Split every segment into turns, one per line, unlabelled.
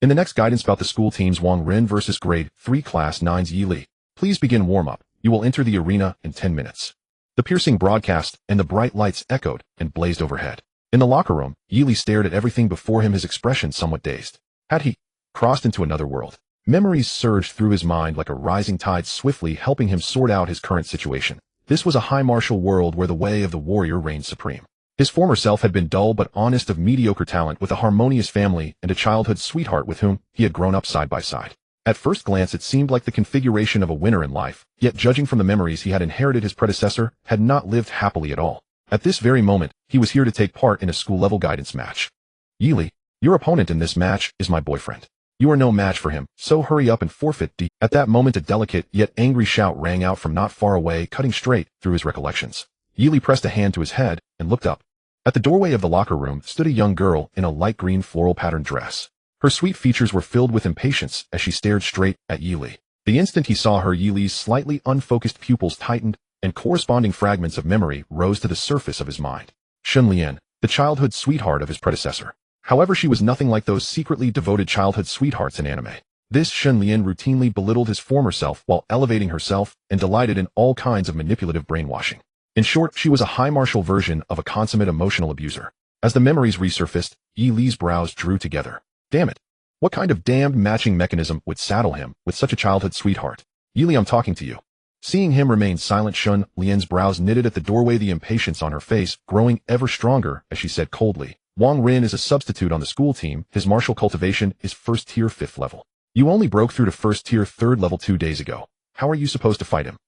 In the next guidance about the school teams Wang Ren versus Grade 3 Class 9's Yi Li, please begin warm-up. You will enter the arena in 10 minutes. The piercing broadcast and the bright lights echoed and blazed overhead. In the locker room, Yi Li stared at everything before him, his expression somewhat dazed. Had he crossed into another world? Memories surged through his mind like a rising tide, swiftly helping him sort out his current situation. This was a high martial world where the way of the warrior reigned supreme. His former self had been dull but honest, of mediocre talent, with a harmonious family and a childhood sweetheart with whom he had grown up side by side. At first glance it seemed like the configuration of a winner in life, yet judging from the memories he had inherited, his predecessor had not lived happily at all. At this very moment, he was here to take part in a school-level guidance match. Yi Li, your opponent in this match is my boyfriend. You are no match for him, so hurry up and forfeit. At that moment a delicate yet angry shout rang out from not far away, cutting straight through his recollections. Yi Li pressed a hand to his head and looked up. At the doorway of the locker room stood a young girl in a light green floral patterned dress. Her sweet features were filled with impatience as she stared straight at Yi Li. The instant he saw her, Yi Li's slightly unfocused pupils tightened, and corresponding fragments of memory rose to the surface of his mind. Shun Lian, the childhood sweetheart of his predecessor. However, she was nothing like those secretly devoted childhood sweethearts in anime. This Shun Lian routinely belittled his former self while elevating herself and delighted in all kinds of manipulative brainwashing. In short, she was a high martial version of a consummate emotional abuser. As the memories resurfaced, Yi Li's brows drew together. Damn it. What kind of damned matching mechanism would saddle him with such a childhood sweetheart? Yi Li, I'm talking to you. Seeing him remain silent, Shun Lian's brows knitted at the doorway, the impatience on her face growing ever stronger as she said coldly, Wang Ren is a substitute on the school team. His martial cultivation is first tier 5th level. You only broke through to first tier 3rd level 2 days ago. How are you supposed to fight him?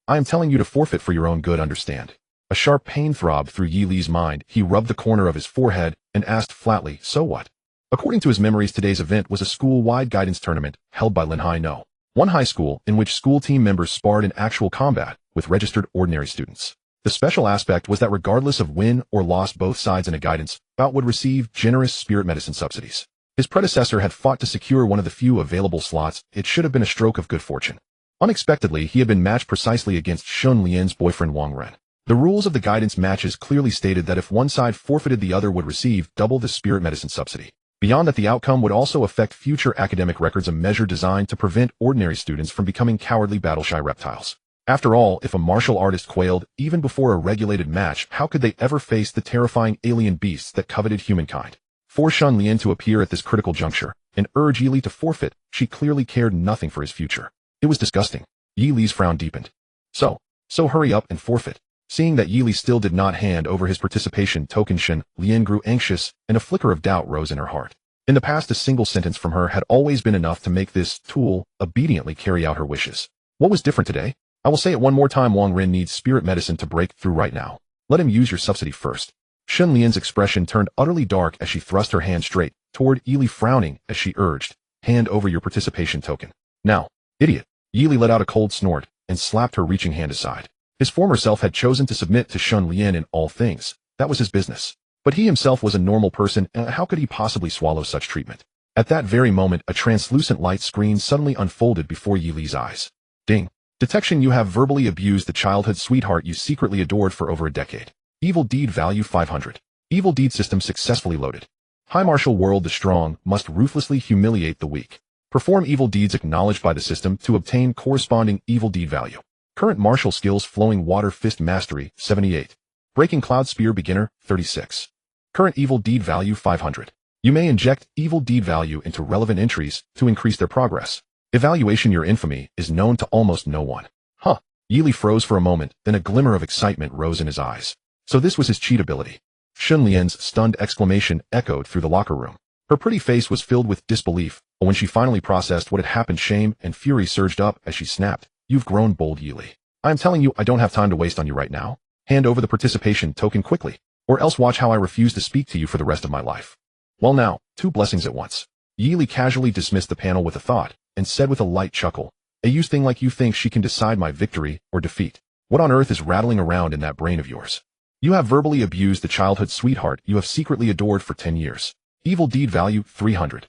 I am telling you to forfeit for your own good, understand? A sharp pain throbbed through Yi Li's mind. He rubbed the corner of his forehead and asked flatly, so what? According to his memories, today's event was a school-wide guidance tournament held by Linhai No, one high school in which school team members sparred in actual combat with registered ordinary students. The special aspect was that regardless of win or loss, both sides in a guidance bout would receive generous spirit medicine subsidies. His predecessor had fought to secure one of the few available slots. It should have been a stroke of good fortune. Unexpectedly, he had been matched precisely against Shun Lian's boyfriend Wang Ren. The rules of the guidance matches clearly stated that if one side forfeited, the other would receive double the spirit medicine subsidy. Beyond that, the outcome would also affect future academic records, a measure designed to prevent ordinary students from becoming cowardly, battle-shy reptiles. After all, if a martial artist quailed even before a regulated match, how could they ever face the terrifying alien beasts that coveted humankind? For Shun Lian to appear at this critical juncture and urge Yi Li to forfeit, she clearly cared nothing for his future. It was disgusting. Yi Li's frown deepened. So hurry up and forfeit. Seeing that Yi Li still did not hand over his participation token, Shun Lian grew anxious, and a flicker of doubt rose in her heart. In the past, a single sentence from her had always been enough to make this tool obediently carry out her wishes. What was different today? I will say it one more time. Wang Ren needs spirit medicine to break through right now. Let him use your subsidy first. Shun Lian's expression turned utterly dark as she thrust her hand straight toward Yi Li, frowning as she urged, hand over your participation token. Now, idiot. Yi Li let out a cold snort and slapped her reaching hand aside. His former self had chosen to submit to Shun Lian in all things. That was his business. But he himself was a normal person, and how could he possibly swallow such treatment? At that very moment, a translucent light screen suddenly unfolded before Yi Li's eyes. Ding. Detection: you have verbally abused the childhood sweetheart you secretly adored for over a decade. Evil deed value 500. Evil deed system successfully loaded. High martial world: the strong must ruthlessly humiliate the weak. Perform evil deeds acknowledged by the system to obtain corresponding evil deed value. Current martial skills: flowing water fist mastery 78. Breaking cloud spear beginner 36. Current evil deed value 500. You may inject evil deed value into relevant entries to increase their progress. Evaluation: your infamy is known to almost no one. Huh. Yi Li froze for a moment, then a glimmer of excitement rose in his eyes. So this was his cheat ability. Shun Lian's stunned exclamation echoed through the locker room. Her pretty face was filled with disbelief, but when she finally processed what had happened, shame and fury surged up as she snapped. You've grown bold, Yi Li. I am telling you, I don't have time to waste on you right now. Hand over the participation token quickly, or else watch how I refuse to speak to you for the rest of my life. Well now, 2 blessings at once. Yi Li casually dismissed the panel with a thought, and said with a light chuckle, a used thing like you think she can decide my victory or defeat. What on earth is rattling around in that brain of yours? You have verbally abused the childhood sweetheart you have secretly adored for 10 years. Evil deed value 300.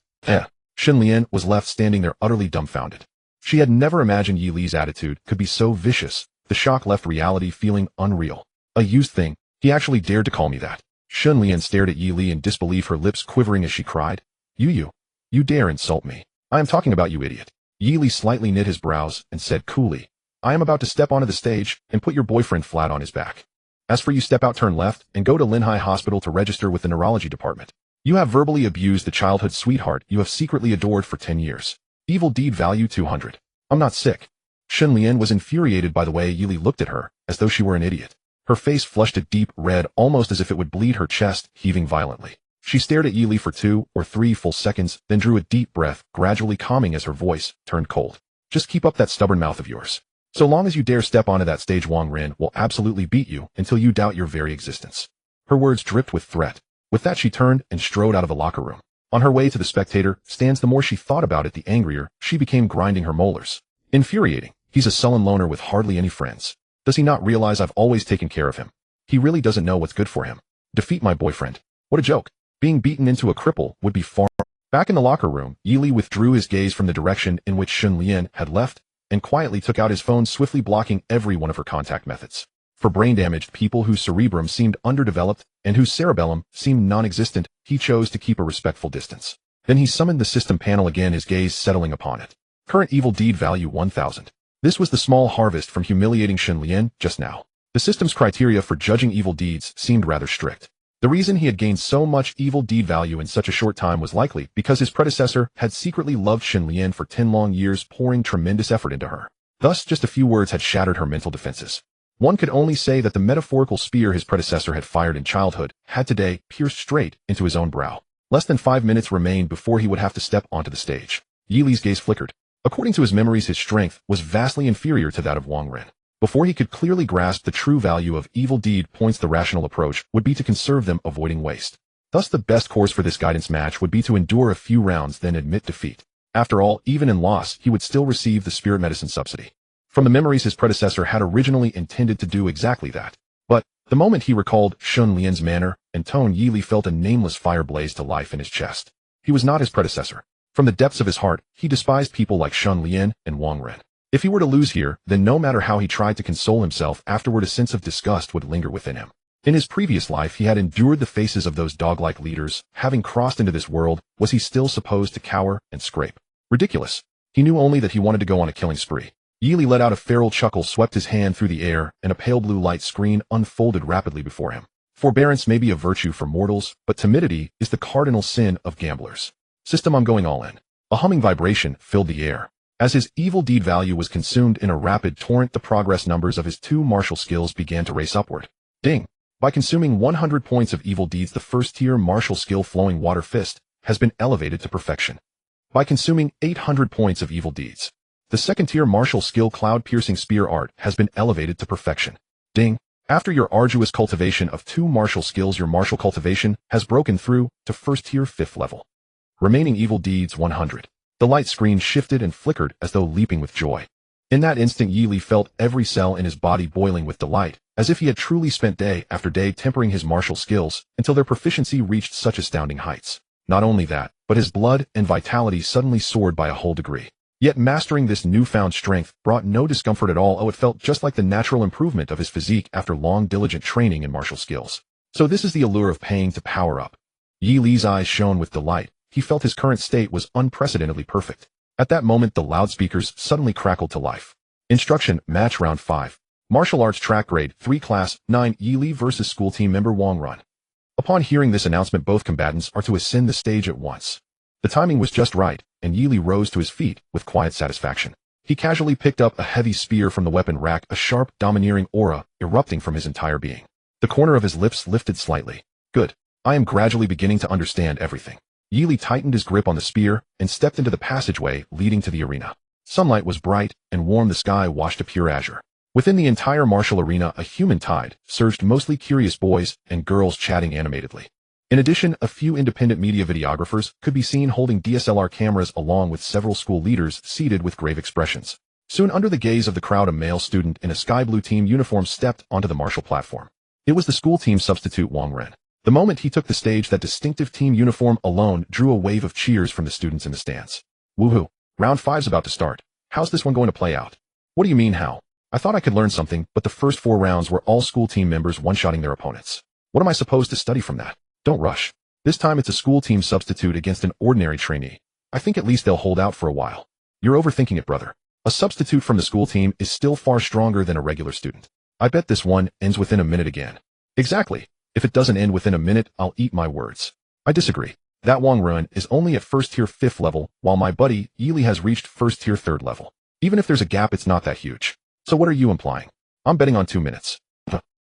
Shun Lian was left standing there utterly dumbfounded. She had never imagined Yi Li's attitude could be so vicious. The shock left reality feeling unreal. A used thing? He actually dared to call me that. Shun Lian stared at Yi Li in disbelief, her lips quivering as she cried, You. You dare insult me. I am talking about you, idiot. Yi Li slightly knit his brows and said coolly, I am about to step onto the stage and put your boyfriend flat on his back. As for you, step out, turn left, and go to Linhai Hospital to register with the neurology department. You have verbally abused the childhood sweetheart you have secretly adored for 10 years. Evil deed value 200. I'm not sick. Shen Lian was infuriated by the way Yi Li looked at her, as though she were an idiot. Her face flushed a deep red, almost as if it would bleed, her chest heaving violently. She stared at Yi Li for 2 or 3 full seconds, then drew a deep breath, gradually calming as her voice turned cold. Just keep up that stubborn mouth of yours. So long as you dare step onto that stage, Wang Ren will absolutely beat you until you doubt your very existence. Her words dripped with threat. With that, she turned and strode out of the locker room. On her way to the spectator stands, the more she thought about it, the angrier she became, grinding her molars. Infuriating. He's a sullen loner with hardly any friends. Does he not realize I've always taken care of him? He really doesn't know what's good for him. Defeat my boyfriend. What a joke. Being beaten into a cripple would be far. Back in the locker room, Yi Li withdrew his gaze from the direction in which Shen Lian had left and quietly took out his phone, swiftly blocking every one of her contact methods. For brain-damaged people whose cerebrum seemed underdeveloped and whose cerebellum seemed non-existent, he chose to keep a respectful distance. Then he summoned the system panel again, his gaze settling upon it. Current evil deed value 1000. This was the small harvest from humiliating Shen Lian just now. The system's criteria for judging evil deeds seemed rather strict. The reason he had gained so much evil deed value in such a short time was likely because his predecessor had secretly loved Shen Lian for 10 long years, pouring tremendous effort into her. Thus, just a few words had shattered her mental defenses. One could only say that the metaphorical spear his predecessor had fired in childhood had today pierced straight into his own brow. Less than 5 minutes remained before he would have to step onto the stage. Yi Li's gaze flickered. According to his memories, his strength was vastly inferior to that of Wang Ren. Before he could clearly grasp the true value of evil deed points, the rational approach would be to conserve them, avoiding waste. Thus, the best course for this guidance match would be to endure a few rounds, then admit defeat. After all, even in loss, he would still receive the spirit medicine subsidy. From the memories, his predecessor had originally intended to do exactly that. But, the moment he recalled Shen Lian's manner and tone, Yi Li felt a nameless fire blaze to life in his chest. He was not his predecessor. From the depths of his heart, he despised people like Shen Lian and Wang Ren. If he were to lose here, then no matter how he tried to console himself afterward, a sense of disgust would linger within him. In his previous life, he had endured the faces of those dog-like leaders. Having crossed into this world, was he still supposed to cower and scrape? Ridiculous. He knew only that he wanted to go on a killing spree. Yi Li let out a feral chuckle, swept his hand through the air, and a pale blue light screen unfolded rapidly before him. Forbearance may be a virtue for mortals, but timidity is the cardinal sin of gamblers. System, I'm going all in. A humming vibration filled the air. As his evil deed value was consumed in a rapid torrent, the progress numbers of his 2 martial skills began to race upward. Ding! By consuming 100 points of evil deeds, the first-tier martial skill Flowing Water Fist has been elevated to perfection. By consuming 800 points of evil deeds, the second-tier martial skill Cloud-Piercing Spear Art has been elevated to perfection. Ding! After your arduous cultivation of 2 martial skills, your martial cultivation has broken through to first-tier 5th level. Remaining evil deeds 100. The light screen shifted and flickered as though leaping with joy. In that instant, Yi Li felt every cell in his body boiling with delight, as if he had truly spent day after day tempering his martial skills until their proficiency reached such astounding heights. Not only that, but his blood and vitality suddenly soared by a whole degree. Yet mastering this newfound strength brought no discomfort at all. Oh, it felt just like the natural improvement of his physique after long diligent training in martial skills. So this is the allure of paying to power up. Yi Li's eyes shone with delight. He felt his current state was unprecedentedly perfect. At that moment, the loudspeakers suddenly crackled to life. Instruction, match round 5. Martial arts track grade 3 class 9 Yi Li versus school team member Wang Ren. Upon hearing this announcement, both combatants are to ascend the stage at once. The timing was just right, and Yi Li rose to his feet with quiet satisfaction. He casually picked up a heavy spear from the weapon rack, a sharp, domineering aura erupting from his entire being. The corner of his lips lifted slightly. Good. I am gradually beginning to understand everything. Yi Li tightened his grip on the spear and stepped into the passageway leading to the arena. Sunlight was bright and warm, the sky washed a pure azure. Within the entire martial arena, a human tide surged, mostly curious boys and girls chatting animatedly. In addition, a few independent media videographers could be seen holding DSLR cameras, along with several school leaders seated with grave expressions. Soon, under the gaze of the crowd, a male student in a sky blue team uniform stepped onto the martial platform. It was the school team substitute Wang Ren. The moment he took the stage, that distinctive team uniform alone drew a wave of cheers from the students in the stands. Woohoo! Round 5's about to start. How's this one going to play out? What do you mean how? I thought I could learn something, but the first 4 rounds were all school team members one-shotting their opponents. What am I supposed to study from that? Don't rush. This time it's a school team substitute against an ordinary trainee. I think at least they'll hold out for a while. You're overthinking it, brother. A substitute from the school team is still far stronger than a regular student. I bet this one ends within a minute again. Exactly. If it doesn't end within a minute, I'll eat my words. I disagree. That Wang Run is only at first tier 5th level, while my buddy, Yili, has reached first tier 3rd level. Even if there's a gap, it's not that huge. So what are you implying? I'm betting on 2 minutes.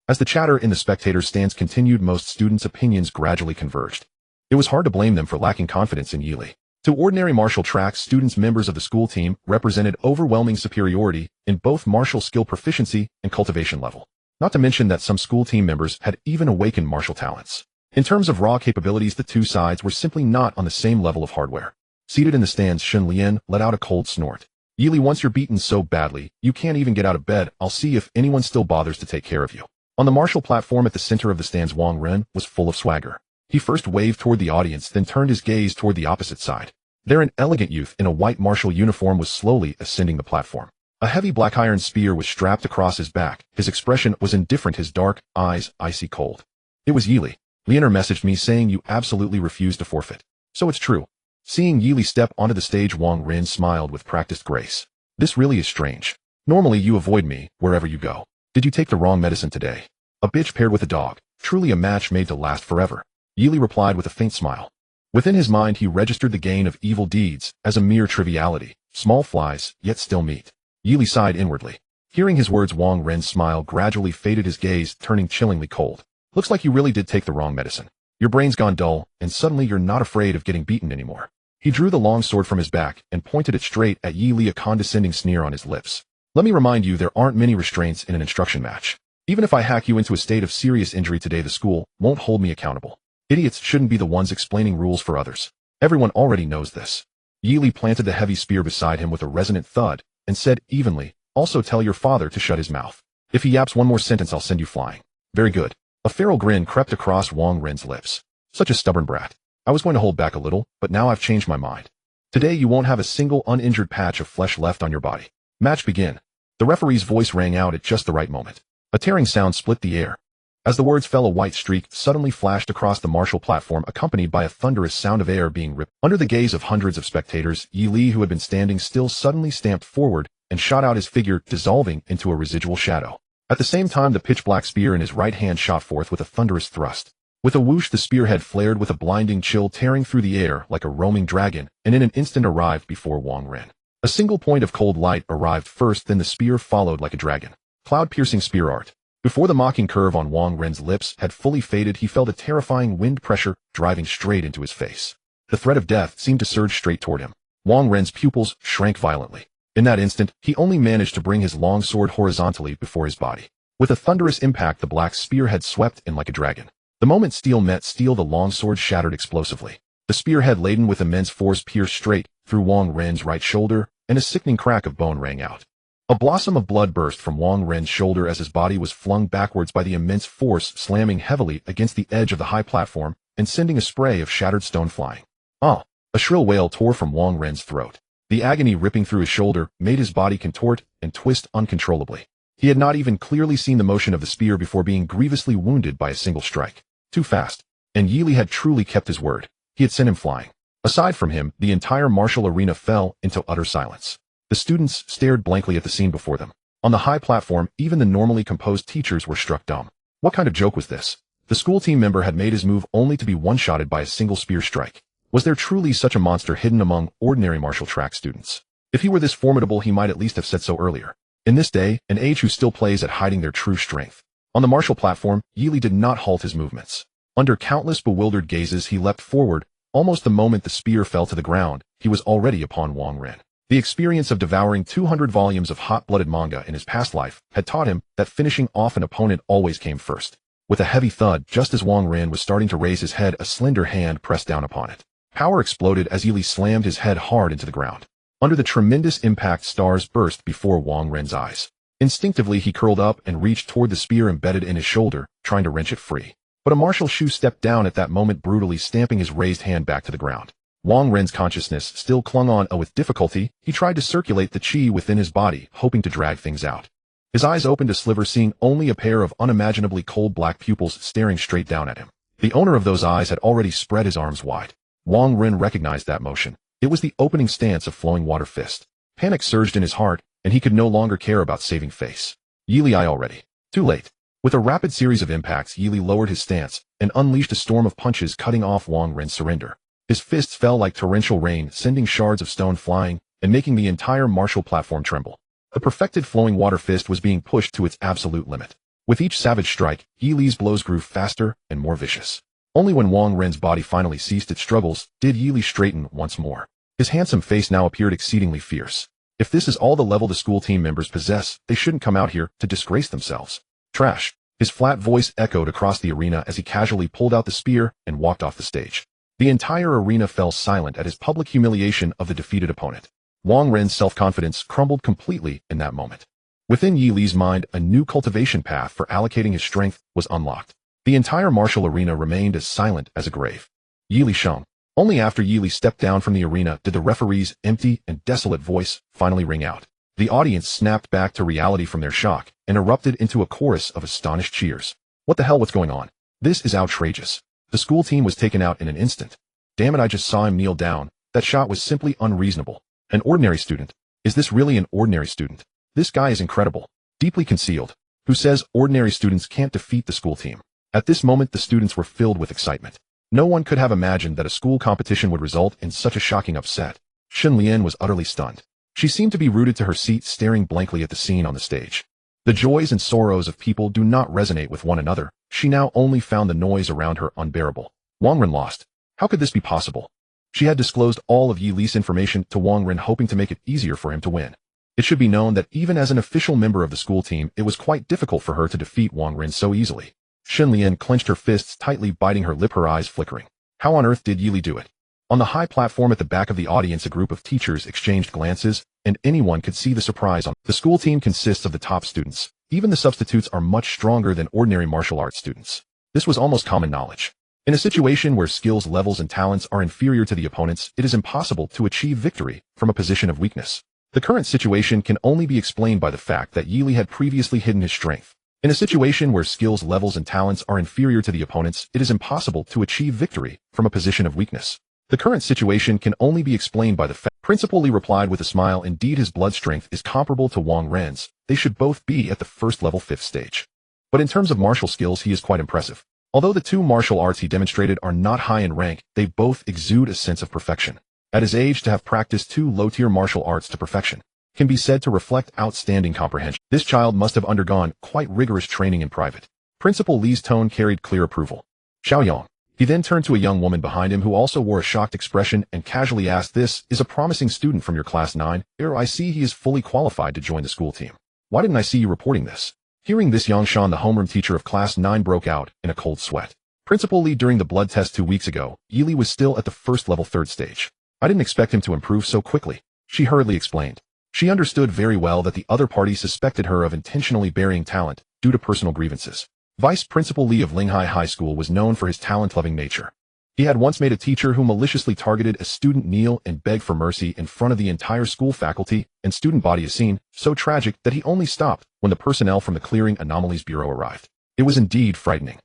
As the chatter in the spectators' stands continued, most students' opinions gradually converged. It was hard to blame them for lacking confidence in Yili. To ordinary martial tracks students, members of the school team represented overwhelming superiority in both martial skill proficiency and cultivation level. Not to mention that some school team members had even awakened martial talents. In terms of raw capabilities, the two sides were simply not on the same level of hardware. Seated in the stands, Shun Lian let out a cold snort. Yili, once you're beaten so badly, you can't even get out of bed, I'll see if anyone still bothers to take care of you. On the martial platform at the center of the stands, Wang Ren was full of swagger. He first waved toward the audience, then turned his gaze toward the opposite side. There, an elegant youth in a white martial uniform was slowly ascending the platform. A heavy black iron spear was strapped across his back. His expression was indifferent, his dark eyes icy cold. It was Yili. Leonard messaged me saying you absolutely refused to forfeit. So it's true. Seeing Yili step onto the stage, Wang Ren smiled with practiced grace. This really is strange. Normally you avoid me wherever you go. Did you take the wrong medicine today? A bitch paired with a dog. Truly a match made to last forever. Yili replied with a faint smile. Within his mind he registered the gain of evil deeds as a mere triviality. Small flies, yet still meat. Yili sighed inwardly. Hearing his words, Wang Ren's smile gradually faded, his gaze turning chillingly cold. Looks like you really did take the wrong medicine. Your brain's gone dull, and suddenly you're not afraid of getting beaten anymore. He drew the long sword from his back and pointed it straight at Yili, a condescending sneer on his lips. Let me remind you, there aren't many restraints in an instruction match. Even if I hack you into a state of serious injury today, the school won't hold me accountable. Idiots shouldn't be the ones explaining rules for others. Everyone already knows this. Yili planted the heavy spear beside him with a resonant thud and said evenly, also tell your father to shut his mouth. If he yaps one more sentence, I'll send you flying. Very good. A feral grin crept across Wang Ren's lips. Such a stubborn brat. I was going to hold back a little, but now I've changed my mind. Today you won't have a single uninjured patch of flesh left on your body. Match begin. The referee's voice rang out at just the right moment. A tearing sound split the air. As the words fell, a white streak suddenly flashed across the martial platform, accompanied by a thunderous sound of air being ripped. Under the gaze of hundreds of spectators, Yili, who had been standing still, suddenly stamped forward and shot out, his figure dissolving into a residual shadow. At the same time, the pitch-black spear in his right hand shot forth with a thunderous thrust. With a whoosh, the spearhead flared with a blinding chill, tearing through the air like a roaming dragon, and in an instant arrived before Wang Ren. A single point of cold light arrived first, then the spear followed like a dragon. Cloud-piercing spear art. Before the mocking curve on Wang Ren's lips had fully faded, he felt a terrifying wind pressure driving straight into his face. The threat of death seemed to surge straight toward him. Wang Ren's pupils shrank violently. In that instant, he only managed to bring his long sword horizontally before his body. With a thunderous impact, the black spearhead swept in like a dragon. The moment steel met steel, the long sword shattered explosively. The spearhead, laden with immense force, pierced straight through Wang Ren's right shoulder, and a sickening crack of bone rang out. A blossom of blood burst from Wang Ren's shoulder as his body was flung backwards by the immense force, slamming heavily against the edge of the high platform and sending a spray of shattered stone flying. Ah! A shrill wail tore from Wang Ren's throat. The agony ripping through his shoulder made his body contort and twist uncontrollably. He had not even clearly seen the motion of the spear before being grievously wounded by a single strike. Too fast. And Yili had truly kept his word. He had sent him flying. Aside from him, the entire martial arena fell into utter silence. The students stared blankly at the scene before them. On the high platform, even the normally composed teachers were struck dumb. What kind of joke was this? The school team member had made his move only to be one-shotted by a single spear strike. Was there truly such a monster hidden among ordinary martial track students? If he were this formidable, he might at least have said so earlier. In this day and age, who still plays at hiding their true strength? On the martial platform, Yili did not halt his movements. Under countless bewildered gazes, he leapt forward. Almost the moment the spear fell to the ground, he was already upon Wang Ren. The experience of devouring 200 volumes of hot-blooded manga in his past life had taught him that finishing off an opponent always came first. With a heavy thud, just as Wang Ren was starting to raise his head, a slender hand pressed down upon it. Power exploded as Yili slammed his head hard into the ground. Under the tremendous impact, stars burst before Wang Ren's eyes. Instinctively, he curled up and reached toward the spear embedded in his shoulder, trying to wrench it free. But a martial shoe stepped down at that moment, brutally stamping his raised hand back to the ground. Wang Ren's consciousness still clung on. With difficulty, he tried to circulate the chi within his body, hoping to drag things out. His eyes opened a sliver, seeing only a pair of unimaginably cold black pupils staring straight down at him. The owner of those eyes had already spread his arms wide. Wang Ren recognized that motion. It was the opening stance of flowing water fist. Panic surged in his heart, and he could no longer care about saving face. Yi Li already. Too late. With a rapid series of impacts, Yi Li lowered his stance and unleashed a storm of punches, cutting off Wang Ren's surrender. His fists fell like torrential rain, sending shards of stone flying and making the entire martial platform tremble. The perfected flowing water fist was being pushed to its absolute limit. With each savage strike, Yi Li's blows grew faster and more vicious. Only when Wang Ren's body finally ceased its struggles did Yi Li straighten once more. His handsome face now appeared exceedingly fierce. If this is all the level the school team members possess, they shouldn't come out here to disgrace themselves. Trash. His flat voice echoed across the arena as he casually pulled out the spear and walked off the stage. The entire arena fell silent at his public humiliation of the defeated opponent. Wang Ren's self-confidence crumbled completely in that moment. Within Yi Li's mind, a new cultivation path for allocating his strength was unlocked. The entire martial arena remained as silent as a grave. Yi Li shung. Only after Yi Li stepped down from the arena did the referee's empty and desolate voice finally ring out. The audience snapped back to reality from their shock and erupted into a chorus of astonished cheers. What the hell, what's going on? This is outrageous. The school team was taken out in an instant. Damn it, I just saw him kneel down. That shot was simply unreasonable. An ordinary student. Is this really an ordinary student? This guy is incredible. Deeply concealed. Who says ordinary students can't defeat the school team? At this moment, the students were filled with excitement. No one could have imagined that a school competition would result in such a shocking upset. Shen Lian was utterly stunned. She seemed to be rooted to her seat, staring blankly at the scene on the stage. The joys and sorrows of people do not resonate with one another. She now only found the noise around her unbearable. Wang Ren lost. How could this be possible? She had disclosed all of Yi Li's information to Wang Ren, hoping to make it easier for him to win. It should be known that even as an official member of the school team, it was quite difficult for her to defeat Wang Ren so easily. Shen Lian clenched her fists tightly, biting her lip, her eyes flickering. How on earth did Yi Li do it? On the high platform at the back of the audience, a group of teachers exchanged glances, and anyone could see the surprise on. The school team consists of the top students. Even the substitutes are much stronger than ordinary martial arts students. This was almost common knowledge. In a situation where skills levels and talents are inferior to the opponents, it is impossible to achieve victory from a position of weakness. The current situation can only be explained by the fact that Yi Li had previously hidden his strength. In a situation where skills levels and talents are inferior to the opponents, it is impossible to achieve victory from a position of weakness. The current situation can only be explained by the fact. Principal Li replied with a smile, indeed his blood strength is comparable to Wang Ren's. They should both be at the first level 5th stage. But in terms of martial skills, he is quite impressive. Although the two martial arts he demonstrated are not high in rank, they both exude a sense of perfection. At his age, to have practiced two low-tier martial arts to perfection can be said to reflect outstanding comprehension. This child must have undergone quite rigorous training in private. Principal Li's tone carried clear approval. Xiaoyang. He then turned to a young woman behind him who also wore a shocked expression and casually asked, "This is a promising student from your class 9. I see he is fully qualified to join the school team. Why didn't I see you reporting this?" Hearing this, Yang Shan, the homeroom teacher of class 9, broke out in a cold sweat. Principal Li, during the blood test 2 weeks ago, Yi Li was still at the first level 3rd stage. I didn't expect him to improve so quickly, she hurriedly explained. She understood very well that the other party suspected her of intentionally burying talent due to personal grievances. Vice Principal Li of Linghai High School was known for his talent-loving nature. He had once made a teacher who maliciously targeted a student kneel and beg for mercy in front of the entire school faculty and student body, a scene so tragic that he only stopped when the personnel from the Clearing Anomalies Bureau arrived. It was indeed frightening.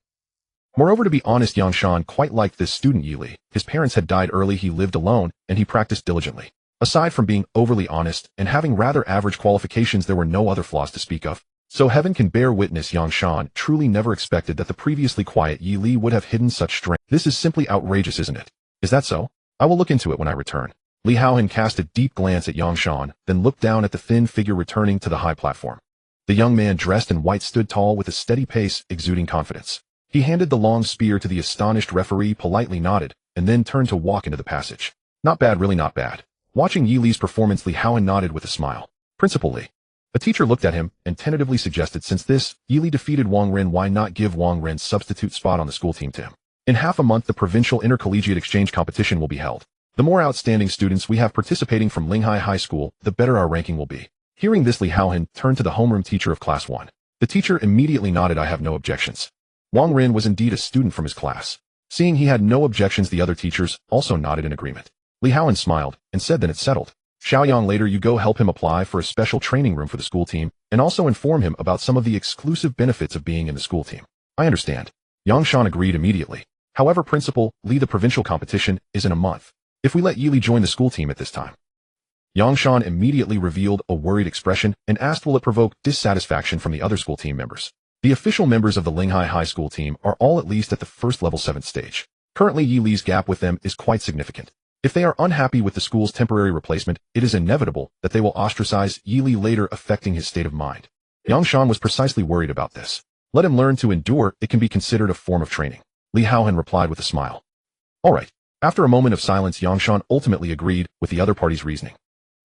Moreover, to be honest, Yang Shan quite liked this student Yi Li. His parents had died early, he lived alone, and he practiced diligently. Aside from being overly honest and having rather average qualifications, there were no other flaws to speak of. So heaven can bear witness, Yang Shan truly never expected that the previously quiet Yi Li would have hidden such strength. This is simply outrageous, isn't it? Is that so? I will look into it when I return. Li Haohan cast a deep glance at Yang Shan, then looked down at the thin figure returning to the high platform. The young man dressed in white stood tall with a steady pace, exuding confidence. He handed the long spear to the astonished referee, politely nodded, and then turned to walk into the passage. Not bad, really not bad. Watching Yi Li's performance, Li Haohan nodded with a smile. Principal Li. A teacher looked at him and tentatively suggested, since this Yi Li defeated Wang Ren, why not give Wang Ren's substitute spot on the school team to him? In half a month, the provincial intercollegiate exchange competition will be held. The more outstanding students we have participating from Linghai High School, the better our ranking will be. Hearing this, Li Haohan turned to the homeroom teacher of class 1. The teacher immediately nodded. I have no objections. Wang Ren was indeed a student from his class. Seeing he had no objections, the other teachers also nodded in agreement. Li Haohan smiled and said, then it's settled. Xiaoyang, later you go help him apply for a special training room for the school team and also inform him about some of the exclusive benefits of being in the school team. I understand. Yang Shan agreed immediately. However, Principal Li, the provincial competition is in a month. if we let Yili join the school team at this time? Yangshan immediately revealed a worried expression and asked will it provoke dissatisfaction from the other school team members. The official members of the Linghai High School team are all at least at the first level 7th stage. Currently Yili's gap with them is quite significant. If they are unhappy with the school's temporary replacement, it is inevitable that they will ostracize Yili later, affecting his state of mind. Yangshan was precisely worried about this. Let him learn to endure, it can be considered a form of training. Li Haohan replied with a smile. Alright. After a moment of silence, Yangshan ultimately agreed with the other party's reasoning.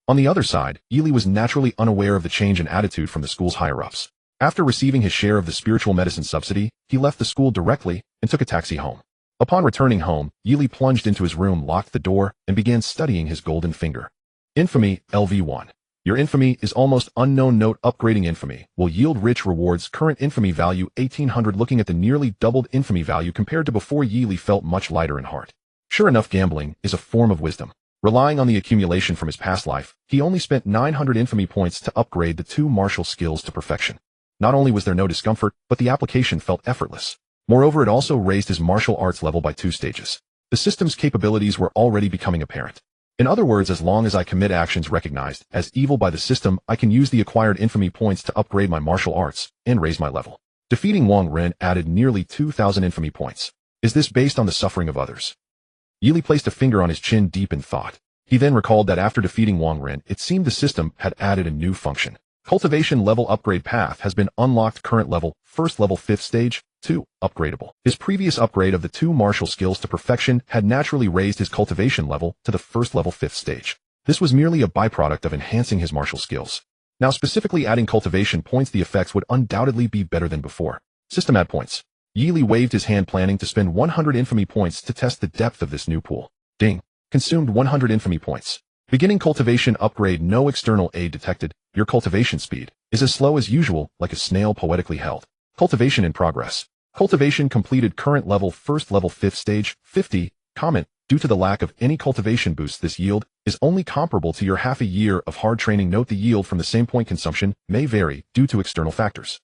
On the other side, Yili was naturally unaware of the change in attitude from the school's higher-ups. After receiving his share of the spiritual medicine subsidy, he left the school directly and took a taxi home. Upon returning home, Yili plunged into his room, locked the door, and began studying his golden finger. Infamy, LV1. Your infamy is almost unknown. Note: upgrading infamy will yield rich rewards. Current infamy value 1800. Looking at the nearly doubled infamy value compared to before, Yili felt much lighter in heart. Sure enough, gambling is a form of wisdom. Relying on the accumulation from his past life, he only spent 900 infamy points to upgrade the 2 martial skills to perfection. Not only was there no discomfort, but the application felt effortless. Moreover, it also raised his martial arts level by 2 stages. The system's capabilities were already becoming apparent. In other words, as long as I commit actions recognized as evil by the system, I can use the acquired infamy points to upgrade my martial arts and raise my level. Defeating Wang Ren added nearly 2,000 infamy points. Is this based on the suffering of others? Yili placed a finger on his chin, deep in thought. He then recalled that after defeating Wang Ren, it seemed the system had added a new function. Cultivation level upgrade path has been unlocked. Current level, first level 5th stage, 2, upgradable. His previous upgrade of the 2 martial skills to perfection had naturally raised his cultivation level to the first level 5th stage. This was merely a byproduct of enhancing his martial skills. Now specifically adding cultivation points, the effects would undoubtedly be better than before. System add points. Yili waved his hand, planning to spend 100 infamy points to test the depth of this new pool. Ding. Consumed 100 infamy points. Beginning cultivation upgrade. No external aid detected. Your cultivation speed is as slow as usual, like a snail poetically held. Cultivation in progress. Cultivation completed. Current level, first level 5th stage, 50. Comment: due to the lack of any cultivation boosts, this yield is only comparable to your half a year of hard training. Note: the yield from the same point consumption may vary due to external factors.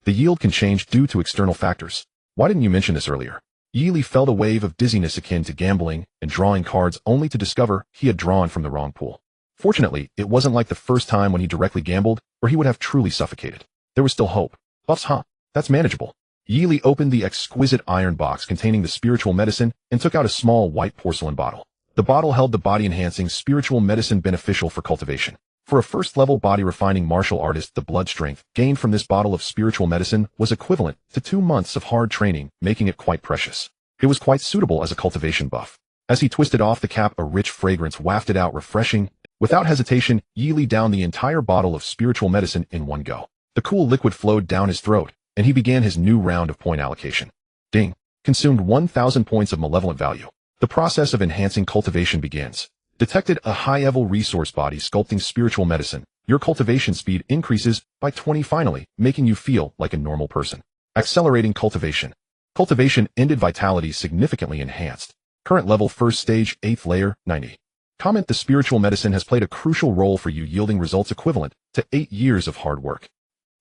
The yield can change due to external factors. Why didn't you mention this earlier? Yili felt a wave of dizziness akin to gambling and drawing cards, only to discover he had drawn from the wrong pool. Fortunately, it wasn't like the first time when he directly gambled, where he would have truly suffocated. There was still hope. Buffs, huh? That's manageable. Yili opened the exquisite iron box containing the spiritual medicine and took out a small white porcelain bottle. The bottle held the body-enhancing spiritual medicine beneficial for cultivation. For a first-level body-refining martial artist, the blood strength gained from this bottle of spiritual medicine was equivalent to 2 months of hard training, making it quite precious. It was quite suitable as a cultivation buff. As he twisted off the cap, a rich fragrance wafted out, refreshing. Without hesitation, Yili downed the entire bottle of spiritual medicine in one go. The cool liquid flowed down his throat, and he began his new round of point allocation. Ding. Consumed 1,000 points of malevolent value. The process of enhancing cultivation begins. Detected a high-level resource body sculpting spiritual medicine. Your cultivation speed increases by 20, finally, making you feel like a normal person. Accelerating cultivation. Cultivation ended, vitality significantly enhanced. Current level, first stage, 8th layer, 90. Comment: the spiritual medicine has played a crucial role for you, yielding results equivalent to 8 years of hard work.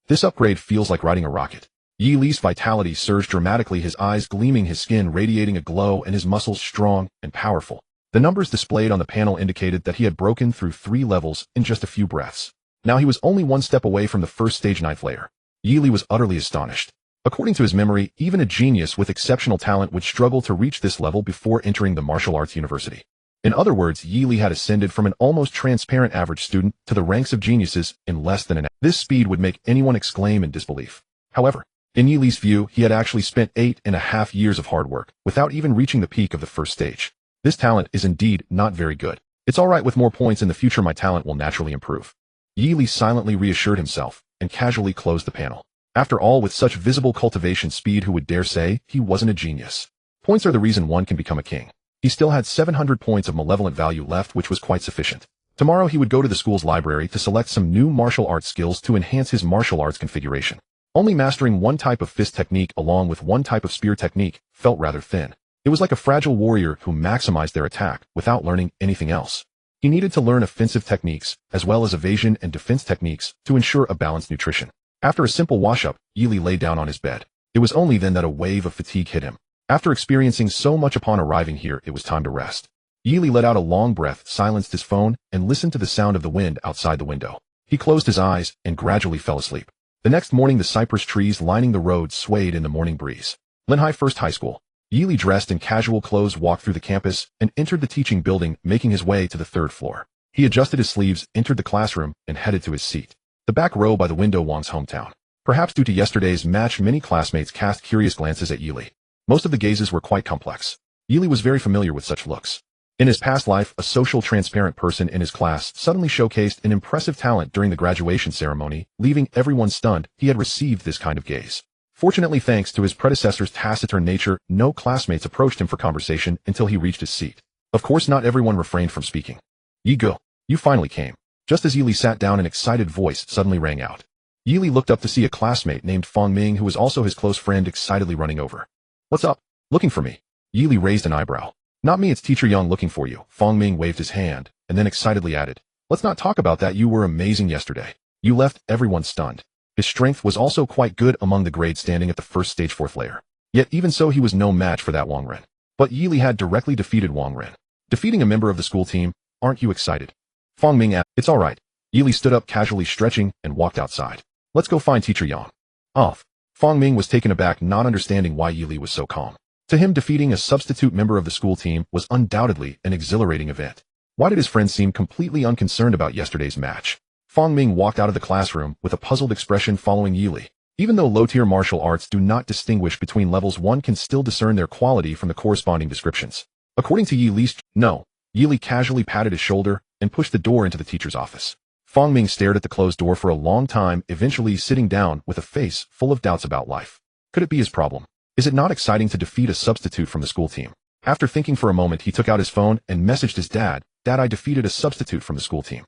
This upgrade feels like riding a rocket. Yili's vitality surged dramatically, his eyes gleaming, his skin radiating a glow, and his muscles strong and powerful. The numbers displayed on the panel indicated that he had broken through 3 levels in just a few breaths. Now he was only 1 step away from the first stage, 9th layer. Yili was utterly astonished. According to his memory, even a genius with exceptional talent would struggle to reach this level before entering the martial arts university. In other words, Yili had ascended from an almost transparent average student to the ranks of geniuses in less than an hour. This speed would make anyone exclaim in disbelief. However, in Yili's view, he had actually spent 8.5 years of hard work without even reaching the peak of the first stage. This talent is indeed not very good. It's alright, with more points in the future my talent will naturally improve. Yili silently reassured himself and casually closed the panel. After all, with such visible cultivation speed, who would dare say he wasn't a genius? Points are the reason one can become a king. He still had 700 points of malevolent value left, which was quite sufficient. Tomorrow he would go to the school's library to select some new martial arts skills to enhance his martial arts configuration. Only mastering 1 type of fist technique along with 1 type of spear technique felt rather thin. It was like a fragile warrior who maximized their attack without learning anything else. He needed to learn offensive techniques, as well as evasion and defense techniques, to ensure a balanced nutrition. After a simple wash-up, Yili lay down on his bed. It was only then that a wave of fatigue hit him. After experiencing so much upon arriving here, it was time to rest. Yili let out a long breath, silenced his phone, and listened to the sound of the wind outside the window. He closed his eyes and gradually fell asleep. The next morning, the cypress trees lining the road swayed in the morning breeze. Linhai First High School. Yili, dressed in casual clothes, walked through the campus and entered the teaching building, making his way to the third floor. He adjusted his sleeves, entered the classroom, and headed to his seat. The back row by the window, Wang's hometown. Perhaps due to yesterday's match, many classmates cast curious glances at Yili. Most of the gazes were quite complex. Yili was very familiar with such looks. In his past life, a social, transparent person in his class suddenly showcased an impressive talent during the graduation ceremony, leaving everyone stunned. He had received this kind of gaze. Fortunately, thanks to his predecessor's taciturn nature, no classmates approached him for conversation until he reached his seat. Of course, not everyone refrained from speaking. "Yigo, you finally came." Just as Yili sat down, an excited voice suddenly rang out. Yili looked up to see a classmate named Fong Ming, who was also his close friend, excitedly running over. "What's up? Looking for me?" Yili raised an eyebrow. "Not me, it's Teacher Yang looking for you." Fong Ming waved his hand, and then excitedly added, "Let's not talk about that. You were amazing yesterday. You left everyone stunned." His strength was also quite good among the grades, standing at the first stage 4th layer. Yet even so, he was no match for that Wang Ren. But Yili had directly defeated Wang Ren, defeating a member of the school team. "Aren't you excited?" Fong Ming asked. "It's all right." Yili stood up, casually stretching, and walked outside. "Let's go find Teacher Yang." Off. Fong Ming was taken aback, not understanding why Yili was so calm. To him, defeating a substitute member of the school team was undoubtedly an exhilarating event. Why did his friend seem completely unconcerned about yesterday's match? Fong Ming walked out of the classroom with a puzzled expression, following Yili. Even though low-tier martial arts do not distinguish between levels, one can still discern their quality from the corresponding descriptions. According to Yili's, no. Yili casually patted his shoulder and pushed the door into the teacher's office. Fong Ming stared at the closed door for a long time, eventually sitting down with a face full of doubts about life. Could it be his problem? Is it not exciting to defeat a substitute from the school team? After thinking for a moment, he took out his phone and messaged his dad. "Dad, I defeated a substitute from the school team."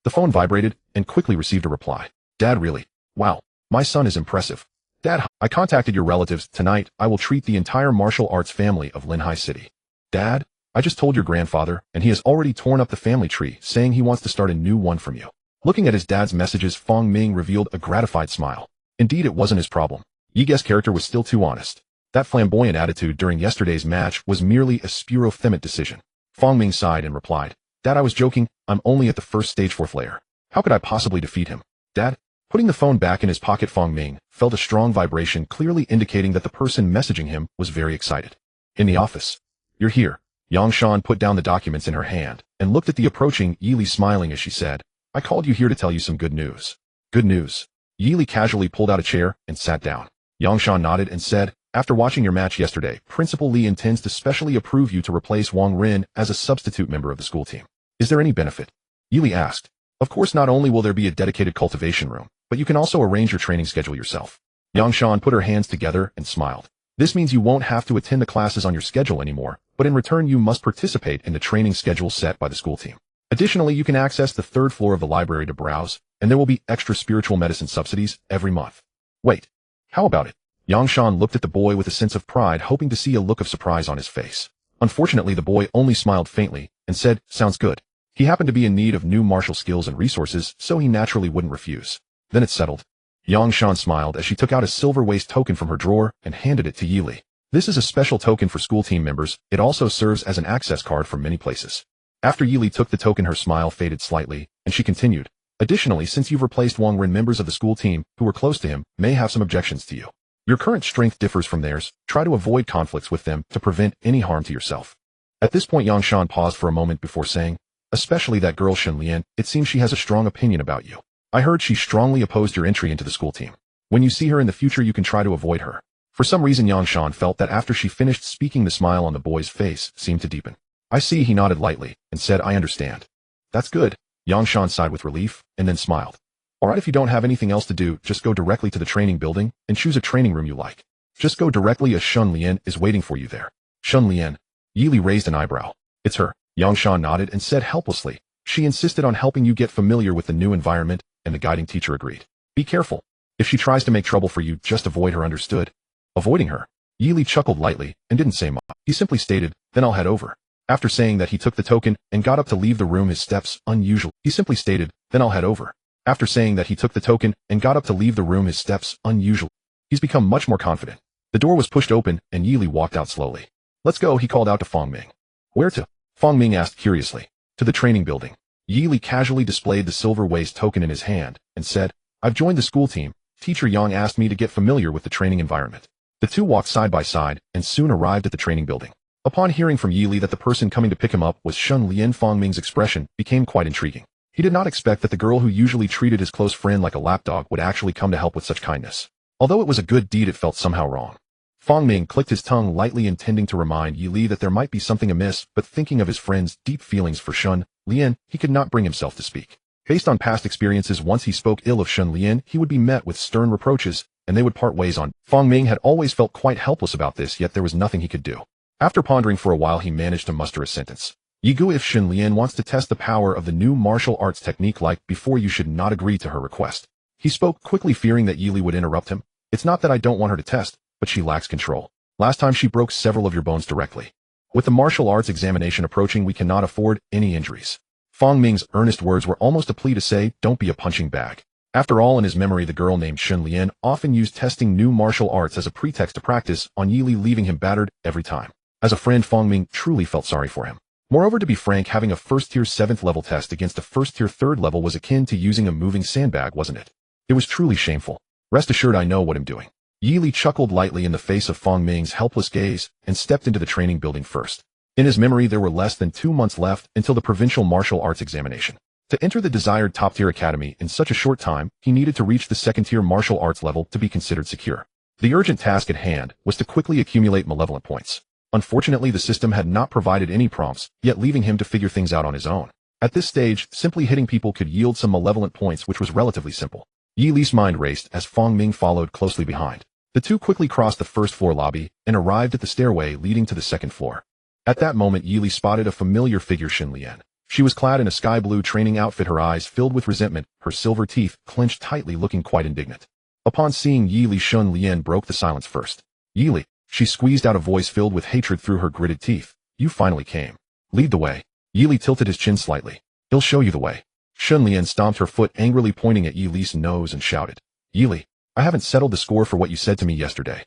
The phone vibrated and quickly received a reply. "Dad, really? Wow. My son is impressive. Dad, I contacted your relatives. Tonight, I will treat the entire martial arts family of Linhai City." "Dad, I just told your grandfather, and he has already torn up the family tree, saying he wants to start a new one from you." Looking at his dad's messages, Fong Ming revealed a gratified smile. Indeed, it wasn't his problem. Yige's character was still too honest. That flamboyant attitude during yesterday's match was merely a spuro-themit decision. Fong Ming sighed and replied, "Dad, I was joking. I'm only at the first stage 4th layer. How could I possibly defeat him?" "Dad?" Putting the phone back in his pocket, Fong Ming felt a strong vibration, clearly indicating that the person messaging him was very excited. In the office. "You're here." Yang Shan put down the documents in her hand and looked at the approaching Yili, smiling as she said, "I called you here to tell you some good news." "Good news?" Yili casually pulled out a chair and sat down. Yang Shan nodded and said, "After watching your match yesterday, Principal Li intends to specially approve you to replace Wang Ren as a substitute member of the school team. Is there any benefit?" Yili asked. "Of course, not only will there be a dedicated cultivation room, but you can also arrange your training schedule yourself." Yang Shan put her hands together and smiled. "This means you won't have to attend the classes on your schedule anymore, but in return you must participate in the training schedule set by the school team. Additionally, you can access the 3rd floor of the library to browse, and there will be extra spiritual medicine subsidies every month." "Wait, how about it?" Yang Shan looked at the boy with a sense of pride, hoping to see a look of surprise on his face. Unfortunately, the boy only smiled faintly and said, "Sounds good." He happened to be in need of new martial skills and resources, so he naturally wouldn't refuse. "Then it's settled." Yang Shan smiled as she took out a silver waist token from her drawer and handed it to Yili. "This is a special token for school team members. It also serves as an access card for many places." After Yili took the token, her smile faded slightly, and she continued, "Additionally, since you've replaced Wang Ren, members of the school team who were close to him may have some objections to you. Your current strength differs from theirs. Try to avoid conflicts with them to prevent any harm to yourself." At this point, Yang Shan paused for a moment before saying, "Especially that girl Shen Lian, it seems she has a strong opinion about you. I heard she strongly opposed your entry into the school team. When you see her in the future, you can try to avoid her." For some reason, Yang Shan felt that after she finished speaking, the smile on the boy's face seemed to deepen. "I see," he nodded lightly and said, "I understand." "That's good." Yang Shan sighed with relief and then smiled. "Alright, if you don't have anything else to do, just go directly to the training building and choose a training room you like. Just go directly, as Shen Lian is waiting for you there." "Shen Lian?" Yili raised an eyebrow. "It's her." Yang Shan nodded and said helplessly, "She insisted on helping you get familiar with the new environment," and the guiding teacher agreed. "Be careful. If she tries to make trouble for you, just avoid her, understood?" Avoiding her? Yili chuckled lightly and didn't say much. He simply stated, "Then I'll head over." After saying that, he took the token and got up to leave the room, his steps unusual. He simply stated, "Then I'll head over." After saying that, he took the token and got up to leave the room, his steps unusual. He's become much more confident. The door was pushed open and Yili walked out slowly. "Let's go," he called out to Fong Ming. "Where to?" Fang Ming asked curiously. To the training building. Yi Li casually displayed the silver waist token in his hand, and said, I've joined the school team. Teacher Yang asked me to get familiar with the training environment. The two walked side by side, and soon arrived at the training building. Upon hearing from Yi Li that the person coming to pick him up was Shun Lian, Fang Ming's expression became quite intriguing. He did not expect that the girl who usually treated his close friend like a lapdog would actually come to help with such kindness. Although it was a good deed, it felt somehow wrong. Fang Ming clicked his tongue lightly, intending to remind Yi Li that there might be something amiss, but thinking of his friend's deep feelings for Shun Lian, he could not bring himself to speak. Based on past experiences, once he spoke ill of Shun Lian, he would be met with stern reproaches, and they would part ways on. Fang Ming had always felt quite helpless about this, yet there was nothing he could do. After pondering for a while, he managed to muster a sentence. Yigu, if Shun Lian wants to test the power of the new martial arts technique like before, you should not agree to her request. He spoke quickly, fearing that Yi Li would interrupt him. It's not that I don't want her to test, but she lacks control. Last time she broke several of your bones directly. With the martial arts examination approaching, we cannot afford any injuries. Fang Ming's earnest words were almost a plea to say, don't be a punching bag. After all, in his memory, the girl named Shun Lian often used testing new martial arts as a pretext to practice on Yi Li, leaving him battered every time. As a friend, Fang Ming truly felt sorry for him. Moreover, to be frank, having a first-tier 7th level test against a first-tier 3rd level was akin to using a moving sandbag, wasn't it? It was truly shameful. Rest assured, I know what I'm doing. Yi Li chuckled lightly in the face of Fang Ming's helpless gaze and stepped into the training building first. In his memory, there were less than 2 months left until the provincial martial arts examination. To enter the desired top-tier academy in such a short time, he needed to reach the 2nd-tier martial arts level to be considered secure. The urgent task at hand was to quickly accumulate malevolent points. Unfortunately, the system had not provided any prompts, yet leaving him to figure things out on his own. At this stage, simply hitting people could yield some malevolent points, which was relatively simple. Yi Li's mind raced as Fang Ming followed closely behind. The two quickly crossed the first-floor lobby and arrived at the stairway leading to the 2nd floor. At that moment, Yi Li spotted a familiar figure, Shun Lian. She was clad in a sky-blue training outfit, her eyes filled with resentment, her silver teeth clenched tightly, looking quite indignant. Upon seeing Yi Li, Shun Lian broke the silence first. Yi Li, she squeezed out a voice filled with hatred through her gritted teeth. You finally came. Lead the way. Yi Li tilted his chin slightly. He'll show you the way. Shun Lian stomped her foot angrily, pointing at Yi Li's nose, and shouted. Yi Li, I haven't settled the score for what you said to me yesterday.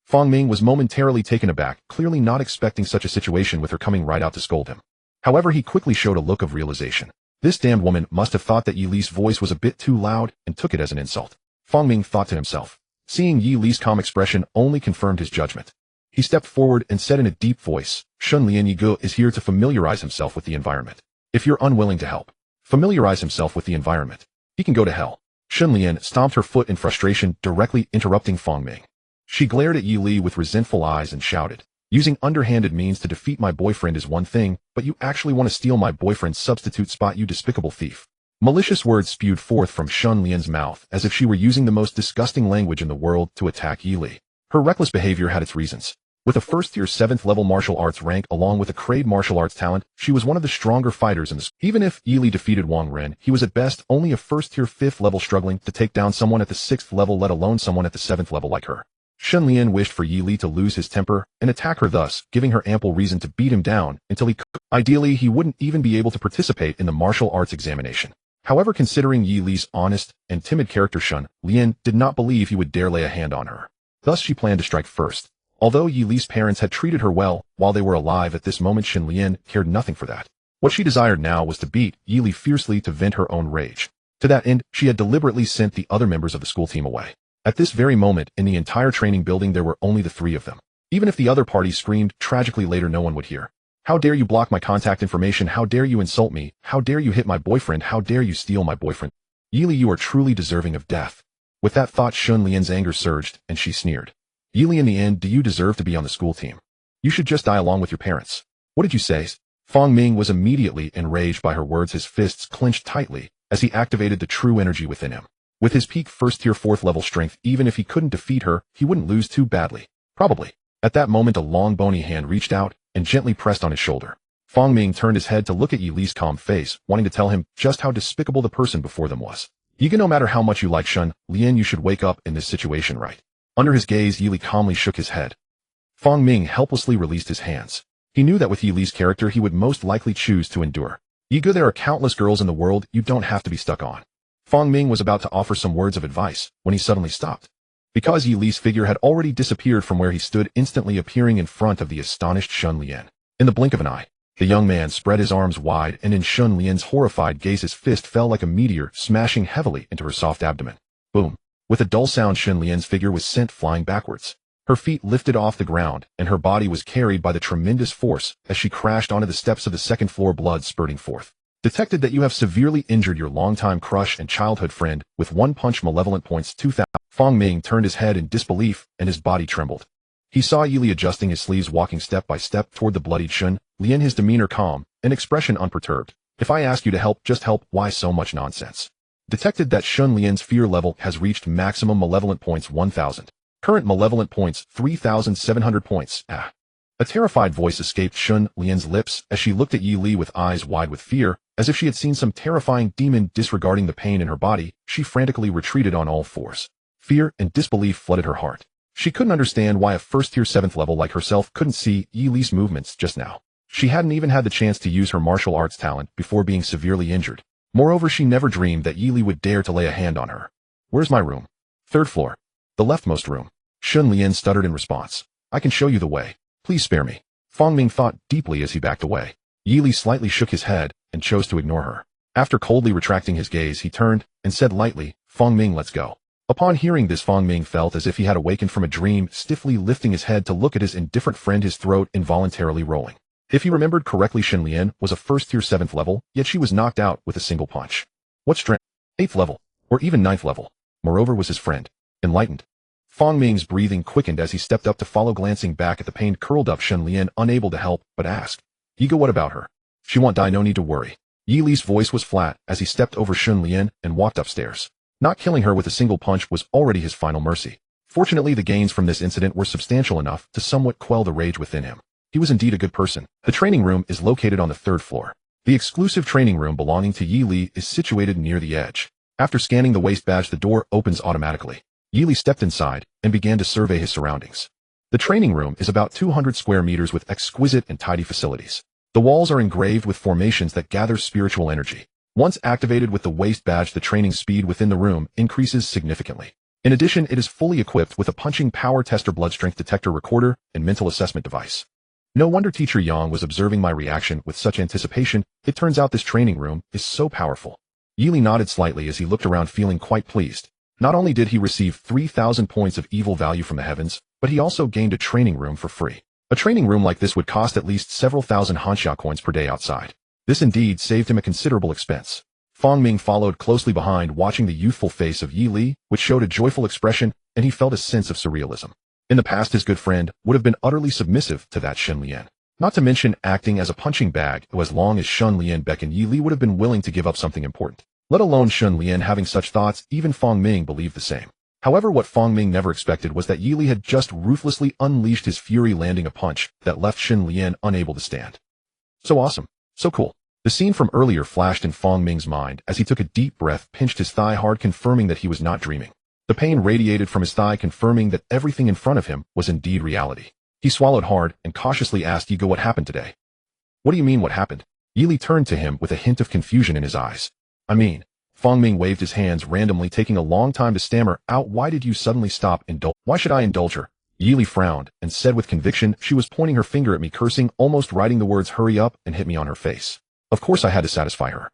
Fang Ming was momentarily taken aback, clearly not expecting such a situation with her coming right out to scold him. However, he quickly showed a look of realization. This damned woman must have thought that Yi Li's voice was a bit too loud and took it as an insult. Fang Ming thought to himself. Seeing Yi Li's calm expression only confirmed his judgment. He stepped forward and said in a deep voice, Shun Lian, Yigu is here to familiarize himself with the environment. If you're unwilling to help, familiarize himself with the environment. He can go to hell. Shun Lian stomped her foot in frustration, directly interrupting Fang Ming. She glared at Yi Li with resentful eyes and shouted, using underhanded means to defeat my boyfriend is one thing, but you actually want to steal my boyfriend's substitute spot, you despicable thief. Malicious words spewed forth from Shun Lian's mouth as if she were using the most disgusting language in the world to attack Yi Li. Her reckless behavior had its reasons. With a first-tier 7th level martial arts rank along with a crade martial arts talent, she was one of the stronger fighters in the school. Even if Yi Li defeated Wang Ren, he was at best only a first-tier 5th level, struggling to take down someone at the 6th level, let alone someone at the 7th level like her. Shun Lian wished for Yi Li to lose his temper and attack her, thus giving her ample reason to beat him down until he could. Ideally, he wouldn't even be able to participate in the martial arts examination. However, considering Yi Li's honest and timid character, Shun Lian did not believe he would dare lay a hand on her. Thus, she planned to strike first. Although Yi Li's parents had treated her well while they were alive, at this moment Shun Lian cared nothing for that. What she desired now was to beat Yi Li fiercely to vent her own rage. To that end, she had deliberately sent the other members of the school team away. At this very moment, in the entire training building, there were only the 3 of them. Even if the other party screamed tragically later, no one would hear. How dare you block my contact information? How dare you insult me? How dare you hit my boyfriend? How dare you steal my boyfriend? Yi Li, you are truly deserving of death. With that thought, Shun Lian's anger surged, and she sneered. Yi Li, in the end, do you deserve to be on the school team? You should just die along with your parents. What did you say? Fang Ming was immediately enraged by her words, his fists clenched tightly as he activated the true energy within him. With his peak first-tier 4th level strength, even if he couldn't defeat her, he wouldn't lose too badly. Probably. At that moment, a long bony hand reached out and gently pressed on his shoulder. Fang Ming turned his head to look at Yi Li's calm face, wanting to tell him just how despicable the person before them was. Yiga, no matter how much you like Shun Lian, you should wake up in this situation, right? Under his gaze, Yi Li calmly shook his head. Fang Ming helplessly released his hands. He knew that with Yi Li's character, he would most likely choose to endure. Yiga, there are countless girls in the world you don't have to be stuck on. Fang Ming was about to offer some words of advice when he suddenly stopped. Because Yi Li's figure had already disappeared from where he stood, instantly appearing in front of the astonished Shun Lian. In the blink of an eye, The young man spread his arms wide, and in Shun Lian's horrified gaze his fist fell like a meteor, smashing heavily into her soft abdomen. Boom. With a dull sound, Shun Lian's figure was sent flying backwards. Her feet lifted off the ground, and her body was carried by the tremendous force as she crashed onto the steps of the second floor, blood spurting forth. Detected that you have severely injured your longtime crush and childhood friend with one punch, malevolent points 2000. Fong Ming turned his head in disbelief, and his body trembled. He saw Yi Li adjusting his sleeves, walking step by step toward the bloodied Shun Lian, his demeanor calm, an expression unperturbed. If I ask you to help, just help. Why so much nonsense? Detected that Shun Lian's fear level has reached maximum malevolent points 1000. Current malevolent points 3700 points. A terrified voice escaped Shun Lian's lips as she looked at Yi Li with eyes wide with fear, as if she had seen some terrifying demon. Disregarding the pain in her body, she frantically retreated on all fours. Fear and disbelief flooded her heart. She couldn't understand why a first-tier 7th level like herself couldn't see Yi Li's movements just now. She hadn't even had the chance to use her martial arts talent before being severely injured. Moreover, she never dreamed that Yi Li would dare to lay a hand on her. Where's my room? 3rd floor. The leftmost room. Shun Lian stuttered in response. I can show you the way. Please spare me. Fong Ming thought deeply as he backed away. Yi Li slightly shook his head and chose to ignore her. After coldly retracting his gaze, he turned and said lightly, Fong Ming, let's go. Upon hearing this, Fong Ming felt as if he had awakened from a dream, stiffly lifting his head to look at his indifferent friend, his throat involuntarily rolling. If he remembered correctly, Shun Lian was a first-tier 7th level, yet she was knocked out with a single punch. What strength? 8th level, or even 9th level. Moreover, was his friend enlightened? Fong Ming's breathing quickened as he stepped up to follow, glancing back at the pained, curled-up Shun Lian, unable to help but ask. Yiga, what about her? She won't die, no need to worry. Yi Li's voice was flat as he stepped over Shun Lian and walked upstairs. Not killing her with a single punch was already his final mercy. Fortunately, the gains from this incident were substantial enough to somewhat quell the rage within him. He was indeed a good person. The training room is located on the 3rd floor. The exclusive training room belonging to Yi Li is situated near the edge. After scanning the waist badge, the door opens automatically. Yi Li stepped inside and began to survey his surroundings. The training room is about 200 square meters with exquisite and tidy facilities. The walls are engraved with formations that gather spiritual energy. Once activated with the waist badge, the training speed within the room increases significantly. In addition, it is fully equipped with a punching power tester, blood strength detector, recorder, and mental assessment device. No wonder Teacher Yang was observing my reaction with such anticipation. It turns out this training room is so powerful. Yi Li nodded slightly as he looked around, feeling quite pleased. Not only did he receive 3,000 points of evil value from the heavens, but he also gained a training room for free. A training room like this would cost at least several thousand Hanxia coins per day outside. This indeed saved him a considerable expense. Fong Ming followed closely behind, watching the youthful face of Yi Li, which showed a joyful expression, and he felt a sense of surrealism. In the past, his good friend would have been utterly submissive to that Shun Lian. Not to mention acting as a punching bag, as long as Shun Lian beckoned, Yi Li would have been willing to give up something important. Let alone Shun Lian having such thoughts. Even Fong Ming believed the same. However, what Fong Ming never expected was that Yi Li had just ruthlessly unleashed his fury, landing a punch that left Shun Lian unable to stand. So awesome. So cool. The scene from earlier flashed in Fong Ming's mind as he took a deep breath, pinched his thigh hard, confirming that he was not dreaming. The pain radiated from his thigh, confirming that everything in front of him was indeed reality. He swallowed hard and cautiously asked, Yiga, what happened today? What do you mean, what happened? Yi Li turned to him with a hint of confusion in his eyes. I mean, Fong Ming waved his hands randomly, taking a long time to stammer out, why did you suddenly stop? Why should I indulge her? Yi Li frowned and said with conviction, she was pointing her finger at me, cursing, almost writing the words hurry up, and hit me on her face. Of course I had to satisfy her.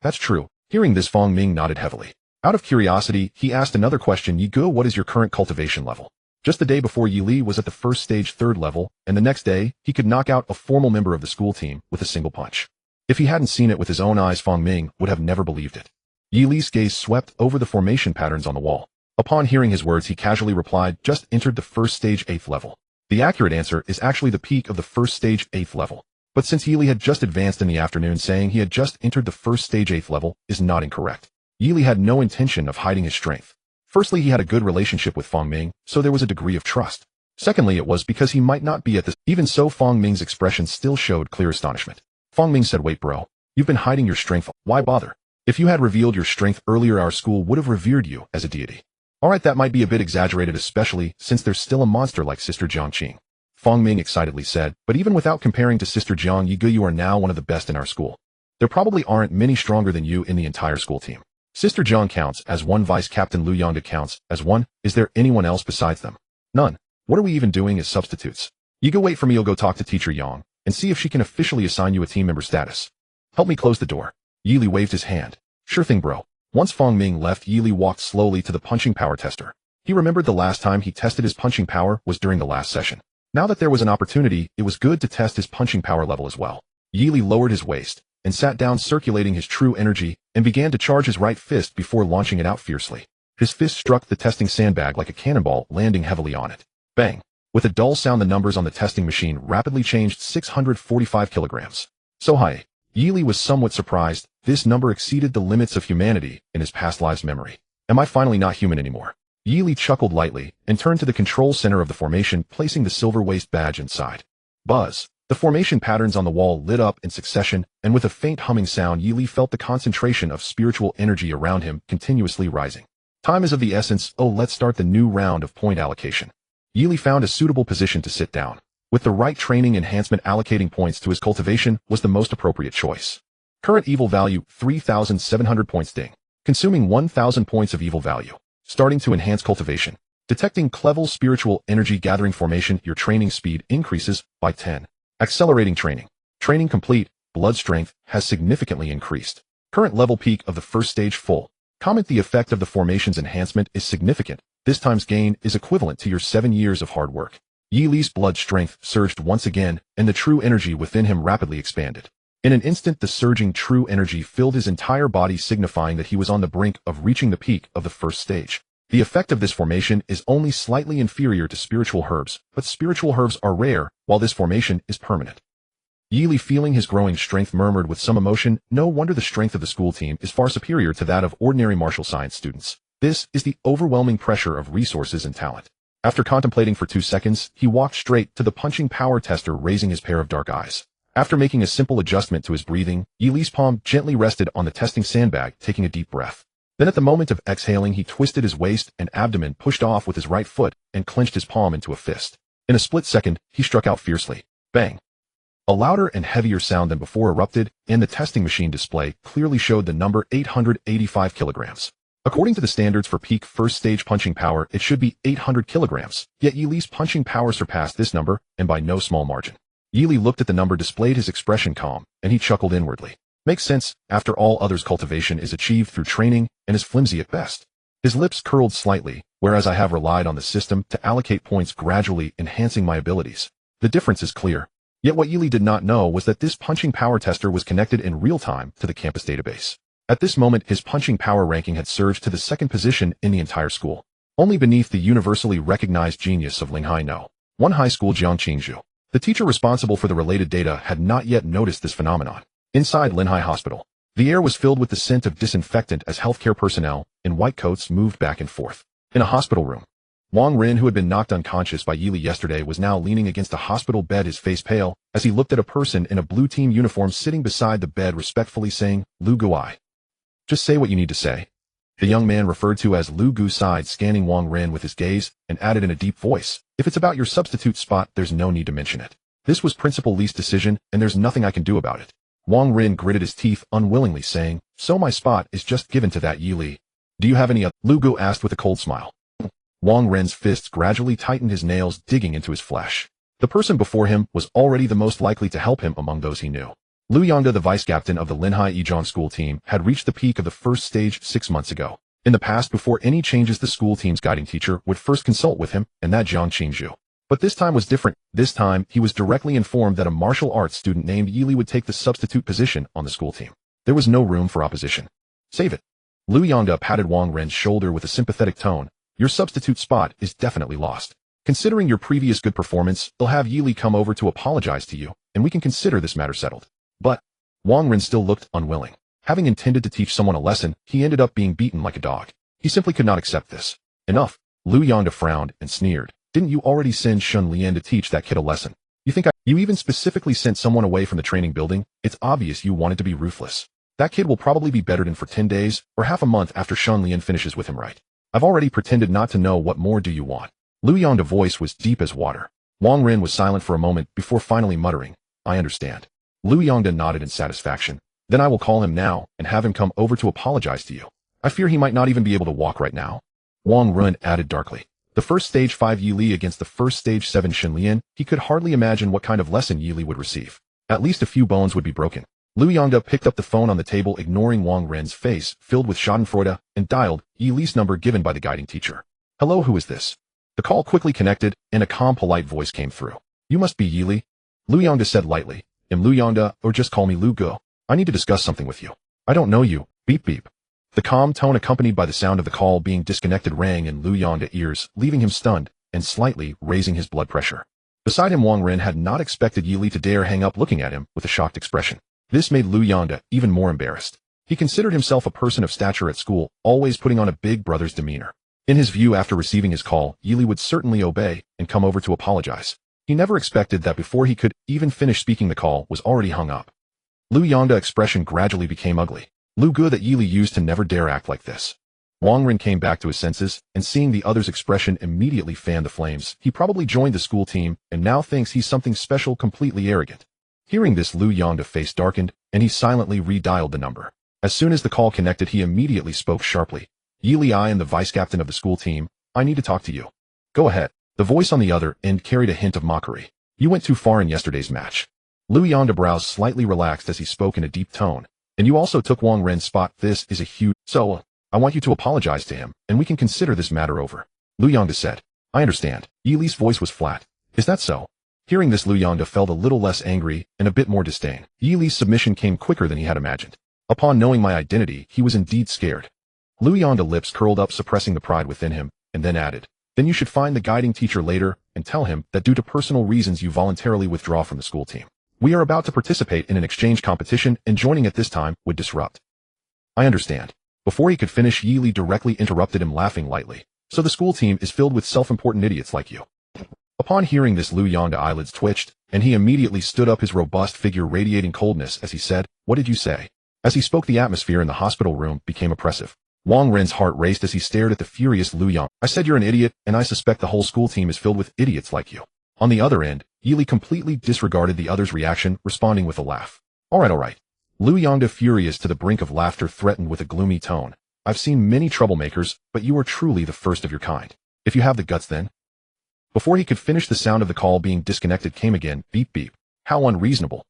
That's true. Hearing this, Fong Ming nodded heavily. Out of curiosity, he asked another question, Yiga, what is your current cultivation level? Just the day before, Yi Li was at the first stage 3rd level, and the next day, he could knock out a formal member of the school team with a single punch. If he hadn't seen it with his own eyes, Fong Ming would have never believed it. Yi Li's gaze swept over the formation patterns on the wall. Upon hearing his words, he casually replied, just entered the first stage 8th level. The accurate answer is actually the peak of the first stage 8th level. But since Yi Li had just advanced in the afternoon, saying he had just entered the first stage 8th level is not incorrect. Yi Li had no intention of hiding his strength. Firstly, he had a good relationship with Fong Ming, so there was a degree of trust. Secondly, it was because he might not be at this. Even so, Fong Ming's expression still showed clear astonishment. Fong Ming said, wait bro, you've been hiding your strength. Why bother? If you had revealed your strength earlier, our school would have revered you as a deity. Alright, that might be a bit exaggerated, especially since there's still a monster like Sister Jiang Qing. Fong Ming excitedly said, but even without comparing to Sister Jiang, Yiga, you are now one of the best in our school. There probably aren't many stronger than you in the entire school team. Sister Jiang counts as one, Vice Captain Lu Yongda counts as one. Is there anyone else besides them? None. What are we even doing as substitutes? Yiga, wait for me, you'll go talk to Teacher Yang. and see if she can officially assign you a team member status. Help me close the door. Yili waved his hand. Sure thing, bro. Once Feng Ming left, Yili walked slowly to the punching power tester. He remembered the last time he tested his punching power was during the last session. Now that there was an opportunity, it was good to test his punching power level as well. Yili lowered his waist and sat down, circulating his true energy, and began to charge his right fist before launching it out fiercely. His fist struck the testing sandbag like a cannonball, landing heavily on it. Bang! With a dull sound, the numbers on the testing machine rapidly changed 645 kilograms. So high. Yili was somewhat surprised. This number exceeded the limits of humanity in his past lives' memory. Am I finally not human anymore? Yili chuckled lightly and turned to the control center of the formation, placing the silver waist badge inside. Buzz! The formation patterns on the wall lit up in succession, and with a faint humming sound, Yili felt the concentration of spiritual energy around him continuously rising. Time is of the essence. Oh, let's start the new round of point allocation. Yili found a suitable position to sit down. With the right training enhancement, allocating points to his cultivation was the most appropriate choice. Current evil value, 3,700 points. Ding. Consuming 1,000 points of evil value. Starting to enhance cultivation. Detecting clever spiritual energy gathering formation. Your training speed increases by 10. Accelerating training. Training complete. Blood strength has significantly increased. Current level peak of the first stage full. Comment: the effect of the formation's enhancement is significant. This time's gain is equivalent to your 7 years of hard work. Yili's blood strength surged once again, and the true energy within him rapidly expanded. In an instant, the surging true energy filled his entire body, signifying that he was on the brink of reaching the peak of the first stage. The effect of this formation is only slightly inferior to spiritual herbs, but spiritual herbs are rare, while this formation is permanent. Yili, feeling his growing strength, murmured with some emotion, "No wonder the strength of the school team is far superior to that of ordinary martial science students. This is the overwhelming pressure of resources and talent." After contemplating for 2 seconds, he walked straight to the punching power tester, raising his pair of dark eyes. After making a simple adjustment to his breathing, Yili's palm gently rested on the testing sandbag, taking a deep breath. Then at the moment of exhaling, he twisted his waist and abdomen, pushed off with his right foot, and clenched his palm into a fist. In a split second, he struck out fiercely. Bang! A louder and heavier sound than before erupted, and the testing machine display clearly showed the number 885 kilograms. According to the standards for peak first stage punching power, it should be 800 kilograms, yet Yili's punching power surpassed this number, and by no small margin. Yili looked at the number displayed, his expression calm, and he chuckled inwardly. Makes sense. After all, others' cultivation is achieved through training and is flimsy at best. His lips curled slightly, whereas I have relied on the system to allocate points, gradually enhancing my abilities. The difference is clear. Yet what Yili did not know was that this punching power tester was connected in real time to the campus database. At this moment, his punching power ranking had surged to the 2nd position in the entire school, only beneath the universally recognized genius of Linghai No. 1 High School, Jiang Qingzhu. The teacher responsible for the related data had not yet noticed this phenomenon. Inside Linhai Hospital, the air was filled with the scent of disinfectant as healthcare personnel in white coats moved back and forth. In a hospital room, Wang Rin, who had been knocked unconscious by Yili yesterday, was now leaning against a hospital bed, his face pale, as he looked at a person in a blue team uniform sitting beside the bed, respectfully saying, "Lu Guai. Just say what you need to say." The young man referred to as Lu Gu sighed, scanning Wang Rin with his gaze, and added in a deep voice, "If it's about your substitute spot, there's no need to mention it. This was Principal Li's decision, and there's nothing I can do about it." Wang Rin gritted his teeth unwillingly, saying, "So my spot is just given to that Yili. Do you have any other?" Lu Gu asked with a cold smile. Wang Ren's fists gradually tightened, his nails digging into his flesh. The person before him was already the most likely to help him among those he knew. Lu Yongda, the vice-captain of the Linhai Yijian school team, had reached the peak of the first stage 6 months ago. In the past, before any changes, the school team's guiding teacher would first consult with him, and that Jiang Qingzhu. But this time was different. This time, he was directly informed that a martial arts student named Yili would take the substitute position on the school team. There was no room for opposition. "Save it." Lu Yongda patted Wang Ren's shoulder with a sympathetic tone. "Your substitute spot is definitely lost. Considering your previous good performance, they'll have Yili come over to apologize to you, and we can consider this matter settled." But Wang Ren still looked unwilling. Having intended to teach someone a lesson, he ended up being beaten like a dog. He simply could not accept this. "Enough." Lu Yongda frowned and sneered. "Didn't you already send Shun Lian to teach that kid a lesson? You even specifically sent someone away from the training building? It's obvious you wanted to be ruthless. That kid will probably be bettered in for 10 days, or half a month after Shun Lian finishes with him, right? I've already pretended not to know. What more do you want?" Lu Yongda's voice was deep as water. Wang Ren was silent for a moment before finally muttering, "I understand." Lu Yongda nodded in satisfaction. "Then I will call him now and have him come over to apologize to you. I fear he might not even be able to walk right now." Wang Ren added darkly. The first stage 5 Yi Li against the first stage 7 Shen Lian, he could hardly imagine what kind of lesson Yi Li would receive. At least a few bones would be broken. Lu Yongda picked up the phone on the table, ignoring Wang Ren's face filled with schadenfreude, and dialed Yi Li's number given by the guiding teacher. Hello, who is this? The call quickly connected, and a calm, polite voice came through. You must be Yi Li? Lu Yongda said lightly. Am Lu Yongda, or just call me Lu Go. I need to discuss something with you. I don't know you. Beep beep. The calm tone accompanied by the sound of the call being disconnected rang in Lu Yongda's ears, leaving him stunned, and slightly raising his blood pressure. Beside him, Wang Ren had not expected Yi Li to dare hang up looking at him with a shocked expression. This made Lu Yongda even more embarrassed. He considered himself a person of stature at school, always putting on a big brother's demeanor. In his view, after receiving his call, Yi Li would certainly obey and come over to apologize. He never expected that before he could even finish speaking the call was already hung up. Lu Yongda's expression gradually became ugly. Lu Gu that Yi Li used to never dare act like this. Wang Ren came back to his senses, and seeing the other's expression immediately fanned the flames. He probably joined the school team, and now thinks he's something special, completely arrogant. Hearing this, Lu Yongda's face darkened, and he silently redialed the number. As soon as the call connected, he immediately spoke sharply. Yi Li, I am the vice-captain of the school team. I need to talk to you. Go ahead. The voice on the other end carried a hint of mockery. You went too far in yesterday's match. Lu Yongda's brows slightly relaxed as he spoke in a deep tone. And you also took Wang Ren's spot. This is a huge... So, I want you to apologize to him, and we can consider this matter over. Lu Yongda said. I understand. Yi Li's voice was flat. Is that so? Hearing this, Lu Yongda felt a little less angry and a bit more disdain. Yi Li's submission came quicker than he had imagined. Upon knowing my identity, he was indeed scared. Lu Yongda's lips curled up, suppressing the pride within him, and then added, then you should find the guiding teacher later and tell him that due to personal reasons you voluntarily withdraw from the school team. We are about to participate in an exchange competition, and joining at this time would disrupt. I understand. Before he could finish, Yi Li directly interrupted him, laughing lightly. So the school team is filled with self-important idiots like you. Upon hearing this, Lu Yongda's eyelids twitched, and he immediately stood up, his robust figure radiating coldness as he said, what did you say? As he spoke, the atmosphere in the hospital room became oppressive. Wang Ren's heart raced as he stared at the furious Lu Yongda. I said you're an idiot, and I suspect the whole school team is filled with idiots like you. On the other end, Yi Li completely disregarded the other's reaction, responding with a laugh. Alright. Lu Yongda, furious to the brink of laughter, threatened with a gloomy tone. I've seen many troublemakers, but you are truly the first of your kind. If you have the guts, then. Before he could finish, the sound of the call being disconnected came again. Beep beep. How unreasonable.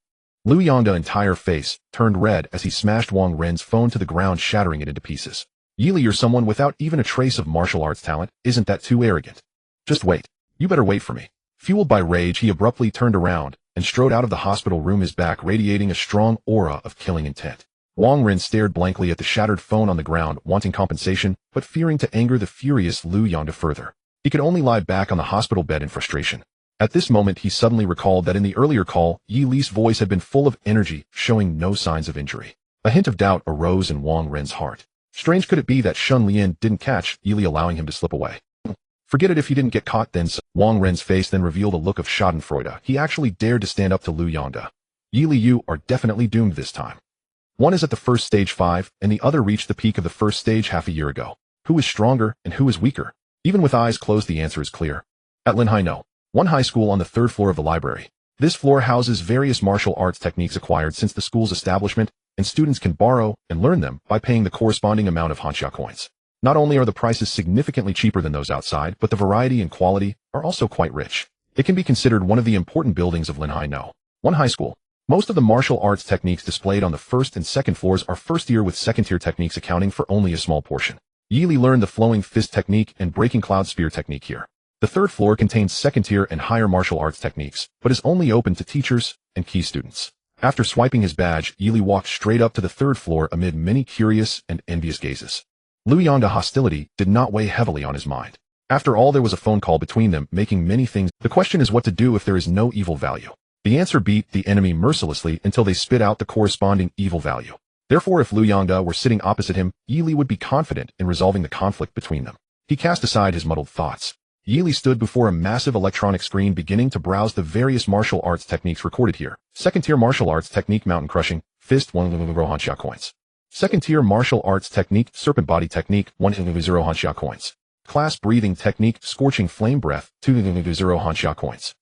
Lu Yongda's entire face turned red as he smashed Wang Ren's phone to the ground, shattering it into pieces. Yi Li, you're someone without even a trace of martial arts talent. Isn't that too arrogant? Just wait. You better wait for me. Fueled by rage, he abruptly turned around and strode out of the hospital room, his back radiating a strong aura of killing intent. Wang Ren stared blankly at the shattered phone on the ground, wanting compensation, but fearing to anger the furious Lu Yongda further. He could only lie back on the hospital bed in frustration. At this moment, he suddenly recalled that in the earlier call, Yi Li's voice had been full of energy, showing no signs of injury. A hint of doubt arose in Wang Ren's heart. Strange could it be that Shen Lian didn't catch Yi Li, allowing him to slip away? Forget it if he didn't get caught then. Wang Ren's face then revealed a look of schadenfreude. He actually dared to stand up to Lu Yongda. Yi Li, you are definitely doomed this time. One is at the first stage 5, and the other reached the peak of the first stage half a year ago. Who is stronger and who is weaker? Even with eyes closed, the answer is clear. At Linhai No, one high school on the 3rd floor of the library. This floor houses various martial arts techniques acquired since the school's establishment, and students can borrow and learn them by paying the corresponding amount of Hanxia coins. Not only are the prices significantly cheaper than those outside, but the variety and quality are also quite rich. It can be considered one of the important buildings of Linhai No, one high school. Most of the martial arts techniques displayed on the 1st and 2nd floors are first-tier, with second-tier techniques accounting for only a small portion. Yi Li learned the flowing fist technique and breaking cloud spear technique here. The 3rd floor contains second-tier and higher martial arts techniques, but is only open to teachers and key students. After swiping his badge, Yi Li walked straight up to the 3rd floor amid many curious and envious gazes. Lu Yongda's hostility did not weigh heavily on his mind. After all, there was a phone call between them, making many things. The question is what to do if there is no evil value. The answer beat the enemy mercilessly until they spit out the corresponding evil value. Therefore, if Lu Yongda were sitting opposite him, Yi Li would be confident in resolving the conflict between them. He cast aside his muddled thoughts. Yi Li stood before a massive electronic screen, beginning to browse the various martial arts techniques recorded here. Second-tier martial arts technique, mountain crushing, fist, 1 Hanxia coins. Second-tier martial arts technique, serpent body technique, 1 Hanxia coins. Class breathing technique, scorching flame breath, 2 Hanxia coins.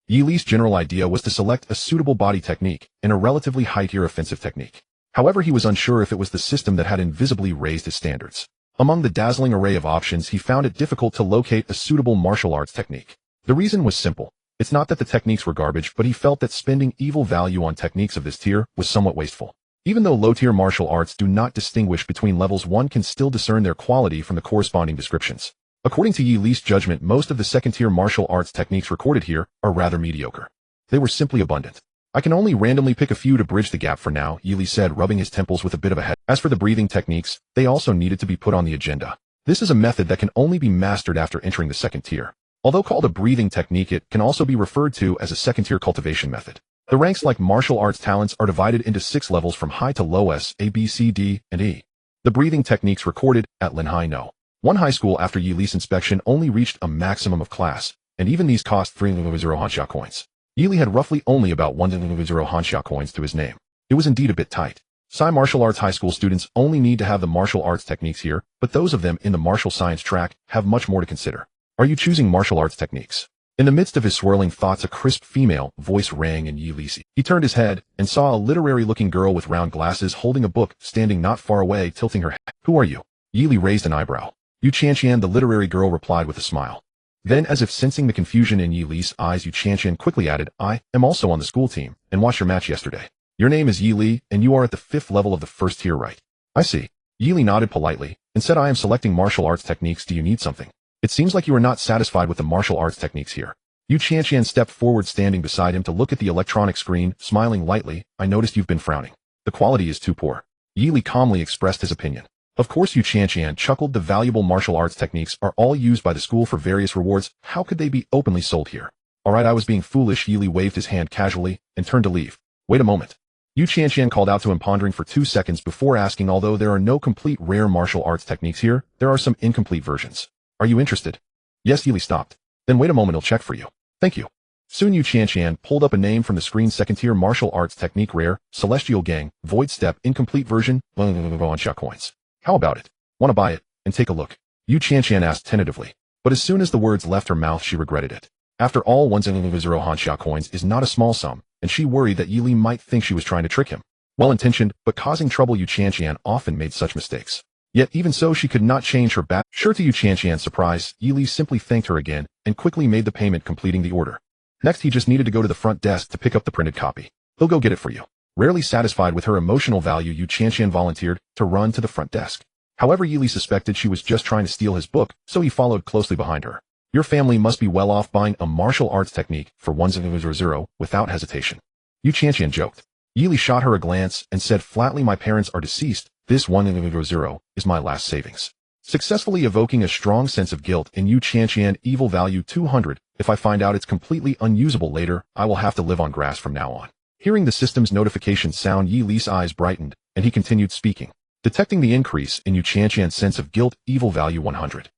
Yi Li's general idea was to select a suitable body technique and a relatively high-tier offensive technique. However, he was unsure if it was the system that had invisibly raised his standards. Among the dazzling array of options, he found it difficult to locate a suitable martial arts technique. The reason was simple. It's not that the techniques were garbage, but he felt that spending evil value on techniques of this tier was somewhat wasteful. Even though low-tier martial arts do not distinguish between levels, one can still discern their quality from the corresponding descriptions. According to Yi Li's judgment, most of the second-tier martial arts techniques recorded here are rather mediocre. They were simply abundant. I can only randomly pick a few to bridge the gap for now, Yi Li said, rubbing his temples with a bit of a head. As for the breathing techniques, they also needed to be put on the agenda. This is a method that can only be mastered after entering the second tier. Although called a breathing technique, it can also be referred to as a second-tier cultivation method. The ranks, like martial arts talents, are divided into 6 levels from high to low: S, A, B, C, D, and E. The breathing techniques recorded at Linhai No. 1 high school after Yi Li's inspection only reached a maximum of class, and even these cost 3.0 Hanxia coins. Yi Li had roughly only about 1.0 Hanxia coins to his name. It was indeed a bit tight. Psi martial arts high school students only need to have the martial arts techniques here, but those of them in the martial science track have much more to consider. Are you choosing martial arts techniques? In the midst of his swirling thoughts, a crisp female voice rang in Yi Li's. He turned his head and saw a literary-looking girl with round glasses holding a book standing not far away, tilting her head. Who are you? Yi Li raised an eyebrow. Yu Chanqian, the literary girl replied with a smile. Then, as if sensing the confusion in Yi Li's eyes, Yu Chanqian quickly added, I am also on the school team and watched your match yesterday. Your name is Yi Li, and you are at the 5th level of the first tier, right? I see. Yi Li nodded politely and said, I am selecting martial arts techniques. Do you need something? It seems like you are not satisfied with the martial arts techniques here. Yu Chanqian stepped forward, standing beside him to look at the electronic screen, smiling lightly. I noticed you've been frowning. The quality is too poor. Yi Li calmly expressed his opinion. Of course, Yu Chanqian chuckled. The valuable martial arts techniques are all used by the school for various rewards. How could they be openly sold here? Alright, I was being foolish. Yi Li waved his hand casually and turned to leave. Wait a moment. Yu Chanqian called out to him, pondering for 2 seconds before asking, although there are no complete rare martial arts techniques here, there are some incomplete versions. Are you interested? Yes, Yi Li stopped. Then wait a moment, I'll check for you. Thank you. Soon Yu Chanqian pulled up a name from the screen. Second-tier martial arts technique, rare, celestial gang, void step, incomplete version, Hanxia coins. How about it? Want to buy it and take a look? Yu Chanqian asked tentatively. But as soon as the words left her mouth, she regretted it. After all, 1.0 Hanxia coins is not a small sum, and she worried that Yi Li might think she was trying to trick him. Well-intentioned, but causing trouble, Yu Chanqian often made such mistakes. Yet even so, she could not change her back. Sure, to Yu Chanqian's surprise, Yi Li simply thanked her again and quickly made the payment, completing the order. Next, he just needed to go to the front desk to pick up the printed copy. He'll go get it for you. Rarely satisfied with her emotional value, Yu Chanqian volunteered to run to the front desk. However, Yi Li suspected she was just trying to steal his book, so he followed closely behind her. Your family must be well off buying a martial arts technique for 1.0 without hesitation. Yu Chanqian joked. Yi Li shot her a glance and said flatly, my parents are deceased. This 1.0 is my last savings. Successfully evoking a strong sense of guilt in Yu Chanqian, evil value 200. If I find out it's completely unusable later, I will have to live on grass from now on. Hearing the system's notification sound, Yi Li's eyes brightened, and he continued speaking. Detecting the increase in Yu Chanqian's sense of guilt, evil value 100.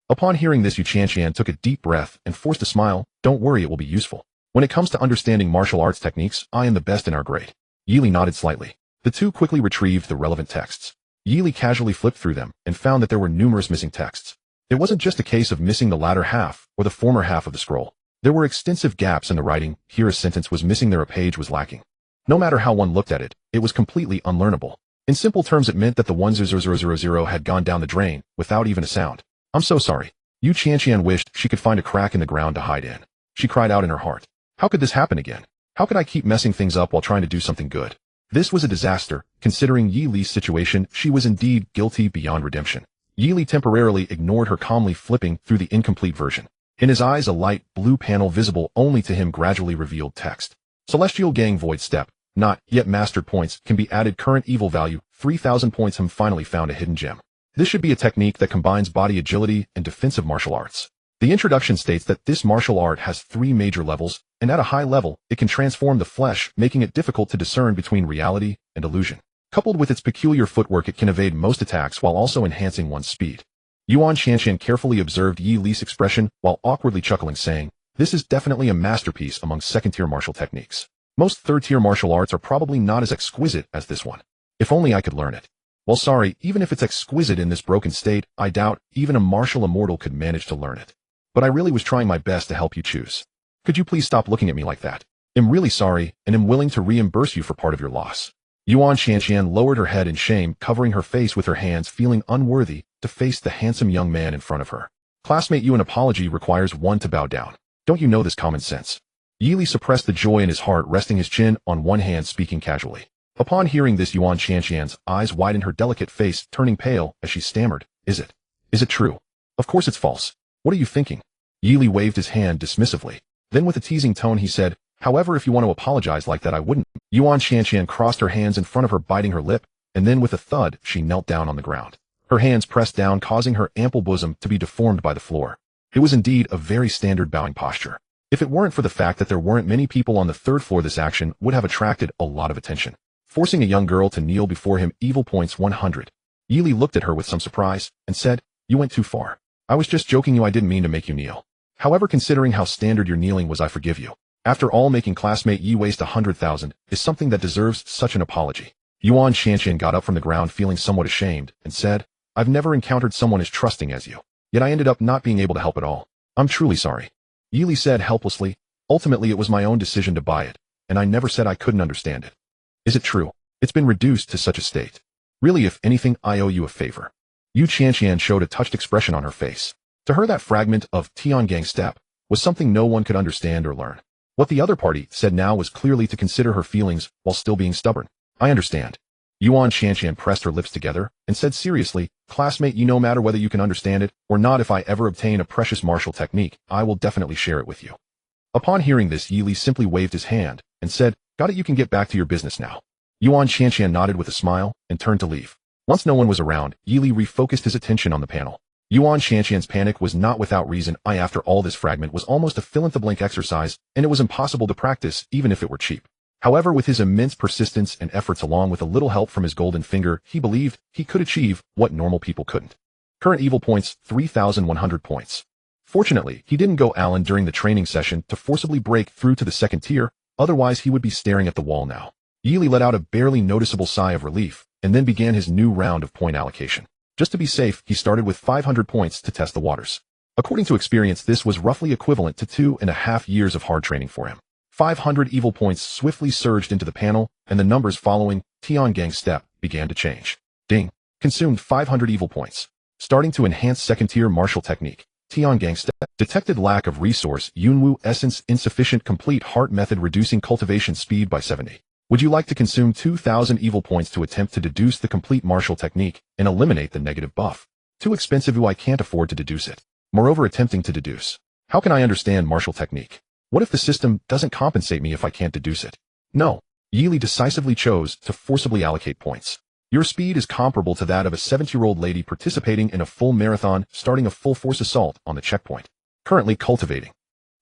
Upon hearing this, Yu Chanqian took a deep breath and forced a smile. Don't worry, it will be useful. When it comes to understanding martial arts techniques, I am the best in our grade. Yi Li nodded slightly. The two quickly retrieved the relevant texts. Yi Li casually flipped through them and found that there were numerous missing texts. It wasn't just a case of missing the latter half or the former half of the scroll. There were extensive gaps in the writing. Here a sentence was missing, there a page was lacking. No matter how one looked at it, it was completely unlearnable. In simple terms, it meant that the 1.000 had gone down the drain without even a sound. I'm so sorry. Yu Chanqian wished she could find a crack in the ground to hide in. She cried out in her heart. How could this happen again? How could I keep messing things up while trying to do something good? This was a disaster. Considering Yi Li's situation, she was indeed guilty beyond redemption. Yi Li temporarily ignored her, calmly flipping through the incomplete version. In his eyes, a light blue panel visible only to him gradually revealed text. Celestial Gang Void Step. Not yet mastered. Points can be added. Current evil value 3,000 points. Finally found a hidden gem. This should be a technique that combines body agility and defensive martial arts. The introduction states that this martial art has 3 major levels, and at a high level, it can transform the flesh, making it difficult to discern between reality and illusion. Coupled with its peculiar footwork, it can evade most attacks while also enhancing one's speed. Yuan Chanqian carefully observed Yi Li's expression while awkwardly chuckling, saying, this is definitely a masterpiece among second-tier martial techniques. Most third-tier martial arts are probably not as exquisite as this one. If only I could learn it. Well, sorry, even if it's exquisite in this broken state, I doubt even a martial immortal could manage to learn it. But I really was trying my best to help you choose. Could you please stop looking at me like that? I'm really sorry, and am willing to reimburse you for part of your loss. Yuan Shanxian lowered her head in shame, covering her face with her hands, feeling unworthy to face the handsome young man in front of her. Classmate, an apology requires one to bow down. Don't you know this common sense? Yili suppressed the joy in his heart, resting his chin on one hand, speaking casually. Upon hearing this, Yuan Shanxian's eyes widened, her delicate face turning pale as she stammered, Is it true? Of course it's false. What are you thinking? Yili waved his hand dismissively. Then with a teasing tone he said, However, if you want to apologize like that, I wouldn't. Yuan Shanxian crossed her hands in front of her, biting her lip, and then with a thud, she knelt down on the ground. Her hands pressed down, causing her ample bosom to be deformed by the floor. It was indeed a very standard bowing posture. If it weren't for the fact that there weren't many people on the third floor, this action would have attracted a lot of attention. Forcing a young girl to kneel before him, evil points 100. Yili looked at her with some surprise and said, You went too far. I was just joking, I didn't mean to make you kneel. However, considering how standard your kneeling was, I forgive you. After all, making classmate Yi waste 100,000 is something that deserves such an apology. Yuan Shanxian got up from the ground, feeling somewhat ashamed, and said, I've never encountered someone as trusting as you. Yet I ended up not being able to help at all. I'm truly sorry. Yili said helplessly, Ultimately it was my own decision to buy it, and I never said I couldn't understand it. Is it true? It's been reduced to such a state. Really, if anything, I owe you a favor. Yu Qianqian showed a touched expression on her face. To her, that fragment of Tiangang step was something no one could understand or learn. What the other party said now was clearly to consider her feelings while still being stubborn. I understand. Yuan Shanxian pressed her lips together and said seriously, Classmate, no matter whether you can understand it or not, if I ever obtain a precious martial technique, I will definitely share it with you. Upon hearing this, Yili simply waved his hand and said, Got it, you can get back to your business now. Yuan Shanxian nodded with a smile and turned to leave. Once no one was around, Yili refocused his attention on the panel. Yuan Shanxian's panic was not without reason. After all, this fragment was almost a fill-in-the-blank exercise, and it was impossible to practice even if it were cheap. However, with his immense persistence and efforts along with a little help from his golden finger, he believed he could achieve what normal people couldn't. Current evil points, 3,100 points. Fortunately, he didn't go Allen during the training session to forcibly break through to the second tier, otherwise he would be staring at the wall now. Yili let out a barely noticeable sigh of relief, and then began his new round of point allocation. Just to be safe, he started with 500 points to test the waters. According to experience, this was roughly equivalent to 2.5 years of hard training for him. 500 evil points swiftly surged into the panel, and the numbers following Tiangang's step began to change. Ding. Consumed 500 evil points. Starting to enhance second-tier martial technique. Tiangang step. Detected lack of resource. Yunwu essence insufficient. Complete heart method reducing cultivation speed by 70. Would you like to consume 2,000 evil points to attempt to deduce the complete martial technique and eliminate the negative buff? Too expensive. I can't afford to deduce it. Moreover, attempting to deduce. How can I understand martial technique? What if the system doesn't compensate me if I can't deduce it? No. Yili decisively chose to forcibly allocate points. Your speed is comparable to that of a 70-year-old lady participating in a full marathon, starting a full-force assault on the checkpoint. Currently cultivating.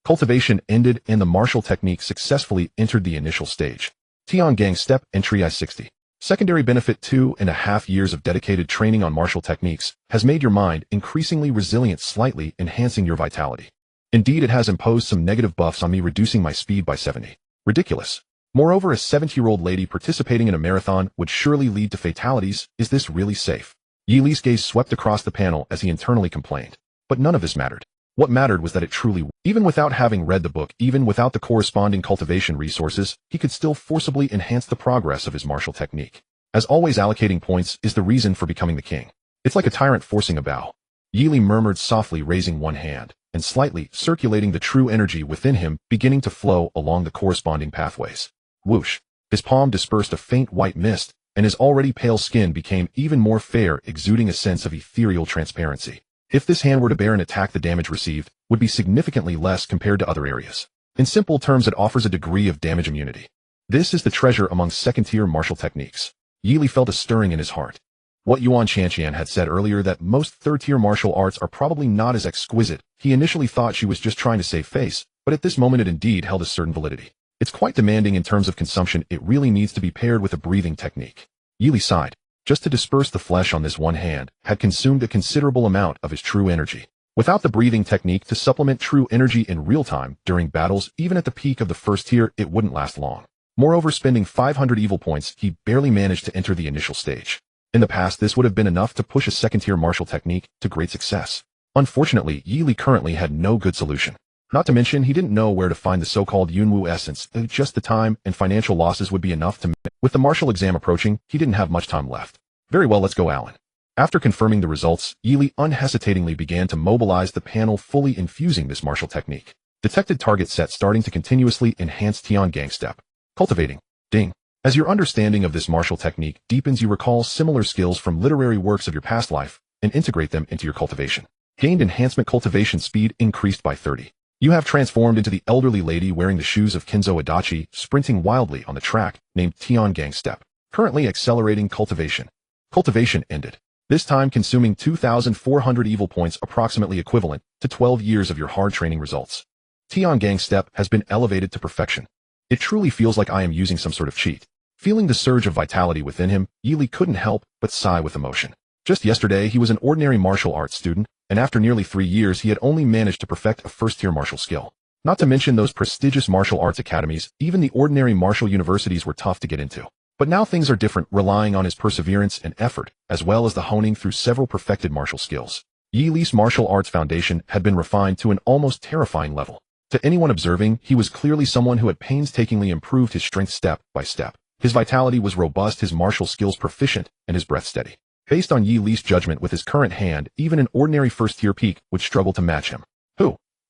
Cultivation ended and the martial technique successfully entered the initial stage. Tiangang step entry I-60. Secondary benefit 2.5 years of dedicated training on martial techniques has made your mind increasingly resilient, slightly enhancing your vitality. Indeed, it has imposed some negative buffs on me, reducing my speed by 70. Ridiculous. Moreover, a 70-year-old lady participating in a marathon would surely lead to fatalities. Is this really safe? Yili's gaze swept across the panel as he internally complained. But none of this mattered. What mattered was that it truly, even without having read the book, even without the corresponding cultivation resources, he could still forcibly enhance the progress of his martial technique. As always, allocating points is the reason for becoming the king. It's like a tyrant forcing a bow. Yili murmured softly, raising one hand, and slightly circulating the true energy within him, beginning to flow along the corresponding pathways. Whoosh. His palm dispersed a faint white mist, and his already pale skin became even more fair, exuding a sense of ethereal transparency. If this hand were to bear an attack, the damage received would be significantly less compared to other areas. In simple terms, it offers a degree of damage immunity. This is the treasure among second-tier martial techniques. Yili felt a stirring in his heart. What Yuan Shanxian had said earlier, that most third-tier martial arts are probably not as exquisite, he initially thought she was just trying to save face, but at this moment it indeed held a certain validity. It's quite demanding in terms of consumption. It really needs to be paired with a breathing technique. Yili sighed. Just to disperse the flesh on this one hand had consumed a considerable amount of his true energy. Without the breathing technique to supplement true energy in real time during battles, even at the peak of the first tier, it wouldn't last long. Moreover, spending 500 evil points, he barely managed to enter the initial stage. In the past, this would have been enough to push a second-tier martial technique to great success. Unfortunately, Yili currently had no good solution. Not to mention, he didn't know where to find the so-called Yunwu essence. Just the time and financial losses would be enough to... With the martial exam approaching, he didn't have much time left. Very well, let's go, Alan. After confirming the results, Yili unhesitatingly began to mobilize the panel, fully infusing this martial technique. Detected target set, starting to continuously enhance Tian gang step. Cultivating. Ding. As your understanding of this martial technique deepens, you recall similar skills from literary works of your past life and integrate them into your cultivation. Gained enhancement. Cultivation speed increased by 30. You have transformed into the elderly lady wearing the shoes of Kinzo Adachi, sprinting wildly on the track, named Tian gang step. Currently accelerating cultivation. Cultivation ended. This time consuming 2,400 evil points, approximately equivalent to 12 years of your hard training results. Tian gang step has been elevated to perfection. It truly feels like I am using some sort of cheat. Feeling the surge of vitality within him, Yili couldn't help but sigh with emotion. Just yesterday, he was an ordinary martial arts student, and after nearly 3 years, he had only managed to perfect a first-tier martial skill. Not to mention those prestigious martial arts academies, even the ordinary martial universities were tough to get into. But now things are different, relying on his perseverance and effort, as well as the honing through several perfected martial skills. Yili's martial arts foundation had been refined to an almost terrifying level. To anyone observing, he was clearly someone who had painstakingly improved his strength step by step. His vitality was robust, his martial skills proficient, and his breath steady. Based on Yili's judgment with his current hand, even an ordinary first-tier peak would struggle to match him.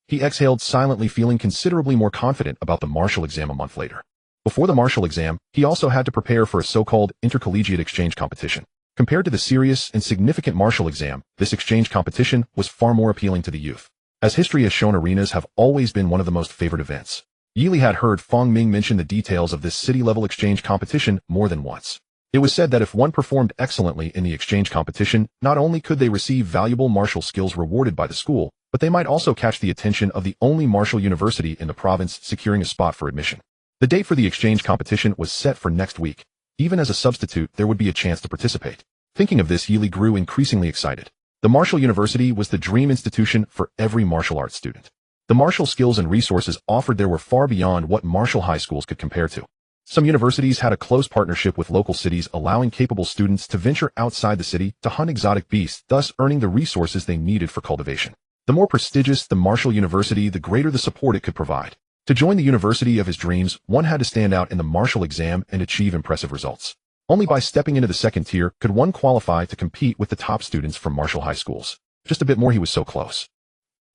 He exhaled silently, feeling considerably more confident about the martial exam a month later. Before the martial exam, he also had to prepare for a so-called intercollegiate exchange competition. Compared to the serious and significant martial exam, this exchange competition was far more appealing to the youth. As history has shown, arenas have always been one of the most favored events. Yili had heard Feng Ming mention the details of this city-level exchange competition more than once. It was said that if one performed excellently in the exchange competition, not only could they receive valuable martial skills rewarded by the school, but they might also catch the attention of the only martial university in the province, securing a spot for admission. The date for the exchange competition was set for next week. Even as a substitute, there would be a chance to participate. Thinking of this, Yili grew increasingly excited. The martial university was the dream institution for every martial arts student. The martial skills and resources offered there were far beyond what martial high schools could compare to. Some universities had a close partnership with local cities, allowing capable students to venture outside the city to hunt exotic beasts, thus earning the resources they needed for cultivation. The more prestigious the martial university, the greater the support it could provide. To join the university of his dreams, one had to stand out in the martial exam and achieve impressive results. Only by stepping into the second tier could one qualify to compete with the top students from martial high schools. Just a bit more, he was so close.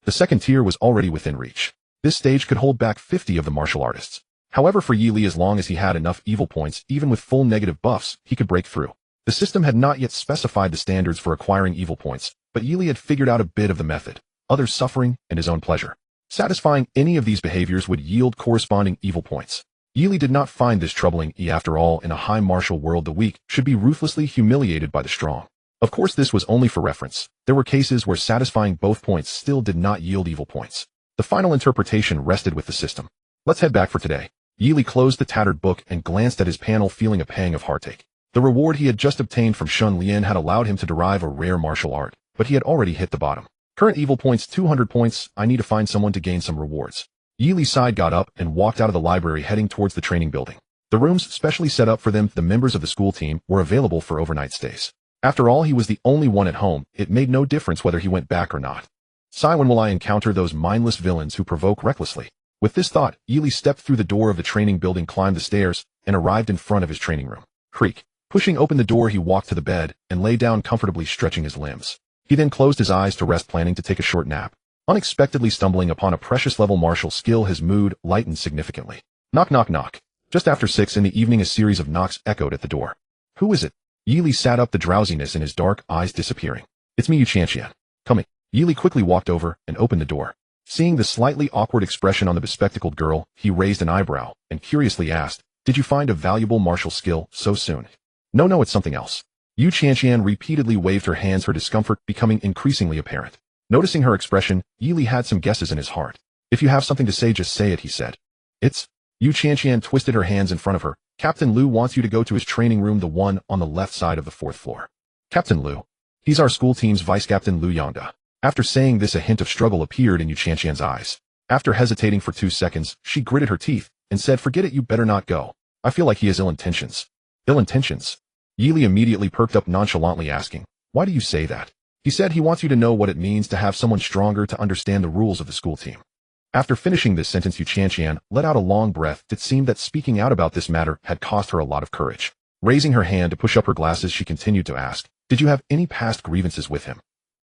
The second tier was already within reach. This stage could hold back 50 of the martial artists. However, for Yili, as long as he had enough evil points, even with full negative buffs, he could break through. The system had not yet specified the standards for acquiring evil points, but Yili had figured out a bit of the method: others' suffering and his own pleasure. Satisfying any of these behaviors would yield corresponding evil points. Yili did not find this troubling. After all, in a high martial world, the weak should be ruthlessly humiliated by the strong. Of course, this was only for reference. There were cases where satisfying both points still did not yield evil points. The final interpretation rested with the system. Let's head back for today. Yili closed the tattered book and glanced at his panel, feeling a pang of heartache. The reward he had just obtained from Shun Lian had allowed him to derive a rare martial art, but he had already hit the bottom. Current evil points 200 points. I need to find someone to gain some rewards. Yili sighed, got up, and walked out of the library, heading towards the training building. The rooms specially set up for them, the members of the school team, were available for overnight stays. After all, he was the only one at home. It made no difference whether he went back or not. Sigh, when will I encounter those mindless villains who provoke recklessly? With this thought, Yili stepped through the door of the training building, climbed the stairs, and arrived in front of his training room. Creak. Pushing open the door, he walked to the bed and lay down comfortably, stretching his limbs. He then closed his eyes to rest, planning to take a short nap. Unexpectedly stumbling upon a precious level martial skill, his mood lightened significantly. Knock, knock, knock. Just after 6 in the evening, a series of knocks echoed at the door. Who is it? Yili sat up, the drowsiness in his dark eyes disappearing. It's me, Yu Chanxian. Coming. Yili quickly walked over and opened the door. Seeing the slightly awkward expression on the bespectacled girl, he raised an eyebrow and curiously asked, "Did you find a valuable martial skill so soon?" No, it's something else. Yu Chanxian repeatedly waved her hands, her discomfort becoming increasingly apparent. Noticing her expression, Yili had some guesses in his heart. "If you have something to say, just say it," he said. "It's..." Yu Chanxian twisted her hands in front of her. "Captain Liu wants you to go to his training room, the one on the left side of the 4th floor. "Captain Liu? He's our school team's vice-captain, Liu Yangda." After saying this, a hint of struggle appeared in Yu Chanxian's eyes. After hesitating for 2 seconds, she gritted her teeth and said, "Forget it, you better not go. I feel like he has ill intentions." "Ill intentions?" Yili immediately perked up, nonchalantly asking, "Why do you say that?" "He said he wants you to know what it means to have someone stronger, to understand the rules of the school team." After finishing this sentence, Yu Chanqian let out a long breath. It seemed that speaking out about this matter had cost her a lot of courage. Raising her hand to push up her glasses, she continued to ask, "Did you have any past grievances with him?"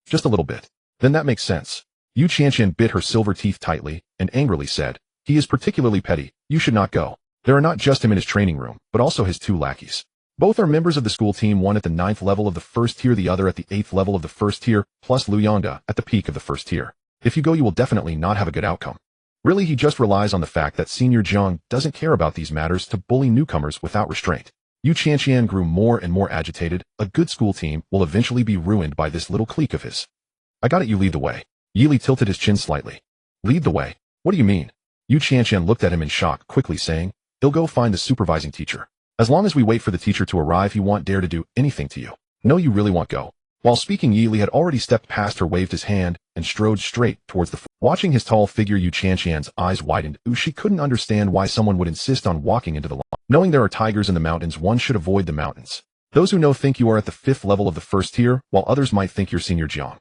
"Just a little bit." "Then that makes sense." Yu Chanqian bit her silver teeth tightly and angrily said, "He is particularly petty. You should not go. There are not just him in his training room, but also his 2 lackeys. Both are members of the school team, one at the 9th level of the 1st tier, the other at the 8th level of the 1st tier, plus Lu Yongda at the peak of the 1st tier. If you go, you will definitely not have a good outcome. Really, he just relies on the fact that Senior Zhang doesn't care about these matters to bully newcomers without restraint." Yu Chanqian grew more and more agitated. A good school team will eventually be ruined by this little clique of his. "I got it, you lead the way." Yili tilted his chin slightly. "Lead the way? What do you mean?" Yu Chanqian looked at him in shock, quickly saying, "He'll go find the supervising teacher. As long as we wait for the teacher to arrive, he won't dare to do anything to you. No, you really won't go." While speaking, Yili had already stepped past her, waved his hand, and strode straight towards the floor. Watching his tall figure, Yu Chanqian's eyes widened. She couldn't understand why someone would insist on walking into the line. Knowing there are tigers in the mountains, one should avoid the mountains. Those who know think you are at the 5th level of the 1st tier, while others might think you're Senior Jiang.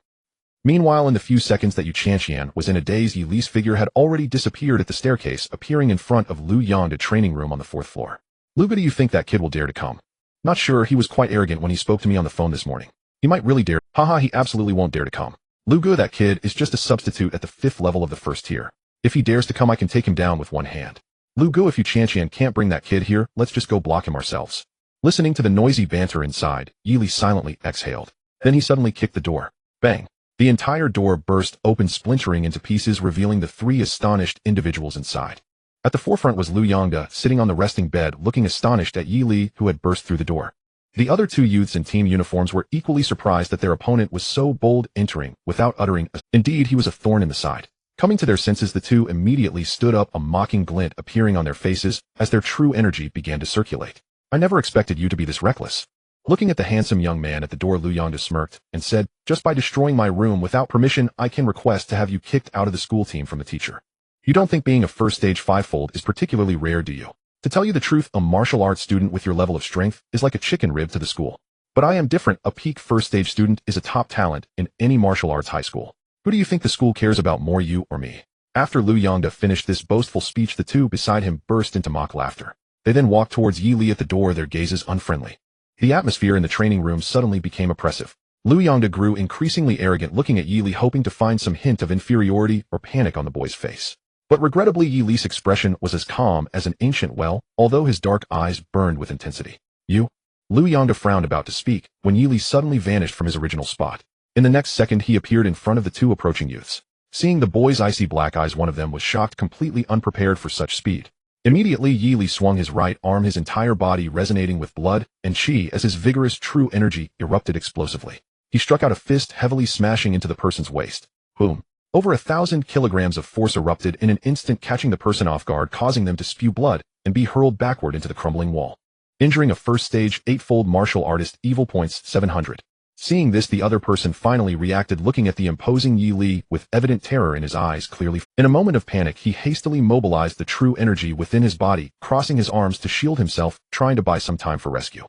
Meanwhile, in the few seconds that Yu Chanqian was in a daze, Yili's figure had already disappeared at the staircase, appearing in front of Lu Yongda training room on the 4th floor. "Luga, do you think that kid will dare to come?" "Not sure. He was quite arrogant when he spoke to me on the phone this morning. He might really dare." "Haha, he absolutely won't dare to come. Luga, that kid is just a substitute at the 5th level of the 1st tier. If he dares to come, I can take him down with one hand. Luga, if Yu Chanqian can't bring that kid here, let's just go block him ourselves." Listening to the noisy banter inside, Yili silently exhaled. Then he suddenly kicked the door. Bang! The entire door burst open, splintering into pieces, revealing the 3 astonished individuals inside. At the forefront was Lu Yongda, sitting on the resting bed, looking astonished at Yili, who had burst through the door. The other 2 youths in team uniforms were equally surprised that their opponent was so bold, entering without uttering a. Indeed, he was a thorn in the side. Coming to their senses, the 2 immediately stood up, a mocking glint appearing on their faces as their true energy began to circulate. "I never expected you to be this reckless." Looking at the handsome young man at the door, Lu Yongda smirked and said, "Just by destroying my room without permission, I can request to have you kicked out of the school team from the teacher. You don't think being a 1st stage 5-fold is particularly rare, do you? To tell you the truth, a martial arts student with your level of strength is like a chicken rib to the school. But I am different. A peak 1st stage student is a top talent in any martial arts high school. Who do you think the school cares about more, you or me?" After Lu Yongda finished this boastful speech, the 2 beside him burst into mock laughter. They then walked towards Yili at the door, their gazes unfriendly. The atmosphere in the training room suddenly became oppressive. Lu Yongda grew increasingly arrogant, looking at Yili, hoping to find some hint of inferiority or panic on the boy's face. But regrettably, Yili's expression was as calm as an ancient well, although his dark eyes burned with intensity. "You?" Lu Yongda frowned, about to speak, when Yili suddenly vanished from his original spot. In the next second, he appeared in front of the 2 approaching youths. Seeing the boy's icy black eyes, one of them was shocked, completely unprepared for such speed. Immediately, Yili swung his right arm, his entire body resonating with blood and chi as his vigorous true energy erupted explosively. He struck out a fist, heavily smashing into the person's waist. Boom! Over 1,000 kilograms of force erupted in an instant, catching the person off guard, causing them to spew blood and be hurled backward into the crumbling wall. Injuring a 1st stage 8-fold martial artist, evil points 700. Seeing this, the other person finally reacted, looking at the imposing Yili with evident terror in his eyes clearly. In a moment of panic, he hastily mobilized the true energy within his body, crossing his arms to shield himself, trying to buy some time for rescue.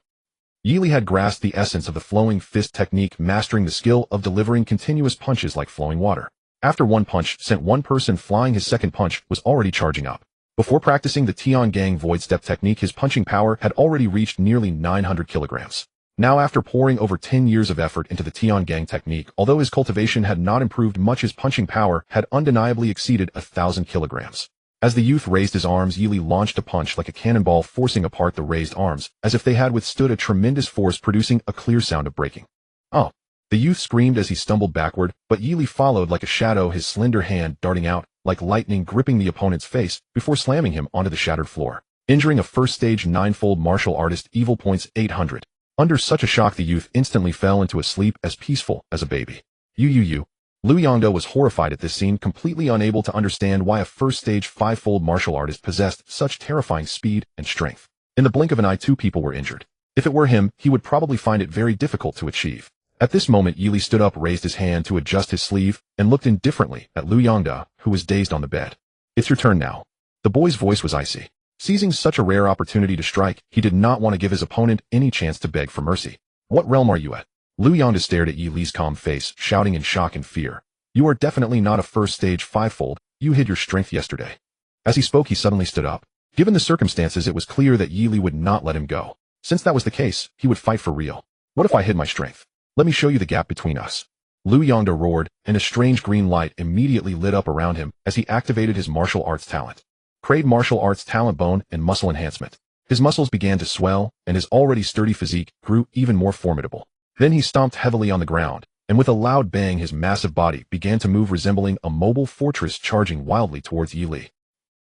Yili had grasped the essence of the flowing fist technique, mastering the skill of delivering continuous punches like flowing water. After one punch sent one person flying, his second punch was already charging up. Before practicing the Tiangang void step technique, his punching power had already reached nearly 900 kilograms. Now, after pouring over 10 years of effort into the Tiangang technique, although his cultivation had not improved much, his punching power had undeniably exceeded 1,000 kilograms. As the youth raised his arms, Yili launched a punch like a cannonball, forcing apart the raised arms, as if they had withstood a tremendous force, producing a clear sound of breaking. "Oh!" The youth screamed as he stumbled backward, but Yili followed like a shadow, his slender hand darting out like lightning, gripping the opponent's face before slamming him onto the shattered floor, injuring a 1st stage 9-fold martial artist, evil points 800. Under such a shock, the youth instantly fell into a sleep as peaceful as a baby. You. Lu Yongda was horrified at this scene, completely unable to understand why a 1st stage 5-fold martial artist possessed such terrifying speed and strength. In the blink of an eye, 2 people were injured. If it were him, he would probably find it very difficult to achieve. At this moment, Yili stood up, raised his hand to adjust his sleeve, and looked indifferently at Lu Yongda, who was dazed on the bed. "It's your turn now." The boy's voice was icy. Seizing such a rare opportunity to strike, he did not want to give his opponent any chance to beg for mercy. "What realm are you at?" Lu Yongda stared at Yili's calm face, shouting in shock and fear. "You are definitely not a 1st stage 5-fold, you hid your strength yesterday. As he spoke, he suddenly stood up. Given the circumstances, it was clear that Yi Li would not let him go. Since that was the case, he would fight for real. What if I hid my strength? Let me show you the gap between us. Lu Yongda roared, and a strange green light immediately lit up around him as he activated his martial arts talent. Crade martial arts talent bone and muscle enhancement. His muscles began to swell, and his already sturdy physique grew even more formidable. Then he stomped heavily on the ground, and with a loud bang his massive body began to move, resembling a mobile fortress charging wildly towards Yi Li.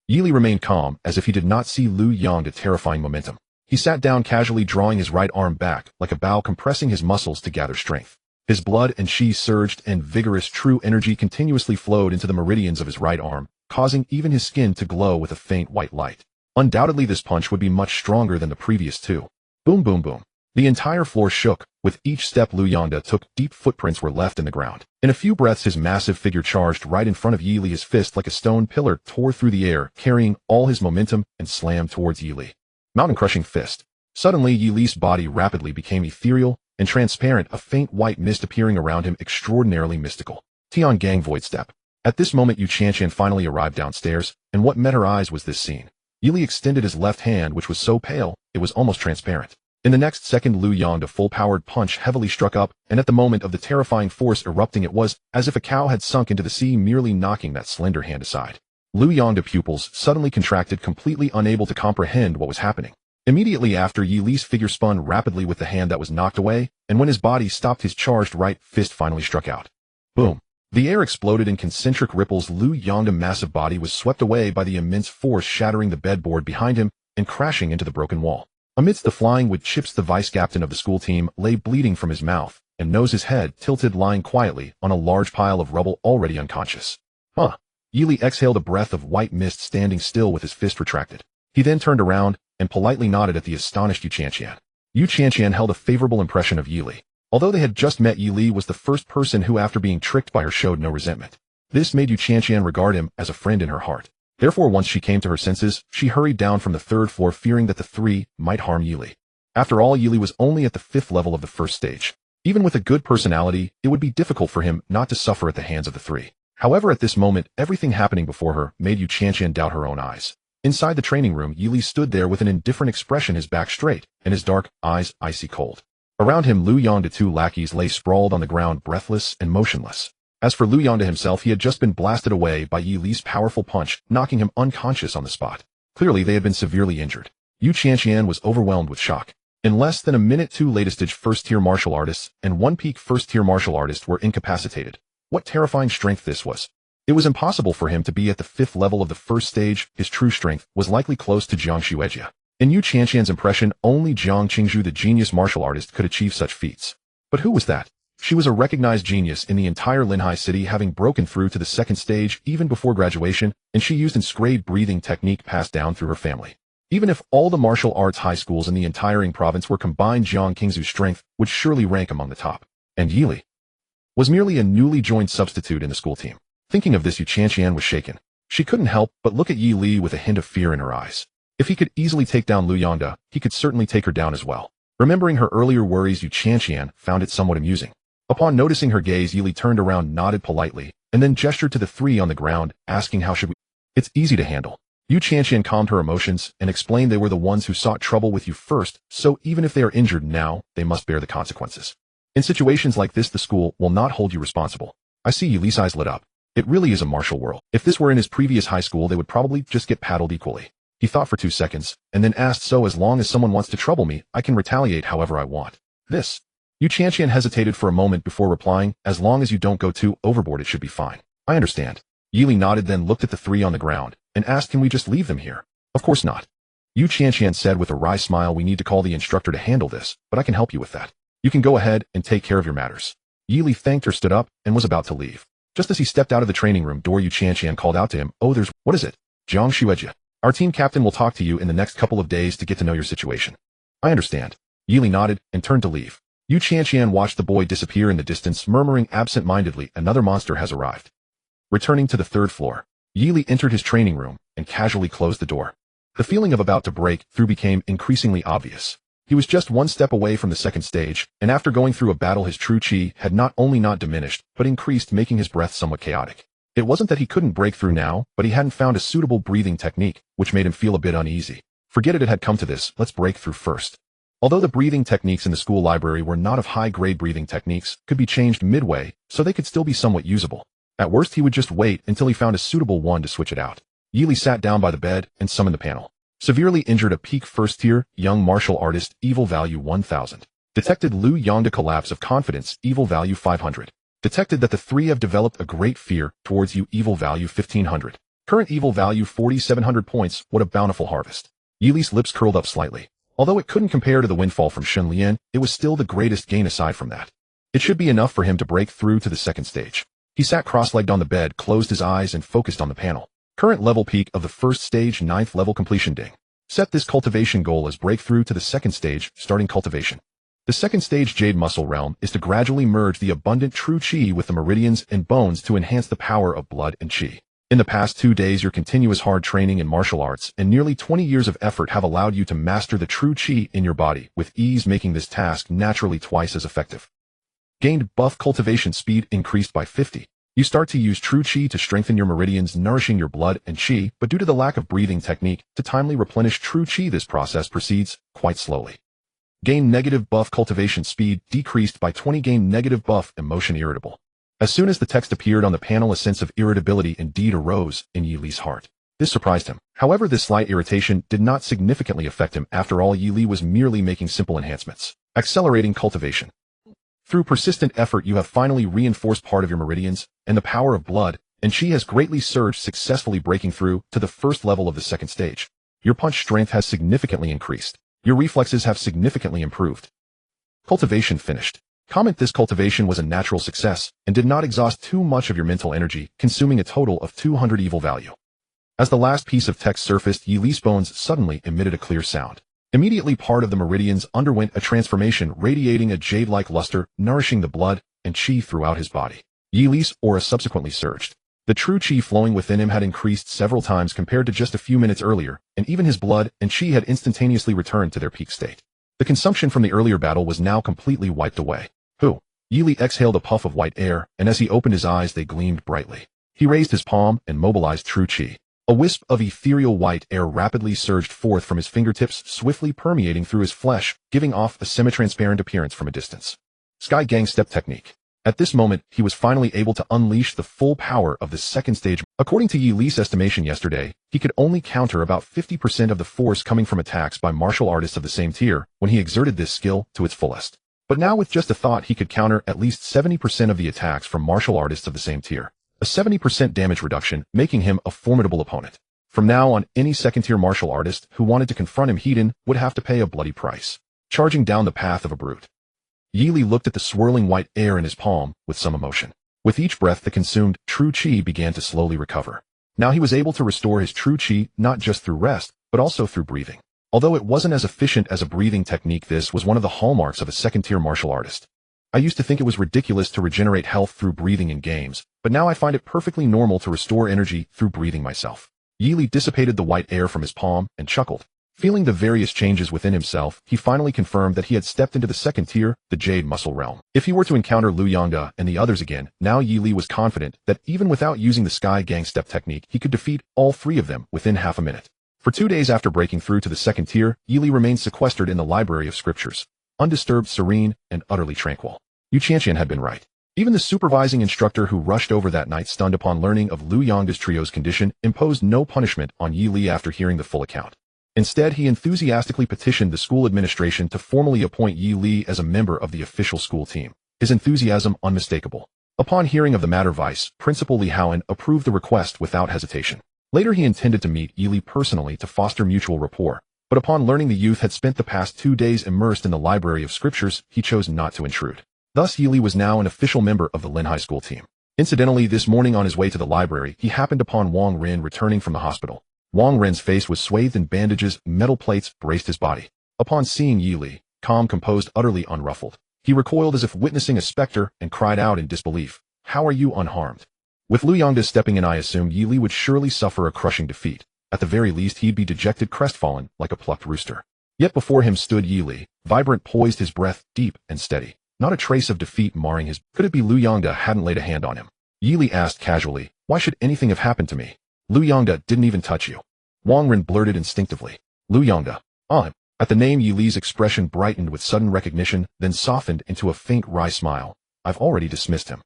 Yi Li remained calm, as if he did not see Lu Yongda's terrifying momentum. He sat down casually, drawing his right arm back like a bow, compressing his muscles to gather strength. His blood and chi surged, and vigorous true energy continuously flowed into the meridians of his right arm, causing even his skin to glow with a faint white light. Undoubtedly this punch would be much stronger than the previous two. Boom boom boom. The entire floor shook. With each step Lu Yongda took, deep footprints were left in the ground. In a few breaths his massive figure charged right in front of Yi Li. His fist, like a stone pillar, tore through the air, carrying all his momentum, and slammed towards Yi Li. Mountain-crushing fist. Suddenly Yi Li's body rapidly became ethereal and transparent, a faint white mist appearing around him, extraordinarily mystical. Tiangang void step. At this moment Yu Qianqian finally arrived downstairs, and what met her eyes was this scene. Yi Li extended his left hand, which was so pale, it was almost transparent. In the next second Lu Yongda's full-powered punch heavily struck up, and at the moment of the terrifying force erupting it was as if a cow had sunk into the sea, merely knocking that slender hand aside. Lu Yongda's pupils suddenly contracted, completely unable to comprehend what was happening. Immediately after, Yi Li's figure spun rapidly with the hand that was knocked away, and when his body stopped, his charged right fist finally struck out. Boom. The air exploded in concentric ripples. Lu Yongda's massive body was swept away by the immense force, shattering the bedboard behind him and crashing into the broken wall. Amidst the flying wood chips, the vice-captain of the school team lay bleeding from his mouth and nose, his head tilted, lying quietly on a large pile of rubble, already unconscious. Huh. Yi Li exhaled a breath of white mist, standing still with his fist retracted. He then turned around and politely nodded at the astonished Yu Qianqian. Yu Qianqian held a favorable impression of Yi Li. Although they had just met, Yi Li was the first person who, after being tricked by her, showed no resentment. This made Yu Qianqian regard him as a friend in her heart. Therefore, once she came to her senses, she hurried down from the third floor, fearing that the three might harm Yi Li. After all, Yi Li was only at the 5th level of the first stage. Even with a good personality, it would be difficult for him not to suffer at the hands of the three. However, at this moment, everything happening before her made Yu Qianqian doubt her own eyes. Inside the training room, Yi Li stood there with an indifferent expression, his back straight, and his dark eyes icy cold. Around him, Lu Yongda's 2 lackeys lay sprawled on the ground, breathless and motionless. As for Lu Yongda himself, he had just been blasted away by Yi Li's powerful punch, knocking him unconscious on the spot. Clearly, they had been severely injured. Yu Qianqian was overwhelmed with shock. In less than a minute, 2 latest-stage first-tier martial artists and 1 peak first-tier martial artist were incapacitated. What terrifying strength this was! It was impossible for him to be at the 5th level of the first stage. His true strength was likely close to Jiang Xuejia. In Yu Qianqian's impression, only Jiang Qingzhu, the genius martial artist, could achieve such feats. But who was that? She was a recognized genius in the entire Linhai city, having broken through to the 2nd stage even before graduation, and she used inscribed breathing technique passed down through her family. Even if all the martial arts high schools in the entire province were combined, Jiang Qingzhu's strength would surely rank among the top. And Yi Li was merely a newly joined substitute in the school team. Thinking of this, Yu Qianqian was shaken. She couldn't help but look at Yi Li with a hint of fear in her eyes. If he could easily take down Lu Yongda, he could certainly take her down as well. Remembering her earlier worries, Yu Qianqian found it somewhat amusing. Upon noticing her gaze, Yi Li turned around, nodded politely, and then gestured to the 3 on the ground, asking, "How should we?" "It's easy to handle." Yu Qianqian calmed her emotions and explained they were the ones who sought trouble with you first, so even if they are injured now, they must bear the consequences. In situations like this, the school will not hold you responsible. I see. Yi Li's eyes lit up. It really is a martial world. If this were in his previous high school, they would probably just get paddled equally. He thought for 2 seconds, and then asked, "So as long as someone wants to trouble me, I can retaliate however I want." This. Yu Qianqian hesitated for a moment before replying, "As long as you don't go too overboard, it should be fine." "I understand." Yi Li nodded, then looked at the 3 on the ground, and asked, "Can we just leave them here?" "Of course not." Yu Qianqian said with a wry smile, "We need to call the instructor to handle this, but I can help you with that. You can go ahead and take care of your matters." Yi Li thanked her, stood up, and was about to leave. Just as he stepped out of the training room door, Yu Qianqian called out to him, "Oh, what is it?" "Jiang Xuejia. Our team captain will talk to you in the next couple of days to get to know your situation." "I understand." Yi Li nodded and turned to leave. Yu Qianqian watched the boy disappear in the distance, murmuring absent-mindedly, "Another monster has arrived." Returning to the 3rd floor, Yi Li entered his training room and casually closed the door. The feeling of about to break through became increasingly obvious. He was just 1 step away from the 2nd stage, and after going through a battle, his true chi had not only not diminished, but increased, making his breath somewhat chaotic. It wasn't that he couldn't break through now, but he hadn't found a suitable breathing technique, which made him feel a bit uneasy. Forget it had come to this, let's break through first. Although the breathing techniques in the school library were not of high-grade breathing techniques, could be changed midway, so they could still be somewhat usable. At worst he would just wait until he found a suitable one to switch it out. Yili sat down by the bed and summoned the panel. Severely injured a peak first-tier, young martial artist, evil value 1000. Detected Lu Yongda collapse of confidence, evil value 500. Detected that the three have developed a great fear towards you, evil value 1500. Current evil value 4700 points, what a bountiful harvest. Yili's lips curled up slightly. Although it couldn't compare to the windfall from Shun Lian, it was still the greatest gain aside from that. It should be enough for him to break through to the second stage. He sat cross-legged on the bed, closed his eyes, and focused on the panel. Current level peak of the first stage, 9th level completion ding. Set this cultivation goal as breakthrough to the second stage, starting cultivation. The second stage Jade Muscle Realm is to gradually merge the abundant true Qi with the meridians and bones to enhance the power of blood and Qi. In the past 2 days, your continuous hard training in martial arts and nearly 20 years of effort have allowed you to master the true Qi in your body, with ease making this task naturally twice as effective. Gained buff cultivation speed increased by 50. You start to use true Qi to strengthen your meridians, nourishing your blood and Qi, but due to the lack of breathing technique, to timely replenish true Qi this process proceeds quite slowly. Gain negative buff cultivation speed decreased by 20. Gain negative buff emotion irritable. As soon as the text appeared on the panel, a sense of irritability indeed arose in Yili's heart. This surprised him. However, this slight irritation did not significantly affect him. After all, Yili was merely making simple enhancements. Accelerating cultivation. Through persistent effort, you have finally reinforced part of your meridians, and the power of blood and Qi has greatly surged, successfully breaking through to the first level of the second stage. Your punch strength has significantly increased. Your reflexes have significantly improved. Cultivation finished. Comment: this cultivation was a natural success and did not exhaust too much of your mental energy, consuming a total of 200 evil value. As the last piece of text surfaced, Yili's bones suddenly emitted a clear sound. Immediately part of the meridians underwent a transformation, radiating a jade-like luster, nourishing the blood and Qi throughout his body. Yili's aura subsequently surged. The true Qi flowing within him had increased several times compared to just a few minutes earlier, and even his blood and Qi had instantaneously returned to their peak state. The consumption from the earlier battle was now completely wiped away. Yili exhaled a puff of white air, and as he opened his eyes they gleamed brightly. He raised his palm and mobilized true Qi. A wisp of ethereal white air rapidly surged forth from his fingertips, swiftly permeating through his flesh, giving off a semi-transparent appearance from a distance. Sky Gang Step Technique. At this moment, he was finally able to unleash the full power of the second stage. According to Yili's estimation yesterday, he could only counter about 50% of the force coming from attacks by martial artists of the same tier when he exerted this skill to its fullest. But now with just a thought, he could counter at least 70% of the attacks from martial artists of the same tier. A 70% damage reduction, making him a formidable opponent. From now on, any second-tier martial artist who wanted to confront him head-on would have to pay a bloody price. Charging down the path of a brute. Yili looked at the swirling white air in his palm with some emotion. With each breath, the consumed true Qi began to slowly recover. Now he was able to restore his true Qi not just through rest, but also through breathing. Although it wasn't as efficient as a breathing technique, this was one of the hallmarks of a second-tier martial artist. I used to think it was ridiculous to regenerate health through breathing in games, but now I find it perfectly normal to restore energy through breathing myself. Yili dissipated the white air from his palm and chuckled. Feeling the various changes within himself, he finally confirmed that he had stepped into the second tier, the Jade Muscle Realm. If he were to encounter Lu Yongda and the others again, now Yili was confident that even without using the Sky Gang Step technique, he could defeat all three of them within half a minute. For 2 days after breaking through to the second tier, Yili remained sequestered in the Library of Scriptures, undisturbed, serene, and utterly tranquil. Yu Chantian had been right. Even the supervising instructor who rushed over that night, stunned upon learning of Lu Yongda's trio's condition, imposed no punishment on Yili after hearing the full account. Instead, he enthusiastically petitioned the school administration to formally appoint Yili as a member of the official school team. His enthusiasm unmistakable. Upon hearing of the matter, Vice Principal Li Haoan approved the request without hesitation. Later he intended to meet Yili personally to foster mutual rapport, but upon learning the youth had spent the past 2 days immersed in the Library of Scriptures, he chose not to intrude. Thus Yili was now an official member of the Lin High School team. Incidentally, this morning on his way to the library, he happened upon Wang Ren returning from the hospital. Wang Ren's face was swathed in bandages, metal plates braced his body. Upon seeing Yili, calm, composed, utterly unruffled, he recoiled as if witnessing a specter and cried out in disbelief, "How are you unharmed?" With Lu Yongda stepping in, I assumed Yili would surely suffer a crushing defeat. At the very least, he'd be dejected, crestfallen, like a plucked rooster. Yet before him stood Yili, vibrant, poised, his breath deep and steady. Not a trace of defeat marring his. Could it be Lu Yongda hadn't laid a hand on him? Yi Li asked casually, why should anything have happened to me? Lu Yongda didn't even touch you. Wang Ren blurted instinctively. Lu Yongda. At the name, Yi Li's expression brightened with sudden recognition, then softened into a faint wry smile. I've already dismissed him.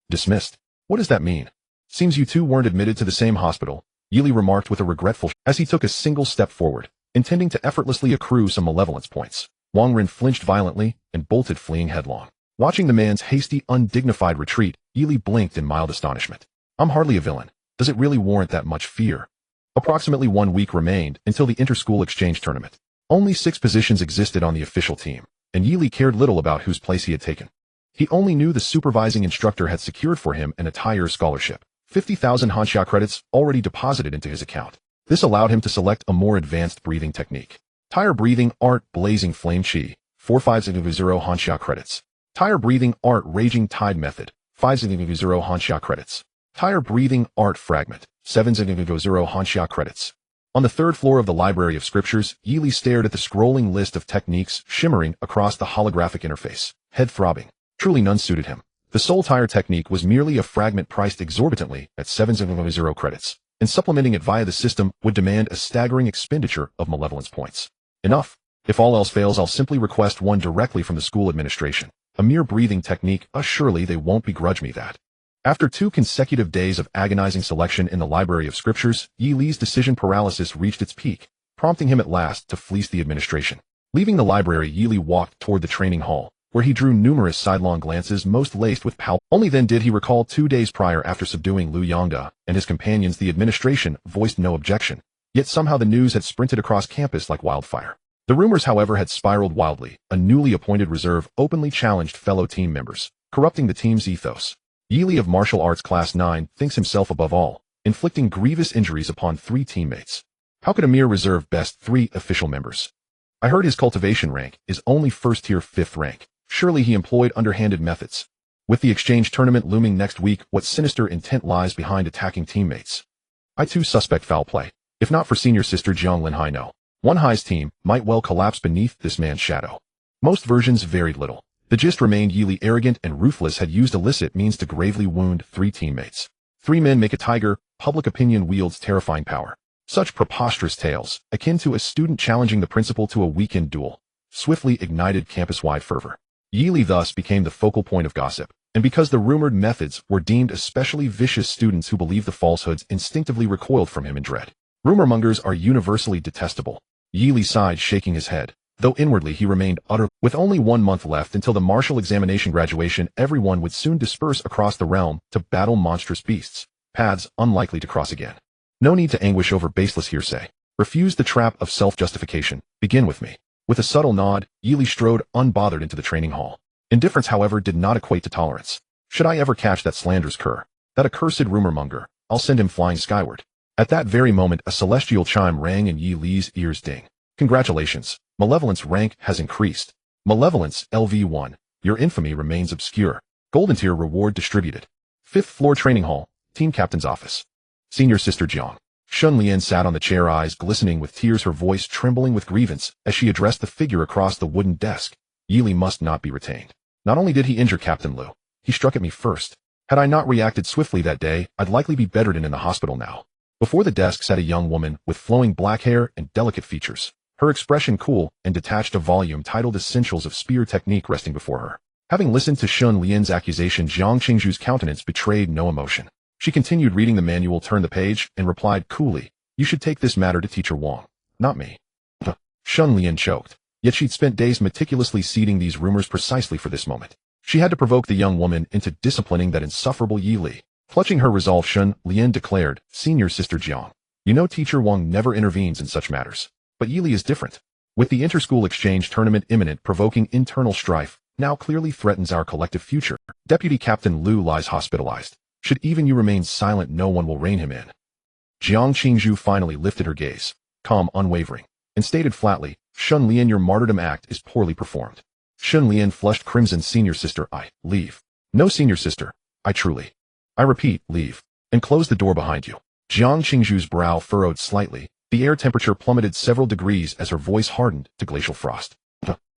Dismissed? What does that mean? Seems you two weren't admitted to the same hospital, Yi Li remarked with a regretful as he took a single step forward, intending to effortlessly accrue some malevolence points. Wang Ren flinched violently and bolted, fleeing headlong. Watching the man's hasty, undignified retreat, Yi Li blinked in mild astonishment. I'm hardly a villain. Does it really warrant that much fear? Approximately 1 week remained until the inter-school exchange tournament. Only 6 positions existed on the official team, and Yi Li cared little about whose place he had taken. He only knew the supervising instructor had secured for him an entire scholarship, 50,000 Hanxia credits already deposited into his account. This allowed him to select a more advanced breathing technique. Tire breathing art blazing flame chi, 4500 Hanxia credits. Tire breathing art raging tide method, 500 Hanxia credits. Tire breathing art fragment, 700 Hanxia credits. On the 3rd floor of the Library of Scriptures, Yi Li stared at the scrolling list of techniques shimmering across the holographic interface, head throbbing. Truly none suited him. The soul tire technique was merely a fragment priced exorbitantly at 700 credits, and supplementing it via the system would demand a staggering expenditure of malevolence points. Enough. If all else fails, I'll simply request one directly from the school administration. A mere breathing technique, surely they won't begrudge me that. After 2 consecutive days of agonizing selection in the Library of Scriptures, Yi Li's decision paralysis reached its peak, prompting him at last to fleece the administration. Leaving the library, Yi Li walked toward the training hall, where he drew numerous sidelong glances most laced with Only then did he recall 2 days prior, after subduing Lu Yongda and his companions, the administration voiced no objection. Yet somehow the news had sprinted across campus like wildfire. The rumors, however, had spiraled wildly. A newly appointed reserve openly challenged fellow team members, corrupting the team's ethos. Yi Li of Martial Arts Class 9 thinks himself above all, inflicting grievous injuries upon 3 teammates. How could a mere reserve best 3 official members? I heard his cultivation rank is only 1st tier 5th rank. Surely he employed underhanded methods. With the exchange tournament looming next week, what sinister intent lies behind attacking teammates? I too suspect foul play. If not for senior sister Jiang Linhai, no. One Hai's team might well collapse beneath this man's shadow. Most versions varied little. The gist remained: Yi Li, arrogant and ruthless, had used illicit means to gravely wound 3 teammates. 3 men make a tiger. Public opinion wields terrifying power. Such preposterous tales, akin to a student challenging the principal to a weekend duel, swiftly ignited campus-wide fervor. Yi Li thus became the focal point of gossip, and because the rumored methods were deemed especially vicious, students who believed the falsehoods instinctively recoiled from him in dread. Rumor-mongers are universally detestable. Yi Li sighed, shaking his head, though inwardly he remained utter. With only 1 month left until the martial examination graduation, everyone would soon disperse across the realm to battle monstrous beasts, paths unlikely to cross again. No need to anguish over baseless hearsay. Refuse the trap of self-justification. Begin with me. With a subtle nod, Yi Li strode unbothered into the training hall. Indifference, however, did not equate to tolerance. Should I ever catch that slanderous cur, that accursed rumor-monger, I'll send him flying skyward. At that very moment, a celestial chime rang in Yi Li's ears. Ding. Congratulations. Malevolence rank has increased. Malevolence, LV1. Your infamy remains obscure. Golden tier reward distributed. 5th floor training hall, team captain's office. Senior sister Jiang. Shun Lian sat on the chair, eyes glistening with tears, her voice trembling with grievance as she addressed the figure across the wooden desk. Yi Li must not be retained. Not only did he injure Captain Lu, he struck at me first. Had I not reacted swiftly that day, I'd likely be bedridden in the hospital now. Before the desk sat a young woman with flowing black hair and delicate features, her expression cool and detached, a volume titled Essentials of Spear Technique resting before her. Having listened to Shun Lian's accusation, Jiang Qingzhu's countenance betrayed no emotion. She continued reading the manual, turned the page, and replied coolly, "You should take this matter to Teacher Wang, not me." Shun Lian choked. Yet she'd spent days meticulously seeding these rumors precisely for this moment. She had to provoke the young woman into disciplining that insufferable Yi Li. Clutching her resolve, Shun Lian declared, "Senior sister Jiang, you know Teacher Wang never intervenes in such matters. But Yi Li is different. With the inter-school exchange tournament imminent, provoking internal strife now clearly threatens our collective future. Deputy Captain Lu lies hospitalized. Should even you remain silent, no one will rein him in." Jiang Qingzhu finally lifted her gaze, calm, unwavering, and stated flatly, "Shun Lian, your martyrdom act is poorly performed." Shun Lian flushed crimson. "Senior sister, I leave." "No, senior sister, I repeat, leave, and close the door behind you." Jiang Qingzhu's brow furrowed slightly. The air temperature plummeted several degrees as her voice hardened to glacial frost.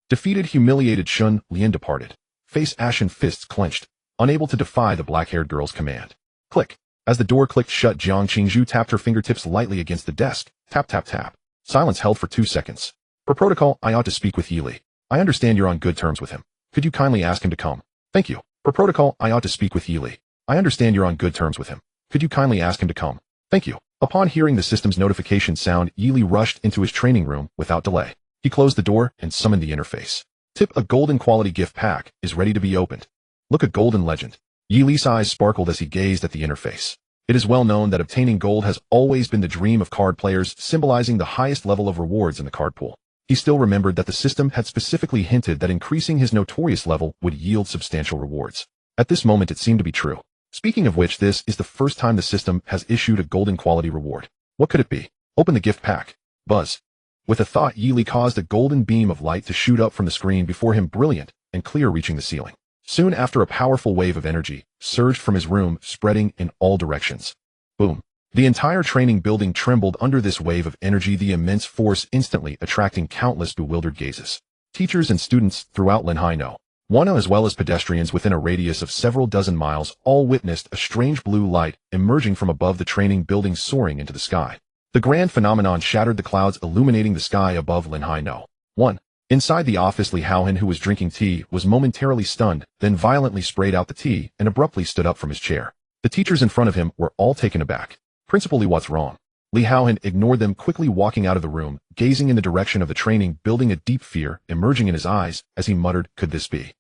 Defeated, humiliated, Shun Lian departed, face ashen, fists clenched, unable to defy the black-haired girl's command. Click. As the door clicked shut, Jiang Qingzhu tapped her fingertips lightly against the desk. Tap, tap, tap. Silence held for 2 seconds. Per protocol, I ought to speak with Yili. I understand you're on good terms with him. Could you kindly ask him to come? Thank you. Per protocol, I ought to speak with Yili. I understand you're on good terms with him. Could you kindly ask him to come? Thank you. Upon hearing the system's notification sound, Yili rushed into his training room without delay. He closed the door and summoned the interface. Tip: a golden quality gift pack is ready to be opened. Look, a golden legend. Yili's eyes sparkled as he gazed at the interface. It is well known that obtaining gold has always been the dream of card players, symbolizing the highest level of rewards in the card pool. He still remembered that the system had specifically hinted that increasing his notorious level would yield substantial rewards. At this moment, it seemed to be true. Speaking of which, this is the first time the system has issued a golden quality reward. What could it be? Open the gift pack. Buzz. With a thought, Yili caused a golden beam of light to shoot up from the screen before him, brilliant and clear, reaching the ceiling. Soon after, a powerful wave of energy surged from his room, spreading in all directions. Boom. The entire training building trembled under this wave of energy, the immense force instantly attracting countless bewildered gazes. Teachers and students throughout Linhaino, Wano, as well as pedestrians within a radius of several dozen miles, all witnessed a strange blue light emerging from above the training building, soaring into the sky. The grand phenomenon shattered the clouds, illuminating the sky above Linhaino. 1. Inside the office, Li Haohan, who was drinking tea, was momentarily stunned, then violently sprayed out the tea and abruptly stood up from his chair. The teachers in front of him were all taken aback. Principal Li, what's wrong? Li Haohan ignored them, quickly walking out of the room, gazing in the direction of the training building, a deep fear emerging in his eyes as he muttered, could this be?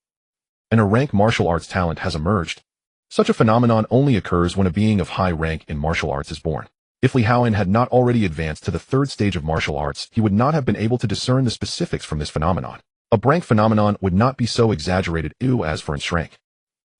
An A-rank martial arts talent has emerged. Such a phenomenon only occurs when a being of high rank in martial arts is born. If Li Haohan had not already advanced to the 3rd stage of martial arts, he would not have been able to discern the specifics from this phenomenon. A rank phenomenon would not be so exaggerated as for rank.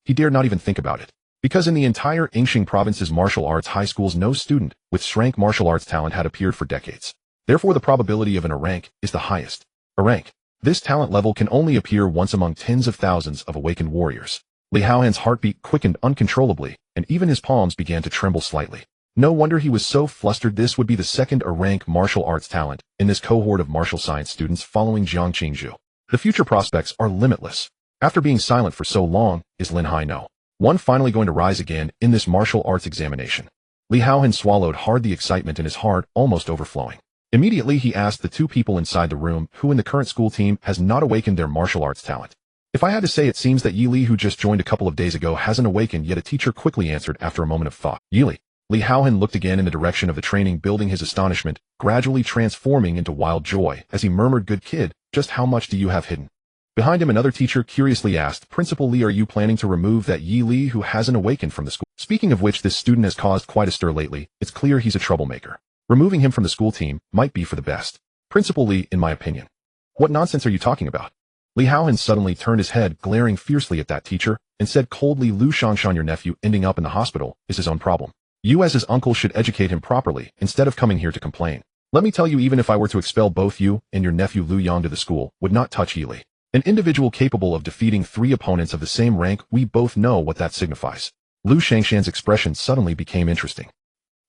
He dared not even think about it. Because in the entire Yingxing province's martial arts high schools, no student with rank martial arts talent had appeared for decades. Therefore, the probability of an A-rank is the highest. A-rank. This talent level can only appear once among tens of thousands of awakened warriors. Li Haohan's heartbeat quickened uncontrollably, and even his palms began to tremble slightly. No wonder he was so flustered. This would be the 2nd A-rank martial arts talent in this cohort of martial science students following Jiang Qingzhu. The future prospects are limitless. After being silent for so long, is Linhaino one finally going to rise again in this martial arts examination? Li Haohan swallowed hard, the excitement in his heart almost overflowing. Immediately, he asked the 2 people inside the room who in the current school team has not awakened their martial arts talent. If I had to say, it seems that Yili, who just joined a couple of days ago, hasn't awakened yet. A teacher quickly answered after a moment of thought. Yili. Li Haohan looked again in the direction of the training building, his astonishment gradually transforming into wild joy as he murmured, good kid, just how much do you have hidden? Behind him, another teacher curiously asked, Principal Li, are you planning to remove that Yili who hasn't awakened from the school? Speaking of which, this student has caused quite a stir lately. It's clear he's a troublemaker. Removing him from the school team might be for the best. Principal Li, in my opinion. What nonsense are you talking about? Li Haohan suddenly turned his head, glaring fiercely at that teacher, and said coldly, Lu Shangshan, your nephew ending up in the hospital is his own problem. You as his uncle should educate him properly instead of coming here to complain. Let me tell you, even if I were to expel both you and your nephew Lu Yang to the school, would not touch Yili. An individual capable of defeating 3 opponents of the same rank, we both know what that signifies. Lu Shangshan's expression suddenly became interesting.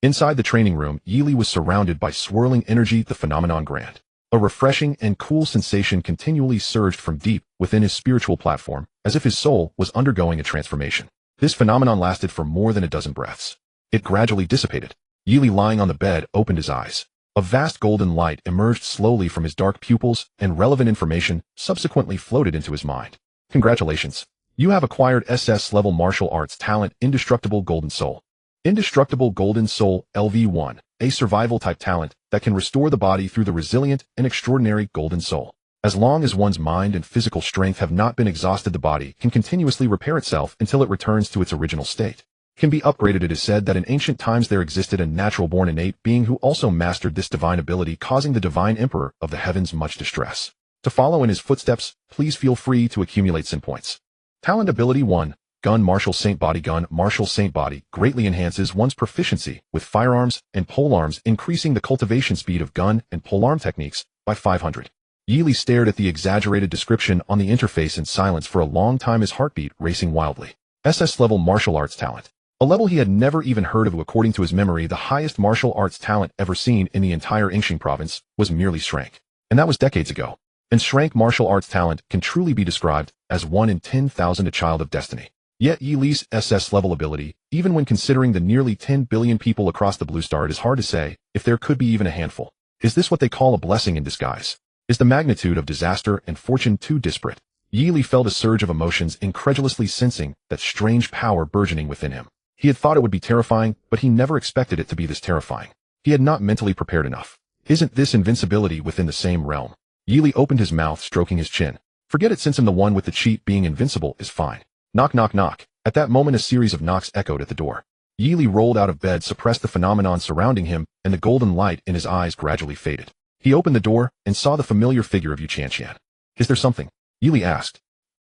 Inside the training room, Yili was surrounded by swirling energy, the phenomenon grand. A refreshing and cool sensation continually surged from deep within his spiritual platform, as if his soul was undergoing a transformation. This phenomenon lasted for more than a dozen breaths. It gradually dissipated. Yili, lying on the bed, opened his eyes. A vast golden light emerged slowly from his dark pupils, and relevant information subsequently floated into his mind. Congratulations. You have acquired SS-level martial arts talent, Indestructible Golden Soul. Indestructible Golden Soul, LV1, a survival-type talent that can restore the body through the resilient and extraordinary Golden Soul. As long as one's mind and physical strength have not been exhausted, the body can continuously repair itself until it returns to its original state. Can be upgraded. It is said that in ancient times there existed a natural-born innate being who also mastered this divine ability, causing the divine emperor of the heavens much distress. To follow in his footsteps, please feel free to accumulate sin points. Talent Ability 1. Gun Martial Saint Body. Gun Martial Saint Body greatly enhances one's proficiency with firearms and polearms, increasing the cultivation speed of gun and polearm techniques by 500. Yili stared at the exaggerated description on the interface in silence for a long time, his heartbeat racing wildly. SS-level martial arts talent. A level he had never even heard of. According to his memory, the highest martial arts talent ever seen in the entire Yingxing province was merely Shrank. And that was decades ago. And Shrank martial arts talent can truly be described as 1 in 10,000, a child of destiny. Yet Yi Li's SS-level ability, even when considering the nearly 10 billion people across the Blue Star, it is hard to say if there could be even a handful. Is this what they call a blessing in disguise? Is the magnitude of disaster and fortune too disparate? Yi Li felt a surge of emotions, incredulously sensing that strange power burgeoning within him. He had thought it would be terrifying, but he never expected it to be this terrifying. He had not mentally prepared enough. Isn't this invincibility within the same realm? Yi Li opened his mouth, stroking his chin. Forget it, since I'm the one with the cheat. Being invincible is fine. Knock, knock, knock. At that moment, a series of knocks echoed at the door. Yi Li rolled out of bed, suppressed the phenomenon surrounding him, and the golden light in his eyes gradually faded. He opened the door and saw the familiar figure of Yu Qianqian. Is there something? Yi Li asked.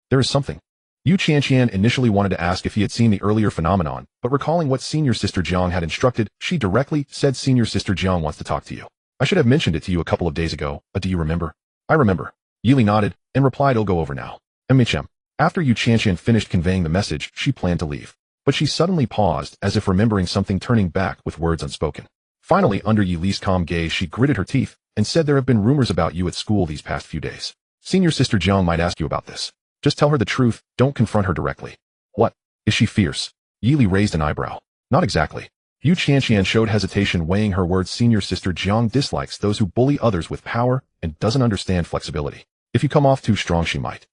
There is something. Yu Qianqian initially wanted to ask if he had seen the earlier phenomenon, but recalling what Senior Sister Jiang had instructed, she directly said, Senior Sister Jiang wants to talk to you. I should have mentioned it to you a couple of days ago, do you remember? I remember. Yi Li nodded and replied, I'll go over now. MHM. After Yu Qianqian finished conveying the message, she planned to leave. But she suddenly paused, as if remembering something, turning back with words unspoken. Finally, under Yi Li's calm gaze, she gritted her teeth and said, there have been rumors about you at school these past few days. Senior Sister Jiang might ask you about this. Just tell her the truth, don't confront her directly. What? Is she fierce? Yi Li raised an eyebrow. Not exactly. Yu Qianqian showed hesitation, weighing her words. Senior Sister Jiang dislikes those who bully others with power and doesn't understand flexibility. If you come off too strong, she might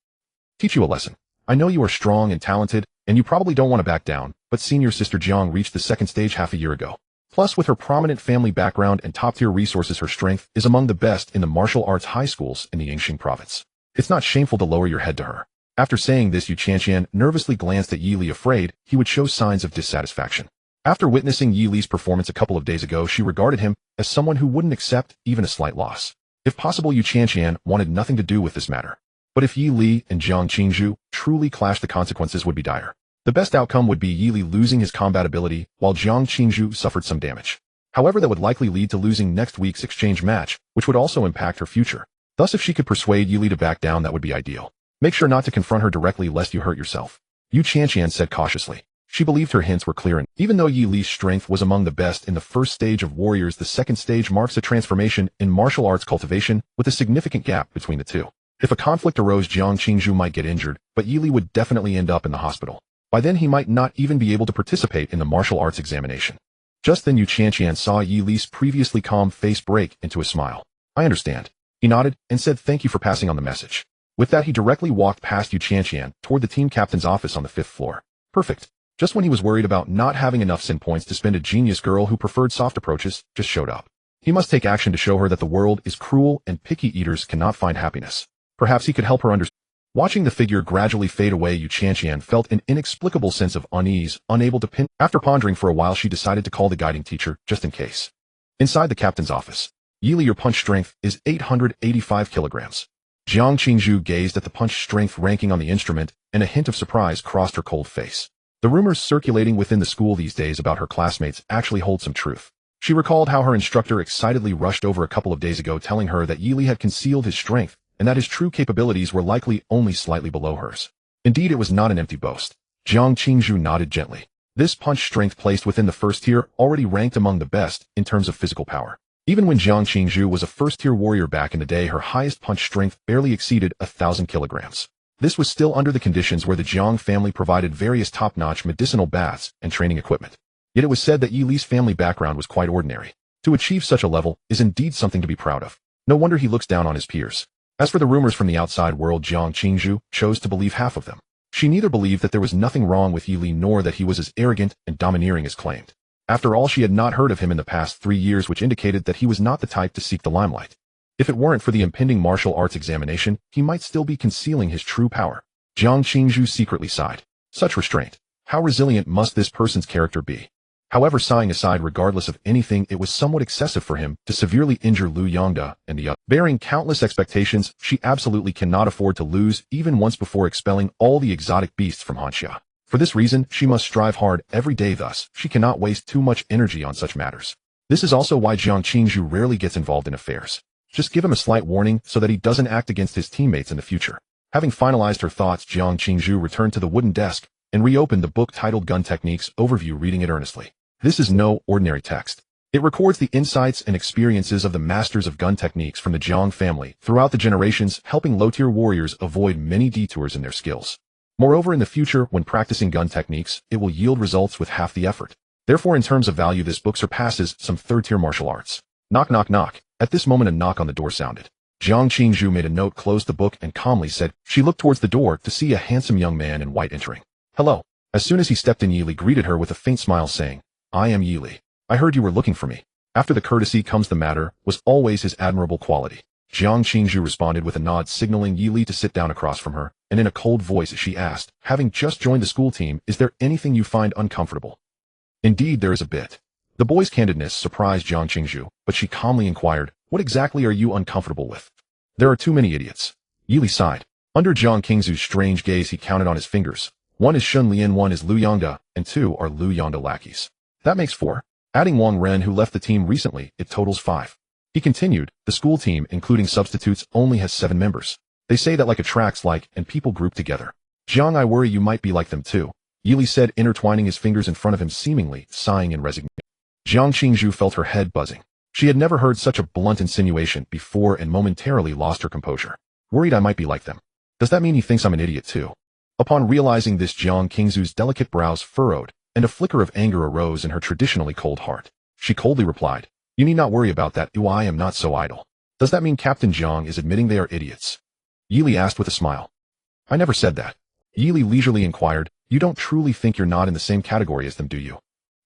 teach you a lesson. I know you are strong and talented, and you probably don't want to back down, but Senior Sister Jiang reached the second stage half a year ago. Plus, with her prominent family background and top-tier resources, her strength is among the best in the martial arts high schools in the Yingxing province. It's not shameful to lower your head to her. After saying this, Yu Qianqian nervously glanced at Yi Li, afraid he would show signs of dissatisfaction. After witnessing Yi Li's performance a couple of days ago, she regarded him as someone who wouldn't accept even a slight loss. If possible, Yu Qianqian wanted nothing to do with this matter. But if Yi Li and Jiang Qingzhu truly clashed, the consequences would be dire. The best outcome would be Yi Li losing his combat ability, while Jiang Qingzhu suffered some damage. However, that would likely lead to losing next week's exchange match, which would also impact her future. Thus, if she could persuade Yi Li to back down, that would be ideal. Make sure not to confront her directly lest you hurt yourself. Yu Qianqian said cautiously. She believed her hints were clear, and even though Yi Li's strength was among the best in the first stage of warriors, the second stage marks a transformation in martial arts cultivation, with a significant gap between the two. If a conflict arose, Jiang Qingzhu might get injured, but Yi Li would definitely end up in the hospital. By then, he might not even be able to participate in the martial arts examination. Just then, Yu Qianqian saw Yi Li's previously calm face break into a smile. I understand. He nodded and said thank you for passing on the message. With that, he directly walked past Yu Qianqian toward the team captain's office on the 5th floor. Perfect. Just when he was worried about not having enough sin points to spend, a genius girl who preferred soft approaches just showed up. He must take action to show her that the world is cruel and picky eaters cannot find happiness. Perhaps he could help her understand. Watching the figure gradually fade away, Yu Qianqian felt an inexplicable sense of unease, unable to pin. After pondering for a while, she decided to call the guiding teacher, just in case. Inside the captain's office. Yi Li, your punch strength is 885 kilograms. Jiang Qingzhu gazed at the punch strength ranking on the instrument, and a hint of surprise crossed her cold face. The rumors circulating within the school these days about her classmates actually hold some truth. She recalled how her instructor excitedly rushed over a couple of days ago, telling her that Yi Li had concealed his strength, and that his true capabilities were likely only slightly below hers. Indeed, it was not an empty boast. Jiang Qingzhu nodded gently. This punch strength placed within the first tier already ranked among the best in terms of physical power. Even when Jiang Qingzhu was a first-tier warrior back in the day, her highest punch strength barely exceeded 1,000 kilograms. This was still under the conditions where the Jiang family provided various top-notch medicinal baths and training equipment. Yet it was said that Yi Li's family background was quite ordinary. To achieve such a level is indeed something to be proud of. No wonder he looks down on his peers. As for the rumors from the outside world, Jiang Qingzhu chose to believe half of them. She neither believed that there was nothing wrong with Yi Li nor that he was as arrogant and domineering as claimed. After all, she had not heard of him in the past 3 years, which indicated that he was not the type to seek the limelight. If it weren't for the impending martial arts examination, he might still be concealing his true power. Jiang Qingzhu secretly sighed. Such restraint. How resilient must this person's character be? However, sighing aside, regardless of anything, it was somewhat excessive for him to severely injure Lu Yongda and the other. Bearing countless expectations, she absolutely cannot afford to lose even once before expelling all the exotic beasts from Hanxia. For this reason, she must strive hard every day, thus she cannot waste too much energy on such matters. This is also why Jiang Qingzhu rarely gets involved in affairs. Just give him a slight warning so that he doesn't act against his teammates in the future. Having finalized her thoughts, Jiang Qingzhu returned to the wooden desk and reopened the book titled Gun Techniques Overview, reading it earnestly. This is no ordinary text. It records the insights and experiences of the masters of gun techniques from the Jiang family throughout the generations, helping low-tier warriors avoid many detours in their skills. Moreover, in the future, when practicing gun techniques, it will yield results with half the effort. Therefore, in terms of value, this book surpasses some third-tier martial arts. Knock, knock, knock. At this moment, a knock on the door sounded. Jiang Qingzhu made a note, closed the book, and calmly said, she looked towards the door to see a handsome young man in white entering. Hello. As soon as he stepped in, Yi Li greeted her with a faint smile, saying, I am Yi Li. I heard you were looking for me. After the courtesy comes the matter, was always his admirable quality. Jiang Qingzhu responded with a nod, signaling Yi Li to sit down across from her, and in a cold voice she asked, having just joined the school team, is there anything you find uncomfortable? Indeed, there is a bit. The boy's candidness surprised Jiang Qingzhu, but she calmly inquired, what exactly are you uncomfortable with? There are too many idiots. Yi Li sighed. Under Jiang Qingzhu's strange gaze, he counted on his fingers. 1 is Shun Lian, 1 is Lu Yongda, and 2 are Lu Yongda lackeys. That makes 4. Adding Wang Ren, who left the team recently, it totals 5. He continued, the school team, including substitutes, only has 7 members. They say that like attracts like, and people group together. Jiang, I worry you might be like them too, Yi Li said, intertwining his fingers in front of him, seemingly sighing in resignation. Jiang Qingzhu felt her head buzzing. She had never heard such a blunt insinuation before and momentarily lost her composure. Worried I might be like them. Does that mean he thinks I'm an idiot too? Upon realizing this, Jiang Qingzhu's delicate brows furrowed, and a flicker of anger arose in her traditionally cold heart. She coldly replied, you need not worry about that, I am not so idle. Does that mean Captain Jiang is admitting they are idiots? Yi Li asked with a smile. I never said that. Yi Li leisurely inquired, you don't truly think you're not in the same category as them, do you?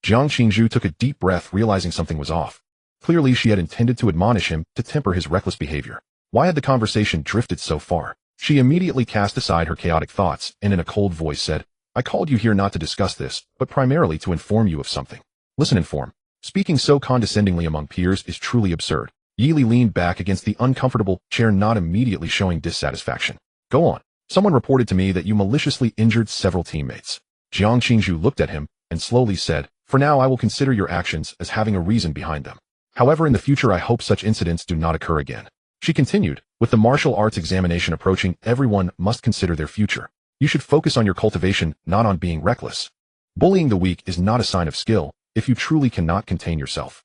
Jiang Qingzhu took a deep breath, realizing something was off. Clearly she had intended to admonish him to temper his reckless behavior. Why had the conversation drifted so far? She immediately cast aside her chaotic thoughts and in a cold voice said, I called you here not to discuss this, but primarily to inform you of something. Listen, inform. Speaking so condescendingly among peers is truly absurd. Yi Li leaned back against the uncomfortable chair, not immediately showing dissatisfaction. Go on. Someone reported to me that you maliciously injured several teammates. Jiang Qingzhu looked at him and slowly said, for now I will consider your actions as having a reason behind them. However, in the future I hope such incidents do not occur again. She continued, with the martial arts examination approaching, everyone must consider their future. You should focus on your cultivation, not on being reckless. Bullying the weak is not a sign of skill, if you truly cannot contain yourself.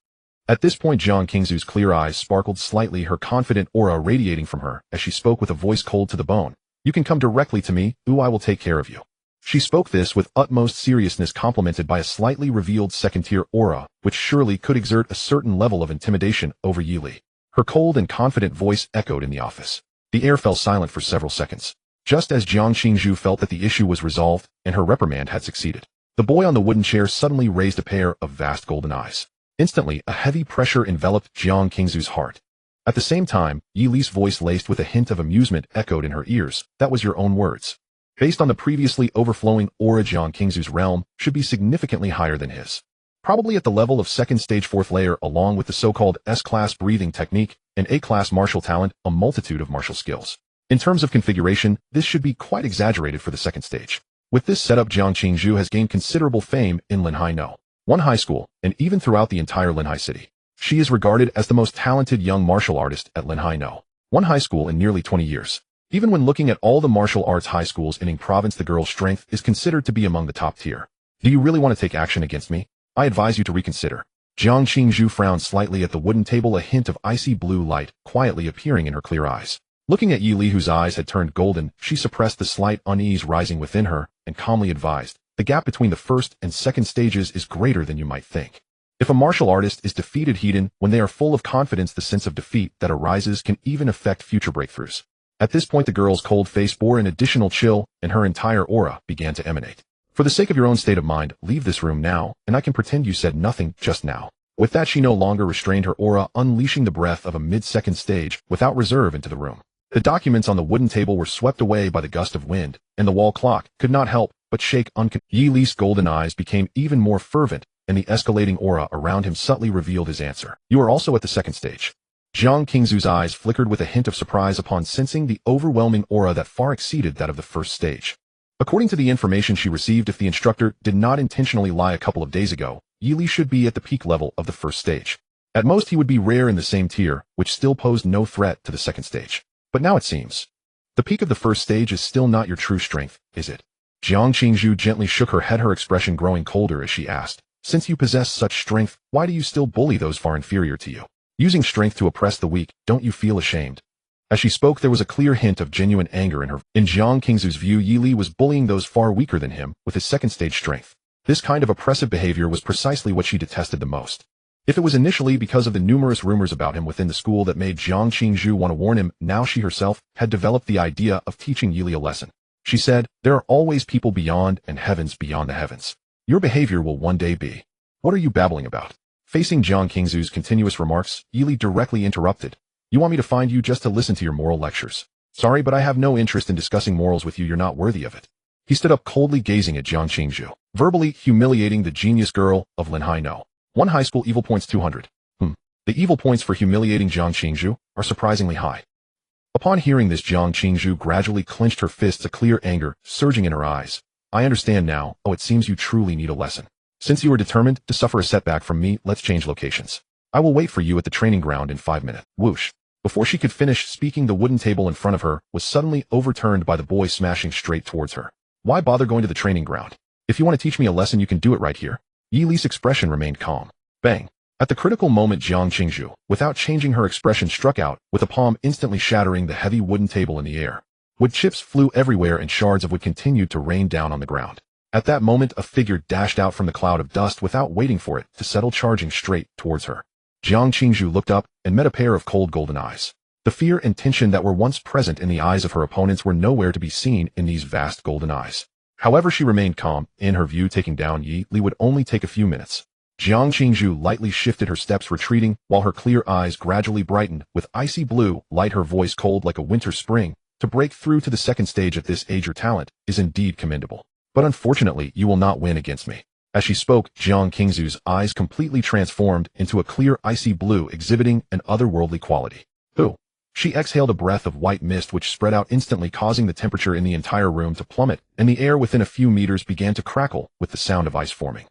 At this point, Jiang Qingzhu's clear eyes sparkled slightly, her confident aura radiating from her as she spoke with a voice cold to the bone. You can come directly to me, I will take care of you. She spoke this with utmost seriousness, complemented by a slightly revealed second-tier aura, which surely could exert a certain level of intimidation over Yi Li. Her cold and confident voice echoed in the office. The air fell silent for several seconds. Just as Jiang Qingzhu felt that the issue was resolved and her reprimand had succeeded, the boy on the wooden chair suddenly raised a pair of vast golden eyes. Instantly, a heavy pressure enveloped Jiang Qingzhu's heart. At the same time, Yi Li's voice, laced with a hint of amusement, echoed in her ears. That was your own words. Based on the previously overflowing aura, Jiang Qingzhu's realm should be significantly higher than his. Probably at the level of second stage, 4th layer, along with the so-called S-class breathing technique and A-class martial talent, a multitude of martial skills. In terms of configuration, this should be quite exaggerated for the second stage. With this setup, Jiang Qingzhu has gained considerable fame in Linhai No. 1 high school, and even throughout the entire Linhai city. She is regarded as the most talented young martial artist at Linhai No. 1 high school in nearly 20 years. Even when looking at all the martial arts high schools in Ing province, the girl's strength is considered to be among the top tier. Do you really want to take action against me? I advise you to reconsider. Jiang Qingzhu frowned slightly at the wooden table, a hint of icy blue light quietly appearing in her clear eyes. Looking at Yi Li, whose eyes had turned golden, she suppressed the slight unease rising within her and calmly advised, the gap between the first and second stages is greater than you might think. If a martial artist is defeated hidden when they are full of confidence, the sense of defeat that arises can even affect future breakthroughs. At this point, the girl's cold face bore an additional chill, and her entire aura began to emanate. For the sake of your own state of mind, leave this room now, and I can pretend you said nothing just now. With that, she no longer restrained her aura, unleashing the breath of a mid-second stage without reserve into the room. The documents on the wooden table were swept away by the gust of wind, and the wall clock could not help but shake Yi Li's golden eyes became even more fervent, and the escalating aura around him subtly revealed his answer. You are also at the second stage. Jiang Qingzhu's eyes flickered with a hint of surprise upon sensing the overwhelming aura that far exceeded that of the first stage. According to the information she received, if the instructor did not intentionally lie a couple of days ago, Yi Li should be at the peak level of the first stage. At most, he would be rare in the same tier, which still posed no threat to the second stage. But now it seems. The peak of the first stage is still not your true strength, is it? Jiang Qingzhu gently shook her head, her expression growing colder as she asked, since you possess such strength, why do you still bully those far inferior to you? Using strength to oppress the weak, don't you feel ashamed? As she spoke, there was a clear hint of genuine anger in her. In Jiang Qingzu's view, Yi Li was bullying those far weaker than him with his second stage strength. This kind of oppressive behavior was precisely what she detested the most. If it was initially because of the numerous rumors about him within the school that made Jiang Qingzu want to warn him, now she herself had developed the idea of teaching Yi Li a lesson. She said, "There are always people beyond and heavens beyond the heavens. Your behavior will one day be. What are you babbling about?" Facing Jiang Qingzu's continuous remarks, Yi Li directly interrupted. "You want me to find you just to listen to your moral lectures? Sorry, but I have no interest in discussing morals with you. You're not worthy of it." He stood up, coldly gazing at Jiang Qingzu, verbally humiliating the genius girl of Linhai No. 1 high school evil points 200. The evil points for humiliating Jiang Qingzu are surprisingly high. Upon hearing this, Jiang Qingzu gradually clenched her fists, a clear anger surging in her eyes. "I understand now. Oh, it seems you truly need a lesson. Since you are determined to suffer a setback from me, let's change locations. I will wait for you at the training ground in 5 minutes. Whoosh. Before she could finish speaking, the wooden table in front of her was suddenly overturned by the boy smashing straight towards her. Why bother going to the training ground? If you want to teach me a lesson, you can do it right here. Yi Li's expression remained calm. Bang. At the critical moment, Jiang Qingzu, without changing her expression, struck out, with a palm instantly shattering the heavy wooden table in the air. Wood chips flew everywhere and shards of wood continued to rain down on the ground. At that moment, a figure dashed out from the cloud of dust without waiting for it to settle, charging straight towards her. Jiang Qingzu looked up and met a pair of cold golden eyes. The fear and tension that were once present in the eyes of her opponents were nowhere to be seen in these vast golden eyes. However, she remained calm. In her view, taking down Yi Li would only take a few minutes. Jiang Qingzu lightly shifted her steps, retreating, while her clear eyes gradually brightened with icy blue light, her voice cold like a winter spring. To break through to the second stage at this age, your talent is indeed commendable. But unfortunately, you will not win against me. As she spoke, Jiang Qingzu's eyes completely transformed into a clear icy blue, exhibiting an otherworldly quality. Who? She exhaled a breath of white mist which spread out instantly, causing the temperature in the entire room to plummet, and the air within a few meters began to crackle with the sound of ice forming.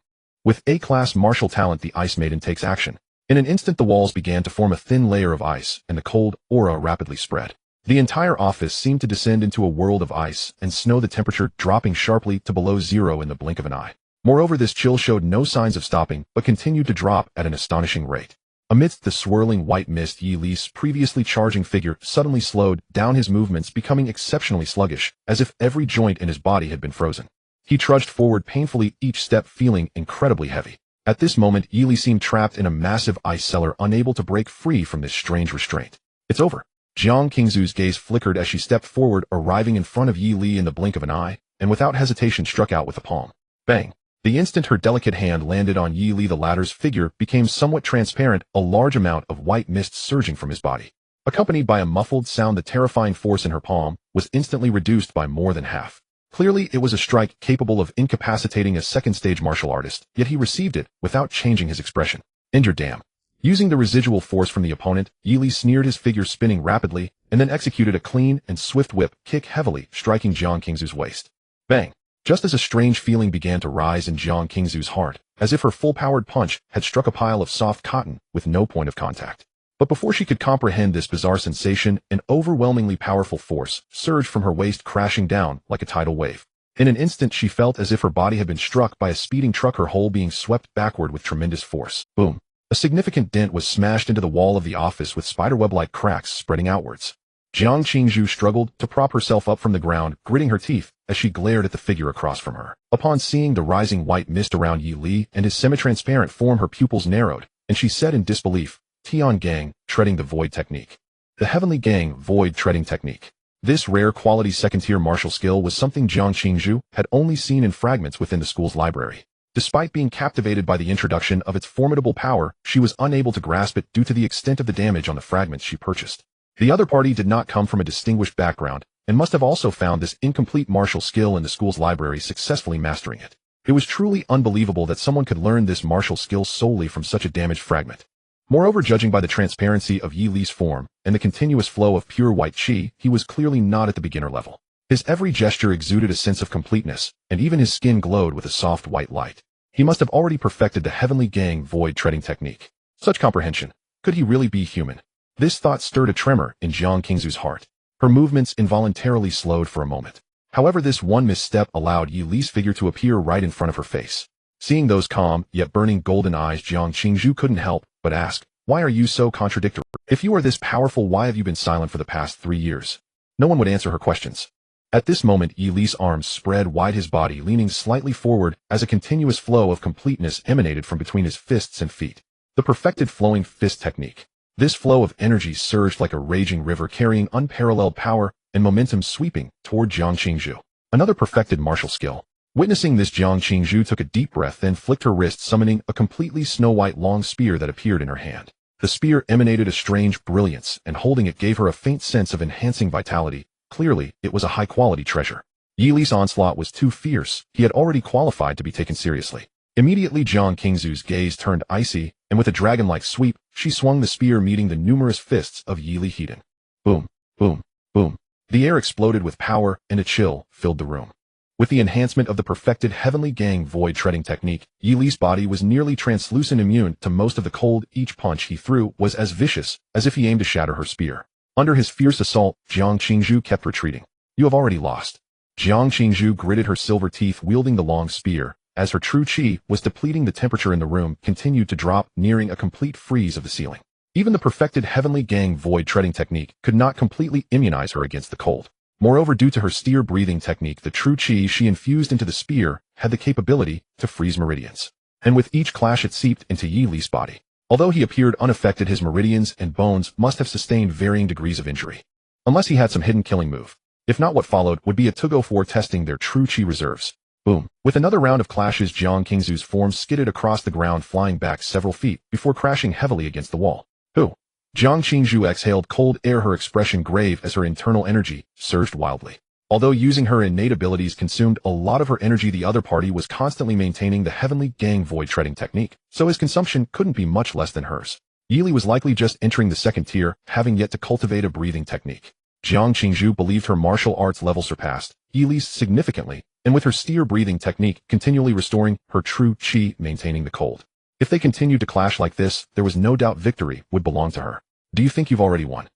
With A-class martial talent, the Ice Maiden takes action. In an instant, the walls began to form a thin layer of ice, and the cold aura rapidly spread. The entire office seemed to descend into a world of ice and snow, the temperature dropping sharply to below zero in the blink of an eye. Moreover, this chill showed no signs of stopping, but continued to drop at an astonishing rate. Amidst the swirling white mist, Yi Li's previously charging figure suddenly slowed down, his movements becoming exceptionally sluggish, as if every joint in his body had been frozen. He trudged forward painfully, each step feeling incredibly heavy. At this moment, Yi Li seemed trapped in a massive ice cellar, unable to break free from this strange restraint. "It's over." Jiang Qingzu's gaze flickered as she stepped forward, arriving in front of Yi Li in the blink of an eye, and without hesitation struck out with a palm. Bang! The instant her delicate hand landed on Yi Li, the latter's figure became somewhat transparent, a large amount of white mist surging from his body. Accompanied by a muffled sound, the terrifying force in her palm was instantly reduced by more than half. Clearly, it was a strike capable of incapacitating a second-stage martial artist, yet he received it without changing his expression. "And you're damn." Using the residual force from the opponent, Yi Li sneered, his figure spinning rapidly, and then executed a clean and swift whip kick, heavily striking Jiang Qingzu's waist. Bang! Just as a strange feeling began to rise in Jiang Qingzu's heart, as if her full-powered punch had struck a pile of soft cotton with no point of contact. But before she could comprehend this bizarre sensation, an overwhelmingly powerful force surged from her waist, crashing down like a tidal wave. In an instant, she felt as if her body had been struck by a speeding truck, her whole being swept backward with tremendous force. Boom! A significant dent was smashed into the wall of the office, with spiderweb-like cracks spreading outwards. Jiang Qingzu struggled to prop herself up from the ground, gritting her teeth as she glared at the figure across from her. Upon seeing the rising white mist around Yi Li and his semi-transparent form, her pupils narrowed, and she said in disbelief, "Tian Gang, treading the void technique." The Heavenly Gang void treading technique. This rare quality second-tier martial skill was something Jiang Qingzu had only seen in fragments within the school's library. Despite being captivated by the introduction of its formidable power, she was unable to grasp it due to the extent of the damage on the fragments she purchased. The other party did not come from a distinguished background, and must have also found this incomplete martial skill in the school's library, successfully mastering it. It was truly unbelievable that someone could learn this martial skill solely from such a damaged fragment. Moreover, judging by the transparency of Yi Li's form and the continuous flow of pure white qi, he was clearly not at the beginner level. His every gesture exuded a sense of completeness, and even his skin glowed with a soft white light. He must have already perfected the Heavenly Gang void treading technique. Such comprehension. Could he really be human? This thought stirred a tremor in Jiang Qingzu's heart. Her movements involuntarily slowed for a moment. However, this one misstep allowed Yi Li's figure to appear right in front of her face. Seeing those calm, yet burning golden eyes, Jiang Qingzu couldn't help but ask, Why are you so contradictory? If you are this powerful, why have you been silent for the past 3 years? No one would answer her questions. At this moment, Yi's arms spread wide, his body leaning slightly forward as a continuous flow of completeness emanated from between his fists and feet. The perfected flowing fist technique. This flow of energy surged like a raging river, carrying unparalleled power and momentum, sweeping toward Jiang Qingzhu. Another perfected martial skill. Witnessing this, Jiang Qingzhu took a deep breath, then flicked her wrist, summoning a completely snow-white long spear that appeared in her hand. The spear emanated a strange brilliance, and holding it gave her a faint sense of enhancing vitality. Clearly, it was a high-quality treasure. Yi's onslaught was too fierce. He had already qualified to be taken seriously. Immediately, Jiang Qingzhu's gaze turned icy, and with a dragon-like sweep, she swung the spear, meeting the numerous fists of Yi Heaton. Boom, boom, boom. The air exploded with power, and a chill filled the room. With the enhancement of the perfected heavenly gang void treading technique, Yi's body was nearly translucent, immune to most of the cold. Each punch he threw was as vicious as if he aimed to shatter her spear. Under his fierce assault, Jiang Qingzhu kept retreating. You have already lost. Jiang Qingzhu gritted her silver teeth, wielding the long spear. As her true qi was depleting, the temperature in the room continued to drop, nearing a complete freeze of the ceiling. Even the perfected heavenly gang void treading technique could not completely immunize her against the cold. Moreover, due to her steer breathing technique, the true qi she infused into the spear had the capability to freeze meridians. And with each clash, it seeped into Yi's body. Although he appeared unaffected, his meridians and bones must have sustained varying degrees of injury. Unless he had some hidden killing move. If not, what followed would be a tug of war, testing their true qi reserves. Boom. With another round of clashes, Jiang Qingzhu's form skidded across the ground, flying back several feet before crashing heavily against the wall. Who? Jiang Qingzhu exhaled cold air, her expression grave as her internal energy surged wildly. Although using her innate abilities consumed a lot of her energy, the other party was constantly maintaining the heavenly gang void treading technique, so his consumption couldn't be much less than hers. Yi was likely just entering the second tier, having yet to cultivate a breathing technique. Jiang Qingzhu believed her martial arts level surpassed Yi's significantly, and with her steer breathing technique continually restoring her true qi, maintaining the cold. If they continued to clash like this, there was no doubt victory would belong to her. Do you think you've already won?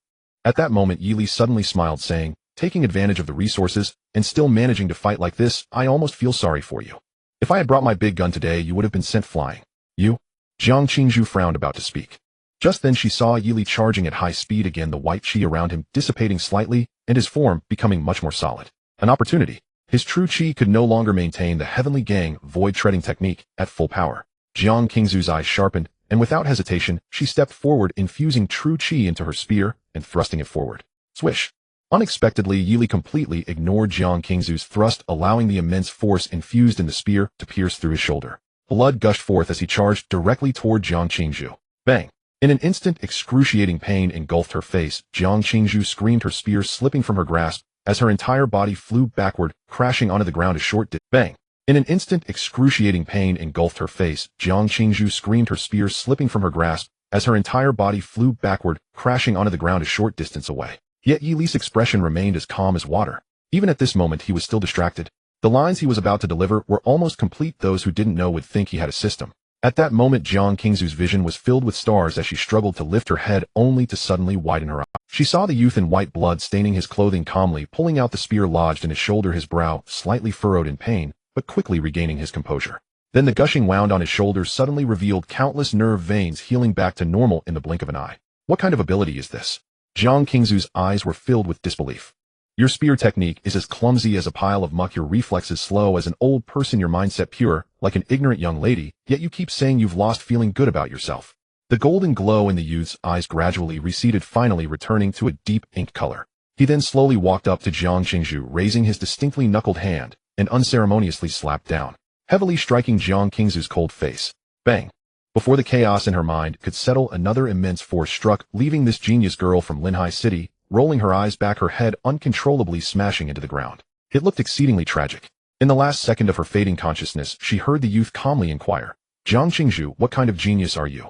At that moment, Yi suddenly smiled, saying, taking advantage of the resources and still managing to fight like this, I almost feel sorry for you. If I had brought my big gun today, you would have been sent flying. You? Jiang Qingzhu frowned, about to speak. Just then she saw Yi charging at high speed again, the white qi around him dissipating slightly and his form becoming much more solid. An opportunity. His true qi could no longer maintain the heavenly gang void treading technique at full power. Jiang Qingzhu's eyes sharpened, and without hesitation, she stepped forward, infusing true qi into her spear and thrusting it forward. Swish. Unexpectedly, Yi completely ignored Jiang Qingzhu's thrust, allowing the immense force infused in the spear to pierce through his shoulder. Blood gushed forth as he charged directly toward Jiang Qingzhu. Bang! In an instant, excruciating pain engulfed her face. Jiang Qingzhu screamed, her spear slipping from her grasp as her entire body flew backward, crashing onto the ground a short distance. Bang! In an instant, excruciating pain engulfed her face. Jiang Qingzhu screamed, her spear slipping from her grasp as her entire body flew backward, crashing onto the ground a short distance away. Yet Yi's expression remained as calm as water. Even at this moment, he was still distracted. The lines he was about to deliver were almost complete. Those who didn't know would think he had a system. At that moment, Jiang Qingzhu's vision was filled with stars as she struggled to lift her head, only to suddenly widen her eyes. She saw the youth in white blood staining his clothing, calmly pulling out the spear lodged in his shoulder, his brow slightly furrowed in pain, but quickly regaining his composure. Then the gushing wound on his shoulders suddenly revealed countless nerve veins healing back to normal in the blink of an eye. What kind of ability is this? Jiang Qingzhu's eyes were filled with disbelief. Your spear technique is as clumsy as a pile of muck, your reflexes slow as an old person, your mindset pure, like an ignorant young lady, yet you keep saying you've lost, feeling good about yourself. The golden glow in the youth's eyes gradually receded, finally returning to a deep ink color. He then slowly walked up to Jiang Qingzhu, raising his distinctly knuckled hand, and unceremoniously slapped down, heavily striking Jiang Qingzhu's cold face. Bang! Before the chaos in her mind could settle, another immense force struck, leaving this genius girl from Linhai City, rolling her eyes back, her head uncontrollably smashing into the ground. It looked exceedingly tragic. In the last second of her fading consciousness, she heard the youth calmly inquire, Jiang Qingzhu, what kind of genius are you?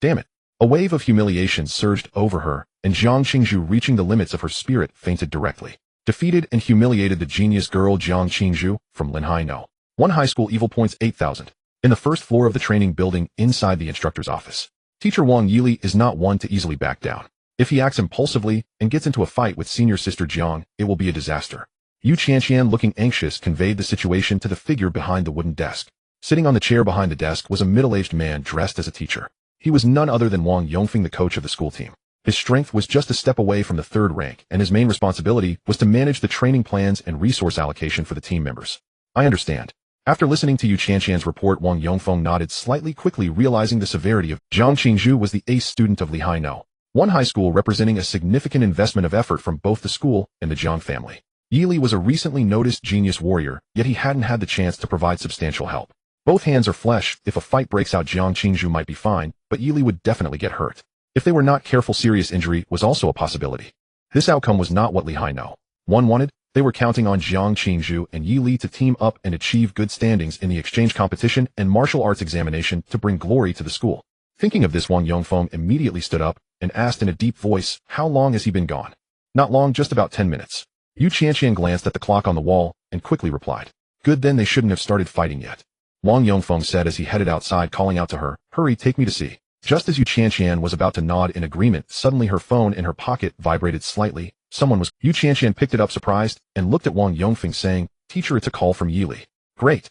Damn it. A wave of humiliation surged over her, and Jiang Qingzhu, reaching the limits of her spirit, fainted directly. Defeated and humiliated, the genius girl Jiang Qingzhu from Linhai No. 1 High School, Evil Points 8,000. In the first floor of the training building, inside the instructor's office. Teacher Wang Yi is not one to easily back down. If he acts impulsively and gets into a fight with senior sister Jiang, it will be a disaster. Yu Qianqian, looking anxious, conveyed the situation to the figure behind the wooden desk. Sitting on the chair behind the desk was a middle-aged man dressed as a teacher. He was none other than Wang Yongfeng, the coach of the school team. His strength was just a step away from the third rank, and his main responsibility was to manage the training plans and resource allocation for the team members. I understand. After listening to Yu Qianqian's report, Wang Yongfeng nodded slightly, quickly realizing the severity of Zhang Qingzhu was the ace student of Lihaino, one high school representing a significant investment of effort from both the school and the Zhang family. Yili was a recently noticed genius warrior, yet he hadn't had the chance to provide substantial help. Both hands are flesh. If a fight breaks out, Zhang Qingzhu might be fine, but Yili would definitely get hurt. If they were not careful, serious injury was also a possibility. This outcome was not what Lihaino one wanted. They were counting on Zhang Qingzhu and Yi Li to team up and achieve good standings in the exchange competition and martial arts examination to bring glory to the school. Thinking of this, Wang Yongfeng immediately stood up and asked in a deep voice, "How long has he been gone?" "Not long, just about 10 minutes. Yu Qianqian glanced at the clock on the wall and quickly replied, "Good, then they shouldn't have started fighting yet." Wang Yongfeng said as he headed outside, calling out to her, "Hurry, take me to see." Just as Yu Qianqian was about to nod in agreement, suddenly her phone in her pocket vibrated slightly. Yu Qianqian picked it up surprised and looked at Wang Yongfeng saying, "Teacher, it's a call from Yi Li." "Great."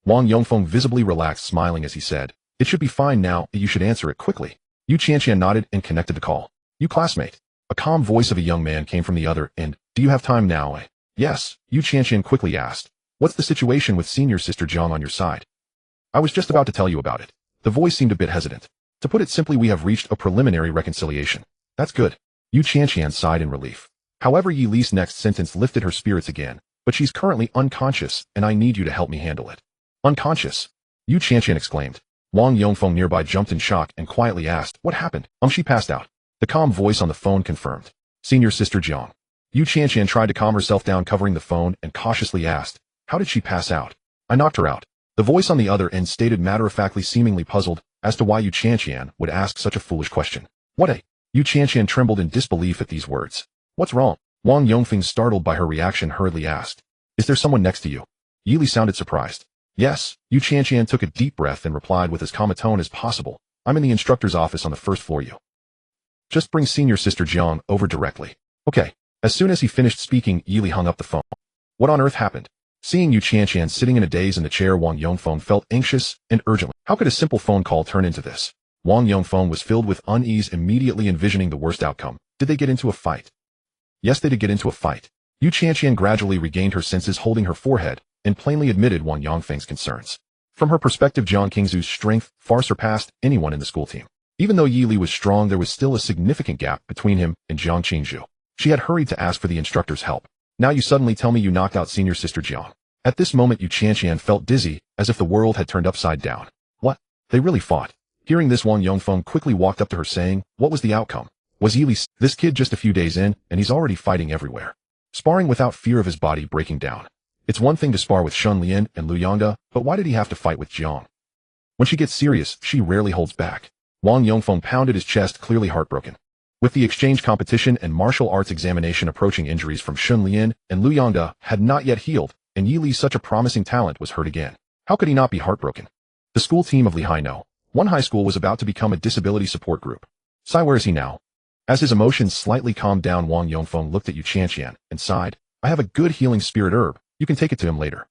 Wang Yongfeng visibly relaxed, smiling as he said, "It should be fine now, you should answer it quickly." Yu Qianqian nodded and connected the call. "You classmate." A calm voice of a young man came from the other end. "Do you have time now?" "Yes," Yu Qianqian quickly asked. "What's the situation with senior sister Zhang on your side?" "I was just about to tell you about it." The voice seemed a bit hesitant. "To put it simply, we have reached a preliminary reconciliation." "That's good." Yu Qianqian sighed in relief. However, Yi Li's next sentence lifted her spirits again. "But she's currently unconscious, and I need you to help me handle it." "Unconscious?" Yu Qianqian exclaimed. Wang Yongfeng nearby jumped in shock and quietly asked, "What happened?" She passed out." The calm voice on the phone confirmed. "Senior sister Zhang." Yu Qianqian tried to calm herself down, covering the phone, and cautiously asked, "How did she pass out?" "I knocked her out." The voice on the other end stated matter-of-factly, seemingly puzzled as to why Yu Qianqian would ask such a foolish question. "What?" Yu Qianqian trembled in disbelief at these words. "What's wrong?" Wang Yongfeng, startled by her reaction, hurriedly asked, "Is there someone next to you?" Yi Li sounded surprised. "Yes." Yu Qianqian took a deep breath and replied with as calm a tone as possible, "I'm in the instructor's office on the first floor. You just bring senior sister Zhang over directly." "Okay." As soon as he finished speaking, Yi Li hung up the phone. What on earth happened? Seeing Yu Qianqian sitting in a daze in the chair, Wang Yongfeng felt anxious and urgently. How could a simple phone call turn into this? Wang Yongfeng was filled with unease, immediately envisioning the worst outcome. Did they get into a fight? Yes, they did get into a fight. Yu Qianqian gradually regained her senses, holding her forehead, and plainly admitted Wang Yongfeng's concerns. From her perspective, Zhang Qingzhu's strength far surpassed anyone in the school team. Even though Yi Li was strong, there was still a significant gap between him and Zhang Qingzhu. She had hurried to ask for the instructor's help. "Now you suddenly tell me you knocked out senior sister Zhang." At this moment, Yu Qianqian felt dizzy, as if the world had turned upside down. What? They really fought? Hearing this, Wang Yongfeng quickly walked up to her saying, "What was the outcome?" Was Yi Li this kid just a few days in, and he's already fighting everywhere? Sparring without fear of his body breaking down. It's one thing to spar with Shun Lian and Lu Yongda, but why did he have to fight with Zhang? When she gets serious, she rarely holds back. Wang Yongfeng pounded his chest, clearly heartbroken. With the exchange competition and martial arts examination approaching, injuries from Shun Lian and Lu Yongda had not yet healed, and Yi Li, such a promising talent, was hurt again. How could he not be heartbroken? The school team of Lihaino, one high school, was about to become a disability support group. Sai, where is he now? As his emotions slightly calmed down, Wang Yongfeng looked at Yu Qianqian and sighed. "I have a good healing spirit herb. You can take it to him later."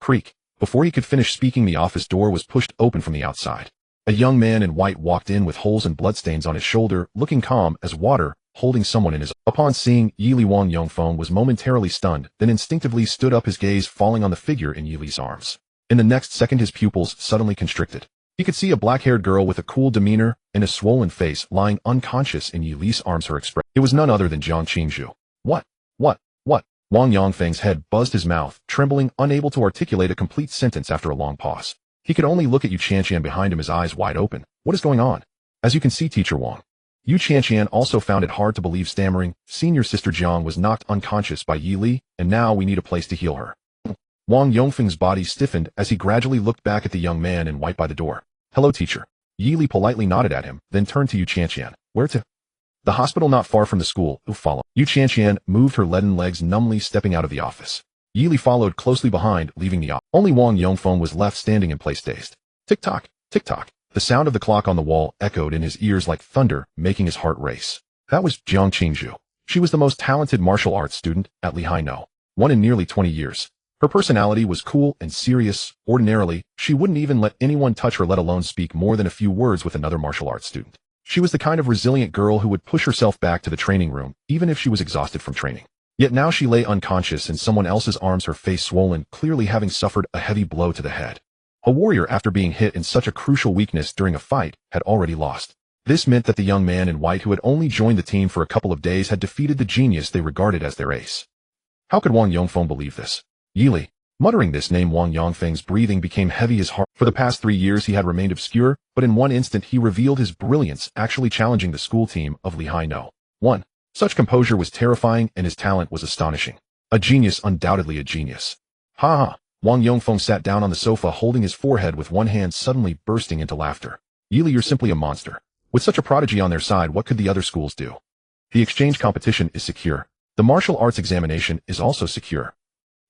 Creak. Before he could finish speaking, the office door was pushed open from the outside. A young man in white walked in with holes and bloodstains on his shoulder, looking calm as water, holding someone in his. Upon seeing Yi Li, Wang Yongfeng was momentarily stunned, then instinctively stood up, his gaze falling on the figure in Yi Li's arms. In the next second, his pupils suddenly constricted. He could see a black-haired girl with a cool demeanor and a swollen face lying unconscious in Yi Li's arms. Her expression. It was none other than Zhang Qingzhu. What? Wang Yongfeng's head buzzed, his mouth trembling, unable to articulate a complete sentence after a long pause. He could only look at Yu Qianqian behind him, his eyes wide open. What is going on? As you can see, Teacher Wang. Yu Qianqian also found it hard to believe, stammering, "Senior sister Zhang was knocked unconscious by Yi Li, and now we need a place to heal her." Wang Yongfeng's body stiffened as he gradually looked back at the young man in white by the door. "Hello, teacher." Yi Li politely nodded at him, then turned to Yu Qianqian. "Where to?" "The hospital not far from the school. Follow." Yu Qianqian moved her leaden legs numbly, stepping out of the office. Yi Li followed closely behind, leaving the office. Only Wang Yongfeng was left standing in place, dazed. Tick-tock, tick-tock. The sound of the clock on the wall echoed in his ears like thunder, making his heart race. That was Zhang Qingzhu. She was the most talented martial arts student at Lihaino, one in nearly 20 years. Her personality was cool and serious. Ordinarily, she wouldn't even let anyone touch her, let alone speak more than a few words with another martial arts student. She was the kind of resilient girl who would push herself back to the training room, even if she was exhausted from training. Yet now she lay unconscious in someone else's arms, her face swollen, clearly having suffered a heavy blow to the head. A warrior, after being hit in such a crucial weakness during a fight, had already lost. This meant that the young man in white who had only joined the team for a couple of days had defeated the genius they regarded as their ace. How could Wang Yongfeng believe this? Yili. Muttering this name, Wang Yongfeng's breathing became heavy as heart. For the past 3 years he had remained obscure, but in one instant he revealed his brilliance, actually challenging the school team of Lehigh No. 1. Such composure was terrifying, and his talent was astonishing. A genius, undoubtedly a genius. Ha ha! Wang Yongfeng sat down on the sofa, holding his forehead with one hand, suddenly bursting into laughter. Yili, you're simply a monster. With such a prodigy on their side, what could the other schools do? The exchange competition is secure. The martial arts examination is also secure.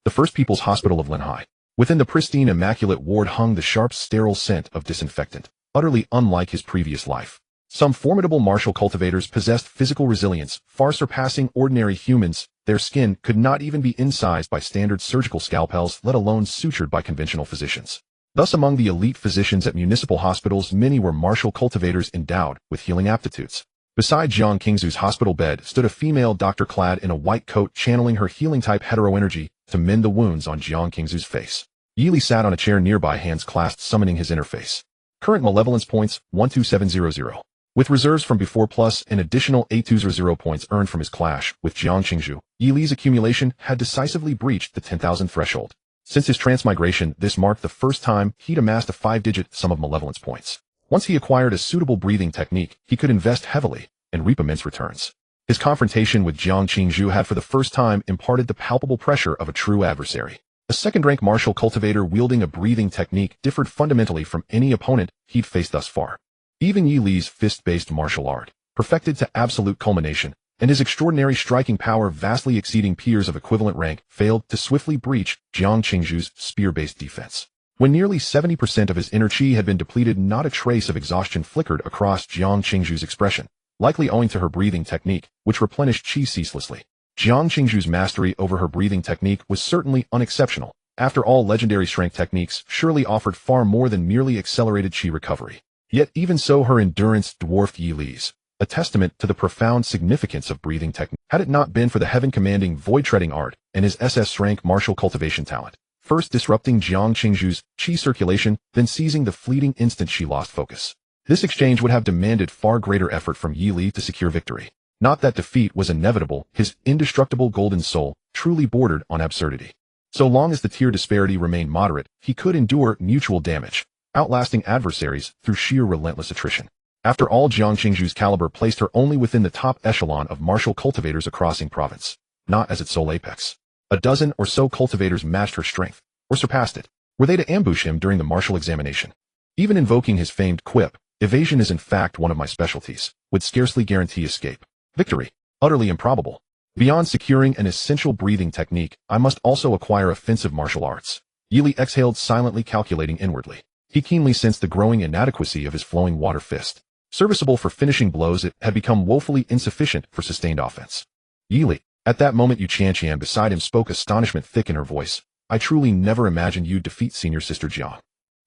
The First People's Hospital of Lehigh. Within the pristine, immaculate ward hung the sharp, sterile scent of disinfectant, utterly unlike his previous life. Some formidable martial cultivators possessed physical resilience, far surpassing ordinary humans. Their skin could not even be incised by standard surgical scalpels, let alone sutured by conventional physicians. Thus, among the elite physicians at municipal hospitals, many were martial cultivators endowed with healing aptitudes. Beside Jiang Qingzu's hospital bed stood a female doctor clad in a white coat, channeling her healing-type hetero-energy to mend the wounds on Jiang Qingzu's face. Yili sat on a chair nearby, hands clasped, summoning his interface. Current malevolence points, 12700. With reserves from before plus an additional 8200 points earned from his clash with Jiang Qingzu, Yili's accumulation had decisively breached the 10,000 threshold. Since his transmigration, this marked the first time he'd amassed a 5-digit sum of malevolence points. Once he acquired a suitable breathing technique, he could invest heavily and reap immense returns. His confrontation with Jiang Qingzu had for the first time imparted the palpable pressure of a true adversary. A second-rank martial cultivator wielding a breathing technique differed fundamentally from any opponent he'd faced thus far. Even Yi Li's fist-based martial art, perfected to absolute culmination, and his extraordinary striking power vastly exceeding peers of equivalent rank, failed to swiftly breach Jiang Qingzu's spear-based defense. When nearly 70% of his inner chi had been depleted, not a trace of exhaustion flickered across Jiang Qingzu's expression, likely owing to her breathing technique, which replenished chi ceaselessly. Jiang Qingzu's mastery over her breathing technique was certainly unexceptional. After all, legendary strength techniques surely offered far more than merely accelerated chi recovery. Yet even so, her endurance dwarfed Yi Li's, a testament to the profound significance of breathing technique. Had it not been for the heaven-commanding void-treading art and his SS-rank martial cultivation talent, first disrupting Jiang Qingzu's chi circulation, then seizing the fleeting instant she lost focus, this exchange would have demanded far greater effort from Yi Li to secure victory. Not that defeat was inevitable, his indestructible golden soul truly bordered on absurdity. So long as the tier disparity remained moderate, he could endure mutual damage, outlasting adversaries through sheer relentless attrition. After all, Jiang Qingzu's caliber placed her only within the top echelon of martial cultivators across Ying province, not as its sole apex. A dozen or so cultivators matched her strength, or surpassed it, were they to ambush him during the martial examination. Even invoking his famed quip, "Evasion is in fact one of my specialties," would scarcely guarantee escape. Victory, utterly improbable. Beyond securing an essential breathing technique, I must also acquire offensive martial arts. Yi Li exhaled, silently calculating inwardly. He keenly sensed the growing inadequacy of his flowing water fist. Serviceable for finishing blows, it had become woefully insufficient for sustained offense. Yi Li. At that moment, Yu Qianqian beside him spoke, astonishment thick in her voice. "I truly never imagined you'd defeat senior sister Jiang."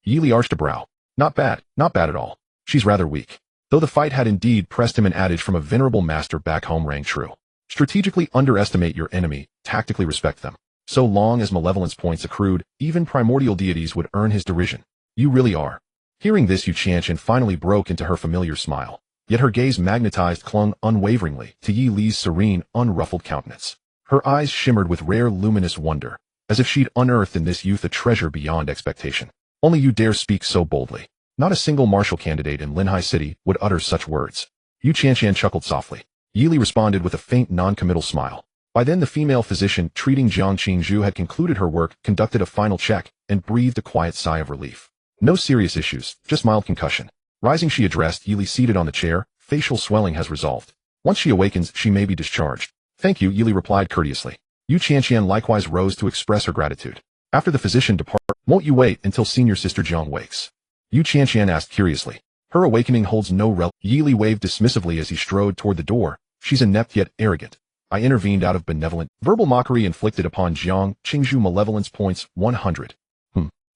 Yi Li arched a brow. Not bad at all. She's rather weak." Though the fight had indeed pressed him, an adage from a venerable master back home rang true. Strategically underestimate your enemy, tactically respect them. So long as malevolence points accrued, even primordial deities would earn his derision. "You really are." Hearing this, Yu Qianqian finally broke into her familiar smile. Yet her gaze, magnetized, clung unwaveringly to Yi Li's serene, unruffled countenance. Her eyes shimmered with rare luminous wonder, as if she'd unearthed in this youth a treasure beyond expectation. "Only you dare speak so boldly. Not a single martial candidate in Linhai City would utter such words." Yu Qianqian chuckled softly. Yi Li responded with a faint non-committal smile. By then the female physician treating Jiang Qingzu had concluded her work, conducted a final check, and breathed a quiet sigh of relief. No serious issues, just mild concussion. Rising, she addressed Yi Li seated on the chair. "Facial swelling has resolved. Once she awakens, she may be discharged." "Thank you," Yi Li replied courteously. Yu Qianqian likewise rose to express her gratitude. After the physician departed, "Won't you wait until senior sister Jiang wakes?" Yu Qianqian asked curiously. "Her awakening holds no Yi Li waved dismissively as he strode toward the door. "She's inept yet arrogant. I intervened out of benevolent, verbal mockery inflicted upon Jiang Qingzhu malevolence points 100.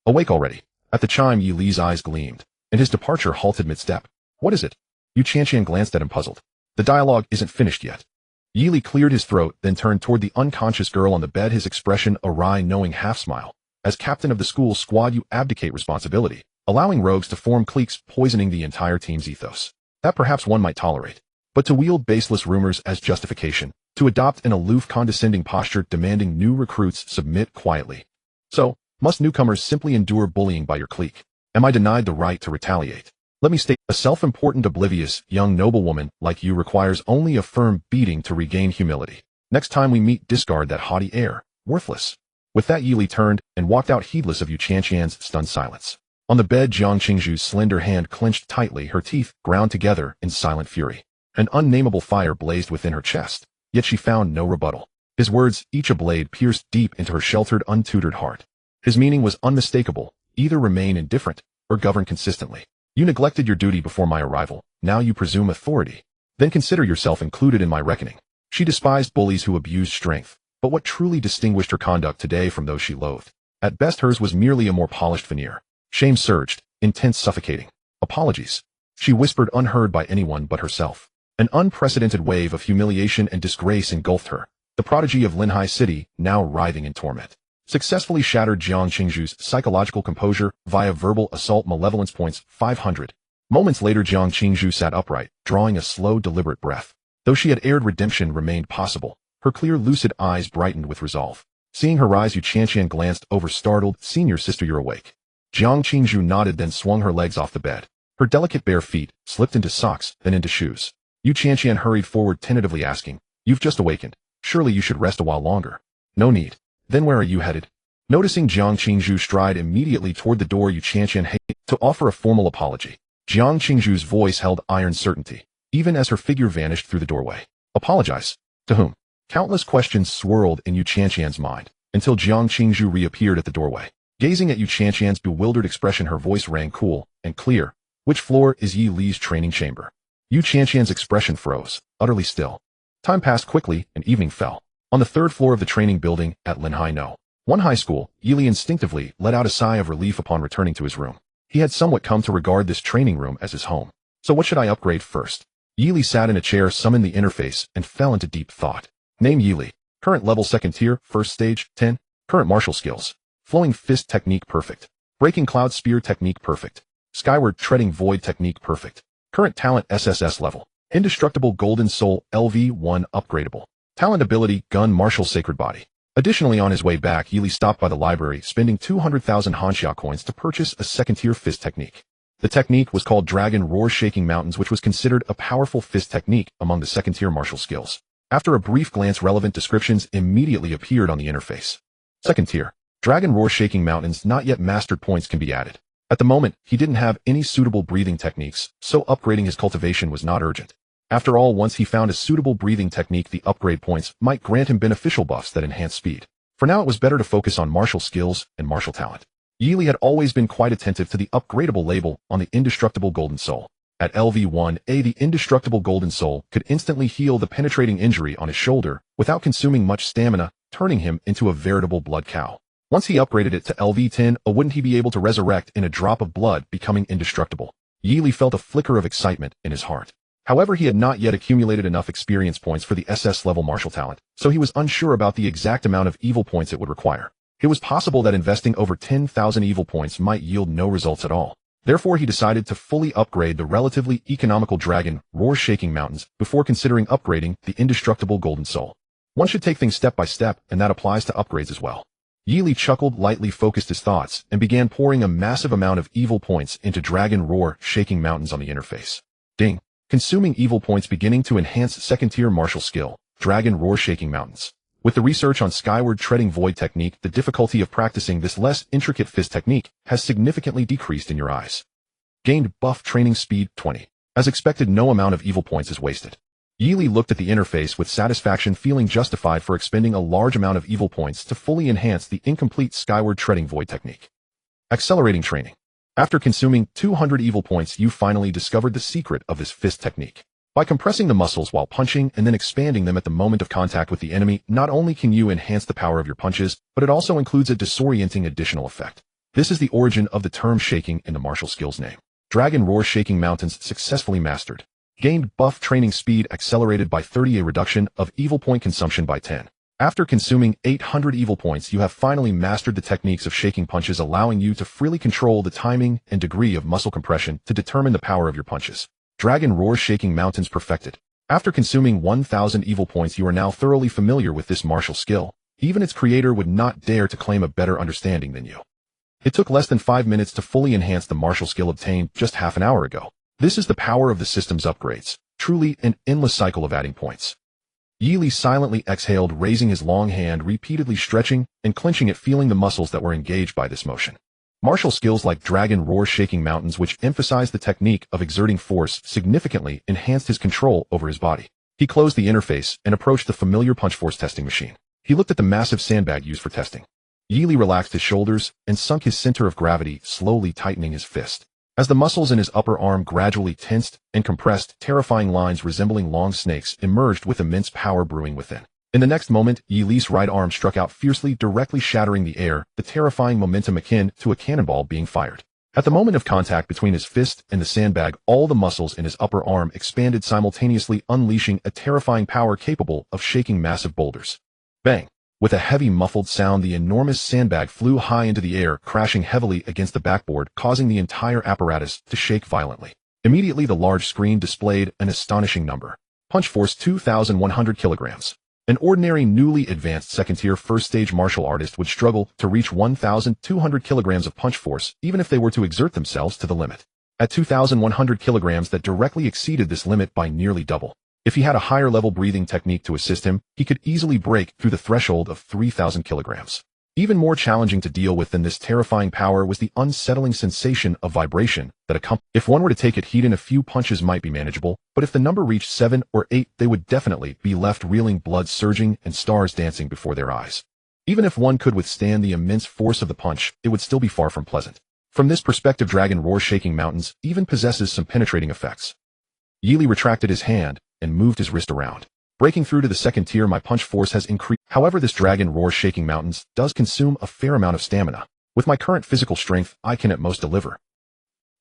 Awake already. At the chime Yi Li's eyes gleamed, and his departure halted mid-step. What is it? Yu Qianqian glanced at him puzzled. The dialogue isn't finished yet. Yi Li cleared his throat, then turned toward the unconscious girl on the bed, his expression a wry, knowing half-smile. As captain of the school squad, you abdicate responsibility, allowing rogues to form cliques, poisoning the entire team's ethos. That perhaps one might tolerate. But to wield baseless rumors as justification, to adopt an aloof, condescending posture demanding new recruits submit quietly. So, must newcomers simply endure bullying by your clique? Am I denied the right to retaliate? Let me state, a self-important, oblivious, young noblewoman like you requires only a firm beating to regain humility. Next time we meet, discard that haughty air. Worthless. With that, Yi Li turned and walked out, heedless of Yu Qianqian's stunned silence. On the bed, Jiang Qingzhu's slender hand clenched tightly, her teeth ground together in silent fury. An unnameable fire blazed within her chest, yet she found no rebuttal. His words, each a blade, pierced deep into her sheltered, untutored heart. His meaning was unmistakable: either remain indifferent, or govern consistently. You neglected your duty before my arrival, now you presume authority. Then consider yourself included in my reckoning. She despised bullies who abused strength, but what truly distinguished her conduct today from those she loathed? At best, hers was merely a more polished veneer. Shame surged, intense, suffocating. Apologies. She whispered, unheard by anyone but herself. An unprecedented wave of humiliation and disgrace engulfed her. The prodigy of Linhai City, now writhing in torment, successfully shattered Jiang Qingzhu's psychological composure via verbal assault, malevolence points 500. Moments later, Jiang Qingzhu sat upright, drawing a slow, deliberate breath. Though she had erred, redemption remained possible. Her clear, lucid eyes brightened with resolve. Seeing her rise, Yu Qianqian glanced over, startled. Senior sister, you're awake. Jiang Qingzhu nodded, then swung her legs off the bed. Her delicate bare feet slipped into socks, then into shoes. Yu Qianqian hurried forward, tentatively asking, you've just awakened. Surely you should rest a while longer. No need. Then where are you headed? Noticing Jiang Qingzhu stride immediately toward the door, Yu Qianqian hastened to offer a formal apology. Jiang Qingzhu's voice held iron certainty, even as her figure vanished through the doorway. Apologize? To whom? Countless questions swirled in Yu Qianqian's mind, until Jiang Qingzhu reappeared at the doorway. Gazing at Yu Qianqian's bewildered expression, her voice rang cool and clear. Which floor is Yi Li's training chamber? Yu Qianqian's expression froze, utterly still. Time passed quickly, and evening fell. On the third floor of the training building at Linhai No. 1 high school, Yi Li instinctively let out a sigh of relief upon returning to his room. He had somewhat come to regard this training room as his home. So what should I upgrade first? Yi Li sat in a chair, summoned the interface, and fell into deep thought. Name Yi Li. Current level 2nd tier, 1st stage, 10. Current martial skills. Flowing fist technique perfect. Breaking cloud spear technique perfect. Skyward treading void technique perfect. Current talent SSS level. Indestructible golden soul LV1 upgradable. Talent ability gun martial sacred body. Additionally, on his way back, Yi Li stopped by the library, spending 200,000 Hanxia coins to purchase a 2nd tier fist technique. The technique was called Dragon Roar Shaking Mountains, which was considered a powerful fist technique among the 2nd tier martial skills. After a brief glance, relevant descriptions immediately appeared on the interface. 2nd tier. Dragon Roar Shaking Mountains, not yet mastered, points can be added. At the moment, he didn't have any suitable breathing techniques, so upgrading his cultivation was not urgent. After all, once he found a suitable breathing technique, the upgrade points might grant him beneficial buffs that enhance speed. For now, it was better to focus on martial skills and martial talent. Yi Li had always been quite attentive to the upgradable label on the Indestructible Golden Soul. At LV1A, the Indestructible Golden Soul could instantly heal the penetrating injury on his shoulder without consuming much stamina, turning him into a veritable blood cow. Once he upgraded it to LV10, wouldn't he be able to resurrect in a drop of blood, becoming indestructible? Yi Li felt a flicker of excitement in his heart. However, he had not yet accumulated enough experience points for the SS level martial talent, so he was unsure about the exact amount of evil points it would require. It was possible that investing over 10,000 evil points might yield no results at all. Therefore, he decided to fully upgrade the relatively economical Dragon Roar Shaking Mountains before considering upgrading the Indestructible Golden Soul. One should take things step by step, and that applies to upgrades as well. Yi Li chuckled, lightly focused his thoughts, and began pouring a massive amount of evil points into Dragon Roar Shaking Mountains on the interface. Ding. Consuming evil points beginning to enhance 2nd tier martial skill, Dragon Roar Shaking Mountains. With the research on Skyward Treading Void technique, the difficulty of practicing this less intricate fist technique has significantly decreased in your eyes. Gained buff training speed 20. As expected, no amount of evil points is wasted. Yi Li looked at the interface with satisfaction, feeling justified for expending a large amount of evil points to fully enhance the incomplete Skyward Treading Void technique. Accelerating training. After consuming 200 evil points, you finally discovered the secret of this fist technique. By compressing the muscles while punching and then expanding them at the moment of contact with the enemy, not only can you enhance the power of your punches, but it also includes a disorienting additional effect. This is the origin of the term shaking in the martial skills name. Dragon Roar Shaking Mountains successfully mastered. Gained buff training speed accelerated by 30, a reduction of evil point consumption by 10. After consuming 800 evil points, you have finally mastered the techniques of shaking punches, allowing you to freely control the timing and degree of muscle compression to determine the power of your punches. Dragon Roar Shaking Mountains perfected. After consuming 1,000 evil points, you are now thoroughly familiar with this martial skill. Even its creator would not dare to claim a better understanding than you. It took less than 5 minutes to fully enhance the martial skill obtained just half an hour ago. This is the power of the system's upgrades. Truly an endless cycle of adding points. Yi Li silently exhaled, raising his long hand, repeatedly stretching and clenching it, feeling the muscles that were engaged by this motion. Martial skills like Dragon Roar Shaking Mountains, which emphasize the technique of exerting force, significantly enhanced his control over his body. He closed the interface and approached the familiar punch force testing machine. He looked at the massive sandbag used for testing. Yi Li relaxed his shoulders and sunk his center of gravity, slowly tightening his fist. As the muscles in his upper arm gradually tensed and compressed, terrifying lines resembling long snakes emerged with immense power brewing within. In the next moment, Yi Li's right arm struck out fiercely, directly shattering the air, the terrifying momentum akin to a cannonball being fired. At the moment of contact between his fist and the sandbag, all the muscles in his upper arm expanded simultaneously, unleashing a terrifying power capable of shaking massive boulders. Bang! With a heavy muffled sound, the enormous sandbag flew high into the air, crashing heavily against the backboard, causing the entire apparatus to shake violently. Immediately, the large screen displayed an astonishing number. Punch force 2,100 kilograms. An ordinary newly advanced second-tier first-stage martial artist would struggle to reach 1,200 kilograms of punch force, even if they were to exert themselves to the limit. At 2,100 kilograms, that directly exceeded this limit by nearly double. If he had a higher-level breathing technique to assist him, he could easily break through the threshold of 3,000 kilograms. Even more challenging to deal with than this terrifying power was the unsettling sensation of vibration that accompanied. If one were to take it, heat in a few punches might be manageable, but if the number reached 7 or 8, they would definitely be left reeling, blood surging and stars dancing before their eyes. Even if one could withstand the immense force of the punch, it would still be far from pleasant. From this perspective, Dragon Roar Shaking Mountains even possesses some penetrating effects. Yi Li retracted his hand and moved his wrist around. Breaking through to the second tier, my punch force has increased. However, this Dragon Roar Shaking Mountains does consume a fair amount of stamina. With my current physical strength, I can at most deliver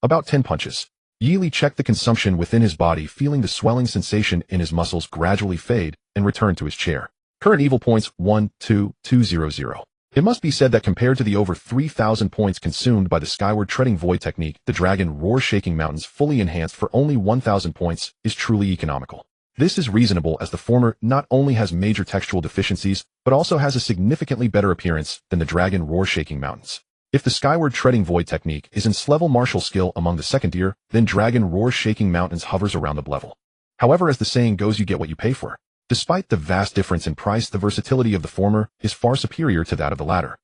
about 10 punches. Yi Li checked the consumption within his body, feeling the swelling sensation in his muscles gradually fade, and returned to his chair. Current evil points 1,2,200. It must be said that compared to the over 3,000 points consumed by the skyward treading void technique, the Dragon Roar Shaking Mountains fully enhanced for only 1,000 points is truly economical. This is reasonable, as the former not only has major textual deficiencies, but also has a significantly better appearance than the Dragon Roar Shaking Mountains. If the skyward treading void technique is its level martial skill among the second tier, then Dragon Roar Shaking Mountains hovers around the level. However, as the saying goes, you get what you pay for. Despite the vast difference in price, the versatility of the former is far superior to that of the latter.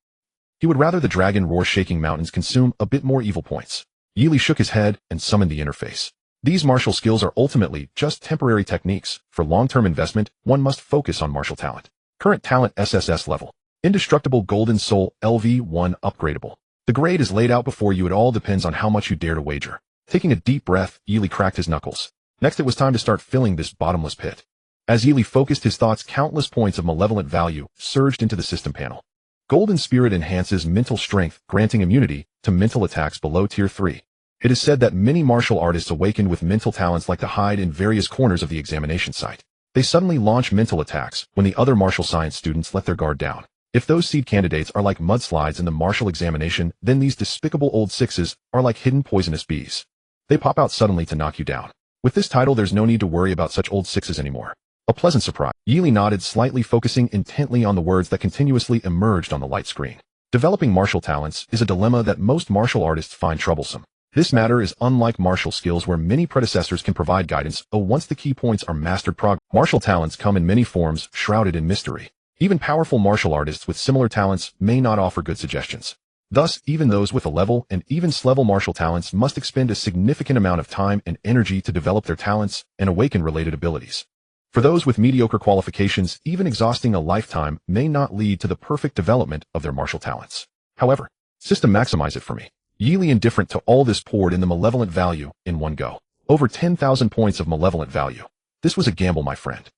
He would rather the Dragon Roar Shaking Mountains consume a bit more evil points. Yi Li shook his head and summoned the interface. These martial skills are ultimately just temporary techniques. For long-term investment, one must focus on martial talent. Current talent SSS level. Indestructible Golden Soul LV1 upgradable. The grade is laid out before you. It all depends on how much you dare to wager. Taking a deep breath, Yi Li cracked his knuckles. Next, it was time to start filling this bottomless pit. As Yi Li focused his thoughts, countless points of malevolent value surged into the system panel. Golden Spirit enhances mental strength, granting immunity to mental attacks below Tier 3. It is said that many martial artists awakened with mental talents like to hide in various corners of the examination site. They suddenly launch mental attacks when the other martial science students let their guard down. If those seed candidates are like mudslides in the martial examination, then these despicable old sixes are like hidden poisonous bees. They pop out suddenly to knock you down. With this title, there's no need to worry about such old sixes anymore. A pleasant surprise. Yi Li nodded slightly, focusing intently on the words that continuously emerged on the light screen. Developing martial talents is a dilemma that most martial artists find troublesome. This matter is unlike martial skills, where many predecessors can provide guidance, once the key points are mastered. Martial talents come in many forms, shrouded in mystery. Even powerful martial artists with similar talents may not offer good suggestions. Thus, even those with a level and even S-level martial talents must expend a significant amount of time and energy to develop their talents and awaken related abilities. For those with mediocre qualifications, even exhausting a lifetime may not lead to the perfect development of their martial talents. However, system maximize it for me. Yi Li, indifferent to all this, poured in the malevolent value in one go. Over 10,000 points of malevolent value. This was a gamble, my friend.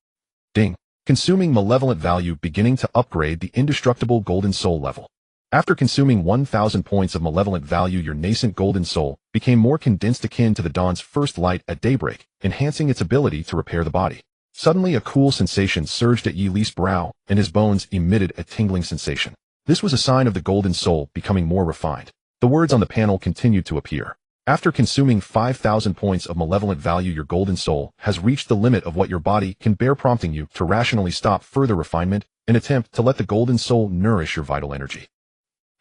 Ding. Consuming malevolent value beginning to upgrade the indestructible golden soul level. After consuming 1,000 points of malevolent value, your nascent golden soul became more condensed, akin to the dawn's first light at daybreak, enhancing its ability to repair the body. Suddenly a cool sensation surged at Yi Li's brow, and his bones emitted a tingling sensation. This was a sign of the golden soul becoming more refined. The words on the panel continued to appear. After consuming 5,000 points of malevolent value, your golden soul has reached the limit of what your body can bear, prompting you to rationally stop further refinement and attempt to let the golden soul nourish your vital energy.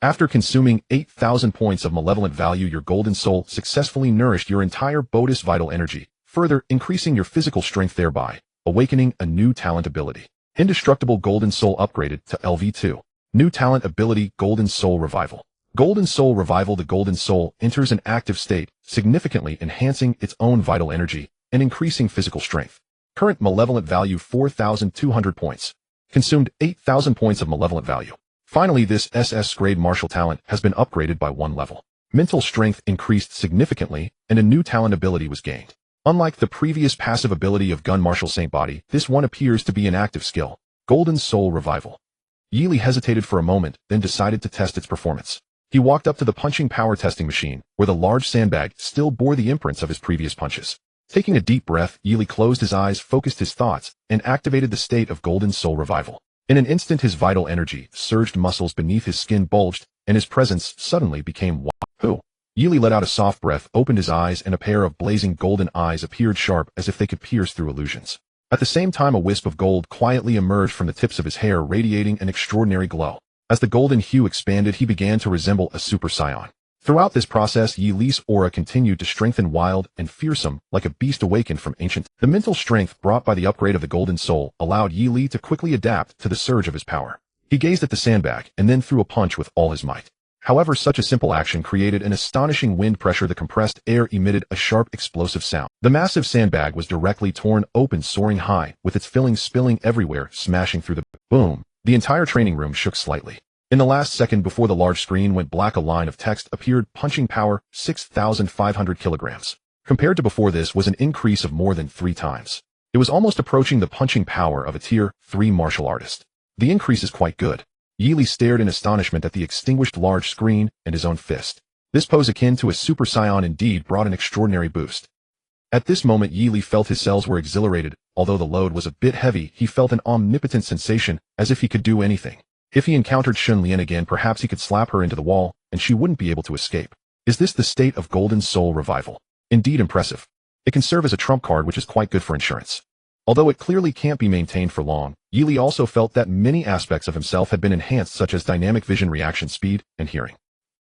After consuming 8,000 points of malevolent value, your golden soul successfully nourished your entire bodhi's vital energy, further increasing your physical strength, thereby awakening a new talent ability. Indestructible golden soul upgraded to LV2. New talent ability, Golden Soul Revival. Golden Soul Revival. The golden soul enters an active state, significantly enhancing its own vital energy and increasing physical strength. Current malevolent value 4,200 points. Consumed 8,000 points of malevolent value. Finally, this SS grade martial talent has been upgraded by 1 level. Mental strength increased significantly, and a new talent ability was gained. Unlike the previous passive ability of Gun Martial Saint Body, this one appears to be an active skill. Golden Soul Revival. Yi Li hesitated for a moment, then decided to test its performance. He walked up to the punching power testing machine, where the large sandbag still bore the imprints of his previous punches. Taking a deep breath, Yi Li closed his eyes, focused his thoughts, and activated the state of Golden Soul Revival. In an instant, his vital energy surged, muscles beneath his skin bulged, and his presence suddenly became wahoo. Yi Li let out a soft breath, opened his eyes, and a pair of blazing golden eyes appeared, sharp as if they could pierce through illusions. At the same time, a wisp of gold quietly emerged from the tips of his hair, radiating an extraordinary glow. As the golden hue expanded, he began to resemble a super saiyan. Throughout this process, Yi Li's aura continued to strengthen, wild and fearsome, like a beast awakened from ancient. The mental strength brought by the upgrade of the golden soul allowed Yi Li to quickly adapt to the surge of his power. He gazed at the sandbag and then threw a punch with all his might. However, such a simple action created an astonishing wind pressure. The compressed air emitted a sharp, explosive sound. The massive sandbag was directly torn open, soaring high, with its fillings spilling everywhere, smashing through the boom. The entire training room shook slightly. In the last second before the large screen went black, a line of text appeared: punching power, 6,500 kilograms. Compared to before, this was an increase of more than 3 times. It was almost approaching the punching power of a Tier 3 martial artist. The increase is quite good. Yi Li stared in astonishment at the extinguished large screen and his own fist. This pose, akin to a Super Saiyan, indeed brought an extraordinary boost. At this moment, Yi Li felt his cells were exhilarated. Although the load was a bit heavy, he felt an omnipotent sensation, as if he could do anything. If he encountered Shun Lian again, perhaps he could slap her into the wall, and she wouldn't be able to escape. Is this the state of Golden Soul Revival? Indeed impressive. It can serve as a trump card, which is quite good for insurance. Although it clearly can't be maintained for long, Yi Li also felt that many aspects of himself had been enhanced, such as dynamic vision, reaction speed, and hearing.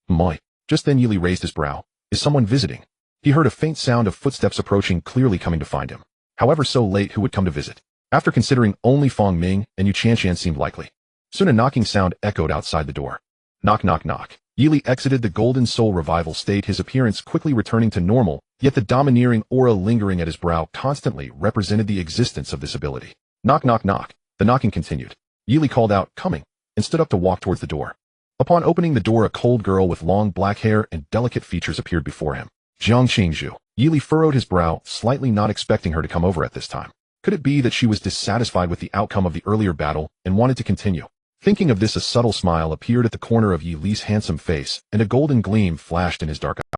Moi. Just then Yi Li raised his brow. Is someone visiting? He heard a faint sound of footsteps approaching, clearly coming to find him. However, so late, who would come to visit? After considering, only Fong Ming and Yu Qianqian seemed likely. Soon a knocking sound echoed outside the door. Knock, knock, knock. Yi Li exited the Golden Soul Revival state, his appearance quickly returning to normal, yet the domineering aura lingering at his brow constantly represented the existence of this ability. Knock, knock, knock. The knocking continued. Yi Li called out, coming, and stood up to walk towards the door. Upon opening the door, a cold girl with long black hair and delicate features appeared before him. Jiang Qingzhu. Yi Li furrowed his brow, slightly not expecting her to come over at this time. Could it be that she was dissatisfied with the outcome of the earlier battle and wanted to continue? Thinking of this, a subtle smile appeared at the corner of Yi Li's handsome face, and a golden gleam flashed in his dark eye.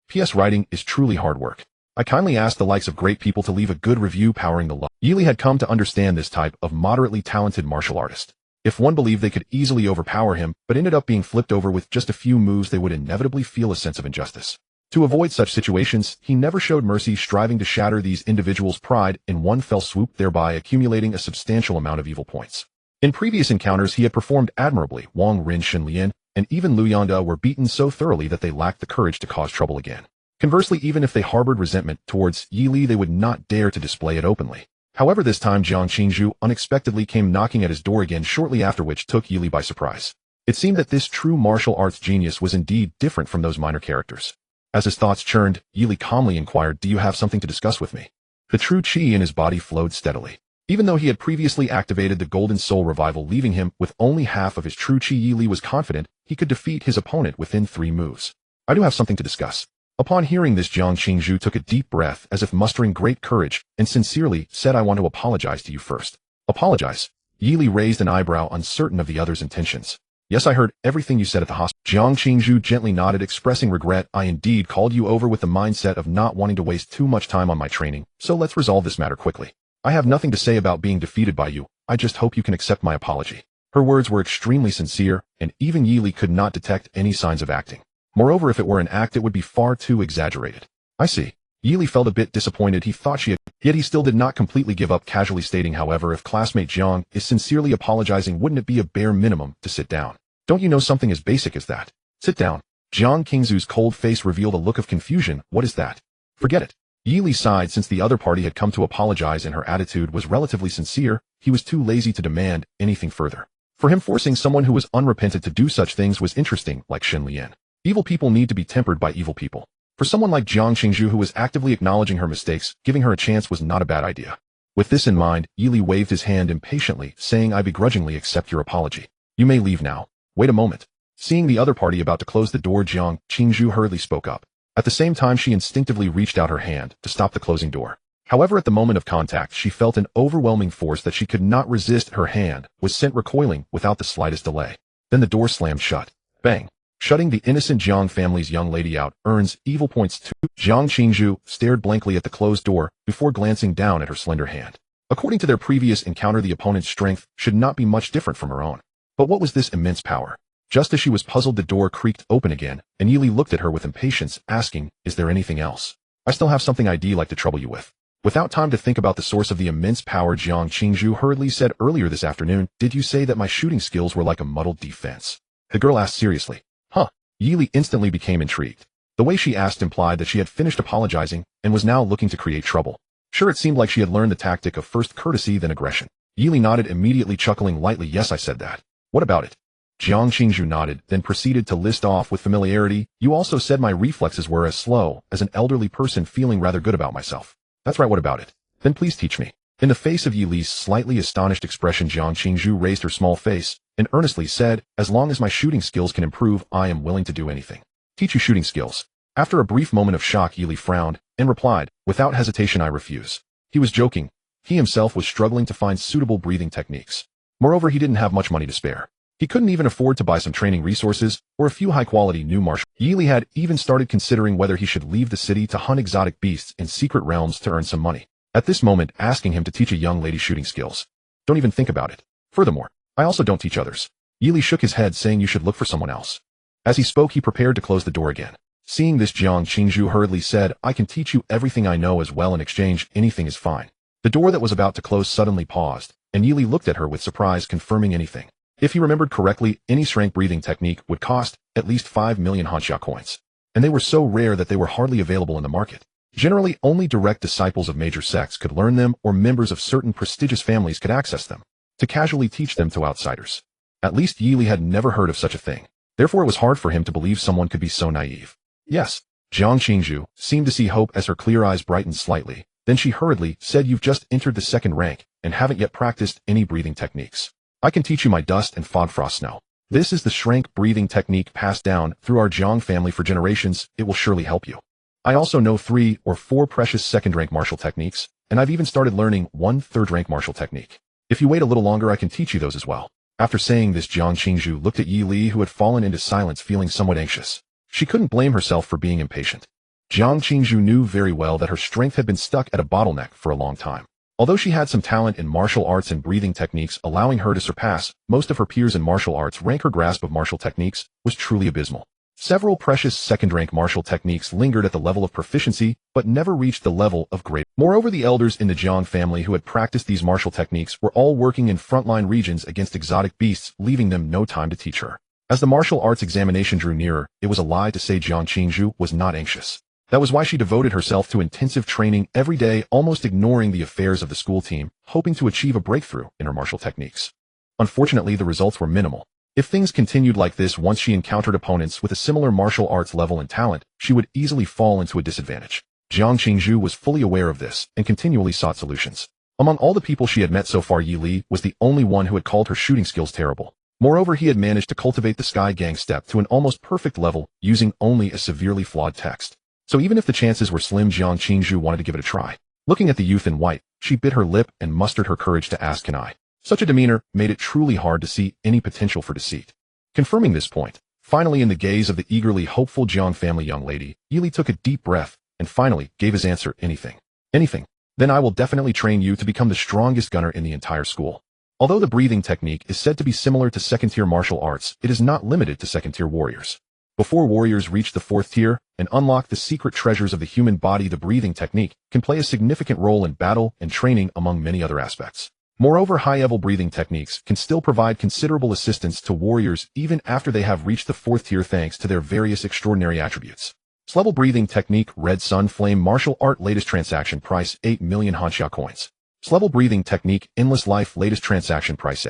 PS writing is truly hard work. I kindly ask the likes of great people to leave a good review powering the love. Yi Li had come to understand this type of moderately talented martial artist. If one believed they could easily overpower him, but ended up being flipped over with just a few moves, they would inevitably feel a sense of injustice. To avoid such situations, he never showed mercy, striving to shatter these individuals' pride in one fell swoop, thereby accumulating a substantial amount of evil points. In previous encounters, he had performed admirably. Wang Rin, Shun Lian, and even Lu Yanda were beaten so thoroughly that they lacked the courage to cause trouble again. Conversely, even if they harbored resentment towards Yi Li, they would not dare to display it openly. However, this time Jiang Qingzhu unexpectedly came knocking at his door again, shortly after which took Yi Li by surprise. It seemed that this true martial arts genius was indeed different from those minor characters. As his thoughts churned, Yi Li calmly inquired, do you have something to discuss with me? The true qi in his body flowed steadily. Even though he had previously activated the Golden Soul Revival, leaving him with only half of his true qi, Yi Li was confident he could defeat his opponent within 3 moves. I do have something to discuss. Upon hearing this, Jiang Qingzhu took a deep breath as if mustering great courage and sincerely said, "I want to apologize to you first." Apologize? Yi Li raised an eyebrow, uncertain of the other's intentions. "Yes, I heard everything you said at the hospital." Jiang Qingzhu gently nodded, expressing regret. "I indeed called you over with the mindset of not wanting to waste too much time on my training, so let's resolve this matter quickly. I have nothing to say about being defeated by you. I just hope you can accept my apology." Her words were extremely sincere, and even Yi Li could not detect any signs of acting. Moreover, if it were an act, it would be far too exaggerated. "I see." Yi Li felt a bit disappointed. He thought she had, yet he still did not completely give up, casually stating, "However, if classmate Jiang is sincerely apologizing, wouldn't it be a bare minimum to sit down? Don't you know something as basic as that? Sit down." Jiang Qingzhu's cold face revealed a look of confusion. "What is that?" "Forget it." Yi Li sighed. Since the other party had come to apologize and her attitude was relatively sincere, he was too lazy to demand anything further. For him, forcing someone who was unrepentant to do such things was interesting, like Shen Lian. Evil people need to be tempered by evil people. For someone like Jiang Qingzhu, who was actively acknowledging her mistakes, giving her a chance was not a bad idea. With this in mind, Yi Li waved his hand impatiently, saying, "I begrudgingly accept your apology. You may leave now." "Wait a moment." Seeing the other party about to close the door, Jiang Qingzhu hurriedly spoke up. At the same time, she instinctively reached out her hand to stop the closing door. However, at the moment of contact, she felt an overwhelming force that she could not resist. Her hand was sent recoiling without the slightest delay. Then the door slammed shut. Bang! Shutting the innocent Jiang family's young lady out earns evil points 2. Jiang Qingzhu stared blankly at the closed door before glancing down at her slender hand. According to their previous encounter, the opponent's strength should not be much different from her own. But what was this immense power? Just as she was puzzled, the door creaked open again, and Yi Li looked at her with impatience, asking, "Is there anything else? I still have something I'd like to trouble you with." Without time to think about the source of the immense power, Jiang Qingzhu hurriedly said, "Earlier this afternoon, did you say that my shooting skills were like a muddled defense?" The girl asked seriously. "Huh?" Yi Li instantly became intrigued. The way she asked implied that she had finished apologizing and was now looking to create trouble. Sure, it seemed like she had learned the tactic of first courtesy then aggression. Yi Li nodded, immediately chuckling lightly. "Yes, I said that. What about it?" Jiang Qingzhu nodded, then proceeded to list off with familiarity. "You also said my reflexes were as slow as an elderly person, feeling rather good about myself." "That's right, what about it? Then please teach me." In the face of Yi Li's slightly astonished expression, Jiang Qingzhu raised her small face and earnestly said, "As long as my shooting skills can improve, I am willing to do anything." "Teach you shooting skills?" After a brief moment of shock, Yi Li frowned and replied, "Without hesitation, I refuse." He was joking. He himself was struggling to find suitable breathing techniques. Moreover, he didn't have much money to spare. He couldn't even afford to buy some training resources or a few high-quality new martial. Yi Li had even started considering whether he should leave the city to hunt exotic beasts in secret realms to earn some money. At this moment, asking him to teach a young lady shooting skills. Don't even think about it. Furthermore, I also don't teach others. Yi Li shook his head, saying, "You should look for someone else." As he spoke, he prepared to close the door again. Seeing this, Jiang Qingzhu hurriedly said, "I can teach you everything I know as well. In exchange, anything is fine." The door that was about to close suddenly paused, and Yi Li looked at her with surprise, confirming anything. If he remembered correctly, any strength breathing technique would cost at least 5 million Hanxia coins. And they were so rare that they were hardly available in the market. Generally, only direct disciples of major sects could learn them, or members of certain prestigious families could access them. To casually teach them to outsiders. At least Yi Li had never heard of such a thing. Therefore, it was hard for him to believe someone could be so naive. "Yes." Jiang Qingzhu seemed to see hope as her clear eyes brightened slightly. Then she hurriedly said, "You've just entered the second rank and haven't yet practiced any breathing techniques. I can teach you my dust and fog frost snow. This is the strength breathing technique passed down through our Jiang family for generations. It will surely help you. I also know 3 or 4 precious second-rank martial techniques, and I've even started learning 1 third-rank martial technique. If you wait a little longer, I can teach you those as well." After saying this, Jiang Qingzhu looked at Yi Li, who had fallen into silence, feeling somewhat anxious. She couldn't blame herself for being impatient. Jiang Qingzhu knew very well that her strength had been stuck at a bottleneck for a long time. Although she had some talent in martial arts and breathing techniques, allowing her to surpass most of her peers in martial arts rank, her grasp of martial techniques was truly abysmal. Several precious second-rank martial techniques lingered at the level of proficiency, but never reached the level of great. Moreover, the elders in the Jiang family who had practiced these martial techniques were all working in frontline regions against exotic beasts, leaving them no time to teach her. As the martial arts examination drew nearer, it was a lie to say Jiang Qingzhu was not anxious. That was why she devoted herself to intensive training every day, almost ignoring the affairs of the school team, hoping to achieve a breakthrough in her martial techniques. Unfortunately, the results were minimal. If things continued like this, once she encountered opponents with a similar martial arts level and talent, she would easily fall into a disadvantage. Jiang Qingzhu was fully aware of this and continually sought solutions. Among all the people she had met so far, Yi Li was the only one who had called her shooting skills terrible. Moreover, he had managed to cultivate the Sky Gang step to an almost perfect level using only a severely flawed text. So even if the chances were slim, Jiang Qingzhu wanted to give it a try. Looking at the youth in white, she bit her lip and mustered her courage to ask, "Can I?" Such a demeanor made it truly hard to see any potential for deceit. Confirming this point, finally in the gaze of the eagerly hopeful Jiang family young lady, Yili took a deep breath and finally gave his answer, "Anything." "Anything. Then I will definitely train you to become the strongest gunner in the entire school." Although the breathing technique is said to be similar to second-tier martial arts, it is not limited to second-tier warriors. Before warriors reach the fourth tier and unlock the secret treasures of the human body, the breathing technique can play a significant role in battle and training among many other aspects. Moreover, high-level breathing techniques can still provide considerable assistance to warriors even after they have reached the fourth tier thanks to their various extraordinary attributes. Level breathing technique, Red Sun Flame martial art, latest transaction price 8 million Hanxia coins. Level breathing technique, Endless Life, latest transaction price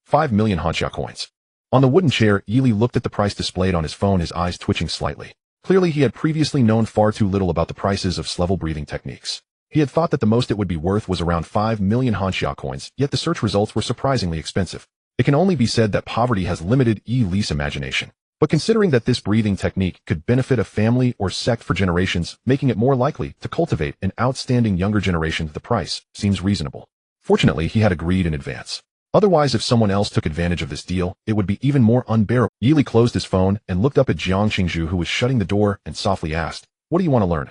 5 million Hanxia coins. On the wooden chair, Yili looked at the price displayed on his phone, his eyes twitching slightly. Clearly he had previously known far too little about the prices of level breathing techniques. He had thought that the most it would be worth was around 5 million Hanxia coins, yet the search results were surprisingly expensive. It can only be said that poverty has limited Yili's imagination. But considering that this breathing technique could benefit a family or sect for generations, making it more likely to cultivate an outstanding younger generation, the price seems reasonable. Fortunately, he had agreed in advance. Otherwise, if someone else took advantage of this deal, it would be even more unbearable. Yili closed his phone and looked up at Jiang Qingzhu, who was shutting the door, and softly asked, "What do you want to learn?"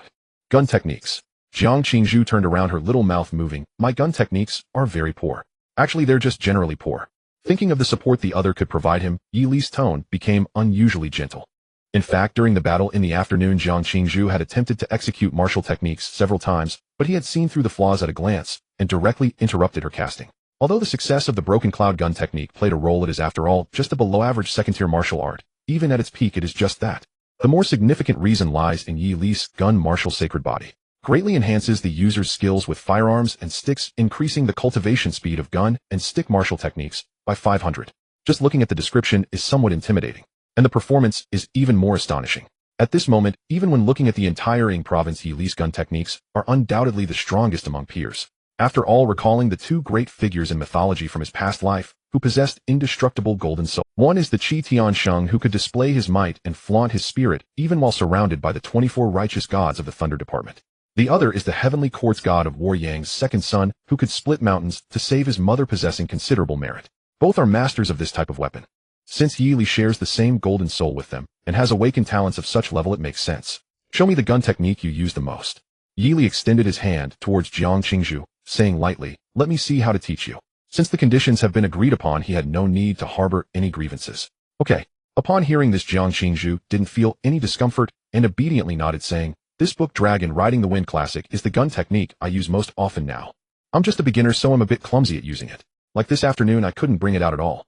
"Gun techniques." Jiang Qingzhu turned around, her little mouth moving. "My gun techniques are very poor. Actually, they're just generally poor." Thinking of the support the other could provide him, Yili's tone became unusually gentle. In fact, during the battle in the afternoon, Jiang Qingzhu had attempted to execute martial techniques several times, but he had seen through the flaws at a glance and directly interrupted her casting. Although the success of the Broken Cloud gun technique played a role, it is after all just a below-average second-tier martial art. Even at its peak, it is just that. The more significant reason lies in Yili's gun martial sacred body. Greatly enhances the user's skills with firearms and sticks, increasing the cultivation speed of gun and stick martial techniques by 500. Just looking at the description is somewhat intimidating, and the performance is even more astonishing. At this moment, even when looking at the entire Ying province, Yili's gun techniques are undoubtedly the strongest among peers. After all, recalling the two great figures in mythology from his past life, who possessed indestructible golden soul. One is the Qi Tiansheng, who could display his might and flaunt his spirit even while surrounded by the 24 righteous gods of the Thunder Department. The other is the heavenly quartz god of war, Yang's second son, who could split mountains to save his mother, possessing considerable merit. Both are masters of this type of weapon. Since Yili shares the same golden soul with them and has awakened talents of such level, it makes sense. "Show me the gun technique you use the most." Yili extended his hand towards Jiang Qingzhu, saying lightly, "Let me see how to teach you." Since the conditions have been agreed upon, he had no need to harbor any grievances. "Okay." Upon hearing this, Jiang Qingzhu didn't feel any discomfort and obediently nodded, saying, "This book, Dragon Riding the Wind Classic, is the gun technique I use most often now. I'm just a beginner, so I'm a bit clumsy at using it. Like this afternoon, I couldn't bring it out at all."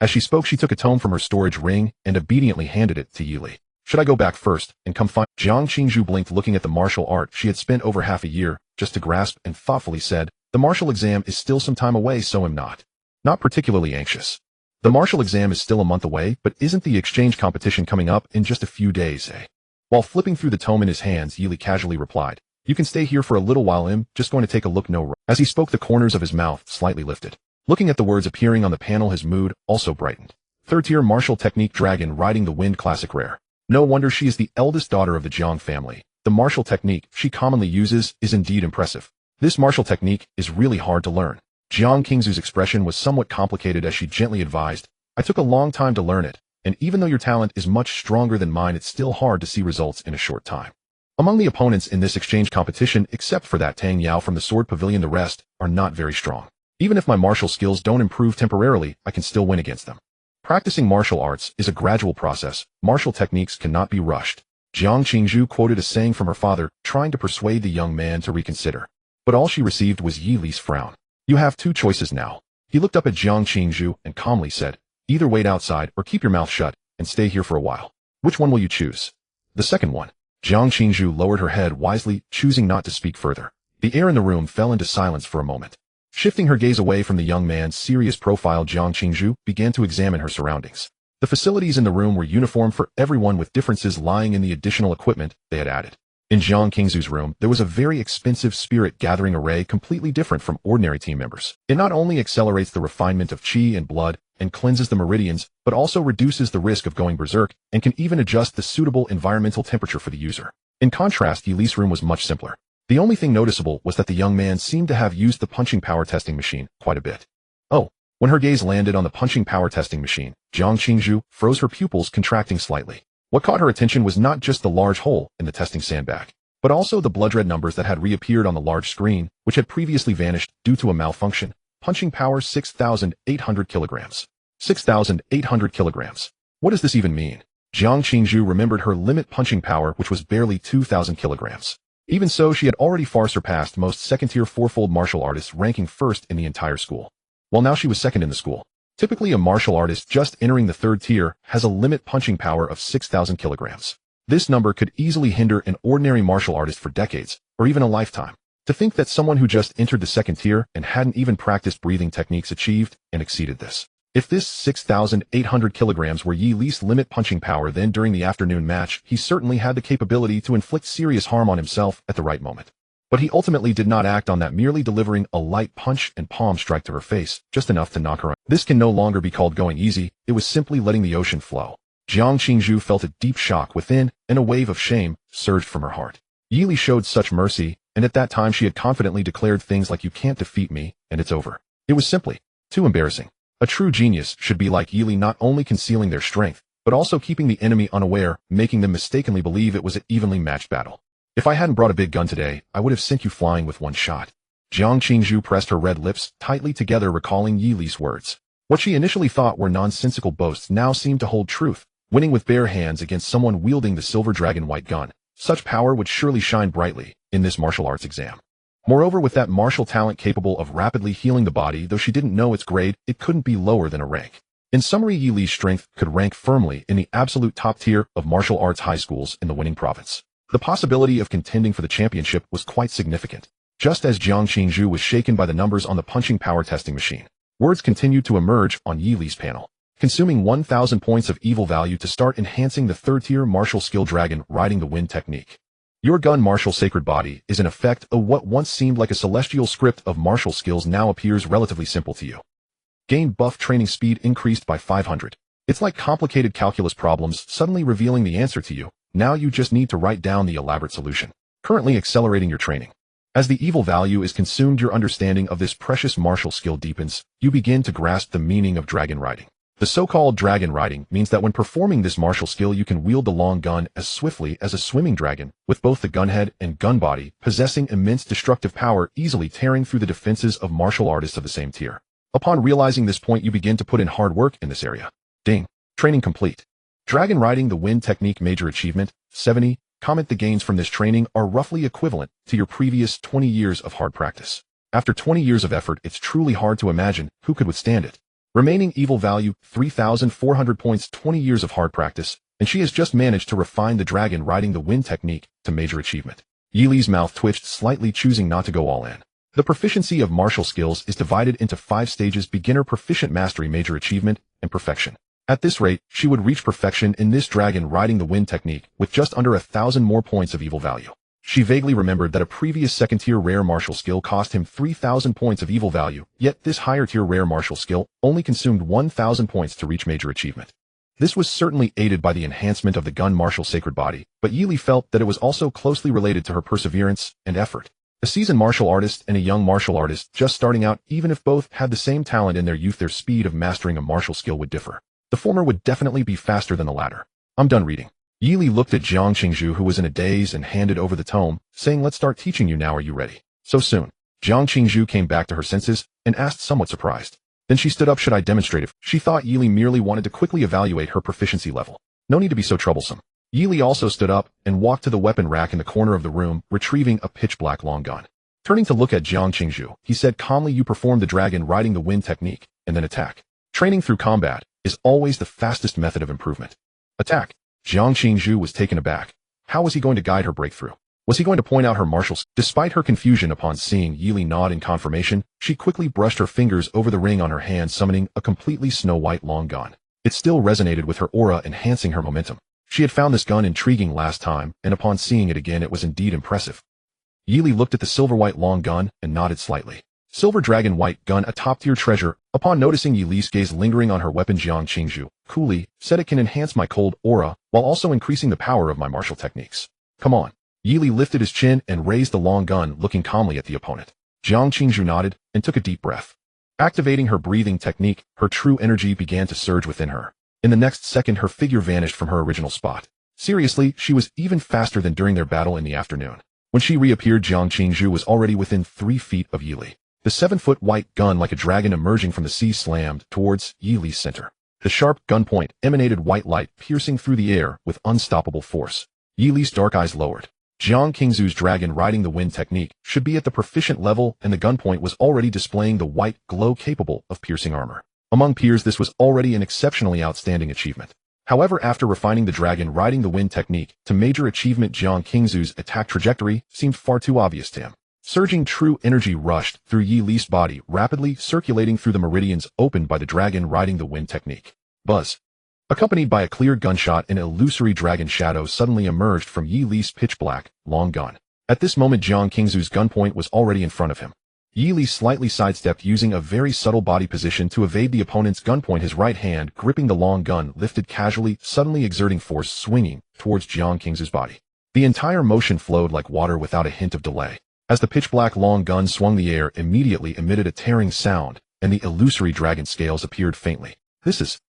As she spoke, she took a tome from her storage ring and obediently handed it to Yili. "Should I go back first and come find?" Jiang Qingzhu blinked, looking at the martial art she had spent over half a year just to grasp, and thoughtfully said, "The martial exam is still some time away, so I'm not particularly anxious." "The martial exam is still a month away, but isn't the exchange competition coming up in just a few days, eh?" While flipping through the tome in his hands, Yili casually replied, "You can stay here for a little while. I'm just going to take a look, no rush." As he spoke, the corners of his mouth slightly lifted. Looking at the words appearing on the panel, his mood also brightened. Third-tier martial technique, Dragon Riding the Wind Classic, rare. No wonder she is the eldest daughter of the Jiang family. The martial technique she commonly uses is indeed impressive. This martial technique is really hard to learn. Jiang Qingzhu's expression was somewhat complicated as she gently advised, "I took a long time to learn it, and even though your talent is much stronger than mine, it's still hard to see results in a short time." Among the opponents in this exchange competition, except for that Tang Yao from the Sword Pavilion, the rest are not very strong. Even if my martial skills don't improve temporarily, I can still win against them. Practicing martial arts is a gradual process. Martial techniques cannot be rushed. Jiang Qingzhu quoted a saying from her father, trying to persuade the young man to reconsider. But all she received was Yili's frown. "You have two choices now." He looked up at Jiang Qingzhu and calmly said, "Either wait outside or keep your mouth shut and stay here for a while. Which one will you choose?" "The second one." Jiang Qingzhu lowered her head wisely, choosing not to speak further. The air in the room fell into silence for a moment. Shifting her gaze away from the young man's serious profile, Jiang Qingzhu began to examine her surroundings. The facilities in the room were uniform for everyone, with differences lying in the additional equipment they had added. In Jiang Qingzhu's room, there was a very expensive spirit-gathering array completely different from ordinary team members. It not only accelerates the refinement of qi and blood and cleanses the meridians, but also reduces the risk of going berserk and can even adjust the suitable environmental temperature for the user. In contrast, Yili's room was much simpler. The only thing noticeable was that the young man seemed to have used the punching power testing machine quite a bit. Oh, when her gaze landed on the punching power testing machine, Jiang Qingzhu froze, her pupils contracting slightly. What caught her attention was not just the large hole in the testing sandbag, but also the blood red numbers that had reappeared on the large screen, which had previously vanished due to a malfunction. Punching power 6,800 kilograms. 6,800 kilograms. What does this even mean? Jiang Qingzhu remembered her limit punching power, which was barely 2,000 kilograms. Even so, she had already far surpassed most second-tier fourfold martial artists, ranking first in the entire school. While now she was second in the school. Typically, a martial artist just entering the third tier has a limit punching power of 6,000 kilograms. This number could easily hinder an ordinary martial artist for decades, or even a lifetime. To think that someone who just entered the second tier and hadn't even practiced breathing techniques achieved and exceeded this. If this 6,800 kilograms were Yili's limit punching power, then during the afternoon match, he certainly had the capability to inflict serious harm on himself at the right moment. But he ultimately did not act on that, merely delivering a light punch and palm strike to her face, just enough to knock her out. This can no longer be called going easy, it was simply letting the ocean flow. Jiang Qingzhu felt a deep shock within, and a wave of shame surged from her heart. Yili showed such mercy, and at that time she had confidently declared things like, "You can't defeat me, and it's over." It was simply too embarrassing. A true genius should be like Yili, not only concealing their strength, but also keeping the enemy unaware, making them mistakenly believe it was an evenly matched battle. "If I hadn't brought a big gun today, I would have sent you flying with one shot." Jiang Qingzhu pressed her red lips tightly together, recalling Yili's words. What she initially thought were nonsensical boasts now seemed to hold truth. Winning with bare hands against someone wielding the silver dragon white gun, such power would surely shine brightly in this martial arts exam. Moreover, with that martial talent capable of rapidly healing the body, though she didn't know its grade, it couldn't be lower than a rank. In summary, Yili's strength could rank firmly in the absolute top tier of martial arts high schools in the winning province. The possibility of contending for the championship was quite significant. Just as Jiang Qingzhu was shaken by the numbers on the punching power testing machine, words continued to emerge on Yili's panel. Consuming 1,000 points of evil value to start enhancing the third-tier martial skill dragon riding the wind technique. Your gun martial sacred body is in effect what once seemed like a celestial script of martial skills now appears relatively simple to you. Gain buff training speed increased by 500. It's like complicated calculus problems suddenly revealing the answer to you. Now you just need to write down the elaborate solution. Currently accelerating your training. As the evil value is consumed, your understanding of this precious martial skill deepens. You begin to grasp the meaning of dragon riding. The so-called dragon riding means that when performing this martial skill, you can wield the long gun as swiftly as a swimming dragon, with both the gunhead and gun body possessing immense destructive power, easily tearing through the defenses of martial artists of the same tier. Upon realizing this point, you begin to put in hard work in this area. Ding. Training complete. Dragon riding the wind technique major achievement, 70. Comment: the gains from this training are roughly equivalent to your previous 20 years of hard practice. After 20 years of effort, it's truly hard to imagine who could withstand it. Remaining evil value, 3,400 points, 20 years of hard practice, and she has just managed to refine the dragon riding the wind technique to major achievement. Yili's mouth twitched slightly, choosing not to go all in. The proficiency of martial skills is divided into 5 stages: beginner, proficient, mastery, major achievement, and perfection. At this rate, she would reach perfection in this dragon riding the wind technique with just under 1,000 more points of evil value. She vaguely remembered that a previous second-tier rare martial skill cost him 3,000 points of evil value, yet this higher-tier rare martial skill only consumed 1,000 points to reach major achievement. This was certainly aided by the enhancement of the gun martial sacred body, but Yili felt that it was also closely related to her perseverance and effort. A seasoned martial artist and a young martial artist just starting out, even if both had the same talent in their youth, their speed of mastering a martial skill would differ. The former would definitely be faster than the latter. I'm done reading. Yili looked at Jiang Qingzhu, who was in a daze, and handed over the tome, saying, "Let's start teaching you now. Are you ready?" So soon. Jiang Qingzhu came back to her senses and asked, somewhat surprised. Then she stood up. "Should I demonstrate it?" She thought Yili merely wanted to quickly evaluate her proficiency level. No need to be so troublesome. Yili also stood up and walked to the weapon rack in the corner of the room, retrieving a pitch-black long gun. Turning to look at Jiang Qingzhu, he said calmly, "You perform the dragon riding the wind technique, and then attack. Training through combat is always the fastest method of improvement. Attack." Jiang Qingzhu was taken aback. How was he going to guide her breakthrough? Was he going to point out her martial skills? Despite her confusion upon seeing Yili nod in confirmation, she quickly brushed her fingers over the ring on her hand, summoning a completely snow-white long gun. It still resonated with her aura, enhancing her momentum. She had found this gun intriguing last time, and upon seeing it again, it was indeed impressive. Yili looked at the silver-white long gun and nodded slightly. Silver dragon white gun, a top-tier treasure. Upon noticing Yili's gaze lingering on her weapon, Jiang Qingzhu coolly said, "It can enhance my cold aura while also increasing the power of my martial techniques. Come on." Yi Li lifted his chin and raised the long gun, looking calmly at the opponent. Jiang Qingzhu nodded and took a deep breath. Activating her breathing technique, her true energy began to surge within her. In the next second, her figure vanished from her original spot. Seriously, she was even faster than during their battle in the afternoon. When she reappeared, Jiang Qingzhu was already within 3 feet of Yi Li. The 7-foot white gun, like a dragon emerging from the sea, slammed towards Yi Li's center. The sharp gun point emanated white light, piercing through the air with unstoppable force. Yi Li's dark eyes lowered. Jiang Qingzhu's dragon riding the wind technique should be at the proficient level, and the gunpoint was already displaying the white glow capable of piercing armor. Among peers, this was already an exceptionally outstanding achievement. However, after refining the dragon riding the wind technique to major achievement, Jiang Qingzhu's attack trajectory seemed far too obvious to him. Surging true energy rushed through Yi Li's body, rapidly circulating through the meridians opened by the dragon riding the wind technique. Buzz. Accompanied by a clear gunshot, an illusory dragon shadow suddenly emerged from Yi Li's pitch-black, long gun. At this moment, Jiang Qingzhu's gunpoint was already in front of him. Yi Li slightly sidestepped, using a very subtle body position to evade the opponent's gunpoint, his right hand gripping the long gun lifted casually, suddenly exerting force, swinging towards Jiang Qingzhu's body. The entire motion flowed like water without a hint of delay. As the pitch-black long gun swung, the air immediately emitted a tearing sound, and the illusory dragon scales appeared faintly.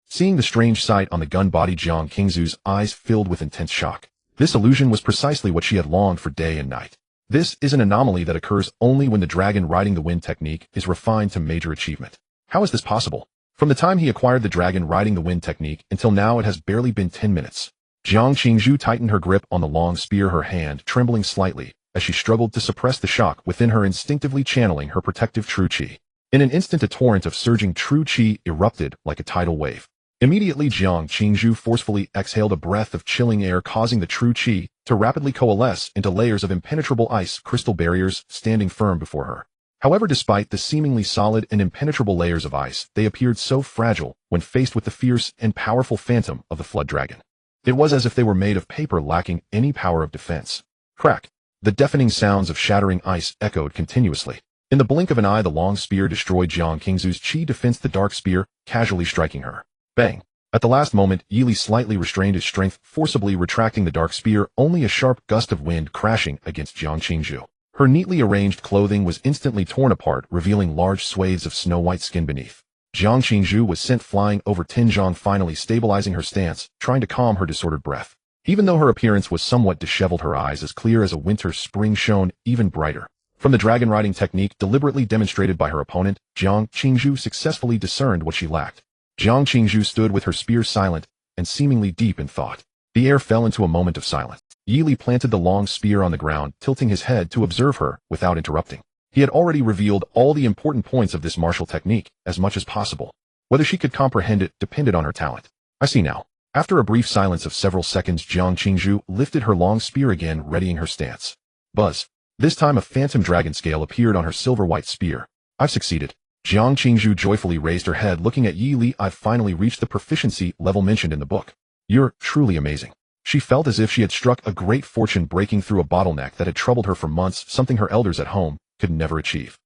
Seeing the strange sight on the gun body, Jiang Qingzhu's eyes filled with intense shock. This illusion was precisely what she had longed for day and night. This is an anomaly that occurs only when the dragon riding the wind technique is refined to major achievement. How is this possible? From the time he acquired the dragon riding the wind technique until now, it has barely been 10 minutes. Jiang Qingzhu tightened her grip on the long spear, her hand trembling slightly as she struggled to suppress the shock within her, instinctively channeling her protective true qi. In an instant, a torrent of surging true qi erupted like a tidal wave. Immediately, Jiang Qingzhu forcefully exhaled a breath of chilling air, causing the true qi to rapidly coalesce into layers of impenetrable ice crystal barriers standing firm before her. However, despite the seemingly solid and impenetrable layers of ice, they appeared so fragile when faced with the fierce and powerful phantom of the flood dragon. It was as if they were made of paper, lacking any power of defense. Crack! The deafening sounds of shattering ice echoed continuously. In the blink of an eye, the long spear destroyed Jiang Qingzhu's qi defense, the dark spear casually striking her. Bang! At the last moment, Yi Li slightly restrained his strength, forcibly retracting the dark spear, only a sharp gust of wind crashing against Jiang Qingzhu. Her neatly arranged clothing was instantly torn apart, revealing large swathes of snow-white skin beneath. Jiang Qingzhu was sent flying over Tinzhong, finally stabilizing her stance, trying to calm her disordered breath. Even though her appearance was somewhat disheveled, her eyes, as clear as a winter spring, shone even brighter. From the dragon riding technique deliberately demonstrated by her opponent, Jiang Qingzhu successfully discerned what she lacked. Jiang Qingzhu stood with her spear silent and seemingly deep in thought. The air fell into a moment of silence. Yi Li planted the long spear on the ground, tilting his head to observe her without interrupting. He had already revealed all the important points of this martial technique as much as possible. Whether she could comprehend it depended on her talent. I see now. After a brief silence of several seconds, Jiang Qingzhu lifted her long spear again, readying her stance. Buzz. This time a phantom dragon scale appeared on her silver-white spear. I've succeeded. Jiang Qingzhu joyfully raised her head, looking at Yi Li. I've finally reached the proficiency level mentioned in the book. You're truly amazing. She felt as if she had struck a great fortune, breaking through a bottleneck that had troubled her for months, something her elders at home could never achieve.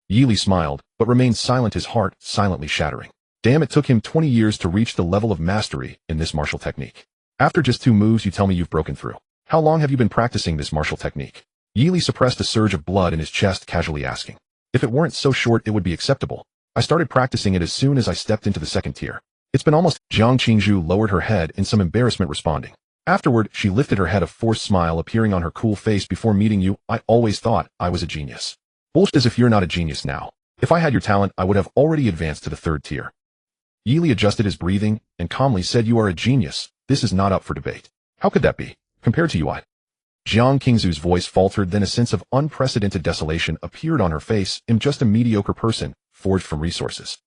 Yi Li smiled, but remained silent, his heart silently shattering. Damn, it took him 20 years to reach the level of mastery in this martial technique. After just 2 moves, you tell me you've broken through. How long have you been practicing this martial technique? Yi Li suppressed a surge of blood in his chest, casually asking. If it weren't so short, it would be acceptable. I started practicing it as soon as I stepped into the 2nd tier. It's been almost... Jiang Qingzhu lowered her head in some embarrassment, responding. Afterward, she lifted her head, a forced smile appearing on her cool face. Before meeting you, I always thought I was a genius. Bullshit, as if you're not a genius now. If I had your talent, I would have already advanced to the 3rd tier. Yi Li adjusted his breathing and calmly said, you are a genius. This is not up for debate. How could that be? Compared to you, Jiang Qingzhu's voice faltered, then a sense of unprecedented desolation appeared on her face. I'm just a mediocre person, forged from resources.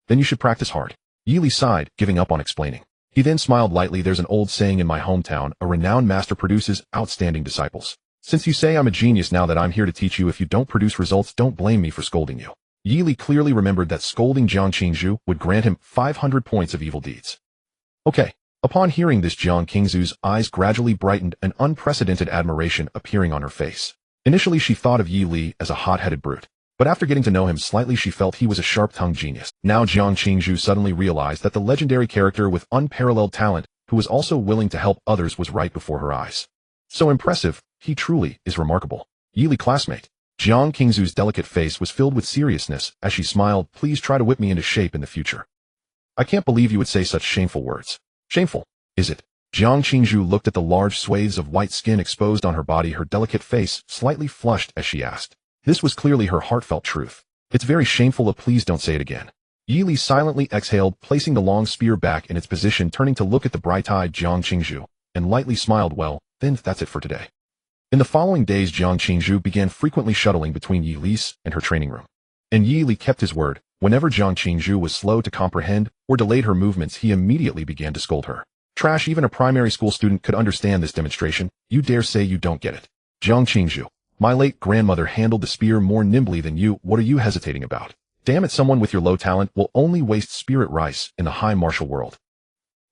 Then you should practice hard. Yi Li sighed, giving up on explaining. He then smiled lightly. There's an old saying in my hometown, a renowned master produces outstanding disciples. Since you say I'm a genius, now that I'm here to teach you, if you don't produce results, don't blame me for scolding you. Yi Li clearly remembered that scolding Jiang Qingzhu would grant him 500 points of evil deeds. Okay. Upon hearing this, Jiang Qingzhu's eyes gradually brightened, an unprecedented admiration appearing on her face. Initially, she thought of Yi Li as a hot-headed brute, but after getting to know him slightly, she felt he was a sharp-tongued genius. Now Jiang Qingzhu suddenly realized that the legendary character with unparalleled talent, who was also willing to help others, was right before her eyes. So impressive, He truly is remarkable. Yi Li classmate. Jiang Qingzu's delicate face was filled with seriousness as she smiled. Please try to whip me into shape in the future. I can't believe you would say such shameful words. Shameful, is it? Jiang Qingzu looked at the large swathes of white skin exposed on her body, her delicate face slightly flushed as she asked. This was clearly her heartfelt truth. It's very shameful. Please don't say it again. Yi Li silently exhaled, placing the long spear back in its position, turning to look at the bright-eyed Jiang Qingzu, and lightly smiled. Well, then that's it for today. In the following days, Jiang Qingzu began frequently shuttling between Yi Li's and her training room. And Yi Li kept his word. Whenever Jiang Qingzu was slow to comprehend or delayed her movements, he immediately began to scold her. Trash, even a primary school student could understand this demonstration. You dare say you don't get it. Jiang Qingzu, my late grandmother handled the spear more nimbly than you. What are you hesitating about? Damn it, someone with your low talent will only waste spirit rice in the high martial world.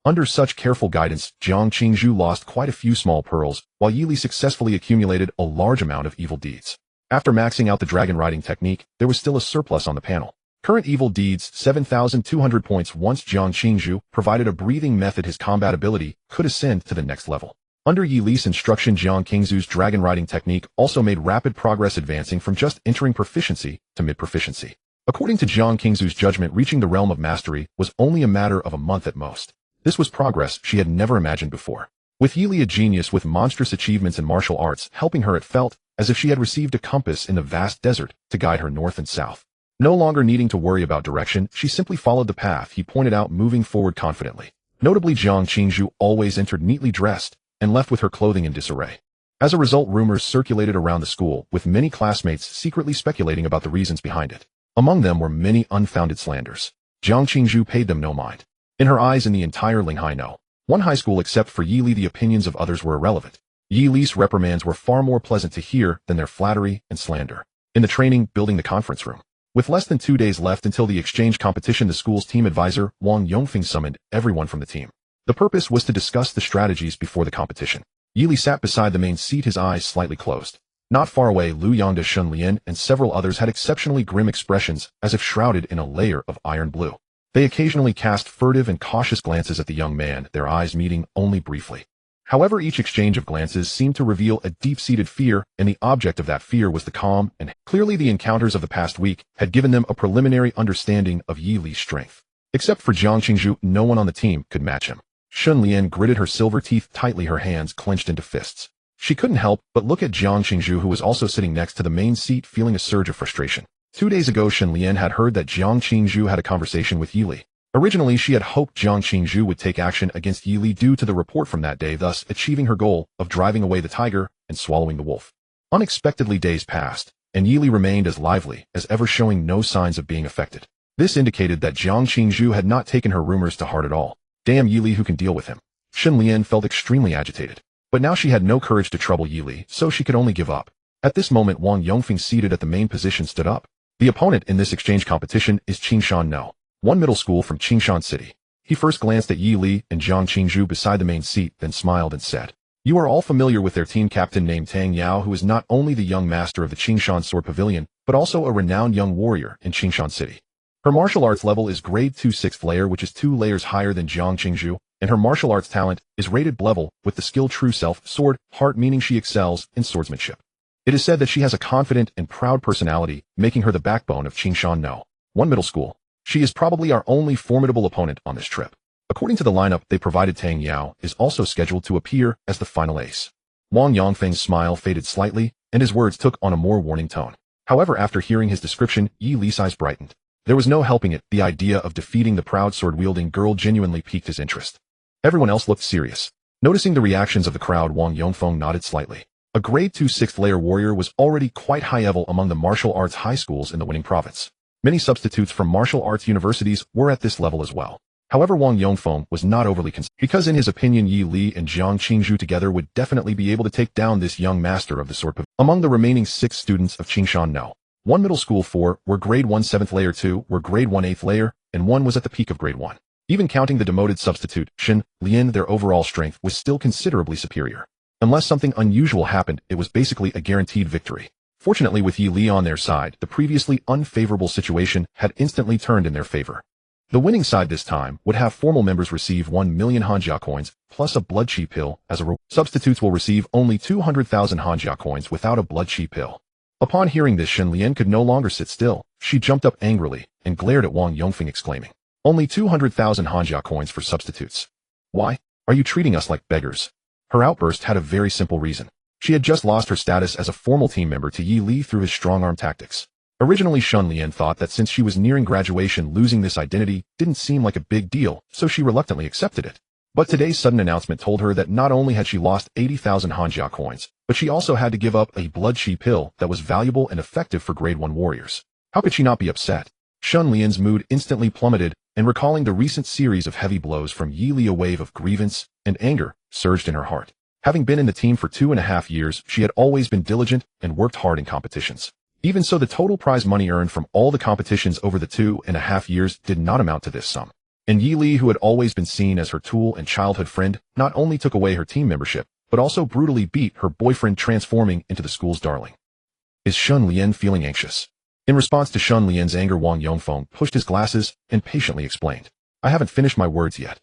Under such careful guidance, Jiang Qingzu lost quite a few small pearls, while Yi Li successfully accumulated a large amount of evil deeds. After maxing out the dragon riding technique, there was still a surplus on the panel. Current evil deeds, 7,200 points. Once Jiang Qingzu provided a breathing method, his combat ability could ascend to the next level. Under Yi Li's instruction, Jiang Qingzu's dragon riding technique also made rapid progress, advancing from just entering proficiency to mid-proficiency. According to Jiang Qingzu's judgment, reaching the realm of mastery was only a matter of a month at most. This was progress she had never imagined before. With Yi Li, a genius with monstrous achievements in martial arts, helping her, it felt as if she had received a compass in the vast desert to guide her north and south. No longer needing to worry about direction, she simply followed the path he pointed out, moving forward confidently. Notably, Jiang Qingzu always entered neatly dressed and left with her clothing in disarray. As a result, rumors circulated around the school, with many classmates secretly speculating about the reasons behind it. Among them were many unfounded slanders. Jiang Qingzu paid them no mind. In her eyes and the entire Linghai No. One high school except for Yi Li, the opinions of others were irrelevant. Yi Li's reprimands were far more pleasant to hear than their flattery and slander. In the training building, the conference room. With less than 2 days left until the exchange competition, the school's team advisor, Wang Yongfeng, summoned everyone from the team. The purpose was to discuss the strategies before the competition. Yi Li sat beside the main seat, his eyes slightly closed. Not far away, Lu Yangde, Shun Lian, and several others had exceptionally grim expressions, as if shrouded in a layer of iron blue. They occasionally cast furtive and cautious glances at the young man, their eyes meeting only briefly. However, each exchange of glances seemed to reveal a deep-seated fear, and the object of that fear was the calm, and clearly the encounters of the past week had given them a preliminary understanding of Yi Li's strength. Except for Jiang Qingzu, no one on the team could match him. Shun Lian gritted her silver teeth tightly, her hands clenched into fists. She couldn't help but look at Jiang Qingzu, who was also sitting next to the main seat, feeling a surge of frustration. 2 days ago, Shun Lian had heard that Jiang Qingzu had a conversation with Yi Li. Originally, she had hoped Jiang Qingzu would take action against Yi Li due to the report from that day, thus achieving her goal of driving away the tiger and swallowing the wolf. Unexpectedly, days passed, and Yi Li remained as lively as ever, showing no signs of being affected. This indicated that Jiang Qingzu had not taken her rumors to heart at all. Damn Yi Li, who can deal with him? Shun Lian felt extremely agitated. But now she had no courage to trouble Yi Li, so she could only give up. At this moment, Wang Yongfeng, seated at the main position, stood up. The opponent in this exchange competition is Qingshan No. One middle school from Qingshan City. He first glanced at Yi Li and Jiang Qingzu beside the main seat, then smiled and said, "You are all familiar with their team captain named Tang Yao, who is not only the young master of the Qingshan Sword Pavilion, but also a renowned young warrior in Qingshan City. Her martial arts level is grade 2 6th layer, which is 2 layers higher than Jiang Qingzu, and her martial arts talent is rated level with the skill True Self Sword Heart, meaning she excels in swordsmanship. It is said that she has a confident and proud personality, making her the backbone of Qingshan No. One middle school. She is probably our only formidable opponent on this trip." According to the lineup they provided, Tang Yao is also scheduled to appear as the final ace. Wang Yongfeng's smile faded slightly, and his words took on a more warning tone. However, after hearing his description, Yi Li's eyes brightened. There was no helping it, the idea of defeating the proud sword-wielding girl genuinely piqued his interest. Everyone else looked serious. Noticing the reactions of the crowd, Wang Yongfeng nodded slightly. A grade 2 6th layer warrior was already quite high level among the martial arts high schools in the winning province. Many substitutes from martial arts universities were at this level as well. However, Wang Yongfeng was not overly concerned, because in his opinion Yi Li and Jiang Qingzu together would definitely be able to take down this young master of the sword pavilion. Among the remaining 6 students of Qingshan No. One middle school, 4 were grade 1 7th layer, 2 were grade 1 8th layer, and 1 was at the peak of grade 1. Even counting the demoted substitute, Shun Lian, their overall strength was still considerably superior. Unless something unusual happened, it was basically a guaranteed victory. Fortunately, with Yi Li on their side, the previously unfavorable situation had instantly turned in their favor. The winning side this time would have formal members receive 1 million Hanjia coins plus a blood chi pill as a reward. Substitutes will receive only 200,000 Hanjia coins without a blood chi pill. Upon hearing this, Shen Lian could no longer sit still. She jumped up angrily and glared at Wang Yongfeng, exclaiming, "Only 200,000 Hanjia coins for substitutes? Why? Are you treating us like beggars?" Her outburst had a very simple reason. She had just lost her status as a formal team member to Yi Li through his strong-arm tactics. Originally, Shen Lian thought that since she was nearing graduation, losing this identity didn't seem like a big deal, so she reluctantly accepted it. But today's sudden announcement told her that not only had she lost 80,000 Hanjia coins, but she also had to give up a blood chi pill that was valuable and effective for grade 1 warriors. How could she not be upset? Shen Lian's mood instantly plummeted, and recalling the recent series of heavy blows from Yi Li, a wave of grievance and anger surged in her heart. Having been in the team for 2.5 years, she had always been diligent and worked hard in competitions. Even so, the total prize money earned from all the competitions over the 2.5 years did not amount to this sum. And Yi Li, who had always been seen as her tool and childhood friend, not only took away her team membership, but also brutally beat her boyfriend, transforming into the school's darling. Is Shen Lian feeling anxious? In response to Shen Lian's anger, Wang Yongfeng pushed his glasses and patiently explained, "I haven't finished my words yet."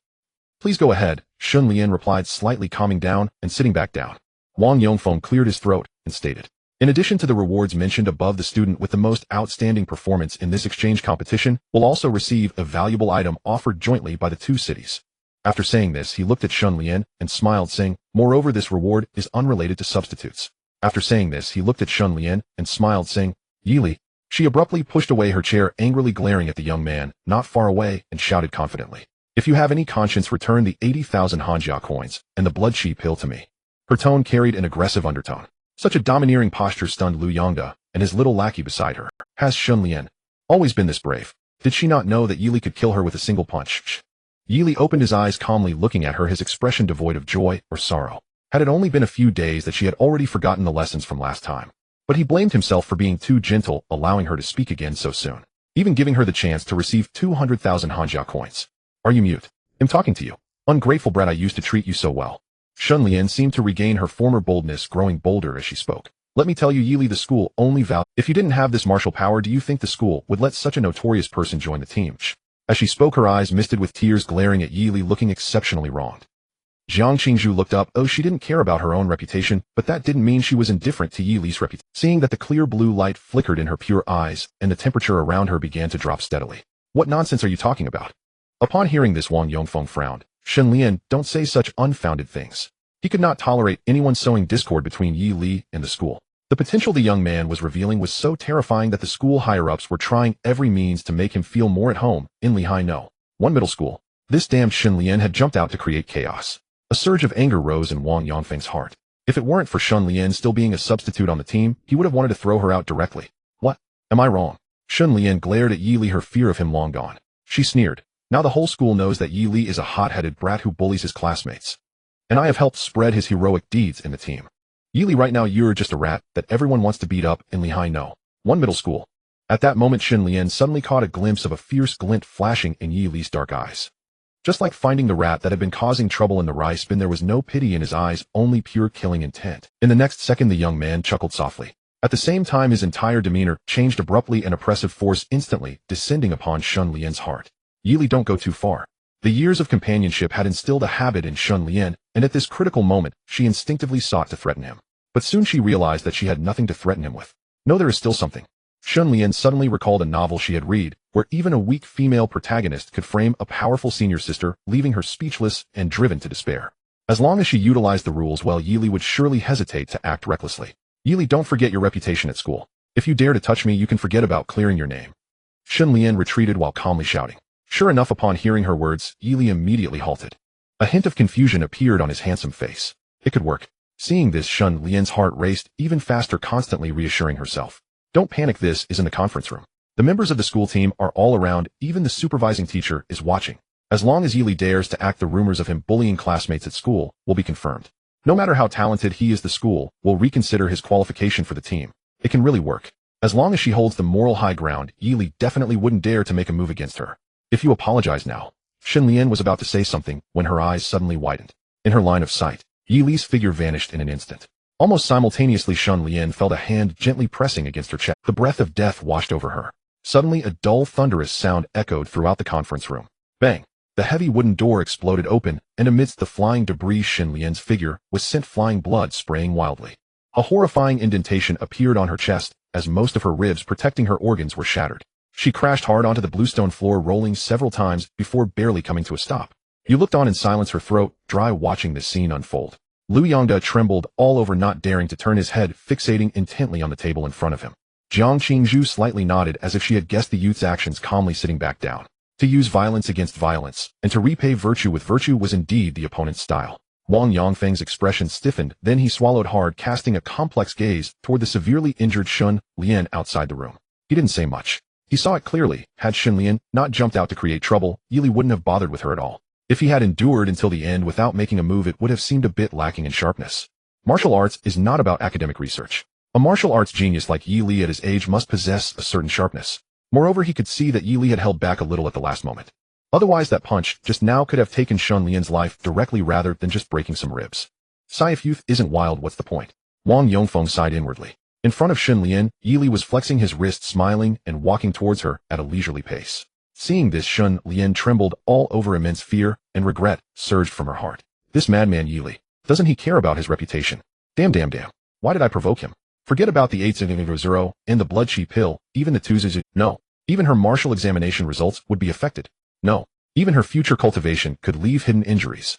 "Please go ahead," Shen Lian replied, slightly calming down and sitting back down. Wang Yongfeng cleared his throat and stated, "In addition to the rewards mentioned above, the student with the most outstanding performance in this exchange competition will also receive a valuable item offered jointly by the two cities." After saying this, he looked at Shen Lian and smiled, saying, "Moreover, this reward is unrelated to substitutes." After saying this, he looked at Shen Lian and smiled, saying, "Yi Li." She abruptly pushed away her chair, angrily glaring at the young man not far away, and shouted confidently, "If you have any conscience, return the 80,000 Hanjia coins and the blood chi pill to me." Her tone carried an aggressive undertone. Such a domineering posture stunned Lu Yongda and his little lackey beside her. Has Shen Lian always been this brave? Did she not know that Yi Li could kill her with a single punch? Yi Li opened his eyes, calmly looking at her, his expression devoid of joy or sorrow. Had it only been a few days that she had already forgotten the lessons from last time. But he blamed himself for being too gentle, allowing her to speak again so soon, even giving her the chance to receive 200,000 Hanjia coins. "Are you mute? I'm talking to you. Ungrateful brat, I used to treat you so well." Shen Lian seemed to regain her former boldness, growing bolder as she spoke. "Let me tell you, Yi Li, the school only if you didn't have this martial power, do you think the school would let such a notorious person join the team?" As she spoke, her eyes misted with tears, glaring at Yi Li, looking exceptionally wronged. Jiang Qingzhu looked up. Oh, she didn't care about her own reputation, but that didn't mean she was indifferent to Yi Li's reputation. Seeing that the clear blue light flickered in her pure eyes, and the temperature around her began to drop steadily. "What nonsense are you talking about?" Upon hearing this, Wang Yongfeng frowned. "Shen Lian, don't say such unfounded things." He could not tolerate anyone sowing discord between Yi Li and the school. The potential the young man was revealing was so terrifying that the school higher-ups were trying every means to make him feel more at home in Lehigh No. 1 middle school. This damned Shen Lian had jumped out to create chaos. A surge of anger rose in Wang Yongfeng's heart. If it weren't for Shen Lian still being a substitute on the team, he would have wanted to throw her out directly. "What? Am I wrong?" Shen Lian glared at Yi Li, her fear of him long gone. She sneered. "Now the whole school knows that Yi Li is a hot-headed brat who bullies his classmates. And I have helped spread his heroic deeds in the team. Yi Li, right now you're just a rat that everyone wants to beat up in Lehigh No. 1 middle school." At that moment, Shen Lian suddenly caught a glimpse of a fierce glint flashing in Yi Li's dark eyes. Just like finding the rat that had been causing trouble in the rice bin, there was no pity in his eyes, only pure killing intent. In the next second, the young man chuckled softly. At the same time, his entire demeanor changed abruptly, an oppressive force instantly descending upon Shen Lian's heart. "Yi Li, don't go too far." The years of companionship had instilled a habit in Shen Lian, and at this critical moment, she instinctively sought to threaten him. But soon she realized that she had nothing to threaten him with. No, there is still something. Shen Lian suddenly recalled a novel she had read, where even a weak female protagonist could frame a powerful senior sister, leaving her speechless and driven to despair. As long as she utilized the rules well, Yi Li would surely hesitate to act recklessly. "Yi Li, don't forget your reputation at school. If you dare to touch me, you can forget about clearing your name." Shen Lian retreated while calmly shouting. Sure enough, upon hearing her words, Yi Li immediately halted. A hint of confusion appeared on his handsome face. It could work. Seeing this, Shen Lian's heart raced even faster, constantly reassuring herself. "Don't panic, this is in the conference room. The members of the school team are all around, even the supervising teacher is watching. As long as Yi Li dares to act, the rumors of him bullying classmates at school will be confirmed. No matter how talented he is, the school will reconsider his qualification for the team. It can really work. As long as she holds the moral high ground, Yi Li definitely wouldn't dare to make a move against her. If you apologize now." Shen Lian was about to say something when her eyes suddenly widened. In her line of sight, Yi Li's figure vanished in an instant. Almost simultaneously, Shen Lian felt a hand gently pressing against her chest. The breath of death washed over her. Suddenly, a dull, thunderous sound echoed throughout the conference room. Bang! The heavy wooden door exploded open, and amidst the flying debris Xin Lian's figure was sent flying, blood spraying wildly. A horrifying indentation appeared on her chest, as most of her ribs protecting her organs were shattered. She crashed hard onto the bluestone floor, rolling several times before barely coming to a stop. You looked on in silence, her throat dry, watching this scene unfold. Lu Yongda trembled all over, not daring to turn his head, fixating intently on the table in front of him. Jiang Qingzhu slightly nodded as if she had guessed the youth's actions, calmly sitting back down. To use violence against violence, and to repay virtue with virtue was indeed the opponent's style. Wang Yongfeng's expression stiffened, then he swallowed hard, casting a complex gaze toward the severely injured Xun Lian outside the room. He didn't say much. He saw it clearly. Had Xun Lian not jumped out to create trouble, Yili wouldn't have bothered with her at all. If he had endured until the end without making a move, it would have seemed a bit lacking in sharpness. Martial arts is not about academic research. A martial arts genius like Yi Li at his age must possess a certain sharpness. Moreover, he could see that Yi Li had held back a little at the last moment. Otherwise, that punch just now could have taken Xun Lian's life directly rather than just breaking some ribs. Sigh, if youth isn't wild, what's the point? Wang Yongfeng sighed inwardly. In front of Xun Lian, Yi Li was flexing his wrist, smiling and walking towards her at a leisurely pace. Seeing this, Xun Lian trembled all over. Immense fear and regret surged from her heart. This madman Yi Li, doesn't he care about his reputation? Damn. Why did I provoke him? Forget about the 800 and the blood she pill, even the 200. No. Even her martial examination results would be affected. No. Even her future cultivation could leave hidden injuries.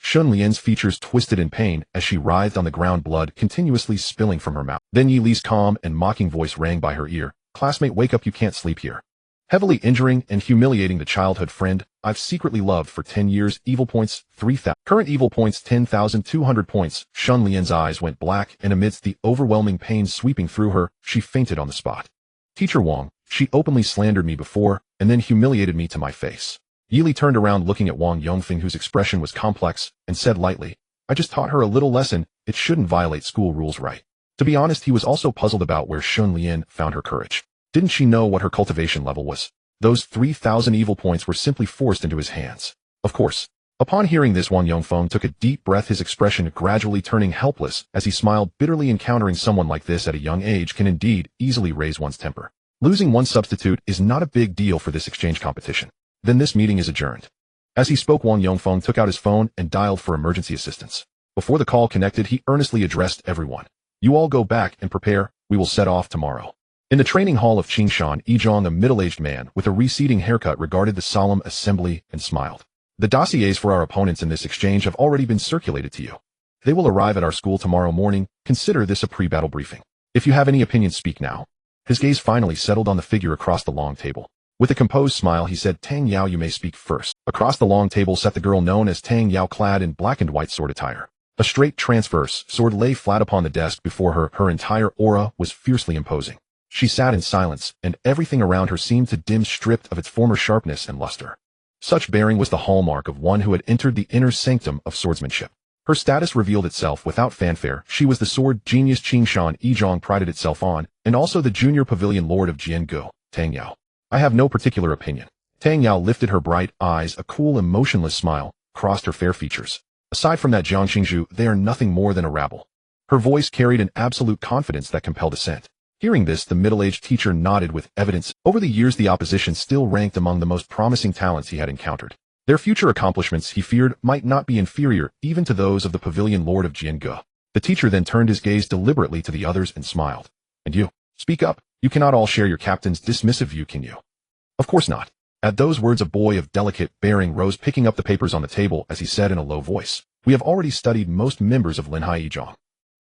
Xun Lian's features twisted in pain as she writhed on the ground, blood continuously spilling from her mouth. Then Yi Li's calm and mocking voice rang by her ear. Classmate, wake up, you can't sleep here. Heavily injuring and humiliating the childhood friend I've secretly loved for 10 years. Evil points, 3,000. Current evil points, 10,200 points. Xun Lian's eyes went black, and amidst the overwhelming pain sweeping through her, she fainted on the spot. Teacher Wang, she openly slandered me before, and then humiliated me to my face. Yi Li turned around, looking at Wang Yongfeng, whose expression was complex, and said lightly, I just taught her a little lesson. It shouldn't violate school rules, right? To be honest, he was also puzzled about where Xun Lian found her courage. Didn't she know what her cultivation level was? Those 3,000 evil points were simply forced into his hands. Of course. Upon hearing this, Wang Yongfeng took a deep breath, his expression gradually turning helpless as he smiled bitterly. Encountering someone like this at a young age can indeed easily raise one's temper. Losing one substitute is not a big deal for this exchange competition. Then this meeting is adjourned. As he spoke, Wang Yongfeng took out his phone and dialed for emergency assistance. Before the call connected, he earnestly addressed everyone. You all go back and prepare. We will set off tomorrow. In the training hall of Qingshan, Yizhong, a middle-aged man with a receding haircut, regarded the solemn assembly and smiled. The dossiers for our opponents in this exchange have already been circulated to you. They will arrive at our school tomorrow morning. Consider this a pre-battle briefing. If you have any opinions, speak now. His gaze finally settled on the figure across the long table. With a composed smile, he said, Tang Yao, you may speak first. Across the long table sat the girl known as Tang Yao, clad in black and white sword attire. A straight transverse sword lay flat upon the desk before her. Her entire aura was fiercely imposing. She sat in silence, and everything around her seemed to dim, stripped of its former sharpness and luster. Such bearing was the hallmark of one who had entered the inner sanctum of swordsmanship. Her status revealed itself without fanfare. She was the sword genius Qingshan Yizhong prided itself on, and also the junior pavilion lord of Jiangu, Tang Yao. I have no particular opinion. Tang Yao lifted her bright eyes, a cool and motionless smile crossed her fair features. Aside from that, Jiang Qingzhu, they are nothing more than a rabble. Her voice carried an absolute confidence that compelled assent. Hearing this, the middle-aged teacher nodded with evidence. Over the years, the opposition still ranked among the most promising talents he had encountered. Their future accomplishments, he feared, might not be inferior even to those of the pavilion lord of Jiangu. The teacher then turned his gaze deliberately to the others and smiled. And you, speak up. You cannot all share your captain's dismissive view, can you? Of course not. At those words, a boy of delicate bearing rose, picking up the papers on the table as he said in a low voice, We have already studied most members of Linhai Yizhong.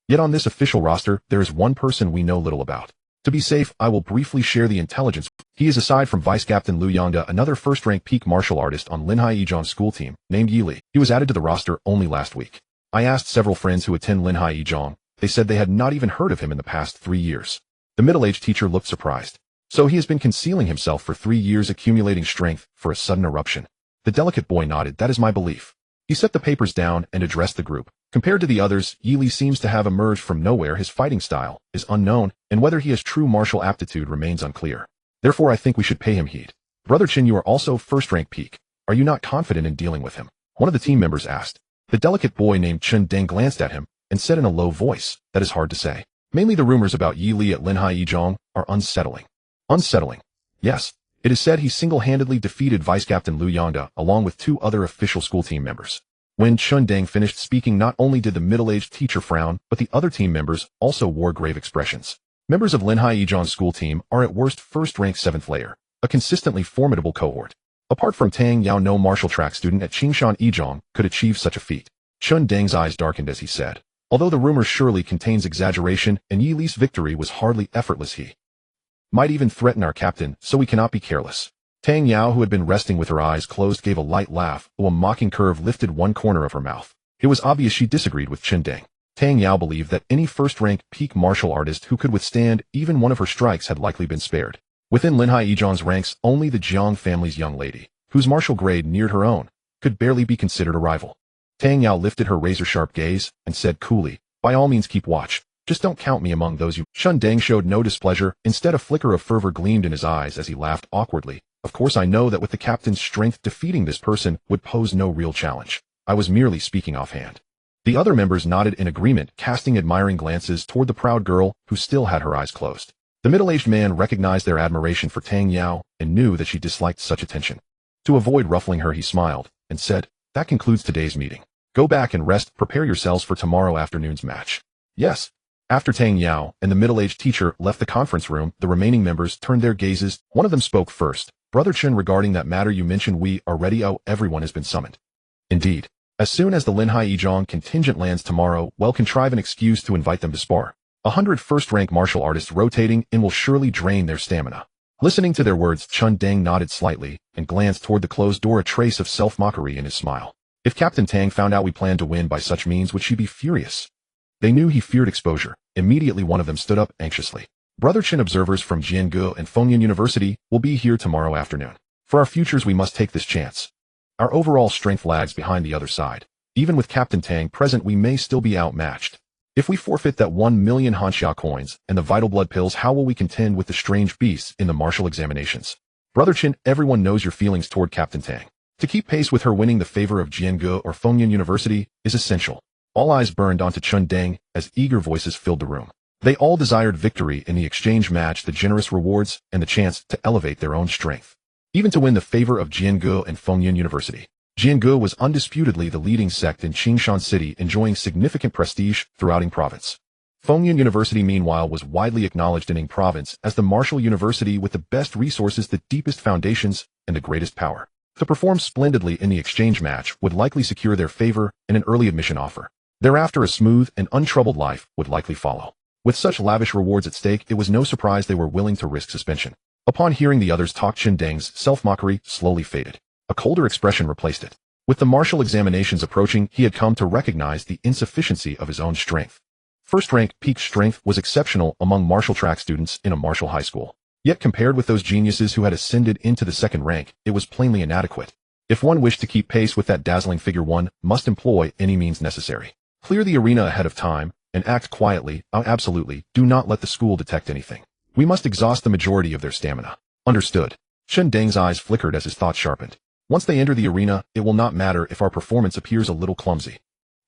Yet on this official roster, there is one person we know little about. To be safe, I will briefly share the intelligence. He is, aside from Vice Captain Lu Yongda, another first-rank peak martial artist on Linhai Yizhong's school team, named Yi Li. He was added to the roster only last week. I asked several friends who attend Linhai Yizhong. They said they had not even heard of him in the past 3 years. The middle-aged teacher looked surprised. So he has been concealing himself for 3 years, accumulating strength for a sudden eruption. The delicate boy nodded. That is my belief. He set the papers down and addressed the group. Compared to the others, Yi Li seems to have emerged from nowhere. His fighting style is unknown, and whether he has true martial aptitude remains unclear. Therefore, I think we should pay him heed. Brother Qin, you are also first-rank peak. Are you not confident in dealing with him? One of the team members asked. The delicate boy named Chen Deng glanced at him and said in a low voice, That is hard to say. Mainly the rumors about Yi Li at Linhai Yizhong are unsettling. Unsettling. Yes, it is said he single-handedly defeated Vice Captain Liu Yanda along with 2 other official school team members. When Chun Deng finished speaking, not only did the middle-aged teacher frown, but the other team members also wore grave expressions. Members of Linhai Yizhang's school team are at worst first-ranked 7th layer, a consistently formidable cohort. Apart from Tang Yao, no martial track student at Qingshan Yizhang could achieve such a feat. Chun Deng's eyes darkened as he said, although the rumor surely contains exaggeration and Yi Li's victory was hardly effortless, he might even threaten our captain, so we cannot be careless. Tang Yao, who had been resting with her eyes closed, gave a light laugh, while a mocking curve lifted one corner of her mouth. It was obvious she disagreed with Chun Deng. Tang Yao believed that any first-rank peak martial artist who could withstand even one of her strikes had likely been spared. Within Linhai Yizhang's ranks, only the Jiang family's young lady, whose martial grade neared her own, could barely be considered a rival. Tang Yao lifted her razor-sharp gaze and said coolly, "By all means keep watch. Just don't count me among those you—" Chun Deng showed no displeasure. Instead, a flicker of fervor gleamed in his eyes as he laughed awkwardly. "Of course I know that with the captain's strength, defeating this person would pose no real challenge. I was merely speaking offhand." The other members nodded in agreement, casting admiring glances toward the proud girl who still had her eyes closed. The middle-aged man recognized their admiration for Tang Yao and knew that she disliked such attention. To avoid ruffling her, he smiled and said, "That concludes today's meeting. Go back and rest. Prepare yourselves for tomorrow afternoon's match." "Yes." After Tang Yao and the middle-aged teacher left the conference room, the remaining members turned their gazes. One of them spoke first. "Brother Chen, regarding that matter you mentioned, we are ready. Oh, everyone has been summoned." "Indeed. As soon as the Linhai Yizhang contingent lands tomorrow, we'll contrive an excuse to invite them to spar. 100 first-rank martial artists rotating in will surely drain their stamina." Listening to their words, Chun Deng nodded slightly and glanced toward the closed door, a trace of self-mockery in his smile. If Captain Tang found out we planned to win by such means, would she be furious? They knew he feared exposure. Immediately one of them stood up anxiously. "Brother Chen, observers from Jianggu and Fengyun University will be here tomorrow afternoon. For our futures, we must take this chance. Our overall strength lags behind the other side. Even with Captain Tang present, we may still be outmatched. If we forfeit that 1 million Hanxia coins and the vital blood pills, how will we contend with the strange beasts in the martial examinations? Brother Chen, everyone knows your feelings toward Captain Tang. To keep pace with her, winning the favor of Jianggu or Fengyun University is essential." All eyes burned onto Chun Deng as eager voices filled the room. They all desired victory in the exchange match, the generous rewards, and the chance to elevate their own strength. Even to win the favor of Jianggu and Fengyun University. Jianggu was undisputedly the leading sect in Qingshan City, enjoying significant prestige throughout Ying Province. Fengyun University, meanwhile, was widely acknowledged in Ying Province as the martial university with the best resources, the deepest foundations, and the greatest power. To perform splendidly in the exchange match would likely secure their favor and an early admission offer. Thereafter, a smooth and untroubled life would likely follow. With such lavish rewards at stake, it was no surprise they were willing to risk suspension. Upon hearing the others talk, Chun Deng's self-mockery slowly faded. A colder expression replaced it. With the martial examinations approaching, he had come to recognize the insufficiency of his own strength. First-rank peak strength was exceptional among martial track students in a martial high school. Yet compared with those geniuses who had ascended into the second rank, it was plainly inadequate. If one wished to keep pace with that dazzling figure, one must employ any means necessary. Clear the arena ahead of time and act quietly. Absolutely, do not let the school detect anything. We must exhaust the majority of their stamina. Understood. Chun Deng's eyes flickered as his thoughts sharpened. Once they enter the arena, it will not matter if our performance appears a little clumsy.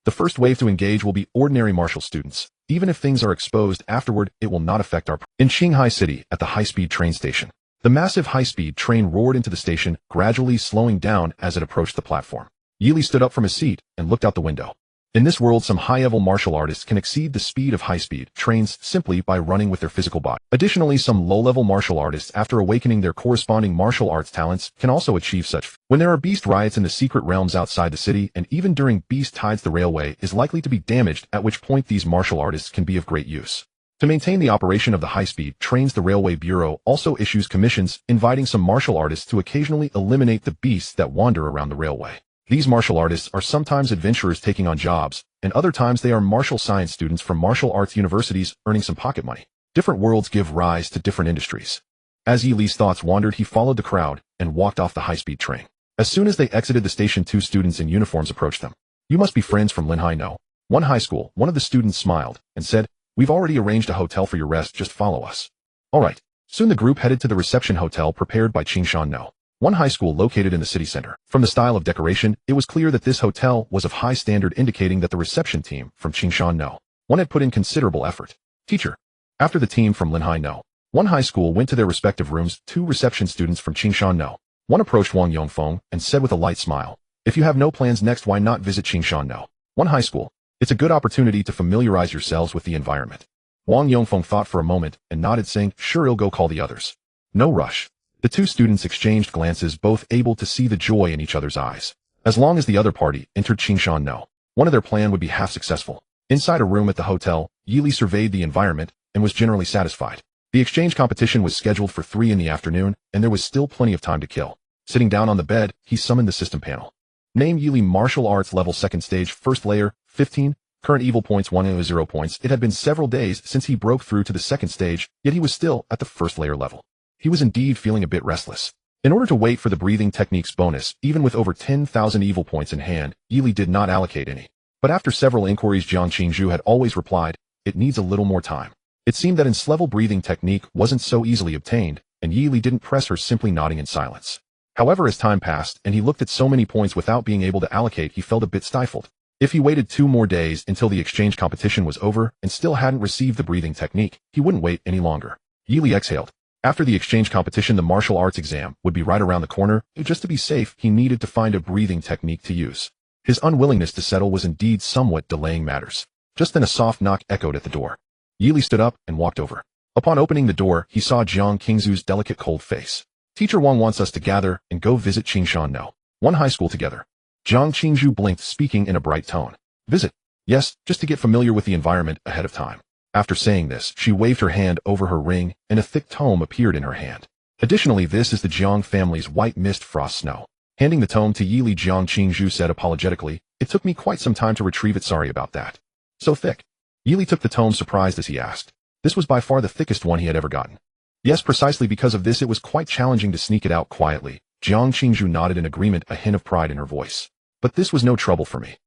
The first wave to engage will be ordinary martial students. Even if things are exposed afterward, it will not affect our... In Qinghai City, at the high-speed train station, the massive high-speed train roared into the station, gradually slowing down as it approached the platform. Yi Li stood up from his seat and looked out the window. In this world, some high-level martial artists can exceed the speed of high-speed trains simply by running with their physical body. Additionally, some low-level martial artists, after awakening their corresponding martial arts talents, can also achieve such. When there are beast riots in the secret realms outside the city, and even during beast tides, the railway is likely to be damaged, at which point these martial artists can be of great use. To maintain the operation of the high-speed trains, the Railway Bureau also issues commissions, inviting some martial artists to occasionally eliminate the beasts that wander around the railway. These martial artists are sometimes adventurers taking on jobs, and other times they are martial science students from martial arts universities earning some pocket money. Different worlds give rise to different industries. As Yi Li's thoughts wandered, he followed the crowd and walked off the high-speed train. As soon as they exited the station, 2 students in uniforms approached them. "You must be friends from Linhai No. 1 high school." One of the students smiled and said, "We've already arranged a hotel for your rest, just follow us." All right. Soon the group headed to the reception hotel prepared by Qingshan No. 1 high school located in the city center. From the style of decoration, it was clear that this hotel was of high standard, indicating that the reception team from Qingshan No. 1 had put in considerable effort. "Teacher." After the team from Linhai No. One high school went to their respective rooms. Two reception students from Qingshan No. One approached Wang Yongfeng and said with a light smile, "If you have no plans next, why not visit Qingshan No. One high school? It's a good opportunity to familiarize yourselves with the environment." Wang Yongfeng thought for a moment and nodded, saying, "Sure, I'll go call the others." No rush. The two students exchanged glances, both able to see the joy in each other's eyes. As long as the other party entered Qingshan No. One of their plan would be half successful. Inside a room at the hotel, Yili surveyed the environment and was generally satisfied. The exchange competition was scheduled for 3 in the afternoon, and there was still plenty of time to kill. Sitting down on the bed, he summoned the system panel. Name Yili Martial Arts Level 2nd Stage, First Layer, 15. Current evil points 100 points. It had been several days since he broke through to the second stage, yet he was still at the first layer level. He was indeed feeling a bit restless. In order to wait for the breathing techniques bonus, even with over 10,000 evil points in hand, Yili did not allocate any. But after several inquiries, Jiang Qingzhu had always replied, "It needs a little more time." It seemed that its-level breathing technique wasn't so easily obtained, and Yili didn't press her, simply nodding in silence. However, as time passed and he looked at so many points without being able to allocate, he felt a bit stifled. If he waited 2 more days until the exchange competition was over and still hadn't received the breathing technique, he wouldn't wait any longer. Yili exhaled. After the exchange competition, the martial arts exam would be right around the corner. Just to be safe, he needed to find a breathing technique to use. His unwillingness to settle was indeed somewhat delaying matters. Just then a soft knock echoed at the door. Yili stood up and walked over. Upon opening the door, he saw Jiang Qingzhu's delicate cold face. "Teacher Wang wants us to gather and go visit Qingshan No. One high school together." Jiang Qingzhu blinked, speaking in a bright tone. "Visit? Yes, just to get familiar with the environment ahead of time." After saying this, she waved her hand over her ring, and a thick tome appeared in her hand. Additionally, this is the Jiang family's white mist frost snow. Handing the tome to Yili, Jiang Qingzhu said apologetically, "It took me quite some time to retrieve it, sorry about that." "So thick?" Yili took the tome, surprised as he asked. This was by far the thickest one he had ever gotten. Yes, precisely because of this it was quite challenging to sneak it out quietly. Jiang Qingzhu nodded in agreement, a hint of pride in her voice. "But this was no trouble for me."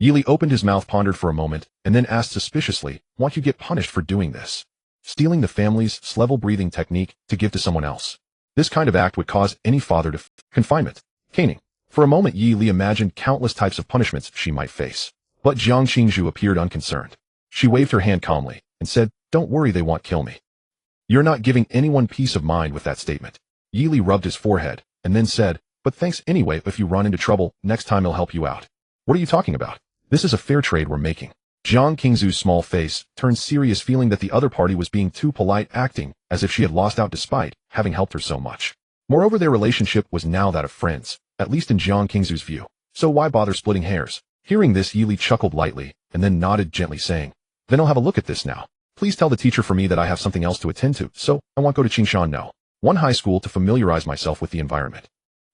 Yili opened his mouth, pondered for a moment, and then asked suspiciously, "Won't you get punished for doing this? Stealing the family's S-level breathing technique to give to someone else? This kind of act would cause any father to confinement, caning." For a moment Yili imagined countless types of punishments she might face. But Jiang Qingzhu appeared unconcerned. She waved her hand calmly and said, "Don't worry, they won't kill me." "You're not giving anyone peace of mind with that statement." Yili rubbed his forehead and then said, "But thanks anyway. If you run into trouble, next time I'll help you out." "What are you talking about? This is a fair trade we're making." Jiang Qingzhu's small face turned serious, feeling that the other party was being too polite, acting as if she had lost out despite having helped her so much. Moreover, their relationship was now that of friends, at least in Jiang Qingzhu's view. So why bother splitting hairs? Hearing this, Yili chuckled lightly and then nodded gently, saying, "Then I'll have a look at this now. Please tell the teacher for me that I have something else to attend to, so I won't go to Qingshan No. One high school to familiarize myself with the environment."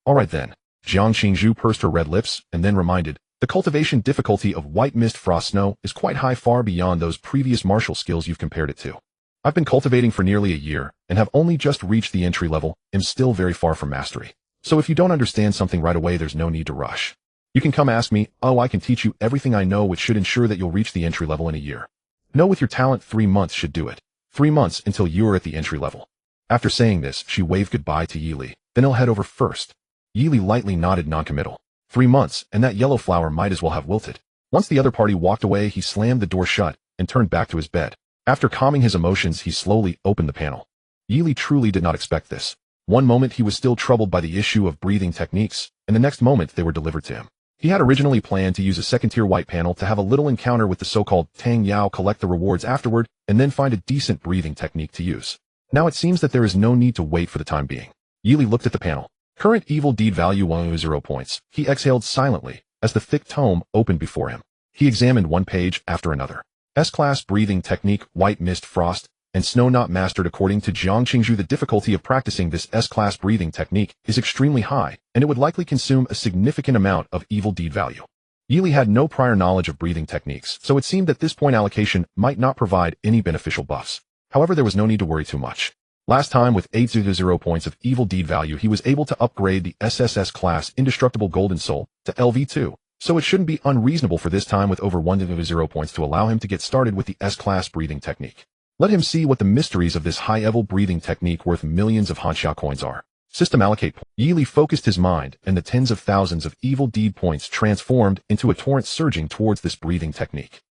"All right then." Jiang Qingzhu pursed her red lips and then reminded, "The cultivation difficulty of white mist frost snow is quite high, far beyond those previous martial skills you've compared it to. I've been cultivating for nearly a year and have only just reached the entry level, am still very far from mastery. So if you don't understand something right away, there's no need to rush. You can come ask me. I can teach you everything I know, which should ensure that you'll reach the entry level in a year. No, with your talent, 3 months should do it. 3 months until you're at the entry level." After saying this, she waved goodbye to Yili. "Then I'll head over first." Yili lightly nodded, noncommittal. 3 months, and that yellow flower might as well have wilted. Once the other party walked away, he slammed the door shut and turned back to his bed. After calming his emotions, he slowly opened the panel. Yili truly did not expect this. One moment he was still troubled by the issue of breathing techniques, and the next moment they were delivered to him. He had originally planned to use a second-tier white panel to have a little encounter with the so-called Tang Yao, collect the rewards afterward, and then find a decent breathing technique to use. Now it seems that there is no need to wait for the time being. Yili looked at the panel. Current evil deed value 100 points. He exhaled silently as the thick tome opened before him. He examined one page after another. S-class breathing technique, white mist frost, and snow not mastered. According to Jiang Qingzhu, the difficulty of practicing this S-class breathing technique is extremely high, and it would likely consume a significant amount of evil deed value. Yili had no prior knowledge of breathing techniques, so it seemed that this point allocation might not provide any beneficial buffs. However, there was no need to worry too much. Last time, with 800 points of evil deed value, he was able to upgrade the SSS class Indestructible Golden Soul to LV2, so it shouldn't be unreasonable for this time with over 100 points to allow him to get started with the S-class breathing technique. Let him see what the mysteries of this high-level breathing technique worth millions of Hanxia coins are. System allocate. Yili focused his mind, and the tens of thousands of evil deed points transformed into a torrent surging towards this breathing technique.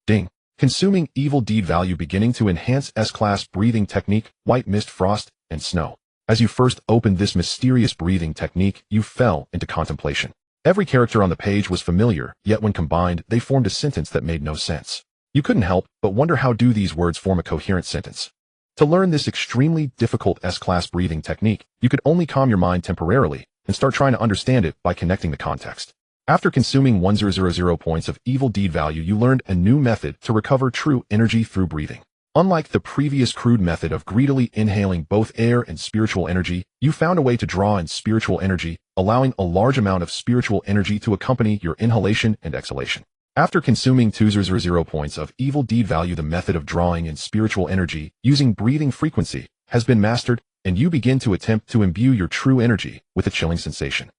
Ding. Consuming evil deed value beginning to enhance S-class breathing technique, white mist, frost, and snow. As you first opened this mysterious breathing technique, you fell into contemplation. Every character on the page was familiar, yet when combined, they formed a sentence that made no sense. You couldn't help but wonder, how do these words form a coherent sentence? To learn this extremely difficult S-class breathing technique, you could only calm your mind temporarily and start trying to understand it by connecting the context. After consuming 1000 points of evil deed value, you learned a new method to recover true energy through breathing. Unlike the previous crude method of greedily inhaling both air and spiritual energy, you found a way to draw in spiritual energy, allowing a large amount of spiritual energy to accompany your inhalation and exhalation. After consuming 200 points of evil deed value, the method of drawing in spiritual energy using breathing frequency has been mastered, and you begin to attempt to imbue your true energy with a chilling sensation.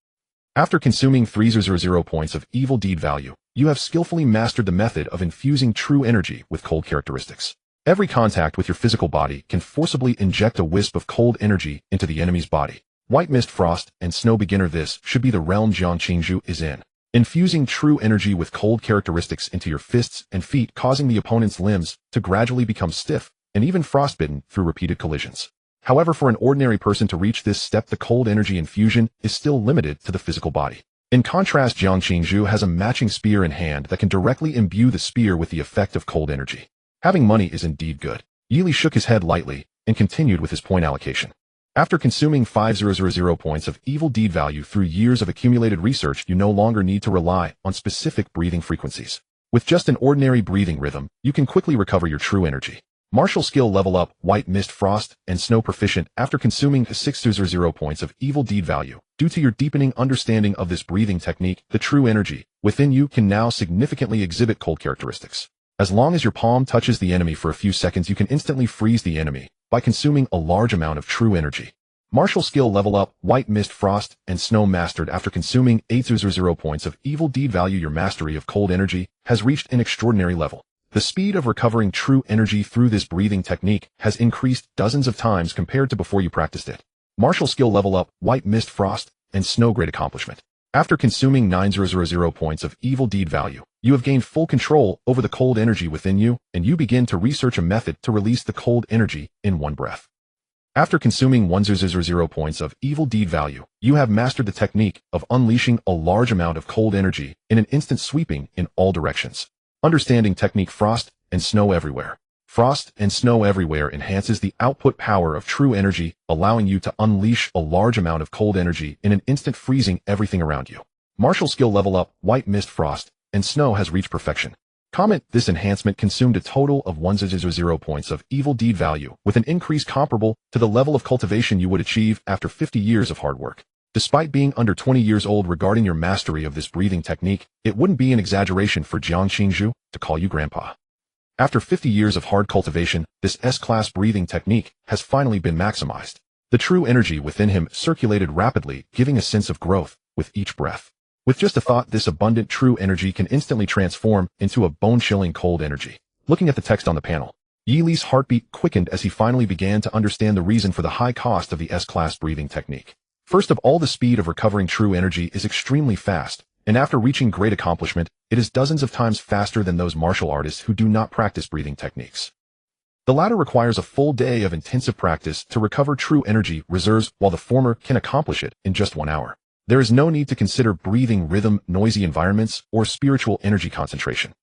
After consuming 300 points of evil deed value, you have skillfully mastered the method of infusing true energy with cold characteristics. Every contact with your physical body can forcibly inject a wisp of cold energy into the enemy's body. White mist, frost, and snow beginner. This should be the realm Jiang Qingzhu is in. Infusing true energy with cold characteristics into your fists and feet, causing the opponent's limbs to gradually become stiff and even frostbitten through repeated collisions. However, for an ordinary person to reach this step, the cold energy infusion is still limited to the physical body. In contrast, Jiang Qingzhu has a matching spear in hand that can directly imbue the spear with the effect of cold energy. Having money is indeed good. Yili shook his head lightly and continued with his point allocation. After consuming 500 points of evil deed value through years of accumulated research, you no longer need to rely on specific breathing frequencies. With just an ordinary breathing rhythm, you can quickly recover your true energy. Martial skill level up, white mist, frost, and snow proficient. After consuming 600 points of evil deed value, due to your deepening understanding of this breathing technique, the true energy within you can now significantly exhibit cold characteristics. As long as your palm touches the enemy for a few seconds, you can instantly freeze the enemy by consuming a large amount of true energy. Martial skill level up, white mist, frost, and snow mastered. After consuming 800 points of evil deed value, your mastery of cold energy has reached an extraordinary level. The speed of recovering true energy through this breathing technique has increased dozens of times compared to before you practiced it. Martial skill level up, white mist, frost, and snow. Great accomplishment. After consuming 900 points of evil deed value, you have gained full control over the cold energy within you, and you begin to research a method to release the cold energy in one breath. After consuming 1000 points of evil deed value, you have mastered the technique of unleashing a large amount of cold energy in an instant, sweeping in all directions. Understanding technique frost and snow everywhere. Frost and snow everywhere enhances the output power of true energy, allowing you to unleash a large amount of cold energy in an instant, freezing everything around you. Martial skill level up, white mist, frost, and snow has reached perfection. Comment: this enhancement consumed a total of 1000 points of evil deed value, with an increase comparable to the level of cultivation you would achieve after 50 years of hard work. Despite being under 20 years old, regarding your mastery of this breathing technique, it wouldn't be an exaggeration for Jiang Qingzhu to call you grandpa. After 50 years of hard cultivation, this S-class breathing technique has finally been maximized. The true energy within him circulated rapidly, giving a sense of growth with each breath. With just a thought, this abundant true energy can instantly transform into a bone-chilling cold energy. Looking at the text on the panel, Yili's heartbeat quickened as he finally began to understand the reason for the high cost of the S-class breathing technique. First of all, the speed of recovering true energy is extremely fast, and after reaching great accomplishment, it is dozens of times faster than those martial artists who do not practice breathing techniques. The latter requires a full day of intensive practice to recover true energy reserves, while the former can accomplish it in just 1 hour. There is no need to consider breathing rhythm, noisy environments, or spiritual energy concentration.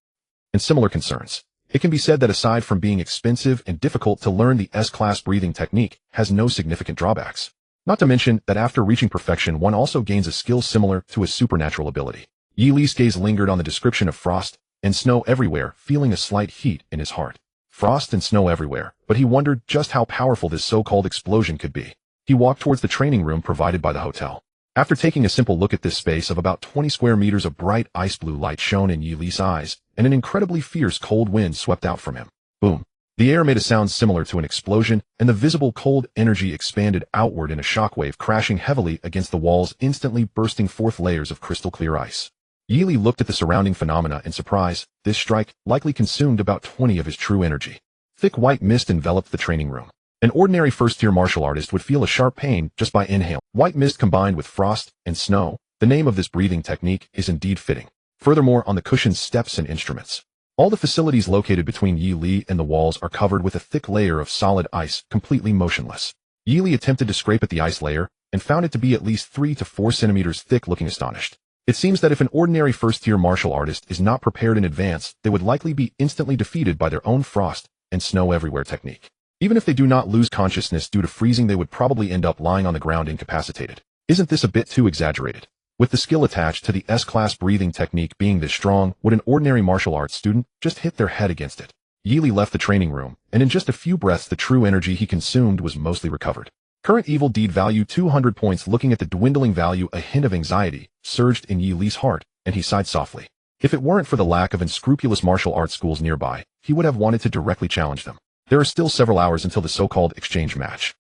And similar concerns. It can be said that aside from being expensive and difficult to learn, the S-class breathing technique has no significant drawbacks. Not to mention that after reaching perfection, one also gains a skill similar to a supernatural ability. Yili's gaze lingered on the description of frost and snow everywhere, feeling a slight heat in his heart. Frost and snow everywhere, but he wondered just how powerful this so-called explosion could be. He walked towards the training room provided by the hotel. After taking a simple look at this space of about 20 square meters, of bright ice blue light shone in Yili's eyes, and an incredibly fierce cold wind swept out from him. Boom. The air made a sound similar to an explosion, and the visible cold energy expanded outward in a shockwave, crashing heavily against the walls, instantly bursting forth layers of crystal clear ice. Yili looked at the surrounding phenomena in surprise. This strike likely consumed about 20 of his true energy. Thick white mist enveloped the training room. An ordinary first-tier martial artist would feel a sharp pain just by inhaling. White mist combined with frost and snow, the name of this breathing technique is indeed fitting. Furthermore, on the cushioned steps and instruments, All the facilities located between Yi Li and the walls are covered with a thick layer of solid ice, completely motionless. Yi Li attempted to scrape at the ice layer, and found it to be at least 3 to 4 centimeters thick, looking astonished. It seems that if an ordinary first-tier martial artist is not prepared in advance, they would likely be instantly defeated by their own frost and snow everywhere technique. Even if they do not lose consciousness due to freezing, they would probably end up lying on the ground incapacitated. Isn't this a bit too exaggerated? With the skill attached to the S-class breathing technique being this strong, would an ordinary martial arts student just hit their head against it? Yi Li left the training room, and in just a few breaths the true energy he consumed was mostly recovered. Current evil deed value 200 points. Looking at the dwindling value, a hint of anxiety surged in Yi Li's heart, and he sighed softly. If it weren't for the lack of unscrupulous martial arts schools nearby, he would have wanted to directly challenge them. There are still several hours until the so-called exchange match.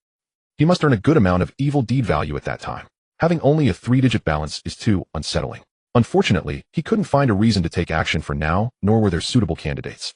He must earn a good amount of evil deed value at that time. Having only a 3-digit balance is too unsettling. Unfortunately, he couldn't find a reason to take action for now, nor were there suitable candidates.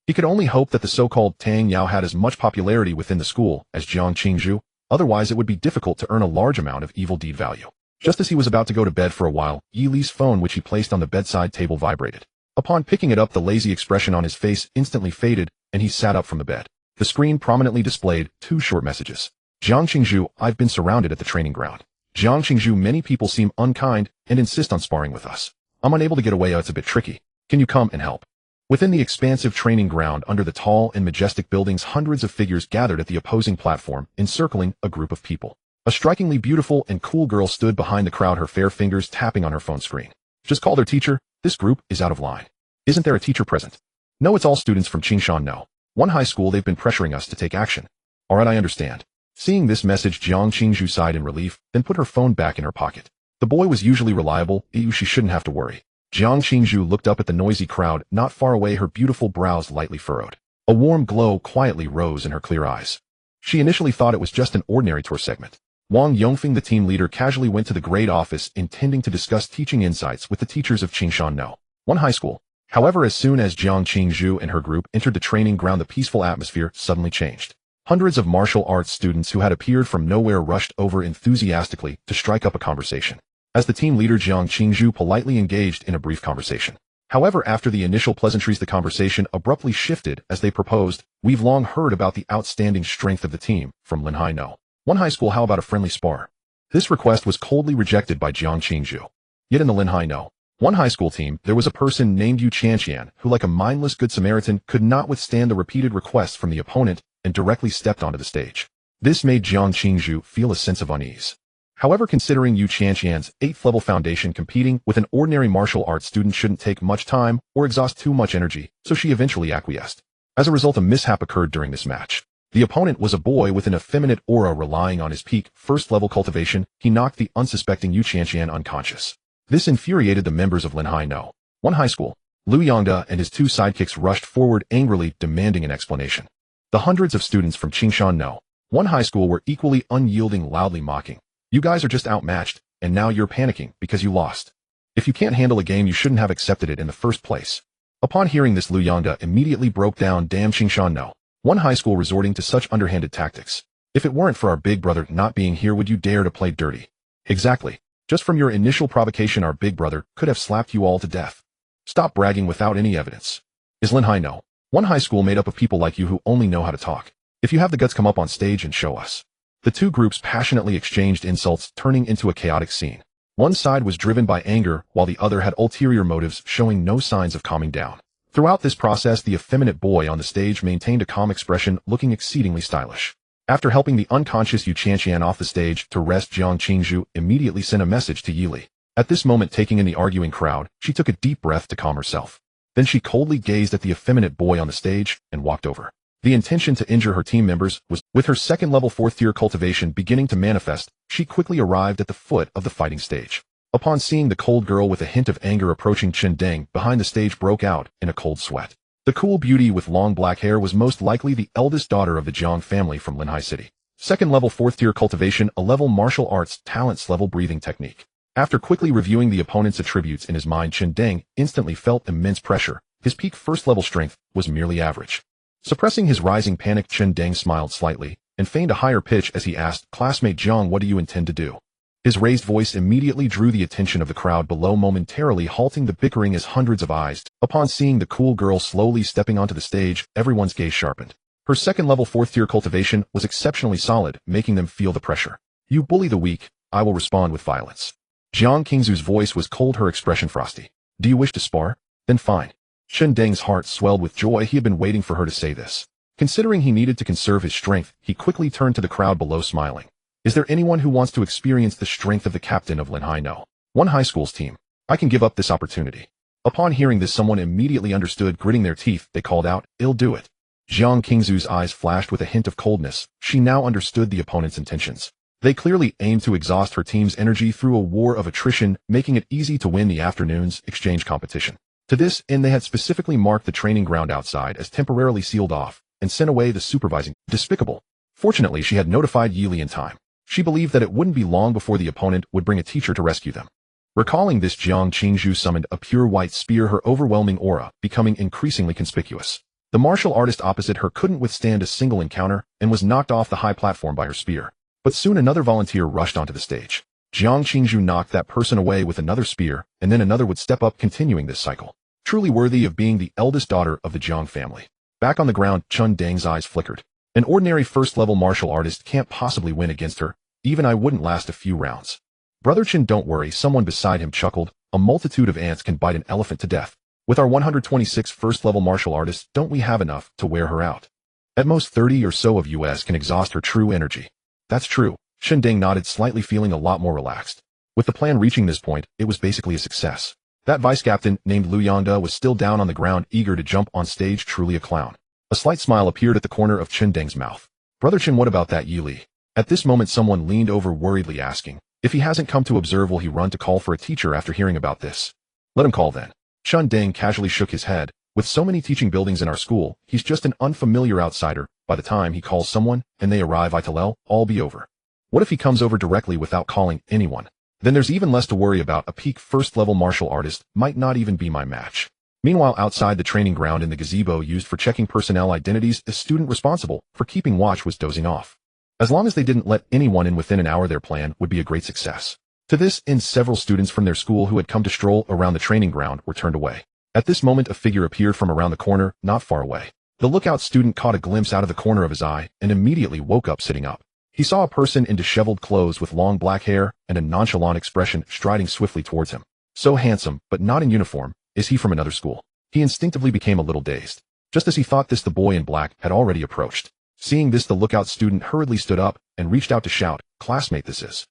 He could only hope that the so-called Tang Yao had as much popularity within the school as Jiang Qingzhu. Otherwise, it would be difficult to earn a large amount of evil deed value. Just as he was about to go to bed for a while, Yi Li's phone, which he placed on the bedside table, vibrated. Upon picking it up, the lazy expression on his face instantly faded, and he sat up from the bed. The screen prominently displayed 2 short messages. Jiang Qingzhu, I've been surrounded at the training ground. Jiang Qingzhu, many people seem unkind and insist on sparring with us. I'm unable to get away. It's a bit tricky. Can you come and help? Within the expansive training ground under the tall and majestic buildings, hundreds of figures gathered at the opposing platform, encircling a group of people. A strikingly beautiful and cool girl stood behind the crowd, her fair fingers tapping on her phone screen. Just call their teacher. This group is out of line. Isn't there a teacher present? No, it's all students from Qingshan No. One high school. They've been pressuring us to take action. Alright, I understand. Seeing this message, Jiang Qingzhu sighed in relief, then put her phone back in her pocket. The boy was usually reliable. She shouldn't have to worry. Jiang Qingzhu looked up at the noisy crowd not far away, her beautiful brows lightly furrowed. A warm glow quietly rose in her clear eyes. She initially thought it was just an ordinary tour segment. Wang Yongfeng, the team leader, casually went to the grade office, intending to discuss teaching insights with the teachers of Qingshan No. One high school. However, as soon as Jiang Qingzhu and her group entered the training ground, the peaceful atmosphere suddenly changed. Hundreds of martial arts students who had appeared from nowhere rushed over enthusiastically to strike up a conversation. As the team leader, Jiang Qingzhu politely engaged in a brief conversation. However, after the initial pleasantries, the conversation abruptly shifted as they proposed, "We've long heard about the outstanding strength of the team from Linhai No. One high school. How about a friendly spar?" This request was coldly rejected by Jiang Qingzhu. Yet in the Linhai No. One high school team, there was a person named Yu Chanqian who, like a mindless good Samaritan, could not withstand the repeated requests from the opponent and directly stepped onto the stage. This made Jiang Qingzhu feel a sense of unease. However, considering Yu Chanqian's 8th level foundation, competing with an ordinary martial arts student shouldn't take much time or exhaust too much energy, so she eventually acquiesced. As a result, a mishap occurred during this match. The opponent was a boy with an effeminate aura. Relying on his peak 1st level cultivation, he knocked the unsuspecting Yu Chanqian unconscious. This infuriated the members of Linhai No. One high school. Liu Yongda and his 2 sidekicks rushed forward angrily, demanding an explanation. The hundreds of students from Qingshan No. One high school were equally unyielding, loudly mocking. "You guys are just outmatched, and now you're panicking because you lost. If you can't handle a game, you shouldn't have accepted it in the first place." Upon hearing this, Liu Yongda immediately broke down. "Damn Qingshan No. One high school resorting to such underhanded tactics. If it weren't for our big brother not being here, would you dare to play dirty?" "Exactly. Just from your initial provocation, our big brother could have slapped you all to death. Stop bragging without any evidence. Is Linhai No. One high school made up of people like you who only know how to talk? If you have the guts, come up on stage and show us." The 2 groups passionately exchanged insults, turning into a chaotic scene. One side was driven by anger, while the other had ulterior motives, showing no signs of calming down. Throughout this process, the effeminate boy on the stage maintained a calm expression, looking exceedingly stylish. After helping the unconscious Yu Chanqian off the stage to rest, Jiang Qingzhu immediately sent a message to Yi Li. At this moment, taking in the arguing crowd, she took a deep breath to calm herself. Then she coldly gazed at the effeminate boy on the stage and walked over. The intention to injure her team members was, with her 2nd level 4th tier cultivation beginning to manifest, she quickly arrived at the foot of the fighting stage. Upon seeing the cold girl with a hint of anger approaching, Chen Deng behind the stage broke out in a cold sweat. The cool beauty with long black hair was most likely the eldest daughter of the Jiang family from Linhai City. 2nd level 4th tier cultivation, a level martial arts talents level breathing technique. After quickly reviewing the opponent's attributes in his mind, Chen Deng instantly felt immense pressure. His peak 1st level strength was merely average. Suppressing his rising panic, Chen Deng smiled slightly and feigned a higher pitch as he asked, "Classmate Jiang, what do you intend to do?" His raised voice immediately drew the attention of the crowd below, momentarily halting the bickering as hundreds of eyes. Upon seeing the cool girl slowly stepping onto the stage, everyone's gaze sharpened. Her second-level 4th-tier cultivation was exceptionally solid, making them feel the pressure. You bully the weak, I will respond with violence. Jiang Qingzu's voice was cold, her expression frosty. Do you wish to spar? Then fine. Shen Deng's heart swelled with joy. He had been waiting for her to say this. Considering he needed to conserve his strength, he quickly turned to the crowd below, smiling. Is there anyone who wants to experience the strength of the captain of Linhai No? One high school's team. I can give up this opportunity. Upon hearing this, someone immediately understood. Gritting their teeth, they called out, I'll do it. Jiang Qingzu's eyes flashed with a hint of coldness. She now understood the opponent's intentions. They clearly aimed to exhaust her team's energy through a war of attrition, making it easy to win the afternoon's exchange competition. To this end, they had specifically marked the training ground outside as temporarily sealed off, and sent away the supervising. Despicable. Fortunately, she had notified Yili in time. She believed that it wouldn't be long before the opponent would bring a teacher to rescue them. Recalling this, Jiang Qingzhu summoned a pure white spear, her overwhelming aura becoming increasingly conspicuous. The martial artist opposite her couldn't withstand a single encounter and was knocked off the high platform by her spear. But soon another volunteer rushed onto the stage. Jiang Qingzhu knocked that person away with another spear, and then another would step up, continuing this cycle. Truly worthy of being the eldest daughter of the Jiang family. Back on the ground, Chun Deng's eyes flickered. An ordinary first-level martial artist can't possibly win against her. Even I wouldn't last a few rounds. Brother Chen, don't worry, someone beside him chuckled. A multitude of ants can bite an elephant to death. With our 126 first-level martial artists, don't we have enough to wear her out? At most 30 or so of us can exhaust her true energy. That's true. Shen Deng nodded, slightly, feeling a lot more relaxed. With the plan reaching this point, it was basically a success. That vice-captain, named Liu Yanda, was still down on the ground, eager to jump on stage, truly a clown. A slight smile appeared at the corner of Chen Deng's mouth. Brother Chen, what about that Yi Li? At this moment, someone leaned over, worriedly asking, if he hasn't come to observe, will he run to call for a teacher after hearing about this? Let him call then. Chen Deng casually shook his head. With so many teaching buildings in our school, he's just an unfamiliar outsider. By the time he calls someone, and they arrive, it'll all be over. What if he comes over directly without calling anyone? Then there's even less to worry about. A peak first-level martial artist might not even be my match. Meanwhile, outside the training ground in the gazebo used for checking personnel identities, the student responsible for keeping watch was dozing off. As long as they didn't let anyone in within an hour, their plan would be a great success. To this end, several students from their school who had come to stroll around the training ground were turned away. At this moment, a figure appeared from around the corner, not far away. The lookout student caught a glimpse out of the corner of his eye and immediately woke up, sitting up. He saw a person in disheveled clothes with long black hair and a nonchalant expression striding swiftly towards him. So handsome, but not in uniform. Is he from another school? He instinctively became a little dazed. Just as he thought this, the boy in black had already approached. Seeing this, the lookout student hurriedly stood up and reached out to shout, "Classmate, this is..."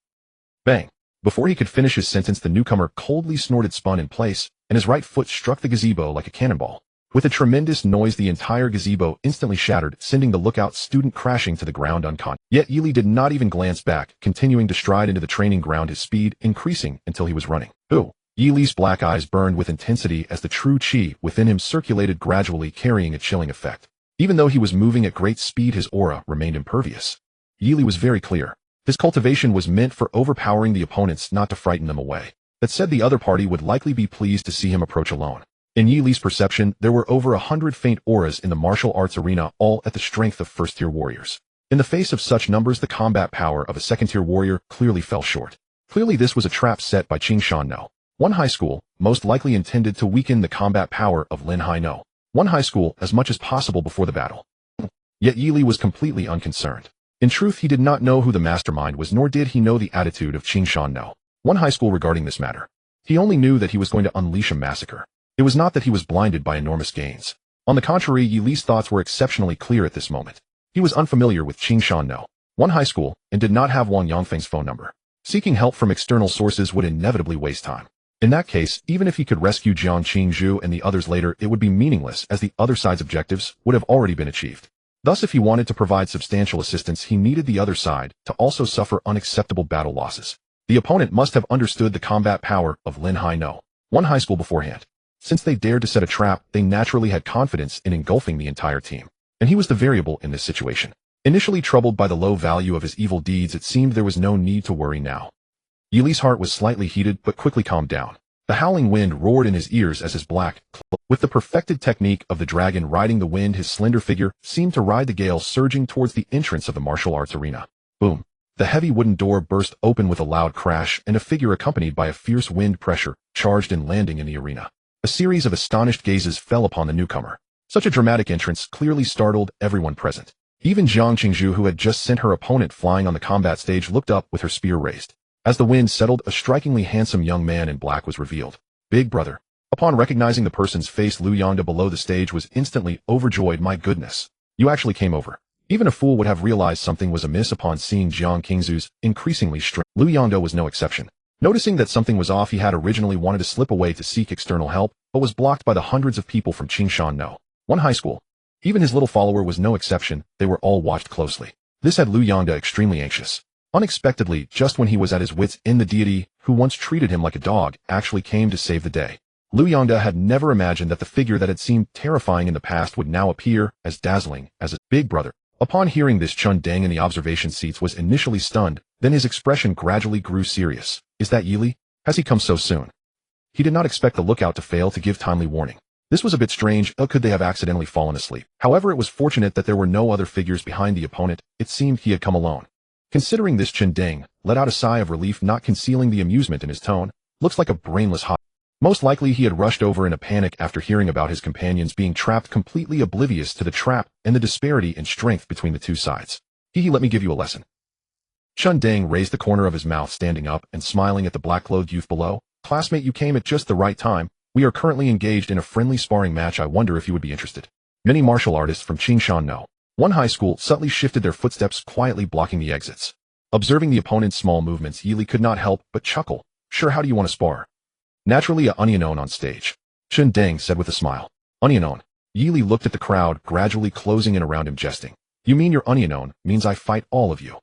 Bang! Before he could finish his sentence, the newcomer coldly snorted, spun in place, and his right foot struck the gazebo like a cannonball. With a tremendous noise, the entire gazebo instantly shattered, sending the lookout student crashing to the ground unconscious. Yet Yili did not even glance back, continuing to stride into the training ground, his speed increasing until he was running. Ooh! Yili's black eyes burned with intensity as the true chi within him circulated gradually, carrying a chilling effect. Even though he was moving at great speed, his aura remained impervious. Yili was very clear. His cultivation was meant for overpowering the opponents, not to frighten them away. That said, the other party would likely be pleased to see him approach alone. In Yili's perception, there were over 100 faint auras in the martial arts arena, all at the strength of first-tier warriors. In the face of such numbers, the combat power of a second-tier warrior clearly fell short. Clearly this was a trap set by Qingshan No. One high school, most likely intended to weaken the combat power of Linhai No. One high school as much as possible before the battle. Yet Yili was completely unconcerned. In truth, he did not know who the mastermind was, nor did he know the attitude of Qingshan No. One high school regarding this matter. He only knew that he was going to unleash a massacre. It was not that he was blinded by enormous gains. On the contrary, Yili's thoughts were exceptionally clear at this moment. He was unfamiliar with Qingshan No. One high school, and did not have Wang Yangfeng's phone number. Seeking help from external sources would inevitably waste time. In that case, even if he could rescue Jiang Qingzhu and the others later, it would be meaningless, as the other side's objectives would have already been achieved. Thus, if he wanted to provide substantial assistance, he needed the other side to also suffer unacceptable battle losses. The opponent must have understood the combat power of Linhai No. One high school beforehand. Since they dared to set a trap, they naturally had confidence in engulfing the entire team. And he was the variable in this situation. Initially troubled by the low value of his evil deeds, it seemed there was no need to worry now. Yili's heart was slightly heated, but quickly calmed down. The howling wind roared in his ears as his black, with the perfected technique of the dragon riding the wind, his slender figure seemed to ride the gale, surging towards the entrance of the martial arts arena. Boom! The heavy wooden door burst open with a loud crash, and a figure accompanied by a fierce wind pressure charged and landing in the arena. A series of astonished gazes fell upon the newcomer. Such a dramatic entrance clearly startled everyone present. Even Jiang Qingzhu, who had just sent her opponent flying on the combat stage, looked up with her spear raised. As the wind settled, a strikingly handsome young man in black was revealed. Big brother. Upon recognizing the person's face, Lu Yongda below the stage was instantly overjoyed. My goodness. You actually came over. Even a fool would have realized something was amiss upon seeing Jiang Qingzhu's increasingly strength. Lu Yongda was no exception. Noticing that something was off, he had originally wanted to slip away to seek external help, but was blocked by the hundreds of people from Qingshan No. 1 high school. Even his little follower was no exception. They were all watched closely. This had Lu Yongda extremely anxious. Unexpectedly, just when he was at his wits' end, the deity, who once treated him like a dog, actually came to save the day. Lu Yongda had never imagined that the figure that had seemed terrifying in the past would now appear as dazzling as a big brother. Upon hearing this, Chun Deng in the observation seats was initially stunned, then his expression gradually grew serious. Is that Yili? Has he come so soon? He did not expect the lookout to fail to give timely warning. This was a bit strange. Could they have accidentally fallen asleep? However, it was fortunate that there were no other figures behind the opponent. It seemed he had come alone. Considering this, Chun Deng let out a sigh of relief, not concealing the amusement in his tone. Looks like a brainless hot. Most likely he had rushed over in a panic after hearing about his companions being trapped, completely oblivious to the trap and the disparity in strength between the two sides. Let me give you a lesson. Chun Deng raised the corner of his mouth, standing up and smiling at the black-clothed youth below. Classmate, you came at just the right time. We are currently engaged in a friendly sparring match. I wonder if you would be interested. Many martial artists from Qingshan No. 1 high school subtly shifted their footsteps, quietly blocking the exits. Observing the opponent's small movements, Yili could not help but chuckle. Sure, how do you want to spar? Naturally, a unknown on stage. Chun Deng said with a smile. Unknown. Yili looked at the crowd, gradually closing in around him, jesting. You mean your unknown means I fight all of you?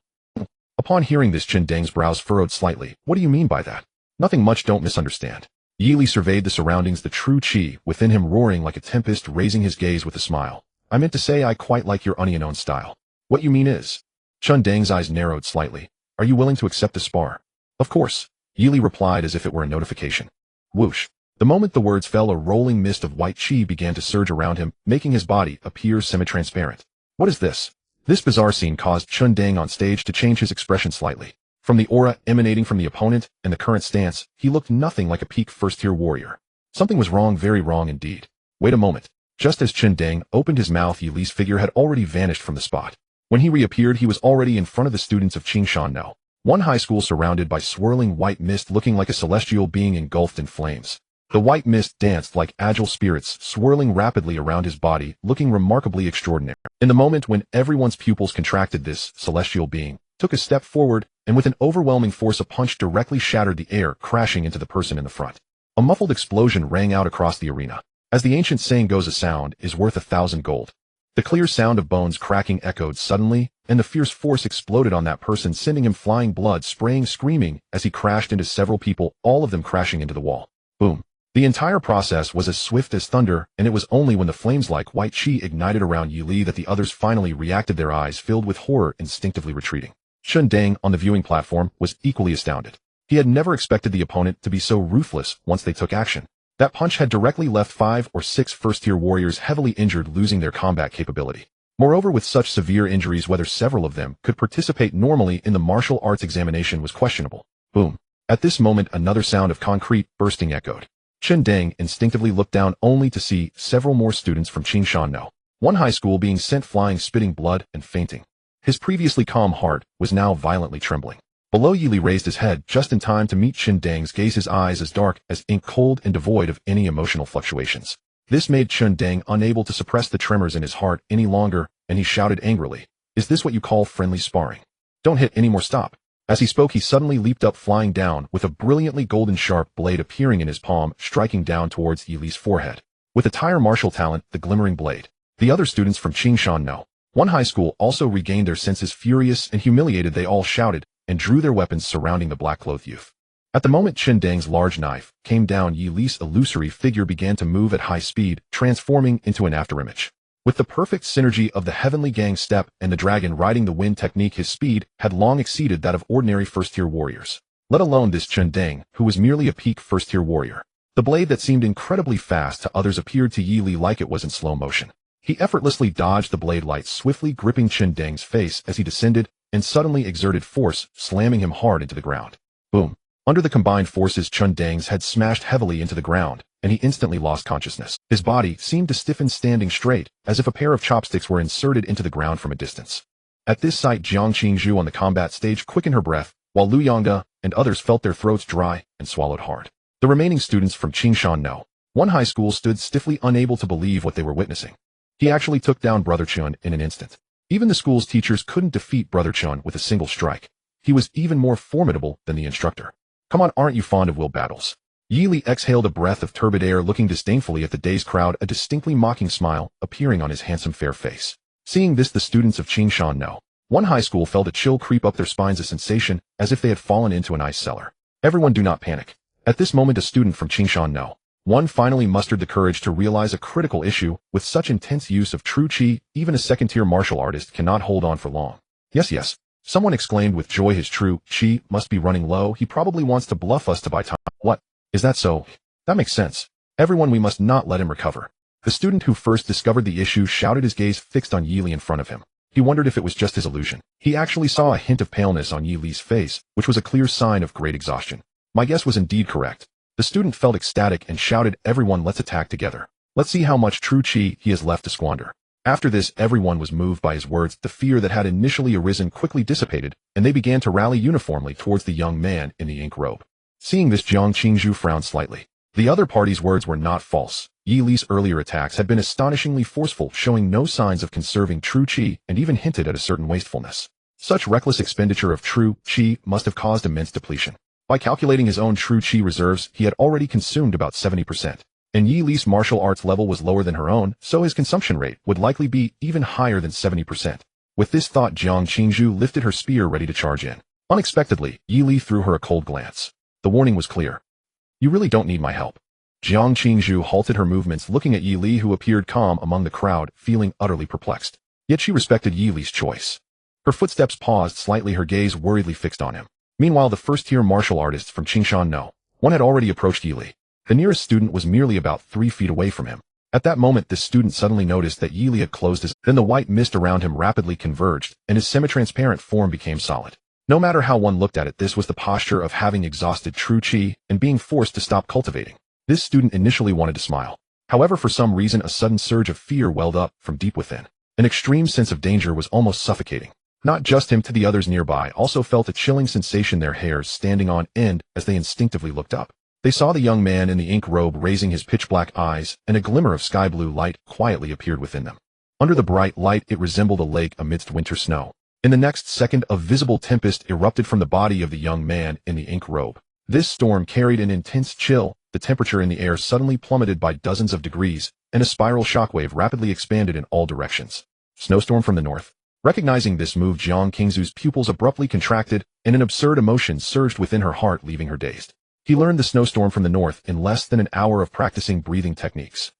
Upon hearing this, Chun Deng's brows furrowed slightly. What do you mean by that? Nothing much, don't misunderstand. Yili surveyed the surroundings, the true chi within him roaring like a tempest, raising his gaze with a smile. I meant to say I quite like your unknown style. What you mean is? Chun Deng's eyes narrowed slightly. Are you willing to accept the spar? Of course. Yili replied as if it were a notification. Whoosh. The moment the words fell, a rolling mist of white chi began to surge around him, making his body appear semi-transparent. What is this? This bizarre scene caused Chun Deng on stage to change his expression slightly. From the aura emanating from the opponent and the current stance, he looked nothing like a peak first-tier warrior. Something was wrong, very wrong indeed. Wait a moment. Just as Chun Deng opened his mouth, Yili's figure had already vanished from the spot. When he reappeared, he was already in front of the students of Qingshan No. 1 high school, surrounded by swirling white mist, looking like a celestial being engulfed in flames. The white mist danced like agile spirits, swirling rapidly around his body, looking remarkably extraordinary. In the moment when everyone's pupils contracted, this celestial being took a step forward, and with an overwhelming force, a punch directly shattered the air, crashing into the person in the front. A muffled explosion rang out across the arena. As the ancient saying goes, a sound is worth 1,000 gold. The clear sound of bones cracking echoed suddenly, and the fierce force exploded on that person, sending him flying, blood spraying, screaming as he crashed into several people, all of them crashing into the wall. Boom. The entire process was as swift as thunder, and it was only when the flames like white chi ignited around Yili that the others finally reacted, their eyes filled with horror, instinctively retreating. Chun Deng, on the viewing platform, was equally astounded. He had never expected the opponent to be so ruthless once they took action. That punch had directly left 5 or 6 first-tier warriors heavily injured, losing their combat capability. Moreover, with such severe injuries, whether several of them could participate normally in the martial arts examination was questionable. Boom. At this moment, another sound of concrete bursting echoed. Chun Deng instinctively looked down, only to see several more students from Qingshan No. 1 high school being sent flying, spitting blood and fainting. His previously calm heart was now violently trembling. Below, Yili raised his head just in time to meet Chun Deng's gaze, his eyes as dark as ink, cold and devoid of any emotional fluctuations. This made Chun Deng unable to suppress the tremors in his heart any longer, and he shouted angrily, "Is this what you call friendly sparring? Don't hit anymore, stop." As he spoke, he suddenly leaped up, flying down, with a brilliantly golden sharp blade appearing in his palm, striking down towards Yili's forehead. With entire martial talent, the glimmering blade. The other students from Qingshan No. 1 high school also regained their senses. Furious and humiliated, they all shouted and drew their weapons, surrounding the black-clothed youth. At the moment Chun Deng's large knife came down, Yili's illusory figure began to move at high speed, transforming into an afterimage. With the perfect synergy of the heavenly gang step and the dragon riding the wind technique, his speed had long exceeded that of ordinary first-tier warriors, let alone this Chun Deng, who was merely a peak first-tier warrior. The blade that seemed incredibly fast to others appeared to Yili like it was in slow motion. He effortlessly dodged the blade light, swiftly gripping Chun Deng's face as he descended, and suddenly exerted force, slamming him hard into the ground. Boom. Under the combined forces, Chun Dang's head smashed heavily into the ground, and he instantly lost consciousness. His body seemed to stiffen standing straight, as if a pair of chopsticks were inserted into the ground from a distance. At this sight, Jiang Qingzhu on the combat stage quickened her breath, while Lu Yongge and others felt their throats dry and swallowed hard. The remaining students from Qingshan No. 1 high school stood stiffly, unable to believe what they were witnessing. He actually took down Brother Chun in an instant. Even the school's teachers couldn't defeat Brother Chun with a single strike. He was even more formidable than the instructor. Come on, aren't you fond of will battles? Yi Li exhaled a breath of turbid air, looking disdainfully at the dazed crowd, a distinctly mocking smile appearing on his handsome fair face. Seeing this, the students of Qingshan No. 1 high school felt a chill creep up their spines, a sensation as if they had fallen into an ice cellar. Everyone, do not panic. At this moment, a student from Qingshan No. 1 finally mustered the courage to realize a critical issue. With such intense use of true qi, even a second-tier martial artist cannot hold on for long. Yes. Someone exclaimed with joy, his true qi must be running low. He probably wants to bluff us to buy time. What? Is that so? That makes sense. Everyone, we must not let him recover. The student who first discovered the issue shouted, his gaze fixed on Yi Li in front of him. He wondered if it was just his illusion. He actually saw a hint of paleness on Yi Li's face, which was a clear sign of great exhaustion. My guess was indeed correct. The student felt ecstatic and shouted, everyone, let's attack together. Let's see how much true qi he has left to squander. After this, everyone was moved by his words. The fear that had initially arisen quickly dissipated, and they began to rally uniformly towards the young man in the ink robe. Seeing this, Jiang Qingzhu frowned slightly. The other party's words were not false. Yi Li's earlier attacks had been astonishingly forceful, showing no signs of conserving true qi, and even hinted at a certain wastefulness. Such reckless expenditure of true qi must have caused immense depletion. By calculating his own true qi reserves, he had already consumed about 70%. And Yi Li's martial arts level was lower than her own, so his consumption rate would likely be even higher than 70%. With this thought, Jiang Qingzhu lifted her spear, ready to charge in. Unexpectedly, Yi Li threw her a cold glance. The warning was clear. You really don't need my help. Jiang Qingzhu halted her movements, looking at Yi Li, who appeared calm among the crowd, feeling utterly perplexed. Yet she respected Yi Li's choice. Her footsteps paused slightly, her gaze worriedly fixed on him. Meanwhile, the first-tier martial artists from Qingshan No. 1 had already approached Yi Li. The nearest student was merely about 3 feet away from him. At that moment, this student suddenly noticed that Yi Li had closed his. Then the white mist around him rapidly converged, and his semi-transparent form became solid. No matter how one looked at it, this was the posture of having exhausted true qi and being forced to stop cultivating. This student initially wanted to smile. However, for some reason, a sudden surge of fear welled up from deep within. An extreme sense of danger was almost suffocating. Not just him, to the others nearby also felt a chilling sensation, their hairs standing on end as they instinctively looked up. They saw the young man in the ink robe raising his pitch-black eyes, and a glimmer of sky-blue light quietly appeared within them. Under the bright light, it resembled a lake amidst winter snow. In the next second, a visible tempest erupted from the body of the young man in the ink robe. This storm carried an intense chill. The temperature in the air suddenly plummeted by dozens of degrees, and a spiral shockwave rapidly expanded in all directions. Snowstorm from the north. Recognizing this move, Jiang Qingzhu's pupils abruptly contracted, and an absurd emotion surged within her heart, leaving her dazed. He learned the snowstorm from the north in less than an hour of practicing breathing techniques.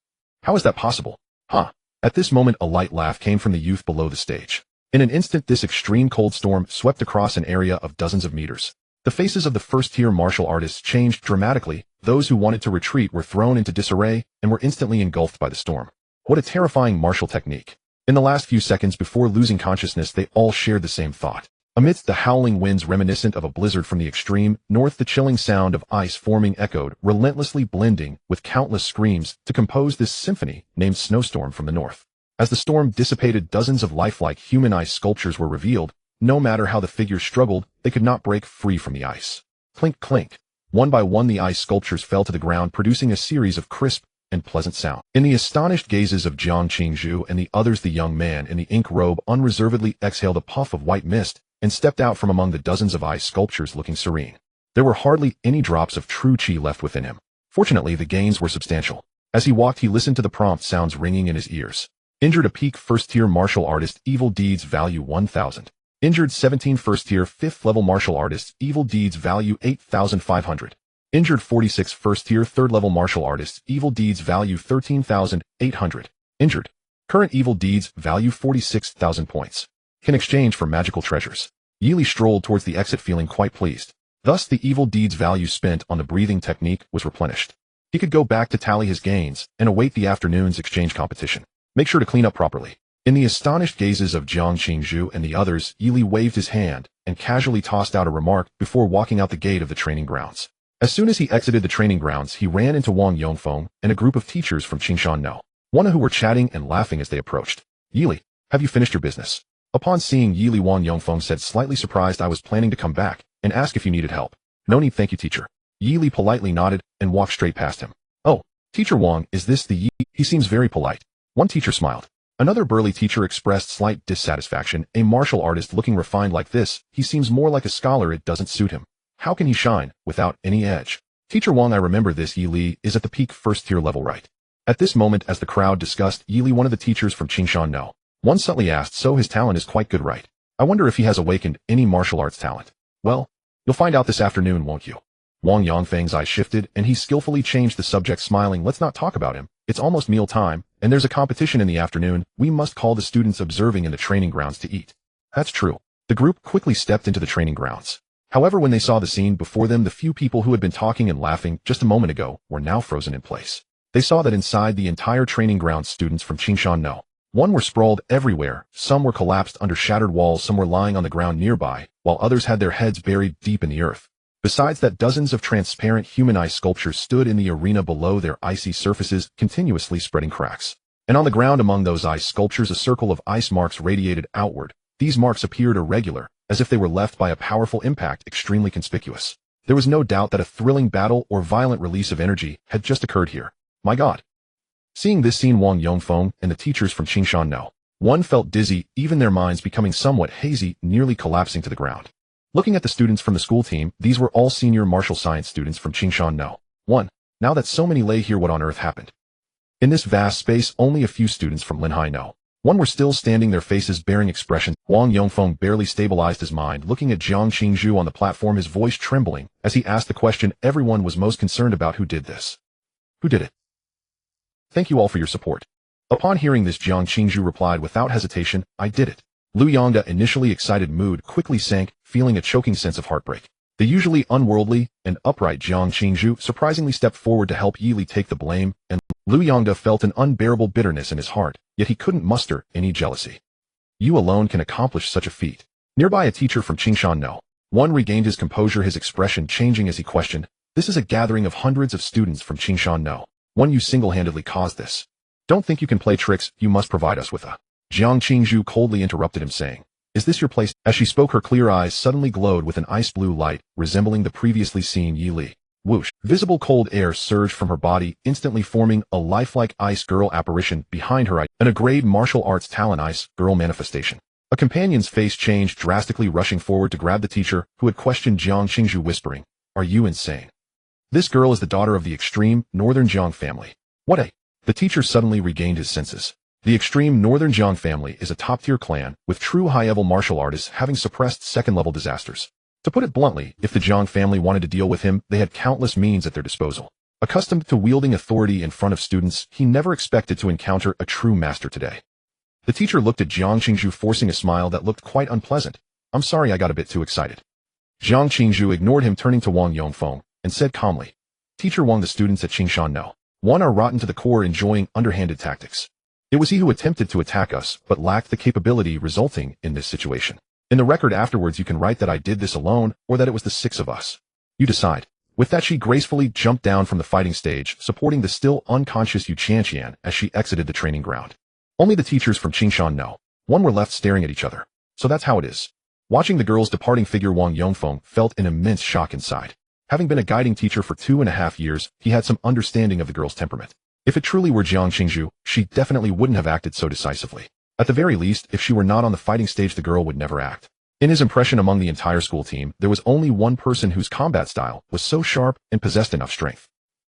How is that possible? At this moment, a light laugh came from the youth below the stage. In an instant, this extreme cold storm swept across an area of dozens of meters. The faces of the first-tier martial artists changed dramatically. Those who wanted to retreat were thrown into disarray and were instantly engulfed by the storm. What a terrifying martial technique. In the last few seconds before losing consciousness, they all shared the same thought. Amidst the howling winds reminiscent of a blizzard from the extreme north, the chilling sound of ice forming echoed, relentlessly blending with countless screams to compose this symphony named Snowstorm from the North. As the storm dissipated, dozens of lifelike human ice sculptures were revealed. No matter how the figures struggled, they could not break free from the ice. Clink, clink. One by one, the ice sculptures fell to the ground, producing a series of crisp and pleasant sound. In the astonished gazes of Jiang Qingzhu and the others, the young man in the ink robe unreservedly exhaled a puff of white mist and stepped out from among the dozens of ice sculptures, looking serene. There were hardly any drops of true qi left within him. Fortunately, the gains were substantial. As he walked, he listened to the prompt sounds ringing in his ears. Injured, a peak first-tier martial artist, evil deeds value 1,000. Injured 17 first-tier 5th-level martial artists, evil deeds value 8,500. Injured 46 first-tier 3rd-level martial artists, evil deeds value 13,800. Injured. Current evil deeds value 46,000 points. Can exchange for magical treasures. Yi Li strolled towards the exit, feeling quite pleased. Thus, the evil deeds value spent on the breathing technique was replenished. He could go back to tally his gains and await the afternoon's exchange competition. Make sure to clean up properly. In the astonished gazes of Jiang Qingzhu and the others, Yili waved his hand and casually tossed out a remark before walking out the gate of the training grounds. As soon as he exited the training grounds, he ran into Wang Yongfeng and a group of teachers from Qingshan No, one who were chatting and laughing as they approached. Yili, have you finished your business? Upon seeing Yili, Wang Yongfeng said, slightly surprised. I was planning to come back and ask if you needed help. No need, thank you, teacher. Yili politely nodded and walked straight past him. Oh, Teacher Wang, is this the Yi? He seems very polite. One teacher smiled. Another burly teacher expressed slight dissatisfaction. A martial artist looking refined like this, he seems more like a scholar. It doesn't suit him. How can he shine without any edge? Teacher Wang, I remember this Yi Li is at the peak first-tier level, right? At this moment, as the crowd discussed, Yi Li, one of the teachers from Qingshan No, one subtly asked, so his talent is quite good, right? I wonder if he has awakened any martial arts talent. Well, you'll find out this afternoon, won't you? Wang Yongfeng's eyes shifted, and he skillfully changed the subject, smiling. Let's not talk about him. It's almost meal time, and there's a competition in the afternoon. We must call the students observing in the training grounds to eat. That's true. The group quickly stepped into the training grounds. However, when they saw the scene before them, the few people who had been talking and laughing just a moment ago were now frozen in place. They saw that inside the entire training grounds, students from Qingshan No, one were sprawled everywhere. Some were collapsed under shattered walls, some were lying on the ground nearby, while others had their heads buried deep in the earth. Besides that, dozens of transparent human eye sculptures stood in the arena below, their icy surfaces continuously spreading cracks. And on the ground among those ice sculptures, a circle of ice marks radiated outward. These marks appeared irregular, as if they were left by a powerful impact, extremely conspicuous. There was no doubt that a thrilling battle or violent release of energy had just occurred here. My God! Seeing this scene, Wang Yongfeng and the teachers from Qingshan No, one felt dizzy, even their minds becoming somewhat hazy, nearly collapsing to the ground. Looking at the students from the school team, these were all senior martial science students from Qingshan No, 1. Now that so many lay here, what on earth happened? In this vast space, only a few students from Linhai No, 1 were still standing, their faces bearing expression. Wang Yongfeng barely stabilized his mind, looking at Jiang Qingzhu on the platform, his voice trembling, as he asked the question everyone was most concerned about: who did this? Who did it? Thank you all for your support. Upon hearing this, Jiang Qingzhu replied without hesitation, I did it. Lu Yongda's initially excited mood quickly sank, feeling a choking sense of heartbreak. The usually unworldly and upright Jiang Qingzhu surprisingly stepped forward to help Yi Li take the blame, and Lu Yongda felt an unbearable bitterness in his heart, yet he couldn't muster any jealousy. You alone can accomplish such a feat. Nearby, a teacher from Qingshan No, 1 regained his composure, his expression changing as he questioned, this is a gathering of hundreds of students from Qingshan No, 1, you single-handedly caused this. Don't think you can play tricks, you must provide us with a... Jiang Qingzhu coldly interrupted him, saying, is this your place? As she spoke, her clear eyes suddenly glowed with an ice-blue light, resembling the previously seen Yi Li. Whoosh! Visible cold air surged from her body, instantly forming a lifelike ice girl apparition behind her, and a grade martial arts talent ice girl manifestation. A companion's face changed drastically, rushing forward to grab the teacher, who had questioned Jiang Qingzhu, whispering, are you insane? This girl is the daughter of the extreme Northern Jiang family. What a... The teacher suddenly regained his senses. The extreme Northern Jiang family is a top-tier clan, with true high-level martial artists having suppressed second-level disasters. To put it bluntly, if the Jiang family wanted to deal with him, they had countless means at their disposal. Accustomed to wielding authority in front of students, he never expected to encounter a true master today. The teacher looked at Jiang Qingzhu, forcing a smile that looked quite unpleasant. I'm sorry, I got a bit too excited. Jiang Qingzhu ignored him, turning to Wang Yongfeng, and said calmly, Teacher Wang, the students at Qingshan No, 1 are rotten to the core, enjoying underhanded tactics. It was he who attempted to attack us, but lacked the capability, resulting in this situation. In the record afterwards, you can write that I did this alone, or that it was the 6 of us. You decide. With that, she gracefully jumped down from the fighting stage, supporting the still unconscious Yu Qianqian as she exited the training ground. Only the teachers from Qingshan No, 1 were left staring at each other. So that's how it is. Watching the girl's departing figure, Wang Yongfeng felt an immense shock inside. Having been a guiding teacher for 2.5 years, he had some understanding of the girl's temperament. If it truly were Jiang Qingzhu, she definitely wouldn't have acted so decisively. At the very least, if she were not on the fighting stage, the girl would never act. In his impression, among the entire school team, there was only one person whose combat style was so sharp and possessed enough strength.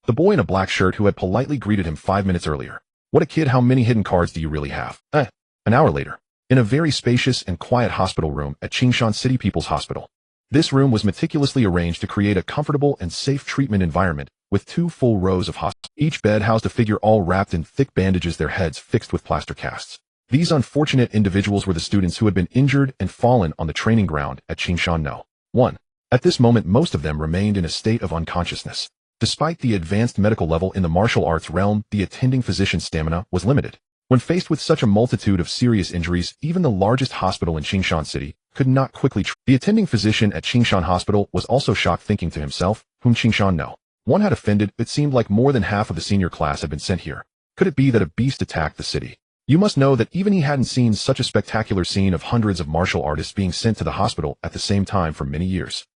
The boy in a black shirt who had politely greeted him 5 minutes earlier. What a kid, how many hidden cards do you really have? An hour later, in a very spacious and quiet hospital room at Qingshan City People's Hospital. This room was meticulously arranged to create a comfortable and safe treatment environment, with 2 full rows of hospitals. Each bed housed a figure all wrapped in thick bandages, their heads fixed with plaster casts. These unfortunate individuals were the students who had been injured and fallen on the training ground at Qingshan No, 1. At this moment, most of them remained in a state of unconsciousness. Despite the advanced medical level in the martial arts realm, the attending physician's stamina was limited. When faced with such a multitude of serious injuries, even the largest hospital in Qingshan City could not quickly The attending physician at Qingshan Hospital was also shocked, thinking to himself, whom Qingshan know? One had offended. It seemed like more than half of the senior class had been sent here. Could it be that a beast attacked the city? You must know that even he hadn't seen such a spectacular scene of hundreds of martial artists being sent to the hospital at the same time for many years.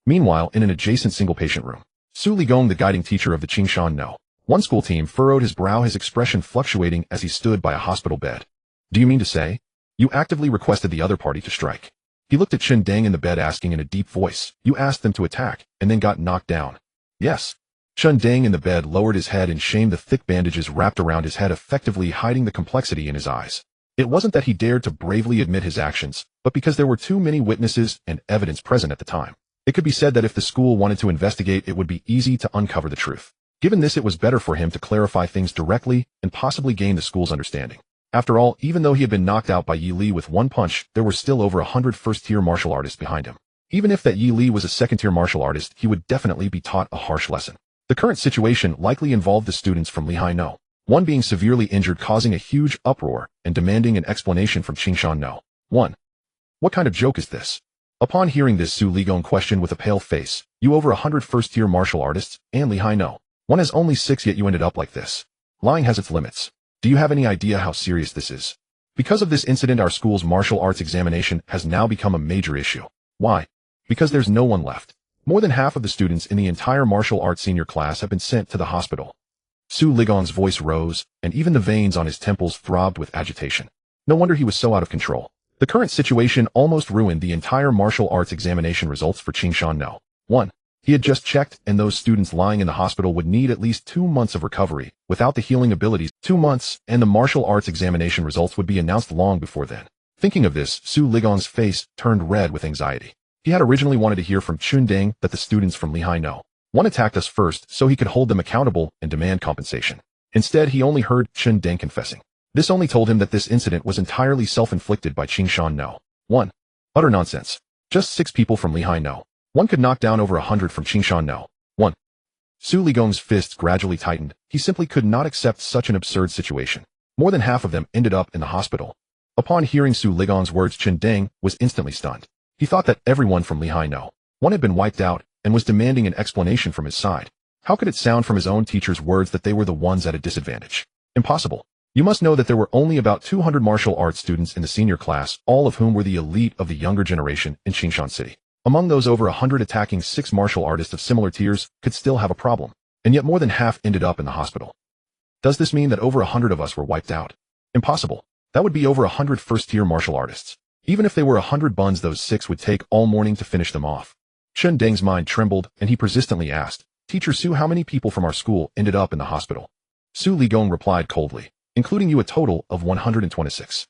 Meanwhile, in an adjacent single-patient room, Su Ligong, the guiding teacher of the Qingshan No. 1 school team, furrowed his brow, his expression fluctuating as he stood by a hospital bed. Do you mean to say? You actively requested the other party to strike? He looked at Chen Deng in the bed, asking in a deep voice, you asked them to attack, and then got knocked down. Yes. Chen Deng in the bed lowered his head in shame, the thick bandages wrapped around his head effectively hiding the complexity in his eyes. It wasn't that he dared to bravely admit his actions, but because there were too many witnesses and evidence present at the time. It could be said that if the school wanted to investigate, it would be easy to uncover the truth. Given this, it was better for him to clarify things directly and possibly gain the school's understanding. After all, even though he had been knocked out by Yi Li with one punch, there were still over 100 first-tier martial artists behind him. Even if that Yi Li was a second-tier martial artist, he would definitely be taught a harsh lesson. The current situation likely involved the students from Lehigh No. 1 being severely injured, causing a huge uproar and demanding an explanation from Qingshan No. 1. What kind of joke is this? Upon hearing this, Su Ligong questioned with a pale face, you over 100 first-tier martial artists, and Lehigh No. 1 has only 6, yet you ended up like this. Lying has its limits. Do you have any idea how serious this is? Because of this incident, our school's martial arts examination has now become a major issue. Why? Because there's no one left. More than half of the students in the entire martial arts senior class have been sent to the hospital. Su Ligong's voice rose, and even the veins on his temples throbbed with agitation. No wonder he was so out of control. The current situation almost ruined the entire martial arts examination results for Qingshan No. 1. He had just checked, and those students lying in the hospital would need at least 2 months of recovery, without the healing abilities. 2 months, and the martial arts examination results would be announced long before then. Thinking of this, Su Ligong's face turned red with anxiety. He had originally wanted to hear from Chun Deng that the students from Lehigh No. 1 attacked us first so he could hold them accountable and demand compensation. Instead, he only heard Chun Deng confessing. This only told him that this incident was entirely self-inflicted by Qingshan No. 1. Utter nonsense. Just 6 people from Lehigh No. 1 could knock down over 100 from Qingshan No. 1. Su Ligong's fists gradually tightened. He simply could not accept such an absurd situation. More than half of them ended up in the hospital. Upon hearing Su Ligong's words, Chun Deng was instantly stunned. He thought that everyone from Lehigh No. 1 had been wiped out and was demanding an explanation from his side. How could it sound from his own teacher's words that they were the ones at a disadvantage? Impossible. You must know that there were only about 200 martial arts students in the senior class, all of whom were the elite of the younger generation in Qingshan City. Among those, over 100 attacking 6 martial artists of similar tiers could still have a problem, and yet more than half ended up in the hospital. Does this mean that over 100 of us were wiped out? Impossible. That would be over 100 first-tier martial artists. Even if they were 100 buns, those 6 would take all morning to finish them off. Chun Deng's mind trembled, and he persistently asked, Teacher Su, how many people from our school ended up in the hospital? Su Ligong replied coldly, including you, a total of 126.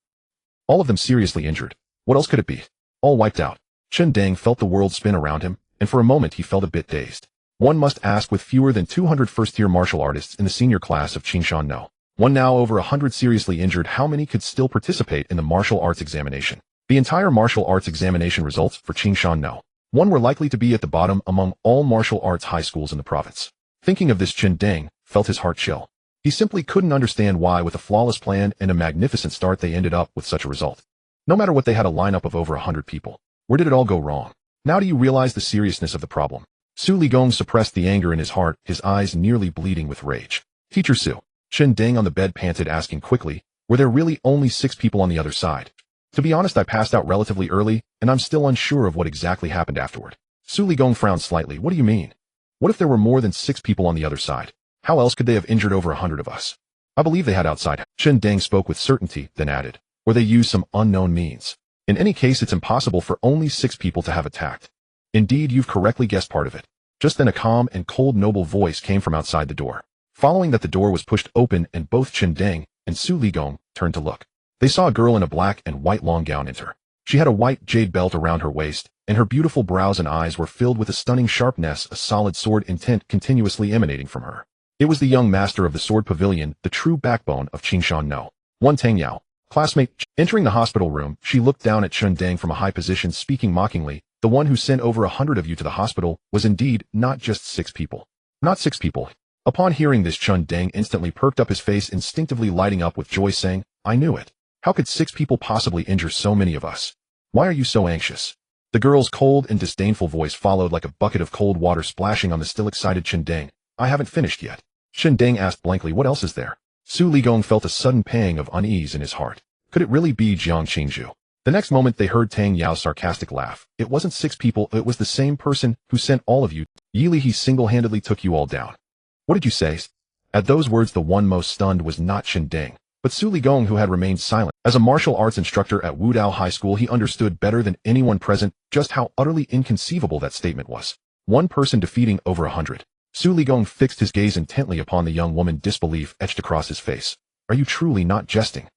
All of them seriously injured. What else could it be? All wiped out. Chun Deng felt the world spin around him, and for a moment he felt a bit dazed. One must ask, with fewer than 200 first-tier martial artists in the senior class of Qingshan No. 1 now over 100 seriously injured, how many could still participate in the martial arts examination? The entire martial arts examination results for Qingshan No. 1 were likely to be at the bottom among all martial arts high schools in the province. Thinking of this, Chun Deng felt his heart chill. He simply couldn't understand why, with a flawless plan and a magnificent start, they ended up with such a result. No matter what, they had a lineup of over 100 people. Where did it all go wrong? Now do you realize the seriousness of the problem? Su Ligong suppressed the anger in his heart, his eyes nearly bleeding with rage. Teacher Su. Chun Deng on the bed panted, asking quickly, were there really only 6 people on the other side? To be honest, I passed out relatively early, and I'm still unsure of what exactly happened afterward. Su Ligong frowned slightly. What do you mean? What if there were more than 6 people on the other side? How else could they have injured over 100 of us? I believe they had outside. Chun Deng spoke with certainty, then added, or they used some unknown means. In any case, it's impossible for only 6 people to have attacked. Indeed, you've correctly guessed part of it. Just then a calm and cold noble voice came from outside the door. Following that, the door was pushed open, and both Chun Deng and Su Ligong turned to look. They saw a girl in a black and white long gown enter. She had a white jade belt around her waist, and her beautiful brows and eyes were filled with a stunning sharpness, a solid sword intent continuously emanating from her. It was the young master of the sword pavilion, the true backbone of Qingshan No. 1 Tang Yao. Classmate. Entering the hospital room, she looked down at Chun Deng from a high position, speaking mockingly. The one who sent over 100 of you to the hospital was indeed not just 6 people. Not 6 people. Upon hearing this, Chun Deng instantly perked up, his face instinctively lighting up with joy, saying, I knew it. How could 6 people possibly injure so many of us? Why are you so anxious? The girl's cold and disdainful voice followed like a bucket of cold water splashing on the still excited Qindeng. I haven't finished yet. Qindeng asked blankly, what else is there? Su Ligong felt a sudden pang of unease in his heart. Could it really be Jiang Qingzhu? The next moment they heard Tang Yao's sarcastic laugh. It wasn't 6 people, it was the same person who sent all of you. Yili, he single-handedly took you all down. What did you say? At those words the one most stunned was not Qindeng, but Su Ligong, who had remained silent. As a martial arts instructor at Wudao High School, he understood better than anyone present just how utterly inconceivable that statement was. One person defeating over 100. Su Ligong fixed his gaze intently upon the young woman, disbelief etched across his face. Are you truly not jesting?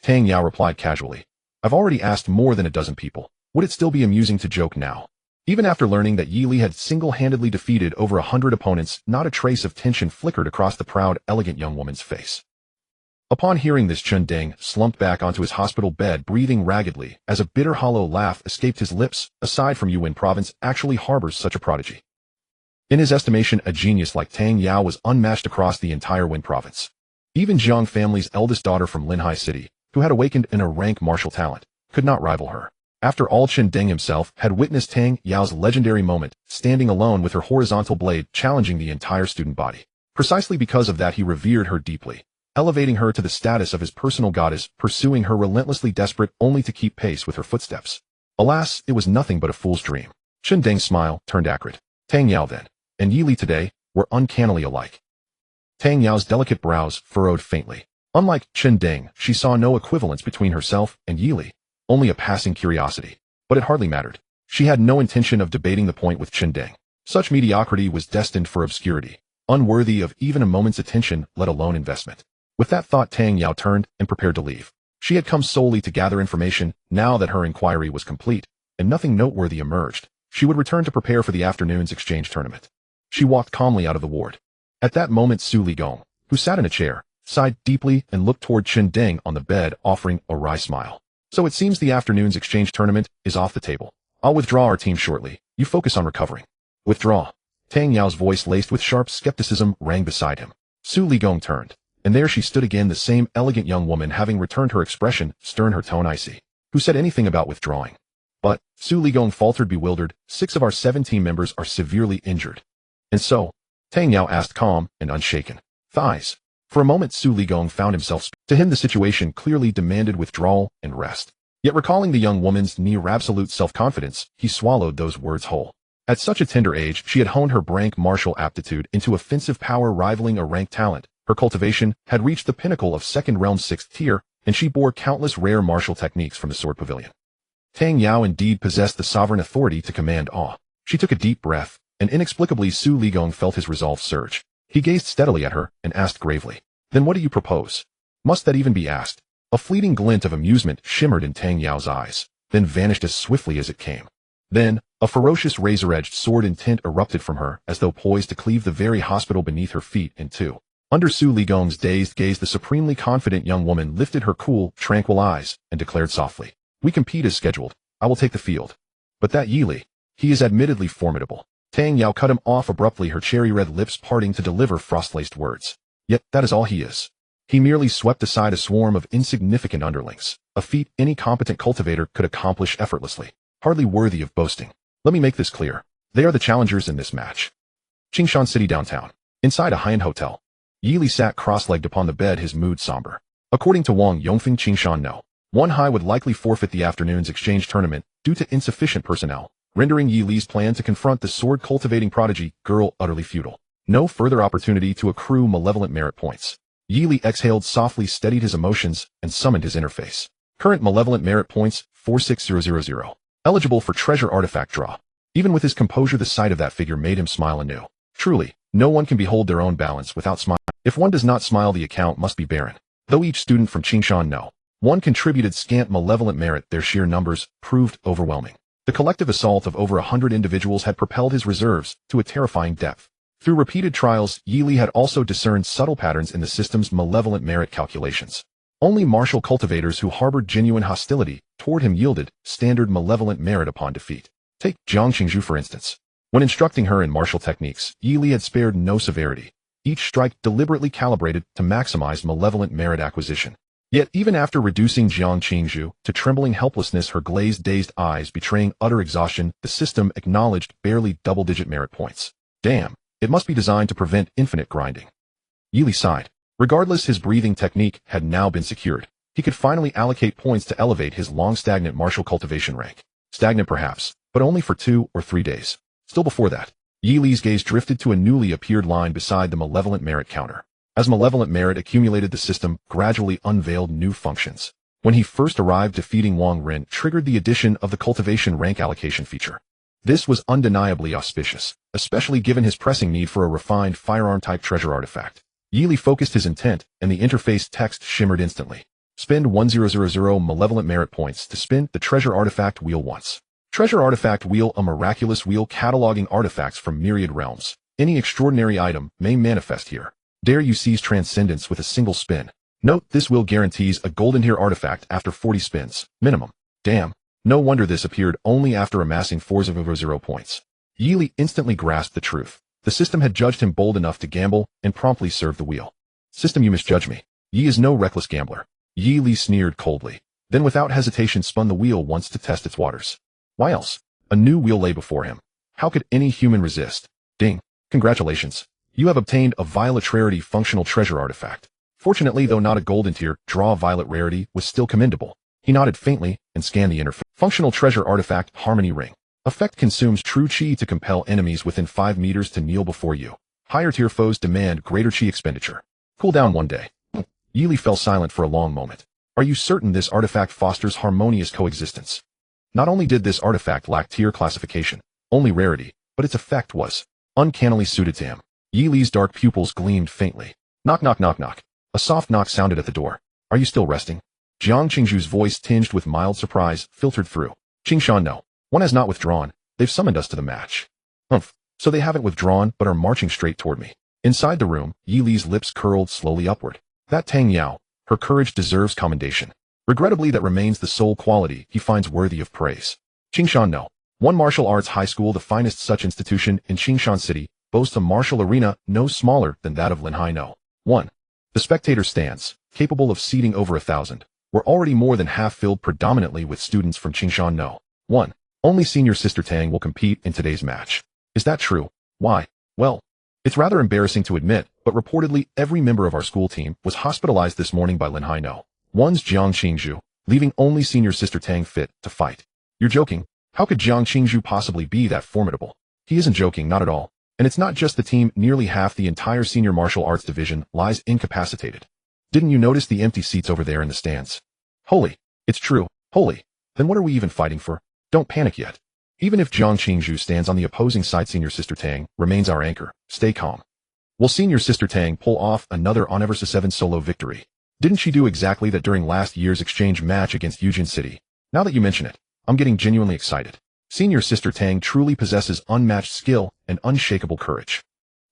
Tang Yao replied casually. I've already asked more than a dozen people. Would it still be amusing to joke now? Even after learning that Yi Li had single-handedly defeated over 100 opponents, not a trace of tension flickered across the proud, elegant young woman's face. Upon hearing this, Qindeng slumped back onto his hospital bed, breathing raggedly, as a bitter hollow laugh escaped his lips. Aside from Yuan province actually harbors such a prodigy. In his estimation, a genius like Tang Yao was unmatched across the entire Wen province. Even Jiang family's eldest daughter from Linhai City, who had awakened in a rank martial talent, could not rival her. After all, Qindeng himself had witnessed Tang Yao's legendary moment, standing alone with her horizontal blade, challenging the entire student body. Precisely because of that, he revered her deeply, elevating her to the status of his personal goddess, pursuing her relentlessly, desperate only to keep pace with her footsteps. Alas, it was nothing but a fool's dream. Qindeng's smile turned acrid. Tang Yao then, and Yi Li today, were uncannily alike. Tang Yao's delicate brows furrowed faintly. Unlike Qindeng, she saw no equivalence between herself and Yi Li, only a passing curiosity. But it hardly mattered. She had no intention of debating the point with Qindeng. Such mediocrity was destined for obscurity, unworthy of even a moment's attention, let alone investment. With that thought, Tang Yao turned and prepared to leave. She had come solely to gather information. Now that her inquiry was complete, and nothing noteworthy emerged, she would return to prepare for the afternoon's exchange tournament. She walked calmly out of the ward. At that moment, Su Ligong, who sat in a chair, sighed deeply and looked toward Qindeng on the bed, offering a wry smile. So it seems the afternoon's exchange tournament is off the table. I'll withdraw our team shortly. You focus on recovering. Withdraw. Tang Yao's voice, laced with sharp skepticism, rang beside him. Su Ligong turned, and there she stood again, the same elegant young woman, having returned her expression, stern, her tone icy. Who said anything about withdrawing? But, Su Ligong faltered, bewildered, 6 of our 7 team members are severely injured. And so? Tang Yao asked, calm and unshaken. Thighs. For a moment, Su Ligong found himself. To him, the situation clearly demanded withdrawal and rest. Yet recalling the young woman's near absolute self-confidence, he swallowed those words whole. At such a tender age, she had honed her rank martial aptitude into offensive power, rivaling a rank talent. Her cultivation had reached the pinnacle of second realm 6th tier, and she bore countless rare martial techniques from the Sword Pavilion. Tang Yao indeed possessed the sovereign authority to command awe. She took a deep breath, and inexplicably Su Ligong felt his resolve surge. He gazed steadily at her and asked gravely, then what do you propose? Must that even be asked? A fleeting glint of amusement shimmered in Tang Yao's eyes, then vanished as swiftly as it came. Then, a ferocious razor-edged sword intent erupted from her, as though poised to cleave the very hospital beneath her feet in two. Under Su Ligong's dazed gaze, the supremely confident young woman lifted her cool, tranquil eyes and declared softly, we compete as scheduled. I will take the field. But that Yi Li, he is admittedly formidable. Tang Yao cut him off abruptly, her cherry-red lips parting to deliver frost-laced words. Yet that is all he is. He merely swept aside a swarm of insignificant underlings, a feat any competent cultivator could accomplish effortlessly, hardly worthy of boasting. Let me make this clear. They are the challengers in this match. Qingshan City downtown. Inside a high-end hotel. Yi Li sat cross-legged upon the bed, his mood somber. According to Wang Yongfeng, Qingshan No. 1 High would likely forfeit the afternoon's exchange tournament due to insufficient personnel, rendering Yi Li's plan to confront the sword-cultivating prodigy girl utterly futile. No further opportunity to accrue malevolent merit points. Yi Li exhaled softly, steadied his emotions, and summoned his interface. Current malevolent merit points, 46000. Eligible for treasure artifact draw. Even with his composure, the sight of that figure made him smile anew. Truly, no one can behold their own balance without smiling. If one does not smile, the account must be barren. Though each student from Qingshan No. 1 contributed scant malevolent merit, their sheer numbers proved overwhelming. The collective assault of over 100 individuals had propelled his reserves to a terrifying depth. Through repeated trials, Yi Li had also discerned subtle patterns in the system's malevolent merit calculations. Only martial cultivators who harbored genuine hostility toward him yielded standard malevolent merit upon defeat. Take Jiang Qingzhu for instance. When instructing her in martial techniques, Yi Li had spared no severity, each strike deliberately calibrated to maximize malevolent merit acquisition. Yet even after reducing Jiang Qingzhu to trembling helplessness, her glazed, dazed eyes betraying utter exhaustion, the system acknowledged barely double-digit merit points. Damn, it must be designed to prevent infinite grinding. Yili sighed. Regardless, his breathing technique had now been secured. He could finally allocate points to elevate his long-stagnant martial cultivation rank. Stagnant perhaps, but only for 2 or 3 days. Still before that, Yili's gaze drifted to a newly appeared line beside the malevolent merit counter. As malevolent merit accumulated, the system gradually unveiled new functions. When he first arrived, defeating Wang Ren triggered the addition of the cultivation rank allocation feature. This was undeniably auspicious, especially given his pressing need for a refined firearm-type treasure artifact. Yili focused his intent, and the interface text shimmered instantly. Spend 1000 malevolent merit points to spin the treasure artifact wheel once. Treasure artifact wheel, a miraculous wheel cataloging artifacts from myriad realms. Any extraordinary item may manifest here. Dare you seize transcendence with a single spin. Note, this wheel guarantees a golden tier artifact after 40 spins, minimum. Damn, no wonder this appeared only after amassing 400 points. Yili instantly grasped the truth. The system had judged him bold enough to gamble and promptly served the wheel. System, you misjudge me. Yi is no reckless gambler. Yili sneered coldly, then without hesitation spun the wheel once to test its waters. Why else? A new wheel lay before him. How could any human resist? Ding. Congratulations. You have obtained a violet rarity functional treasure artifact. Fortunately, though not a golden tier, draw violet rarity was still commendable. He nodded faintly and scanned the interface. Functional treasure artifact Harmony Ring. Effect consumes true chi to compel enemies within 5 meters to kneel before you. Higher tier foes demand greater chi expenditure. Cool down 1 day. Yili fell silent for a long moment. Are you certain this artifact fosters harmonious coexistence? Not only did this artifact lack tier classification, only rarity, but its effect was uncannily suited to him. Yili's dark pupils gleamed faintly. Knock, knock, knock, knock. A soft knock sounded at the door. Are you still resting? Jiang Qingzhu's voice, tinged with mild surprise, filtered through. Qingshan, no. One has not withdrawn. They've summoned us to the match. Humph. So they haven't withdrawn, but are marching straight toward me. Inside the room, Yili's lips curled slowly upward. That Tang Yao, her courage deserves commendation. Regrettably, that remains the sole quality he finds worthy of praise. Qingshan, no. One martial arts high school, the finest such institution in Qingshan City, boasts a martial arena no smaller than that of Linhai No. 1. The spectator stands, capable of seating over 1,000, were already more than half filled, predominantly with students from Qingshan No. 1. Only senior sister Tang will compete in today's match. Is that true? Why? Well, it's rather embarrassing to admit, but reportedly every member of our school team was hospitalized this morning by Linhai No. 1's Jiang Qingzhu, leaving only senior sister Tang fit to fight. You're joking? How could Jiang Qingzhu possibly be that formidable? He isn't joking, not at all. And it's not just the team, nearly half the entire senior martial arts division lies incapacitated. Didn't you notice the empty seats over there in the stands? Holy. It's true. Holy. Then what are we even fighting for? Don't panic yet. Even if Jiang Qingzhu stands on the opposing side, senior sister Tang remains our anchor. Stay calm. Will senior sister Tang pull off another on Eversa 7 solo victory? Didn't she do exactly that during last year's exchange match against Eugene City? Now that you mention it, I'm getting genuinely excited. Senior sister Tang truly possesses unmatched skill and unshakable courage.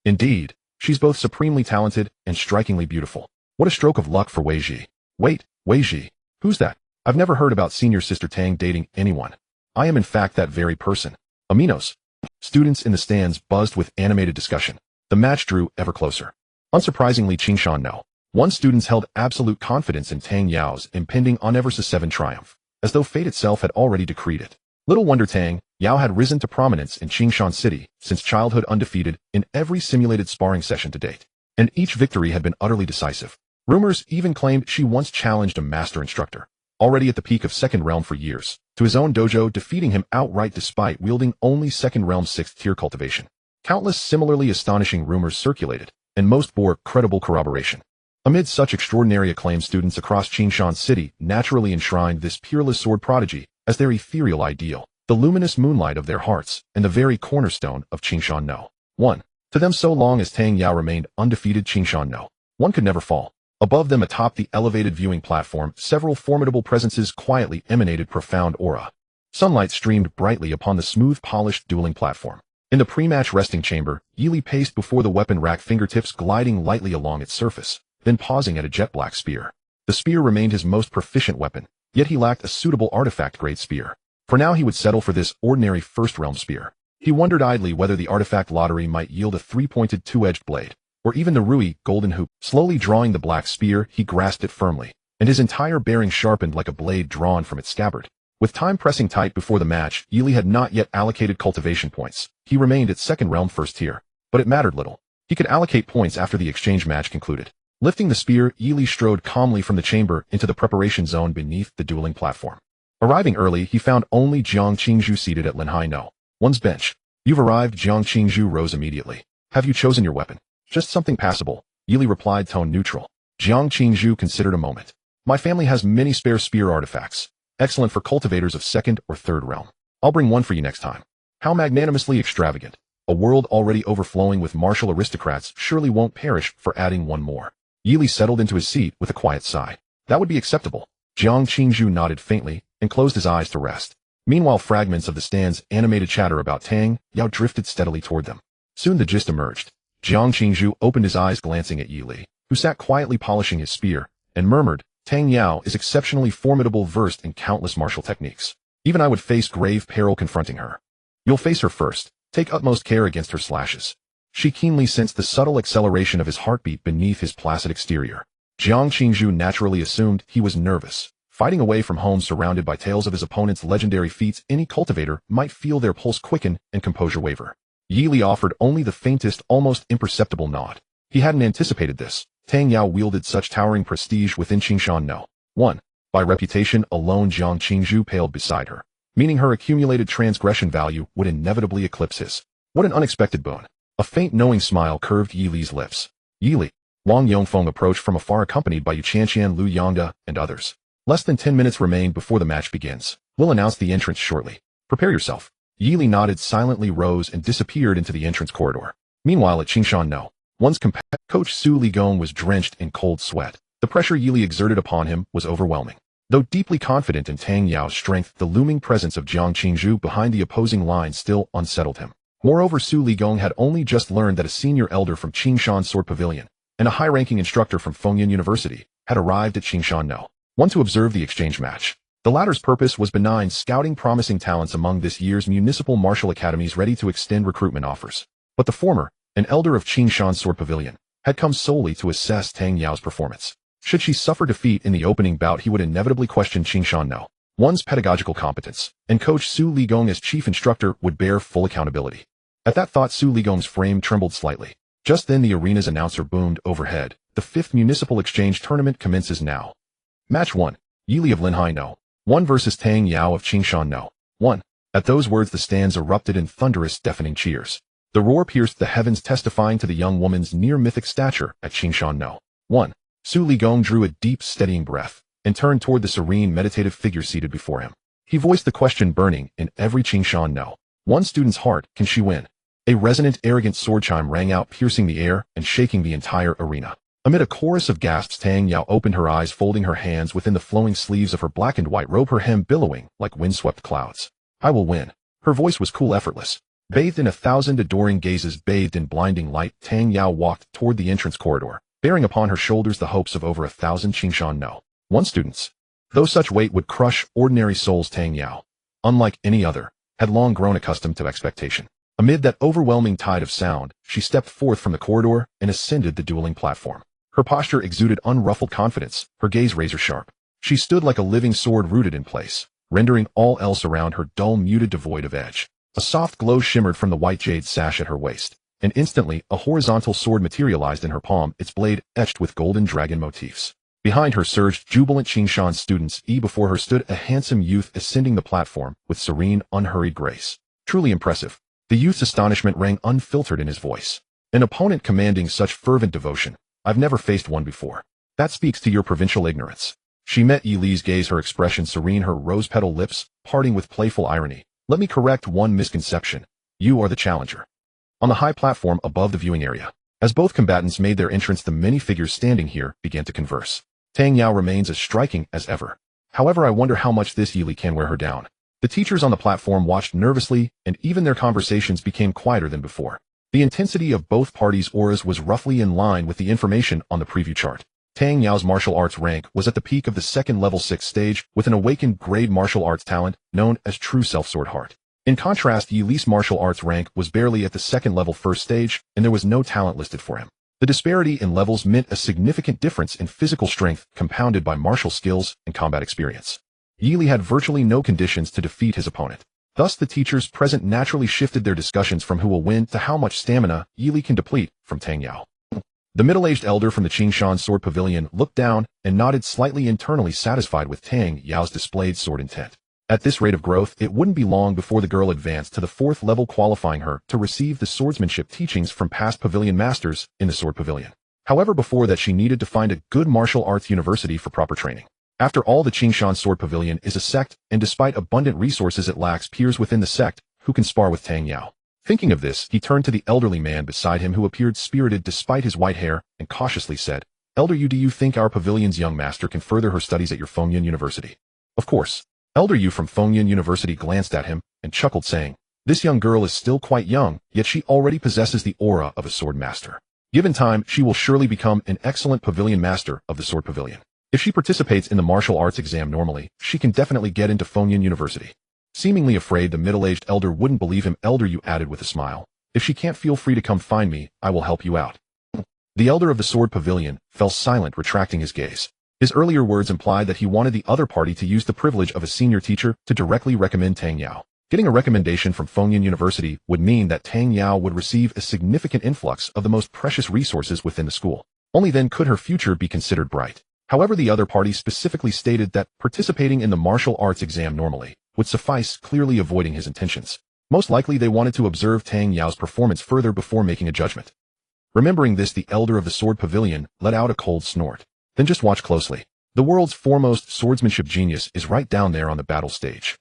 Indeed, she's both supremely talented and strikingly beautiful. What a stroke of luck for Wei Ji. Wait, Wei Ji. Who's that? I've never heard about senior sister Tang dating anyone. I am in fact that very person. Aminos. Students in the stands buzzed with animated discussion. The match drew ever closer. Unsurprisingly, Qingshan No. 1 students held absolute confidence in Tang Yao's impending on Eversa 7 triumph, as though fate itself had already decreed it. Little wonder Tang Yao had risen to prominence in Qingshan City since childhood, undefeated in every simulated sparring session to date, and each victory had been utterly decisive. Rumors even claimed she once challenged a master instructor, already at the peak of second realm for years, to his own dojo, defeating him outright despite wielding only second realm 6th tier cultivation. Countless similarly astonishing rumors circulated, and most bore credible corroboration. Amid such extraordinary acclaim, students across Qingshan City naturally enshrined this peerless sword prodigy as their ethereal ideal, the luminous moonlight of their hearts, and the very cornerstone of Qingshan No. 1. To them, so long as Tang Yao remained undefeated, Qingshan No. 1 could never fall. Above them, atop the elevated viewing platform, several formidable presences quietly emanated profound aura. Sunlight streamed brightly upon the smooth, polished dueling platform. In the pre-match resting chamber, Yili paced before the weapon rack, fingertips gliding lightly along its surface, then pausing at a jet black spear. The spear remained his most proficient weapon, yet he lacked a suitable artifact-grade spear. For now he would settle for this ordinary first-realm spear. He wondered idly whether the artifact lottery might yield a 3-pointed 2-edged blade, or even the Rui golden hoop. Slowly drawing the black spear, he grasped it firmly, and his entire bearing sharpened like a blade drawn from its scabbard. With time pressing tight before the match, Yili had not yet allocated cultivation points. He remained at second realm first tier, but it mattered little. He could allocate points after the exchange match concluded. Lifting the spear, Yili strode calmly from the chamber into the preparation zone beneath the dueling platform. Arriving early, he found only Jiang Qingzhu seated at Linhai No. 1's bench. You've arrived, Jiang Qingzhu rose immediately. Have you chosen your weapon? Just something passable, Yili replied, tone neutral. Jiang Qingzhu considered a moment. My family has many spare spear artifacts. Excellent for cultivators of second or third realm. I'll bring one for you next time. How magnanimously extravagant. A world already overflowing with martial aristocrats surely won't perish for adding one more. Yili settled into his seat with a quiet sigh. That would be acceptable. Jiang Qingzhu nodded faintly and closed his eyes to rest. Meanwhile, fragments of the stand's animated chatter about Tang Yao drifted steadily toward them. Soon the gist emerged. Jiang Qingzhu opened his eyes, glancing at Yili, who sat quietly polishing his spear, and murmured, Tang Yao is exceptionally formidable, versed in countless martial techniques. Even I would face grave peril confronting her. You'll face her first. Take utmost care against her slashes. She keenly sensed the subtle acceleration of his heartbeat beneath his placid exterior. Jiang Qingzhu naturally assumed he was nervous. Fighting away from home surrounded by tales of his opponent's legendary feats, any cultivator might feel their pulse quicken and composure waver. Yili offered only the faintest, almost imperceptible nod. He hadn't anticipated this. Tang Yao wielded such towering prestige within Qingshan No. 1. By reputation alone, Jiang Qingzhu paled beside her, meaning her accumulated transgression value would inevitably eclipse his. What an unexpected boon. A faint knowing smile curved Yili's lips. Yili. Wang Yongfeng approached from afar, accompanied by Yu Chanqian, Lu Yangda, and others. Less than 10 minutes remain before the match begins. We'll announce the entrance shortly. Prepare yourself. Yili nodded silently, rose, and disappeared into the entrance corridor. Meanwhile, at Qingshan No. 1's coach Su Ligong was drenched in cold sweat. The pressure Yili exerted upon him was overwhelming. Though deeply confident in Tang Yao's strength, the looming presence of Jiang Qingzhu behind the opposing line still unsettled him. Moreover, Su Ligong had only just learned that a senior elder from Qingshan Sword Pavilion and a high-ranking instructor from Fengyan University had arrived at Qingshan No. 1 to observe the exchange match. The latter's purpose was benign, scouting promising talents among this year's municipal martial academies ready to extend recruitment offers. But the former, an elder of Qingshan Sword Pavilion, had come solely to assess Tang Yao's performance. Should she suffer defeat in the opening bout, he would inevitably question Qingshan No. 1's pedagogical competence, and coach Su Ligong as chief instructor would bear full accountability. At that thought, Su Ligong's frame trembled slightly. Just then the arena's announcer boomed overhead. The 5th municipal exchange tournament commences now. Match 1. Yili of Linhai No. 1 versus Tang Yao of Qingshan No. 1. At those words the stands erupted in thunderous, deafening cheers. The roar pierced the heavens, testifying to the young woman's near-mythic stature at Qingshan No. 1. Su Ligong drew a deep, steadying breath and turned toward the serene, meditative figure seated before him. He voiced the question burning in every Qingshan No. 1 student's heart, can she win? A resonant, arrogant sword chime rang out, piercing the air and shaking the entire arena. Amid a chorus of gasps, Tang Yao opened her eyes, folding her hands within the flowing sleeves of her black and white robe, her hem billowing like windswept clouds. I will win. Her voice was cool, effortless. Bathed in 1,000 adoring gazes, bathed in blinding light, Tang Yao walked toward the entrance corridor, bearing upon her shoulders the hopes of over 1,000 Qingshan No. 1 students. Though such weight would crush ordinary souls, Tang Yao, unlike any other, had long grown accustomed to expectation. Amid that overwhelming tide of sound, she stepped forth from the corridor and ascended the dueling platform. Her posture exuded unruffled confidence, her gaze razor-sharp. She stood like a living sword rooted in place, rendering all else around her dull, muted, devoid of edge. A soft glow shimmered from the white jade sash at her waist, and instantly a horizontal sword materialized in her palm, its blade etched with golden dragon motifs. Behind her surged jubilant Qingshan students. Before her stood a handsome youth ascending the platform with serene, unhurried grace. Truly impressive. The youth's astonishment rang unfiltered in his voice. An opponent commanding such fervent devotion. I've never faced one before. That speaks to your provincial ignorance. She met Yili's gaze, her expression serene, her rose-petal lips parting with playful irony. Let me correct one misconception. You are the challenger. On the high platform above the viewing area, as both combatants made their entrance, the many figures standing here began to converse. Tang Yao remains as striking as ever. However, I wonder how much this Yili can wear her down. The teachers on the platform watched nervously, and even their conversations became quieter than before. The intensity of both parties' auras was roughly in line with the information on the preview chart. Tang Yao's martial arts rank was at the peak of the second level 6 stage, with an awakened grade martial arts talent known as True Self Sword Heart. In contrast, Yili's martial arts rank was barely at the second level 1st stage, and there was no talent listed for him. The disparity in levels meant a significant difference in physical strength compounded by martial skills and combat experience. Yili had virtually no conditions to defeat his opponent. Thus the teachers present naturally shifted their discussions from who will win to how much stamina Yili can deplete from Tang Yao. The middle-aged elder from the Qingshan Sword Pavilion looked down and nodded slightly internally satisfied with Tang Yao's displayed sword intent. At this rate of growth, it wouldn't be long before the girl advanced to the 4th level, qualifying her to receive the swordsmanship teachings from past pavilion masters in the Sword Pavilion. However, before that she needed to find a good martial arts university for proper training. After all, the Qingshan Sword Pavilion is a sect, and despite abundant resources it lacks peers within the sect who can spar with Tang Yao. Thinking of this, he turned to the elderly man beside him who appeared spirited despite his white hair and cautiously said, "Elder Yu, do you think our pavilion's young master can further her studies at your Fengyan University?" "Of course." Elder Yu from Fengyan University glanced at him and chuckled, saying, "This young girl is still quite young, yet she already possesses the aura of a sword master. Given time, she will surely become an excellent pavilion master of the Sword Pavilion. If she participates in the martial arts exam normally, she can definitely get into Fengyan University." Seemingly afraid the middle-aged elder wouldn't believe him, Elder Yu added with a smile, "If she can't, feel free to come find me, I will help you out." The elder of the Sword Pavilion fell silent, retracting his gaze. His earlier words implied that he wanted the other party to use the privilege of a senior teacher to directly recommend Tang Yao. Getting a recommendation from Fengyan University would mean that Tang Yao would receive a significant influx of the most precious resources within the school. Only then could her future be considered bright. However, the other party specifically stated that participating in the martial arts exam normally would suffice, clearly avoiding his intentions. Most likely they wanted to observe Tang Yao's performance further before making a judgment. Remembering this, the elder of the Sword Pavilion let out a cold snort. "Then just watch closely. The world's foremost swordsmanship genius is right down there on the battle stage."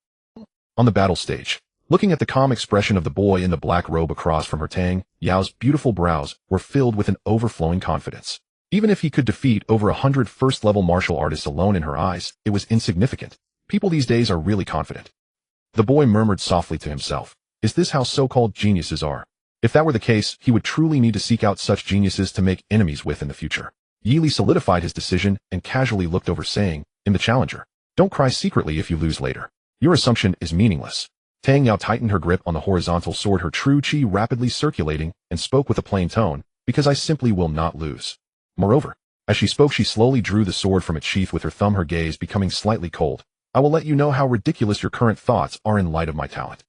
On the battle stage, looking at the calm expression of the boy in the black robe across from her, Tang Yao's beautiful brows were filled with an overflowing confidence. Even if he could defeat over 100 first-level martial artists alone, in her eyes, it was insignificant. People these days are really confident. The boy murmured softly to himself, "Is this how so-called geniuses are?" If that were the case, he would truly need to seek out such geniuses to make enemies with in the future. Yili solidified his decision and casually looked over, saying, "In the challenger, don't cry secretly if you lose later. Your assumption is meaningless." Tang Yao tightened her grip on the horizontal sword, her true qi rapidly circulating, and spoke with a plain tone, "Because I simply will not lose." Moreover, as she spoke, she slowly drew the sword from its sheath with her thumb, her gaze becoming slightly cold. "I will let you know how ridiculous your current thoughts are in light of my talent."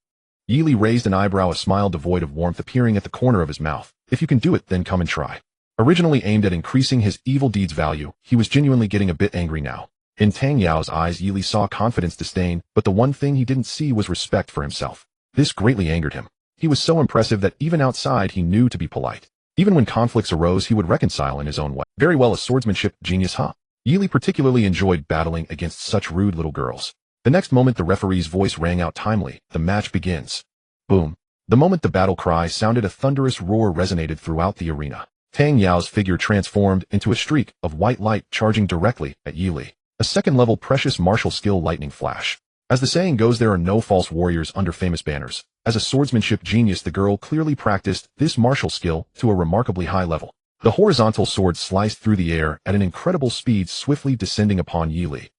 Yili raised an eyebrow, a smile devoid of warmth appearing at the corner of his mouth. "If you can do it, then come and try." Originally aimed at increasing his evil deeds value, he was genuinely getting a bit angry now. In Tang Yao's eyes, Yili saw confidence, disdain, but the one thing he didn't see was respect for himself. This greatly angered him. He was so impressive that even outside he knew to be polite. Even when conflicts arose, he would reconcile in his own way. Very well, a swordsmanship genius, huh? Yili particularly enjoyed battling against such rude little girls. The next moment the referee's voice rang out timely, "The match begins." Boom. The moment the battle cry sounded, a thunderous roar resonated throughout the arena. Tang Yao's figure transformed into a streak of white light charging directly at Yili. A second-level precious martial skill, lightning flash. As the saying goes, there are no false warriors under famous banners. As a swordsmanship genius, the girl clearly practiced this martial skill to a remarkably high level. The horizontal sword sliced through the air at an incredible speed, swiftly descending upon Yili.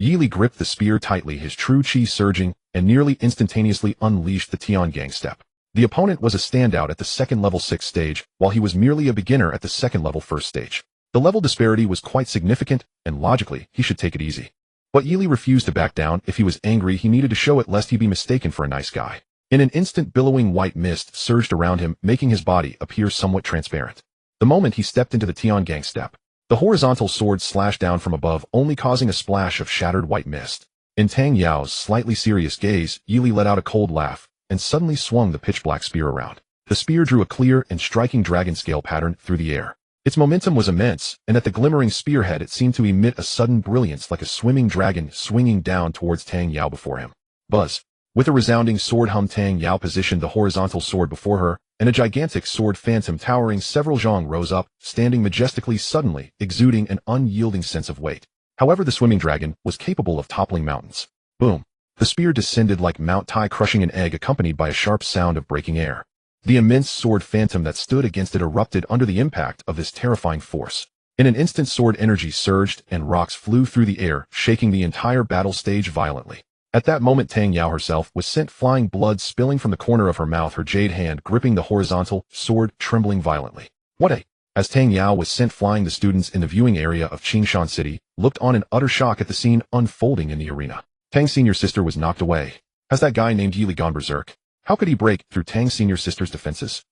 Yili gripped the spear tightly, his true qi surging, and nearly instantaneously unleashed the Tiangang step. The opponent was a standout at the second-level 6th stage, while he was merely a beginner at the second-level 1st stage. The level disparity was quite significant, and logically, he should take it easy. But Yili refused to back down. If he was angry, he needed to show it, lest he be mistaken for a nice guy. In an instant, billowing white mist surged around him, making his body appear somewhat transparent. The moment he stepped into the Tiangang step, the horizontal sword slashed down from above, only causing a splash of shattered white mist. In Tang Yao's slightly serious gaze, Yili let out a cold laugh, and suddenly swung the pitch-black spear around. The spear drew a clear and striking dragon scale pattern through the air. Its momentum was immense, and at the glimmering spearhead it seemed to emit a sudden brilliance like a swimming dragon swinging down towards Tang Yao before him. Buzz. With a resounding sword hum, Tang Yao positioned the horizontal sword before her, and a gigantic sword phantom towering several zhang rose up, standing majestically, suddenly exuding an unyielding sense of weight. However, the swimming dragon was capable of toppling mountains. Boom. The spear descended like Mount Tai, crushing an egg, accompanied by a sharp sound of breaking air. The immense sword phantom that stood against it erupted under the impact of this terrifying force. In an instant, sword energy surged and rocks flew through the air, shaking the entire battle stage violently. At that moment, Tang Yao herself was sent flying, blood spilling from the corner of her mouth, her jade hand gripping the horizontal sword trembling violently. What a... As Tang Yao was sent flying, the students in the viewing area of Qingshan City looked on in utter shock at the scene unfolding in the arena. Tang's senior sister was knocked away. Has that guy named Yili gone berserk? How could he break through Tang's senior sister's defenses?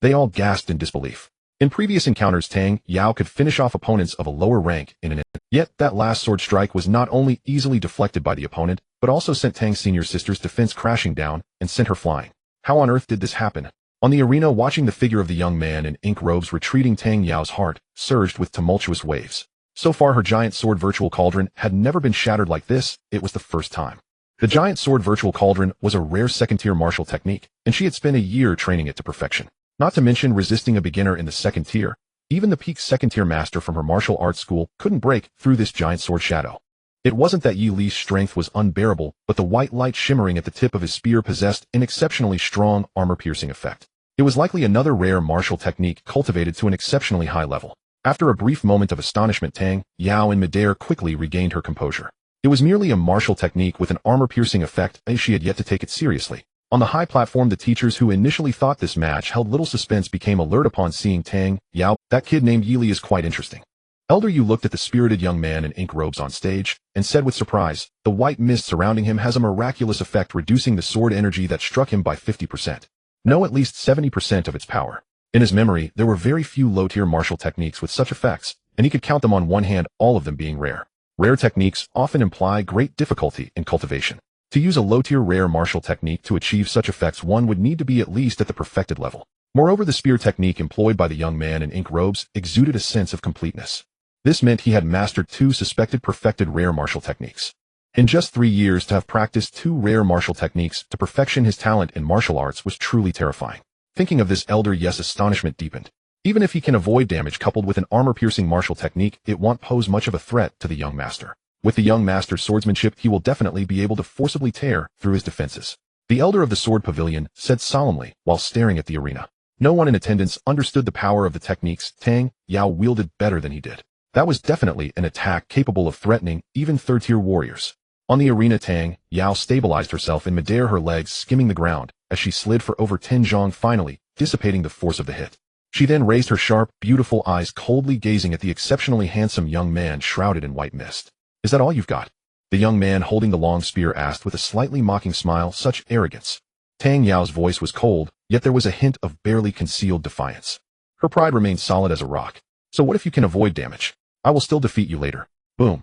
They all gasped in disbelief. In previous encounters, Tang Yao could finish off opponents of a lower rank in an instant. Yet that last sword strike was not only easily deflected by the opponent, but also sent Tang's senior sister's defense crashing down and sent her flying. How on earth did this happen? On the arena, watching the figure of the young man in ink robes retreating, Tang Yao's heart surged with tumultuous waves. So far, her giant sword virtual cauldron had never been shattered like this. It was the first time. The giant sword virtual cauldron was a rare second-tier martial technique, and she had spent a year training it to perfection. Not to mention resisting a beginner in the second tier. Even the peak second-tier master from her martial arts school couldn't break through this giant sword shadow. It wasn't that Yi Li's strength was unbearable, but the white light shimmering at the tip of his spear possessed an exceptionally strong armor-piercing effect. It was likely another rare martial technique cultivated to an exceptionally high level. After a brief moment of astonishment, Tang Yao in midair quickly regained her composure. It was merely a martial technique with an armor-piercing effect, and she had yet to take it seriously. On the high platform, the teachers who initially thought this match held little suspense became alert upon seeing Tang Yao. That kid named Yi Li is quite interesting. Elder Yu looked at the spirited young man in ink robes on stage and said with surprise, the white mist surrounding him has a miraculous effect, reducing the sword energy that struck him by 50%. No, at least 70% of its power. In his memory, there were very few low-tier martial techniques with such effects, and he could count them on one hand, all of them being rare. Rare techniques often imply great difficulty in cultivation. To use a low-tier rare martial technique to achieve such effects, one would need to be at least at the perfected level. Moreover, the spear technique employed by the young man in ink robes exuded a sense of completeness. This meant he had mastered 2 suspected perfected rare martial techniques. In just 3 years, to have practiced 2 rare martial techniques to perfection, his talent in martial arts was truly terrifying. Thinking of this, Elder Yu's astonishment deepened. Even if he can avoid damage coupled with an armor-piercing martial technique, it won't pose much of a threat to the young master. With the young master's swordsmanship, he will definitely be able to forcibly tear through his defenses. The elder of the sword pavilion said solemnly while staring at the arena. No one in attendance understood the power of the techniques Tang Yao wielded better than he did. That was definitely an attack capable of threatening even third-tier warriors. On the arena, Tang Yao stabilized herself in midair, her legs skimming the ground, as she slid for over 10 zhong, finally dissipating the force of the hit. She then raised her sharp, beautiful eyes, coldly gazing at the exceptionally handsome young man shrouded in white mist. Is that all you've got? The young man holding the long spear asked with a slightly mocking smile. Such arrogance. Tang Yao's voice was cold, yet there was a hint of barely concealed defiance. Her pride remained solid as a rock. So what if you can avoid damage? I will still defeat you later. Boom.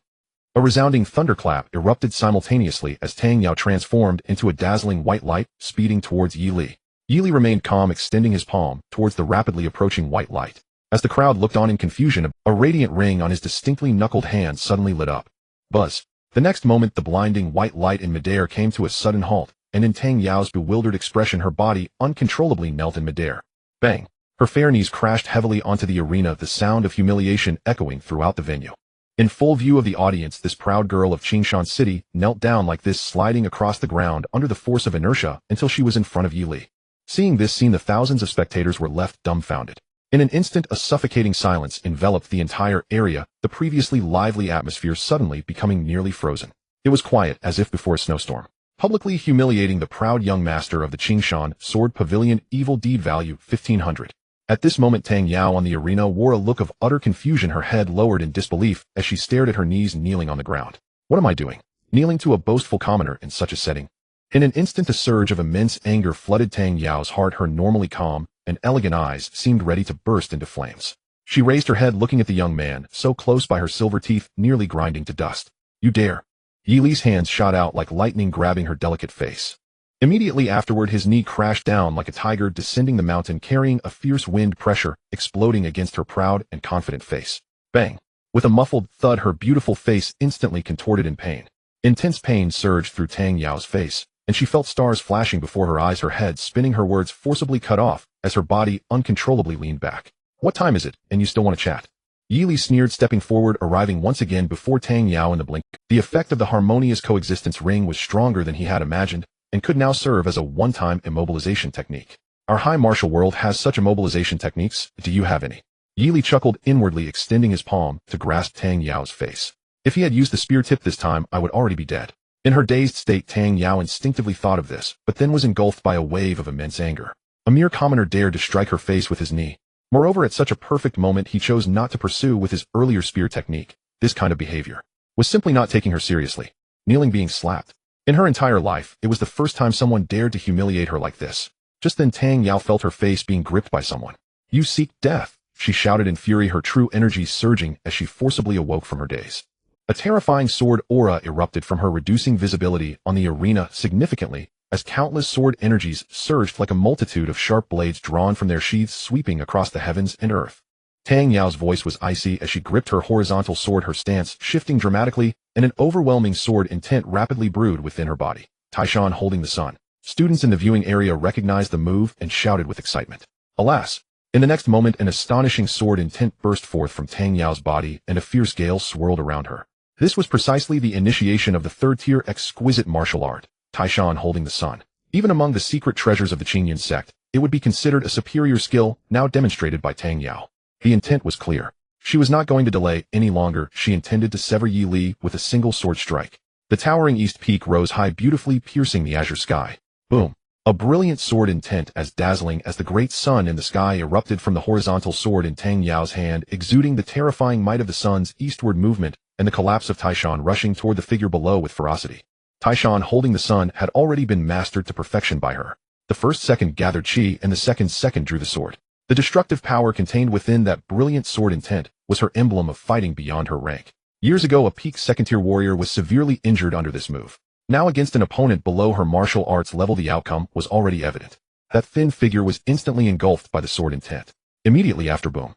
A resounding thunderclap erupted simultaneously as Tang Yao transformed into a dazzling white light, speeding towards Yi Li. Yi Li remained calm, extending his palm towards the rapidly approaching white light. As the crowd looked on in confusion, a radiant ring on his distinctly knuckled hand suddenly lit up. Buzz. The next moment, the blinding white light in midair came to a sudden halt, and in Tang Yao's bewildered expression, her body uncontrollably knelt in midair. Bang! Her fair knees crashed heavily onto the arena, the sound of humiliation echoing throughout the venue. In full view of the audience, this proud girl of Qingshan City knelt down like this, sliding across the ground under the force of inertia until she was in front of Yi Li. Seeing this scene, the thousands of spectators were left dumbfounded. In an instant, a suffocating silence enveloped the entire area, the previously lively atmosphere suddenly becoming nearly frozen. It was quiet, as if before a snowstorm. Publicly humiliating the proud young master of the Qingshan Sword Pavilion, evil deed value 1500. At this moment, Tang Yao on the arena wore a look of utter confusion, her head lowered in disbelief as she stared at her knees, kneeling on the ground. What am I doing? Kneeling to a boastful commoner in such a setting? In an instant, a surge of immense anger flooded Tang Yao's heart. Her normally calm and elegant eyes seemed ready to burst into flames. She raised her head, looking at the young man, so close by, her silver teeth nearly grinding to dust. You dare! Yi Li's hands shot out like lightning, grabbing her delicate face. Immediately afterward, his knee crashed down like a tiger descending the mountain, carrying a fierce wind pressure exploding against her proud and confident face. Bang! With a muffled thud, her beautiful face instantly contorted in pain. Intense pain surged through Tang Yao's face, and she felt stars flashing before her eyes, her head spinning, her words forcibly cut off as her body uncontrollably leaned back. What time is it, and you still want to chat? Yi Li sneered, stepping forward, arriving once again before Tang Yao in the blink. The effect of the harmonious coexistence ring was stronger than he had imagined, and could now serve as a one-time immobilization technique. Our high martial world has such immobilization techniques. Do you have any? Yi Li chuckled inwardly, extending his palm to grasp Tang Yao's face. If he had used the spear tip this time, I would already be dead. In her dazed state, Tang Yao instinctively thought of this, but then was engulfed by a wave of immense anger. A mere commoner dared to strike her face with his knee. Moreover, at such a perfect moment, he chose not to pursue with his earlier spear technique. This kind of behavior was simply not taking her seriously. Kneeling, being slapped. In her entire life, it was the first time someone dared to humiliate her like this. Just then Tang Yao felt her face being gripped by someone. "You seek death," she shouted in fury, her true energy surging as she forcibly awoke from her daze. A terrifying sword aura erupted from her, reducing visibility on the arena significantly as countless sword energies surged like a multitude of sharp blades drawn from their sheaths, sweeping across the heavens and earth. Tang Yao's voice was icy as she gripped her horizontal sword, her stance shifting dramatically, and an overwhelming sword intent rapidly brewed within her body. Taishan holding the sun. Students in the viewing area recognized the move and shouted with excitement. Alas! In the next moment, an astonishing sword intent burst forth from Tang Yao's body, and a fierce gale swirled around her. This was precisely the initiation of the third-tier exquisite martial art, Taishan holding the sun. Even among the secret treasures of the Qingyan sect, it would be considered a superior skill now demonstrated by Tang Yao. The intent was clear. She was not going to delay any longer. She intended to sever Yi Li with a single sword strike. The towering east peak rose high, beautifully piercing the azure sky. Boom! A brilliant sword intent as dazzling as the great sun in the sky erupted from the horizontal sword in Tang Yao's hand, exuding the terrifying might of the sun's eastward movement and the collapse of Taishan rushing toward the figure below with ferocity. Taishan holding the sun had already been mastered to perfection by her. The first second gathered chi, and the second drew the sword. The destructive power contained within that brilliant sword intent was her emblem of fighting beyond her rank. Years ago, a peak second-tier warrior was severely injured under this move. Now against an opponent below her martial arts level, the outcome was already evident. That thin figure was instantly engulfed by the sword intent. Immediately after, boom!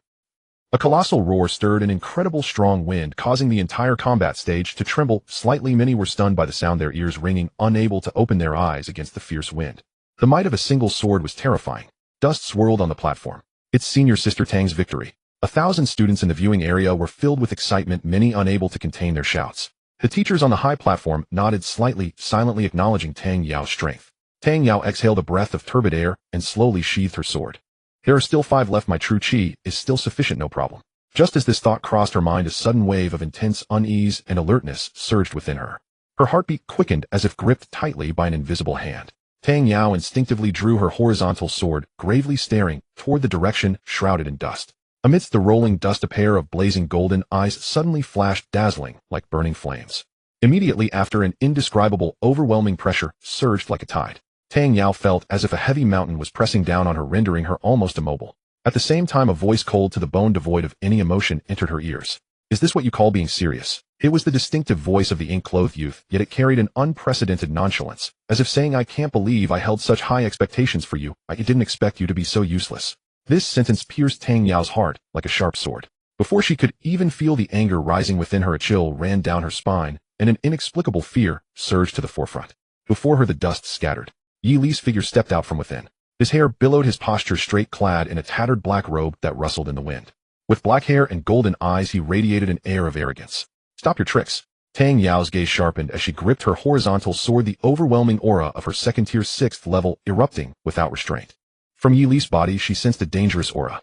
A colossal roar stirred an incredible strong wind, causing the entire combat stage to tremble slightly. Many were stunned by the sound, their ears ringing, unable to open their eyes against the fierce wind. The might of a single sword was terrifying. Dust swirled on the platform. Its senior sister Tang's victory. 1,000 students in the viewing area were filled with excitement, many unable to contain their shouts. The teachers on the high platform nodded slightly, silently acknowledging Tang Yao's strength. Tang Yao exhaled a breath of turbid air and slowly sheathed her sword. "There are still 5 left. My true chi is still sufficient, no problem." Just as this thought crossed her mind, a sudden wave of intense unease and alertness surged within her. Her heartbeat quickened as if gripped tightly by an invisible hand. Tang Yao instinctively drew her horizontal sword, gravely staring toward the direction shrouded in dust. Amidst the rolling dust, a pair of blazing golden eyes suddenly flashed, dazzling like burning flames. Immediately after, an indescribable, overwhelming pressure surged like a tide. Tang Yao felt as if a heavy mountain was pressing down on her, rendering her almost immobile. At the same time, a voice cold to the bone, devoid of any emotion, entered her ears. "Is this what you call being serious?" It was the distinctive voice of the ink-clothed youth, yet it carried an unprecedented nonchalance, as if saying, "I can't believe I held such high expectations for you. I didn't expect you to be so useless." This sentence pierced Tang Yao's heart like a sharp sword. Before she could even feel the anger rising within her, a chill ran down her spine, and an inexplicable fear surged to the forefront. Before her, the dust scattered. Yi Li's figure stepped out from within. His hair billowed, his posture straight, clad in a tattered black robe that rustled in the wind. With black hair and golden eyes, he radiated an air of arrogance. "Stop your tricks." Tang Yao's gaze sharpened as she gripped her horizontal sword, the overwhelming aura of her second-tier 6th level erupting without restraint. From Yi Li's body, she sensed a dangerous aura.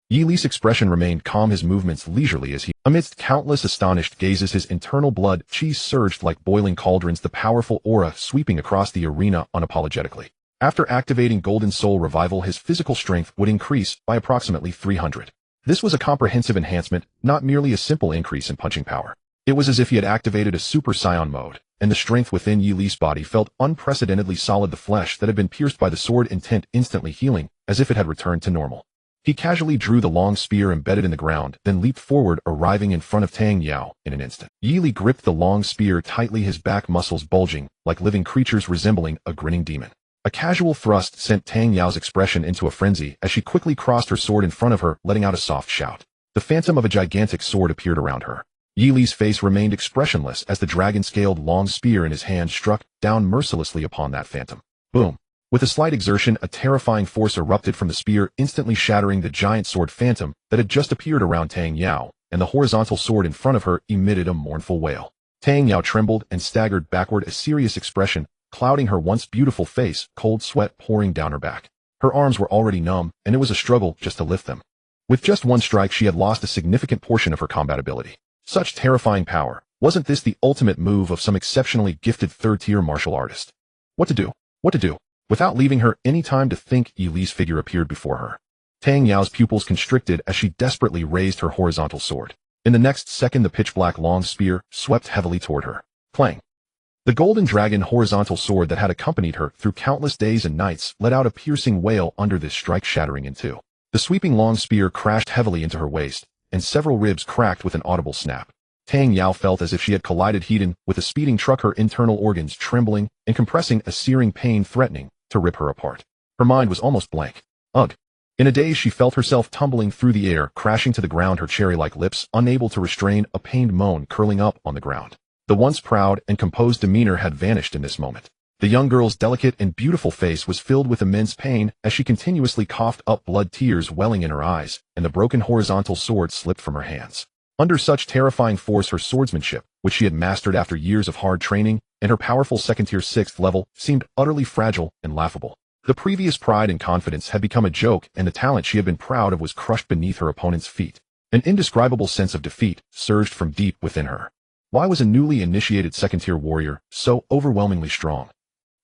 Yi Li's expression remained calm, his movements leisurely as he, amidst countless astonished gazes, his internal blood chi surged like boiling cauldrons, the powerful aura sweeping across the arena unapologetically. After activating Golden Soul Revival, his physical strength would increase by approximately 300. This was a comprehensive enhancement, not merely a simple increase in punching power. It was as if he had activated a Super Saiyan mode, and the strength within Yi Li's body felt unprecedentedly solid, the flesh that had been pierced by the sword intent instantly healing, as if it had returned to normal. He casually drew the long spear embedded in the ground, then leaped forward, arriving in front of Tang Yao in an instant. Yi Li gripped the long spear tightly, his back muscles bulging like living creatures resembling a grinning demon. A casual thrust sent Tang Yao's expression into a frenzy as she quickly crossed her sword in front of her, letting out a soft shout. The phantom of a gigantic sword appeared around her. Yi Li's face remained expressionless as the dragon-scaled long spear in his hand struck down mercilessly upon that phantom. Boom! With a slight exertion, a terrifying force erupted from the spear, instantly shattering the giant sword phantom that had just appeared around Tang Yao, and the horizontal sword in front of her emitted a mournful wail. Tang Yao trembled and staggered backward, a serious expression clouding her once beautiful face, cold sweat pouring down her back. Her arms were already numb, and it was a struggle just to lift them. With just one strike, she had lost a significant portion of her combat ability. Such terrifying power. Wasn't this the ultimate move of some exceptionally gifted third-tier martial artist? What to do? What to do? Without leaving her any time to think, Yi Li's figure appeared before her. Tang Yao's pupils constricted as she desperately raised her horizontal sword. In the next second, the pitch-black long spear swept heavily toward her. Clang! The golden dragon horizontal sword that had accompanied her through countless days and nights let out a piercing wail under this strike, shattering in two. The sweeping long spear crashed heavily into her waist, and several ribs cracked with an audible snap. Tang Yao felt as if she had collided head-on with a speeding truck, her internal organs trembling and compressing, a searing pain threatening to rip her apart. Her mind was almost blank. Ugh! In a daze, she felt herself tumbling through the air, crashing to the ground, her cherry-like lips unable to restrain a pained moan curling up on the ground. The once proud and composed demeanor had vanished in this moment. The young girl's delicate and beautiful face was filled with immense pain as she continuously coughed up blood, tears welling in her eyes, and the broken horizontal sword slipped from her hands. Under such terrifying force, her swordsmanship, which she had mastered after years of hard training, and her powerful second-tier 6th level, seemed utterly fragile and laughable. The previous pride and confidence had become a joke, and the talent she had been proud of was crushed beneath her opponent's feet. An indescribable sense of defeat surged from deep within her. Why was a newly initiated second-tier warrior so overwhelmingly strong?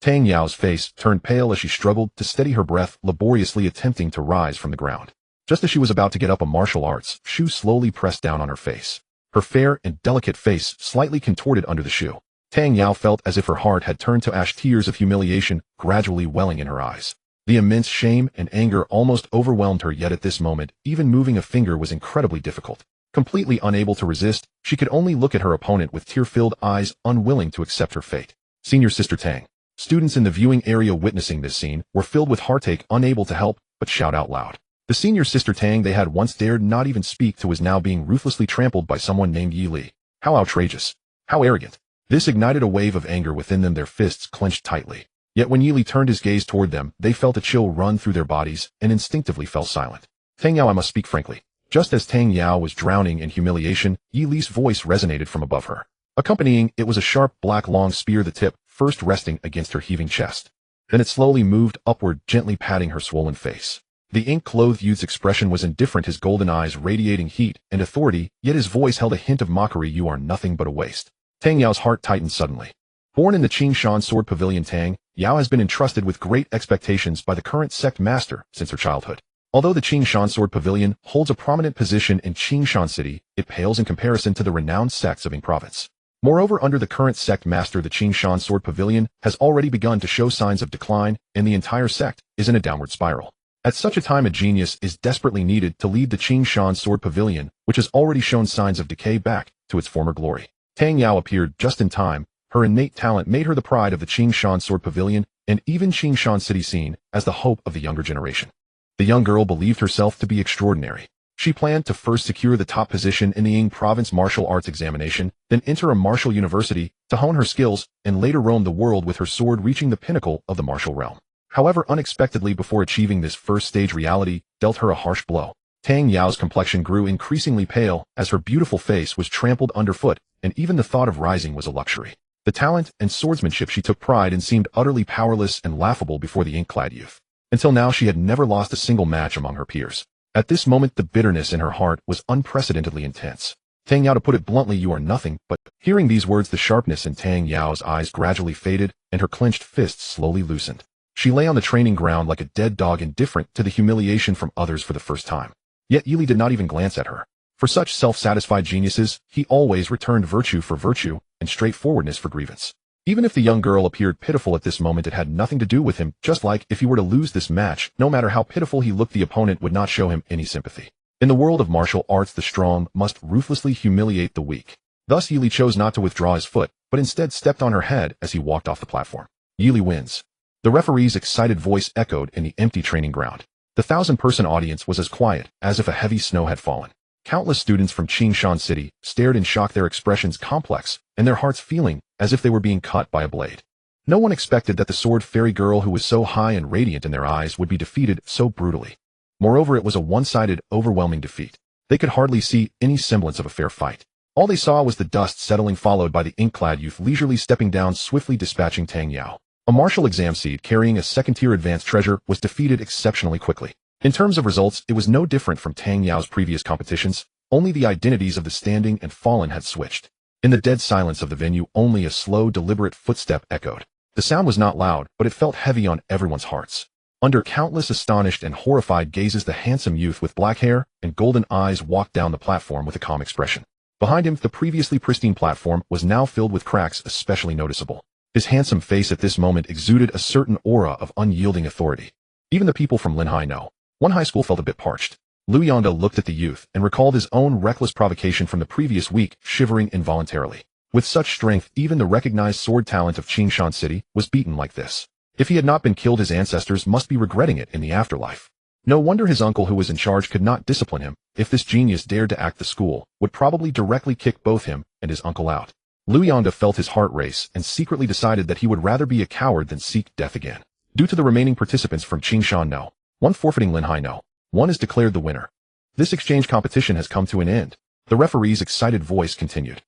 Tang Yao's face turned pale as she struggled to steady her breath, laboriously attempting to rise from the ground. Just as she was about to get up, a martial arts shoe slowly pressed down on her face. Her fair and delicate face slightly contorted under the shoe. Tang Yao felt as if her heart had turned to ash, tears of humiliation gradually welling in her eyes. The immense shame and anger almost overwhelmed her, yet at this moment, even moving a finger was incredibly difficult. Completely unable to resist, she could only look at her opponent with tear-filled eyes, unwilling to accept her fate. Senior Sister Tang. Students in the viewing area witnessing this scene were filled with heartache, unable to help but shout out loud. The senior Sister Tang they had once dared not even speak to was now being ruthlessly trampled by someone named Yi Li. How outrageous! How arrogant! This ignited a wave of anger within them, their fists clenched tightly. Yet when Yi Li turned his gaze toward them, they felt a chill run through their bodies and instinctively fell silent. Tang Yao, I must speak frankly. Just as Tang Yao was drowning in humiliation, Yi Li's voice resonated from above her. Accompanying it was a sharp black long spear, the tip first resting against her heaving chest. Then it slowly moved upward, gently patting her swollen face. The ink-clothed youth's expression was indifferent, his golden eyes radiating heat and authority, yet his voice held a hint of mockery. You are nothing but a waste. Tang Yao's heart tightened suddenly. Born in the Qingshan Sword Pavilion, Tang Yao has been entrusted with great expectations by the current sect master since her childhood. Although the Qingshan Sword Pavilion holds a prominent position in Qingshan City, it pales in comparison to the renowned sects of Ying Province. Moreover, under the current sect master, the Qingshan Sword Pavilion has already begun to show signs of decline, and the entire sect is in a downward spiral. At such a time, a genius is desperately needed to lead the Qingshan Sword Pavilion, which has already shown signs of decay, back to its former glory. Tang Yao appeared just in time. Her innate talent made her the pride of the Qingshan Sword Pavilion, and even Qingshan City, seen as the hope of the younger generation. The young girl believed herself to be extraordinary. She planned to first secure the top position in the Ying Province martial arts examination, then enter a martial university to hone her skills, and later roam the world with her sword, reaching the pinnacle of the martial realm. However, unexpectedly, before achieving this first stage, reality dealt her a harsh blow. Tang Yao's complexion grew increasingly pale as her beautiful face was trampled underfoot, and even the thought of rising was a luxury. The talent and swordsmanship she took pride in seemed utterly powerless and laughable before the ink-clad youth. Until now, she had never lost a single match among her peers. At this moment, the bitterness in her heart was unprecedentedly intense. Tang Yao, to put it bluntly, you are nothing but... Hearing these words, the sharpness in Tang Yao's eyes gradually faded, and her clenched fists slowly loosened. She lay on the training ground like a dead dog, indifferent to the humiliation from others for the first time. Yet Yi Li did not even glance at her. For such self-satisfied geniuses, he always returned virtue for virtue and straightforwardness for grievance. Even if the young girl appeared pitiful at this moment, it had nothing to do with him, just like if he were to lose this match, no matter how pitiful he looked, the opponent would not show him any sympathy. In the world of martial arts, the strong must ruthlessly humiliate the weak. Thus Yi Li chose not to withdraw his foot, but instead stepped on her head as he walked off the platform. Yi Li wins. The referee's excited voice echoed in the empty training ground. The 1,000-person audience was as quiet as if a heavy snow had fallen. Countless students from Qingshan City stared in shock, their expressions complex, and their hearts feeling as if they were being cut by a blade. No one expected that the sword fairy girl, who was so high and radiant in their eyes, would be defeated so brutally. Moreover, it was a one-sided, overwhelming defeat. They could hardly see any semblance of a fair fight. All they saw was the dust settling, followed by the ink-clad youth leisurely stepping down, swiftly dispatching Tang Yao. A martial exam seed carrying a second-tier advanced treasure was defeated exceptionally quickly. In terms of results, it was no different from Tang Yao's previous competitions, only the identities of the standing and fallen had switched. In the dead silence of the venue, only a slow, deliberate footstep echoed. The sound was not loud, but it felt heavy on everyone's hearts. Under countless astonished and horrified gazes, the handsome youth with black hair and golden eyes walked down the platform with a calm expression. Behind him, the previously pristine platform was now filled with cracks especially noticeable. His handsome face at this moment exuded a certain aura of unyielding authority. Even the people from Linhai No. 1 high school felt a bit parched. Liu Yonda looked at the youth and recalled his own reckless provocation from the previous week, shivering involuntarily. With such strength, even the recognized sword talent of Qingshan City was beaten like this. If he had not been killed, his ancestors must be regretting it in the afterlife. No wonder his uncle who was in charge could not discipline him. If this genius dared to act, the school would probably directly kick both him and his uncle out. Liu Yonda felt his heart race and secretly decided that he would rather be a coward than seek death again. Due to the remaining participants from Qingshan No. 1 forfeiting Linhai No. 1 is declared the winner. This exchange competition has come to an end. The referee's excited voice continued.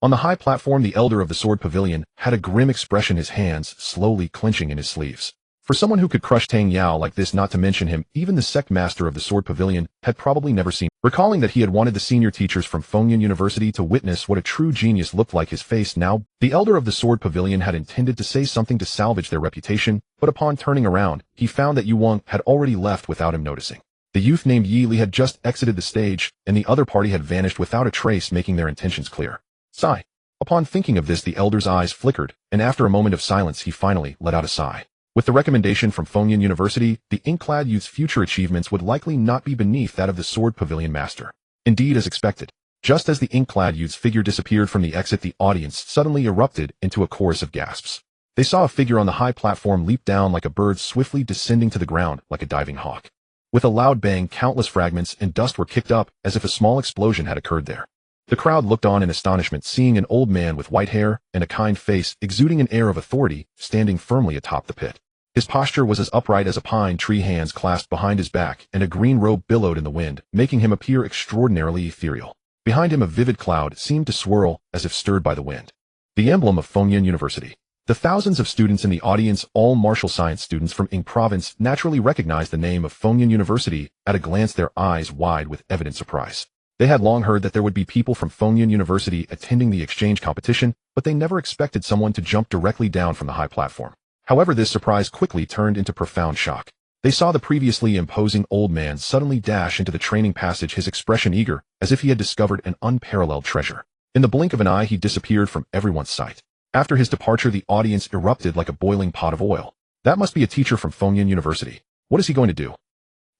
On the high platform, the elder of the sword pavilion had a grim expression, his hands slowly clenching in his sleeves. For someone who could crush Tang Yao like this, not to mention him, even the sect master of the sword pavilion had probably never seen. Recalling that he had wanted the senior teachers from Fengyun University to witness what a true genius looked like, his face now, the elder of the sword pavilion had intended to say something to salvage their reputation, but upon turning around, he found that Yu Wang had already left without him noticing. The youth named Yi Li had just exited the stage, and the other party had vanished without a trace, making their intentions clear. Sigh. Upon thinking of this, the elder's eyes flickered, and after a moment of silence, he finally let out a sigh. With the recommendation from Fengyun University, the ink-clad youth's future achievements would likely not be beneath that of the sword pavilion master. Indeed, as expected, just as the ink-clad youth's figure disappeared from the exit, the audience suddenly erupted into a chorus of gasps. They saw a figure on the high platform leap down like a bird, swiftly descending to the ground like a diving hawk. With a loud bang, countless fragments and dust were kicked up as if a small explosion had occurred there. The crowd looked on in astonishment, seeing an old man with white hair and a kind face, exuding an air of authority, standing firmly atop the pit. His posture was as upright as a pine tree, hands clasped behind his back, and a green robe billowed in the wind, making him appear extraordinarily ethereal. Behind him, a vivid cloud seemed to swirl as if stirred by the wind. The emblem of Fengyun University. The thousands of students in the audience, all martial science students from Ing Province, naturally recognized the name of Fengyun University at a glance, their eyes wide with evident surprise. They had long heard that there would be people from Fengyun University attending the exchange competition, but they never expected someone to jump directly down from the high platform. However, this surprise quickly turned into profound shock. They saw the previously imposing old man suddenly dash into the training passage, his expression eager, as if he had discovered an unparalleled treasure. In the blink of an eye, he disappeared from everyone's sight. After his departure, the audience erupted like a boiling pot of oil. That must be a teacher from Fengyun University. What is he going to do?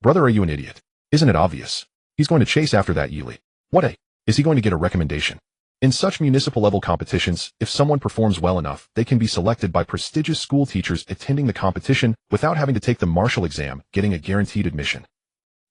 Brother, are you an idiot? Isn't it obvious? He's going to chase after that Yi Li. What is he going to get a recommendation? In such municipal-level competitions, if someone performs well enough, they can be selected by prestigious school teachers attending the competition without having to take the martial exam, getting a guaranteed admission.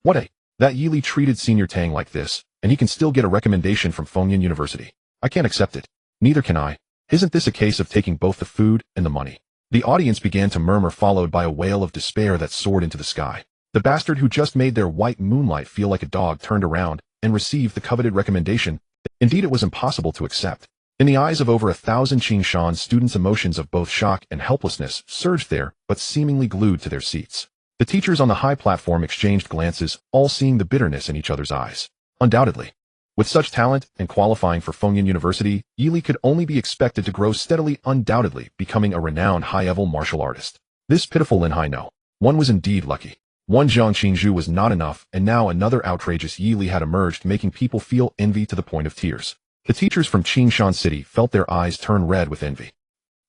That Yi Li treated Senior Tang like this, and he can still get a recommendation from Fengyun University. I can't accept it. Neither can I. Isn't this a case of taking both the food and the money? The audience began to murmur, followed by a wail of despair that soared into the sky. The bastard who just made their white moonlight feel like a dog turned around and received the coveted recommendation. Indeed, it was impossible to accept. In the eyes of over 1,000 Qingshan students, emotions of both shock and helplessness surged there, but seemingly glued to their seats. The teachers on the high platform exchanged glances, all seeing the bitterness in each other's eyes. Undoubtedly. With such talent and qualifying for Fengyun University, Yi Li could only be expected to grow steadily, undoubtedly becoming a renowned high-level martial artist. This pitiful Linhai No. 1 was indeed lucky. One Zhang Qingzhu was not enough, and now another outrageous Yi Li had emerged, making people feel envy to the point of tears. The teachers from Qingshan City felt their eyes turn red with envy.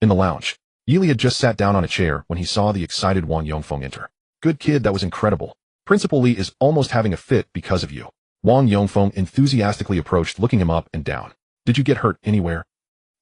In the lounge, Yi Li had just sat down on a chair when he saw the excited Wang Yongfeng enter. Good kid, that was incredible. Principal Li is almost having a fit because of you. Wang Yongfeng enthusiastically approached, looking him up and down. Did you get hurt anywhere?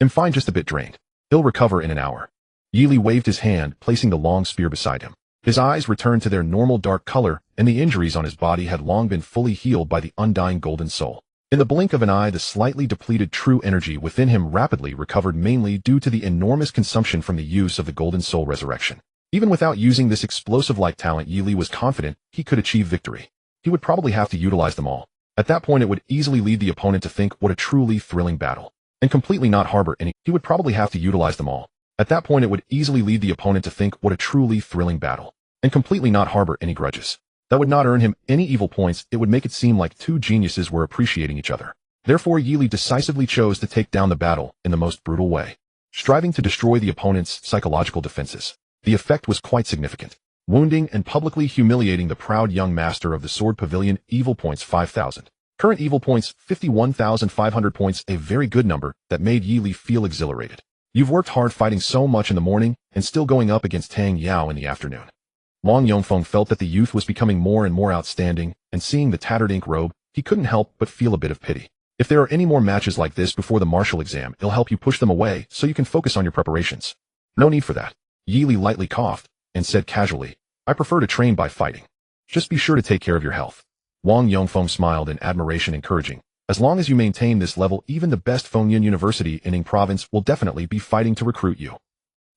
I'm fine, just a bit drained. He'll recover in an hour. Yi Li waved his hand, placing the long spear beside him. His eyes returned to their normal dark color, and the injuries on his body had long been fully healed by the undying golden soul. In the blink of an eye, the slightly depleted true energy within him rapidly recovered, mainly due to the enormous consumption from the use of the golden soul resurrection. Even without using this explosive-like talent, Yi Li was confident he could achieve victory. He would probably have to utilize them all. At that point, it would easily lead the opponent to think what a truly thrilling battle, and completely not harbor any. He would probably have to utilize them all. At that point, it would easily lead the opponent to think what a truly thrilling battle, and completely not harbor any grudges. That would not earn him any evil points. It would make it seem like two geniuses were appreciating each other. Therefore, Yi Li decisively chose to take down the battle in the most brutal way, striving to destroy the opponent's psychological defenses. The effect was quite significant. wounding and publicly humiliating the proud young master of the sword pavilion. Evil points 5,000. Current evil points 51,500 points, a very good number that made Yi Li feel exhilarated. You've worked hard fighting so much in the morning and still going up against Tang Yao in the afternoon. Wang Yongfeng felt that the youth was becoming more and more outstanding, and seeing the tattered ink robe, he couldn't help but feel a bit of pity. If there are any more matches like this before the martial exam, it'll help you push them away so you can focus on your preparations. No need for that. Yi Li lightly coughed and said casually, I prefer to train by fighting. Just be sure to take care of your health. Wang Yongfeng smiled in admiration, encouraging, as long as you maintain this level, even the best Fengyan University in Ning Province will definitely be fighting to recruit you.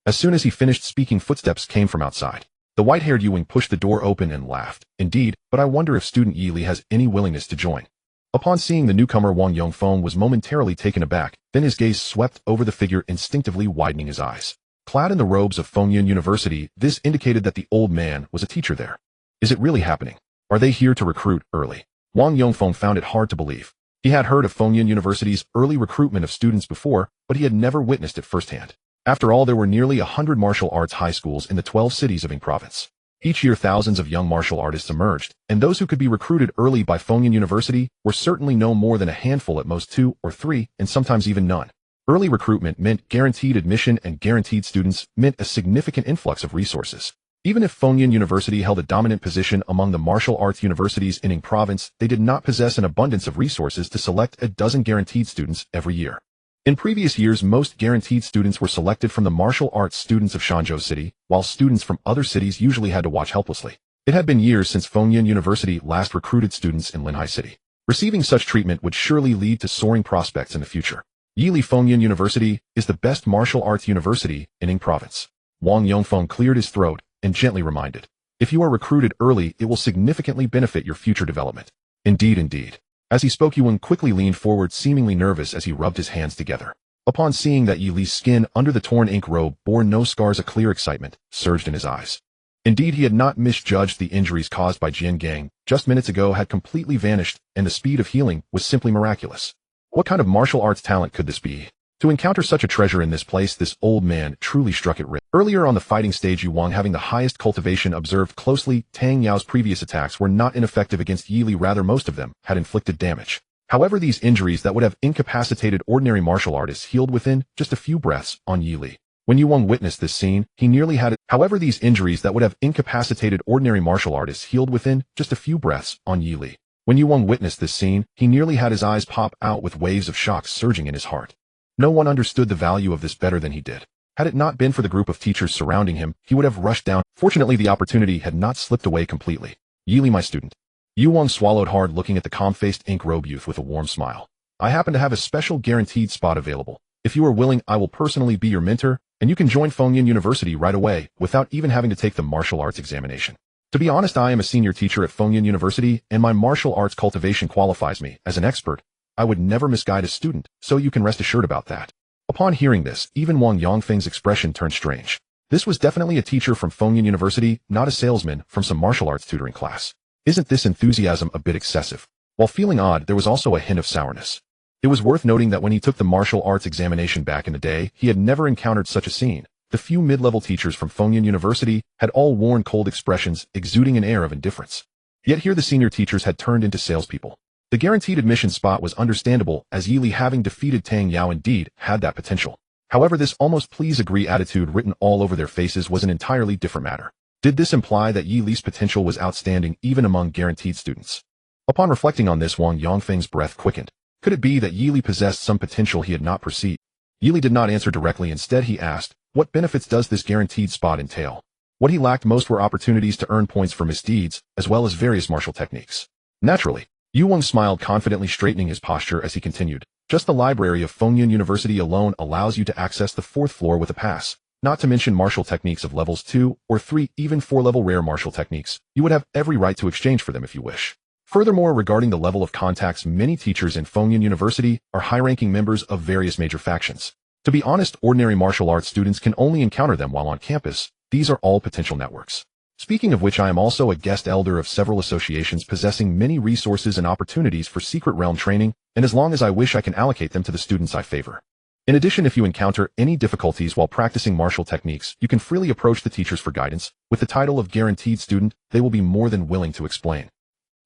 As soon as he finished speaking, footsteps came from outside. The white-haired Yuwing pushed the door open and laughed. Indeed, but I wonder if student Yi Li has any willingness to join. Upon seeing the newcomer, Wang Yongfeng was momentarily taken aback, then his gaze swept over the figure, instinctively widening his eyes. Clad in the robes of Fengyan University, this indicated that the old man was a teacher there. Is it really happening? Are they here to recruit early? Wang Yongfeng found it hard to believe. He had heard of Fengyan University's early recruitment of students before, but he had never witnessed it firsthand. After all, there were nearly 100 martial arts high schools in the 12 cities of Ning Province. Each year, thousands of young martial artists emerged, and those who could be recruited early by Fengyan University were certainly no more than a handful, at most 2 or 3, and sometimes even none. Early recruitment meant guaranteed admission, and guaranteed students meant a significant influx of resources. Even if Fengyan University held a dominant position among the martial arts universities in Ning Province, they did not possess an abundance of resources to select a dozen guaranteed students every year. In previous years, most guaranteed students were selected from the martial arts students of Shanzhou City, while students from other cities usually had to watch helplessly. It had been years since Fengyan University last recruited students in Linhai City. Receiving such treatment would surely lead to soaring prospects in the future. Yi Li Fengyan University is the best martial arts university in Ning Province. Wang Yongfeng cleared his throat and gently reminded, if you are recruited early, it will significantly benefit your future development. Indeed, indeed. As he spoke, Yuan quickly leaned forward, seemingly nervous as he rubbed his hands together. Upon seeing that Yi Li's skin under the torn ink robe bore no scars, a clear excitement surged in his eyes. Indeed, he had not misjudged. The injuries caused by Jian Gang just minutes ago had completely vanished, and the speed of healing was simply miraculous. What kind of martial arts talent could this be? To encounter such a treasure in this place, this old man truly struck it rich. Earlier on the fighting stage, Yu Wang, having the highest cultivation, observed closely. Tang Yao's previous attacks were not ineffective against Yi Li, rather most of them had inflicted damage. However, these injuries that would have incapacitated ordinary martial artists healed within just a few breaths on Yi Li. When Yu Wang witnessed this scene, he nearly had it. However, these injuries that would have incapacitated ordinary martial artists healed within just a few breaths on Yi Li. When Yu Wang witnessed this scene, he nearly had his eyes pop out with waves of shock surging in his heart. No one understood the value of this better than he did. Had it not been for the group of teachers surrounding him, he would have rushed down. Fortunately, the opportunity had not slipped away completely. Yi Li, my student. Yu Wang swallowed hard, looking at the calm-faced ink-robe youth with a warm smile. I happen to have a special guaranteed spot available. If you are willing, I will personally be your mentor, and you can join Fengyan University right away without even having to take the martial arts examination. To be honest, I am a senior teacher at Fengyan University, and my martial arts cultivation qualifies me as an expert. I would never misguide a student, so you can rest assured about that. Upon hearing this, even Wang Yongfeng's expression turned strange. This was definitely a teacher from Fengyan University, not a salesman from some martial arts tutoring class. Isn't this enthusiasm a bit excessive? While feeling odd, there was also a hint of sourness. It was worth noting that when he took the martial arts examination back in the day, he had never encountered such a scene. The few mid-level teachers from Fengyan University had all worn cold expressions, exuding an air of indifference. Yet here the senior teachers had turned into salespeople. The guaranteed admission spot was understandable, as Yi Li, having defeated Tang Yao, indeed had that potential. However, this almost please agree attitude written all over their faces was an entirely different matter. Did this imply that Yi Li's potential was outstanding even among guaranteed students? Upon reflecting on this, Wang Yongfeng's breath quickened. Could it be that Yi Li possessed some potential he had not perceived? Yi Li did not answer directly. Instead, he asked, what benefits does this guaranteed spot entail? What he lacked most were opportunities to earn points for misdeeds, as well as various martial techniques. Naturally, Yu Wang smiled confidently, straightening his posture as he continued. Just the library of Fengyan University alone allows you to access the 4th floor with a pass, not to mention martial techniques of levels 2 or 3, even 4-level rare martial techniques. You would have every right to exchange for them if you wish. Furthermore, regarding the level of contacts, many teachers in Fengyan University are high-ranking members of various major factions. To be honest, ordinary martial arts students can only encounter them while on campus. These are all potential networks. Speaking of which, I am also a guest elder of several associations possessing many resources and opportunities for secret realm training, and as long as I wish, I can allocate them to the students I favor. In addition, if you encounter any difficulties while practicing martial techniques, you can freely approach the teachers for guidance. With the title of guaranteed student, they will be more than willing to explain.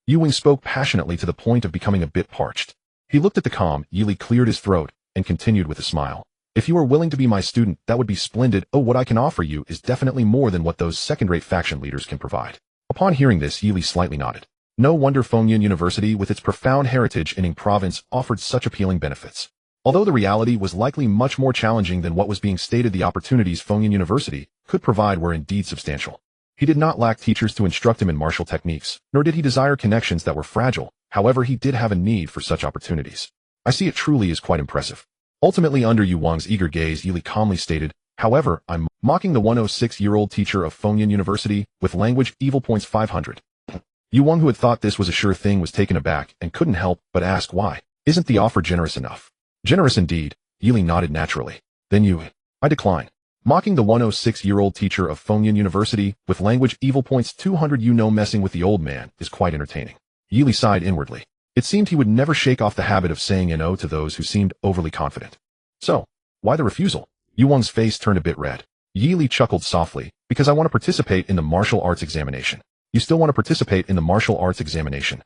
Yu spoke passionately to the point of becoming a bit parched. He looked at the calm, Yili cleared his throat, and continued with a smile. If you are willing to be my student, that would be splendid. Oh, what I can offer you is definitely more than what those second-rate faction leaders can provide. Upon hearing this, Yili slightly nodded. No wonder Fengyan University, with its profound heritage in Ying province, offered such appealing benefits. Although the reality was likely much more challenging than what was being stated, the opportunities Fengyan University could provide were indeed substantial. He did not lack teachers to instruct him in martial techniques, nor did he desire connections that were fragile. However, he did have a need for such opportunities. I see it truly is quite impressive. Ultimately, under Yu Wang's eager gaze, Yili calmly stated, however, I'm mocking the 106-year-old teacher of Fengyan University with language evil points 500. Yu Wang, who had thought this was a sure thing, was taken aback and couldn't help but ask why. Isn't the offer generous enough? Generous indeed, Yili nodded naturally. Then I decline. Mocking the 106-year-old teacher of Fengyan University with language evil points 200. Messing with the old man is quite entertaining. Yili sighed inwardly. It seemed he would never shake off the habit of saying no to those who seemed overly confident. So, why the refusal? Yu Wang's face turned a bit red. Yili chuckled softly, because I want to participate in the martial arts examination. You still want to participate in the martial arts examination?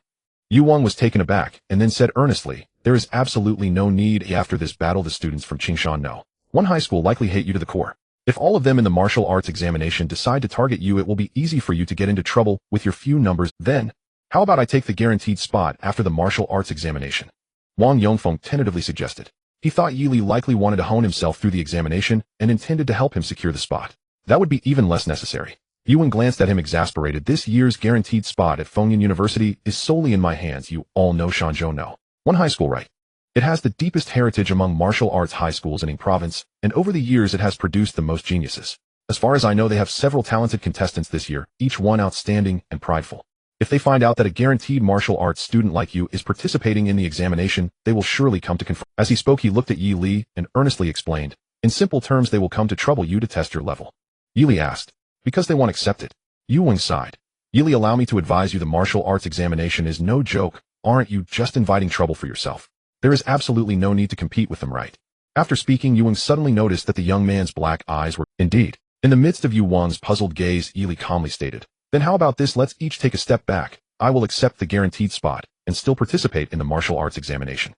Yu Wang was taken aback, and then said earnestly, there is absolutely no need. After this battle, the students from Qingshan No. One high school likely hate you to the core. If all of them in the martial arts examination decide to target you, it will be easy for you to get into trouble with your few numbers. Then, how about I take the guaranteed spot after the martial arts examination? Wang Yongfeng tentatively suggested. He thought Yili likely wanted to hone himself through the examination and intended to help him secure the spot. That would be even less necessary. Yuan glanced at him exasperated. This year's guaranteed spot at Fengyan University is solely in my hands. You all know Shanzhou No. One high school, right? It has the deepest heritage among martial arts high schools in Ying province, and over the years it has produced the most geniuses. As far as I know, they have several talented contestants this year, each one outstanding and prideful. If they find out that a guaranteed martial arts student like you is participating in the examination, they will surely come to confront. As he spoke, he looked at Yi Li and earnestly explained, in simple terms, they will come to trouble you to test your level. Yi Li asked, because they won't accept it. Yu Wing sighed. Yi Li, allow me to advise you, the martial arts examination is no joke. Aren't you just inviting trouble for yourself? There is absolutely no need to compete with them, right? After speaking, Yu Wang suddenly noticed that the young man's black eyes were, indeed. In the midst of Yu Wang's puzzled gaze, Yi Li calmly stated, then how about this, let's each take a step back. I will accept the guaranteed spot and still participate in the martial arts examination.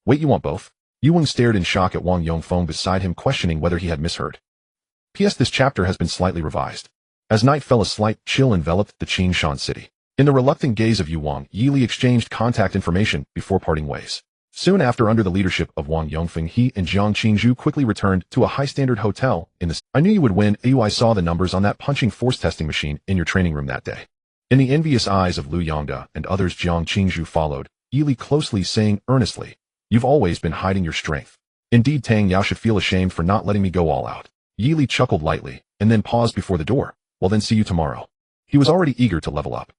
Wait, you want both? Yu Wang stared in shock at Wang Yongfeng beside him, questioning whether he had misheard. P.S. This chapter has been slightly revised. As night fell, a slight chill enveloped the Qingshan city. In the reluctant gaze of Yu Wang, Yi Li exchanged contact information before parting ways. Soon after, under the leadership of Wang Yongfeng, he and Jiang Qingzhu quickly returned to a high-standard hotel in the... I knew you would win. I saw the numbers on that punching force testing machine in your training room that day. In the envious eyes of Lu Yongda and others, Jiang Qingzhu followed, Yi Li closely, saying earnestly, you've always been hiding your strength. Indeed, Tang Yao should feel ashamed for not letting me go all out. Yi Li chuckled lightly, and then paused before the door. Well then, see you tomorrow. He was already eager to level up.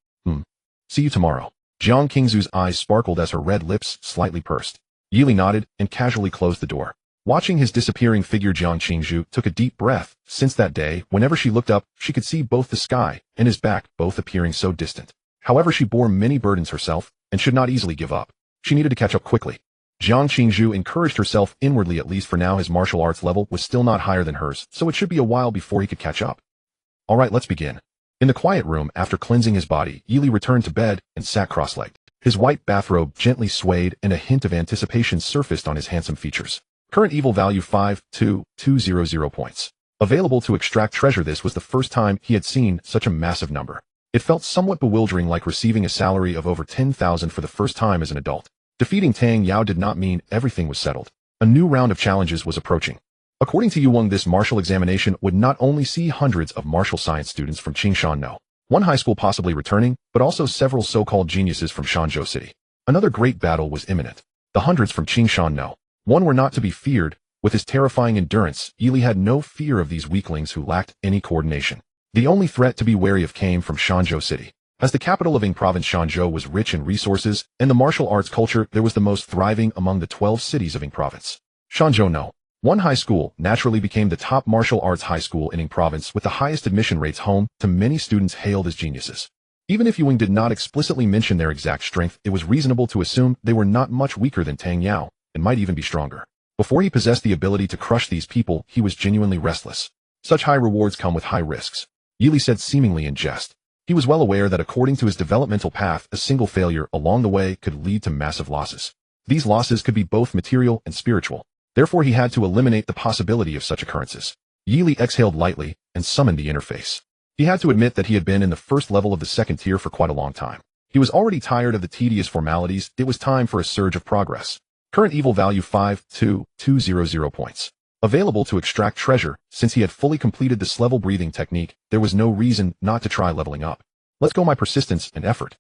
See you tomorrow. Jiang Qingzhu's eyes sparkled as her red lips slightly pursed. Yi Li nodded and casually closed the door. Watching his disappearing figure, Jiang Qingzhu took a deep breath. Since that day, whenever she looked up, she could see both the sky and his back, both appearing so distant. However, she bore many burdens herself and should not easily give up. She needed to catch up quickly. Jiang Qingzhu encouraged herself inwardly. At least for now, his martial arts level was still not higher than hers, so it should be a while before he could catch up. All right, let's begin. In the quiet room, after cleansing his body, Yi Li returned to bed and sat cross-legged. His white bathrobe gently swayed and a hint of anticipation surfaced on his handsome features. Current evil value 52200 points. Available to extract treasure. This was the first time he had seen such a massive number. It felt somewhat bewildering, like receiving a salary of over 10,000 for the first time as an adult. Defeating Tang Yao did not mean everything was settled. A new round of challenges was approaching. According to Yu Wang, this martial examination would not only see hundreds of martial science students from Qingshan No. One high school possibly returning, but also several so-called geniuses from Shanzhou City. Another great battle was imminent. The hundreds from Qingshan No. One were not to be feared. With his terrifying endurance, Yi Li had no fear of these weaklings who lacked any coordination. The only threat to be wary of came from Shanzhou City. As the capital of Ying province, Shanzhou was rich in resources, and the martial arts culture there was the most thriving among the 12 cities of Ying province. Shanzhou No. One high school naturally became the top martial arts high school in Ying province, with the highest admission rates, home to many students hailed as geniuses. Even if Yu Wing did not explicitly mention their exact strength, it was reasonable to assume they were not much weaker than Tang Yao, and might even be stronger. Before he possessed the ability to crush these people, he was genuinely restless. Such high rewards come with high risks, Yili said seemingly in jest. He was well aware that according to his developmental path, a single failure along the way could lead to massive losses. These losses could be both material and spiritual. Therefore, he had to eliminate the possibility of such occurrences. Yili exhaled lightly and summoned the interface. He had to admit that he had been in the first level of the second tier for quite a long time. He was already tired of the tedious formalities. It was time for a surge of progress. Current evil value 52200 points. Available to extract treasure. Since he had fully completed this level breathing technique, there was no reason not to try leveling up. Let's go my persistence and effort.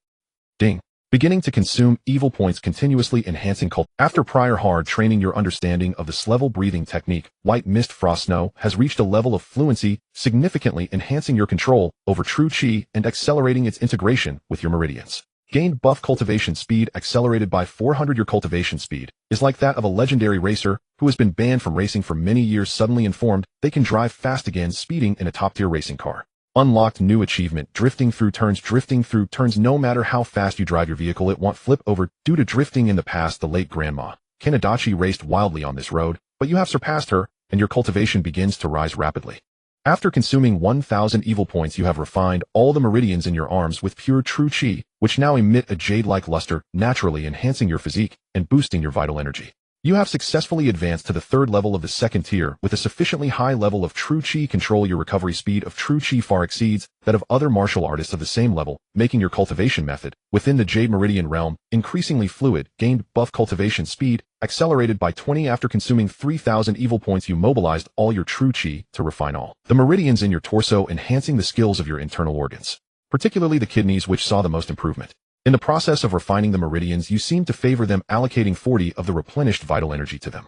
Ding. Beginning to consume evil points, continuously enhancing cult. After prior hard training, your understanding of this level breathing technique, white mist frost snow, has reached a level of fluency, significantly enhancing your control over true chi and accelerating its integration with your meridians. Gained buff cultivation speed accelerated by 400. Your cultivation speed is like that of a legendary racer who has been banned from racing for many years. Suddenly informed they can drive fast again, speeding in a top-tier racing car. Unlocked new achievement, drifting through turns. Drifting through turns, no matter how fast you drive your vehicle, it won't flip over. Due to drifting in the past, the late grandma Kanadachi raced wildly on this road, but you have surpassed her, and your cultivation begins to rise rapidly. After consuming 1,000 evil points, you have refined all the meridians in your arms with pure true chi, which now emit a jade-like luster, naturally enhancing your physique and boosting your vital energy. You have successfully advanced to the third level of the second tier with a sufficiently high level of true chi control. Your recovery speed of true chi far exceeds that of other martial artists of the same level, making your cultivation method within the Jade Meridian realm increasingly fluid. Gained buff cultivation speed accelerated by 20. After consuming 3,000 evil points, you mobilized all your true chi to refine all the meridians in your torso, enhancing the skills of your internal organs, particularly the kidneys, which saw the most improvement. In the process of refining the meridians, you seem to favor them, allocating 40 of the replenished vital energy to them.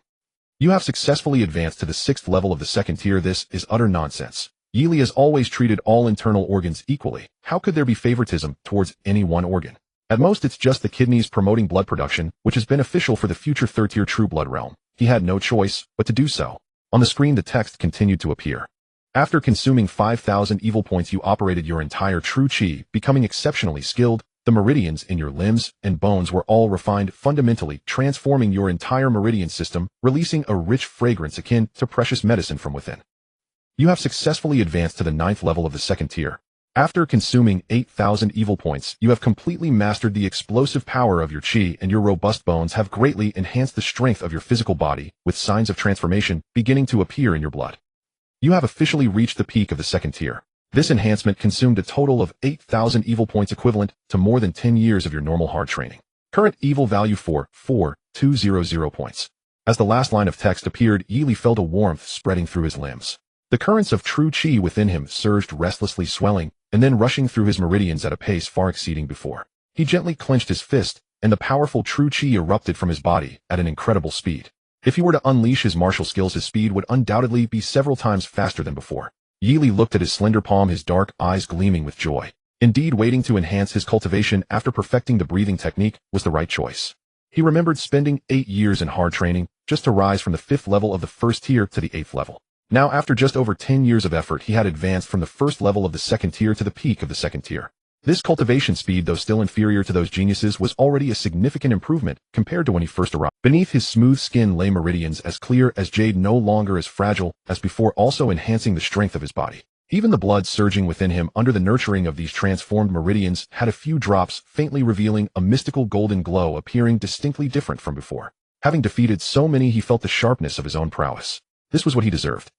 You have successfully advanced to the sixth level of the second tier. This is utter nonsense. Yili has always treated all internal organs equally. How could there be favoritism towards any one organ? At most, it's just the kidneys promoting blood production, which is beneficial for the future third-tier true blood realm. He had no choice but to do so. On the screen, the text continued to appear. After consuming 5,000 evil points, you operated your entire true chi, becoming exceptionally skilled. The meridians in your limbs and bones were all refined, fundamentally transforming your entire meridian system, releasing a rich fragrance akin to precious medicine from within. You have successfully advanced to the ninth level of the second tier. After consuming 8,000 evil points, you have completely mastered the explosive power of your chi, and your robust bones have greatly enhanced the strength of your physical body, with signs of transformation beginning to appear in your blood. You have officially reached the peak of the second tier. This enhancement consumed a total of 8,000 evil points, equivalent to more than 10 years of your normal hard training. Current evil value 44200 points. As the last line of text appeared, Yili felt a warmth spreading through his limbs. The currents of true chi within him surged, restlessly swelling, and then rushing through his meridians at a pace far exceeding before. He gently clenched his fist, and the powerful true chi erupted from his body at an incredible speed. If he were to unleash his martial skills, his speed would undoubtedly be several times faster than before. Yili looked at his slender palm, his dark eyes gleaming with joy. Indeed, waiting to enhance his cultivation after perfecting the breathing technique was the right choice. He remembered spending 8 years in hard training just to rise from the 5th level of the first tier to the 8th level. Now, after just over 10 years of effort, he had advanced from the first level of the second tier to the peak of the second tier. This cultivation speed, though still inferior to those geniuses, was already a significant improvement compared to when he first arrived. Beneath his smooth skin lay meridians as clear as jade, no longer as fragile as before, also enhancing the strength of his body. Even the blood surging within him under the nurturing of these transformed meridians had a few drops, faintly revealing a mystical golden glow, appearing distinctly different from before. Having defeated so many, he felt the sharpness of his own prowess. This was what he deserved.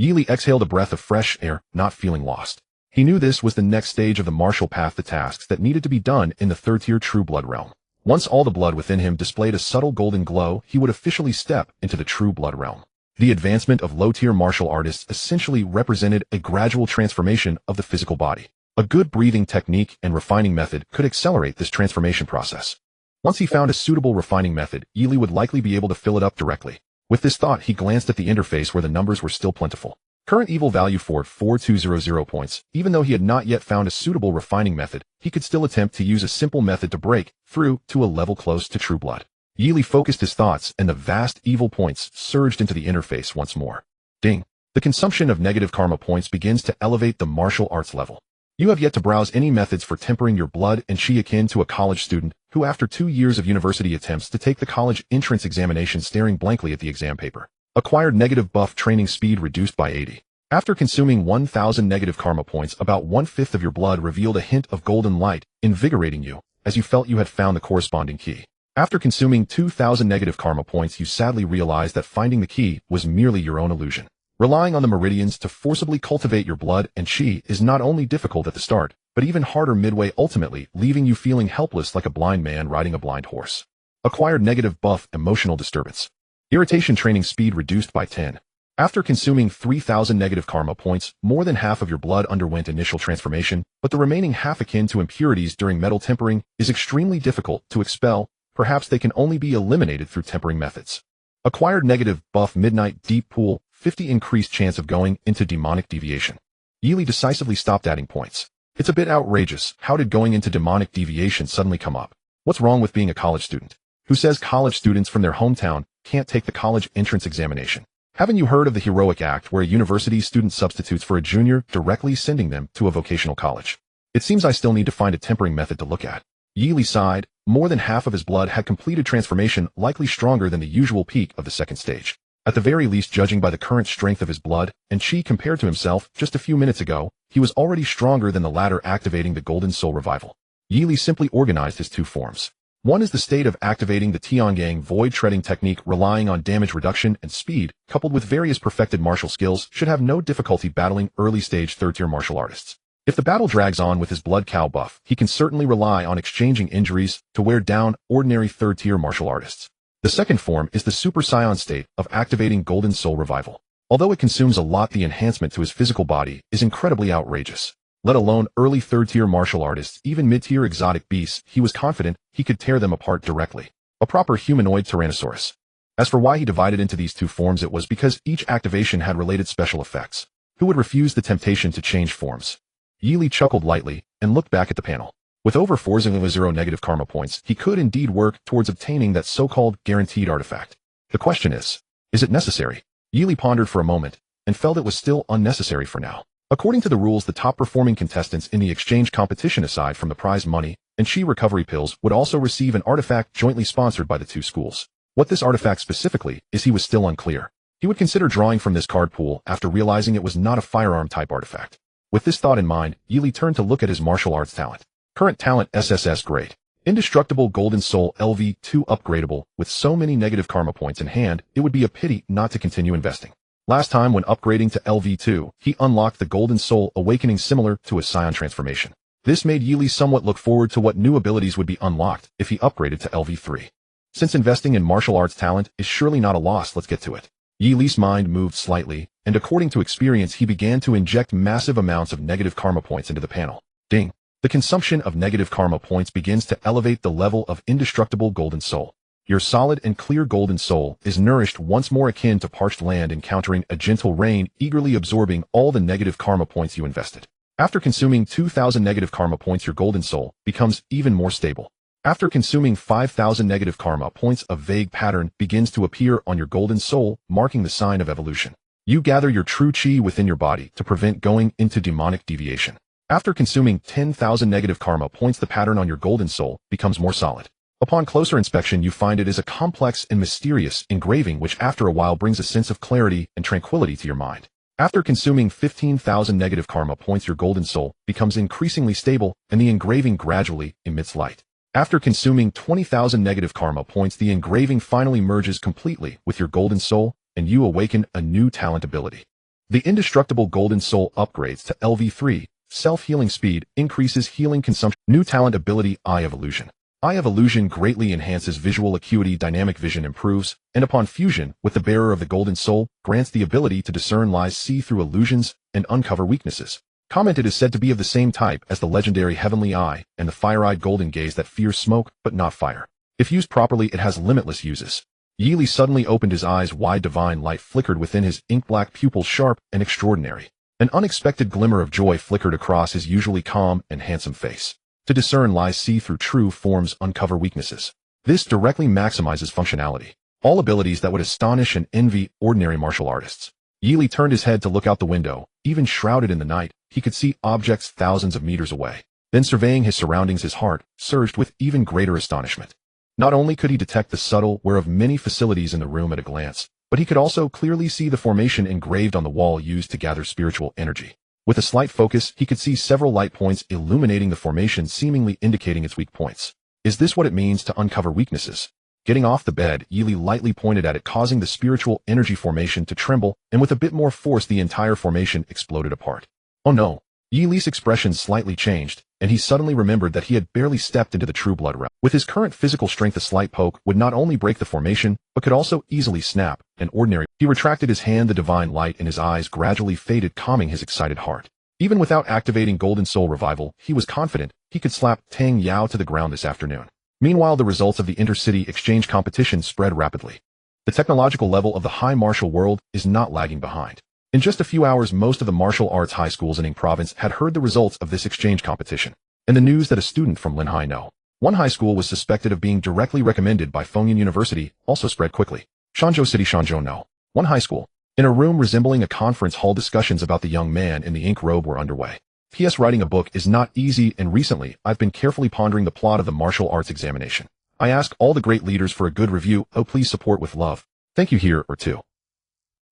Yili exhaled a breath of fresh air, not feeling lost. He knew this was the next stage of the martial path, the tasks that needed to be done in the third-tier true blood realm. Once all the blood within him displayed a subtle golden glow, he would officially step into the true blood realm. The advancement of low-tier martial artists essentially represented a gradual transformation of the physical body. A good breathing technique and refining method could accelerate this transformation process. Once he found a suitable refining method, Yili would likely be able to fill it up directly. With this thought, he glanced at the interface where the numbers were still plentiful. Current evil value 44200 points. Even though he had not yet found a suitable refining method, he could still attempt to use a simple method to break through to a level close to true blood. Yili focused his thoughts, and the vast evil points surged into the interface once more. Ding. The consumption of negative karma points begins to elevate the martial arts level. You have yet to browse any methods for tempering your blood and chi akin to a college student who after 2 years of university attempts to take the college entrance examination staring blankly at the exam paper, acquired negative buff training speed reduced by 80. After consuming 1,000 negative karma points, about 1/5 of your blood revealed a hint of golden light, invigorating you, as you felt you had found the corresponding key. After consuming 2,000 negative karma points, you sadly realized that finding the key was merely your own illusion. Relying on the meridians to forcibly cultivate your blood and chi is not only difficult at the start, but even harder midway, ultimately leaving you feeling helpless like a blind man riding a blind horse. Acquired negative buff emotional disturbance. Irritation training speed reduced by 10. After consuming 3,000 negative karma points, more than half of your blood underwent initial transformation, but the remaining half, akin to impurities during metal tempering, is extremely difficult to expel. Perhaps they can only be eliminated through tempering methods. Acquired negative buff midnight deep pool, 50 increased chance of going into demonic deviation. Yili decisively stopped adding points. It's a bit outrageous. How did going into demonic deviation suddenly come up? What's wrong with being a college student? Who says college students from their hometown can't take the college entrance examination? Haven't you heard of the heroic act where a university student substitutes for a junior, directly sending them to a vocational college? It seems I still need to find a tempering method to look at. Yili sighed. More than half of his blood had completed transformation, likely stronger than the usual peak of the second stage. At the very least, judging by the current strength of his blood and chi compared to himself just a few minutes ago, he was already stronger than the latter, activating the Golden Soul Revival. Yili simply organized his two forms. One is the state of activating the Tiangang void treading technique, relying on damage reduction and speed, coupled with various perfected martial skills, should have no difficulty battling early-stage third-tier martial artists. If the battle drags on with his blood cow buff, he can certainly rely on exchanging injuries to wear down ordinary third-tier martial artists. The second form is the Super Saiyan state of activating Golden Soul Revival. Although it consumes a lot, the enhancement to his physical body is incredibly outrageous. Let alone early third-tier martial artists, even mid-tier exotic beasts, he was confident he could tear them apart directly. A proper humanoid Tyrannosaurus. As for why he divided into these two forms, it was because each activation had related special effects. Who would refuse the temptation to change forms? Yili chuckled lightly and looked back at the panel. With over 4,000 negative karma points, he could indeed work towards obtaining that so-called guaranteed artifact. The question is it necessary? Yili pondered for a moment and felt it was still unnecessary for now. According to the rules, the top-performing contestants in the exchange competition, aside from the prize money and chi recovery pills, would also receive an artifact jointly sponsored by the two schools. What this artifact specifically is, he was still unclear. He would consider drawing from this card pool after realizing it was not a firearm-type artifact. With this thought in mind, Yili turned to look at his martial arts talent. Current talent: SSS grade. Indestructible Golden Soul LV2 upgradable. With so many negative karma points in hand, it would be a pity not to continue investing. Last time when upgrading to LV2, he unlocked the Golden Soul Awakening, similar to a Scion transformation. This made Yili somewhat look forward to what new abilities would be unlocked if he upgraded to LV3. Since investing in martial arts talent is surely not a loss, let's get to it. Yili's mind moved slightly, and according to experience, he began to inject massive amounts of negative karma points into the panel. Ding! The consumption of negative karma points begins to elevate the level of indestructible Golden Soul. Your solid and clear Golden Soul is nourished once more, akin to parched land encountering a gentle rain, eagerly absorbing all the negative karma points you invested. After consuming 2,000 negative karma points, your Golden Soul becomes even more stable. After consuming 5,000 negative karma points, a vague pattern begins to appear on your Golden Soul, marking the sign of evolution. You gather your true chi within your body to prevent going into demonic deviation. After consuming 10,000 negative karma points, the pattern on your Golden Soul becomes more solid. Upon closer inspection, you find it is a complex and mysterious engraving, which after a while brings a sense of clarity and tranquility to your mind. After consuming 15,000 negative karma points, your Golden Soul becomes increasingly stable, and the engraving gradually emits light. After consuming 20,000 negative karma points, the engraving finally merges completely with your Golden Soul, and you awaken a new talent ability. The indestructible Golden Soul upgrades to LV3. Self-healing speed increases healing consumption. New talent ability: Eye of Illusion. Eye of Illusion greatly enhances visual acuity, dynamic vision improves, and upon fusion with the bearer of the Golden Soul, grants the ability to discern lies, see through illusions, and uncover weaknesses. Commented is said to be of the same type as the legendary Heavenly Eye and the fire-eyed Golden Gaze that fears smoke but not fire. If used properly, it has limitless uses. Yili suddenly opened his eyes wide. Divine light flickered within his ink-black pupils, sharp and extraordinary. An unexpected glimmer of joy flickered across his usually calm and handsome face. To discern lies, see through true forms, uncover weaknesses. This directly maximizes functionality. All abilities that would astonish and envy ordinary martial artists. Yili turned his head to look out the window. Even shrouded in the night, he could see objects thousands of meters away. Then surveying his surroundings, his heart surged with even greater astonishment. Not only could he detect the subtle wear of many facilities in the room at a glance, but he could also clearly see the formation engraved on the wall used to gather spiritual energy. With a slight focus, he could see several light points illuminating the formation, seemingly indicating its weak points. Is this what it means to uncover weaknesses? Getting off the bed, Yili lightly pointed at it, causing the spiritual energy formation to tremble, and with a bit more force the entire formation exploded apart. Oh no! Yili's expression slightly changed, and he suddenly remembered that he had barely stepped into the true blood realm. With his current physical strength, a slight poke would not only break the formation, but could also easily snap an ordinary. He retracted his hand, the divine light in his eyes gradually faded, calming his excited heart. Even without activating Golden Soul Revival, he was confident he could slap Tang Yao to the ground this afternoon. Meanwhile, the results of the intercity exchange competition spread rapidly. The technological level of the high martial world is not lagging behind. In just a few hours, most of the martial arts high schools in Ning province had heard the results of this exchange competition, and the news that a student from Linhai No. 1 high school was suspected of being directly recommended by Fengyan University also spread quickly. Shanzhou City Shanzhou No. 1 high school. In a room resembling a conference hall, discussions about the young man in the ink robe were underway. P.S. Writing a book is not easy, and recently I've been carefully pondering the plot of the martial arts examination. I ask all the great leaders for a good review. Oh, please support with love. Thank you. Here or two.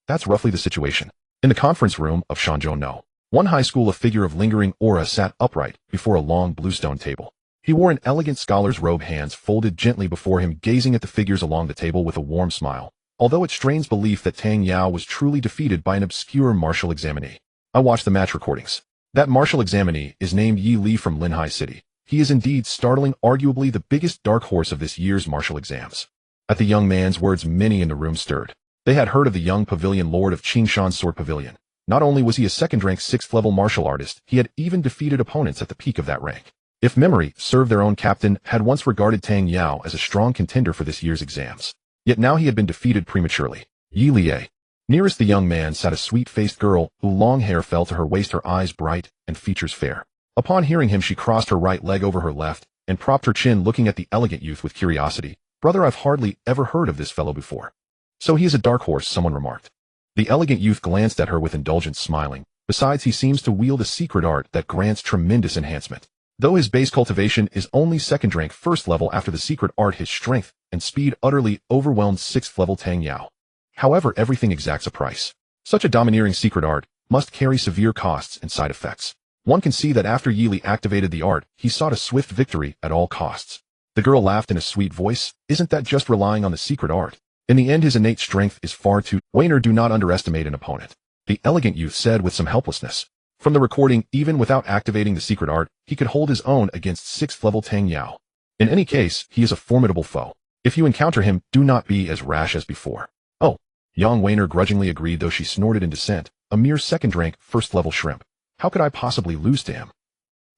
That's roughly the situation. In the conference room of Shanzhou No. 1 high school, a figure of lingering aura sat upright before a long bluestone table. He wore an elegant scholar's robe, hands folded gently before him, gazing at the figures along the table with a warm smile, although it strains belief that Tang Yao was truly defeated by an obscure martial examinee. I watched the match recordings. That martial examinee is named Yi Li from Linhai City. He is indeed startling, arguably the biggest dark horse of this year's martial exams. At the young man's words, many in the room stirred. They had heard of the young pavilion lord of Qingshan's Sword Pavilion. Not only was he a second-rank 6th-level martial artist, he had even defeated opponents at the peak of that rank. If memory served, their own captain had once regarded Tang Yao as a strong contender for this year's exams. Yet now he had been defeated prematurely. Yi Lie. Nearest the young man sat a sweet-faced girl, whose long hair fell to her waist, her eyes bright and features fair. Upon hearing him, she crossed her right leg over her left and propped her chin, looking at the elegant youth with curiosity. Brother, I've hardly ever heard of this fellow before. So he is a dark horse, someone remarked. The elegant youth glanced at her with indulgence, smiling. Besides, he seems to wield a secret art that grants tremendous enhancement. Though his base cultivation is only second rank 1st level, after the secret art his strength and speed utterly overwhelmed 6th level Tang Yao. However, everything exacts a price. Such a domineering secret art must carry severe costs and side effects. One can see that after Yi Li activated the art, he sought a swift victory at all costs. The girl laughed in a sweet voice. Isn't that just relying on the secret art? In the end, his innate strength is far too. Wainer, do not underestimate an opponent, the elegant youth said with some helplessness. From the recording, even without activating the secret art, he could hold his own against 6th level Tang Yao. In any case, he is a formidable foe. If you encounter him, do not be as rash as before. Oh, young Wainer grudgingly agreed, though she snorted in dissent. A mere second-rank, 1st level shrimp. How could I possibly lose to him?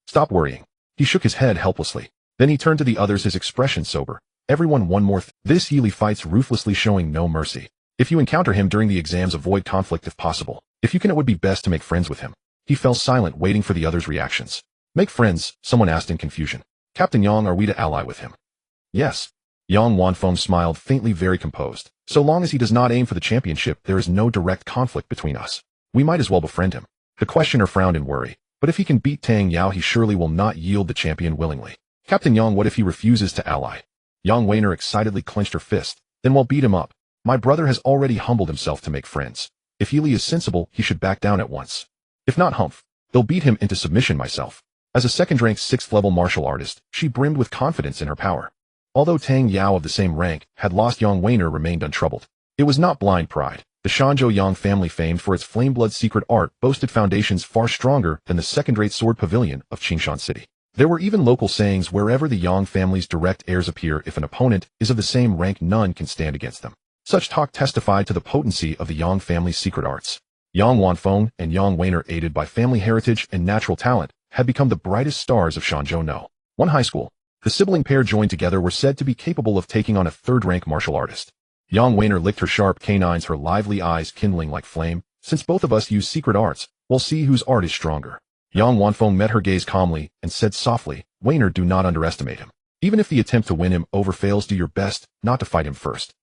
Stop worrying. He shook his head helplessly. Then he turned to the others, his expression sober. Everyone, one more this Yi Li fights ruthlessly, showing no mercy. If you encounter him during the exams, avoid conflict if possible. If you can, it would be best to make friends with him. He fell silent, waiting for the others' reactions. Make friends? Someone asked in confusion. Captain Yang, are we to ally with him? Yes. Yang Wanfeng smiled faintly, very composed. So long as he does not aim for the championship, there is no direct conflict between us. We might as well befriend him. The questioner frowned in worry. But if he can beat Tang Yao, he surely will not yield the champion willingly. Captain Yang, what if he refuses to ally? Yang Wainer excitedly clenched her fist. Then we'll beat him up. My brother has already humbled himself to make friends. If Yi Li is sensible, he should back down at once. If not, humph. They'll beat him into submission myself. As a second-rank 6th level martial artist, she brimmed with confidence in her power. Although Tang Yao, of the same rank, had lost, Yang Wainer remained untroubled. It was not blind pride. The Shanzhou Yang family, famed for its flame-blood secret art, boasted foundations far stronger than the second-rate sword pavilion of Qingshan City. There were even local sayings: wherever the Yang family's direct heirs appear, if an opponent is of the same rank, none can stand against them. Such talk testified to the potency of the Yang family's secret arts. Yang Wanfeng and Yang Wainer, aided by family heritage and natural talent, had become the brightest stars of Shanzhou No. 1 high school. The sibling pair, joined together, were said to be capable of taking on a third-rank martial artist. Yang Wainer licked her sharp canines, her lively eyes kindling like flame. Since both of us use secret arts, we'll see whose art is stronger. Yang Wanfeng met her gaze calmly and said softly, Wainer, do not underestimate him. Even if the attempt to win him over fails, do your best not to fight him first.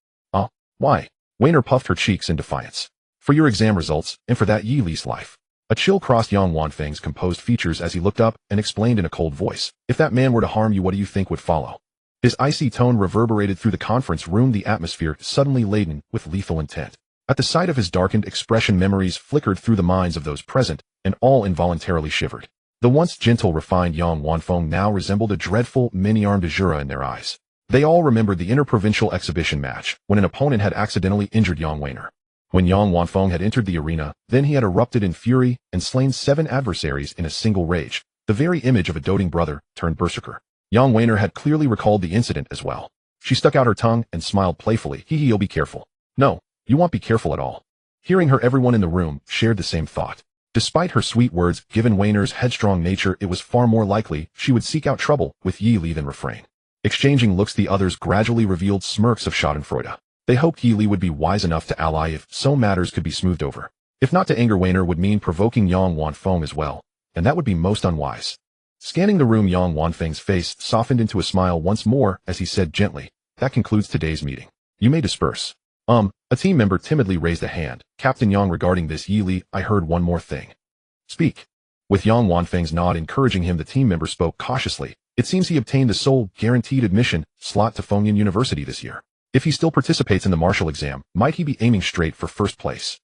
Why? Wainer puffed her cheeks in defiance. For your exam results, and for that Yi Li's life. A chill crossed Yang Wanfeng's composed features as he looked up and explained in a cold voice, "If that man were to harm you, what do you think would follow?" His icy tone reverberated through the conference room, the atmosphere suddenly laden with lethal intent. At the sight of his darkened expression, memories flickered through the minds of those present, and all involuntarily shivered. The once gentle, refined Yang Wanfeng now resembled a dreadful mini-armed Azura in their eyes. They all remembered the interprovincial exhibition match, when an opponent had accidentally injured Yang Weiner. When Yang Wanfeng had entered the arena, then he had erupted in fury and slain 7 adversaries in a single rage, the very image of a doting brother turned berserker. Yang Weiner had clearly recalled the incident as well. She stuck out her tongue and smiled playfully. Hee, you'll be careful. No, you won't be careful at all. Hearing her, everyone in the room shared the same thought. Despite her sweet words, given Weiner's headstrong nature, it was far more likely she would seek out trouble with Yi Li than refrain. Exchanging looks, the others gradually revealed smirks of schadenfreude. They hoped Yi Li would be wise enough to ally if so matters could be smoothed over. If not to anger Weiner would mean provoking Yang Wanfeng as well, and that would be most unwise. Scanning the room, Yang Wanfeng's face softened into a smile once more as he said gently, "That concludes today's meeting. You may disperse." A team member timidly raised a hand. "Captain Yang, regarding this Yi Li, I heard one more thing." "Speak." With Yang Wanfeng's nod encouraging him, the team member spoke cautiously. "It seems he obtained the sole guaranteed admission slot to Fengyun University this year. If he still participates in the martial exam, might he be aiming straight for first place?"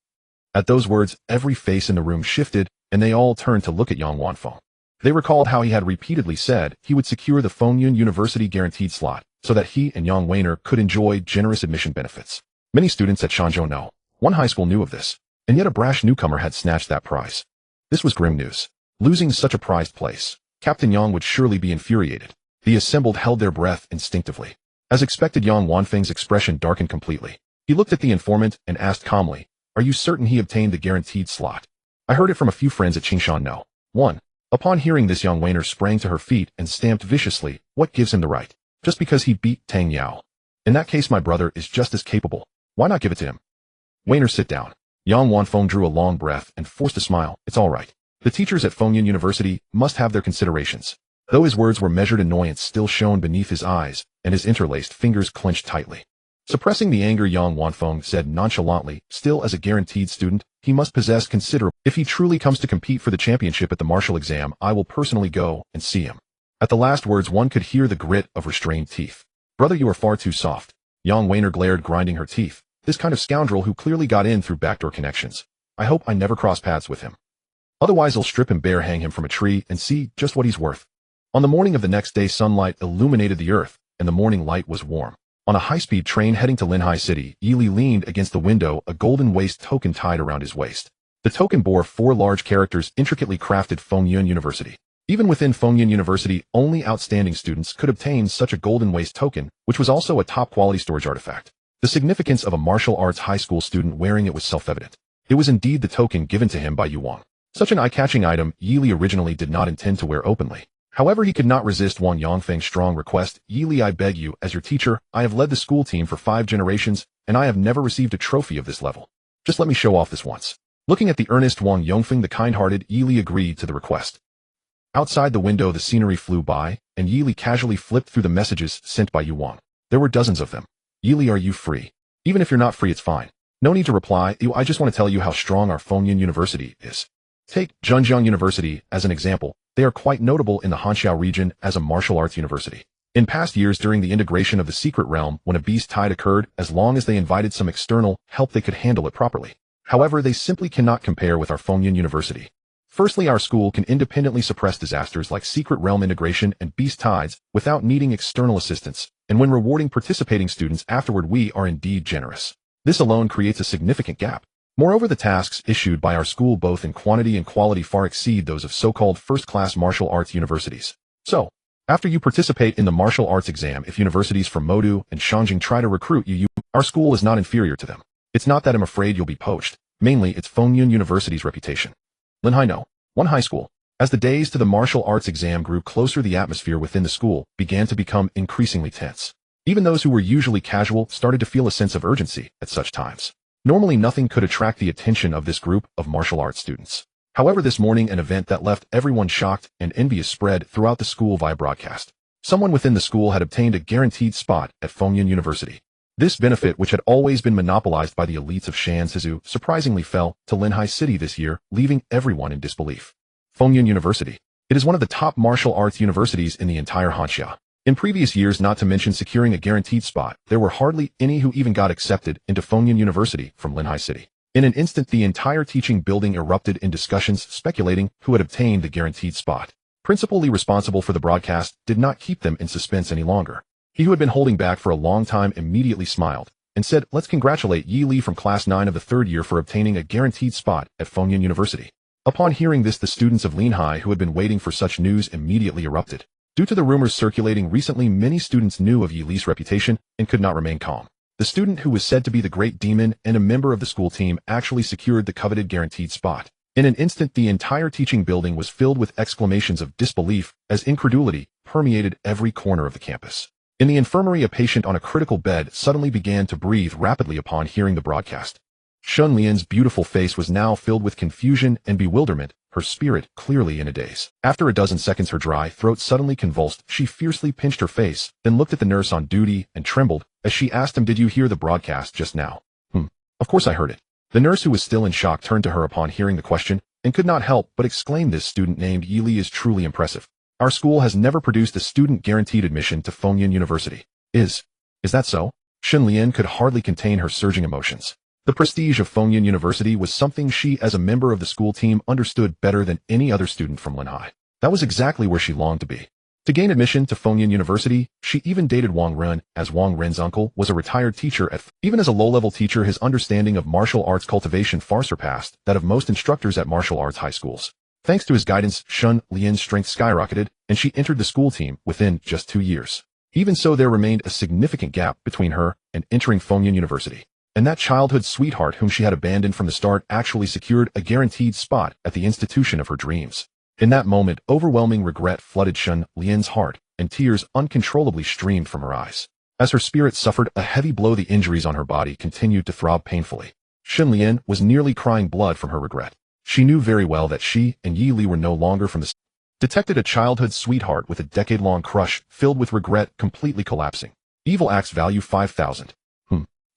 At those words, every face in the room shifted, and they all turned to look at Yang Wanfeng. They recalled how he had repeatedly said he would secure the Fengyun University guaranteed slot, so that he and Yang Weiner could enjoy generous admission benefits. Many students at Shangzhou know. One high school knew of this, and yet a brash newcomer had snatched that prize. This was grim news. Losing such a prized place, Captain Yang would surely be infuriated. The assembled held their breath instinctively. As expected, Yang Wanfeng's expression darkened completely. He looked at the informant and asked calmly, "Are you certain he obtained the guaranteed slot?" "I heard it from a few friends at Qingshan No. 1. Upon hearing this, Yang Weiner sprang to her feet and stamped viciously. "What gives him the right? Just because he beat Tang Yao? In that case, my brother is just as capable. Why not give it to him?" "Weiner, sit down." Yang Wanfeng drew a long breath and forced a smile. "It's all right. The teachers at Fengyun University must have their considerations." Though his words were measured, annoyance still shone beneath his eyes, and his interlaced fingers clenched tightly. Suppressing the anger, Yang Wanfeng said nonchalantly, "Still, as a guaranteed student, he must possess considerable. If he truly comes to compete for the championship at the martial exam, I will personally go and see him." At the last words, one could hear the grit of restrained teeth. "Brother, you are far too soft." Yang Weiner glared, grinding her teeth. "This kind of scoundrel who clearly got in through backdoor connections. I hope I never cross paths with him. Otherwise I'll strip him bare, hang him from a tree, and see just what he's worth." On the morning of the next day, sunlight illuminated the earth, and the morning light was warm. On a high-speed train heading to Linhai City, Yi Li leaned against the window, a golden waist token tied around his waist. The token bore 4 large characters intricately crafted: Fengyun University. Even within Fengyun University, only outstanding students could obtain such a golden waist token, which was also a top-quality storage artifact. The significance of a martial arts high school student wearing it was self-evident. It was indeed the token given to him by Yu Wang. Such an eye-catching item Yi Li originally did not intend to wear openly. However, he could not resist Wang Yangfeng's strong request. "Yi Li, I beg you, as your teacher, I have led the school team for 5 generations, and I have never received a trophy of this level. Just let me show off this once." Looking at the earnest Wang Yangfeng, the kind-hearted Yi Li agreed to the request. Outside the window, the scenery flew by, and Yi Li casually flipped through the messages sent by Yu Wang. There were dozens of them. "Yi Li, are you free? Even if you're not free, it's fine. No need to reply. I just want to tell you how strong our Fengyun University is. Take Zhenjiang University as an example. They are quite notable in the Hanxiao region as a martial arts university. In past years, during the integration of the secret realm, when a beast tide occurred, as long as they invited some external help, they could handle it properly. However, they simply cannot compare with our Fengyun University. Firstly, our school can independently suppress disasters like secret realm integration and beast tides without needing external assistance, and when rewarding participating students afterward, we are indeed generous. This alone creates a significant gap. Moreover, the tasks issued by our school both in quantity and quality far exceed those of so-called first-class martial arts universities. So, after you participate in the martial arts exam, if universities from Modu and Shangjing try to recruit you, our school is not inferior to them. It's not that I'm afraid you'll be poached. Mainly, it's Fengyun University's reputation." Linhai No. 1 High School. As the days to the martial arts exam grew closer, the atmosphere within the school began to become increasingly tense. Even those who were usually casual started to feel a sense of urgency at such times. Normally, nothing could attract the attention of this group of martial arts students. However, this morning, an event that left everyone shocked and envious spread throughout the school via broadcast. Someone within the school had obtained a guaranteed spot at Fengyun University. This benefit, which had always been monopolized by the elites of Shanzhou, surprisingly fell to Linhai City this year, leaving everyone in disbelief. Fengyun University. It is one of the top martial arts universities in the entire Hanxia. In previous years, not to mention securing a guaranteed spot, there were hardly any who even got accepted into Fengyun University from Linhai City. In an instant, the entire teaching building erupted in discussions speculating who had obtained the guaranteed spot. Principally responsible for the broadcast did not keep them in suspense any longer. He who had been holding back for a long time immediately smiled and said, "Let's congratulate Yi Li from Class 9 of the 3rd year for obtaining a guaranteed spot at Fengyun University." Upon hearing this, the students of Linhai who had been waiting for such news immediately erupted. Due to the rumors circulating recently, many students knew of Yi Li's reputation and could not remain calm. The student who was said to be the Great Demon and a member of the school team actually secured the coveted guaranteed spot. In an instant, the entire teaching building was filled with exclamations of disbelief as incredulity permeated every corner of the campus. In the infirmary, a patient on a critical bed suddenly began to breathe rapidly upon hearing the broadcast. Shun Lian's beautiful face was now filled with confusion and bewilderment, her spirit clearly in a daze. After a dozen seconds, her dry throat suddenly convulsed. She fiercely pinched her face, then looked at the nurse on duty and trembled as she asked him, "Did you hear the broadcast just now?" Of course I heard it." The nurse, who was still in shock, turned to her upon hearing the question and could not help but exclaim, "This student named Yi Li is truly impressive. Our school has never produced a student guaranteed admission to Fengyun University." Is that so?" Shun Lian could hardly contain her surging emotions. The prestige of Fengyun University was something she, as a member of the school team, understood better than any other student from Linhai. That was exactly where she longed to be. To gain admission to Fengyun University, she even dated Wang Ren, as Wang Ren's uncle was a retired teacher at. Even as a low-level teacher, his understanding of martial arts cultivation far surpassed that of most instructors at martial arts high schools. Thanks to his guidance, Shun Lian's strength skyrocketed, and she entered the school team within just 2 years. Even so, there remained a significant gap between her and entering Fengyun University. And that childhood sweetheart whom she had abandoned from the start actually secured a guaranteed spot at the institution of her dreams. In that moment, overwhelming regret flooded Shun Lian's heart, and tears uncontrollably streamed from her eyes. As her spirit suffered a heavy blow, the injuries on her body continued to throb painfully. Shun Lian was nearly crying blood from her regret. She knew very well that she and Yi Li were no longer from the detected a childhood sweetheart with a decade-long crush filled with regret completely collapsing. Evil acts value 5,000.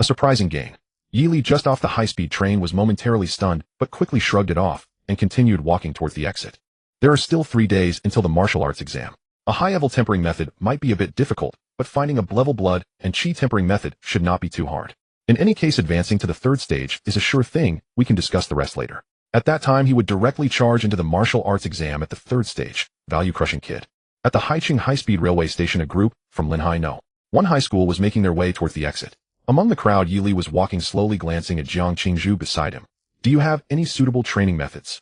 A surprising gain. Yi Li, just off the high-speed train, was momentarily stunned, but quickly shrugged it off and continued walking towards the exit. There are still 3 days until the martial arts exam. A high-level tempering method might be a bit difficult, but finding a level blood and chi tempering method should not be too hard. In any case, advancing to the 3rd stage is a sure thing. We can discuss the rest later. At that time, he would directly charge into the martial arts exam at the 3rd stage, value-crushing kid. At the Haiqing high-speed railway station, a group from Linhai No. 1 high school was making their way towards the exit. Among the crowd, Yi Li was walking slowly, glancing at Jiang Qingzhu beside him. "Do you have any suitable training methods?"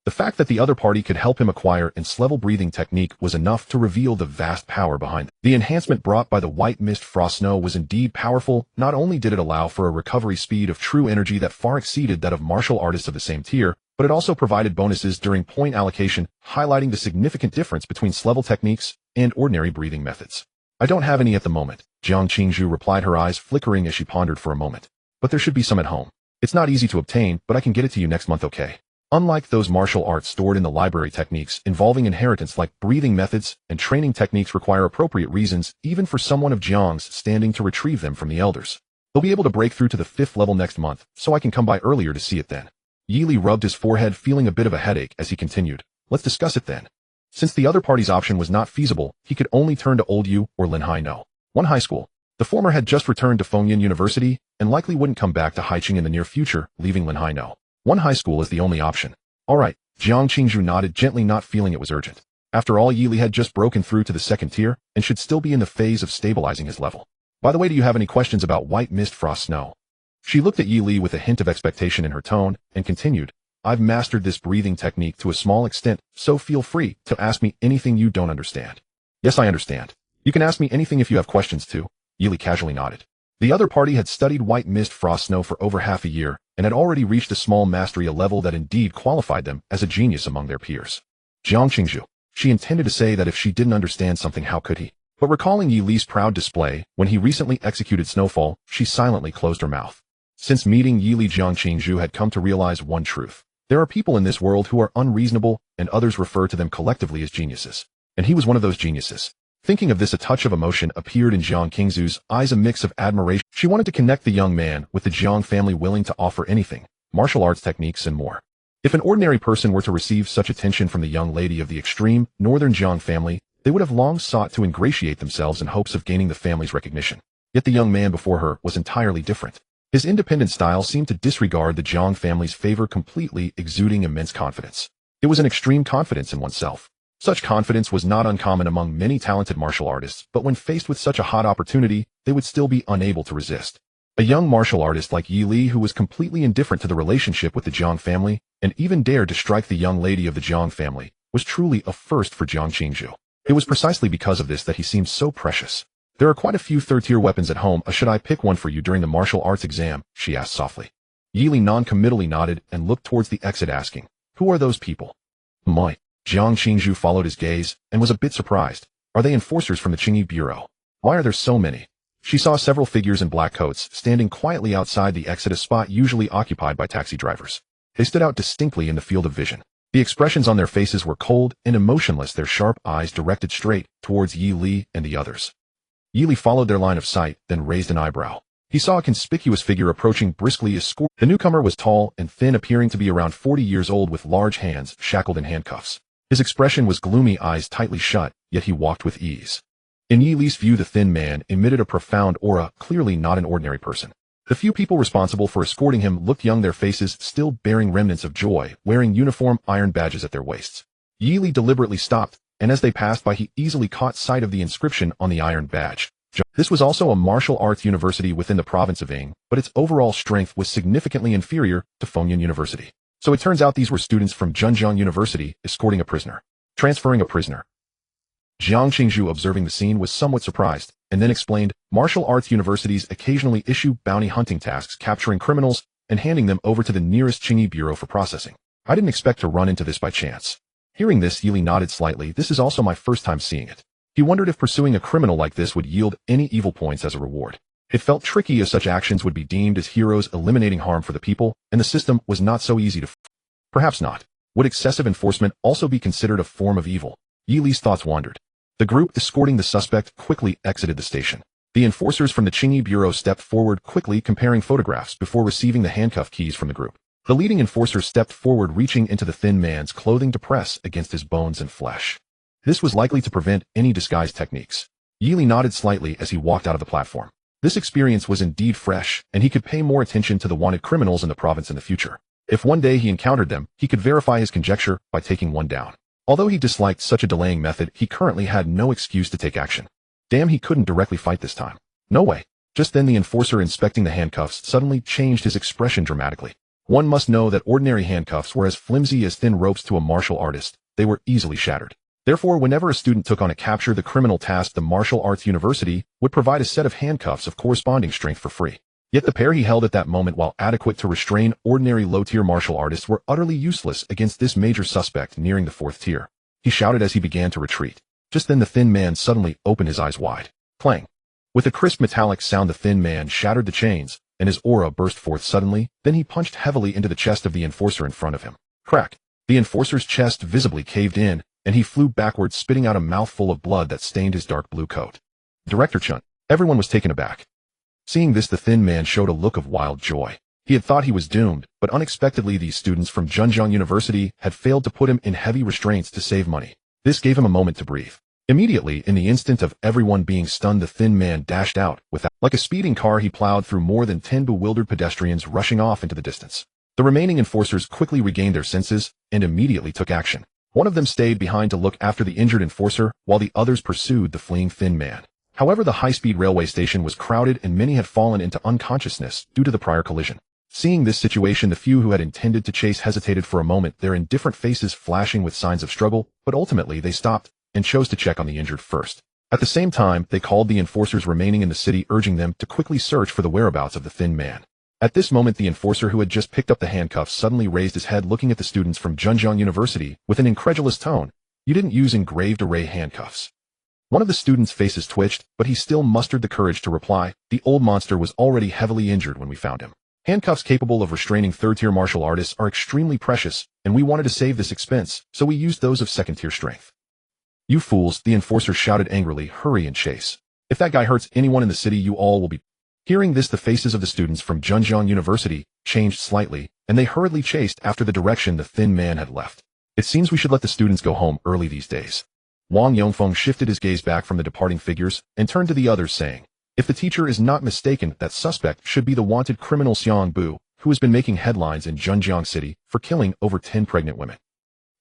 The fact that the other party could help him acquire ins-level breathing technique was enough to reveal the vast power behind it. The enhancement brought by the white mist frost snow was indeed powerful. Not only did it allow for a recovery speed of true energy that far exceeded that of martial artists of the same tier, but it also provided bonuses during point allocation, highlighting the significant difference between S-level techniques and ordinary breathing methods. "I don't have any at the moment," Jiang Qingzhu replied, her eyes flickering as she pondered for a moment. "But there should be some at home. It's not easy to obtain, but I can get it to you next month, okay?" Unlike those martial arts stored in the library, techniques involving inheritance like breathing methods and training techniques require appropriate reasons, even for someone of Jiang's standing, to retrieve them from the elders. "They'll be able to break through to the 5th level next month, so I can come by earlier to see it then." Yi Li rubbed his forehead, feeling a bit of a headache as he continued, "Let's discuss it then." Since the other party's option was not feasible, he could only turn to Old Yu or Linhai No. 1 high school. The former had just returned to Fengyun University and likely wouldn't come back to Haiqing in the near future, leaving Linhai No. 1 high school as the only option. "All right," Jiang Qingzhu nodded, gently, not feeling it was urgent. After all, Yi Li had just broken through to the 2nd tier and should still be in the phase of stabilizing his level. "By the way, do you have any questions about white mist frost snow?" She looked at Yi Li with a hint of expectation in her tone and continued, "I've mastered this breathing technique to a small extent, so feel free to ask me anything you don't understand." "Yes, I understand. You can ask me anything if you have questions too," Yi Li casually nodded. The other party had studied white mist frost snow for over half a year and had already reached a small mastery, a level that indeed qualified them as a genius among their peers. Jiang Qingzhu. She intended to say that if she didn't understand something, how could he? But recalling Yi Li's proud display when he recently executed Snowfall, she silently closed her mouth. Since meeting Yi Li, Jiang Qingzhu had come to realize one truth. There are people in this world who are unreasonable, and others refer to them collectively as geniuses. And he was one of those geniuses. Thinking of this, a touch of emotion appeared in Jiang Qingzu's eyes, a mix of admiration. She wanted to connect the young man with the Jiang family, willing to offer anything, martial arts techniques and more. If an ordinary person were to receive such attention from the young lady of the extreme northern Jiang family, they would have long sought to ingratiate themselves in hopes of gaining the family's recognition. Yet the young man before her was entirely different. His independent style seemed to disregard the Jiang family's favor completely, exuding immense confidence. It was an extreme confidence in oneself. Such confidence was not uncommon among many talented martial artists, but when faced with such a hot opportunity, they would still be unable to resist. A young martial artist like Yi Li, who was completely indifferent to the relationship with the Jiang family, and even dared to strike the young lady of the Jiang family, was truly a first for Jiang Qingzhu. It was precisely because of this that he seemed so precious. There are quite a few third-tier weapons at home. Should I pick one for you during the martial arts exam? She asked softly. Yi Li non-committally nodded and looked towards the exit, asking, "Who are those people?" "My." Jiang Qingzhu followed his gaze and was a bit surprised. "Are they enforcers from the Qingyi Bureau? Why are there so many?" She saw several figures in black coats standing quietly outside the exit, a spot usually occupied by taxi drivers. They stood out distinctly in the field of vision. The expressions on their faces were cold and emotionless, their sharp eyes directed straight towards Yi Li and the others. Yi Li followed their line of sight, then raised an eyebrow. He saw a conspicuous figure approaching briskly, escorted. The newcomer was tall and thin, appearing to be around 40 years old, with large hands shackled in handcuffs. His expression was gloomy, eyes tightly shut, yet he walked with ease. In Yi Li's view, the thin man emitted a profound aura, clearly not an ordinary person. The few people responsible for escorting him looked young, their faces still bearing remnants of joy, wearing uniform iron badges at their waists. Yi Li deliberately stopped, and as they passed by, he easily caught sight of the inscription on the iron badge. This was also a martial arts university within the province of Ying, but its overall strength was significantly inferior to Fengyun University. So it turns out these were students from Zhenjiang University escorting a prisoner. Transferring a prisoner. Jiang Qingzhu, observing the scene, was somewhat surprised, and then explained, "Martial arts universities occasionally issue bounty hunting tasks, capturing criminals and handing them over to the nearest Qingyi Bureau for processing. I didn't expect to run into this by chance." Hearing this, Yi Li nodded slightly. "This is also my first time seeing it." He wondered if pursuing a criminal like this would yield any evil points as a reward. It felt tricky, as such actions would be deemed as heroes eliminating harm for the people, and the system was not so easy to Perhaps not. Would excessive enforcement also be considered a form of evil? Yi Li's thoughts wandered. The group escorting the suspect quickly exited the station. The enforcers from the Qingyi Bureau stepped forward, quickly comparing photographs before receiving the handcuff keys from the group. The leading enforcer stepped forward, reaching into the thin man's clothing to press against his bones and flesh. This was likely to prevent any disguise techniques. Yi Li nodded slightly as he walked out of the platform. This experience was indeed fresh, and he could pay more attention to the wanted criminals in the province in the future. If one day he encountered them, he could verify his conjecture by taking one down. Although he disliked such a delaying method, he currently had no excuse to take action. Damn, he couldn't directly fight this time. No way. Just then the enforcer inspecting the handcuffs suddenly changed his expression dramatically. One must know that ordinary handcuffs were as flimsy as thin ropes to a martial artist. They were easily shattered. Therefore, whenever a student took on a capture the criminal task, the martial arts university would provide a set of handcuffs of corresponding strength for free. Yet the pair he held at that moment, while adequate to restrain ordinary low-tier martial artists, were utterly useless against this major suspect nearing the 4th tier. He shouted as he began to retreat. Just then the thin man suddenly opened his eyes wide. Clang! With a crisp metallic sound, the thin man shattered the chains, and his aura burst forth suddenly. Then he punched heavily into the chest of the enforcer in front of him. Crack! The enforcer's chest visibly caved in, and he flew backwards, spitting out a mouthful of blood that stained his dark blue coat. Director Chun. Everyone was taken aback. Seeing this, the thin man showed a look of wild joy. He had thought he was doomed, but unexpectedly these students from Zhenjiang University had failed to put him in heavy restraints to save money. This gave him a moment to breathe. Immediately, in the instant of everyone being stunned, the thin man dashed out. Like a speeding car, he plowed through more than 10 bewildered pedestrians, rushing off into the distance. The remaining enforcers quickly regained their senses and immediately took action. One of them stayed behind to look after the injured enforcer, while the others pursued the fleeing thin man. However, the high-speed railway station was crowded and many had fallen into unconsciousness due to the prior collision. Seeing this situation, the few who had intended to chase hesitated for a moment, their indifferent faces flashing with signs of struggle, but ultimately they stopped and chose to check on the injured first. At the same time, they called the enforcers remaining in the city, urging them to quickly search for the whereabouts of the thin man. At this moment, the enforcer who had just picked up the handcuffs suddenly raised his head, looking at the students from Zhenjiang University with an incredulous tone. "You didn't use engraved array handcuffs?" One of the students' faces twitched, but he still mustered the courage to reply, "The old monster was already heavily injured when we found him. Handcuffs capable of restraining 3rd-tier martial artists are extremely precious, and we wanted to save this expense, so we used those of 2nd-tier strength." You fools, the enforcer shouted angrily, hurry and chase. If that guy hurts anyone in the city, you all will be. Hearing this, the faces of the students from Zhenjiang University changed slightly, and they hurriedly chased after the direction the thin man had left. It seems we should let the students go home early these days. Wang Yongfeng shifted his gaze back from the departing figures and turned to the others, saying, if the teacher is not mistaken, that suspect should be the wanted criminal Xiang Bu, who has been making headlines in Zhenjiang City for killing over 10 pregnant women.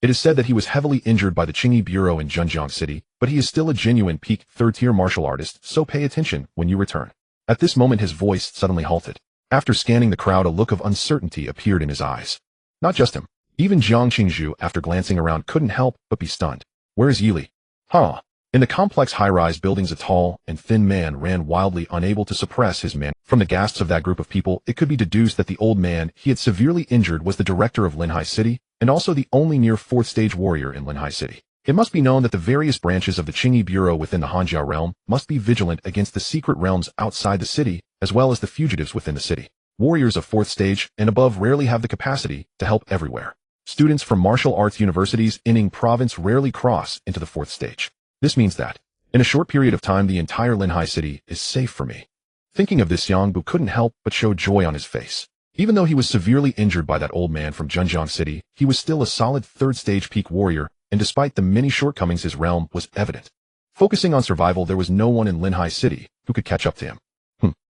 It is said that he was heavily injured by the Qingyi Bureau in Zhenjiang City, but he is still a genuine peak third-tier martial artist, so pay attention when you return. At this moment his voice suddenly halted. After scanning the crowd, a look of uncertainty appeared in his eyes. Not just him. Even Jiang Qingzhu, after glancing around, couldn't help but be stunned. Where is Yili? Huh? In the complex high-rise buildings, a tall and thin man ran wildly, unable to suppress his man. From the gasps of that group of people, it could be deduced that the old man he had severely injured was the director of Linhai City, and also the only near fourth-stage warrior in Linhai City. It must be known that the various branches of the Qingyi Bureau within the Hanjiao realm must be vigilant against the secret realms outside the city, as well as the fugitives within the city. Warriors of fourth stage and above rarely have the capacity to help everywhere. Students from martial arts universities in Ying province rarely cross into the fourth stage. This means that, in a short period of time, the entire Linhai City is safe for me. Thinking of this, Xiang Bu couldn't help but show joy on his face. Even though he was severely injured by that old man from Zhenjiang City, he was still a solid third-stage peak warrior, and despite the many shortcomings, his realm was evident. Focusing on survival, there was no one in Linhai City who could catch up to him.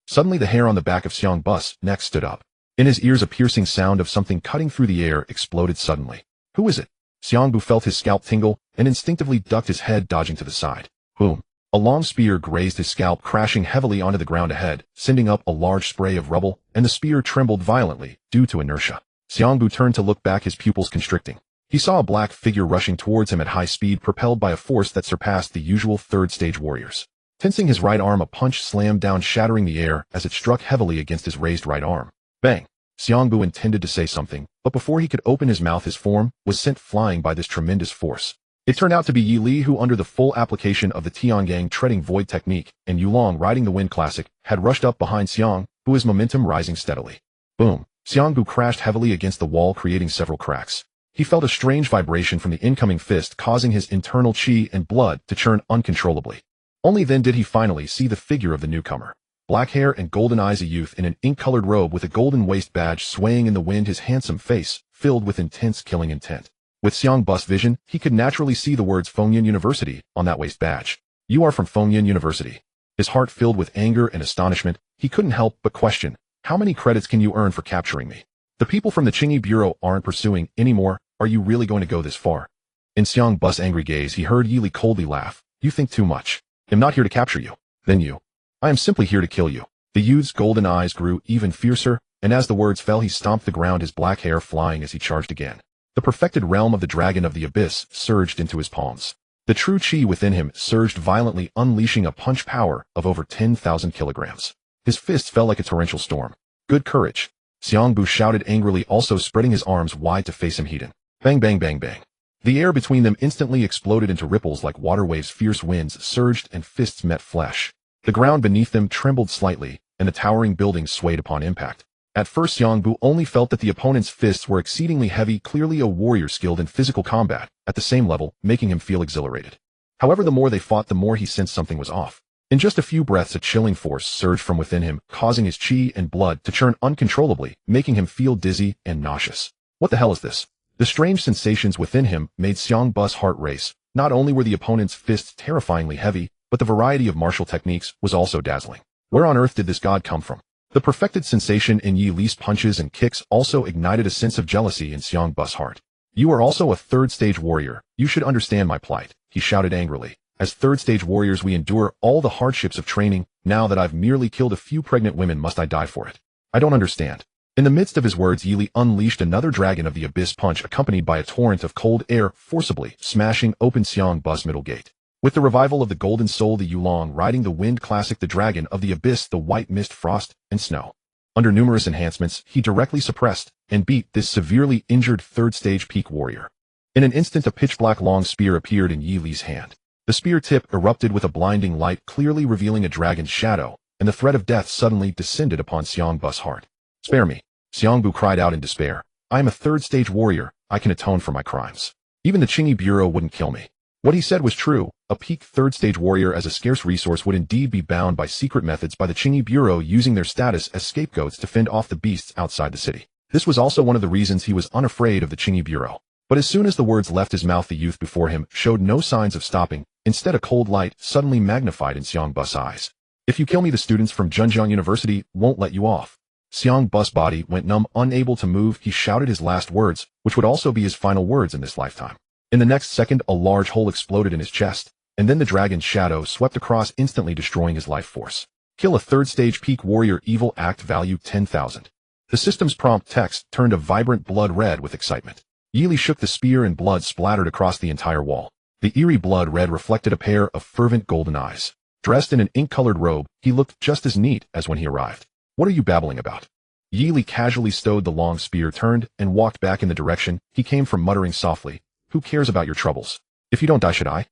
Suddenly the hair on the back of Xiang Bu's neck stood up. In his ears, a piercing sound of something cutting through the air exploded suddenly. Who is it? Xiang Bu felt his scalp tingle and instinctively ducked his head, dodging to the side. Boom. A long spear grazed his scalp, crashing heavily onto the ground ahead, sending up a large spray of rubble, and the spear trembled violently due to inertia. Xiang Bu turned to look back, his pupils constricting. He saw a black figure rushing towards him at high speed, propelled by a force that surpassed the usual third-stage warriors. Tensing his right arm, a punch slammed down, shattering the air as it struck heavily against his raised right arm. Bang! Xiang Bu intended to say something, but before he could open his mouth, his form was sent flying by this tremendous force. It turned out to be Yi Li, who, under the full application of the Tiangang treading void technique and Yulong riding the wind classic, had rushed up behind Xiang Bu, his momentum rising steadily. Boom! Xiang Bu crashed heavily against the wall, creating several cracks. He felt a strange vibration from the incoming fist, causing his internal qi and blood to churn uncontrollably. Only then did he finally see the figure of the newcomer. Black hair and golden eyes, a youth in an ink-colored robe with a golden waist badge swaying in the wind, his handsome face filled with intense killing intent. With Xiang Bu's vision, he could naturally see the words Fengyan University on that waist badge. You are from Fengyan University. His heart filled with anger and astonishment, he couldn't help but question, how many credits can you earn for capturing me? The people from the Qingyi Bureau aren't pursuing anymore. Are you really going to go this far? In Xiang Bu's angry gaze, he heard Yi Li coldly laugh. You think too much. I'm not here to capture you. Then you. I am simply here to kill you. The youth's golden eyes grew even fiercer, and as the words fell, he stomped the ground, his black hair flying as he charged again. The perfected realm of the dragon of the abyss surged into his palms. The true qi within him surged violently, unleashing a punch power of over 10,000 kilograms. His fists fell like a torrential storm. Good courage. Xiang Bu shouted angrily, also spreading his arms wide to face him. Hedon. Bang bang bang bang. The air between them instantly exploded into ripples like water waves. Fierce winds surged and fists met flesh. The ground beneath them trembled slightly, and the towering buildings swayed upon impact. At first, Xiang Bu only felt that the opponent's fists were exceedingly heavy, clearly a warrior skilled in physical combat, at the same level, making him feel exhilarated. However, the more they fought, the more he sensed something was off. In just a few breaths, a chilling force surged from within him, causing his qi and blood to churn uncontrollably, making him feel dizzy and nauseous. What the hell is this? The strange sensations within him made Xiang Bu's heart race. Not only were the opponent's fists terrifyingly heavy, but the variety of martial techniques was also dazzling. Where on earth did this god come from? The perfected sensation in Yi Li's punches and kicks also ignited a sense of jealousy in Xiang Bu's heart. You are also a third-stage warrior. You should understand my plight, he shouted angrily. As third-stage warriors, we endure all the hardships of training. Now that I've merely killed a few pregnant women, must I die for it? I don't understand. In the midst of his words, Yi Li unleashed another dragon of the abyss punch, accompanied by a torrent of cold air, forcibly smashing open Xiang Bu's middle gate. With the revival of the golden soul, the Yulong riding the wind classic, the dragon of the abyss, the white mist, frost, and snow. Under numerous enhancements, he directly suppressed and beat this severely injured third-stage peak warrior. In an instant, a pitch-black long spear appeared in Yi Li's hand. The spear tip erupted with a blinding light, clearly revealing a dragon's shadow, and the threat of death suddenly descended upon Xiang Bu's heart. Spare me, Xiang Bu cried out in despair. I am a third-stage warrior. I can atone for my crimes. Even the Qingyi Bureau wouldn't kill me. What he said was true. A peak third-stage warrior as a scarce resource would indeed be bound by secret methods by the Qingyi Bureau, using their status as scapegoats to fend off the beasts outside the city. This was also one of the reasons he was unafraid of the Qingyi Bureau. But as soon as the words left his mouth, the youth before him showed no signs of stopping. Instead, a cold light suddenly magnified in Xiang Bus's eyes. If you kill me, the students from Zhenjiang University won't let you off. Xiang Bus's body went numb, unable to move. He shouted his last words, which would also be his final words in this lifetime. In the next second, a large hole exploded in his chest, and then the dragon's shadow swept across, instantly destroying his life force. Kill a third-stage peak warrior, evil act, value 10,000. The system's prompt text turned a vibrant blood red with excitement. Yili shook the spear and blood splattered across the entire wall. The eerie blood red reflected a pair of fervent golden eyes. Dressed in an ink-colored robe, he looked just as neat as when he arrived. What are you babbling about? Yili casually stowed the long spear, turned, and walked back in the direction he came from, muttering softly, "Who cares about your troubles? If you don't die, should I?"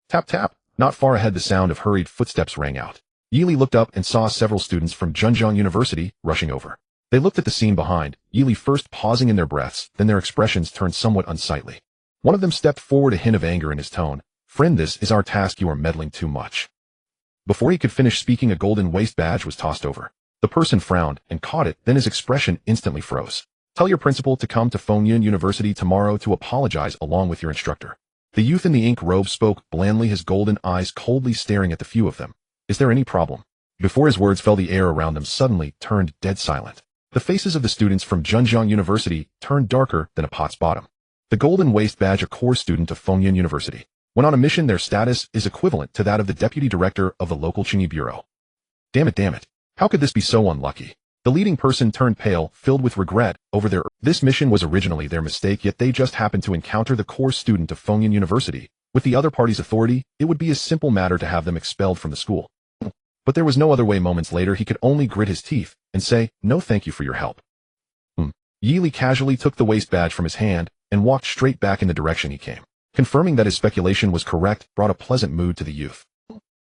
Tap tap. Not far ahead, the sound of hurried footsteps rang out. Yili looked up and saw several students from Zhenjiang University rushing over. They looked at the scene behind, Yili first pausing in their breaths, then their expressions turned somewhat unsightly. One of them stepped forward, a hint of anger in his tone. "Friend, this is our task. You are meddling too much." Before he could finish speaking, a golden waist badge was tossed over. The person frowned and caught it, then his expression instantly froze. "Tell your principal to come to Fengyun University tomorrow to apologize along with your instructor." The youth in the ink robe spoke blandly, his golden eyes coldly staring at the few of them. "Is there any problem?" Before his words fell, the air around them suddenly turned dead silent. The faces of the students from Zhenjiang University turned darker than a pot's bottom. The golden waist badge, a core student of Fengyun University. When on a mission, their status is equivalent to that of the deputy director of the local Qingyi Bureau. Damn it. How could this be so unlucky? The leading person turned pale, filled with regret over this mission was originally their mistake, yet they just happened to encounter the core student of Fengyun University. With the other party's authority, it would be a simple matter to have them expelled from the school. But there was no other way. Moments later, he could only grit his teeth and say, "No, thank you for your help." Yili casually took the waist badge from his hand and walked straight back in the direction he came. Confirming that his speculation was correct brought a pleasant mood to the youth.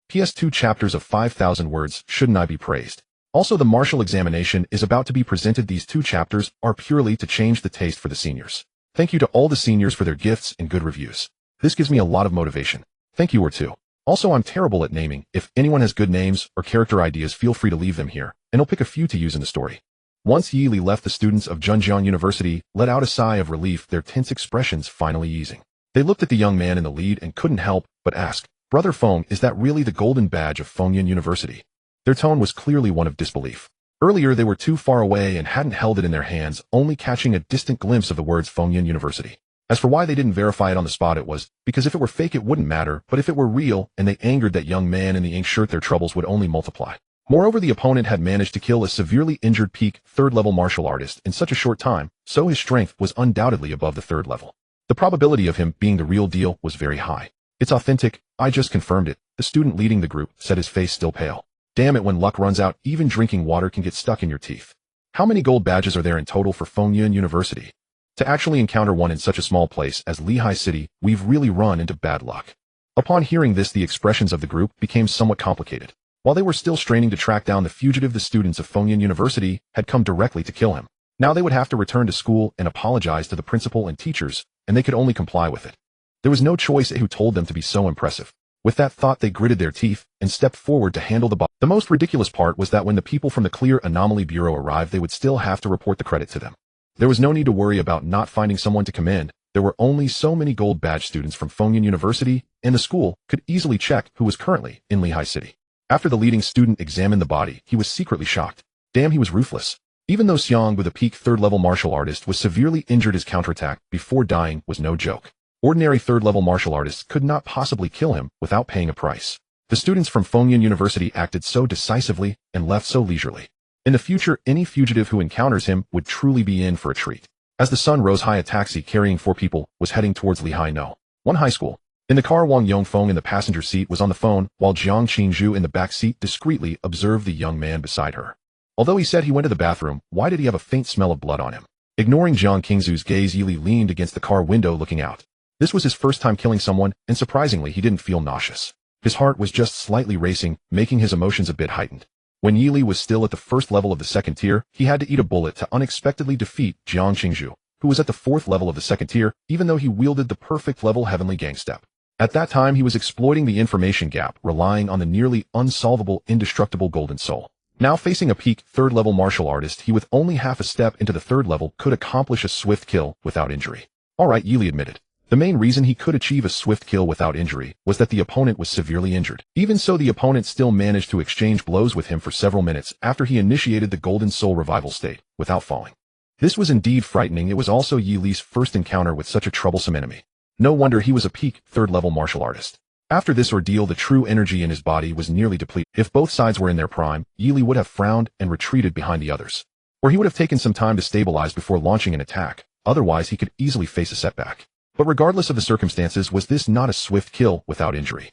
PS2 chapters of 5,000 words, shouldn't I be praised? Also, the martial examination is about to be presented. These 2 chapters are purely to change the taste for the seniors. Thank you to all the seniors for their gifts and good reviews. This gives me a lot of motivation. Thank you, or two. Also, I'm terrible at naming. If anyone has good names or character ideas, feel free to leave them here, and I'll pick a few to use in the story. Once Yili left, the students of Zhenjiang University let out a sigh of relief, their tense expressions finally easing. They looked at the young man in the lead and couldn't help but ask, "Brother Feng, is that really the golden badge of Fengyun University?" Their tone was clearly one of disbelief. Earlier, they were too far away and hadn't held it in their hands, only catching a distant glimpse of the words Fengyun University. As for why they didn't verify it on the spot, it was because if it were fake, it wouldn't matter, but if it were real and they angered that young man in the ink shirt, their troubles would only multiply. Moreover, the opponent had managed to kill a severely injured peak third-level martial artist in such a short time, so his strength was undoubtedly above the third level. The probability of him being the real deal was very high. "It's authentic, I just confirmed it," the student leading the group said, his face still pale. "Damn it, when luck runs out, even drinking water can get stuck in your teeth." How many gold badges are there in total for Fengyun University? To actually encounter one in such a small place as Lehigh City, we've really run into bad luck. Upon hearing this, the expressions of the group became somewhat complicated. While they were still straining to track down the fugitive, the students of Fengyun University had come directly to kill him. Now they would have to return to school and apologize to the principal and teachers, and they could only comply with it. There was no choice who told them to be so impressive. With that thought, they gritted their teeth and stepped forward to handle the boss. The most ridiculous part was that when the people from the Clear Anomaly Bureau arrived, they would still have to report the credit to them. There was no need to worry about not finding someone to commend. There were only so many gold badge students from Fengyun University, and the school could easily check who was currently in Lehigh City. After the leading student examined the body, he was secretly shocked. Damn, he was ruthless. Even though Xiang, with a peak third-level martial artist, was severely injured, his counterattack before dying was no joke. Ordinary third-level martial artists could not possibly kill him without paying a price. The students from Fengyun University acted so decisively and left so leisurely. In the future, any fugitive who encounters him would truly be in for a treat. As the sun rose high, a taxi carrying 4 people was heading towards Lehigh No. 1 High School. In the car, Wang Yongfeng in the passenger seat was on the phone, while Jiang Qingzhu in the back seat discreetly observed the young man beside her. Although he said he went to the bathroom, why did he have a faint smell of blood on him? Ignoring Jiang Qingzhu's gaze, Yili leaned against the car window looking out. This was his first time killing someone, and surprisingly, he didn't feel nauseous. His heart was just slightly racing, making his emotions a bit heightened. When Yili was still at the first level of the second tier, he had to eat a bullet to unexpectedly defeat Jiang Qingzhu, who was at the 4th level of the second tier, even though he wielded the perfect level heavenly gang step. At that time, he was exploiting the information gap, relying on the nearly unsolvable, indestructible golden soul. Now facing a peak third-level martial artist, he with only half a step into the third level could accomplish a swift kill without injury. Alright, Yili admitted. The main reason he could achieve a swift kill without injury was that the opponent was severely injured. Even so, the opponent still managed to exchange blows with him for several minutes after he initiated the golden soul revival state, without falling. This was indeed frightening. It was also Yi Li's first encounter with such a troublesome enemy. No wonder he was a peak third-level martial artist. After this ordeal, the true energy in his body was nearly depleted. If both sides were in their prime, Yi Li would have frowned and retreated behind the others. Or he would have taken some time to stabilize before launching an attack, otherwise he could easily face a setback. But regardless of the circumstances, was this not a swift kill without injury?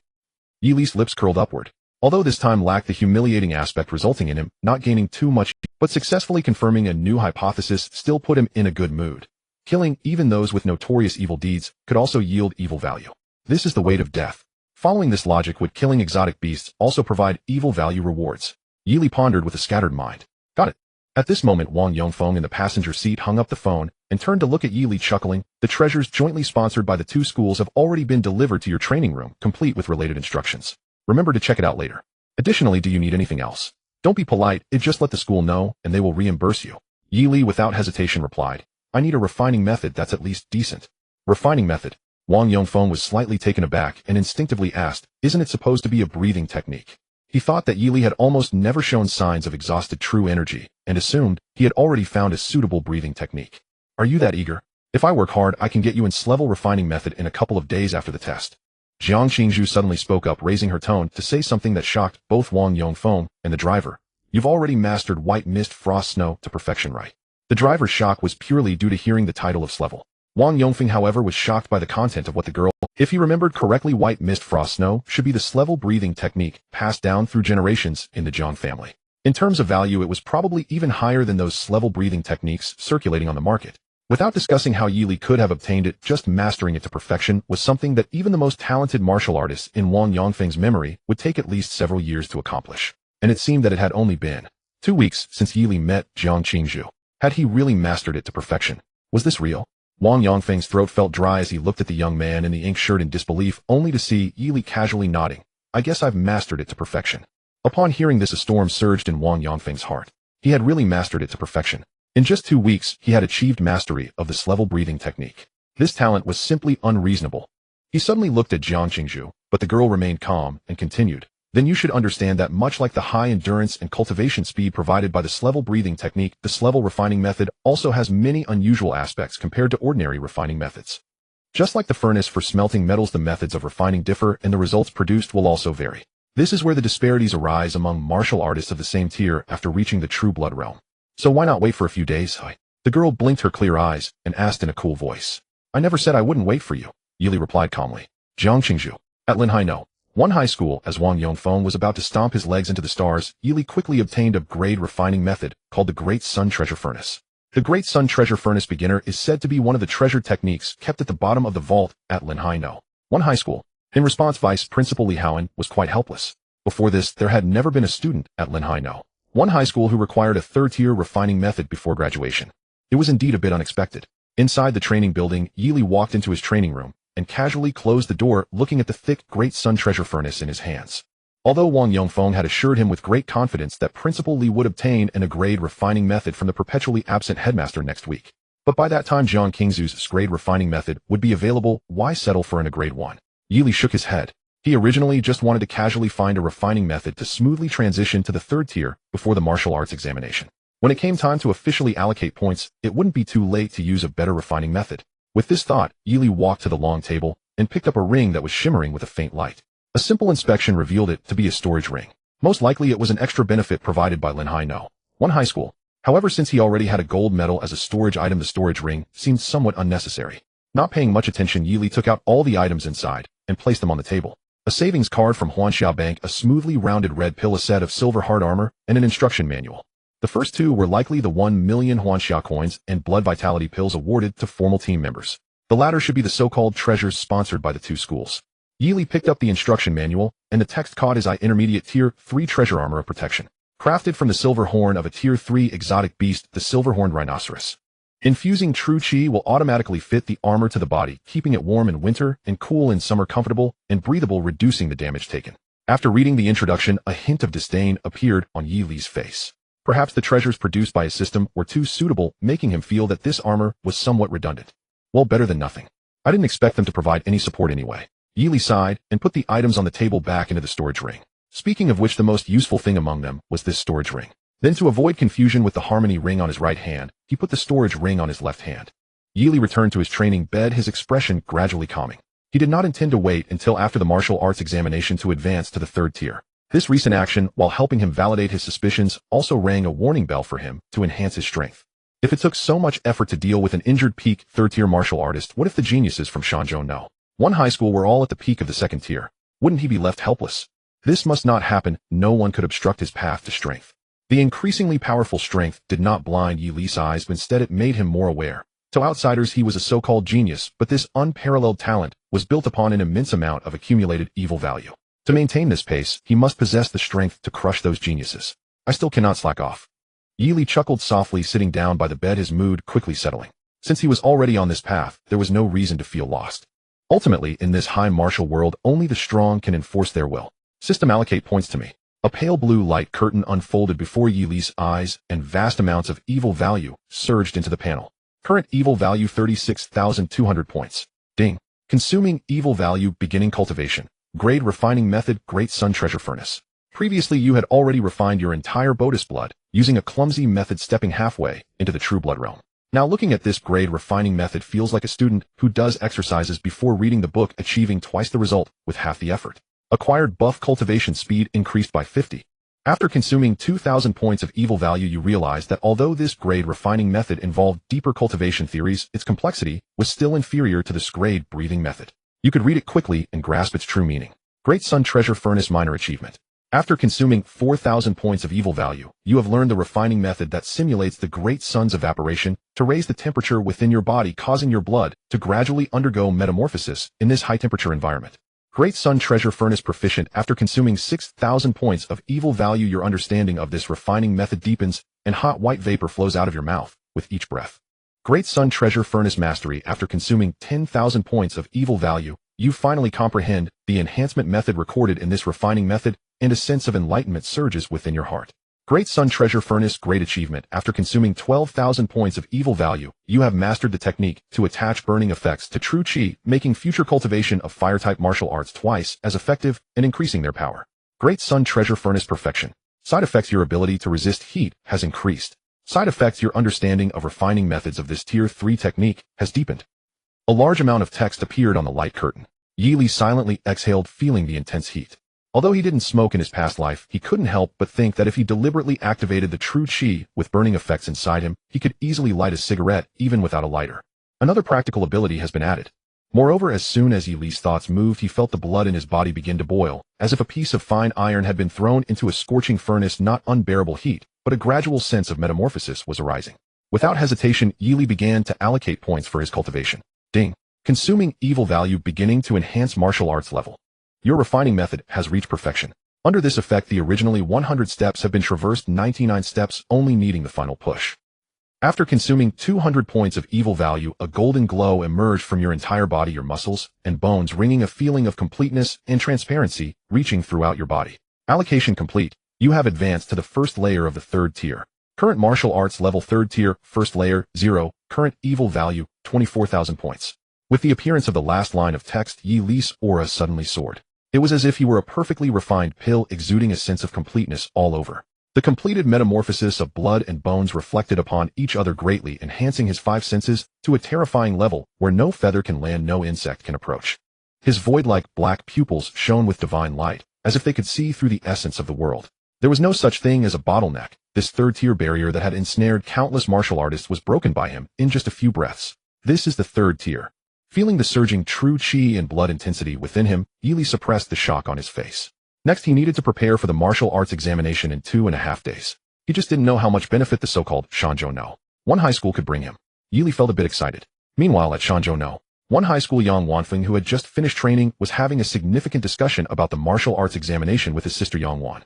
Yi Li's lips curled upward, although this time lacked the humiliating aspect resulting in him not gaining too much, but successfully confirming a new hypothesis still put him in a good mood. Killing even those with notorious evil deeds could also yield evil value. This is the weight of death. Following this logic, would killing exotic beasts also provide evil value rewards? Yi Li pondered with a scattered mind. Got it. At this moment, Wang Yongfeng in the passenger seat hung up the phone and turned to look at Yi Li, chuckling. The treasures jointly sponsored by the two schools have already been delivered to your training room, complete with related instructions. Remember to check it out later. Additionally, do you need anything else? Don't be polite, just let the school know and they will reimburse you. Yi Li without hesitation replied, I need a refining method that's at least decent. Refining method? Wang Yongfeng was slightly taken aback and instinctively asked, isn't it supposed to be a breathing technique? He thought that Yi Li had almost never shown signs of exhausted true energy and assumed he had already found a suitable breathing technique. Are you that eager? If I work hard, I can get you its level refining method in a couple of days after the test. Jiang Qingzhu suddenly spoke up, raising her tone to say something that shocked both Wang Yongfeng and the driver. You've already mastered white mist frost snow to perfection, right? The driver's shock was purely due to hearing the title of level. Wang Yongfeng, however, was shocked by the content of what the girl. If he remembered correctly, white mist frost snow should be the level breathing technique passed down through generations in the Jiang family. In terms of value, it was probably even higher than those level breathing techniques circulating on the market. Without discussing how Yi Li could have obtained it, just mastering it to perfection was something that even the most talented martial artists in Wang Yongfeng's memory would take at least several years to accomplish. And it seemed that it had only been 2 weeks since Yi Li met Jiang Qingzhu. Had he really mastered it to perfection? Was this real? Wang Yongfeng's throat felt dry as he looked at the young man in the ink shirt in disbelief, only to see Yi Li casually nodding. I guess I've mastered it to perfection. Upon hearing this, a storm surged in Wang Yongfeng's heart. He had really mastered it to perfection. In just 2 weeks, he had achieved mastery of this level breathing technique. This talent was simply unreasonable. He suddenly looked at Jiang Qingzhu, but the girl remained calm and continued. Then you should understand that much like the high endurance and cultivation speed provided by this level breathing technique, this level refining method also has many unusual aspects compared to ordinary refining methods. Just like the furnace for smelting metals, the methods of refining differ and the results produced will also vary. This is where the disparities arise among martial artists of the same tier after reaching the true blood realm. So why not wait for a few days? The girl blinked her clear eyes and asked in a cool voice. I never said I wouldn't wait for you, Yi Li replied calmly. Jiang Qingzhu. At Linhai No. One high school, as Wang Yongfeng was about to stomp his legs into the stars, Yi Li quickly obtained a grade refining method called the Great Sun Treasure Furnace. The Great Sun Treasure Furnace Beginner is said to be one of the treasure techniques kept at the bottom of the vault at Linhai No. One high school. In response, Vice Principal Li Haoan was quite helpless. Before this, there had never been a student at Linhai No. One high school who required a third-tier refining method before graduation. It was indeed a bit unexpected. Inside the training building, Yi Li walked into his training room and casually closed the door, looking at the thick Great Sun Treasure Furnace in his hands. Although Wang Yongfeng had assured him with great confidence that Principal Li would obtain an A-grade refining method from the perpetually absent headmaster next week. But by that time Jiang Qingzhu's grade refining method would be available, why settle for an A-grade one? Yi Li shook his head. He originally just wanted to casually find a refining method to smoothly transition to the third tier before the martial arts examination. When it came time to officially allocate points, it wouldn't be too late to use a better refining method. With this thought, Yi Li walked to the long table and picked up a ring that was shimmering with a faint light. A simple inspection revealed it to be a storage ring. Most likely it was an extra benefit provided by Linhai No. One high school. However, since he already had a gold medal as a storage item, the storage ring seemed somewhat unnecessary. Not paying much attention, Yi Li took out all the items inside and placed them on the table. A savings card from Huanxia Bank, a smoothly rounded red pill, a set of silver hard armor, and an instruction manual. The first two were likely the 1 million Huanxia coins and blood vitality pills awarded to formal team members. The latter should be the so-called treasures sponsored by the two schools. Yi Li picked up the instruction manual, and the text caught his eye. Intermediate Tier 3 Treasure Armor of Protection. Crafted from the silver horn of a Tier 3 exotic beast, the silver-horned rhinoceros. Infusing true qi will automatically fit the armor to the body, keeping it warm in winter and cool in summer, comfortable and breathable, reducing the damage taken. After reading the introduction, a hint of disdain appeared on Yi Li's face. Perhaps the treasures produced by his system were too suitable, making him feel that this armor was somewhat redundant. Well, better than nothing. I didn't expect them to provide any support anyway. Yi Li sighed and put the items on the table back into the storage ring. Speaking of which, the most useful thing among them was this storage ring. Then, to avoid confusion with the harmony ring on his right hand, he put the storage ring on his left hand. Yi Li returned to his training bed, his expression gradually calming. He did not intend to wait until after the martial arts examination to advance to the third tier. This recent action, while helping him validate his suspicions, also rang a warning bell for him to enhance his strength. If it took so much effort to deal with an injured peak third-tier martial artist, what if the geniuses from Shanzhou No. 1 high school were all at the peak of the second tier? Wouldn't he be left helpless? This must not happen. No one could obstruct his path to strength. The increasingly powerful strength did not blind Yi Li's eyes, but instead it made him more aware. To outsiders, he was a so-called genius, but this unparalleled talent was built upon an immense amount of accumulated evil value. To maintain this pace, he must possess the strength to crush those geniuses. I still cannot slack off. Yi Li chuckled softly, sitting down by the bed, his mood quickly settling. Since he was already on this path, there was no reason to feel lost. Ultimately, in this high martial world, only the strong can enforce their will. System allocate points to me. A pale blue light curtain unfolded before Yi Li's eyes, and vast amounts of evil value surged into the panel. Current evil value 36,200 points. Ding. Consuming evil value, beginning cultivation. Grade refining method, Great Sun Treasure Furnace. Previously you had already refined your entire Bodis blood, using a clumsy method, stepping halfway into the true blood realm. Now looking at this grade refining method feels like a student who does exercises before reading the book, achieving twice the result with half the effort. Acquired buff, cultivation speed increased by 50. After consuming 2,000 points of evil value, you realize that although this grade refining method involved deeper cultivation theories, its complexity was still inferior to this grade breathing method. You could read it quickly and grasp its true meaning. Great Sun Treasure Furnace minor achievement. After consuming 4,000 points of evil value, you have learned the refining method that simulates the Great Sun's evaporation to raise the temperature within your body, causing your blood to gradually undergo metamorphosis in this high-temperature environment. Great Sun Treasure Furnace proficient. After consuming 6,000 points of evil value, your understanding of this refining method deepens, and hot white vapor flows out of your mouth with each breath. Great Sun Treasure Furnace mastery. After consuming 10,000 points of evil value, you finally comprehend the enhancement method recorded in this refining method, and a sense of enlightenment surges within your heart. Great Sun Treasure Furnace great achievement. After consuming 12,000 points of evil value, you have mastered the technique to attach burning effects to true qi, making future cultivation of fire-type martial arts twice as effective and increasing their power. Great Sun Treasure Furnace perfection. Side effects: your ability to resist heat has increased. Side effects: your understanding of refining methods of this Tier 3 technique has deepened. A large amount of text appeared on the light curtain. Yi Li silently exhaled, feeling the intense heat. Although he didn't smoke in his past life, he couldn't help but think that if he deliberately activated the true qi with burning effects inside him, he could easily light a cigarette even without a lighter. Another practical ability has been added. Moreover, as soon as Yi Li's thoughts moved, he felt the blood in his body begin to boil, as if a piece of fine iron had been thrown into a scorching furnace. Not unbearable heat, but a gradual sense of metamorphosis was arising. Without hesitation, Yi Li began to allocate points for his cultivation. Ding. Consuming evil value, beginning to enhance martial arts level. Your refining method has reached perfection. Under this effect, the originally 100 steps have been traversed 99 steps, only needing the final push. After consuming 200 points of evil value, a golden glow emerged from your entire body, your muscles and bones ringing, a feeling of completeness and transparency reaching throughout your body. Allocation complete. You have advanced to the first layer of the third tier. Current martial arts level third tier, first layer, 0. Current evil value, 24,000 points. With the appearance of the last line of text, Yi Li's aura suddenly soared. It was as if he were a perfectly refined pill, exuding a sense of completeness all over. The completed metamorphosis of blood and bones reflected upon each other, greatly enhancing his 5 senses to a terrifying level where no feather can land, no insect can approach. His void-like black pupils shone with divine light, as if they could see through the essence of the world. There was no such thing as a bottleneck. This third-tier barrier that had ensnared countless martial artists was broken by him in just a few breaths. This is the third tier. Feeling the surging true qi and blood intensity within him, Yi Li suppressed the shock on his face. Next, he needed to prepare for the martial arts examination in 2.5 days. He just didn't know how much benefit the so-called Shanzhou No. 1 high school could bring him. Yi Li felt a bit excited. Meanwhile, at Shanzhou No. 1 high school, Yang Wanfeng, who had just finished training, was having a significant discussion about the martial arts examination with his sister Yang Wan.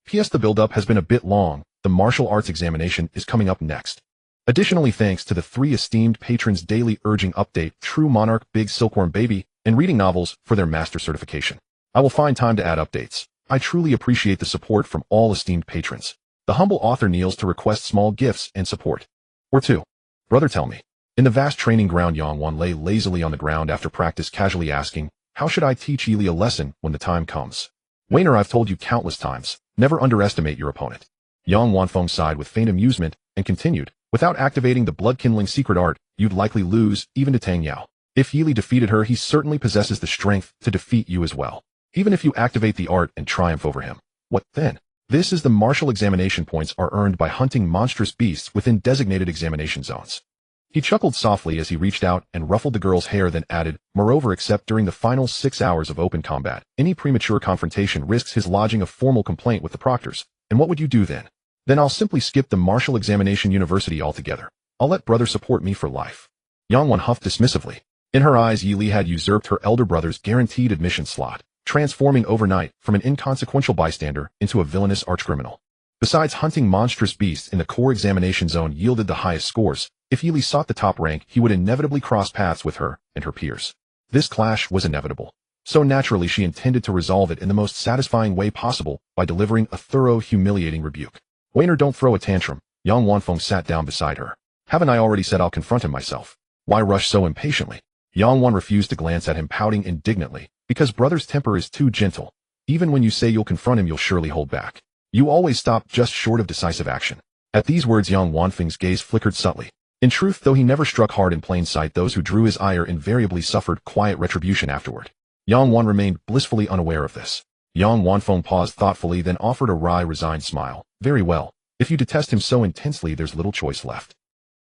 P.S. The build-up has been a bit long. The martial arts examination is coming up next. Additionally, thanks to the 3 esteemed patrons' daily urging update, True Monarch, Big Silkworm Baby, and reading novels for their master certification. I will find time to add updates. I truly appreciate the support from all esteemed patrons. The humble author kneels to request small gifts and support. Or 2. Brother, tell me. In the vast training ground, Yangwan lay lazily on the ground after practice, casually asking, how should I teach Yili a lesson when the time comes? Wainer, I've told you countless times, never underestimate your opponent. Yang Wanfeng sighed with faint amusement and continued, without activating the blood-kindling secret art, you'd likely lose, even to Tang Yao. If Yili defeated her, he certainly possesses the strength to defeat you as well. Even if you activate the art and triumph over him. What then? This is the martial examination points are earned by hunting monstrous beasts within designated examination zones. He chuckled softly as he reached out and ruffled the girl's hair, then added, moreover, except during the final 6 hours of open combat, any premature confrontation risks his lodging a formal complaint with the proctors. And what would you do then? Then I'll simply skip the martial examination university altogether. I'll let brother support me for life. Yangwan huffed dismissively. In her eyes, Yili had usurped her elder brother's guaranteed admission slot, transforming overnight from an inconsequential bystander into a villainous archcriminal. Besides, hunting monstrous beasts in the core examination zone yielded the highest scores. If Yili sought the top rank, he would inevitably cross paths with her and her peers. This clash was inevitable. So naturally, she intended to resolve it in the most satisfying way possible by delivering a thorough, humiliating rebuke. Wainer, don't throw a tantrum. Yang Wanfeng sat down beside her. Haven't I already said I'll confront him myself? Why rush so impatiently? Yang Wan refused to glance at him, pouting indignantly, because brother's temper is too gentle. Even when you say you'll confront him, you'll surely hold back. You always stop just short of decisive action. At these words, Yang Wanfeng's gaze flickered subtly. In truth, though he never struck hard in plain sight, those who drew his ire invariably suffered quiet retribution afterward. Yang Wan remained blissfully unaware of this. Yang Wanfeng paused thoughtfully, then offered a wry, resigned smile. Very well. If you detest him so intensely, there's little choice left.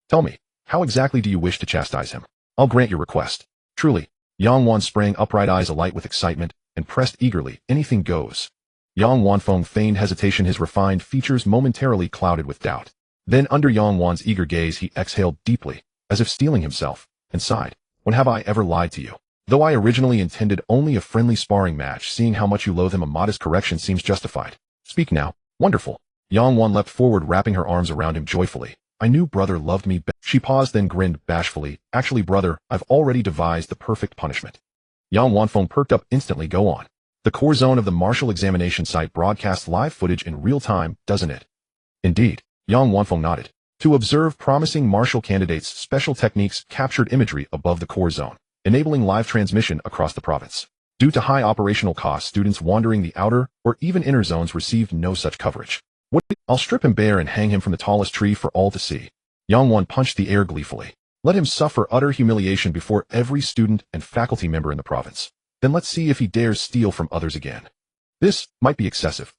Tell me, how exactly do you wish to chastise him? I'll grant your request. Truly. Yang Wan sprang upright, eyes alight with excitement, and pressed eagerly. Anything goes. Yang Wanfeng feigned hesitation, his refined features momentarily clouded with doubt. Then, under Yang Wan's eager gaze, he exhaled deeply, as if steeling himself, and sighed. When have I ever lied to you? Though I originally intended only a friendly sparring match, seeing how much you loathe him, a modest correction seems justified. Speak now. Wonderful. Yang Wan leapt forward, wrapping her arms around him joyfully. I knew brother loved me. She paused, then grinned bashfully. Actually, brother, I've already devised the perfect punishment. Yang Wanfeng perked up instantly. Go on. The core zone of the martial examination site broadcasts live footage in real time, doesn't it? Indeed. Yang Wanfeng nodded. To observe promising martial candidates, special techniques captured imagery above the core zone, enabling live transmission across the province. Due to high operational costs, students wandering the outer or even inner zones received no such coverage. I'll strip him bare and hang him from the tallest tree for all to see. Yang Wan punched the air gleefully. Let him suffer utter humiliation before every student and faculty member in the province. Then let's see if he dares steal from others again. This might be excessive.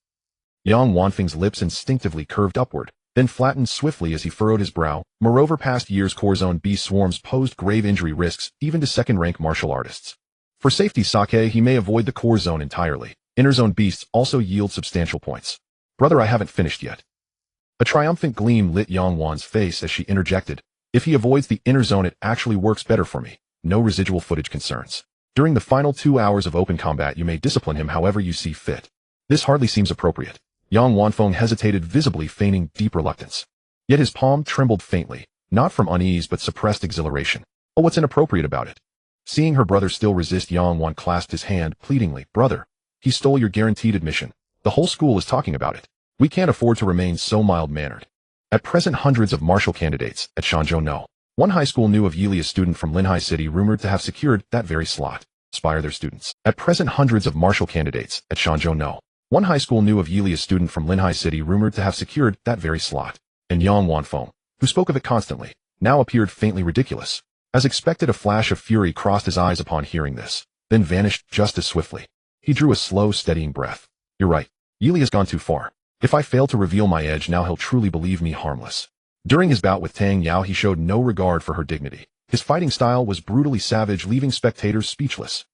Yang Wanfeng's lips instinctively curved upward, then flattened swiftly as he furrowed his brow. Moreover, past years' core zone B swarms posed grave injury risks even to second-rank martial artists. For safety's sake, he may avoid the core zone entirely. Inner zone beasts also yield substantial points. Brother, I haven't finished yet. A triumphant gleam lit Yang Wan's face as she interjected. If he avoids the inner zone, it actually works better for me. No residual footage concerns. During the final 2 hours of open combat, you may discipline him however you see fit. This hardly seems appropriate. Yang Wanfeng hesitated, visibly feigning deep reluctance. Yet his palm trembled faintly, not from unease but suppressed exhilaration. Oh, what's inappropriate about it? Seeing her brother still resist, Yang Wan clasped his hand pleadingly. Brother, he stole your guaranteed admission. The whole school is talking about it. We can't afford to remain so mild-mannered. At present, hundreds of martial candidates at Shanzhou know. One high school knew of Yili, a student from Linhai City rumored to have secured that very slot. Inspire their students. At present, hundreds of martial candidates at Shanzhou know. One high school knew of Yili, a student from Linhai City rumored to have secured that very slot. And Yang Wanfeng, who spoke of it constantly, now appeared faintly ridiculous. As expected, a flash of fury crossed his eyes upon hearing this, then vanished just as swiftly. He drew a slow, steadying breath. You're right. Yili has gone too far. If I fail to reveal my edge now, he'll truly believe me harmless. During his bout with Tang Yao, he showed no regard for her dignity. His fighting style was brutally savage, leaving spectators speechless.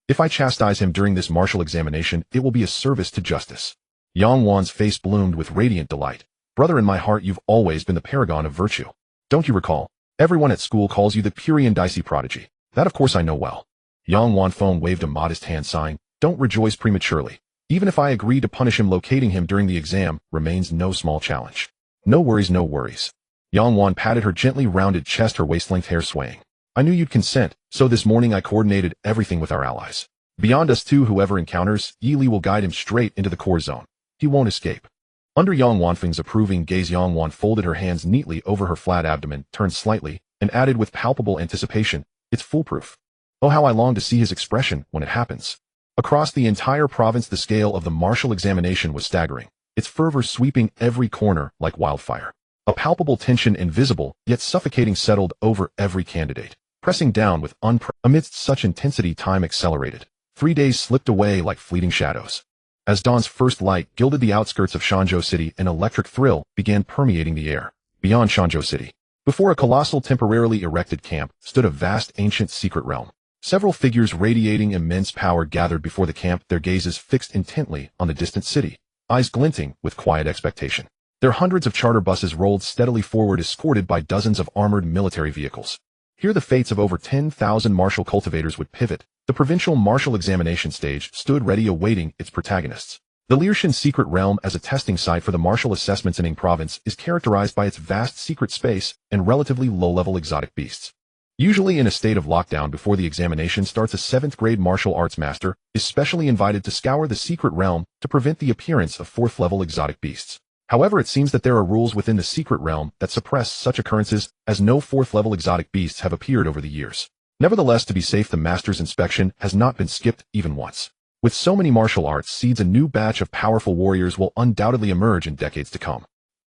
If I chastise him during this martial examination, it will be a service to justice. Yang Wan's face bloomed with radiant delight. Brother, in my heart, you've always been the paragon of virtue. Don't you recall? Everyone at school calls you the Purian dicey prodigy. That of course I know well. Yang Wanfeng waved a modest hand, sighing. Don't rejoice prematurely. Even if I agree to punish him, locating him during the exam remains no small challenge. No worries, no worries. Yang Wan patted her gently rounded chest, her waist-length hair swaying. I knew you'd consent, so this morning I coordinated everything with our allies. Beyond us two, whoever encounters, Yi Li will guide him straight into the core zone. He won't escape. Under Yang Wanfeng's approving gaze, Yang Wan folded her hands neatly over her flat abdomen, turned slightly, and added with palpable anticipation, it's foolproof. Oh, how I long to see his expression when it happens. Across the entire province, the scale of the martial examination was staggering, its fervor sweeping every corner like wildfire. A palpable tension, invisible, yet suffocating, settled over every candidate, pressing down with amidst such intensity, time accelerated. 3 days slipped away like fleeting shadows. As dawn's first light gilded the outskirts of Shanzhou City, an electric thrill began permeating the air. Beyond Shanzhou City, before a colossal temporarily erected camp, stood a vast ancient secret realm. Several figures radiating immense power gathered before the camp, their gazes fixed intently on the distant city, eyes glinting with quiet expectation. Their hundreds of charter buses rolled steadily forward, escorted by dozens of armored military vehicles. Here the fates of over 10,000 martial cultivators would pivot. The provincial martial examination stage stood ready, awaiting its protagonists. The Lirshan secret realm, as a testing site for the martial assessments in Ing province, is characterized by its vast secret space and relatively low-level exotic beasts. Usually in a state of lockdown before the examination starts, a 7th-grade martial arts master is specially invited to scour the secret realm to prevent the appearance of 4th-level exotic beasts. However, it seems that there are rules within the secret realm that suppress such occurrences, as no 4th-level exotic beasts have appeared over the years. Nevertheless, to be safe, the master's inspection has not been skipped even once. With so many martial arts seeds, a new batch of powerful warriors will undoubtedly emerge in decades to come.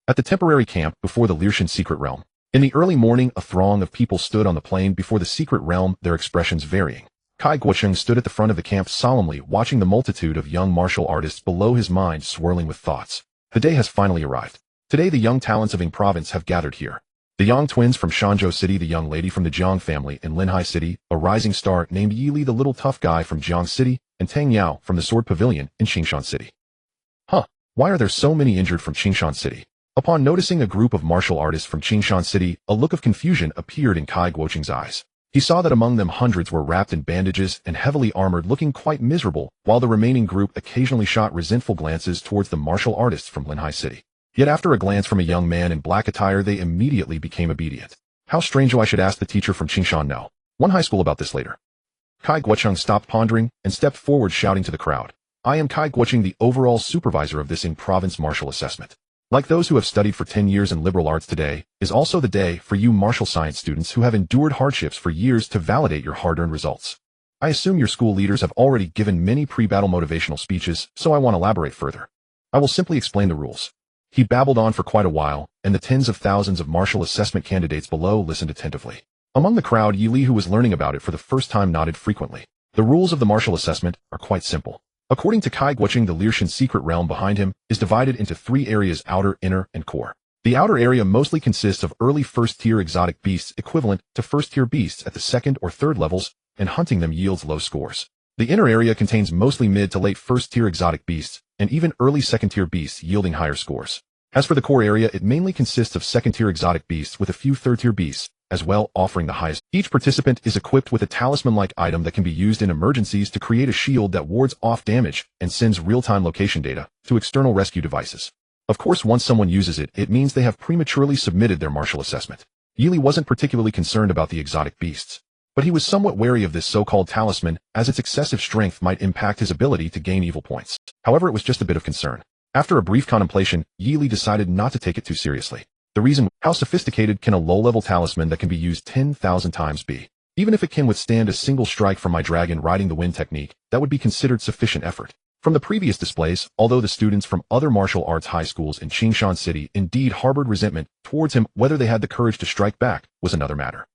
At the temporary camp before the Lirshan secret realm, in the early morning, a throng of people stood on the plain before the secret realm, their expressions varying. Kai Guocheng stood at the front of the camp, solemnly watching the multitude of young martial artists below, his mind swirling with thoughts. The day has finally arrived. Today the young talents of Ing province have gathered here. The Yang twins from Shanzhou City, the young lady from the Jiang family in Linhai City, a rising star named Yi Li, the little tough guy from Jiang City, and Tang Yao from the Sword Pavilion in Qingshan City. Why are there so many injured from Qingshan City? Upon noticing a group of martial artists from Qingshan City, a look of confusion appeared in Kai Guocheng's eyes. He saw that among them hundreds were wrapped in bandages and heavily armored, looking quite miserable, while the remaining group occasionally shot resentful glances towards the martial artists from Linhai City. Yet after a glance from a young man in black attire, they immediately became obedient. How strange! I should ask the teacher from Qingshan No. 1 high school about this later. Kai Guocheng stopped pondering and stepped forward, shouting to the crowd, I am Kai Guocheng, the overall supervisor of this Ing province martial assessment. Like those who have studied for 10 years in liberal arts, today is also the day for you martial science students who have endured hardships for years to validate your hard-earned results. I assume your school leaders have already given many pre-battle motivational speeches, so I won't elaborate further. I will simply explain the rules. He babbled on for quite a while, and the tens of thousands of martial assessment candidates below listened attentively. Among the crowd, Yi Li, who was learning about it for the first time, nodded frequently. The rules of the martial assessment are quite simple. According to Kai Guocheng, the Lirshan secret realm behind him is divided into 3 areas: outer, inner, and core. The outer area mostly consists of early first-tier exotic beasts equivalent to first-tier beasts at the 2nd or 3rd levels, and hunting them yields low scores. The inner area contains mostly mid to late first-tier exotic beasts, and even early 2nd-tier beasts yielding higher scores. As for the core area, it mainly consists of 2nd-tier exotic beasts with a few 3rd-tier beasts, as well, offering the highest. Each participant is equipped with a talisman-like item that can be used in emergencies to create a shield that wards off damage and sends real-time location data to external rescue devices. Of course, once someone uses it, it means they have prematurely submitted their martial assessment. Yi Li wasn't particularly concerned about the exotic beasts, but he was somewhat wary of this so-called talisman, as its excessive strength might impact his ability to gain evil points. However, it was just a bit of concern. After a brief contemplation, Yi Li decided not to take it too seriously. The reason: how sophisticated can a low-level talisman that can be used 10,000 times be? Even if it can withstand a single strike from my dragon riding the wind technique, that would be considered sufficient effort. From the previous displays, although the students from other martial arts high schools in Qingshan City indeed harbored resentment towards him, whether they had the courage to strike back was another matter.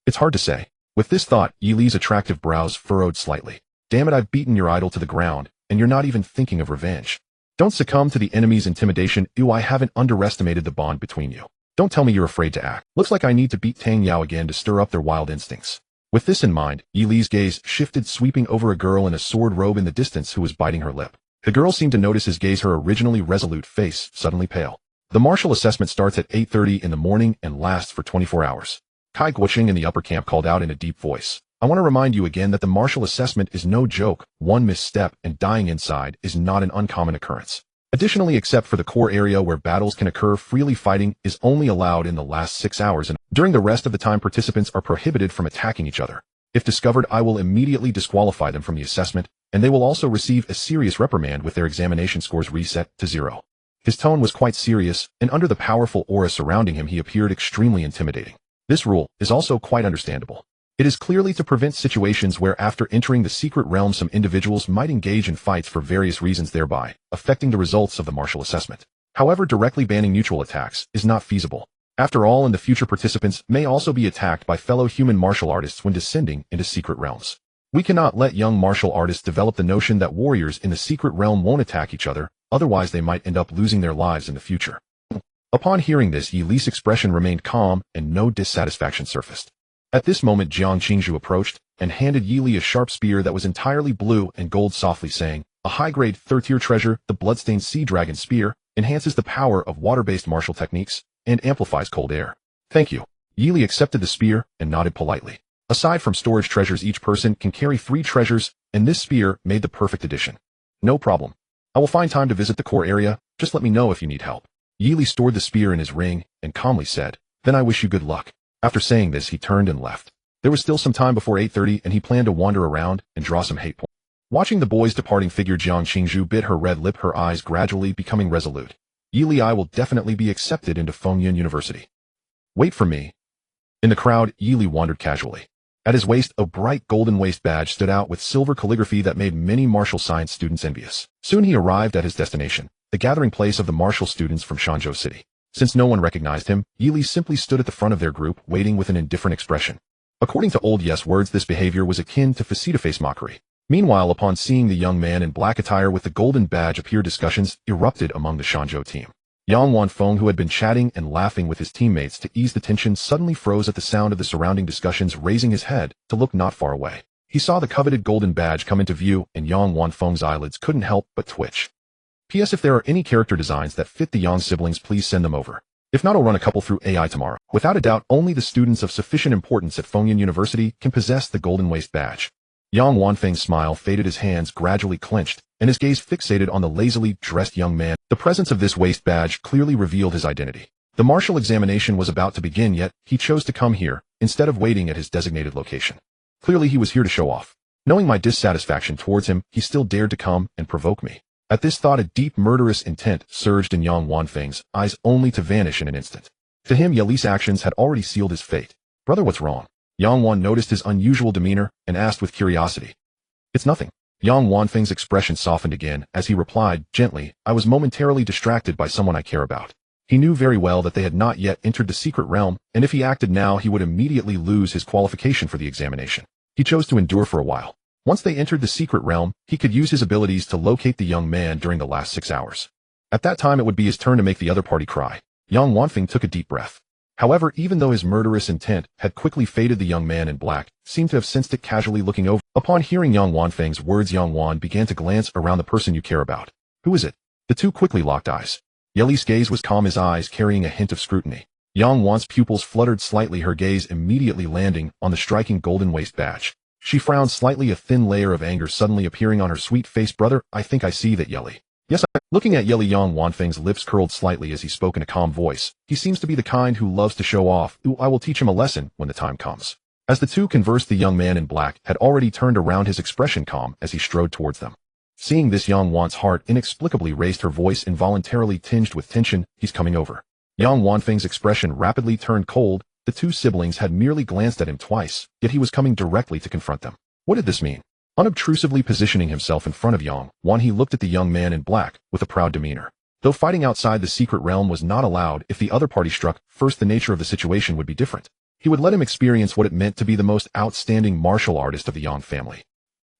It's hard to say. With this thought, Yi Li's attractive brows furrowed slightly. Damn it, I've beaten your idol to the ground, and you're not even thinking of revenge. Don't succumb to the enemy's intimidation. I haven't underestimated the bond between you. Don't tell me you're afraid to act. Looks like I need to beat Tang Yao again to stir up their wild instincts. With this in mind, Yi Li's gaze shifted, sweeping over a girl in a sword robe in the distance who was biting her lip. The girl seemed to notice his gaze, her originally resolute face suddenly pale. The martial assessment starts at 8:30 in the morning and lasts for 24 hours. Kai Guocheng in the upper camp called out in a deep voice. I want to remind you again that the martial assessment is no joke. One misstep and dying inside is not an uncommon occurrence. Additionally, except for the core area where battles can occur freely, fighting is only allowed in the last 6 hours, and during the rest of the time participants are prohibited from attacking each other. If discovered, I will immediately disqualify them from the assessment, and they will also receive a serious reprimand with their examination scores reset to 0. His tone was quite serious, and under the powerful aura surrounding him he appeared extremely intimidating. This rule is also quite understandable. It is clearly to prevent situations where after entering the secret realm some individuals might engage in fights for various reasons, thereby affecting the results of the martial assessment. However, directly banning mutual attacks is not feasible. After all, in the future participants may also be attacked by fellow human martial artists when descending into secret realms. We cannot let young martial artists develop the notion that warriors in the secret realm won't attack each other, otherwise they might end up losing their lives in the future. Upon hearing this, Yi Li's expression remained calm and no dissatisfaction surfaced. At this moment, Jiang Qingzhu approached and handed Yi Li a sharp spear that was entirely blue and gold, softly saying, "A high-grade third-tier treasure, the bloodstained sea dragon spear, enhances the power of water-based martial techniques and amplifies cold air." "Thank you." Yi Li accepted the spear and nodded politely. Aside from storage treasures, each person can carry 3 treasures, and this spear made the perfect addition. "No problem. I will find time to visit the core area, just let me know if you need help." Yi Li stored the spear in his ring and calmly said, "Then I wish you good luck." After saying this, he turned and left. There was still some time before 8:30, and he planned to wander around and draw some hate points. Watching the boy's departing figure, Jiang Qingzhu bit her red lip, her eyes gradually becoming resolute. "Yi Li, I will definitely be accepted into Fengyun University. Wait for me." In the crowd, Yi Li wandered casually. At his waist, a bright golden waist badge stood out with silver calligraphy that made many martial science students envious. Soon he arrived at his destination, the gathering place of the martial students from Shanzhou City. Since no one recognized him, Yi Li simply stood at the front of their group, waiting with an indifferent expression. According to old Yes words, this behavior was akin to face-to-face mockery. Meanwhile, upon seeing the young man in black attire with the golden badge appear, discussions erupted among the Shanzhou team. Yang Wanfeng, who had been chatting and laughing with his teammates to ease the tension, suddenly froze at the sound of the surrounding discussions, raising his head to look not far away. He saw the coveted golden badge come into view, and Yang Wanfeng's eyelids couldn't help but twitch. P.S. If there are any character designs that fit the Yang siblings, please send them over. If not, I'll run a couple through AI tomorrow. Without a doubt, only the students of sufficient importance at Fengyun University can possess the golden waist badge. Yang Wanfeng's smile faded, his hands gradually clenched, and his gaze fixated on the lazily dressed young man. The presence of this waist badge clearly revealed his identity. The martial examination was about to begin, yet he chose to come here, instead of waiting at his designated location. Clearly he was here to show off. Knowing my dissatisfaction towards him, he still dared to come and provoke me. At this thought, a deep murderous intent surged in Yang Wanfeng's eyes, only to vanish in an instant. To him, Yi Li's actions had already sealed his fate. "Brother, what's wrong?" Yang Wan noticed his unusual demeanor and asked with curiosity. "It's nothing." Yang Wanfeng's expression softened again as he replied gently, "I was momentarily distracted by someone I care about." He knew very well that they had not yet entered the secret realm, and if he acted now, he would immediately lose his qualification for the examination. He chose to endure for a while. Once they entered the secret realm, he could use his abilities to locate the young man during the last 6 hours. At that time, it would be his turn to make the other party cry. Yang Wanfeng took a deep breath. However, even though his murderous intent had quickly faded, the young man in black seemed to have sensed it, casually looking over. Upon hearing Yang Wanfeng's words, Yang Wan began to glance around. "The person you care about. Who is it?" The two quickly locked eyes. Yi Li's gaze was calm, his eyes carrying a hint of scrutiny. Yang Wan's pupils fluttered slightly, her gaze immediately landing on the striking golden waist badge. She frowned slightly, a thin layer of anger suddenly appearing on her sweet face. "Brother, I think I see that, Yi Li." "Yes, I..." Looking at Yi Li, Yang Wanfeng's lips curled slightly as he spoke in a calm voice. "He seems to be the kind who loves to show off. Ooh, I will teach him a lesson when the time comes." As the two conversed, the young man in black had already turned around, his expression calm as he strode towards them. Seeing this, Yang Wan's heart inexplicably raised, her voice involuntarily tinged with tension. "He's coming over." Yang Wanfeng's expression rapidly turned cold. The two siblings had merely glanced at him twice, yet he was coming directly to confront them. What did this mean? Unobtrusively positioning himself in front of Yang Wan, he looked at the young man in black with a proud demeanor. Though fighting outside the secret realm was not allowed, if the other party struck first, the nature of the situation would be different. He would let him experience what it meant to be the most outstanding martial artist of the Yang family.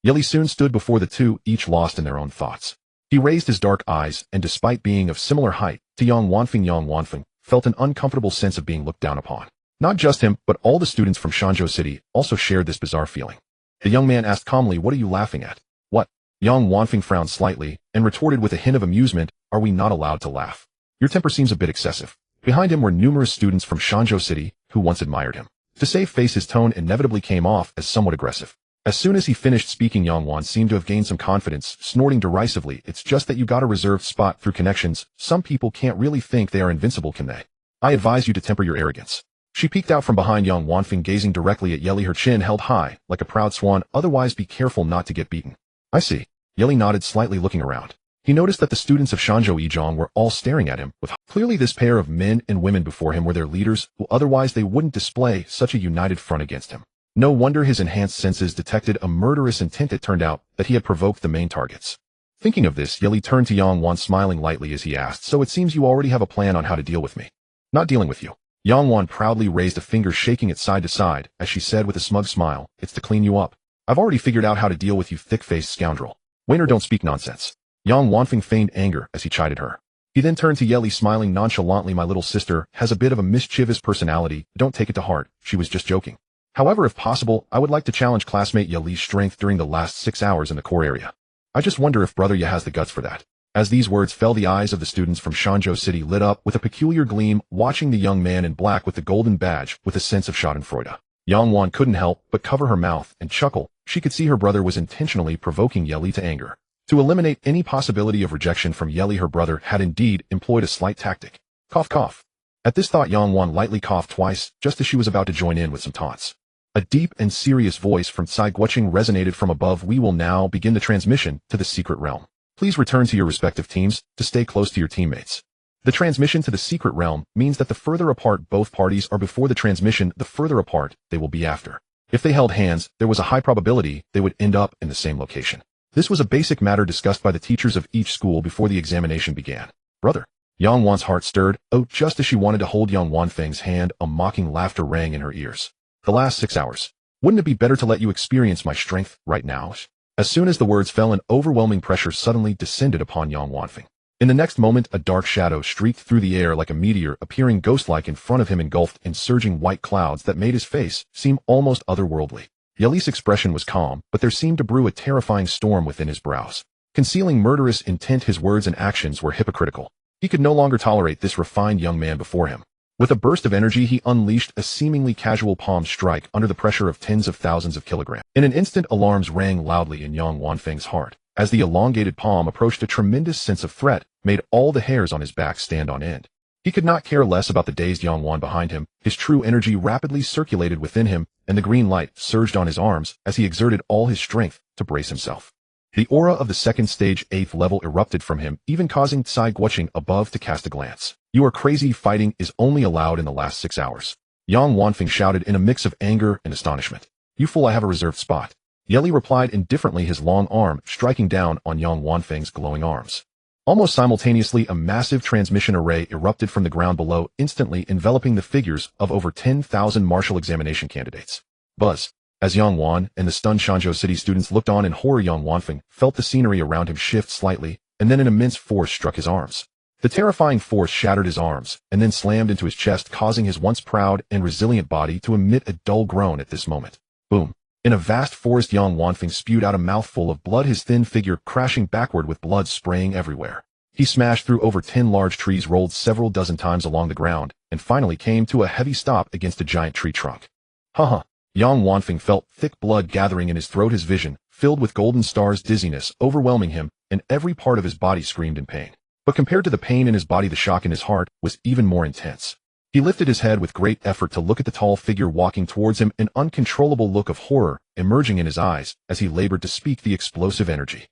Yi Li soon stood before the two, each lost in their own thoughts. He raised his dark eyes, and despite being of similar height to Yang Wanfeng felt an uncomfortable sense of being looked down upon. Not just him, but all the students from Shanzhou City also shared this bizarre feeling. The young man asked calmly, "What are you laughing at?" "What?" Yang Wanfeng frowned slightly and retorted with a hint of amusement, "Are we not allowed to laugh? Your temper seems a bit excessive." Behind him were numerous students from Shanzhou City who once admired him. To save face, his tone inevitably came off as somewhat aggressive. As soon as he finished speaking, Yang Wan seemed to have gained some confidence, snorting derisively, "It's just that you got a reserved spot through connections. Some people can't really think they are invincible, can they? I advise you to temper your arrogance." She peeked out from behind Yang Wanfeng, gazing directly at Yeli, her chin held high, like a proud swan. "Otherwise be careful not to get beaten." "I see." Yeli nodded slightly, looking around. He noticed that the students of Shanzhou Yizhong were all staring at him, with clearly this pair of men and women before him were their leaders, who otherwise they wouldn't display such a united front against him. No wonder his enhanced senses detected a murderous intent. It turned out that he had provoked the main targets. Thinking of this, Yeli turned to Yang Wan, smiling lightly as he asked, "So it seems you already have a plan on how to deal with me." "Not dealing with you." Yang Wan proudly raised a finger, shaking it side to side, as she said with a smug smile, "It's to clean you up. I've already figured out how to deal with you, thick-faced scoundrel. Wainer, don't speak nonsense." Yang Wanfeng feigned anger as he chided her. He then turned to Yeli, smiling nonchalantly, "My little sister has a bit of a mischievous personality. Don't take it to heart. She was just joking. However, if possible, I would like to challenge classmate Yeli's strength during the last 6 hours in the core area. I just wonder if brother Ye has the guts for that." As these words fell, the eyes of the students from Shanzhou City lit up with a peculiar gleam, watching the young man in black with the golden badge with a sense of schadenfreude. Yang Wan couldn't help but cover her mouth and chuckle. She could see her brother was intentionally provoking Yeli to anger. To eliminate any possibility of rejection from Yeli, her brother had indeed employed a slight tactic. Cough, cough. At this thought, Yang Wan lightly coughed twice, just as she was about to join in with some taunts. A deep and serious voice from Tsai Guoqing resonated from above. "We will now begin the transmission to the secret realm. Please return to your respective teams to stay close to your teammates." The transmission to the secret realm means that the further apart both parties are before the transmission, the further apart they will be after. If they held hands, there was a high probability they would end up in the same location. This was a basic matter discussed by the teachers of each school before the examination began. "Brother." Yang Wan's heart stirred. Oh, just as she wanted to hold Yang Wanfeng's hand, a mocking laughter rang in her ears. "The last 6 hours. Wouldn't it be better to let you experience my strength right now?" As soon as the words fell, an overwhelming pressure suddenly descended upon Yang Wanfeng. In the next moment, a dark shadow streaked through the air like a meteor, appearing ghost-like in front of him, engulfed in surging white clouds that made his face seem almost otherworldly. Yeli's expression was calm, but there seemed to brew a terrifying storm within his brows. Concealing murderous intent, his words and actions were hypocritical. He could no longer tolerate this refined young man before him. With a burst of energy, he unleashed a seemingly casual palm strike under the pressure of tens of thousands of kilograms. In an instant, alarms rang loudly in Yang Wanfeng's heart. As the elongated palm approached, a tremendous sense of threat made all the hairs on his back stand on end. He could not care less about the dazed Yang Wan behind him. His true energy rapidly circulated within him, and the green light surged on his arms as he exerted all his strength to brace himself. The aura of the second stage 8th level erupted from him, even causing Tsai Guoqing above to cast a glance. "You are crazy. Fighting is only allowed in the last 6 hours." Yang Wanfeng shouted in a mix of anger and astonishment. "You fool, I have a reserved spot." Yeli replied indifferently, his long arm striking down on Yang Wanfeng's glowing arms. Almost simultaneously, a massive transmission array erupted from the ground below, instantly enveloping the figures of over 10,000 martial examination candidates. Buzz. As Yang Wan and the stunned Shanzhou City students looked on in horror, Yang Wanfeng felt the scenery around him shift slightly, and then an immense force struck his arms. The terrifying force shattered his arms, and then slammed into his chest, causing his once proud and resilient body to emit a dull groan at this moment. Boom. In a vast forest, Yang Wanfeng spewed out a mouthful of blood, his thin figure crashing backward with blood spraying everywhere. He smashed through over 10 large trees, rolled several dozen times along the ground, and finally came to a heavy stop against a giant tree trunk. Haha. Yang Wanfeng felt thick blood gathering in his throat, his vision filled with golden stars, dizziness overwhelming him, and every part of his body screamed in pain. But compared to the pain in his body, the shock in his heart was even more intense. He lifted his head with great effort to look at the tall figure walking towards him, an uncontrollable look of horror emerging in his eyes as he labored to speak the explosive energy.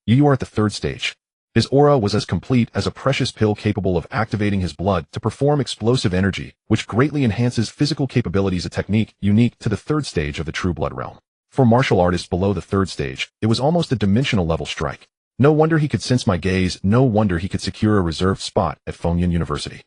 "You are at the 3rd stage. His aura was as complete as a precious pill, capable of activating his blood to perform explosive energy, which greatly enhances physical capabilities, a technique unique to the 3rd stage of the True Blood realm. For martial artists below the 3rd stage, it was almost a dimensional level strike. No wonder he could sense my gaze, no wonder he could secure a reserved spot at Fengyan University.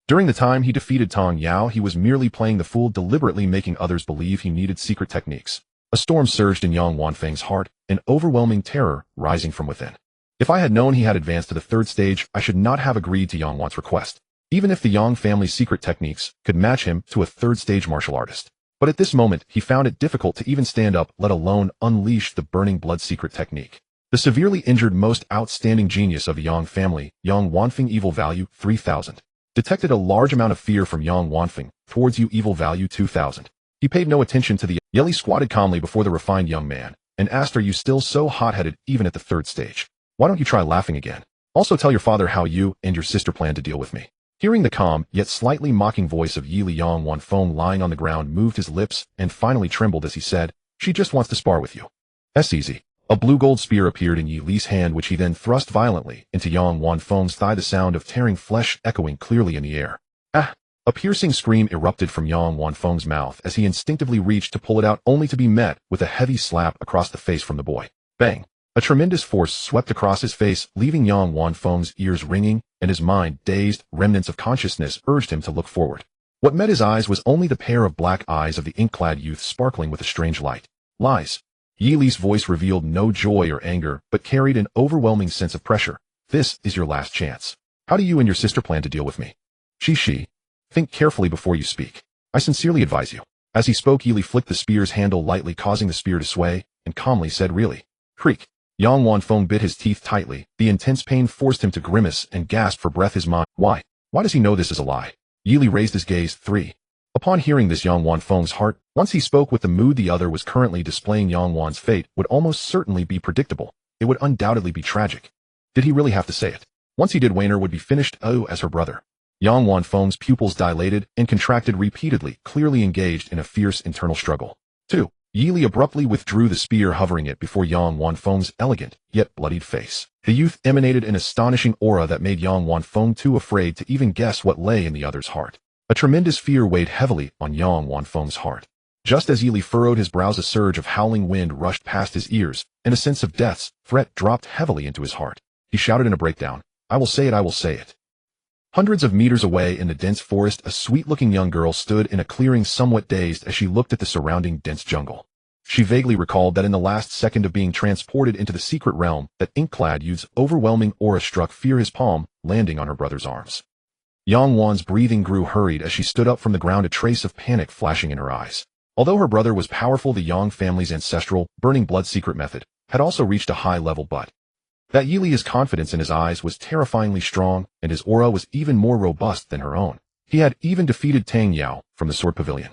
During the time he defeated Tong Yao, he was merely playing the fool, deliberately making others believe he needed secret techniques." A storm surged in Yang Wanfeng's heart, an overwhelming terror rising from within. If I had known he had advanced to the 3rd stage, I should not have agreed to Yang Wan's request, even if the Yang family's secret techniques could match him to a 3rd stage martial artist. But at this moment, he found it difficult to even stand up, let alone unleash the burning blood secret technique. The severely injured, most outstanding genius of the Yang family, Yang Wanfeng, evil value 3000. Detected a large amount of fear from Yang Wanfeng towards you, evil value 2000. He paid no attention to the Yeli squatted calmly before the refined young man and asked, "Are you still so hot-headed even at the third stage? Why don't you try laughing again? Also tell your father how you and your sister plan to deal with me." Hearing the calm, yet slightly mocking voice of Yili, Yang Wanfeng lying on the ground moved his lips and finally trembled as he said, "She just wants to spar with you." "That's easy." A blue-gold spear appeared in Yi Li's hand, which he then thrust violently into Yang Wanfeng's thigh, the sound of tearing flesh echoing clearly in the air. "Ah!" A piercing scream erupted from Yang Wanfeng's mouth as he instinctively reached to pull it out, only to be met with a heavy slap across the face from the boy. Bang! A tremendous force swept across his face, leaving Yang Wanfeng's ears ringing and his mind dazed. Remnants of consciousness urged him to look forward. What met his eyes was only the pair of black eyes of the ink-clad youth sparkling with a strange light. "Lies." Yi Li's voice revealed no joy or anger, but carried an overwhelming sense of pressure. "This is your last chance. How do you and your sister plan to deal with me?" She. "Think carefully before you speak. I sincerely advise you." As he spoke, Yi Li flicked the spear's handle lightly, causing the spear to sway, and calmly said, "Really?" Creak. Yang Wanfeng bit his teeth tightly. The intense pain forced him to grimace and gasp for breath. His mind. Why does he know this is a lie? Yi Li raised his gaze. 3. Upon hearing this, Yang Wanfeng's heart, once he spoke with the mood the other was currently displaying, Yang Wan's fate would almost certainly be predictable. It would undoubtedly be tragic. Did he really have to say it? Once he did, Wainer would be finished as her brother. Yang Wanfeng's pupils dilated and contracted repeatedly, clearly engaged in a fierce internal struggle. 2. Yi Li abruptly withdrew the spear, hovering it before Yang Wanfeng's elegant, yet bloodied face. The youth emanated an astonishing aura that made Yang Wanfeng too afraid to even guess what lay in the other's heart. A tremendous fear weighed heavily on Yang Wanfeng's heart. Just as Yi Li furrowed his brows, a surge of howling wind rushed past his ears, and a sense of death's threat dropped heavily into his heart. He shouted in a breakdown, "I will say it, I will say it." Hundreds of meters away in the dense forest, a sweet-looking young girl stood in a clearing, somewhat dazed as she looked at the surrounding dense jungle. She vaguely recalled that in the last second of being transported into the secret realm, that ink-clad youth's overwhelming aura struck fear his palm, landing on her brother's arms. Yang Wan's breathing grew hurried as she stood up from the ground, a trace of panic flashing in her eyes. Although her brother was powerful, the Yang family's ancestral, burning blood secret method had also reached a high level, but that Yi Li's confidence in his eyes was terrifyingly strong, and his aura was even more robust than her own. He had even defeated Tang Yao from the Sword Pavilion.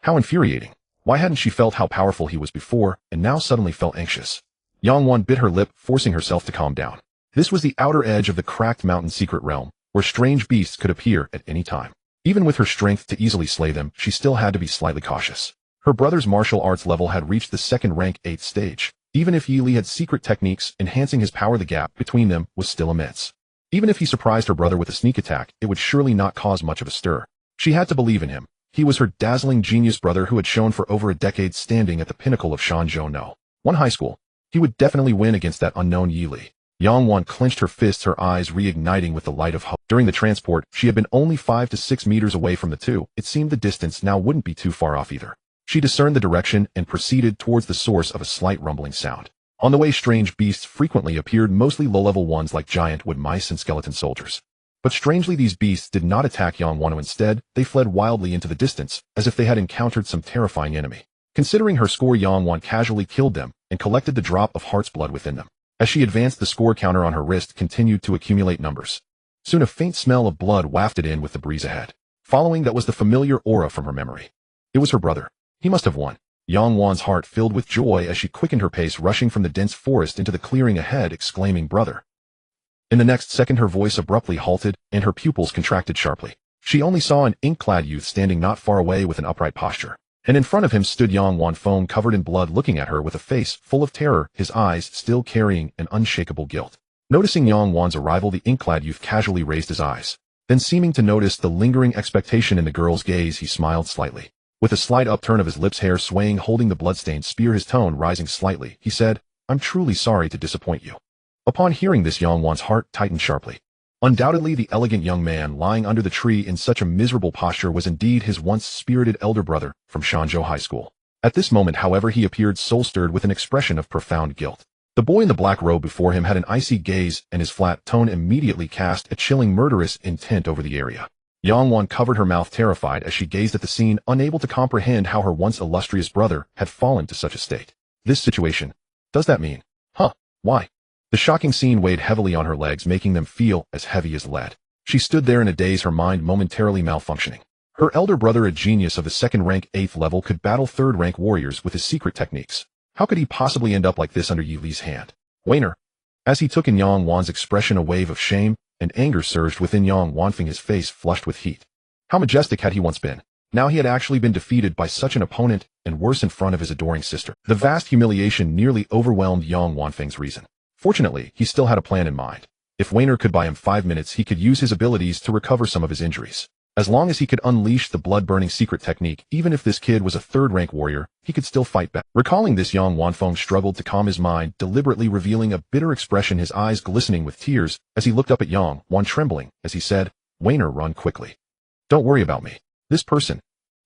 How infuriating. Why hadn't she felt how powerful he was before, and now suddenly felt anxious? Yang Wan bit her lip, forcing herself to calm down. This was the outer edge of the cracked mountain secret realm, where strange beasts could appear at any time. Even with her strength to easily slay them, she still had to be slightly cautious. Her brother's martial arts level had reached the second rank, 8th stage. Even if Yi Li had secret techniques enhancing his power, the gap between them was still immense. Even if he surprised her brother with a sneak attack, it would surely not cause much of a stir. She had to believe in him. He was her dazzling genius brother who had shown for over a decade, standing at the pinnacle of Shanzhou No. 1 high school. He would definitely win against that unknown Yi Li. Yang Wan clenched her fists, her eyes reigniting with the light of hope. During the transport, she had been only 5 to 6 meters away from the two. It seemed the distance now wouldn't be too far off either. She discerned the direction and proceeded towards the source of a slight rumbling sound. On the way, strange beasts frequently appeared, mostly low-level ones like giant wood mice and skeleton soldiers. But strangely, these beasts did not attack Yang Wano. Instead, they fled wildly into the distance, as if they had encountered some terrifying enemy. Considering her score, Yang Wan casually killed them and collected the drop of heart's blood within them. As she advanced, the score counter on her wrist continued to accumulate numbers. Soon a faint smell of blood wafted in with the breeze ahead. Following that was the familiar aura from her memory. It was her brother. He must have won. Yang Wan's heart filled with joy as she quickened her pace, rushing from the dense forest into the clearing ahead, exclaiming, "Brother." In the next second, her voice abruptly halted, and her pupils contracted sharply. She only saw an ink-clad youth standing not far away with an upright posture. And in front of him stood Yang Wanfeng, covered in blood, looking at her with a face full of terror, his eyes still carrying an unshakable guilt. Noticing Yang Wan's arrival, the ink-clad youth casually raised his eyes. Then, seeming to notice the lingering expectation in the girl's gaze, he smiled slightly. With a slight upturn of his lips, hair swaying, holding the bloodstained spear, his tone rising slightly, he said, "I'm truly sorry to disappoint you." Upon hearing this, Yang Wan's heart tightened sharply. Undoubtedly, the elegant young man lying under the tree in such a miserable posture was indeed his once spirited elder brother from Shanzhou High School. At this moment, however, he appeared soul-stirred with an expression of profound guilt. The boy in the black robe before him had an icy gaze, and his flat tone immediately cast a chilling, murderous intent over the area. Yang Wan covered her mouth, terrified, as she gazed at the scene, unable to comprehend how her once illustrious brother had fallen to such a state. This situation. Does that mean? Why? The shocking scene weighed heavily on her legs, making them feel as heavy as lead. She stood there in a daze, her mind momentarily malfunctioning. Her elder brother, a genius of the second rank 8th level, could battle third rank warriors with his secret techniques. How could he possibly end up like this under Yi Li's hand? Wainer. As he took in Yang Wan's expression, a wave of shame and anger surged within Yang Wanfeng, his face flushed with heat. How majestic had he once been? Now he had actually been defeated by such an opponent, and worse, in front of his adoring sister. The vast humiliation nearly overwhelmed Yang Wanfeng's reason. Fortunately, he still had a plan in mind. If Wainer could buy him 5 minutes, he could use his abilities to recover some of his injuries. As long as he could unleash the blood-burning secret technique, even if this kid was a third-rank warrior, he could still fight back. Recalling this, Yang Wanfeng struggled to calm his mind, deliberately revealing a bitter expression, his eyes glistening with tears, as he looked up at Yang Wan, trembling, as he said, "Wainer, run quickly. Don't worry about me. This person."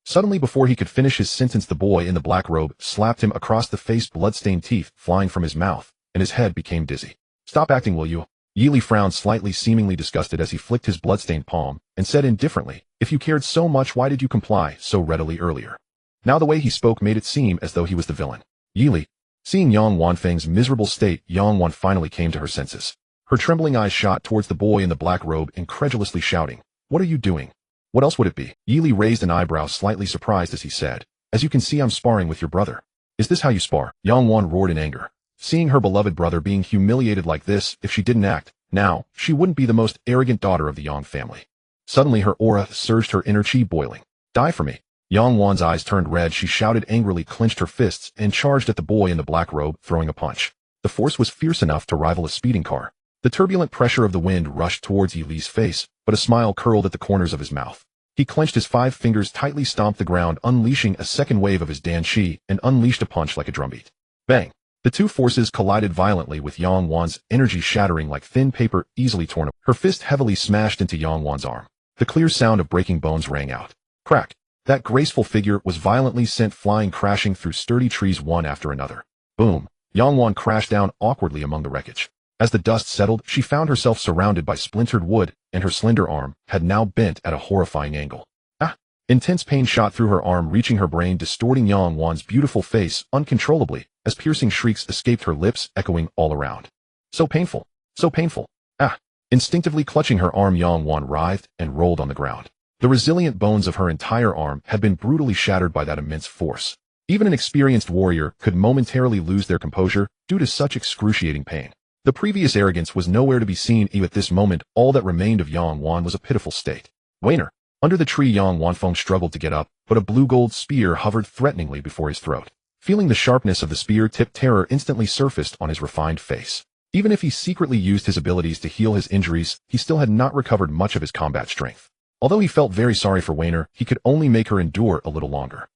Suddenly, before he could finish his sentence, the boy in the black robe slapped him across the face, blood-stained teeth flying from his mouth, and his head became dizzy. "Stop acting, will you?" Yi Li frowned slightly, seemingly disgusted, as he flicked his blood-stained palm, and said indifferently, "If you cared so much, why did you comply so readily earlier?" Now the way he spoke made it seem as though he was the villain. Yi Li. Seeing Yang Wanfeng's miserable state, Yang Wan finally came to her senses. Her trembling eyes shot towards the boy in the black robe, incredulously shouting, "What are you doing?" "What else would it be?" Yi Li raised an eyebrow, slightly surprised, as he said, "As you can see, I'm sparring with your brother." "Is this how you spar?" Yang Wan roared in anger. Seeing her beloved brother being humiliated like this, if she didn't act now, she wouldn't be the most arrogant daughter of the Yang family. Suddenly her aura surged, her inner chi boiling. "Die for me." Yang Wan's eyes turned red. She shouted angrily, clenched her fists, and charged at the boy in the black robe, throwing a punch. The force was fierce enough to rival a speeding car. The turbulent pressure of the wind rushed towards Yi Li's face, but a smile curled at the corners of his mouth. He clenched his 5 fingers tightly, stomped the ground, unleashing a second wave of his Dan Chi, and unleashed a punch like a drumbeat. Bang! The two forces collided violently, with Yang Wan's energy shattering like thin paper easily torn apart. Her fist heavily smashed into Yang Wan's arm. The clear sound of breaking bones rang out. Crack! That graceful figure was violently sent flying, crashing through sturdy trees one after another. Boom! Yang Wan crashed down awkwardly among the wreckage. As the dust settled, she found herself surrounded by splintered wood, and her slender arm had now bent at a horrifying angle. Ah! Intense pain shot through her arm, reaching her brain, distorting Yang Wan's beautiful face uncontrollably, as piercing shrieks escaped her lips, echoing all around. "So painful! So painful! Ah!" Instinctively clutching her arm, Yang Wan writhed and rolled on the ground. The resilient bones of her entire arm had been brutally shattered by that immense force. Even an experienced warrior could momentarily lose their composure due to such excruciating pain. The previous arrogance was nowhere to be seen. Even at this moment, all that remained of Yang Wan was a pitiful state. "Wainer!" Under the tree, Yang Wanfeng struggled to get up, but a blue-gold spear hovered threateningly before his throat. Feeling the sharpness of the spear tip, terror instantly surfaced on his refined face. Even if he secretly used his abilities to heal his injuries, he still had not recovered much of his combat strength. Although he felt very sorry for Wainer, he could only make her endure a little longer.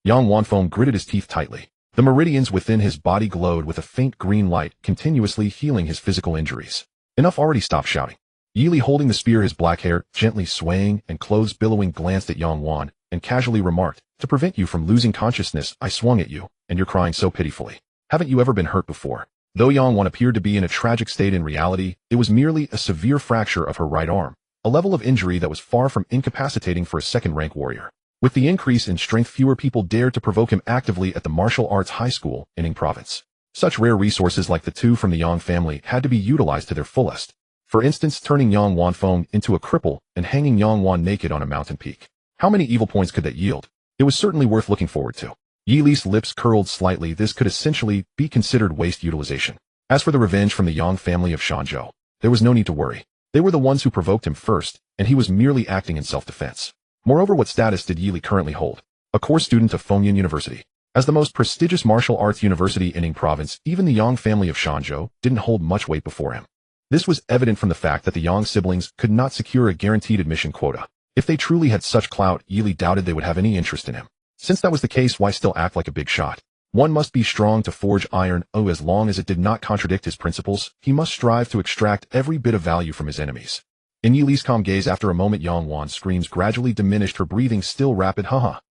Yang Wanfeng gritted his teeth tightly. The meridians within his body glowed with a faint green light, continuously healing his physical injuries. "Enough already, stop shouting." Yi Li, holding the spear, his black hair gently swaying and clothes billowing, glanced at Yang Wan and casually remarked, "To prevent you from losing consciousness, I swung at you, and you're crying so pitifully. Haven't you ever been hurt before?" Though Yang Wan appeared to be in a tragic state, in reality, it was merely a severe fracture of her right arm, a level of injury that was far from incapacitating for a second-rank warrior. With the increase in strength, fewer people dared to provoke him actively at the martial arts high school in Ning province. Such rare resources like the two from the Yang family had to be utilized to their fullest. For instance, turning Yang Wanfeng into a cripple and hanging Yang Wan naked on a mountain peak. How many evil points could that yield? It was certainly worth looking forward to. Yi Li's lips curled slightly. This could essentially be considered waste utilization. As for the revenge from the Yang family of Shanzhou, there was no need to worry. They were the ones who provoked him first, and he was merely acting in self-defense. Moreover, what status did Yi Li currently hold? A core student of Fengyan University. As the most prestigious martial arts university in Ning province, even the Yang family of Shanzhou didn't hold much weight before him. This was evident from the fact that the Yang siblings could not secure a guaranteed admission quota. If they truly had such clout, Yi Li doubted they would have any interest in him. Since that was the case, why still act like a big shot? One must be strong to forge iron. Oh, as long as it did not contradict his principles, he must strive to extract every bit of value from his enemies. In Yi Li's calm gaze, after a moment, Yang Wan's screams gradually diminished, her breathing still rapid. Haha.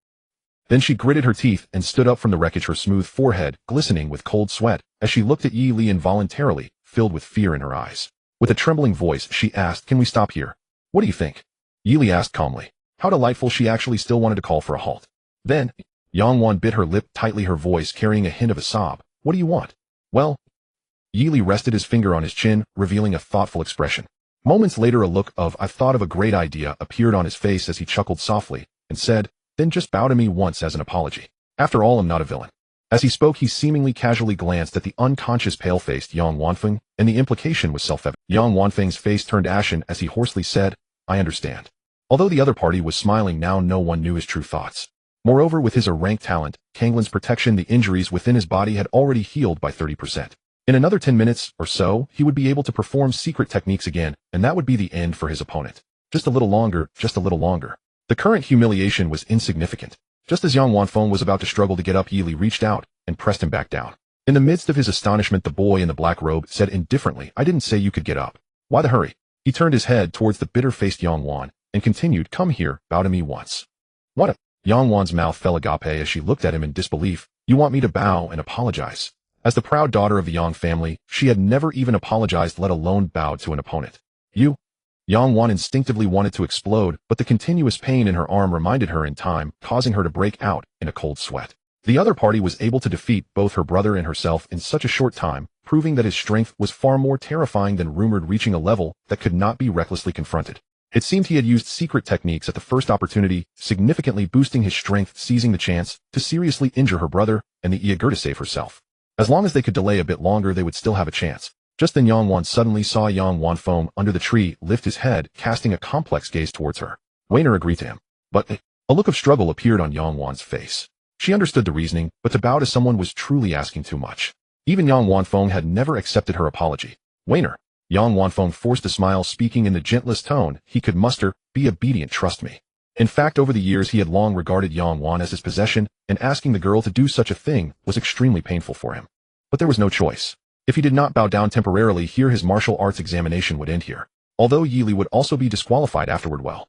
Then she gritted her teeth and stood up from the wreckage, her smooth forehead glistening with cold sweat, as she looked at Yi Li, involuntarily filled with fear in her eyes. With a trembling voice, she asked, "Can we stop here?" "What do you think?" Yi Li asked calmly. How delightful, she actually still wanted to call for a halt. Then, Yang Wan bit her lip tightly, her voice carrying a hint of a sob. "What do you want?" "Well..." Yi Li rested his finger on his chin, revealing a thoughtful expression. Moments later, a look of "I've thought of a great idea" appeared on his face as he chuckled softly. and said, "Then just bow to me once as an apology. After all, I'm not a villain." As he spoke, he seemingly casually glanced at the unconscious pale-faced Yang Wanfeng, and the implication was self-evident. Yang Wanfeng's face turned ashen as he hoarsely said, "I understand." Although the other party was smiling now, no one knew his true thoughts. Moreover, with his rank talent, Kanglin's protection, the injuries within his body had already healed by 30%. In another 10 minutes or so, he would be able to perform secret techniques again, and that would be the end for his opponent. Just a little longer, just a little longer. The current humiliation was insignificant. Just as Yang Wanfeng was about to struggle to get up, Yi Li reached out and pressed him back down. In the midst of his astonishment, the boy in the black robe said indifferently, "I didn't say you could get up. Why the hurry?" He turned his head towards the bitter-faced Yang Wan and continued, "Come here, bow to me once." "What?" Yang Wan's mouth fell agape as she looked at him in disbelief. "You want me to bow and apologize?" As the proud daughter of the Yang family, she had never even apologized, let alone bowed to an opponent. "You?" Yang Wan instinctively wanted to explode, but the continuous pain in her arm reminded her in time, causing her to break out in a cold sweat. The other party was able to defeat both her brother and herself in such a short time, proving that his strength was far more terrifying than rumored, reaching a level that could not be recklessly confronted. It seemed he had used secret techniques at the first opportunity, significantly boosting his strength, seizing the chance to seriously injure her brother and the eager to save herself. As long as they could delay a bit longer, they would still have a chance. Just then Yang Wan suddenly saw Yang Wanfeng under the tree lift his head, casting a complex gaze towards her. Weiner agreed to him. But a look of struggle appeared on Yang Wan's face. She understood the reasoning, but to bow to someone was truly asking too much. Even Yang Wanfeng had never accepted her apology. "Weiner." Yang Wanfeng forced a smile, speaking in the gentlest tone he could muster, "Be obedient, trust me." In fact, over the years he had long regarded Yang Wan as his possession, and asking the girl to do such a thing was extremely painful for him. But there was no choice. If he did not bow down temporarily here, his martial arts examination would end here. Although Yi Li would also be disqualified afterward. Well,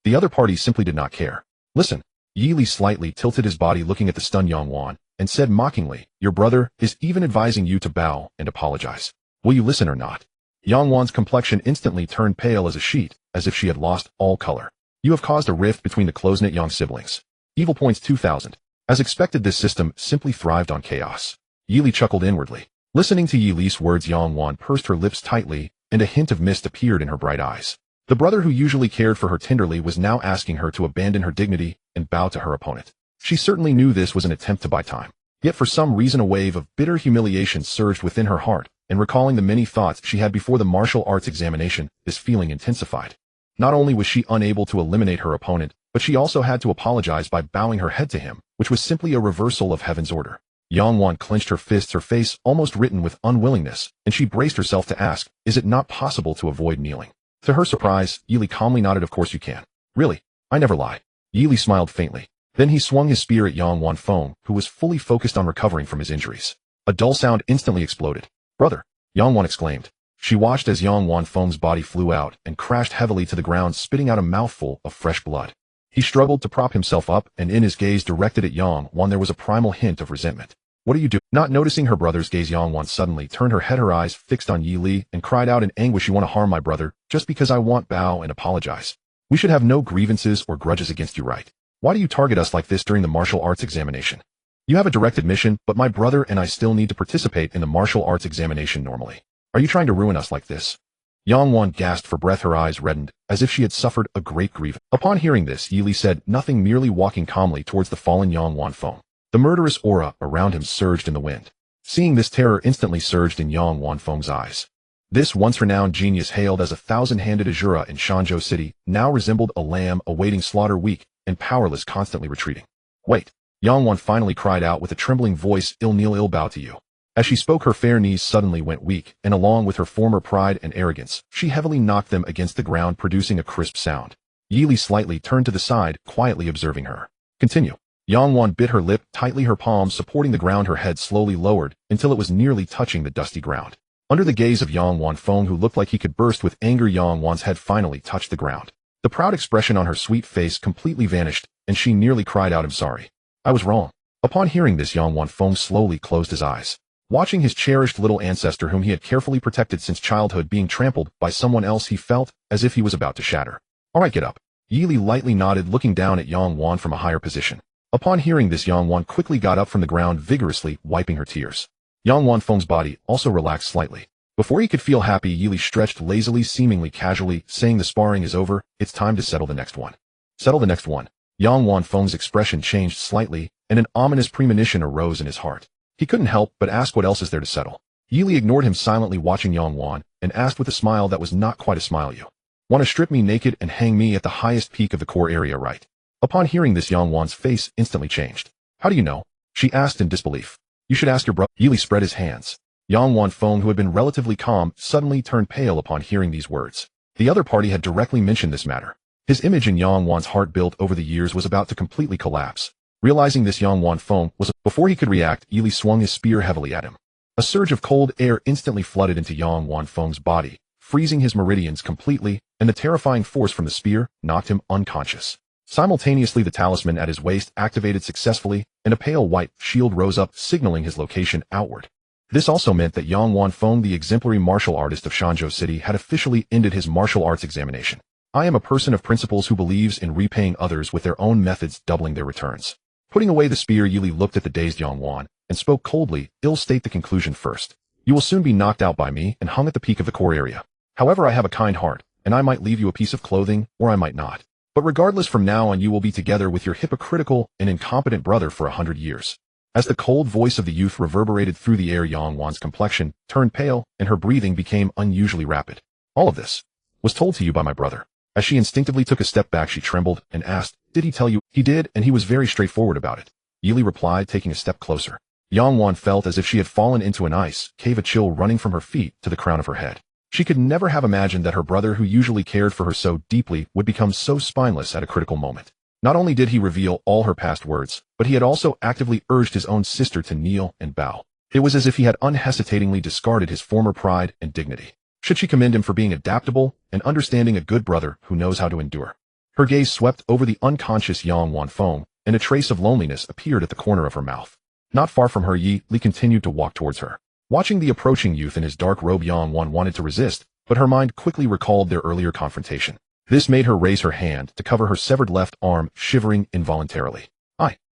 the other party simply did not care. "Listen." Yi Li slightly tilted his body, looking at the stunned Yang Wan, and said mockingly, "Your brother is even advising you to bow and apologize. Will you listen or not?" Yang Wan's complexion instantly turned pale as a sheet, as if she had lost all color. "You have caused a rift between the close-knit Yang siblings. Evil points 2000. As expected, this system simply thrived on chaos." Yi Li chuckled inwardly. Listening to Yi Li's words, Yang Wan pursed her lips tightly, and a hint of mist appeared in her bright eyes. The brother who usually cared for her tenderly was now asking her to abandon her dignity and bow to her opponent. She certainly knew this was an attempt to buy time. Yet for some reason a wave of bitter humiliation surged within her heart, and recalling the many thoughts she had before the martial arts examination, this feeling intensified. Not only was she unable to eliminate her opponent, but she also had to apologize by bowing her head to him, which was simply a reversal of heaven's order. Yang Wan clenched her fists, her face almost written with unwillingness, and she braced herself to ask, "Is it not possible to avoid kneeling?" To her surprise, Yi Li calmly nodded, "Of course you can. Really, I never lie." Yi Li smiled faintly. Then he swung his spear at Yang Wanfeng, who was fully focused on recovering from his injuries. A dull sound instantly exploded. "Brother!" Yang Wan exclaimed. She watched as Yang Wanfeng's body flew out and crashed heavily to the ground, spitting out a mouthful of fresh blood. He struggled to prop himself up, and in his gaze directed at Yang Wan there was a primal hint of resentment. "What are you doing?" Not noticing her brother's gaze, Yang Wan suddenly turned her head, her eyes fixed on Yi Li, and cried out in anguish, "You want to harm my brother, just because I want bow and apologize. We should have no grievances or grudges against you, right? Why do you target us like this during the martial arts examination? You have a direct admission, but my brother and I still need to participate in the martial arts examination normally. Are you trying to ruin us like this?" Yang Wan gasped for breath, her eyes reddened, as if she had suffered a great grief. Upon hearing this, Yi Li said nothing, merely walking calmly towards the fallen Yang Wanfeng. The murderous aura around him surged in the wind. Seeing this, terror instantly surged in Yang Wanfeng's eyes. This once renowned genius, hailed as a thousand-handed Azura in Shanzhou City, now resembled a lamb awaiting slaughter, weak and powerless, constantly retreating. "Wait!" Yang Wan finally cried out with a trembling voice, "I'll bow to you." As she spoke, her fair knees suddenly went weak, and along with her former pride and arrogance, she heavily knocked them against the ground, producing a crisp sound. Yi Li slightly turned to the side, quietly observing her. "Continue." Yang Wan bit her lip tightly, her palms supporting the ground, her head slowly lowered until it was nearly touching the dusty ground. Under the gaze of Yang Wanfeng, who looked like he could burst with anger, Yang Wan's head finally touched the ground. The proud expression on her sweet face completely vanished, and she nearly cried out, "I'm sorry. I was wrong." Upon hearing this, Yang Wanfeng slowly closed his eyes. Watching his cherished little ancestor, whom he had carefully protected since childhood, being trampled by someone else, he felt as if he was about to shatter. "All right, get up." Yi Li lightly nodded, looking down at Yang Wan from a higher position. Upon hearing this, Yang Wan quickly got up from the ground, vigorously wiping her tears. Yang Wanfeng's body also relaxed slightly. Before he could feel happy, Yi Li stretched lazily, seemingly casually, saying, "The sparring is over, it's time to settle the next one." "Settle the next one." Yang Wanfeng's expression changed slightly, and an ominous premonition arose in his heart. He couldn't help but ask what else is there to settle. Yili ignored him, silently watching Yang Wan, and asked with a smile that was not quite a smile. You want to strip me naked and hang me at the highest peak of the core area, right? Upon hearing this, Yang Wan's face instantly changed. How do you know? She asked in disbelief. You should ask your brother. Yili spread his hands. Yang Wanfeng, who had been relatively calm, suddenly turned pale upon hearing these words. The other party had directly mentioned this matter. His image in Yang Wan's heart, built over the years, was about to completely collapse. Realizing this, Yang Wanfeng was... Before he could react, Yili swung his spear heavily at him. A surge of cold air instantly flooded into Yang Wanfeng's body, freezing his meridians completely, and the terrifying force from the spear knocked him unconscious. Simultaneously, the talisman at his waist activated successfully, and a pale white shield rose up, signaling his location outward. This also meant that Yang Wanfeng, the exemplary martial artist of Shanzhou City, had officially ended his martial arts examination. I am a person of principles who believes in repaying others with their own methods, doubling their returns. Putting away the spear, Yili looked at the dazed Yang Wan and spoke coldly. I'll state the conclusion first. You will soon be knocked out by me and hung at the peak of the core area. However, I have a kind heart, and I might leave you a piece of clothing, or I might not. But regardless, from now on you will be together with your hypocritical and incompetent brother for 100 years. As the cold voice of the youth reverberated through the air, Yang Wan's complexion turned pale, and her breathing became unusually rapid. All of this was told to you by my brother. As she instinctively took a step back, she trembled and asked, Did he tell you? He did, and he was very straightforward about it. Yili replied, taking a step closer. Yang Wan felt as if she had fallen into an ice cave, a chill running from her feet to the crown of her head. She could never have imagined that her brother, who usually cared for her so deeply, would become so spineless at a critical moment. Not only did he reveal all her past words, but he had also actively urged his own sister to kneel and bow. It was as if he had unhesitatingly discarded his former pride and dignity. Should she commend him for being adaptable and understanding, a good brother who knows how to endure? Her gaze swept over the unconscious Yang Wanfeng, and a trace of loneliness appeared at the corner of her mouth. Not far from her, Yi Li continued to walk towards her. Watching the approaching youth in his dark robe, Yang Wan wanted to resist, but her mind quickly recalled their earlier confrontation. This made her raise her hand to cover her severed left arm, shivering involuntarily.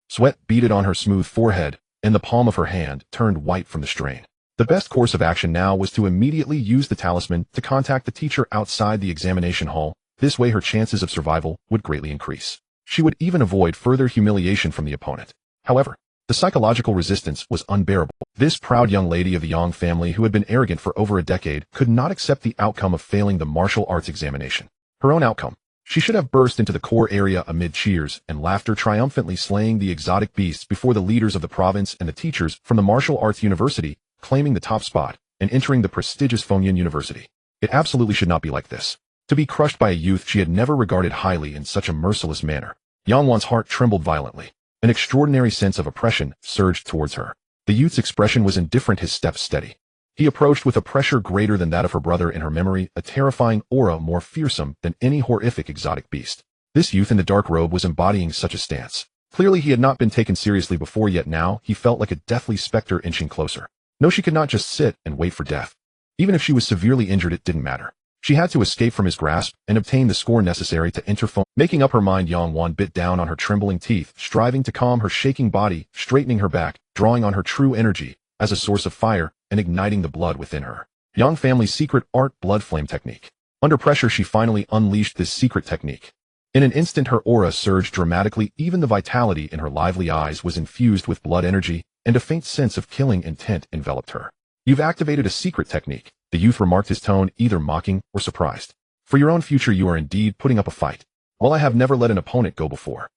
Sweat beaded on her smooth forehead, and the palm of her hand turned white from the strain. The best course of action now was to immediately use the talisman to contact the teacher outside the examination hall. This way her chances of survival would greatly increase. She would even avoid further humiliation from the opponent. However, the psychological resistance was unbearable. This proud young lady of the Yang family, who had been arrogant for over a decade, could not accept the outcome of failing the martial arts examination. Her own outcome. She should have burst into the core area amid cheers and laughter, triumphantly slaying the exotic beasts before the leaders of the province and the teachers from the martial arts university, claiming the top spot and entering the prestigious Fengyan University. It absolutely should not be like this. To be crushed by a youth she had never regarded highly in such a merciless manner. Yang Wan's heart trembled violently. An extraordinary sense of oppression surged towards her. The youth's expression was indifferent, his steps steady. He approached with a pressure greater than that of her brother in her memory, a terrifying aura more fearsome than any horrific exotic beast. This youth in the dark robe was embodying such a stance. Clearly he had not been taken seriously before, yet now he felt like a deathly specter inching closer. No, she could not just sit and wait for death. Even if she was severely injured, it didn't matter. She had to escape from his grasp and obtain the score necessary to enter Feng. Making up her mind, Yang Wan bit down on her trembling teeth, striving to calm her shaking body, straightening her back, drawing on her true energy as a source of fire, and igniting the blood within her. Yang family's secret art, blood flame technique. Under pressure, she finally unleashed this secret technique. In an instant, her aura surged dramatically. Even the vitality in her lively eyes was infused with blood energy, and a faint sense of killing intent enveloped her. You've activated a secret technique, the youth remarked, his tone either mocking or surprised. For your own future, you are indeed putting up a fight. Well, I have never let an opponent go before.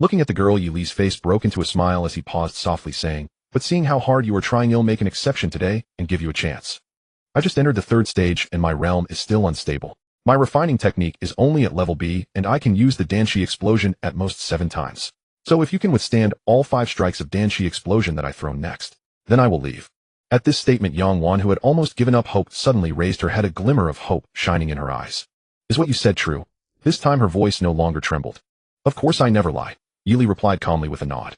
Looking at the girl, Yi Li's face broke into a smile as he paused, softly saying, But seeing how hard you are trying, I'll make an exception today and give you a chance. I just entered the 3rd stage and my realm is still unstable. My refining technique is only at level B, and I can use the Danshi explosion at most 7 times. So if you can withstand all 5 strikes of Danshi explosion that I throw next, then I will leave. At this statement, Yang Wan, who had almost given up hope, suddenly raised her head, a glimmer of hope shining in her eyes. Is what you said true? This time her voice no longer trembled. Of course I never lie, Yi Li replied calmly with a nod.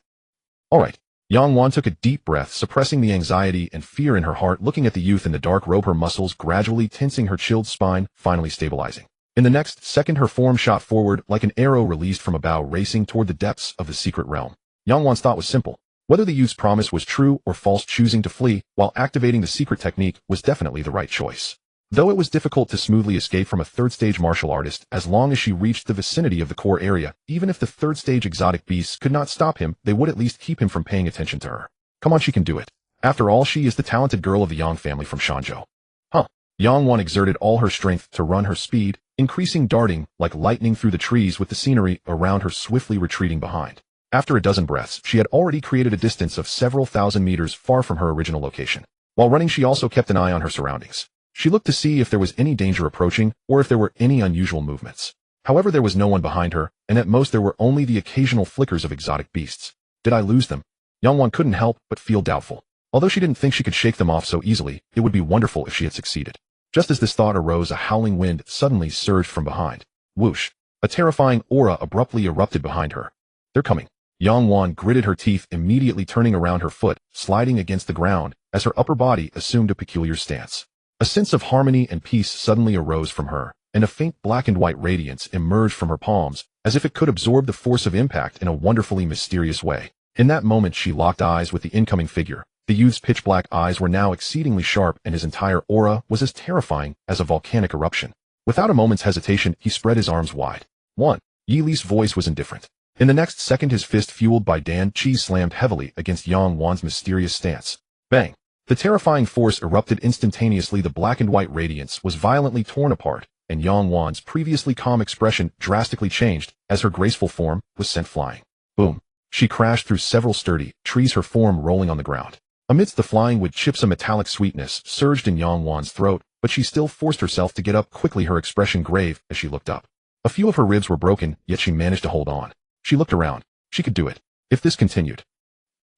All right. Yang Wan took a deep breath, suppressing the anxiety and fear in her heart, looking at the youth in the dark robe, her muscles gradually tensing, her chilled spine finally stabilizing. In the next second, her form shot forward like an arrow released from a bow, racing toward the depths of the secret realm. Yang Wan's thought was simple. Whether the youth's promise was true or false, choosing to flee while activating the secret technique was definitely the right choice. Though it was difficult to smoothly escape from a third-stage martial artist as long as she reached the vicinity of the core area, even if the third-stage exotic beasts could not stop him, they would at least keep him from paying attention to her. Come on, she can do it. After all, she is the talented girl of the Yang family from Shanzhou. Huh. Yang Wan exerted all her strength to run her speed, increasing darting like lightning through the trees with the scenery around her swiftly retreating behind. After a dozen breaths, she had already created a distance of several thousand meters far from her original location. While running, she also kept an eye on her surroundings. She looked to see if there was any danger approaching or if there were any unusual movements. However, there was no one behind her, and at most there were only the occasional flickers of exotic beasts. Did I lose them? Yang Wan couldn't help but feel doubtful. Although she didn't think she could shake them off so easily, it would be wonderful if she had succeeded. Just as this thought arose, a howling wind suddenly surged from behind. Whoosh! A terrifying aura abruptly erupted behind her. They're coming. Yang Wan gritted her teeth, immediately turning around, her foot sliding against the ground as her upper body assumed a peculiar stance. A sense of harmony and peace suddenly arose from her, and a faint black and white radiance emerged from her palms, as if it could absorb the force of impact in a wonderfully mysterious way. In that moment, she locked eyes with the incoming figure. The youth's pitch-black eyes were now exceedingly sharp, and his entire aura was as terrifying as a volcanic eruption. Without a moment's hesitation, he spread his arms wide. 1. Yi Li's voice was indifferent. In the next second, his fist, fueled by Dan Chi, slammed heavily against Yang Wan's mysterious stance. Bang! The terrifying force erupted instantaneously. The black and white radiance was violently torn apart, and Yang Wan's previously calm expression drastically changed as her graceful form was sent flying. Boom! She crashed through several sturdy trees, her form rolling on the ground. Amidst the flying wood chips, a metallic sweetness surged in Yang Wan's throat, but she still forced herself to get up quickly, her expression grave as she looked up. A few of her ribs were broken, yet she managed to hold on. She looked around. She could do it. If this continued.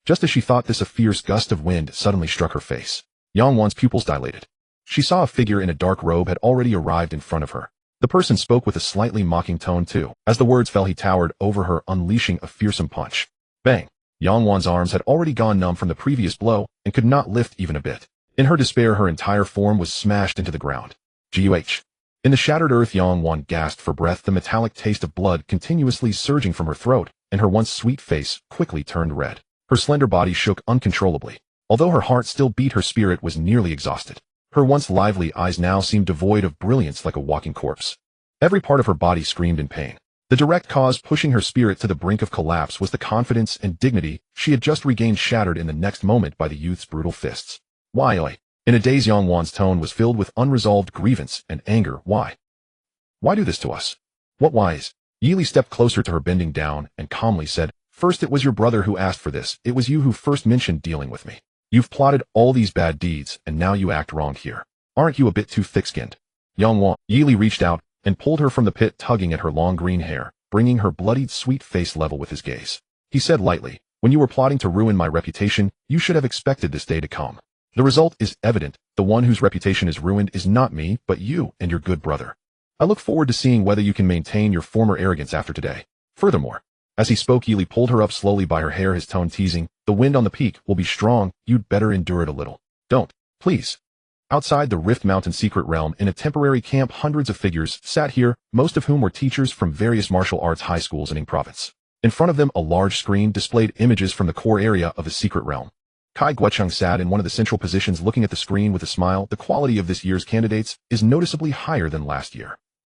Just as she thought this, a fierce gust of wind suddenly struck her face. Yang Wan's pupils dilated. She saw a figure in a dark robe had already arrived in front of her. The person spoke with a slightly mocking tone too. As the words fell, he towered over her, unleashing a fearsome punch. Bang! Yang Wan's arms had already gone numb from the previous blow and could not lift even a bit. In her despair, her entire form was smashed into the ground. Guh! In the shattered earth, Yang Wan gasped for breath, the metallic taste of blood continuously surging from her throat, and her once sweet face quickly turned red. Her slender body shook uncontrollably. Although her heart still beat, her spirit was nearly exhausted. Her once lively eyes now seemed devoid of brilliance, like a walking corpse. Every part of her body screamed in pain. The direct cause pushing her spirit to the brink of collapse was the confidence and dignity she had just regained, shattered in the next moment by the youth's brutal fists. Why, oi? In a daze, Yang Wan's tone was filled with unresolved grievance and anger. Why? Why do this to us? What whys? Yi Li stepped closer to her, bending down, and calmly said, First, it was your brother who asked for this. It was you who first mentioned dealing with me. You've plotted all these bad deeds, and now you act wrong here. Aren't you a bit too thick-skinned? Yang Wan. Yi Li reached out and pulled her from the pit, tugging at her long green hair, bringing her bloodied sweet face level with his gaze. He said lightly, When you were plotting to ruin my reputation, you should have expected this day to come. The result is evident. The one whose reputation is ruined is not me, but you and your good brother. I look forward to seeing whether you can maintain your former arrogance after today. Furthermore, as he spoke, Yi Li pulled her up slowly by her hair, his tone teasing, The wind on the peak will be strong. You'd better endure it a little. Don't, please. Outside the Rift Mountain secret realm, in a temporary camp, hundreds of figures sat here, most of whom were teachers from various martial arts high schools in Ing province. In front of them, a large screen displayed images from the core area of the secret realm. Kai Guocheng sat in one of the central positions, looking at the screen with a smile. The quality of this year's candidates is noticeably higher than last year.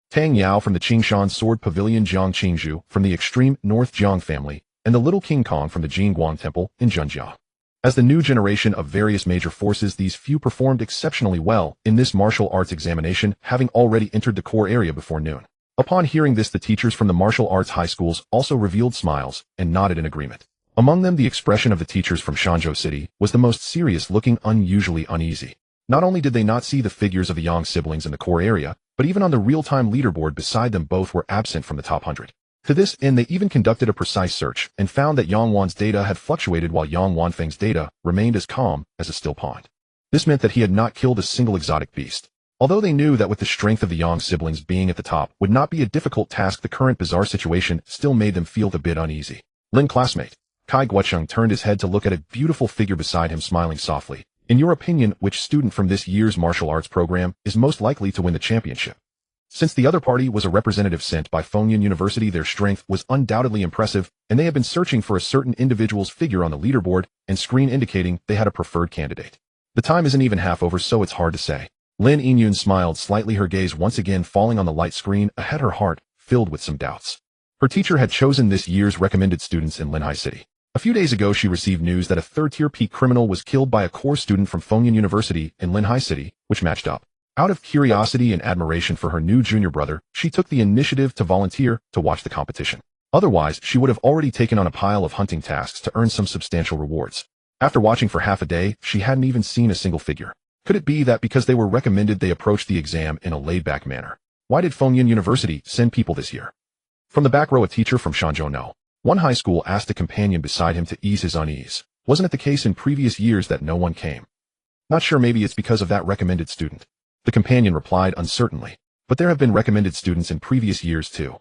Tang Yao from the Qingshan Sword Pavilion, Jiang Qingzhu from the extreme North Jiang family, and the Little King Kong from the Jingguang Temple in Zhenjiang. As the new generation of various major forces, these few performed exceptionally well in this martial arts examination, having already entered the core area before noon. Upon hearing this, the teachers from the martial arts high schools also revealed smiles and nodded in agreement. Among them, the expression of the teachers from Shanzhou City was the most serious, looking unusually uneasy. Not only did they not see the figures of the Yang siblings in the core area, but even on the real-time leaderboard beside them, both were absent from the top 100. To this end, they even conducted a precise search and found that Yang Wan's data had fluctuated while Yang Wanfeng's data remained as calm as a still pond. This meant that he had not killed a single exotic beast. Although they knew that with the strength of the Yang siblings, being at the top would not be a difficult task, the current bizarre situation still made them feel a bit uneasy. Lin, classmate. Kai Guocheng turned his head to look at a beautiful figure beside him, smiling softly. In your opinion, which student from this year's martial arts program is most likely to win the championship? Since the other party was a representative sent by Fengyun University, their strength was undoubtedly impressive, and they had been searching for a certain individual's figure on the leaderboard and screen indicating they had a preferred candidate. The time isn't even half over, so it's hard to say. Lin Yinyun smiled slightly, her gaze once again falling on the light screen ahead, her heart filled with some doubts. Her teacher had chosen this year's recommended students in Linhai City. A few days ago, she received news that a third-tier peak criminal was killed by a core student from Fengyun University in Linhai City, which matched up. Out of curiosity and admiration for her new junior brother, she took the initiative to volunteer to watch the competition. Otherwise, she would have already taken on a pile of hunting tasks to earn some substantial rewards. After watching for half a day, she hadn't even seen a single figure. Could it be that because they were recommended, they approached the exam in a laid-back manner? Why did Fengyun University send people this year? From the back row, a teacher from Shanzhou one high school asked a companion beside him to ease his unease. Wasn't it the case in previous years that no one came? Not sure, maybe it's because of that recommended student. The companion replied uncertainly. But there have been recommended students in previous years too.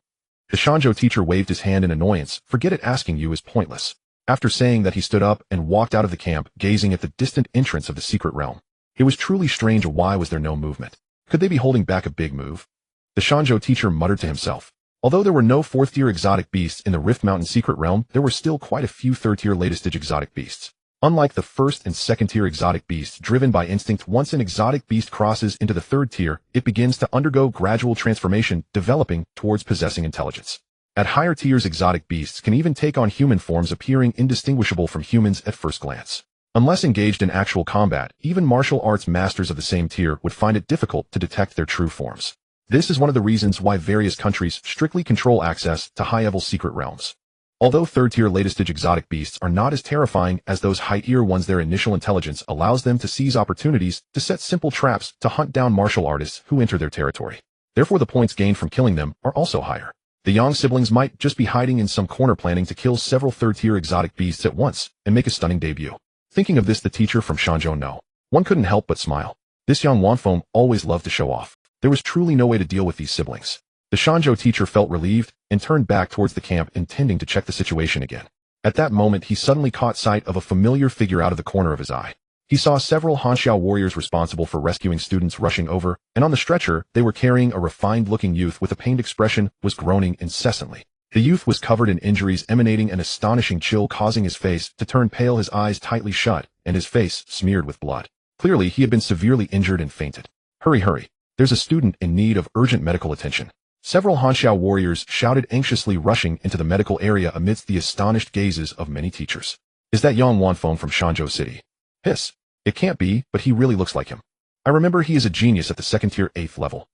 The Shanzhou teacher waved his hand in annoyance. Forget it, asking you is pointless. After saying that, he stood up and walked out of the camp, gazing at the distant entrance of the secret realm. It was truly strange. Why was there no movement? Could they be holding back a big move? The Shanzhou teacher muttered to himself. Although there were no fourth-tier exotic beasts in the Rift Mountain secret realm, there were still quite a few third-tier latest-stage exotic beasts. Unlike the first and second-tier exotic beasts driven by instinct, once an exotic beast crosses into the third tier, it begins to undergo gradual transformation, developing towards possessing intelligence. At higher tiers, exotic beasts can even take on human forms, appearing indistinguishable from humans at first glance. Unless engaged in actual combat, even martial arts masters of the same tier would find it difficult to detect their true forms. This is one of the reasons why various countries strictly control access to high-level secret realms. Although third-tier latest-stage exotic beasts are not as terrifying as those high-tier ones, their initial intelligence allows them to seize opportunities to set simple traps to hunt down martial artists who enter their territory. Therefore, the points gained from killing them are also higher. The Yang siblings might just be hiding in some corner, planning to kill several third-tier exotic beasts at once and make a stunning debut. Thinking of this, the teacher from Shanzhou one couldn't help but smile. This young Wanfeng always loved to show off. There was truly no way to deal with these siblings. The Shanzhou teacher felt relieved and turned back towards the camp, intending to check the situation again. At that moment, he suddenly caught sight of a familiar figure out of the corner of his eye. He saw several Hanxiao warriors responsible for rescuing students rushing over, and on the stretcher, they were carrying a refined-looking youth with a pained expression, was groaning incessantly. The youth was covered in injuries, emanating an astonishing chill, causing his face to turn pale, his eyes tightly shut, and his face smeared with blood. Clearly, he had been severely injured and fainted. Hurry, hurry. There's a student in need of urgent medical attention. Several Hanxiao warriors shouted, anxiously rushing into the medical area amidst the astonished gazes of many teachers. Is that Yang Wanfeng from Shanzhou City? Hiss. It can't be, but he really looks like him. I remember he is a genius at the second-tier 8th level.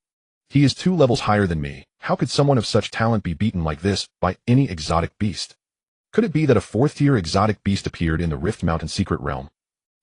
He is 2 levels higher than me. How could someone of such talent be beaten like this by any exotic beast? Could it be that a 4th-tier exotic beast appeared in the Rift Mountain secret realm?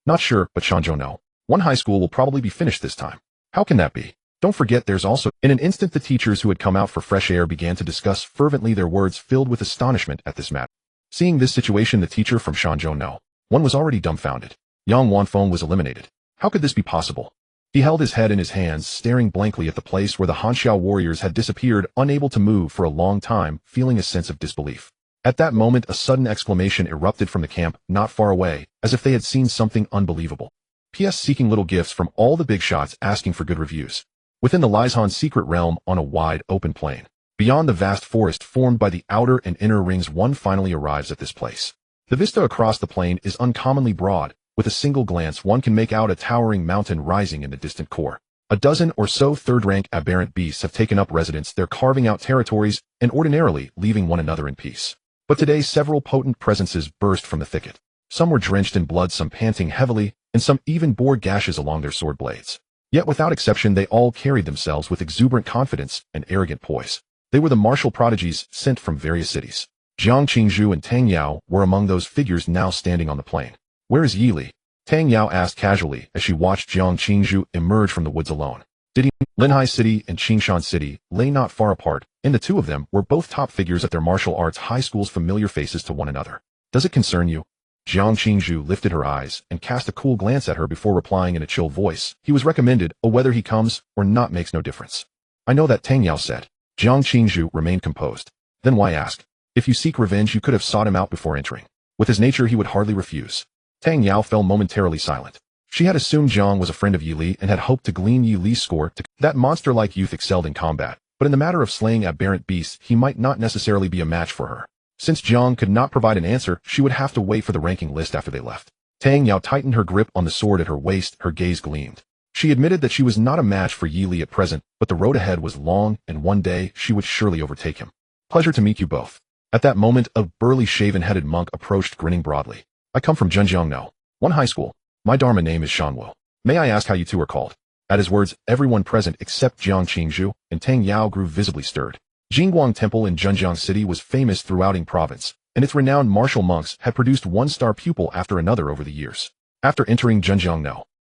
Not sure, but Shanzhou one high school will probably be finished this time. How can that be? Don't forget, there's also... In an instant, the teachers who had come out for fresh air began to discuss fervently, their words filled with astonishment at this matter. Seeing this situation, the teacher from Shanzhou one was already dumbfounded. Yang Wanfeng was eliminated. How could this be possible? He held his head in his hands, staring blankly at the place where the Hanxiao warriors had disappeared, unable to move for a long time, feeling a sense of disbelief. At that moment, a sudden exclamation erupted from the camp, not far away, as if they had seen something unbelievable. P.S. Seeking little gifts from all the big shots, asking for good reviews. Within the Lizhan secret realm, on a wide, open plain, beyond the vast forest formed by the outer and inner rings, one finally arrives at this place. The vista across the plain is uncommonly broad. With a single glance, one can make out a towering mountain rising in the distant core. A dozen or so third-rank aberrant beasts have taken up residence there, carving out territories and ordinarily leaving one another in peace. But today, several potent presences burst from the thicket. Some were drenched in blood, some panting heavily, and some even bore gashes along their sword blades. Yet without exception, they all carried themselves with exuberant confidence and arrogant poise. They were the martial prodigies sent from various cities. Jiang Qingzhu and Tang Yao were among those figures now standing on the plain. Where is Yi Li? Tang Yao asked casually as she watched Jiang Qingzhu emerge from the woods alone. Did he? Linhai City and Qingshan City lay not far apart, and the two of them were both top figures at their martial arts high schools, familiar faces to one another. Does it concern you? Jiang Qingzhu lifted her eyes and cast a cool glance at her before replying in a chill voice. He was recommended, whether he comes or not makes no difference. I know that, Tang Yao said. Jiang Qingzhu remained composed. Then why ask? If you seek revenge, you could have sought him out before entering. With his nature, he would hardly refuse. Tang Yao fell momentarily silent. She had assumed Jiang was a friend of Yi Li and had hoped to glean Yi Li's score. That monster-like youth excelled in combat, but in the matter of slaying aberrant beasts, he might not necessarily be a match for her. Since Jiang could not provide an answer, she would have to wait for the ranking list after they left. Tang Yao tightened her grip on the sword at her waist, her gaze gleamed. She admitted that she was not a match for Yi Li at present, but the road ahead was long, and one day she would surely overtake him. Pleasure to meet you both. At that moment, a burly shaven-headed monk approached, grinning broadly. I come from Zhenjiang, one high school. My Dharma name is Shanwu. May I ask how you two are called? At his words, everyone present except Jiang Qingzhu and Tang Yao grew visibly stirred. Jingguang Temple in Zhenjiang City was famous throughout Ying Province, and its renowned martial monks had produced one-star pupil after another over the years. After entering Zhenjiang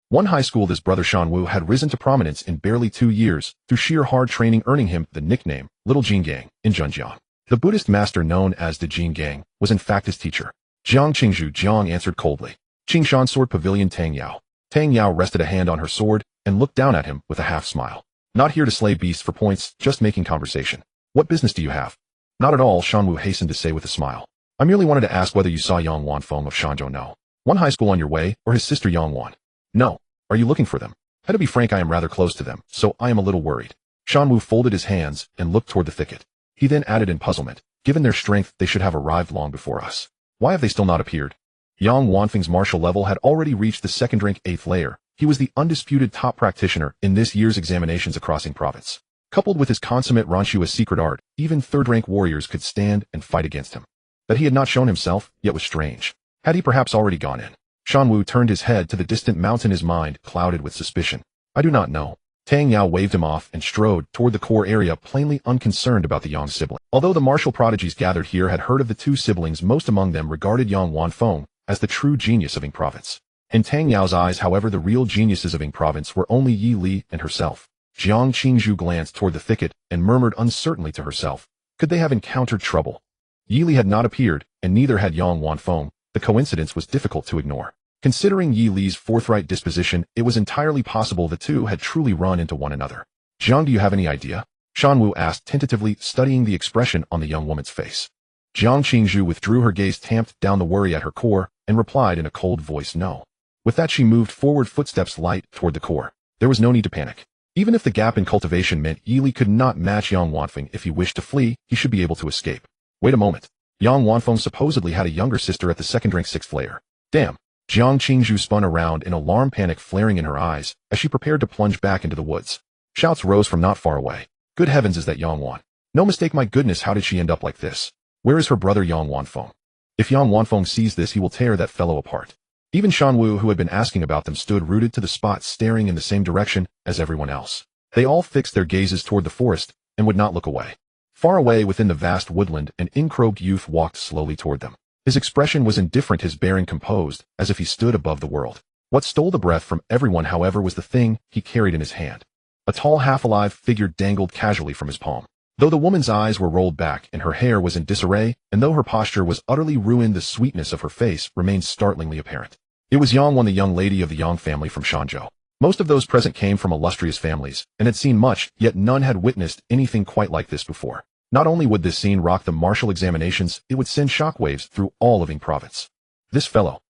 one high school, this brother Shanwu had risen to prominence in barely 2 years, through sheer hard training earning him the nickname Little Jingang in Zhenjiang. The Buddhist master known as the Jingang was in fact his teacher. Jiang Qingzhu Jiang answered coldly. Qingshan Sword Pavilion Tang Yao. Tang Yao rested a hand on her sword and looked down at him with a half-smile. Not here to slay beasts for points, just making conversation. What business do you have? Not at all, Shanwu hastened to say with a smile. I merely wanted to ask whether you saw Yang Wanfeng of Shanzhou one high school on your way, or his sister Yang Wan. No. Are you looking for them? To be frank, I am rather close to them, so I am a little worried. Shanwu folded his hands and looked toward the thicket. He then added in puzzlement, given their strength, they should have arrived long before us. Why have they still not appeared? Yang Wanfeng's martial level had already reached the second rank 8th layer. He was the undisputed top practitioner in this year's examinations across Ying Province. Coupled with his consummate Ranxua's secret art, even third-rank warriors could stand and fight against him. That he had not shown himself, yet was strange. Had he perhaps already gone in? Shanwu turned his head to the distant mountain, his mind clouded with suspicion. I do not know. Tang Yao waved him off and strode toward the core area, plainly unconcerned about the Yang sibling. Although the martial prodigies gathered here had heard of the two siblings, most among them regarded Yang Wanfeng as the true genius of Ying Province. In Tang Yao's eyes, however, the real geniuses of Ying Province were only Yi Li and herself. Jiang Qingzhu glanced toward the thicket and murmured uncertainly to herself. Could they have encountered trouble? Yi Li had not appeared, and neither had Yang Wanfeng. The coincidence was difficult to ignore. Considering Yi Li's forthright disposition, it was entirely possible the two had truly run into one another. Jiang, do you have any idea? Shanwu asked tentatively, studying the expression on the young woman's face. Jiang Qingzhu withdrew her gaze, tamped down the worry at her core, and replied in a cold voice, no. With that, she moved forward, footsteps light, toward the core. There was no need to panic. Even if the gap in cultivation meant Yi Li could not match Yang Wanfeng, if he wished to flee, he should be able to escape. Wait a moment. Yang Wanfeng supposedly had a younger sister at the second-rank 6th layer. Damn. Jiang Qingzhu spun around in alarm, panic flaring in her eyes, as she prepared to plunge back into the woods. Shouts rose from not far away. Good heavens, is that Yang Wan? No mistake, my goodness, how did she end up like this? Where is her brother Yang Wanfeng? If Yang Wanfeng sees this, he will tear that fellow apart. Even Shanwu, who had been asking about them, stood rooted to the spot, staring in the same direction as everyone else. They all fixed their gazes toward the forest, and would not look away. Far away within the vast woodland, an ink-robed youth walked slowly toward them. His expression was indifferent, his bearing composed, as if he stood above the world. What stole the breath from everyone, however, was the thing he carried in his hand. A tall, half-alive figure dangled casually from his palm. Though the woman's eyes were rolled back and her hair was in disarray, and though her posture was utterly ruined, the sweetness of her face remained startlingly apparent. It was Yang Wan, the young lady of the Yang family from Shanzhou. Most of those present came from illustrious families, and had seen much, yet none had witnessed anything quite like this before. Not only would this scene rock the martial examinations, it would send shockwaves through all of Ying Province. This fellow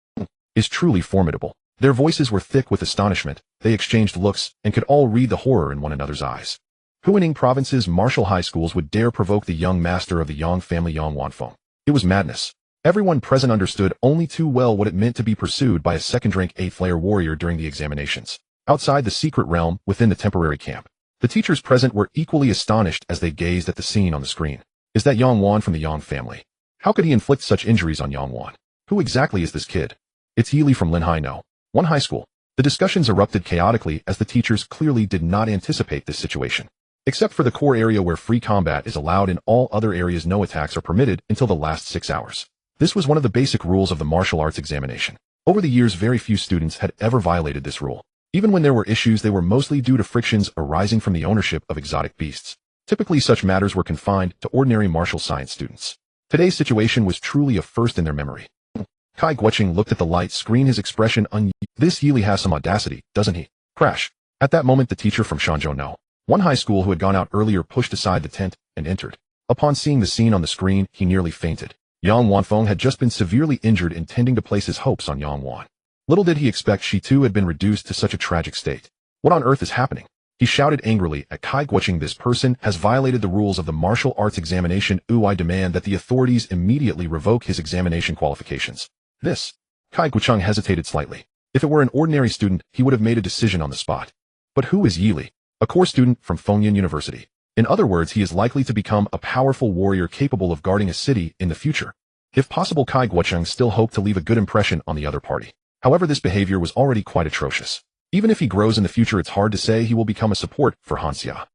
is truly formidable. Their voices were thick with astonishment, they exchanged looks, and could all read the horror in one another's eyes. Who in Ying Province's martial high schools would dare provoke the young master of the Yang family, Yang Wanfeng? It was madness. Everyone present understood only too well what it meant to be pursued by a second-rank 8th layer warrior during the examinations. Outside the secret realm, within the temporary camp, the teachers present were equally astonished as they gazed at the scene on the screen. Is that Yang Wan from the Yang family? How could he inflict such injuries on Yang Wan? Who exactly is this kid? It's Yi Li from Linhai one high school. The discussions erupted chaotically as the teachers clearly did not anticipate this situation. Except for the core area where free combat is allowed, in all other areas no attacks are permitted until the last 6 hours. This was one of the basic rules of the martial arts examination. Over the years, very few students had ever violated this rule. Even when there were issues, they were mostly due to frictions arising from the ownership of exotic beasts. Typically, such matters were confined to ordinary martial science students. Today's situation was truly a first in their memory. Kai Guoqing looked at the light screen, his expression This Yi Li has some audacity, doesn't he? Crash. At that moment, the teacher from Shanzhou one high school who had gone out earlier pushed aside the tent and entered. Upon seeing the scene on the screen, he nearly fainted. Yang Wanfeng had just been severely injured, intending to place his hopes on Yang Wan. Little did he expect she too had been reduced to such a tragic state. What on earth is happening? He shouted angrily at Kai Guoqing. This person has violated the rules of the martial arts examination. I demand that the authorities immediately revoke his examination qualifications. This. Kai Guoqing hesitated slightly. If it were an ordinary student, he would have made a decision on the spot. But who is Yi Li? A core student from Fengyan University. In other words, he is likely to become a powerful warrior capable of guarding a city in the future. If possible, Kai Guocheng still hoped to leave a good impression on the other party. However, this behavior was already quite atrocious. Even if he grows in the future, it's hard to say he will become a support for Han Xia.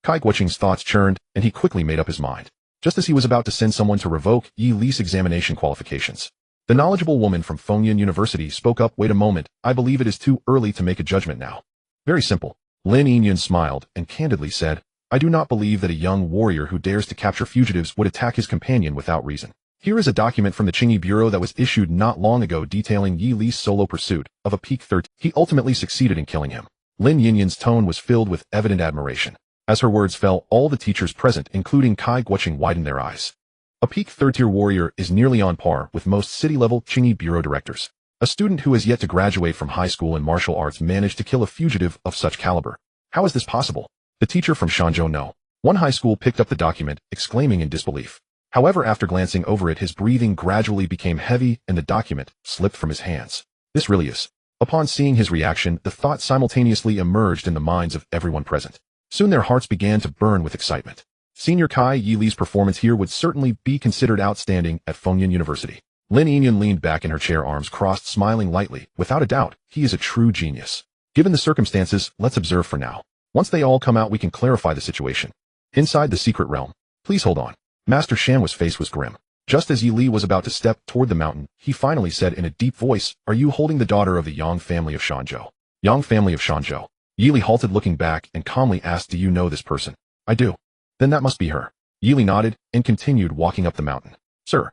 Kai Guocheng's thoughts churned, and he quickly made up his mind. Just as he was about to send someone to revoke Yi Li's examination qualifications, the knowledgeable woman from Fengyan University spoke up. Wait a moment, I believe it is too early to make a judgment now. Very simple. Lin Yinyan smiled and candidly said, I do not believe that a young warrior who dares to capture fugitives would attack his companion without reason. Here is a document from the Qingyi Bureau that was issued not long ago detailing Yi Li's solo pursuit of a peak 13. He ultimately succeeded in killing him. Lin Yinyan's tone was filled with evident admiration. As her words fell, all the teachers present, including Kai Guocheng, widened their eyes. A peak third-tier warrior is nearly on par with most city-level Qingyi Bureau directors. A student who has yet to graduate from high school in martial arts managed to kill a fugitive of such caliber. How is this possible? The teacher from Shanzhou No. 1 high school picked up the document, exclaiming in disbelief. However, after glancing over it, his breathing gradually became heavy and the document slipped from his hands. This really is. Upon seeing his reaction, the thought simultaneously emerged in the minds of everyone present. Soon their hearts began to burn with excitement. Senior Kai Yi Li's performance here would certainly be considered outstanding at Fengyan University. Lin Yinyan leaned back in her chair, arms crossed, smiling lightly. Without a doubt, he is a true genius. Given the circumstances, let's observe for now. Once they all come out, we can clarify the situation. Inside the secret realm. Please hold on. Master Shanwu's face was grim. Just as Yi Li was about to step toward the mountain, he finally said in a deep voice, Are you holding the daughter of the Yang family of Shanzhou? Yang family of Shanzhou. Yi Li halted, looking back, and calmly asked, Do you know this person? I do. Then that must be her. Yi Li nodded, and continued walking up the mountain. Sir.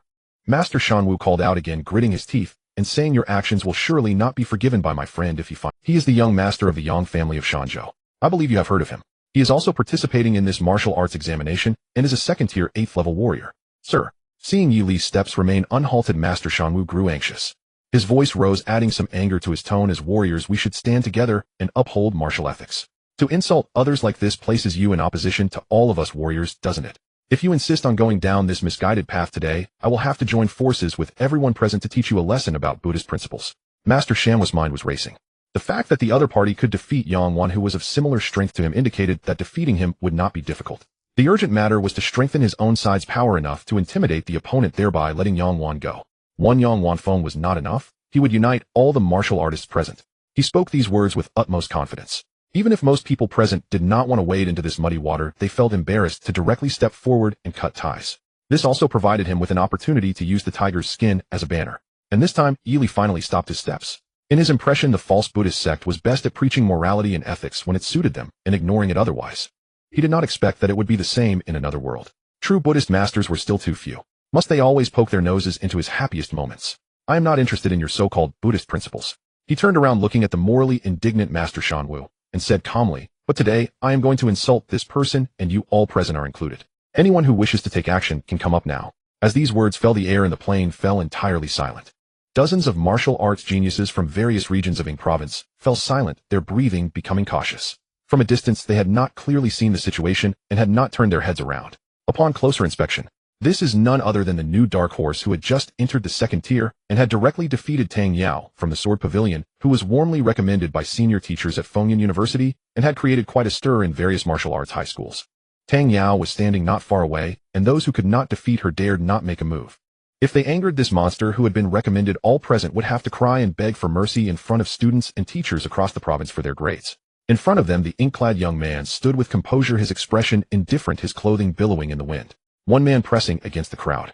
Master Shanwu called out again, gritting his teeth, and saying, Your actions will surely not be forgiven by my friend if he finds. He is the young master of the Yang family of Shanzhou. I believe you have heard of him. He is also participating in this martial arts examination, and is a second-tier 8th-level warrior. Sir. Seeing Yi Li's steps remain unhalted, Master Shanwu grew anxious. His voice rose, adding some anger to his tone. As warriors, we should stand together and uphold martial ethics. To insult others like this places you in opposition to all of us warriors, doesn't it? If you insist on going down this misguided path today, I will have to join forces with everyone present to teach you a lesson about Buddhist principles. Master Shanwu's mind was racing. The fact that the other party could defeat Yang Wan, who was of similar strength to him, indicated that defeating him would not be difficult. The urgent matter was to strengthen his own side's power enough to intimidate the opponent, thereby letting Yang Wan go. One Yang Wan phone was not enough. He would unite all the martial artists present. He spoke these words with utmost confidence. Even if most people present did not want to wade into this muddy water, they felt embarrassed to directly step forward and cut ties. This also provided him with an opportunity to use the tiger's skin as a banner. And this time, Yi Li finally stopped his steps. In his impression, the false Buddhist sect was best at preaching morality and ethics when it suited them, and ignoring it otherwise. He did not expect that it would be the same in another world. True Buddhist masters were still too few. Must they always poke their noses into his happiest moments? I am not interested in your so-called Buddhist principles. He turned around, looking at the morally indignant Master Shanwu, and said calmly, But today, I am going to insult this person, and you all present are included. Anyone who wishes to take action can come up now. As these words fell, the air in the plain fell entirely silent. Dozens of martial arts geniuses from various regions of Ying province fell silent, their breathing becoming cautious. From a distance, they had not clearly seen the situation and had not turned their heads around. Upon closer inspection, this is none other than the new dark horse who had just entered the second tier and had directly defeated Tang Yao from the Sword Pavilion, who was warmly recommended by senior teachers at Fengyan University and had created quite a stir in various martial arts high schools. Tang Yao was standing not far away, and those who could not defeat her dared not make a move. If they angered this monster who had been recommended, all present would have to cry and beg for mercy in front of students and teachers across the province for their grades. In front of them, the ink-clad young man stood with composure, his expression indifferent, his clothing billowing in the wind. One man pressing against the crowd.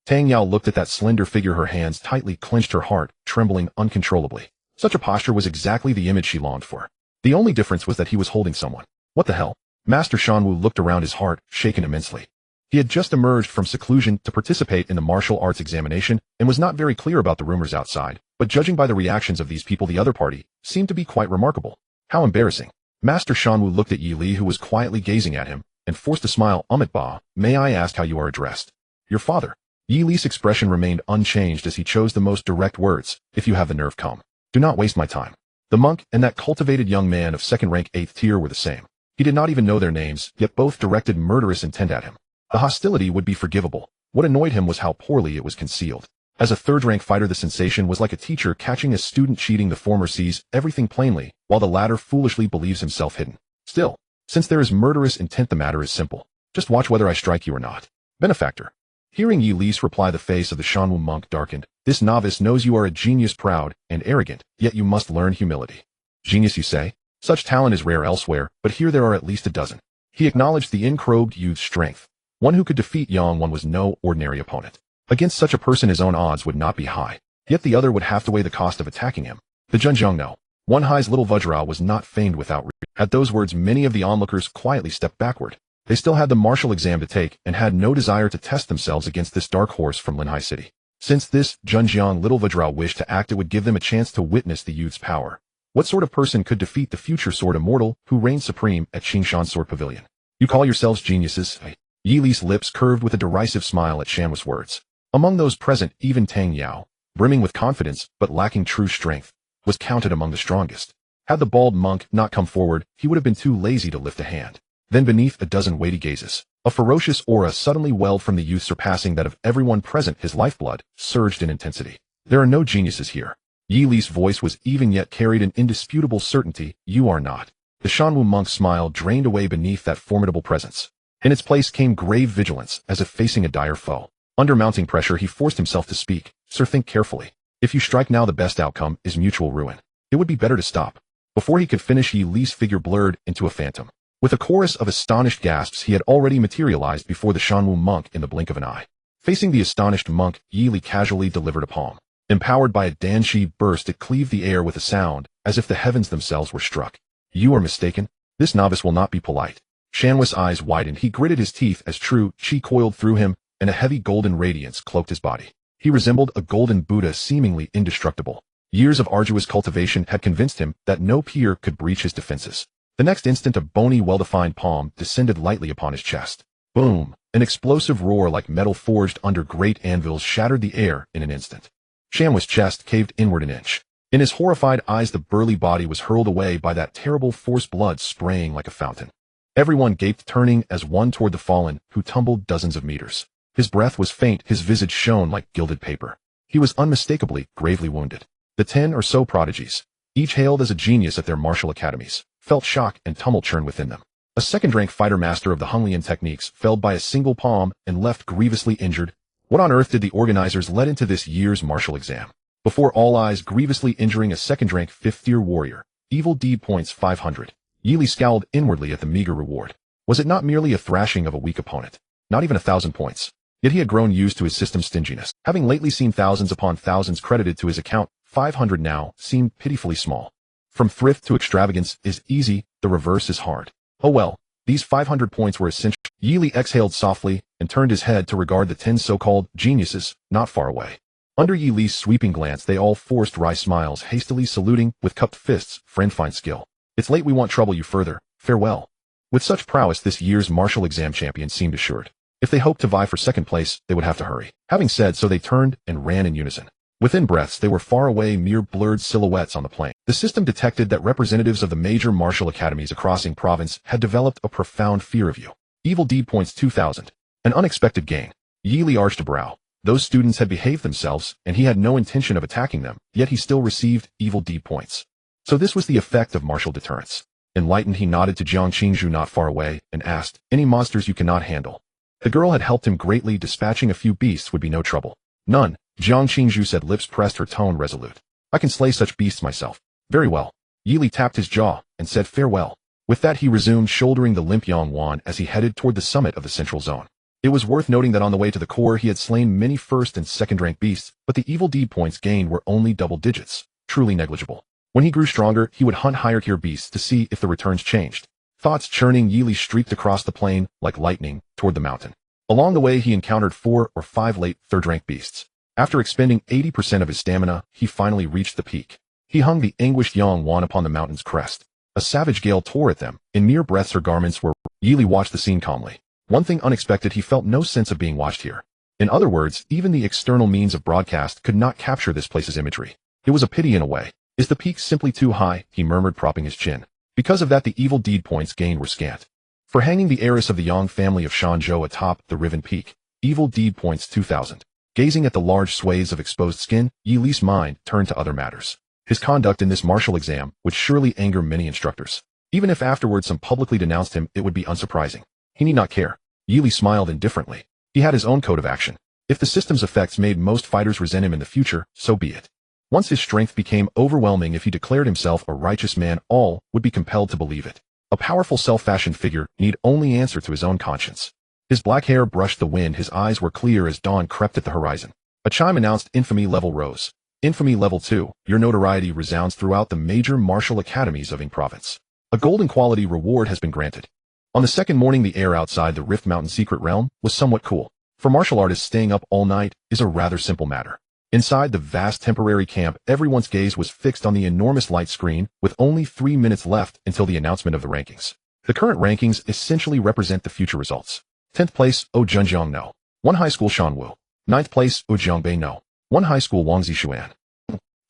Tang Yao looked at that slender figure, her hands tightly clenched, her heart trembling uncontrollably. Such a posture was exactly the image she longed for. The only difference was that he was holding someone. What the hell? Master Shanwu looked around, his heart shaken immensely. He had just emerged from seclusion to participate in the martial arts examination and was not very clear about the rumors outside, but judging by the reactions of these people, the other party seemed to be quite remarkable. How embarrassing. Master Shanwu looked at Yi Li, who was quietly gazing at him, and forced a smile. Amit Ba, may I ask how you are addressed? Your father. Yi Li's expression remained unchanged as he chose the most direct words. If you have the nerve, come. Do not waste my time. The monk and that cultivated young man of second rank 8th tier were the same. He did not even know their names, yet both directed murderous intent at him. The hostility would be forgivable. What annoyed him was how poorly it was concealed. As a third-rank fighter, the sensation was like a teacher catching a student cheating. The former sees everything plainly, while the latter foolishly believes himself hidden. Still, since there is murderous intent, the matter is simple. Just watch whether I strike you or not. Benefactor. Hearing Yi Li's reply, the face of the Shanwu monk darkened. This novice knows you are a genius, proud and arrogant, yet you must learn humility. Genius, you say? Such talent is rare elsewhere, but here there are at least a dozen. He acknowledged the incrobed youth's strength. One who could defeat Yang Wan was no ordinary opponent. Against such a person his own odds would not be high, yet the other would have to weigh the cost of attacking him. The Junjiang no. One Hai's little Vajra was not feigned without reason. At those words, many of the onlookers quietly stepped backward. They still had the martial exam to take and had no desire to test themselves against this dark horse from Linhai City. Since this Junjiang little Vajra wished to act, it would give them a chance to witness the youth's power. What sort of person could defeat the future sword immortal who reigned supreme at Qingshan's sword pavilion? You call yourselves geniuses? Yi Li's lips curved with a derisive smile at Shanwu's words. Among those present, even Tang Yao, brimming with confidence but lacking true strength, was counted among the strongest. Had the bald monk not come forward, he would have been too lazy to lift a hand. Then beneath a dozen weighty gazes, a ferocious aura suddenly welled from the youth, surpassing that of everyone present. His lifeblood surged in intensity. There are no geniuses here. Yi Li's voice was even yet carried an indisputable certainty. You are not. The Shanwu monk's smile drained away beneath that formidable presence. In its place came grave vigilance, as if facing a dire foe. Under mounting pressure, he forced himself to speak. Sir, think carefully. If you strike now, the best outcome is mutual ruin. It would be better to stop. Before he could finish, Yi Li's figure blurred into a phantom. With a chorus of astonished gasps, he had already materialized before the Shanwu monk in the blink of an eye. Facing the astonished monk, Yi Li casually delivered a palm. Empowered by a Danshi burst, it cleaved the air with a sound, as if the heavens themselves were struck. You are mistaken. This novice will not be polite. Shanwu's eyes widened. He gritted his teeth as true chi coiled through him, and a heavy golden radiance cloaked his body. He resembled a golden Buddha, seemingly indestructible. Years of arduous cultivation had convinced him that no peer could breach his defenses. The next instant, a bony, well-defined palm descended lightly upon his chest. Boom! An explosive roar like metal forged under great anvils shattered the air in an instant. Shanwu's chest caved inward an inch. In his horrified eyes, the burly body was hurled away by that terrible force, blood spraying like a fountain. Everyone gaped, turning as one toward the fallen, who tumbled dozens of meters. His breath was faint, his visage shone like gilded paper. He was unmistakably gravely wounded. The 10 or so prodigies, each hailed as a genius at their martial academies, felt shock and tumult churn within them. A second-rank fighter master of the Honglian techniques felled by a single palm and left grievously injured. What on earth did the organizers let into this year's martial exam? Before all eyes, grievously injuring a second-rank 5th-tier warrior. Evil deed points 500. Yi Li scowled inwardly at the meager reward. Was it not merely a thrashing of a weak opponent? Not even 1,000 points. Yet he had grown used to his system's stinginess. Having lately seen thousands upon thousands credited to his account, 500 now seemed pitifully small. From thrift to extravagance is easy, the reverse is hard. Oh well, these 500 points were essential. Yi Li exhaled softly and turned his head to regard the 10 so-called geniuses not far away. Under Yi Li's sweeping glance, they all forced wry smiles, hastily saluting with cupped fists. Friend, fine skill. It's late, we won't trouble you further. Farewell. With such prowess, this year's martial exam champion seemed assured. If they hoped to vie for second place, they would have to hurry. Having said so, they turned and ran in unison. Within breaths, they were far away, mere blurred silhouettes on the plain. The system detected that representatives of the major martial academies across Ying province had developed a profound fear of you. Evil deed points 2,000. An unexpected gain. Yi Li arched a brow. Those students had behaved themselves, and he had no intention of attacking them, yet he still received evil deed points. So this was the effect of martial deterrence. Enlightened, he nodded to Jiang Qingzhu not far away and asked, any monsters you cannot handle? The girl had helped him greatly. Dispatching a few beasts would be no trouble. None, Jiang Qingzhu said, lips pressed, her tone resolute. I can slay such beasts myself. Very well. Yi Li tapped his jaw and said farewell. With that, he resumed, shouldering the limp Yang Wan as he headed toward the summit of the central zone. It was worth noting that on the way to the core, he had slain many first and second-rank beasts, but the evil deed points gained were only double digits, truly negligible. When he grew stronger, he would hunt higher-tier beasts to see if the returns changed. Thoughts churning, Yi Li streaked across the plain like lightning toward the mountain. Along the way, he encountered 4 or 5 late third-rank beasts. After expending 80% of his stamina, he finally reached the peak. He hung the anguished Yang Wan upon the mountain's crest. A savage gale tore at them. In mere breaths, her garments were. Yi Li watched the scene calmly. One thing unexpected, he felt no sense of being watched here. In other words, even the external means of broadcast could not capture this place's imagery. It was a pity in a way. Is the peak simply too high? He murmured, propping his chin. Because of that, the evil deed points gained were scant. For hanging the heiress of the Yang family of Shanzhou atop the riven peak, evil deed points 2,000. Gazing at the large swathes of exposed skin, Yi Li's mind turned to other matters. His conduct in this martial exam would surely anger many instructors. Even if afterwards some publicly denounced him, it would be unsurprising. He need not care. Yi Li smiled indifferently. He had his own code of action. If the system's effects made most fighters resent him in the future, so be it. Once his strength became overwhelming, if he declared himself a righteous man, all would be compelled to believe it. A powerful self-fashioned figure need only answer to his own conscience. His black hair brushed the wind, his eyes were clear as dawn crept at the horizon. A chime announced infamy level rose. Infamy level 2, your notoriety resounds throughout the major martial academies of Ing Province. A golden quality reward has been granted. On the second morning, the air outside the Rift Mountain secret realm was somewhat cool. For martial artists, staying up all night is a rather simple matter. Inside the vast temporary camp, everyone's gaze was fixed on the enormous light screen, with only 3 minutes left until the announcement of the rankings. The current rankings essentially represent the future results. 10th place, O Zhenjiang No. 1 High School Shanwu. 9th place, O Jiangbei No. 1 High School Wangzi Xuan.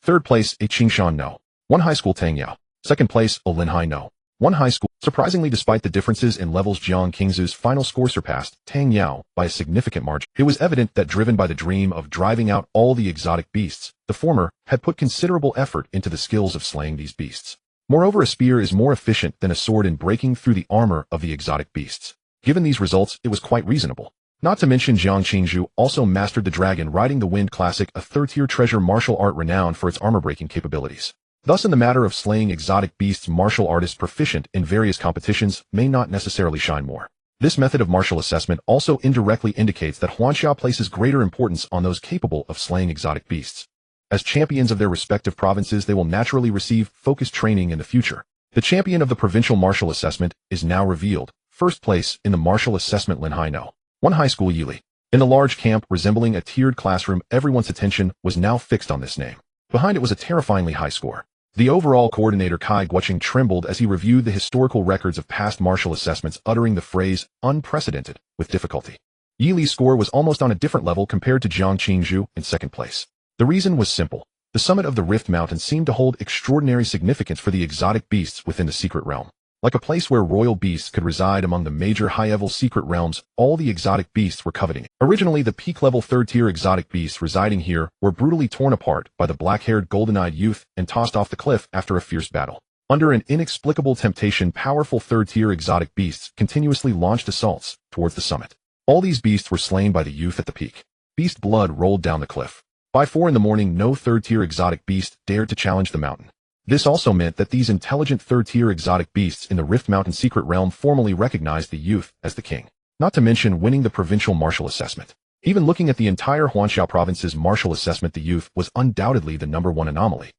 3rd place, A Qingshan No. 1 High School Tangyao. 2nd place, O Linhai No. 1 High School. Surprisingly, despite the differences in levels, Jiang Qingzu's final score surpassed Tang Yao by a significant margin. It was evident that, driven by the dream of driving out all the exotic beasts, the former had put considerable effort into the skills of slaying these beasts. Moreover, a spear is more efficient than a sword in breaking through the armor of the exotic beasts. Given these results, it was quite reasonable. Not to mention, Jiang Qingzhu also mastered the Dragon Riding the Wind Classic, a third-tier treasure martial art renowned for its armor-breaking capabilities. Thus, in the matter of slaying exotic beasts, martial artists proficient in various competitions may not necessarily shine more. This method of martial assessment also indirectly indicates that Huanxia places greater importance on those capable of slaying exotic beasts. As champions of their respective provinces, they will naturally receive focused training in the future. The champion of the provincial martial assessment is now revealed. First place in the martial assessment, Linhai No. 1 High School Yili. In the large camp resembling a tiered classroom, everyone's attention was now fixed on this name. Behind it was a terrifyingly high score. The overall coordinator Kai Guoqing trembled as he reviewed the historical records of past martial assessments, uttering the phrase unprecedented with difficulty. Yi Li's score was almost on a different level compared to Jiang Qingzhu in second place. The reason was simple. The summit of the Rift Mountain seemed to hold extraordinary significance for the exotic beasts within the secret realm. Like a place where royal beasts could reside among the major high-level secret realms, all the exotic beasts were coveting it. Originally, the peak-level third-tier exotic beasts residing here were brutally torn apart by the black-haired golden-eyed youth and tossed off the cliff after a fierce battle. Under an inexplicable temptation, powerful third-tier exotic beasts continuously launched assaults towards the summit. All these beasts were slain by the youth at the peak. Beast blood rolled down the cliff. By 4 in the morning, no third-tier exotic beast dared to challenge the mountain. This also meant that these intelligent third-tier exotic beasts in the Rift Mountain secret realm formally recognized the youth as the king. Not to mention winning the provincial martial assessment. Even looking at the entire Huanxia province's martial assessment, the youth was undoubtedly the #1 anomaly.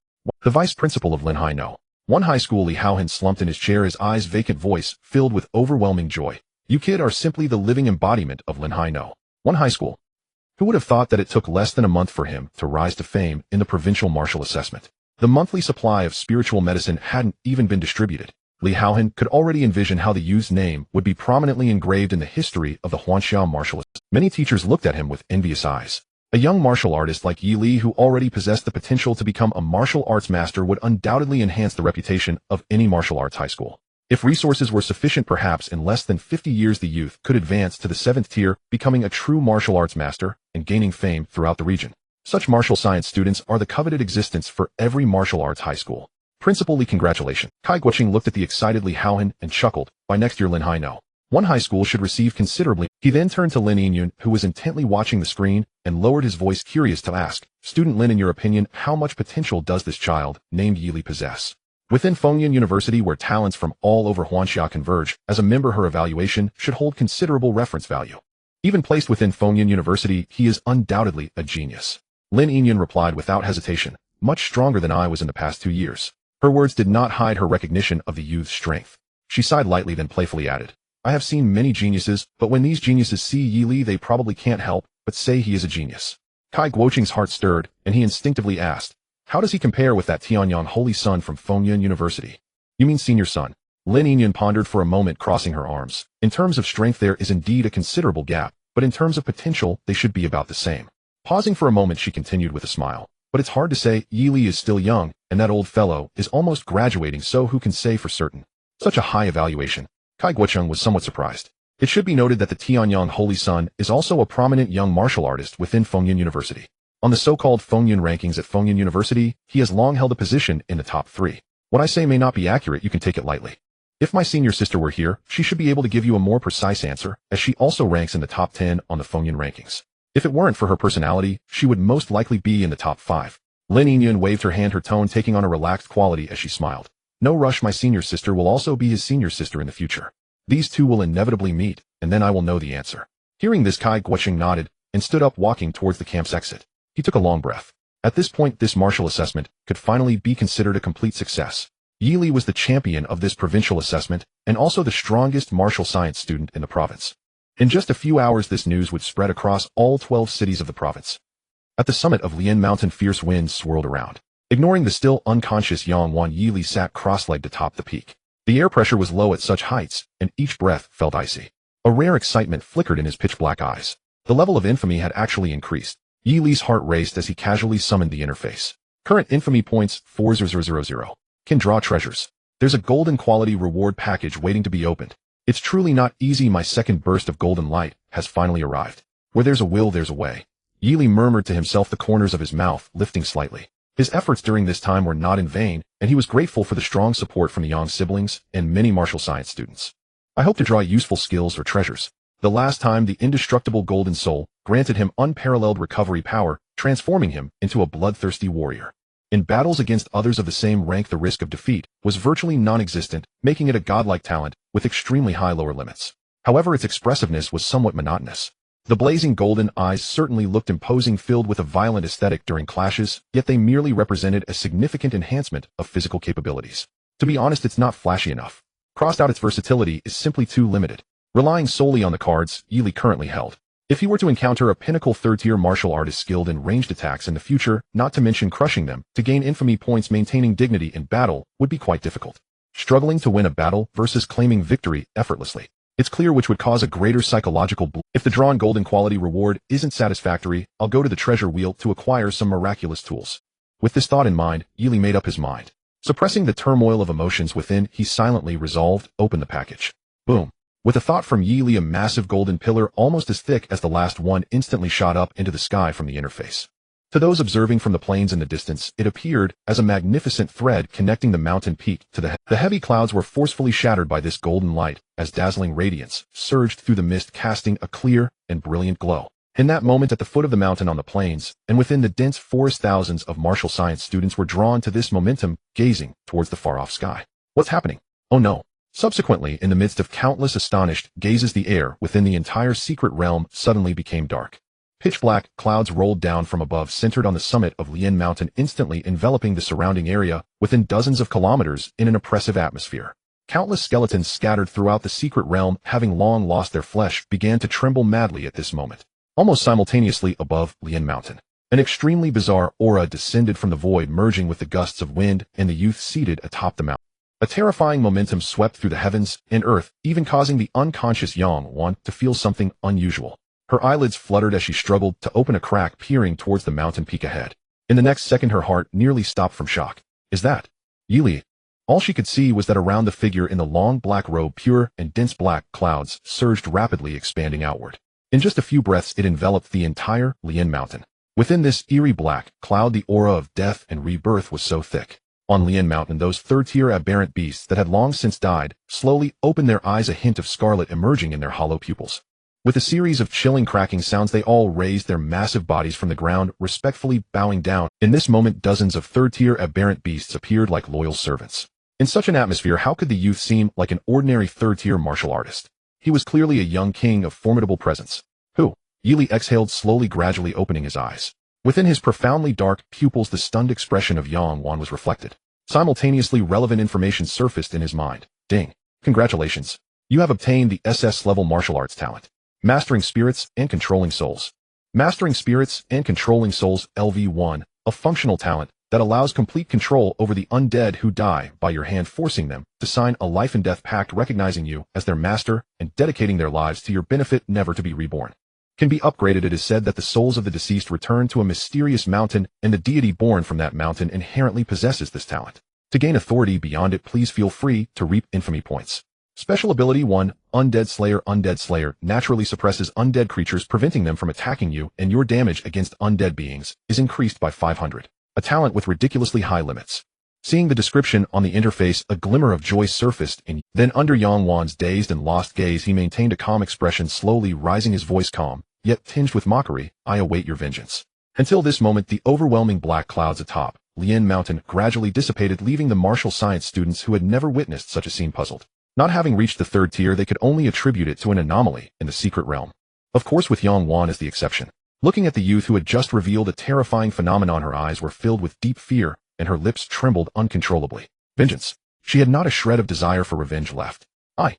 The vice principal of Linhai No. 1 High School, Li Haohan, slumped in his chair, his eyes vacant, voice filled with overwhelming joy. You kid are simply the living embodiment of Linhai No. 1 High School. Who would have thought that it took less than a month for him to rise to fame in the provincial martial assessment? The monthly supply of spiritual medicine hadn't even been distributed. Li Haohan could already envision how the youth's name would be prominently engraved in the history of the Huanxia martial assessment. Many teachers looked at him with envious eyes. A young martial artist like Yi Li, who already possessed the potential to become a martial arts master, would undoubtedly enhance the reputation of any martial arts high school. If resources were sufficient, perhaps in less than 50 years the youth could advance to the 7th tier, becoming a true martial arts master and gaining fame throughout the region. Such martial science students are the coveted existence for every martial arts high school. Principal Li, congratulations. Kai Guoqing looked at the excited Li Haohan and chuckled. By next year, Linhai No. 1 High School should receive considerably. He then turned to Lin Yinyun, who was intently watching the screen, and lowered his voice, curious to ask, Student Lin, in your opinion, how much potential does this child named Yi Li possess? Within Fengyun University, where talents from all over Huanxia converge, as a member, her evaluation should hold considerable reference value. Even placed within Fengyun University, he is undoubtedly a genius. Lin Yinyun replied without hesitation, much stronger than I was in the past 2 years. Her words did not hide her recognition of the youth's strength. She sighed lightly, then playfully added, I have seen many geniuses, but when these geniuses see Yi Li, they probably can't help but say he is a genius. Kai Guoqing's heart stirred, and he instinctively asked, how does he compare with that Tianyang holy son from Fengyun University? You mean senior son? Lin Yinyun pondered for a moment, crossing her arms. In terms of strength, there is indeed a considerable gap, but in terms of potential, they should be about the same. Pausing for a moment, she continued with a smile. But it's hard to say. Yi Li is still young, and that old fellow is almost graduating, so who can say for certain? Such a high evaluation. Kai Guoqing was somewhat surprised. It should be noted that the Tianyang Holy Sun is also a prominent young martial artist within Fengyun University. On the so-called Fengyun rankings at Fengyun University, he has long held a position in the top 3. What I say may not be accurate, you can take it lightly. If my senior sister were here, she should be able to give you a more precise answer, as she also ranks in the top 10 on the Fengyun rankings. If it weren't for her personality, she would most likely be in the top 5. Lin Yingyun waved her hand, her tone taking on a relaxed quality as she smiled. No rush, my senior sister will also be his senior sister in the future. These two will inevitably meet, and then I will know the answer. Hearing this, Kai Guoqing nodded and stood up, walking towards the camp's exit. He took a long breath. At this point, this martial assessment could finally be considered a complete success. Yi Li was the champion of this provincial assessment and also the strongest martial science student in the province. In just a few hours, this news would spread across all 12 cities of the province. At the summit of Lian Mountain, fierce winds swirled around. Ignoring the still unconscious Yang Wan, Yi Li sat cross-legged atop the peak. The air pressure was low at such heights, and each breath felt icy. A rare excitement flickered in his pitch-black eyes. The level of infamy had actually increased. Yi Li's heart raced as he casually summoned the interface. Current infamy points 40000. Can draw treasures. There's a golden quality reward package waiting to be opened. It's truly not easy. My second burst of golden light has finally arrived. Where there's a will, there's a way. Yi Li murmured to himself, the corners of his mouth lifting slightly. His efforts during this time were not in vain, and he was grateful for the strong support from the Yang siblings and many martial science students. I hope to draw useful skills or treasures. The last time, the indestructible golden soul granted him unparalleled recovery power, transforming him into a bloodthirsty warrior. In battles against others of the same rank, the risk of defeat was virtually non-existent, making it a godlike talent with extremely high lower limits. However, its expressiveness was somewhat monotonous. The blazing golden eyes certainly looked imposing, filled with a violent aesthetic during clashes, yet they merely represented a significant enhancement of physical capabilities. To be honest, it's not flashy enough. Crossed out, its versatility is simply too limited. Relying solely on the cards Yi Li currently held, if he were to encounter a pinnacle third-tier martial artist skilled in ranged attacks in the future, not to mention crushing them, to gain infamy points, maintaining dignity in battle would be quite difficult. Struggling to win a battle versus claiming victory effortlessly. It's clear which would cause a greater psychological blow. If the drawn golden quality reward isn't satisfactory, I'll go to the treasure wheel to acquire some miraculous tools. With this thought in mind, Yi Li made up his mind. Suppressing the turmoil of emotions within, he silently resolved, open the package. Boom. With a thought from Yi Li, a massive golden pillar almost as thick as the last one instantly shot up into the sky from the interface. To those observing from the plains in the distance, it appeared as a magnificent thread connecting the mountain peak to the heavy clouds were forcefully shattered by this golden light, as dazzling radiance surged through the mist, casting a clear and brilliant glow. In that moment, at the foot of the mountain on the plains, and within the dense forest, thousands of martial science students were drawn to this momentum, gazing towards the far-off sky. What's happening? Oh no. Subsequently, in the midst of countless astonished gazes, the air within the entire secret realm suddenly became dark. Pitch-black clouds rolled down from above, centered on the summit of Lian Mountain, instantly enveloping the surrounding area within dozens of kilometers in an oppressive atmosphere. Countless skeletons scattered throughout the secret realm, having long lost their flesh, began to tremble madly at this moment. Almost simultaneously above Lian Mountain, an extremely bizarre aura descended from the void, merging with the gusts of wind and the youth seated atop the mountain. A terrifying momentum swept through the heavens and earth, even causing the unconscious Yang Wan to feel something unusual. Her eyelids fluttered as she struggled to open a crack, peering towards the mountain peak ahead. In the next second, her heart nearly stopped from shock. Is that Yi Li? All she could see was that around the figure in the long black robe, pure and dense black clouds surged rapidly, expanding outward. In just a few breaths, it enveloped the entire Lian Mountain. Within this eerie black cloud, the aura of death and rebirth was so thick. On Lian Mountain, those third-tier aberrant beasts that had long since died slowly opened their eyes, a hint of scarlet emerging in their hollow pupils. With a series of chilling cracking sounds, they all raised their massive bodies from the ground, respectfully bowing down. In this moment, dozens of third-tier aberrant beasts appeared like loyal servants. In such an atmosphere, how could the youth seem like an ordinary third-tier martial artist? He was clearly a young king of formidable presence. Who? Yi Li exhaled slowly, gradually opening his eyes. Within his profoundly dark pupils, the stunned expression of Yang Wan was reflected. Simultaneously, relevant information surfaced in his mind. Ding. Congratulations. You have obtained the SS-level martial arts talent. Mastering Spirits and Controlling Souls. Mastering Spirits and Controlling Souls LV1, a functional talent that allows complete control over the undead who die by your hand, forcing them to sign a life and death pact recognizing you as their master and dedicating their lives to your benefit, never to be reborn. Can be upgraded. It is said that the souls of the deceased return to a mysterious mountain, and the deity born from that mountain inherently possesses this talent. To gain authority beyond it, please feel free to reap infamy points. Special Ability 1, Undead Slayer naturally suppresses undead creatures, preventing them from attacking you, and your damage against undead beings is increased by 500. A talent with ridiculously high limits. Seeing the description on the interface, a glimmer of joy surfaced then under Yang Wan's dazed and lost gaze he maintained a calm expression, slowly rising, his voice calm, yet tinged with mockery. I await your vengeance. Until this moment, the overwhelming black clouds atop Lian Mountain gradually dissipated, leaving the martial science students who had never witnessed such a scene puzzled. Not having reached the third tier, they could only attribute it to an anomaly in the secret realm. Of course, with Yang Wan as the exception. Looking at the youth who had just revealed a terrifying phenomenon, her eyes were filled with deep fear, and her lips trembled uncontrollably. Vengeance. She had not a shred of desire for revenge left. I.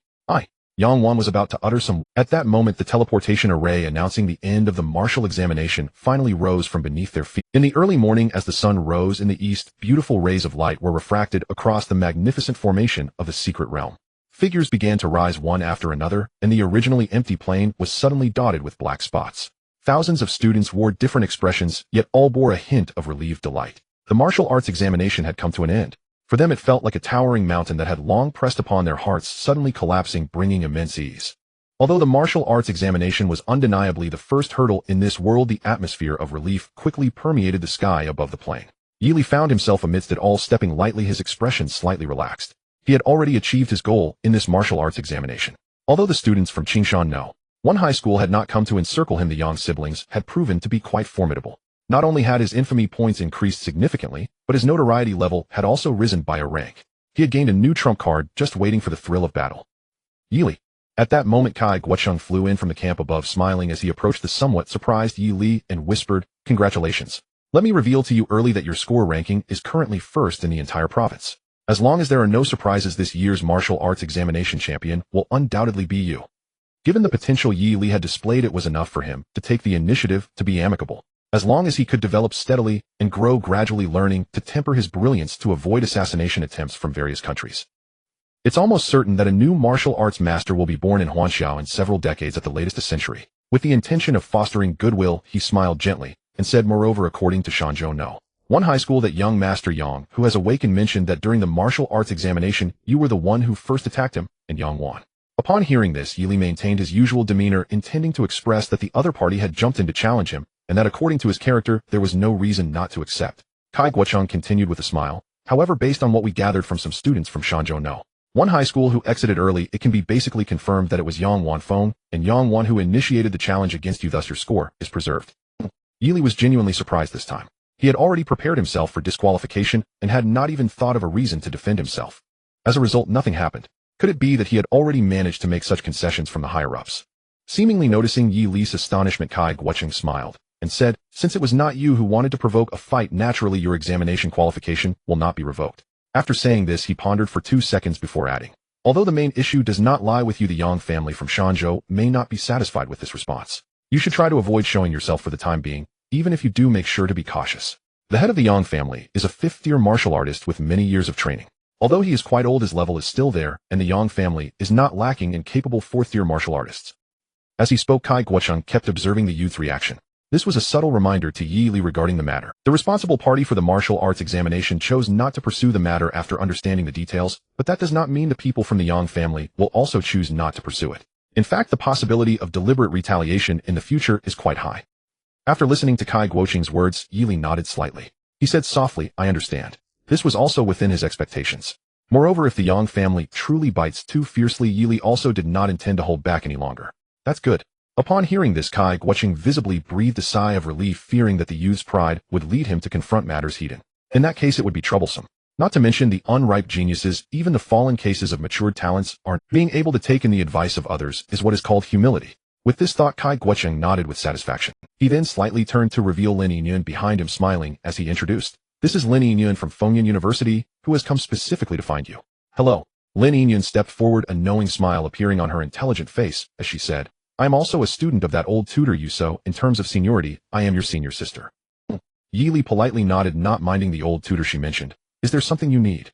Yang Wan was about to utter some. At that moment, the teleportation array announcing the end of the martial examination finally rose from beneath their feet. In the early morning, as the sun rose in the east, beautiful rays of light were refracted across the magnificent formation of the secret realm. Figures began to rise one after another, and the originally empty plain was suddenly dotted with black spots. Thousands of students wore different expressions, yet all bore a hint of relieved delight. The martial arts examination had come to an end. For them, it felt like a towering mountain that had long pressed upon their hearts suddenly collapsing, bringing immense ease. Although the martial arts examination was undeniably the first hurdle in this world, the atmosphere of relief quickly permeated the sky above the plain. Yili found himself amidst it all, stepping lightly, his expression slightly relaxed. He had already achieved his goal in this martial arts examination. Although the students from Qingshan No. 1 high school had not come to encircle him, the Yang siblings had proven to be quite formidable. Not only had his infamy points increased significantly, but his notoriety level had also risen by a rank. He had gained a new trump card, just waiting for the thrill of battle. Yili. At that moment, Kai Guocheng flew in from the camp above, smiling as he approached the somewhat surprised Yi Li and whispered, "Congratulations. Let me reveal to you early that your score ranking is currently first in the entire province. As long as there are no surprises, this year's martial arts examination champion will undoubtedly be you." Given the potential Yi Li had displayed, it was enough for him to take the initiative, to be amicable. As long as he could develop steadily and grow gradually, learning to temper his brilliance to avoid assassination attempts from various countries. It's almost certain that a new martial arts master will be born in Huanxiao in several decades, at the latest a century. With the intention of fostering goodwill, he smiled gently and said, "Moreover, according to Shanzhou No. 1 high school, that young master Yang, who has awakened, mentioned that during the martial arts examination, you were the one who first attacked him," and Yang Wan. Upon hearing this, Yili maintained his usual demeanor, intending to express that the other party had jumped in to challenge him, and that according to his character, there was no reason not to accept. Kai Guocheng continued with a smile. "However, based on what we gathered from some students from Shanzhou No. 1 high school who exited early, it can be basically confirmed that it was Yang Wan Feng and Yang Wan who initiated the challenge against you, thus your score is preserved." Yili was genuinely surprised this time. He had already prepared himself for disqualification and had not even thought of a reason to defend himself. As a result, nothing happened. Could it be that he had already managed to make such concessions from the higher-ups? Seemingly noticing Yi Li's astonishment, Kai Guocheng smiled and said, "Since it was not you who wanted to provoke a fight, naturally your examination qualification will not be revoked." After saying this, he pondered for 2 seconds before adding, "Although the main issue does not lie with you, the Yang family from Shanzhou may not be satisfied with this response. You should try to avoid showing yourself for the time being, even if you do, make sure to be cautious." The head of the Yang family is a 5th-tier martial artist with many years of training. Although he is quite old, his level is still there, and the Yang family is not lacking in capable 4th-tier martial artists. As he spoke, Kai Guocheng kept observing the youth's reaction. This was a subtle reminder to Yi Li regarding the matter. The responsible party for the martial arts examination chose not to pursue the matter after understanding the details, but that does not mean the people from the Yang family will also choose not to pursue it. In fact, the possibility of deliberate retaliation in the future is quite high. After listening to Kai Guocheng's words, Yi Li nodded slightly. He said softly, "I understand." This was also within his expectations. Moreover, if the Yang family truly bites too fiercely, Yi Li also did not intend to hold back any longer. "That's good." Upon hearing this, Kai Guocheng visibly breathed a sigh of relief, fearing that the youth's pride would lead him to confront matters heated. In that case, it would be troublesome. Not to mention the unripe geniuses, even the fallen cases of matured talents, aren't. Being able to take in the advice of others is what is called humility. With this thought, Kai Guocheng nodded with satisfaction. He then slightly turned to reveal Lin Yingyun behind him, smiling as he introduced, "This is Lin Yingyun from Fengyun University, who has come specifically to find you." "Hello." Lin Yingyun stepped forward, a knowing smile appearing on her intelligent face as she said, "I am also a student of that old tutor you, so in terms of seniority, I am your senior sister." Yi Li politely nodded, not minding the old tutor she mentioned. "Is there something you need?"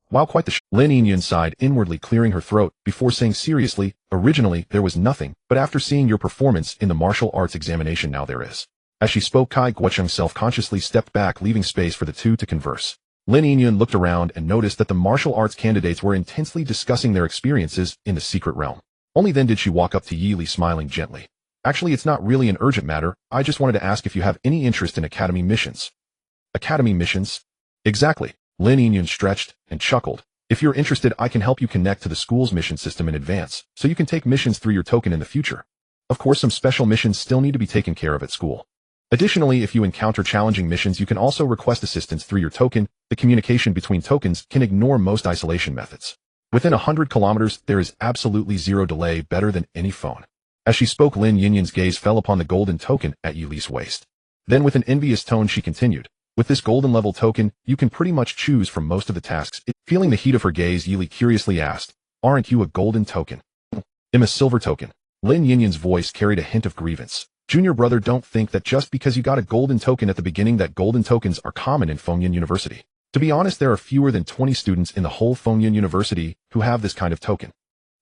While quite the Lin Yingyun sighed inwardly, clearing her throat before saying seriously, "Originally, there was nothing, but after seeing your performance in the martial arts examination, now there is." As she spoke, Kai Guocheng self-consciously stepped back, leaving space for the two to converse. Lin Yingyun looked around and noticed that the martial arts candidates were intensely discussing their experiences in the secret realm. Only then did she walk up to Yi, smiling gently. Actually, it's not really an urgent matter. I just wanted to ask if you have any interest in academy missions. Academy missions? Exactly. Lin Yingyun stretched and chuckled. If you're interested, I can help you connect to the school's mission system in advance, so you can take missions through your token in the future. Of course, some special missions still need to be taken care of at school. Additionally, if you encounter challenging missions, you can also request assistance through your token. The communication between tokens can ignore most isolation methods. Within 100 kilometers, there is absolutely zero delay, better than any phone. As she spoke, Lin Yingyun's gaze fell upon the golden token at Yi's waist. Then with an envious tone she continued, with this golden level token, you can pretty much choose from most of the tasks. Feeling the heat of her gaze, Yi curiously asked, aren't you a golden token? I'm a silver token. Lin Yingyun's voice carried a hint of grievance. Junior brother, don't think that just because you got a golden token at the beginning that golden tokens are common in Fengyan University. To be honest, there are fewer than 20 students in the whole Fengyan University who have this kind of token.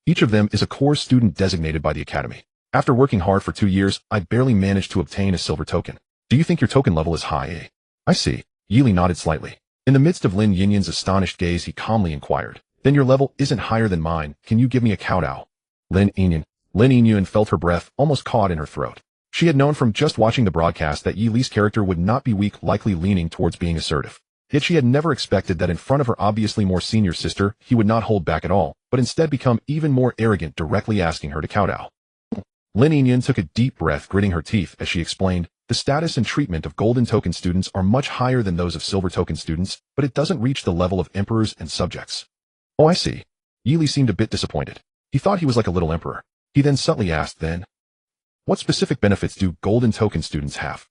Each of them is a core student designated by the academy. After working hard for 2 years, I barely managed to obtain a silver token. Do you think your token level is high, eh? I see. Yi nodded slightly. In the midst of Lin Yingyun's astonished gaze, he calmly inquired, then your level isn't higher than mine. Can you give me a kowtow? Lin Yingyun felt her breath almost caught in her throat. She had known from just watching the broadcast that Yi's character would not be weak, likely leaning towards being assertive. Yet she had never expected that in front of her obviously more senior sister, he would not hold back at all, but instead become even more arrogant, directly asking her to kowtow. Lin Yingyun took a deep breath, gritting her teeth as she explained, the status and treatment of golden token students are much higher than those of silver token students, but it doesn't reach the level of emperors and subjects. Oh, I see. Yi seemed a bit disappointed. He thought he was like a little emperor. He then subtly asked, then, what specific benefits do golden token students have?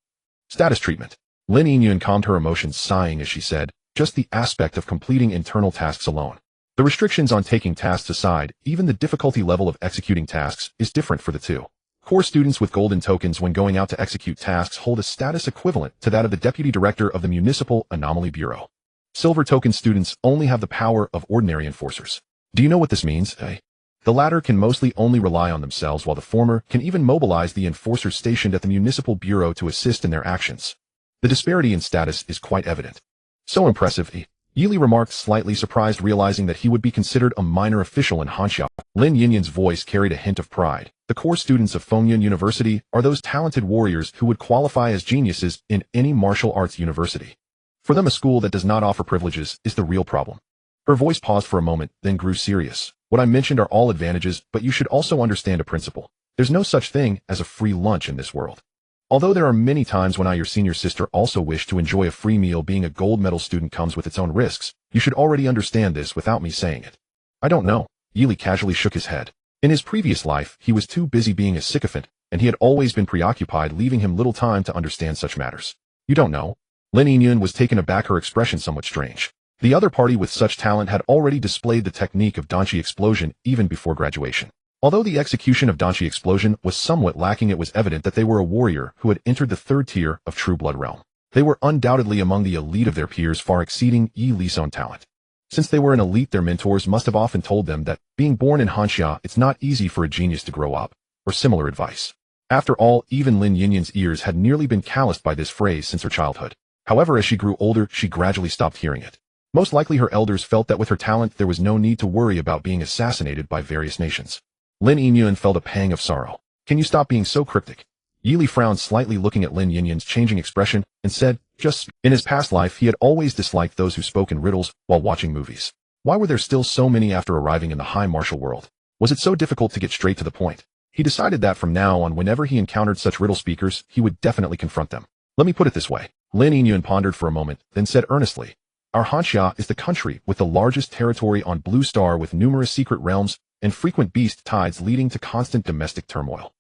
Status treatment. Lin Yingyun calmed her emotions, sighing as she said, just the aspect of completing internal tasks alone. The restrictions on taking tasks aside, even the difficulty level of executing tasks is different for the two. Core students with golden tokens when going out to execute tasks hold a status equivalent to that of the Deputy Director of the Municipal Anomaly Bureau. Silver token students only have the power of ordinary enforcers. Do you know what this means, eh? The latter can mostly only rely on themselves, while the former can even mobilize the enforcers stationed at the Municipal Bureau to assist in their actions. The disparity in status is quite evident. So impressive, eh? Yi remarked, slightly surprised, realizing that he would be considered a minor official in Hanxia. Lin Yingyun's voice carried a hint of pride. The core students of Fengyan University are those talented warriors who would qualify as geniuses in any martial arts university. For them, a school that does not offer privileges is the real problem. Her voice paused for a moment, then grew serious. What I mentioned are all advantages, but you should also understand a principle. There's no such thing as a free lunch in this world. Although there are many times when I, your senior sister, also wish to enjoy a free meal, being a gold medal student comes with its own risks. You should already understand this without me saying it. I don't know. Yi casually shook his head. In his previous life, he was too busy being a sycophant, and he had always been preoccupied, leaving him little time to understand such matters. You don't know? Lin Yingyun was taken aback, her expression somewhat strange. The other party with such talent had already displayed the technique of Danchi Explosion even before graduation. Although the execution of Danchi Explosion was somewhat lacking, it was evident that they were a warrior who had entered the third tier of True Blood realm. They were undoubtedly among the elite of their peers, far exceeding Yi's own talent. Since they were an elite, their mentors must have often told them that, being born in Hanxia, it's not easy for a genius to grow up, or similar advice. After all, even Lin Yingyun's ears had nearly been calloused by this phrase since her childhood. However, as she grew older, she gradually stopped hearing it. Most likely her elders felt that with her talent there was no need to worry about being assassinated by various nations. Lin Yingyun felt a pang of sorrow. Can you stop being so cryptic? Yi frowned slightly, looking at Lin Yingyun's changing expression, and said, just, in his past life he had always disliked those who spoke in riddles while watching movies. Why were there still so many after arriving in the high martial world? Was it so difficult to get straight to the point? He decided that from now on, whenever he encountered such riddle speakers, he would definitely confront them. Let me put it this way. Lin Yingyun pondered for a moment, then said earnestly, our Hanxia is the country with the largest territory on Blue Star, with numerous secret realms and frequent beast tides leading to constant domestic turmoil.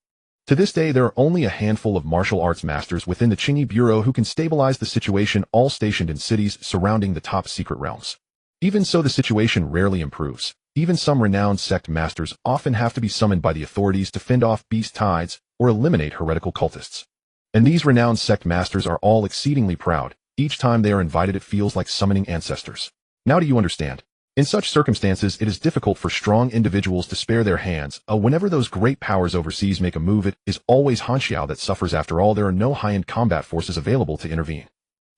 To this day, there are only a handful of martial arts masters within the Qingyi Bureau who can stabilize the situation, all stationed in cities surrounding the top secret realms. Even so, the situation rarely improves. Even some renowned sect masters often have to be summoned by the authorities to fend off beast tides or eliminate heretical cultists. And these renowned sect masters are all exceedingly proud. Each time they are invited, it feels like summoning ancestors. Now do you understand? In such circumstances, it is difficult for strong individuals to spare their hands. Whenever those great powers overseas make a move, it is always Hanxia that suffers. After all, there are no high-end combat forces available to intervene.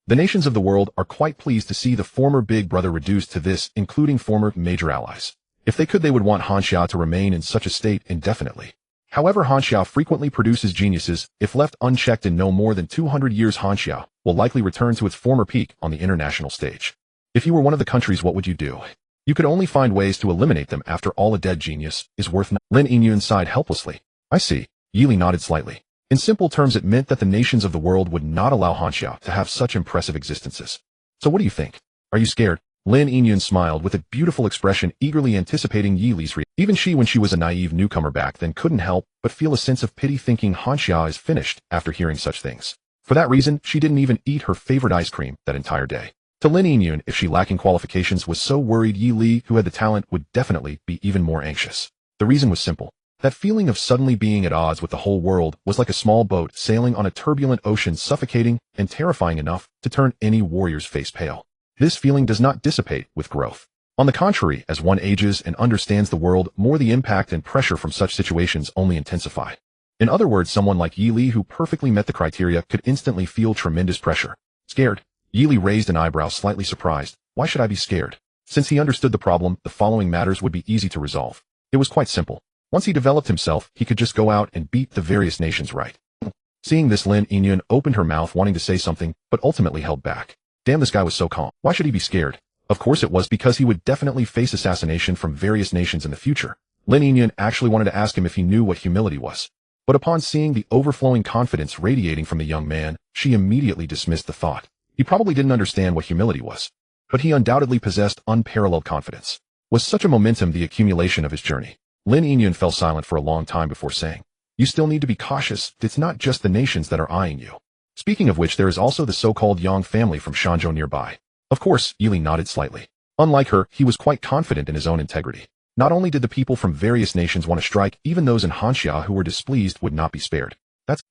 The nations of the world are quite pleased to see the former Big Brother reduced to this, including former major allies. If they could, they would want Hanxiao to remain in such a state indefinitely. However, Hanxiao frequently produces geniuses. If left unchecked in no more than 200 years, Hanxiao will likely return to its former peak on the international stage. If you were one of the countries, what would you do? You could only find ways to eliminate them. After all, a dead genius is worth nothing. Lin Yingyun sighed helplessly. I see. Yi Li nodded slightly. In simple terms, it meant that the nations of the world would not allow Hanxiao to have such impressive existences. So what do you think? Are you scared? Lin Yingyun smiled with a beautiful expression, eagerly anticipating Yi Li's reaction. Even she, when she was a naive newcomer back then, couldn't help but feel a sense of pity, thinking Hanxiao is finished after hearing such things. For that reason, she didn't even eat her favorite ice cream that entire day. To Lin Yingyun, if she lacking qualifications was so worried, Yi Li, who had the talent, would definitely be even more anxious. The reason was simple. That feeling of suddenly being at odds with the whole world was like a small boat sailing on a turbulent ocean, suffocating and terrifying enough to turn any warrior's face pale. This feeling does not dissipate with growth. On the contrary, as one ages and understands the world more, the impact and pressure from such situations only intensify. In other words, someone like Yi Li, who perfectly met the criteria, could instantly feel tremendous pressure. Scared? Yi Li raised an eyebrow, slightly surprised. Why should I be scared? Since he understood the problem, the following matters would be easy to resolve. It was quite simple. Once he developed himself, he could just go out and beat the various nations, right? Seeing this, Lin Yingyun opened her mouth, wanting to say something, but ultimately held back. Damn, this guy was so calm. Why should he be scared? Of course it was because he would definitely face assassination from various nations in the future. Lin Yingyun actually wanted to ask him if he knew what humility was. But upon seeing the overflowing confidence radiating from the young man, she immediately dismissed the thought. He probably didn't understand what humility was. But he undoubtedly possessed unparalleled confidence. Was such a momentum the accumulation of his journey? Lin Yingyun fell silent for a long time before saying, You still need to be cautious. It's not just the nations that are eyeing you. Speaking of which, there is also the so-called Yang family from Shanzhou nearby. Of course, Yi Li nodded slightly. Unlike her, he was quite confident in his own integrity. Not only did the people from various nations want to strike, even those in Hanxiao who were displeased would not be spared.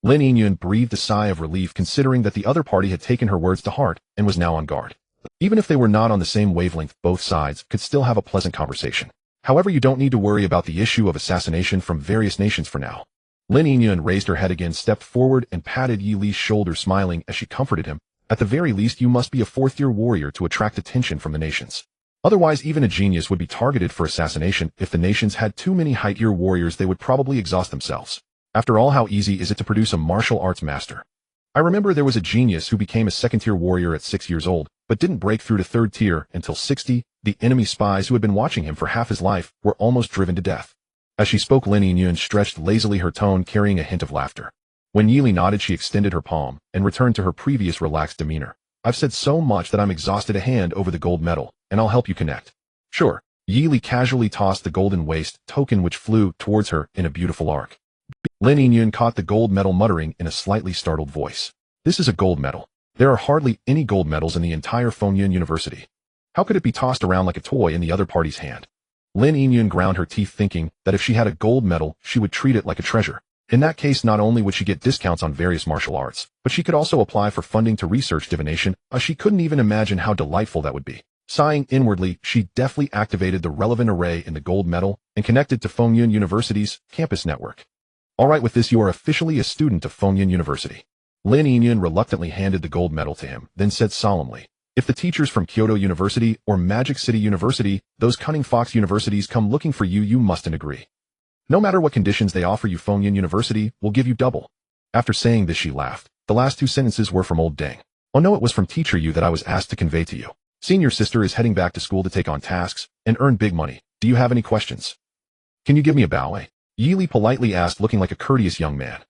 Lin Yingyun breathed a sigh of relief, considering that the other party had taken her words to heart and was now on guard. Even if they were not on the same wavelength, both sides could still have a pleasant conversation. However, you don't need to worry about the issue of assassination from various nations for now. Lin Yingyun raised her head again, stepped forward, and patted Yi Li's shoulder, smiling as she comforted him. At the very least, you must be a fourth-year warrior to attract attention from the nations. Otherwise, even a genius would be targeted for assassination. If the nations had too many high-tier warriors, they would probably exhaust themselves. After all, how easy is it to produce a martial arts master? I remember there was a genius who became a second-tier warrior at 6 years old, but didn't break through to third tier until 60. The enemy spies who had been watching him for half his life were almost driven to death. As she spoke, Lin Yingyun stretched lazily, her tone carrying a hint of laughter. When Yi Li nodded, she extended her palm and returned to her previous relaxed demeanor. I've said so much that I'm exhausted. A hand over the gold medal, and I'll help you connect. Sure. Yi Li casually tossed the golden waist token, which flew towards her in a beautiful arc. Lin Yingyun caught the gold medal, muttering in a slightly startled voice. This is a gold medal. There are hardly any gold medals in the entire Fengyun University. How could it be tossed around like a toy in the other party's hand? Lin Yingyun ground her teeth, thinking that if she had a gold medal, she would treat it like a treasure. In that case, not only would she get discounts on various martial arts, but she could also apply for funding to research divination. She couldn't even imagine how delightful that would be. Sighing inwardly, she deftly activated the relevant array in the gold medal and connected to Fengyun University's campus network. All right, with this, you are officially a student of Fengyun University. Lin Yingyun reluctantly handed the gold medal to him, then said solemnly, If the teachers from Kyoto University or Magic City University, those cunning fox universities, come looking for you, you mustn't agree. No matter what conditions they offer you, Fengyun University will give you double. After saying this, she laughed. The last two sentences were from old Deng. Oh no, it was from Teacher Yu that I was asked to convey to you. Senior sister is heading back to school to take on tasks and earn big money. Do you have any questions? Can you give me a bow, eh? Yi Li politely asked, looking like a courteous young man.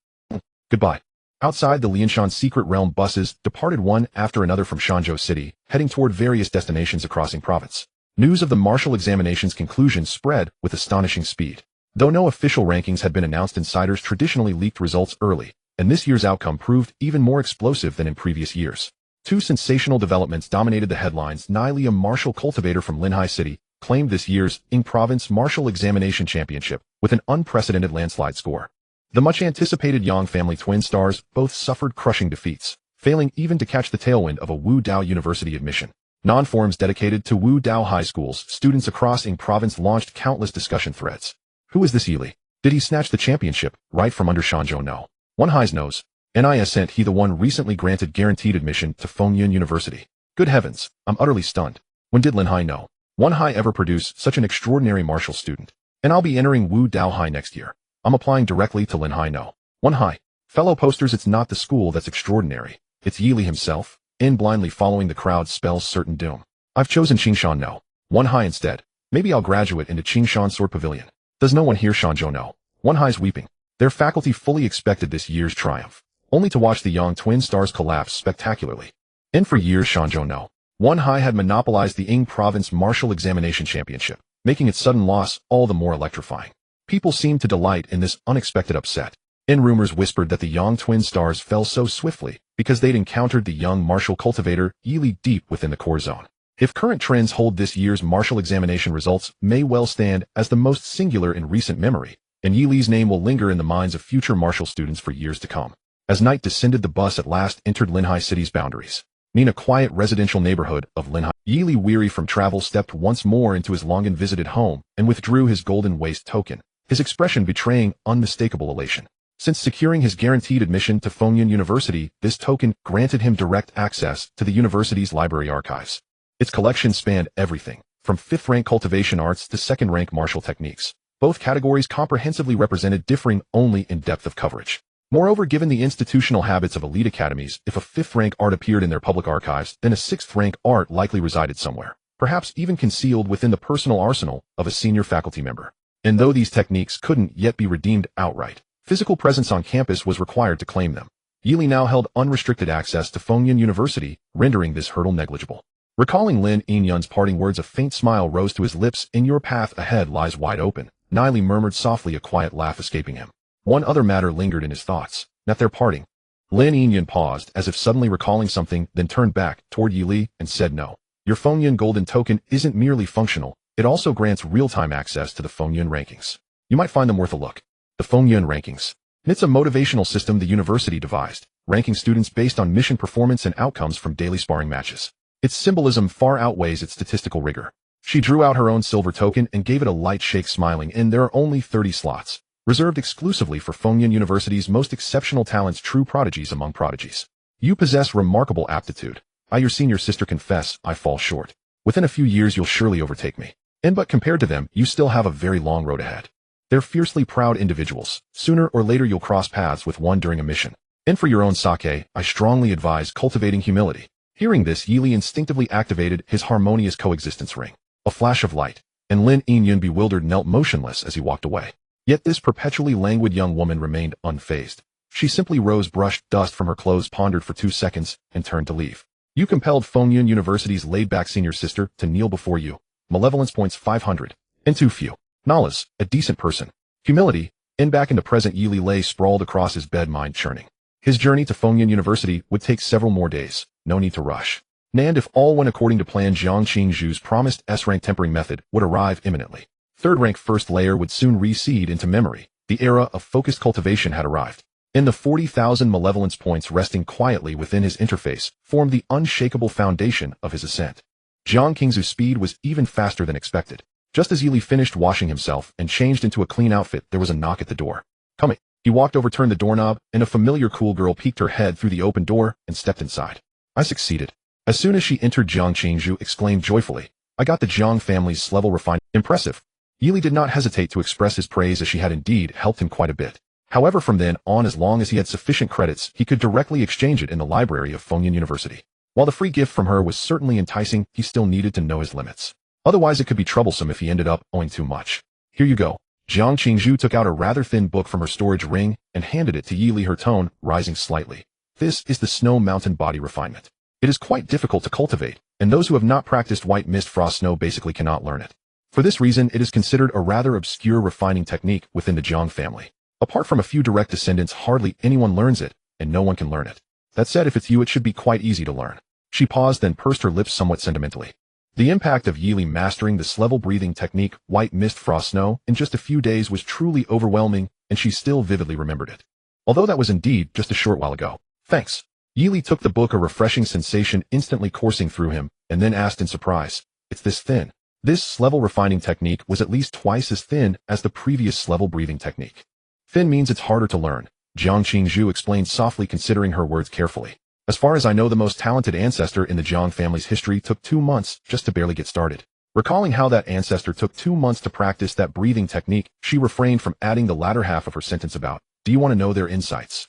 Goodbye. Outside, the Lianshan secret realm buses departed one after another from Shanzhou City, heading toward various destinations across Ying Province. News of the martial examination's conclusion spread with astonishing speed. Though no official rankings had been announced, insiders traditionally leaked results early, and this year's outcome proved even more explosive than in previous years. Two sensational developments dominated the headlines. Nili, a martial cultivator from Linhai City, claimed this year's Ying Province Martial Examination Championship with an unprecedented landslide score. The much-anticipated Yang family twin stars both suffered crushing defeats, failing even to catch the tailwind of a Wu Dao University admission. Non-forums dedicated to Wu Dao high schools, students across Ying Province launched countless discussion threads. Who is this Yi Li? Did he snatch the championship right from under Shanzhou? No. One highs knows. Nisn't he the one recently granted guaranteed admission to Fengyun University? Good heavens, I'm utterly stunned. When did Lin Hai know? One High ever produce such an extraordinary martial student? And I'll be entering Wu Dao High next year. I'm applying directly to Lin High. No. One High. Fellow posters, it's not the school that's extraordinary. It's Yili himself. In blindly following the crowd spells certain doom. I've chosen Qingshan. No. One High instead. Maybe I'll graduate into Qingshan Sword Pavilion. Does no one hear Shanzhou? No. One High's weeping. Their faculty fully expected this year's triumph, only to watch the young twin stars collapse spectacularly. And for years Shanzhou no. One High had monopolized the Ing Province Martial Examination Championship, making its sudden loss all the more electrifying. People seemed to delight in this unexpected upset. And rumors whispered that the young twin stars fell so swiftly because they'd encountered the young martial cultivator Yili deep within the core zone. If current trends hold, this year's martial examination results may well stand as the most singular in recent memory, and Yili's name will linger in the minds of future martial students for years to come. As night descended, the bus at last entered Linhai City's boundaries. In a quiet residential neighborhood of Linhai, Yili, weary from travel, stepped once more into his long-visited home and withdrew his golden waist token, his expression betraying unmistakable elation. Since securing his guaranteed admission to Fengyun University, this token granted him direct access to the university's library archives. Its collection spanned everything, from 5th-rank cultivation arts to 2nd-rank martial techniques. Both categories comprehensively represented, differing only in depth of coverage. Moreover, given the institutional habits of elite academies, if a 5th-rank art appeared in their public archives, then a 6th-rank art likely resided somewhere, perhaps even concealed within the personal arsenal of a senior faculty member. And though these techniques couldn't yet be redeemed outright, physical presence on campus was required to claim them. Yili now held unrestricted access to Fengyun University, rendering this hurdle negligible. Recalling Lin Yinyun's parting words, a faint smile rose to his lips. "In your path ahead lies wide open," Nili murmured softly, a quiet laugh escaping him. One other matter lingered in his thoughts. At their parting, Lin Yinyun paused, as if suddenly recalling something, then turned back toward Yili and said, "No. Your Fengyun Golden Token isn't merely functional, it also grants real-time access to the Fengyun rankings. You might find them worth a look." The Fengyun rankings. It's a motivational system the university devised, ranking students based on mission performance and outcomes from daily sparring matches. Its symbolism far outweighs its statistical rigor. She drew out her own silver token and gave it a light shake, smiling. "And there are only 30 slots, reserved exclusively for Fengyun University's most exceptional talents, true prodigies among prodigies. You possess remarkable aptitude. I, your senior sister, confess I fall short. Within a few years you'll surely overtake me. And but compared to them, you still have a very long road ahead. They're fiercely proud individuals. Sooner or later you'll cross paths with one during a mission. And for your own sake, I strongly advise cultivating humility." Hearing this, Yili instinctively activated his harmonious coexistence ring. A flash of light, and Lin Yinyun, bewildered, knelt motionless as he walked away. Yet this perpetually languid young woman remained unfazed. She simply rose, brushed dust from her clothes, pondered for 2 seconds, and turned to leave. "You compelled Fengyun University's laid-back senior sister to kneel before you. Malevolence points 500. And too few. Knowledge, a decent person. Humility." And back in the present, Yili lay sprawled across his bed, mind churning. His journey to Fengyun University would take several more days. No need to rush. And if all went according to plan, Jiang Qingzhu's promised S-rank tempering method would arrive imminently. 3rd-rank first layer would soon reseed into memory. The era of focused cultivation had arrived. And the 40,000 malevolence points resting quietly within his interface formed the unshakable foundation of his ascent. Jiang Qingzhu's speed was even faster than expected. Just as Yili finished washing himself and changed into a clean outfit, there was a knock at the door. "Coming." He walked over, turned the doorknob, and a familiar cool girl peeked her head through the open door and stepped inside. "I succeeded." As soon as she entered, Jiang Qingzhu exclaimed joyfully, "I got the Jiang family's level refined." Impressive. Yili did not hesitate to express his praise, as she had indeed helped him quite a bit. However, from then on, as long as he had sufficient credits, he could directly exchange it in the library of Fengyun University. While the free gift from her was certainly enticing, he still needed to know his limits. Otherwise it could be troublesome if he ended up owing too much. "Here you go." Jiang Qingzhu took out a rather thin book from her storage ring and handed it to Yili, her tone rising slightly. "This is the Snow Mountain Body Refinement. It is quite difficult to cultivate, and those who have not practiced white mist frost snow basically cannot learn it. For this reason, it is considered a rather obscure refining technique within the Jiang family. Apart from a few direct descendants, hardly anyone learns it, and no one can learn it. That said, if it's you, it should be quite easy to learn." She paused, then pursed her lips somewhat sentimentally. The impact of Yili mastering this level breathing technique, white mist frost snow, in just a few days was truly overwhelming, and she still vividly remembered it. Although that was indeed just a short while ago. "Thanks." Yili took the book, a refreshing sensation instantly coursing through him, and then asked in surprise, "It's this thin?" This level refining technique was at least twice as thin as the previous level breathing technique. "Thin means it's harder to learn," Jiang Qingzhu explained softly, considering her words carefully. "As far as I know, the most talented ancestor in the Jiang family's history took 2 months just to barely get started. Recalling how that ancestor took 2 months to practice that breathing technique, she refrained from adding the latter half of her sentence about, do you want to know their insights?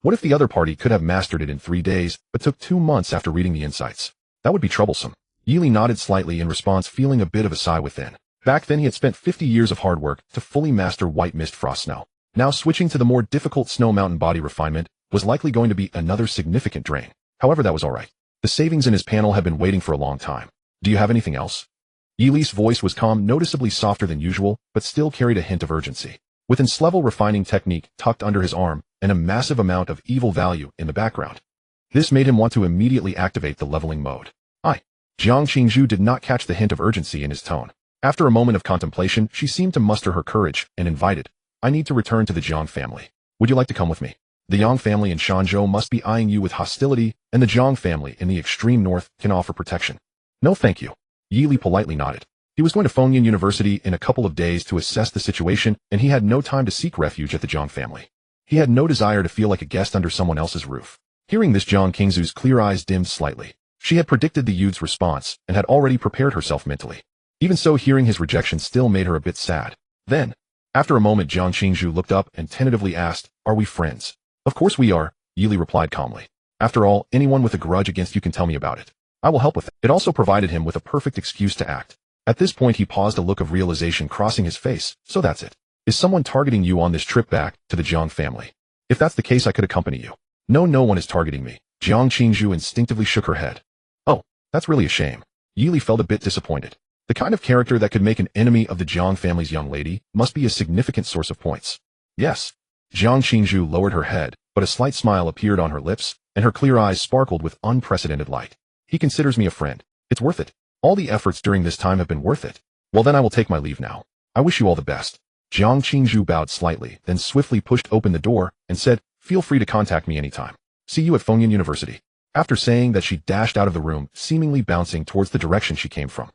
What if the other party could have mastered it in 3 days, but took 2 months after reading the insights? That would be troublesome. Yili nodded slightly in response, feeling a bit of a sigh within. Back then he had spent 50 years of hard work to fully master white mist frost snow. Now switching to the more difficult snow mountain body refinement was likely going to be another significant drain. However, that was alright. The savings in his panel had been waiting for a long time. Do you have anything else? Yili's voice was calm, noticeably softer than usual, but still carried a hint of urgency. With ins-level refining technique tucked under his arm and a massive amount of evil value in the background. This made him want to immediately activate the leveling mode. Jiang Qingzhu did not catch the hint of urgency in his tone. After a moment of contemplation, she seemed to muster her courage and invited, I need to return to the Jiang family. Would you like to come with me? The Yang family in Shanzhou must be eyeing you with hostility, and the Jiang family in the extreme north can offer protection. No thank you. Yili politely nodded. He was going to Fengyan University in a couple of days to assess the situation, and he had no time to seek refuge at the Jiang family. He had no desire to feel like a guest under someone else's roof. Hearing this, Jiang Qingzhu's clear eyes dimmed slightly. She had predicted the youth's response and had already prepared herself mentally. Even so, hearing his rejection still made her a bit sad. Then, after a moment, Jiang Qingzhu looked up and tentatively asked, are we friends? Of course we are, Yili replied calmly. After all, anyone with a grudge against you can tell me about it. I will help with it. It also provided him with a perfect excuse to act. At this point he paused, a look of realization crossing his face. So that's it. Is someone targeting you on this trip back to the Jiang family? If that's the case, I could accompany you. No one is targeting me. Jiang Qingzhu instinctively shook her head. Oh, that's really a shame. Yili felt a bit disappointed. The kind of character that could make an enemy of the Jiang family's young lady must be a significant source of points. Yes. Jiang Qingzhu lowered her head, but a slight smile appeared on her lips, and her clear eyes sparkled with unprecedented light. He considers me a friend. It's worth it. All the efforts during this time have been worth it. Well then I will take my leave now. I wish you all the best. Jiang Qingzhu bowed slightly, then swiftly pushed open the door and said, feel free to contact me anytime. See you at Fengyan University. After saying that, she dashed out of the room, seemingly bouncing towards the direction she came from.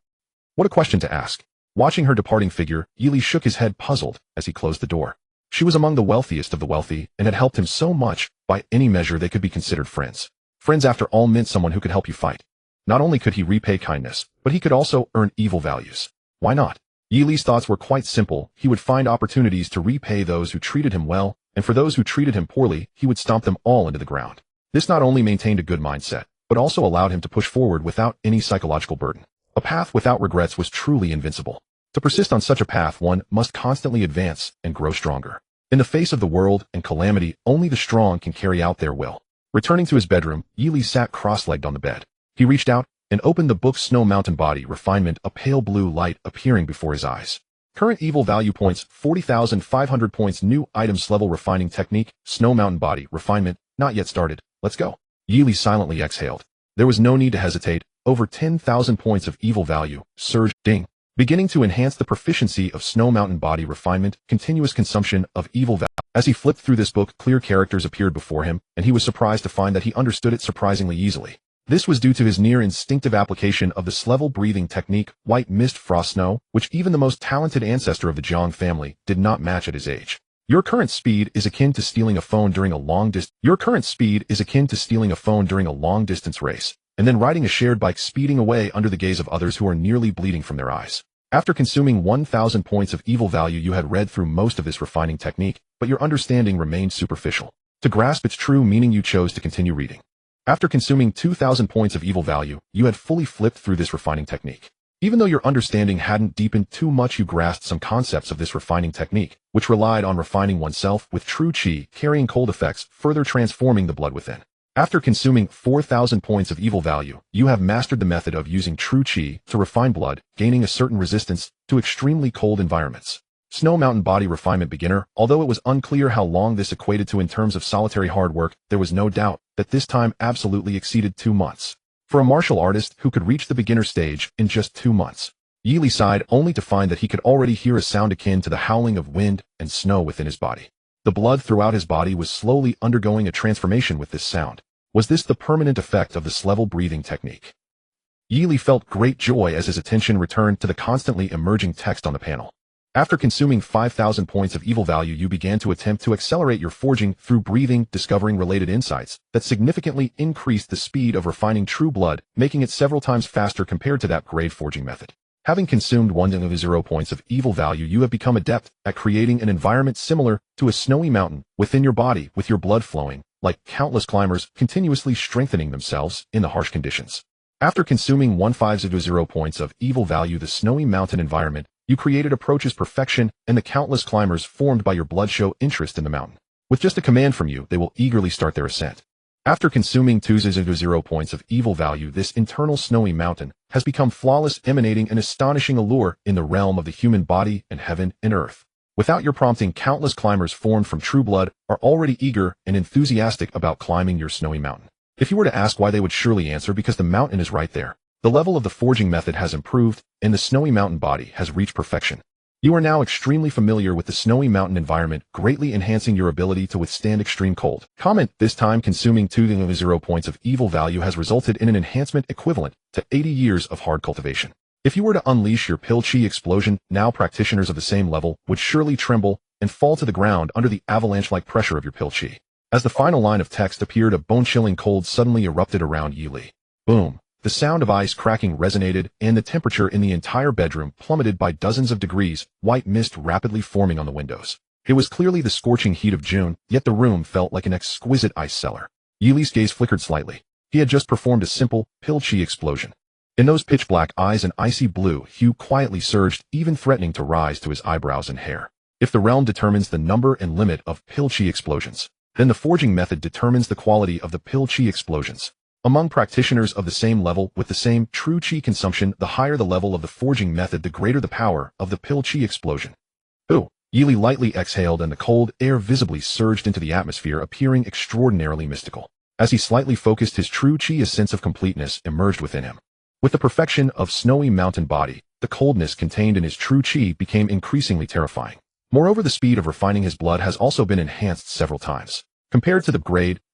What a question to ask. Watching her departing figure, Yili shook his head puzzled as he closed the door. She was among the wealthiest of the wealthy and had helped him so much, by any measure they could be considered friends. Friends after all meant someone who could help you fight. Not only could he repay kindness, but he could also earn evil values. Why not? Yili's thoughts were quite simple. He would find opportunities to repay those who treated him well, and for those who treated him poorly, he would stomp them all into the ground. This not only maintained a good mindset, but also allowed him to push forward without any psychological burden. A path without regrets was truly invincible. To persist on such a path, one must constantly advance and grow stronger. In the face of the world and calamity, only the strong can carry out their will. Returning to his bedroom, Yili sat cross-legged on the bed. He reached out and opened the book Snow Mountain Body Refinement, a pale blue light appearing before his eyes. Current evil value points, 40,500 points. New items level refining technique, Snow Mountain Body Refinement, not yet started. Let's go. Yili silently exhaled. There was no need to hesitate. Over 10,000 points of evil value, surge, ding. Beginning to enhance the proficiency of Snow Mountain Body Refinement, continuous consumption of evil value. As he flipped through this book, clear characters appeared before him, and he was surprised to find that he understood it surprisingly easily. This was due to his near-instinctive application of the S-level breathing technique, White Mist Frost Snow, which even the most talented ancestor of the Jiang family did not match at his age. Your current speed is akin to stealing a phone during a long distance race, and then riding a shared bike speeding away under the gaze of others who are nearly bleeding from their eyes. After consuming 1,000 points of evil value, you had read through most of this refining technique, but your understanding remained superficial. To grasp its true meaning, you chose to continue reading. After consuming 2,000 points of evil value, you had fully flipped through this refining technique. Even though your understanding hadn't deepened too much, you grasped some concepts of this refining technique, which relied on refining oneself with true qi, carrying cold effects, further transforming the blood within. After consuming 4,000 points of evil value, you have mastered the method of using true qi to refine blood, gaining a certain resistance to extremely cold environments. Snow Mountain Body Refinement Beginner. Although it was unclear how long this equated to in terms of solitary hard work, there was no doubt that this time absolutely exceeded 2 months. For a martial artist who could reach the beginner stage in just 2 months. Yili sighed, only to find that he could already hear a sound akin to the howling of wind and snow within his body. The blood throughout his body was slowly undergoing a transformation with this sound. Was this the permanent effect of the S-level breathing technique? Yili felt great joy as his attention returned to the constantly emerging text on the panel. After consuming 5,000 points of evil value, you began to attempt to accelerate your forging through breathing, discovering related insights that significantly increased the speed of refining true blood, making it several times faster compared to that grade forging method. Having consumed 1 points of evil value, you have become adept at creating an environment similar to a snowy mountain within your body, with your blood flowing, like countless climbers, continuously strengthening themselves in the harsh conditions. After consuming 1 points of evil value, the snowy mountain environment you created approaches perfection, and the countless climbers formed by your blood show interest in the mountain. With just a command from you, they will eagerly start their ascent. After consuming 2 points of evil value, this internal snowy mountain has become flawless, emanating an astonishing allure in the realm of the human body and heaven and earth. Without your prompting, countless climbers formed from true blood are already eager and enthusiastic about climbing your snowy mountain. If you were to ask why, they would surely answer because the mountain is right there. The level of the forging method has improved, and the snowy mountain body has reached perfection. You are now extremely familiar with the snowy mountain environment, greatly enhancing your ability to withstand extreme cold. Comment: this time consuming 2 points of evil value has resulted in an enhancement equivalent to 80 years of hard cultivation. If you were to unleash your pill chi explosion, now practitioners of the same level would surely tremble and fall to the ground under the avalanche-like pressure of your pill chi. As the final line of text appeared, a bone-chilling cold suddenly erupted around Yi Li. Boom! The sound of ice cracking resonated, and the temperature in the entire bedroom plummeted by dozens of degrees, white mist rapidly forming on the windows. It was clearly the scorching heat of June, yet the room felt like an exquisite ice cellar. Yi Li's gaze flickered slightly. He had just performed a simple pill chi explosion. In those pitch-black eyes, an icy blue hue quietly surged, even threatening to rise to his eyebrows and hair. If the realm determines the number and limit of pill chi explosions, then the forging method determines the quality of the pill chi explosions. Among practitioners of the same level with the same true chi consumption, the higher the level of the forging method, the greater the power of the pill chi explosion. Ooh! Yi Li lightly exhaled, and the cold air visibly surged into the atmosphere, appearing extraordinarily mystical. As he slightly focused his true chi, a sense of completeness emerged within him. With the perfection of snowy mountain body, the coldness contained in his true chi became increasingly terrifying. Moreover, the speed of refining his blood has also been enhanced several times. Compared to the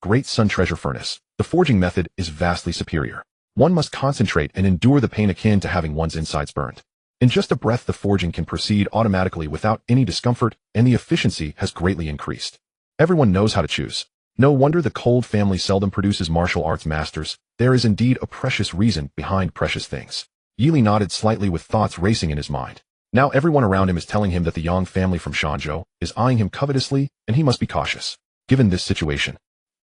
Great Sun Treasure Furnace, the forging method is vastly superior. One must concentrate and endure the pain akin to having one's insides burned. In just a breath, the forging can proceed automatically without any discomfort, and the efficiency has greatly increased. Everyone knows how to choose. No wonder the Cold family seldom produces martial arts masters. There is indeed a precious reason behind precious things. Yi Li nodded slightly, with thoughts racing in his mind. Now everyone around him is telling him that the Yang family from Shanzhou is eyeing him covetously, and he must be cautious. Given this situation,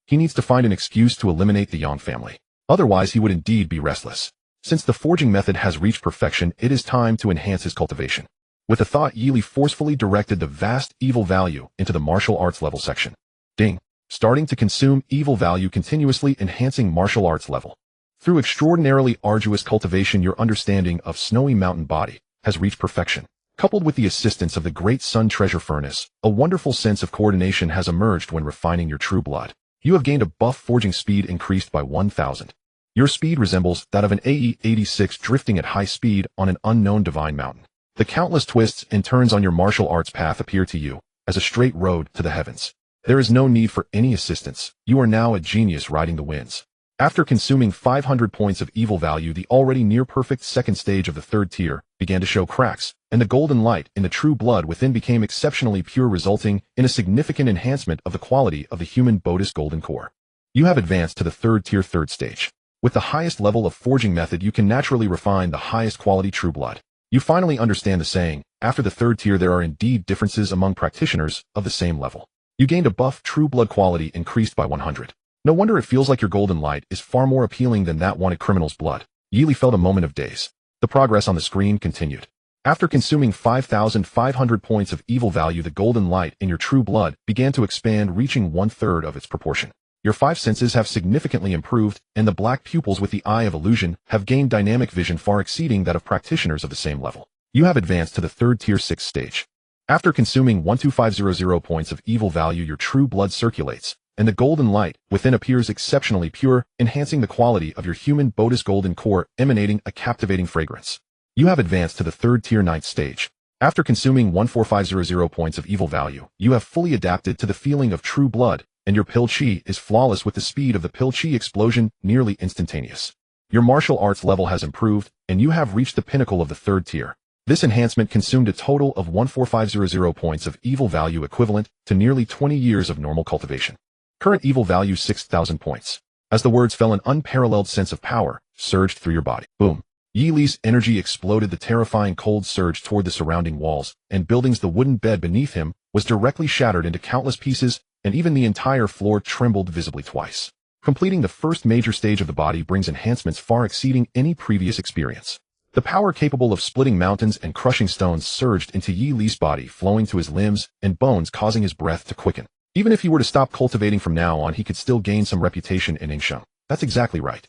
he needs to find an excuse to eliminate the Yang family. Otherwise, he would indeed be restless. Since the forging method has reached perfection, it is time to enhance his cultivation. With a thought, Yi Li forcefully directed the vast evil value into the martial arts level section. Ding! Starting to consume evil value, continuously enhancing martial arts level. Through extraordinarily arduous cultivation, your understanding of snowy mountain body has reached perfection. Coupled with the assistance of the Great Sun Treasure Furnace, a wonderful sense of coordination has emerged when refining your true blood. You have gained a buff, forging speed increased by 1,000. Your speed resembles that of an AE-86 drifting at high speed on an unknown divine mountain. The countless twists and turns on your martial arts path appear to you as a straight road to the heavens. There is no need for any assistance. You are now a genius riding the winds. After consuming 500 points of evil value, the already near-perfect second stage of the third tier began to show cracks, and the golden light in the true blood within became exceptionally pure, resulting in a significant enhancement of the quality of the human Buddhist golden core. You have advanced to the third tier, third stage. With the highest level of forging method, you can naturally refine the highest quality true blood. You finally understand the saying, after the third tier there are indeed differences among practitioners of the same level. You gained a buff, true blood quality increased by 100. No wonder it feels like your golden light is far more appealing than that wanted criminal's blood. Yi Li felt a moment of daze. The progress on the screen continued. After consuming 5,500 points of evil value, the golden light in your true blood began to expand, reaching 1/3 of its proportion. Your 5 senses have significantly improved, and the black pupils with the eye of illusion have gained dynamic vision far exceeding that of practitioners of the same level. You have advanced to the third tier, 6th stage. After consuming 12500 points of evil value, your true blood circulates, and the golden light within appears exceptionally pure, enhancing the quality of your human Buddhist golden core, emanating a captivating fragrance. You have advanced to the third tier, 9th stage. After consuming 14500 points of evil value, you have fully adapted to the feeling of true blood, and your pill chi is flawless, with the speed of the pill chi explosion nearly instantaneous. Your martial arts level has improved, and you have reached the pinnacle of the third tier. This enhancement consumed a total of 14500 points of evil value, equivalent to nearly 20 years of normal cultivation. Current evil value 6,000 points. As the words fell, an unparalleled sense of power surged through your body. Boom. Yi Li's energy exploded. The terrifying cold surged toward the surrounding walls and buildings. The wooden bed beneath him was directly shattered into countless pieces, and even the entire floor trembled visibly twice. Completing the first major stage of the body brings enhancements far exceeding any previous experience. The power capable of splitting mountains and crushing stones surged into Yi Li's body, flowing to his limbs and bones, causing his breath to quicken. Even if he were to stop cultivating from now on, he could still gain some reputation in Yingsheng. That's exactly right.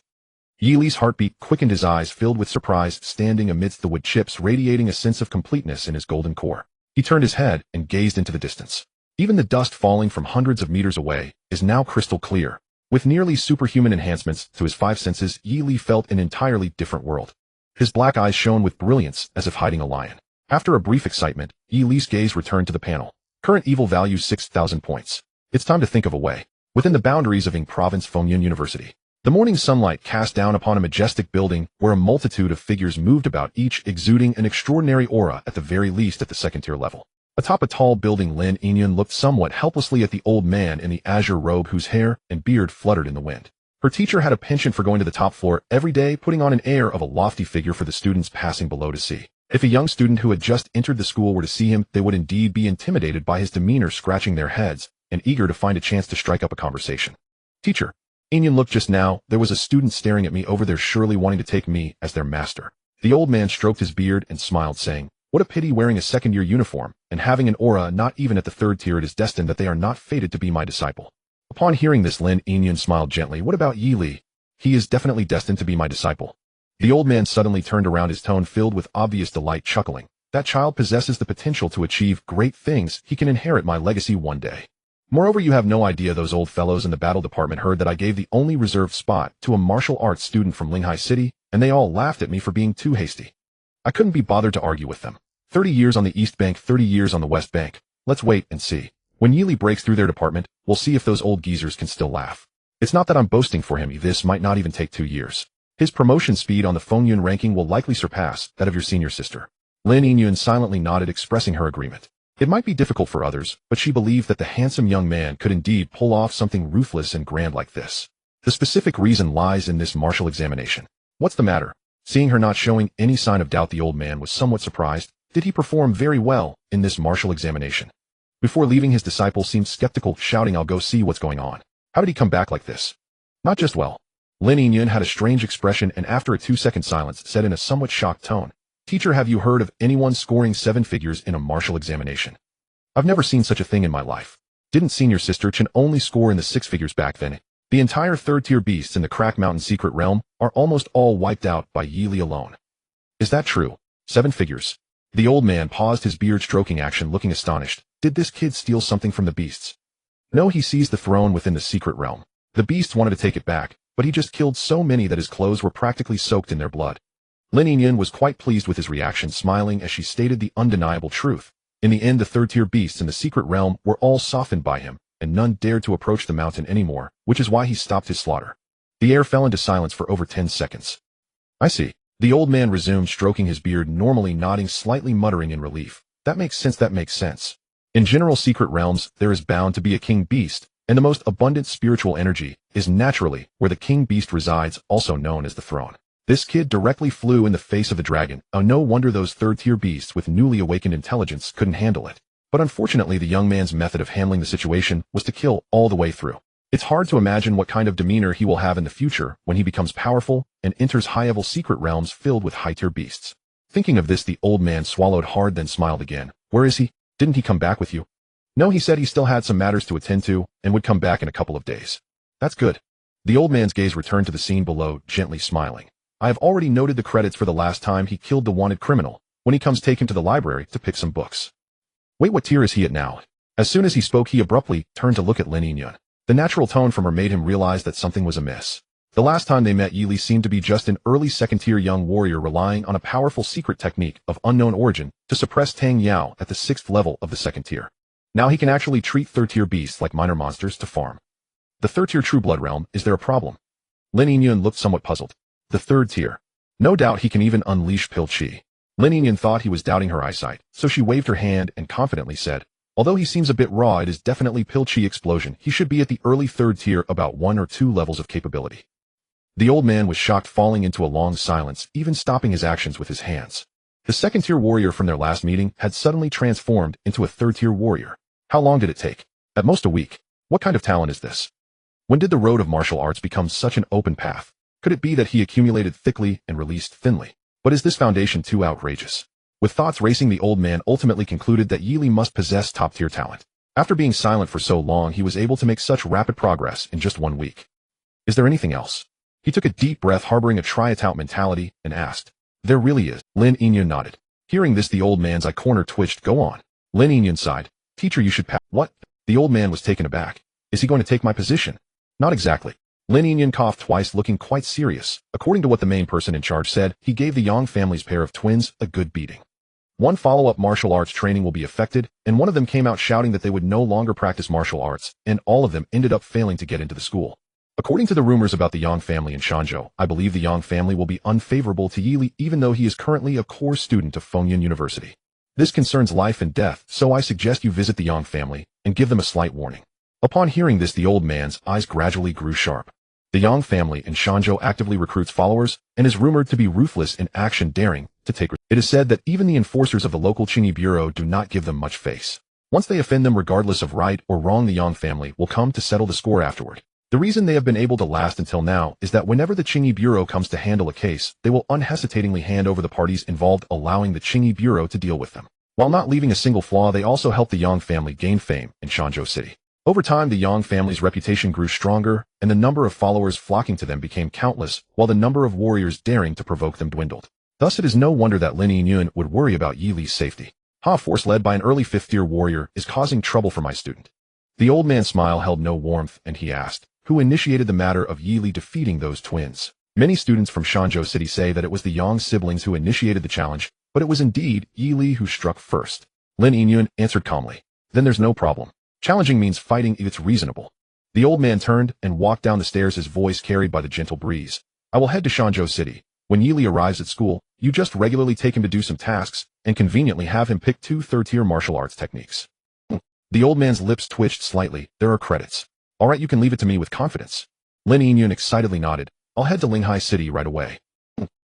Yi Li's heartbeat quickened, his eyes filled with surprise, standing amidst the wood chips, radiating a sense of completeness in his golden core. He turned his head and gazed into the distance. Even the dust falling from hundreds of meters away is now crystal clear. With nearly superhuman enhancements to his five senses, Yi Li felt an entirely different world. His black eyes shone with brilliance as if hiding a lion. After a brief excitement, Yi Li's gaze returned to the panel. Current evil value 6,000 points. It's time to think of a way. Within the boundaries of Ying Province Fengyun University, the morning sunlight cast down upon a majestic building where a multitude of figures moved about, each exuding an extraordinary aura, at the very least at the second-tier level. Atop a tall building, Lin Yingyun looked somewhat helplessly at the old man in the azure robe whose hair and beard fluttered in the wind. Her teacher had a penchant for going to the top floor every day, putting on an air of a lofty figure for the students passing below to see. If a young student who had just entered the school were to see him, they would indeed be intimidated by his demeanor, scratching their heads and eager to find a chance to strike up a conversation. Teacher, Yingyun, look, just now, there was a student staring at me over there, surely wanting to take me as their master. The old man stroked his beard and smiled, saying, what a pity, wearing a second-year uniform and having an aura not even at the third tier, it is destined that they are not fated to be my disciple. Upon hearing this, Lin Yingyun smiled gently. What about Yi Li? He is definitely destined to be my disciple. The old man suddenly turned around, his tone filled with obvious delight, chuckling. That child possesses the potential to achieve great things. He can inherit my legacy one day. Moreover, you have no idea, those old fellows in the battle department heard that I gave the only reserved spot to a martial arts student from Linghai City, and they all laughed at me for being too hasty. I couldn't be bothered to argue with them. 30 years on the East Bank, 30 years on the West Bank. Let's wait and see. When Yi Li breaks through their department, we'll see if those old geezers can still laugh. It's not that I'm boasting for him, this might not even take 2 years. His promotion speed on the Fengyun ranking will likely surpass that of your senior sister. Lin Yingyun silently nodded, expressing her agreement. It might be difficult for others, but she believed that the handsome young man could indeed pull off something ruthless and grand like this. The specific reason lies in this martial examination. What's the matter? Seeing her not showing any sign of doubt, the old man was somewhat surprised. Did he perform very well in this martial examination? Before leaving, his disciple seemed skeptical, shouting, I'll go see what's going on. How did he come back like this? Not just well. Lin Yingyun had a strange expression and after a 2-second silence said in a somewhat shocked tone, Teacher, have you heard of anyone scoring 7 figures in a martial examination? I've never seen such a thing in my life. Didn't senior sister Chen only score in the 6 figures back then? The entire third-tier beasts in the Crack Mountain secret realm are almost all wiped out by Yi Li alone. Is that true? 7 figures. The old man paused, his beard stroking action, looking astonished. Did this kid steal something from the beasts? No, he seized the throne within the secret realm. The beasts wanted to take it back, but he just killed so many that his clothes were practically soaked in their blood. Lin Yingyun was quite pleased with his reaction, smiling as she stated the undeniable truth. In the end, the third-tier beasts in the secret realm were all softened by him, and none dared to approach the mountain anymore, which is why he stopped his slaughter. The air fell into silence for over 10 seconds. I see. The old man resumed, stroking his beard, normally nodding, slightly muttering in relief. That makes sense. In general secret realms, there is bound to be a king beast, and the most abundant spiritual energy is naturally where the king beast resides, also known as the throne. This kid directly flew in the face of the dragon. Oh, no wonder those third-tier beasts with newly awakened intelligence couldn't handle it. But unfortunately, the young man's method of handling the situation was to kill all the way through. It's hard to imagine what kind of demeanor he will have in the future when he becomes powerful and enters high-level secret realms filled with high-tier beasts. Thinking of this, the old man swallowed hard, then smiled again. Where is he? Didn't he come back with you? No, he said he still had some matters to attend to and would come back in a couple of days. That's good. The old man's gaze returned to the scene below, gently smiling. I have already noted the credits for the last time he killed the wanted criminal. When he comes, take him to the library to pick some books. Wait, what tier is he at now? As soon as he spoke, he abruptly turned to look at Lin Yingyun. The natural tone from her made him realize that something was amiss. The last time they met, Yi Li seemed to be just an early second-tier young warrior relying on a powerful secret technique of unknown origin to suppress Tang Yao at the 6th level of the second tier. Now he can actually treat third-tier beasts like minor monsters to farm. The third-tier True Blood realm, is there a problem? Lin Yingyun looked somewhat puzzled. The third tier. No doubt he can even unleash Pil Chi. Lin Yingyun thought he was doubting her eyesight, so she waved her hand and confidently said, although he seems a bit raw, it is definitely Pil Chi explosion. He should be at the early third tier, about 1 or 2 levels of capability. The old man was shocked, falling into a long silence, even stopping his actions with his hands. The second-tier warrior from their last meeting had suddenly transformed into a third-tier warrior. How long did it take? At most a week. What kind of talent is this? When did the road of martial arts become such an open path? Could it be that he accumulated thickly and released thinly? But is this foundation too outrageous? With thoughts racing, the old man ultimately concluded that Yi Li must possess top-tier talent. After being silent for so long, he was able to make such rapid progress in just 1 week. Is there anything else? He took a deep breath, harboring a try-it-out mentality, and asked. There really is. Lin Yinyan nodded. Hearing this, the old man's eye corner twitched. Go on. Lin Yinyan sighed. Teacher, you should pass. What? The old man was taken aback. Is he going to take my position? Not exactly. Lin Yinyan coughed twice, looking quite serious. According to what the main person in charge said, he gave the Yang family's pair of twins a good beating. One follow-up martial arts training will be affected, and one of them came out shouting that they would no longer practice martial arts, and all of them ended up failing to get into the school. According to the rumors about the Yang family in Shanzhou, I believe the Yang family will be unfavorable to Yi Li, even though he is currently a core student of Fengyun University. This concerns life and death, so I suggest you visit the Yang family and give them a slight warning. Upon hearing this, the old man's eyes gradually grew sharp. The Yang family in Shanzhou actively recruits followers and is rumored to be ruthless in action, daring to take risks. It is said that even the enforcers of the local Qingyi Bureau do not give them much face. Once they offend them regardless of right or wrong, the Yang family will come to settle the score afterward. The reason they have been able to last until now is that whenever the Qingyi Bureau comes to handle a case, they will unhesitatingly hand over the parties involved, allowing the Qingyi Bureau to deal with them. While not leaving a single flaw, they also help the Yang family gain fame in Shanzhou City. Over time, the Yang family's reputation grew stronger, and the number of followers flocking to them became countless, while the number of warriors daring to provoke them dwindled. Thus, it is no wonder that Lin Yinyan would worry about Yi Li's safety. A force led by an early 5th-tier warrior is causing trouble for my student. The old man's smile held no warmth, and he asked, who initiated the matter of Yi Li defeating those twins? Many students from Shanzhou City say that it was the Yang siblings who initiated the challenge, but it was indeed Yi Li who struck first. Lin Yinyan answered calmly. Then there's no problem. Challenging means fighting if it's reasonable. The old man turned and walked down the stairs, his voice carried by the gentle breeze. I will head to Shanzhou City. When Yi Li arrives at school, you just regularly take him to do some tasks, and conveniently have him pick 2 third-tier martial arts techniques. The old man's lips twitched slightly. There are credits. All right, you can leave it to me with confidence. Lin Yinyan excitedly nodded. I'll head to Linghai City right away.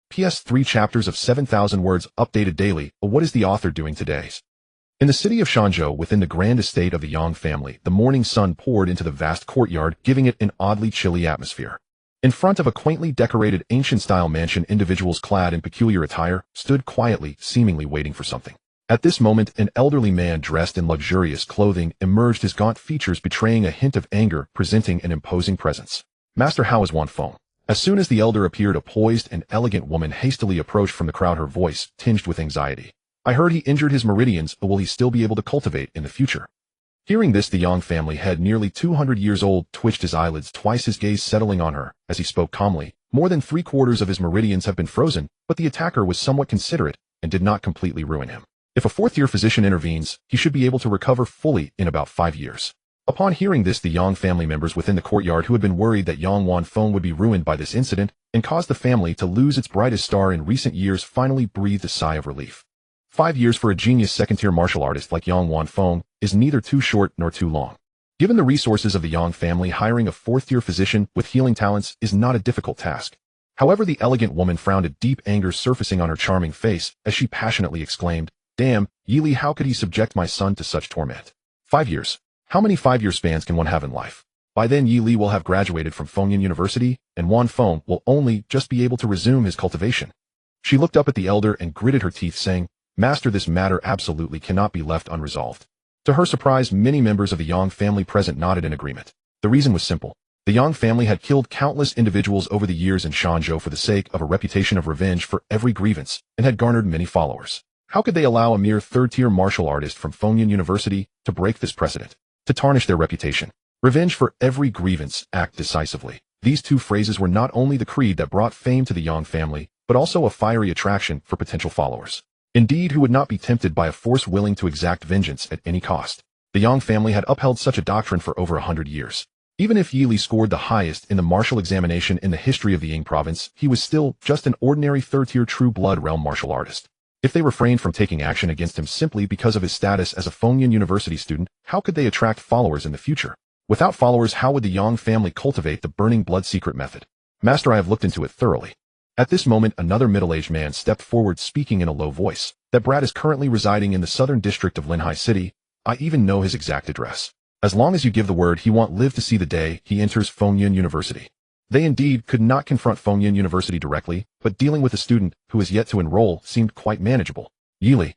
PS 3 chapters of 7,000 words updated daily. What is the author doing today? In the city of Shanzhou, within the grand estate of the Yang family, the morning sun poured into the vast courtyard, giving it an oddly chilly atmosphere. In front of a quaintly decorated ancient-style mansion, individuals clad in peculiar attire stood quietly, seemingly waiting for something. At this moment, an elderly man dressed in luxurious clothing emerged, his gaunt features betraying a hint of anger, presenting an imposing presence. Master, how is Wanfeng? As soon as the elder appeared, a poised and elegant woman hastily approached from the crowd, her voice tinged with anxiety. I heard he injured his meridians, but will he still be able to cultivate in the future? Hearing this, the Yang family head, nearly 200 years old, twitched his eyelids twice, his gaze settling on her, as he spoke calmly. More than 3/4 of his meridians have been frozen, but the attacker was somewhat considerate and did not completely ruin him. If a 4th-year physician intervenes, he should be able to recover fully in about 5 years. Upon hearing this, the Yang family members within the courtyard, who had been worried that Yang Wanfeng would be ruined by this incident and cause the family to lose its brightest star in recent years, finally breathed a sigh of relief. 5 years for a genius second-tier martial artist like Yang Wanfeng is neither too short nor too long. Given the resources of the Yang family, hiring a 4th-tier physician with healing talents is not a difficult task. However, the elegant woman frowned, a deep anger surfacing on her charming face as she passionately exclaimed, Damn, Yi Li, how could he subject my son to such torment? 5 years. How many 5-year spans can one have in life? By then, Yi Li will have graduated from Fengyun University, and Wanfeng will only just be able to resume his cultivation. She looked up at the elder and gritted her teeth, saying, Master, this matter absolutely cannot be left unresolved. To her surprise, many members of the Yang family present nodded in agreement. The reason was simple. The Yang family had killed countless individuals over the years in Shanzhou for the sake of a reputation of revenge for every grievance, and had garnered many followers. How could they allow a mere 3rd-tier martial artist from Fengyun University to break this precedent, to tarnish their reputation? Revenge for every grievance, act decisively. These 2 phrases were not only the creed that brought fame to the Yang family, but also a fiery attraction for potential followers. Indeed, who would not be tempted by a force willing to exact vengeance at any cost? The Yang family had upheld such a doctrine for over 100 years. Even if Yi Li scored the highest in the martial examination in the history of the Ying province, he was still just an ordinary 3rd-tier true-blood realm martial artist. If they refrained from taking action against him simply because of his status as a Fengyun University student, how could they attract followers in the future? Without followers, how would the Yang family cultivate the burning blood secret method? Master, I have looked into it thoroughly. At this moment, another middle-aged man stepped forward, speaking in a low voice. That brat is currently residing in the southern district of Linhai City. I even know his exact address. As long as you give the word, he won't live to see the day he enters Fengyun University. They indeed could not confront Fengyun University directly, but dealing with a student who is yet to enroll seemed quite manageable. Yili.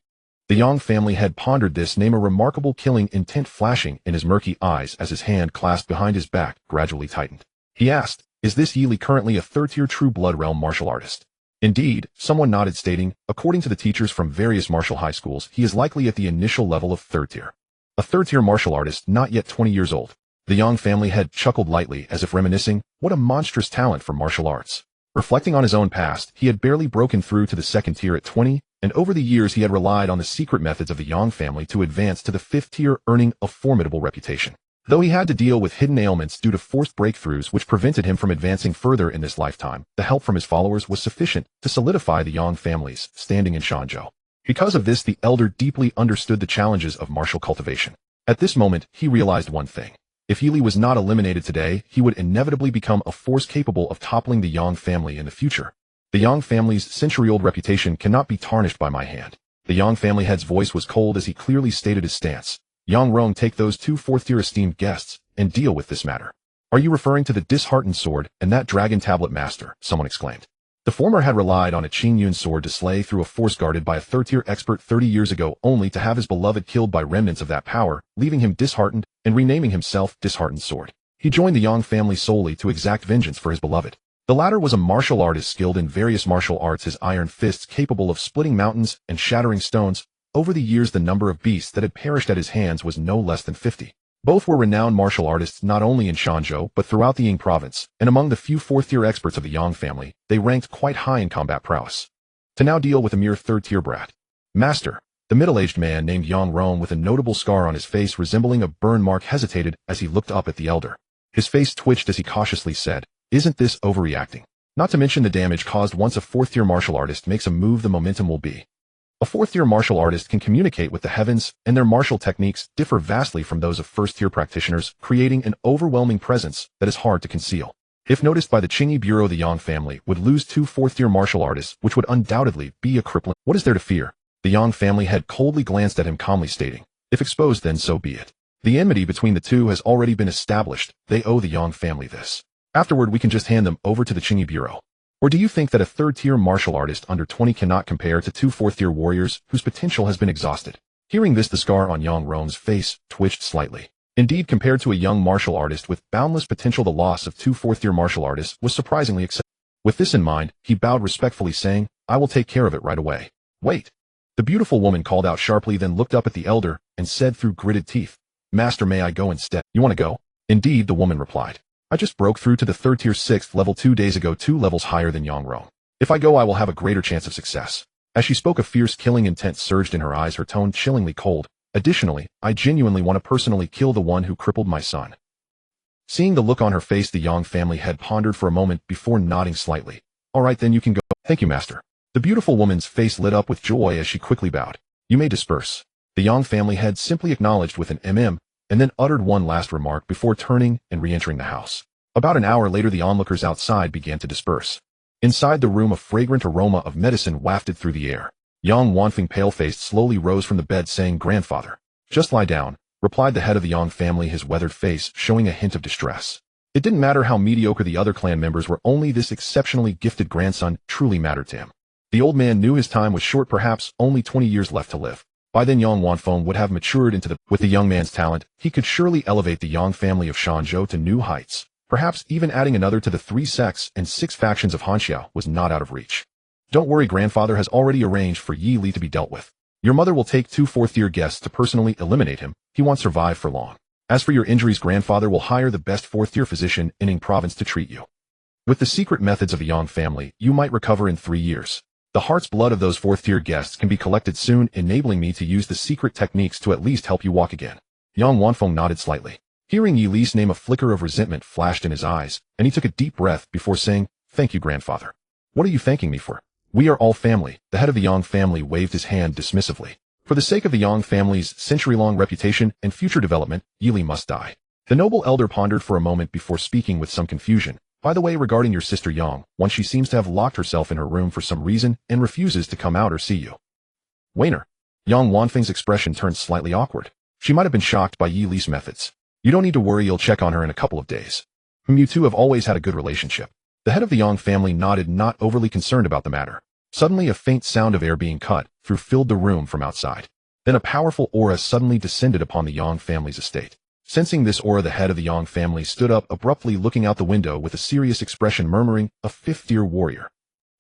The Yang family head pondered this name, a remarkable killing intent flashing in his murky eyes as his hand clasped behind his back gradually tightened. He asked, is this Yili currently a third-tier True Blood realm martial artist? Indeed, someone nodded, stating, according to the teachers from various martial high schools, he is likely at the initial level of third tier. A third-tier martial artist not yet 20 years old. The Yang family head chuckled lightly as if reminiscing, what a monstrous talent for martial arts. Reflecting on his own past, he had barely broken through to the second tier at 20, and over the years he had relied on the secret methods of the Yang family to advance to the fifth tier, earning a formidable reputation. Though he had to deal with hidden ailments due to forced breakthroughs which prevented him from advancing further in this lifetime, the help from his followers was sufficient to solidify the Yang family's standing in Shanzhou. Because of this, the elder deeply understood the challenges of martial cultivation. At this moment, he realized one thing. If Yili was not eliminated today, he would inevitably become a force capable of toppling the Yang family in the future. The Yang family's century-old reputation cannot be tarnished by my hand. The Yang family head's voice was cold as he clearly stated his stance. Yang Rong, take those two fourth-tier esteemed guests and deal with this matter. Are you referring to the disheartened sword and that dragon tablet, master? Someone exclaimed. The former had relied on a Qingyun sword to slay through a force guarded by a third-tier expert 30 years ago, only to have his beloved killed by remnants of that power, leaving him disheartened and renaming himself Disheartened Sword. He joined the Yang family solely to exact vengeance for his beloved. The latter was a martial artist skilled in various martial arts, his iron fists capable of splitting mountains and shattering stones. Over the years, the number of beasts that had perished at his hands was no less than 50. Both were renowned martial artists not only in Shanzhou but throughout the Ying province, and among the few fourth-tier experts of the Yang family, they ranked quite high in combat prowess. To now deal with a mere third-tier brat. Master, the middle-aged man named Yang Rong with a notable scar on his face resembling a burn mark hesitated as he looked up at the elder. His face twitched as he cautiously said, isn't this overreacting? Not to mention the damage caused once a fourth-tier martial artist makes a move, the momentum will be. A fourth-tier martial artist can communicate with the heavens, and their martial techniques differ vastly from those of first-tier practitioners, creating an overwhelming presence that is hard to conceal. If noticed by the Qingyi Bureau, the Yang family would lose two fourth-tier martial artists, which would undoubtedly be a crippling. What is there to fear? The Yang family head coldly glanced at him, calmly stating, if exposed, then so be it. The enmity between the two has already been established. They owe the Yang family this. Afterward, we can just hand them over to the Qingyi Bureau. Or do you think that a third-tier martial artist under 20 cannot compare to two fourth-tier warriors whose potential has been exhausted? Hearing this, the scar on Yang Rong's face twitched slightly. Indeed, compared to a young martial artist with boundless potential, the loss of two fourth-tier martial artists was surprisingly acceptable. With this in mind, he bowed respectfully, saying, I will take care of it right away. Wait. The beautiful woman called out sharply, then looked up at the elder and said through gritted teeth, Master, may I go instead? You want to go? Indeed, the woman replied. I just broke through to the third-tier 6th level 2 days ago, 2 levels higher than Yang Rong. If I go, I will have a greater chance of success. As she spoke, a fierce killing intent surged in her eyes, her tone chillingly cold. Additionally, I genuinely want to personally kill the one who crippled my son. Seeing the look on her face, the Yang family head pondered for a moment before nodding slightly. All right, then you can go. Thank you, master. The beautiful woman's face lit up with joy as she quickly bowed. You may disperse. The Yang family head simply acknowledged with an and then uttered one last remark before turning and re-entering the house. About an hour later, the onlookers outside began to disperse. Inside the room, a fragrant aroma of medicine wafted through the air. Yang Wanfeng, pale-faced, slowly rose from the bed, saying, Grandfather. Just lie down, replied the head of the Yang family, his weathered face showing a hint of distress. It didn't matter how mediocre the other clan members were, only this exceptionally gifted grandson truly mattered to him. The old man knew his time was short, perhaps only 20 years left to live. By then, Yang Wanfeng would have matured into with the young man's talent, he could surely elevate the Yang family of Shanzhou to new heights. Perhaps even adding another to the 3 sects and 6 factions of Hanxiao was not out of reach. Don't worry, grandfather has already arranged for Yi Li to be dealt with. Your mother will take 2 fourth-tier guests to personally eliminate him. He won't survive for long. As for your injuries, grandfather will hire the best fourth-tier physician in Ying province to treat you. With the secret methods of the Yang family, you might recover in 3 years. The heart's blood of those fourth-tier guests can be collected soon, enabling me to use the secret techniques to at least help you walk again. Yang Wanfeng nodded slightly. Hearing Yi Li's name, a flicker of resentment flashed in his eyes, and he took a deep breath before saying, Thank you, grandfather. What are you thanking me for? We are all family. The head of the Yang family waved his hand dismissively. For the sake of the Yang family's century-long reputation and future development, Yi Li must die. The noble elder pondered for a moment before speaking with some confusion. By the way, regarding your sister Yang, once she seems to have locked herself in her room for some reason and refuses to come out or see you. Wainer. Yang Wanfeng's expression turned slightly awkward. She might have been shocked by Yi Li's methods. You don't need to worry, you'll check on her in a couple of days. You two have always had a good relationship. The head of the Yang family nodded, not overly concerned about the matter. Suddenly a faint sound of air being cut through filled the room from outside. Then a powerful aura suddenly descended upon the Yang family's estate. Sensing this aura, the head of the Yang family stood up abruptly, looking out the window with a serious expression, murmuring, "A fifth-tier warrior.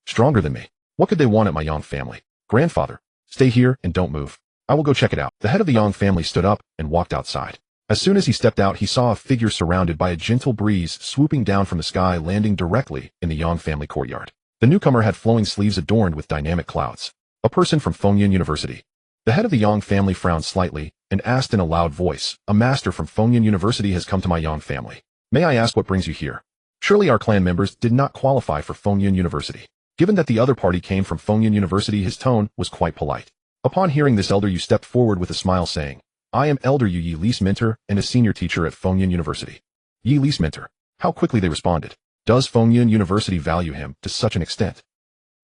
Stronger than me. What could they want at my Yang family? Grandfather, stay here and don't move. I will go check it out." The head of the Yang family stood up and walked outside. As soon as he stepped out, he saw a figure surrounded by a gentle breeze swooping down from the sky, landing directly in the Yang family courtyard. The newcomer had flowing sleeves adorned with dynamic clouds. A person from Fengyun University. The head of the Yang family frowned slightly and asked in a loud voice, "A master from Fengyun University has come to my Yang family. May I ask what brings you here?" Surely our clan members did not qualify for Fengyun University. Given that the other party came from Fengyun University, his tone was quite polite. Upon hearing this, Elder Yu stepped forward with a smile, saying, "I am Elder Yu, Yi Li's mentor and a senior teacher at Fengyun University." Yi Li's mentor. How quickly they responded. Does Fengyun University value him to such an extent?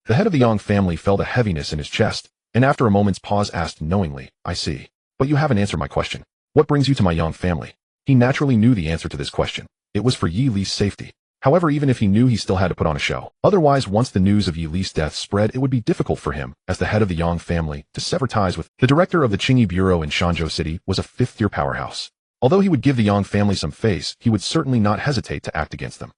The head of the Yang family felt a heaviness in his chest, and after a moment's pause asked knowingly, "I see. But you haven't answered my question. What brings you to my Yang family?" He naturally knew the answer to this question. It was for Yi Li's safety. However, even if he knew, he still had to put on a show. Otherwise, once the news of Yi Li's death spread, it would be difficult for him, as the head of the Yang family, to sever ties with. The director of the Qingyi Bureau in Shanzhou City was a fifth-tier powerhouse. Although he would give the Yang family some face, he would certainly not hesitate to act against them.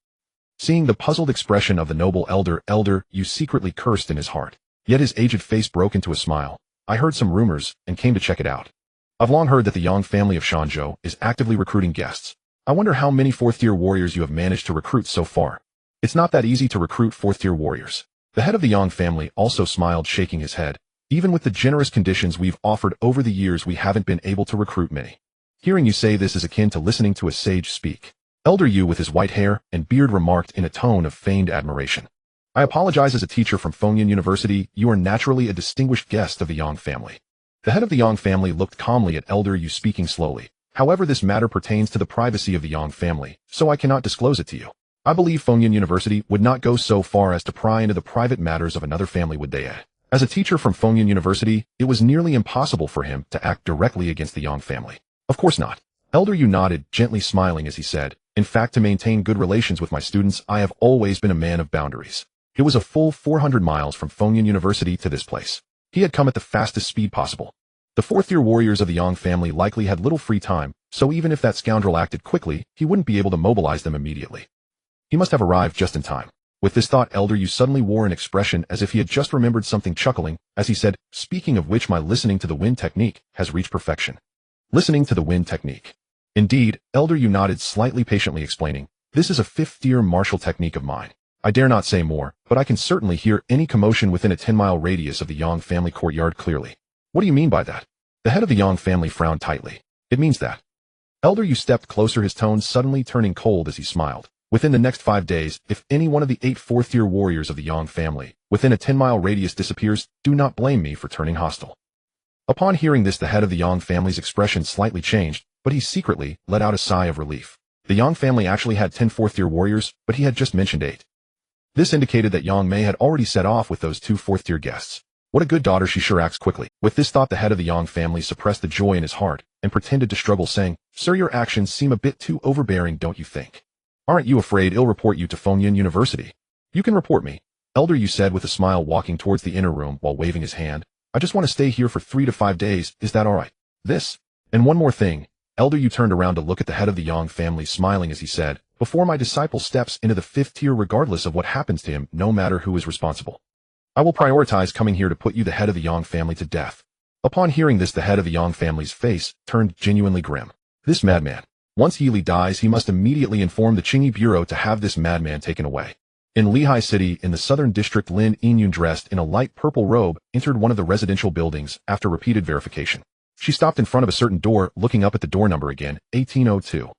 Seeing the puzzled expression of the noble Elder Yu secretly cursed in his heart. Yet his aged face broke into a smile. "I heard some rumors and came to check it out. I've long heard that the Yang family of Shanzhou is actively recruiting guests. I wonder how many fourth-tier warriors you have managed to recruit so far. It's not that easy to recruit fourth-tier warriors." The head of the Yang family also smiled, shaking his head. "Even with the generous conditions we've offered over the years, we haven't been able to recruit many." Hearing you say this is akin to listening to a sage speak. Elder Yu with his white hair and beard remarked in a tone of feigned admiration. "I apologize, as a teacher from Fengyun University, you are naturally a distinguished guest of the Yang family." The head of the Yang family looked calmly at Elder Yu, speaking slowly. "However, this matter pertains to the privacy of the Yang family, so I cannot disclose it to you. I believe Fengyun University would not go so far as to pry into the private matters of another family, would they? As a teacher from Fengyun University, it was nearly impossible for him to act directly against the Yang family." "Of course not." Elder Yu nodded, gently smiling as he said, "In fact, to maintain good relations with my students, I have always been a man of boundaries." It was a full 400 miles from Fengyun University to this place. He had come at the fastest speed possible. The fourth-tier warriors of the Yang family likely had little free time, so even if that scoundrel acted quickly, he wouldn't be able to mobilize them immediately. He must have arrived just in time. With this thought, Elder Yu suddenly wore an expression as if he had just remembered something, chuckling, as he said, "Speaking of which, my listening to the wind technique has reached perfection." Listening to the wind technique. Indeed, Elder Yu nodded slightly, patiently explaining, "This is a fifth-tier martial technique of mine. I dare not say more, but I can certainly hear any commotion within a 10-mile radius of the Yang family courtyard clearly." "What do you mean by that?" The head of the Yang family frowned tightly. "It means that." Elder Yu stepped closer, his tone suddenly turning cold as he smiled. "Within the next 5 days, if any one of the 8 fourth-tier warriors of the Yang family within a 10-mile radius disappears, do not blame me for turning hostile." Upon hearing this, the head of the Yang family's expression slightly changed, but he secretly let out a sigh of relief. The Yang family actually had 10 fourth-tier warriors, but he had just mentioned 8. This indicated that Yang Mei had already set off with those 2 fourth-tier guests. What a good daughter, she sure acts quickly. With this thought, the head of the Yang family suppressed the joy in his heart and pretended to struggle, saying, "Sir, your actions seem a bit too overbearing, don't you think? Aren't you afraid I'll report you to Fengyun University?" "You can report me," Elder Yu said with a smile, walking towards the inner room while waving his hand. "I just want to stay here for 3 to 5 days, is that alright?" "This. And one more thing." Elder Yu turned around to look at the head of the Yang family, smiling as he said, "Before my disciple steps into the 5th tier, regardless of what happens to him, no matter who is responsible, I will prioritize coming here to put you, the head of the Yang family, to death." Upon hearing this, the head of the Yang family's face turned genuinely grim. This madman. Once Yi Li dies, he must immediately inform the Qingyi Bureau to have this madman taken away. In Lehigh City, in the southern district, Lin Yinyun, dressed in a light purple robe, entered one of the residential buildings after repeated verification. She stopped in front of a certain door, looking up at the door number again, 1802.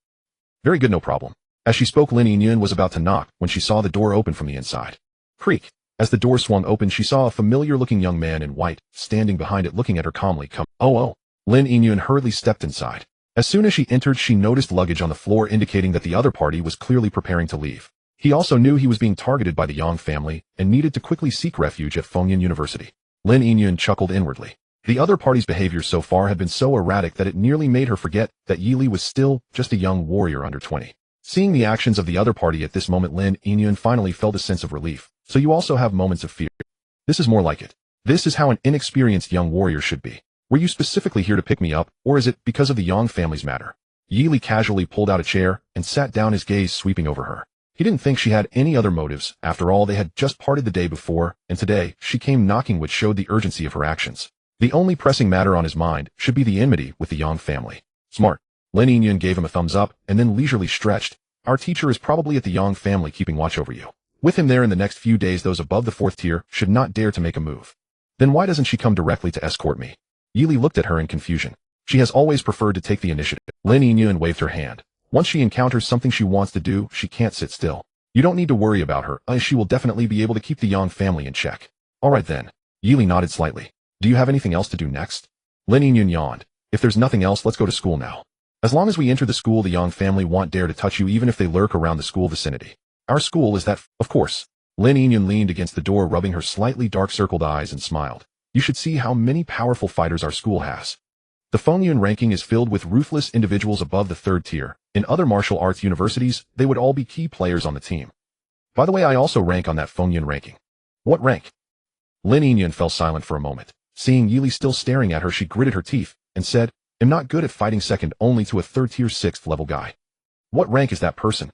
"Very good, no problem." As she spoke, Lin Yinyun was about to knock when she saw the door open from the inside. Creak. As the door swung open, she saw a familiar-looking young man in white, standing behind it, looking at her calmly. Oh. Lin Yinyun hurriedly stepped inside. As soon as she entered, she noticed luggage on the floor, indicating that the other party was clearly preparing to leave. He also knew he was being targeted by the Yang family and needed to quickly seek refuge at Fengyun University. Lin Yingyun chuckled inwardly. The other party's behavior so far had been so erratic that it nearly made her forget that Yi Li was still just a young warrior under 20. Seeing the actions of the other party at this moment, Lin Yingyun finally felt a sense of relief. So you also have moments of fear. This is more like it. This is how an inexperienced young warrior should be. Were you specifically here to pick me up, or is it because of the Yang family's matter? Yi Li casually pulled out a chair and sat down, his gaze sweeping over her. He didn't think she had any other motives. After all, they had just parted the day before, and today she came knocking, which showed the urgency of her actions. The only pressing matter on his mind should be the enmity with the Yang family. Smart. Lin Yingyun gave him a thumbs up and then leisurely stretched. Our teacher is probably at the Yang family keeping watch over you. With him there in the next few days, those above the 4th tier should not dare to make a move. Then why doesn't she come directly to escort me? Yi Li looked at her in confusion. She has always preferred to take the initiative. Lin Yingyun waved her hand. Once she encounters something she wants to do, she can't sit still. You don't need to worry about her, as she will definitely be able to keep the Yang family in check. Alright then. Yi Li nodded slightly. Do you have anything else to do next? Lin Yingyun yawned. If there's nothing else, let's go to school now. As long as we enter the school, the Yang family won't dare to touch you even if they lurk around the school vicinity. Our school is that, of course. Lin Yingyun leaned against the door, rubbing her slightly dark-circled eyes, and smiled. You should see how many powerful fighters our school has. The Fengyun ranking is filled with ruthless individuals above the 3rd tier. In other martial arts universities, they would all be key players on the team. By the way, I also rank on that Fengyun ranking. What rank? Lin Yingyun fell silent for a moment. Seeing Yi Li still staring at her, she gritted her teeth and said, I'm not good at fighting second only to a 3rd tier 6th level guy. What rank is that person?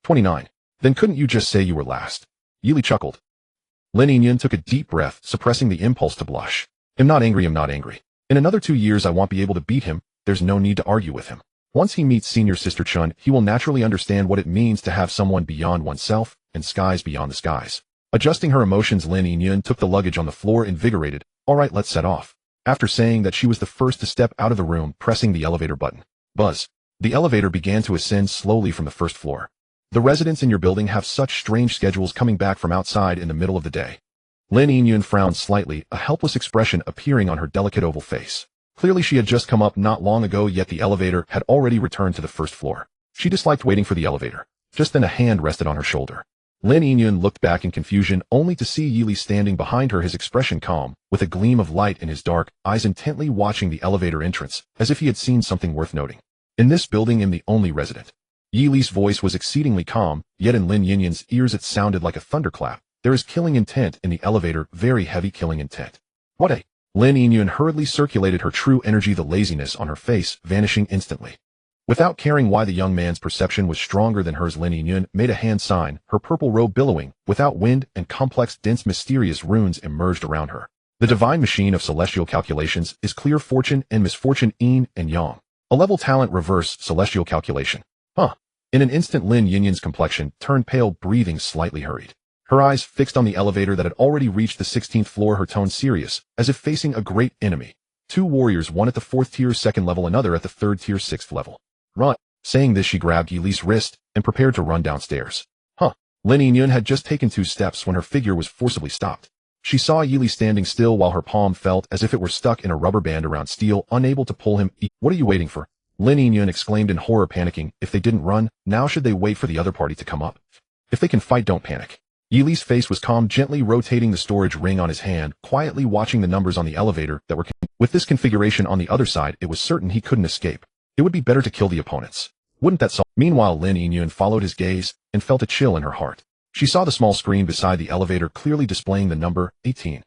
29. Then couldn't you just say you were last? Yi Li chuckled. Lin Yingyun took a deep breath, suppressing the impulse to blush. I'm not angry. In another 2 years I won't be able to beat him. There's no need to argue with him. Once he meets senior sister Chun, he will naturally understand what it means to have someone beyond oneself and skies beyond the skies. Adjusting her emotions, Lin Yingyun took the luggage on the floor, invigorated. Alright, let's set off. After saying that, she was the first to step out of the room, pressing the elevator button. Buzz. The elevator began to ascend slowly from the 1st floor. The residents in your building have such strange schedules, coming back from outside in the middle of the day. Lin Yingyun frowned slightly, a helpless expression appearing on her delicate oval face. Clearly she had just come up not long ago, yet the elevator had already returned to the 1st floor. She disliked waiting for the elevator. Just then a hand rested on her shoulder. Lin Yingyun looked back in confusion, only to see Yi Li standing behind her, his expression calm, with a gleam of light in his dark eyes, intently watching the elevator entrance, as if he had seen something worth noting. In this building I'm the only resident. Yi Li's voice was exceedingly calm, yet in Lin Yingyun's ears it sounded like a thunderclap. There is killing intent in the elevator, very heavy killing intent. What a... Lin Yingyun hurriedly circulated her true energy, the laziness on her face vanishing instantly. Without caring why the young man's perception was stronger than hers, Lin Yingyun made a hand sign, her purple robe billowing, without wind, and complex, dense, mysterious runes emerged around her. The divine machine of celestial calculations is clear fortune and misfortune, yin and yang. A level talent, reverse celestial calculation. In an instant, Lin Yingyun's complexion turned pale, breathing slightly hurried. Her eyes fixed on the elevator that had already reached the 16th floor, her tone serious, as if facing a great enemy. 2 warriors, one at the 4th tier 2nd level, another at the 3rd tier 6th level. Run. Saying this, she grabbed Yi Li's wrist and prepared to run downstairs. Lin Yingyun had just taken 2 steps when her figure was forcibly stopped. She saw Yi Li standing still while her palm felt as if it were stuck in a rubber band around steel, unable to pull him. What are you waiting for? Lin Yingyun exclaimed in horror, panicking. If they didn't run, now should they wait for the other party to come up? If they can fight, don't panic. Yi Li's face was calm, gently rotating the storage ring on his hand, quietly watching the numbers on the elevator that were... With this configuration on the other side, it was certain he couldn't escape. It would be better to kill the opponents. Wouldn't that solve? Meanwhile, Lin Yingyun followed his gaze and felt a chill in her heart. She saw the small screen beside the elevator clearly displaying the number 18.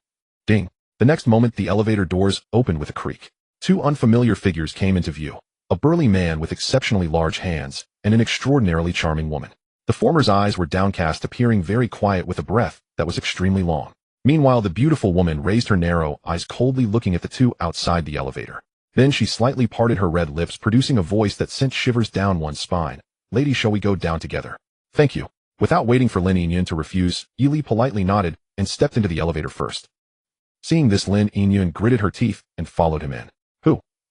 Ding. The next moment, the elevator doors opened with a creak. 2 unfamiliar figures came into view. A burly man with exceptionally large hands, and an extraordinarily charming woman. The former's eyes were downcast, appearing very quiet, with a breath that was extremely long. Meanwhile, the beautiful woman raised her narrow eyes, coldly looking at the 2 outside the elevator. Then she slightly parted her red lips, producing a voice that sent shivers down one's spine. Lady, shall we go down together? Thank you. Without waiting for Lin Yingyun to refuse, Yi Li politely nodded and stepped into the elevator first. Seeing this, Lin Yingyun gritted her teeth and followed him in.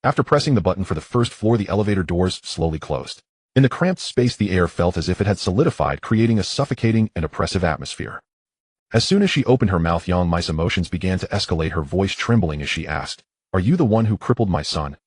After pressing the button for the 1st floor, the elevator doors slowly closed. In the cramped space, the air felt as if it had solidified, creating a suffocating and oppressive atmosphere. As soon as she opened her mouth, Yang Mai's emotions began to escalate, her voice trembling as she asked, Are you the one who crippled my son?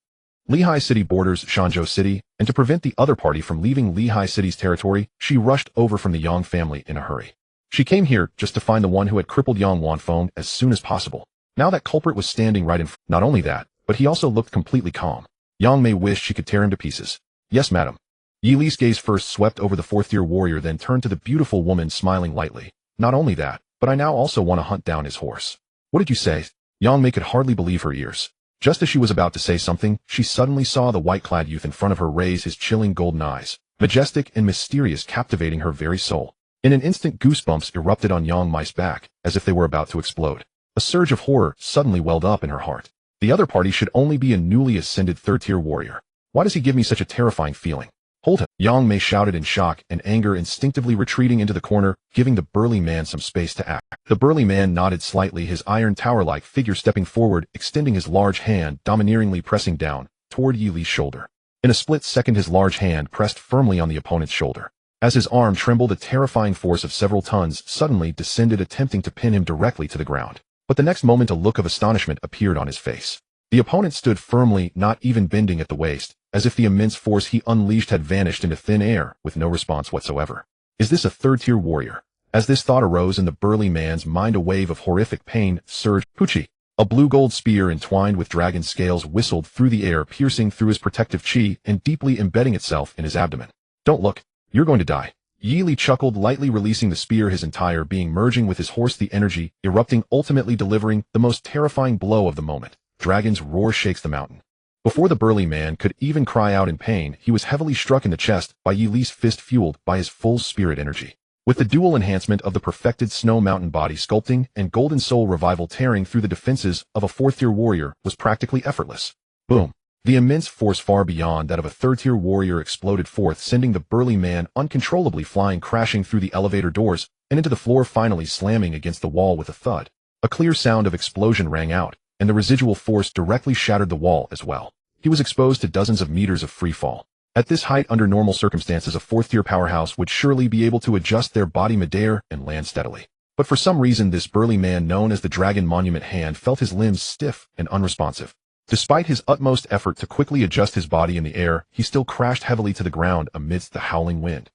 Lehigh City borders Shanzhou City, and to prevent the other party from leaving Lehigh City's territory, she rushed over from the Yang family in a hurry. She came here just to find the one who had crippled Yang Wanfeng as soon as possible. Now that culprit was standing right in front. Not only that, but he also looked completely calm. Yang Mei wished she could tear him to pieces. Yes, madam. Yi Li's gaze first swept over the fourth-tier warrior, then turned to the beautiful woman, smiling lightly. Not only that, but I now also want to hunt down his horse. What did you say? Yang Mei could hardly believe her ears. Just as she was about to say something, she suddenly saw the white-clad youth in front of her raise his chilling golden eyes, majestic and mysterious, captivating her very soul. In an instant, goosebumps erupted on Yang Mei's back, as if they were about to explode. A surge of horror suddenly welled up in her heart. The other party should only be a newly ascended third-tier warrior. Why does he give me such a terrifying feeling? Hold him! Yang Mei shouted in shock and anger, instinctively retreating into the corner, giving the burly man some space to act. The burly man nodded slightly, his iron tower-like figure stepping forward, extending his large hand, domineeringly pressing down toward Yi Li's shoulder. In a split second, his large hand pressed firmly on the opponent's shoulder. As his arm trembled, a terrifying force of several tons suddenly descended, attempting to pin him directly to the ground. But the next moment, a look of astonishment appeared on his face. The opponent stood firmly, not even bending at the waist, as if the immense force he unleashed had vanished into thin air, with no response whatsoever. Is this a third-tier warrior? As this thought arose in the burly man's mind, a wave of horrific pain surged. Pucci! A blue-gold spear entwined with dragon scales whistled through the air, piercing through his protective chi and deeply embedding itself in his abdomen. Don't look. You're going to die. Yi Li chuckled, lightly releasing the spear, his entire being merging with his horse, the energy erupting, ultimately delivering the most terrifying blow of the moment. Dragon's roar shakes the mountain. Before the burly man could even cry out in pain, he was heavily struck in the chest by Yi Li's fist, fueled by his full spirit energy. With the dual enhancement of the perfected snow mountain body sculpting and golden soul revival, tearing through the defenses of a fourth-tier warrior was practically effortless. Boom! The immense force far beyond that of a third-tier warrior exploded forth, sending the burly man uncontrollably flying, crashing through the elevator doors and into the floor, finally slamming against the wall with a thud. A clear sound of explosion rang out, and the residual force directly shattered the wall as well. He was exposed to dozens of meters of free fall. At this height, under normal circumstances, a fourth-tier powerhouse would surely be able to adjust their body midair and land steadily. But for some reason, this burly man, known as the Dragon Monument Hand, felt his limbs stiff and unresponsive. Despite his utmost effort to quickly adjust his body in the air, he still crashed heavily to the ground amidst the howling wind.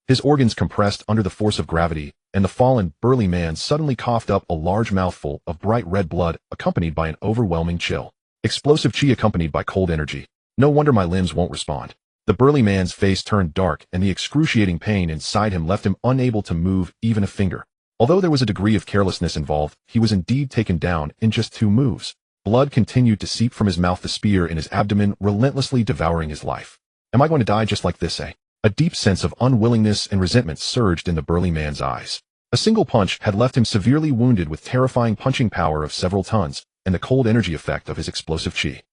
His organs compressed under the force of gravity, and the fallen burly man suddenly coughed up a large mouthful of bright red blood, accompanied by an overwhelming chill. Explosive chi accompanied by cold energy. No wonder my limbs won't respond. The burly man's face turned dark, and the excruciating pain inside him left him unable to move even a finger. Although there was a degree of carelessness involved, he was indeed taken down in just 2 moves. Blood continued to seep from his mouth, the spear in his abdomen relentlessly devouring his life. Am I going to die just like this, eh? A deep sense of unwillingness and resentment surged in the burly man's eyes. A single punch had left him severely wounded, with terrifying punching power of several tons and the cold energy effect of his explosive chi.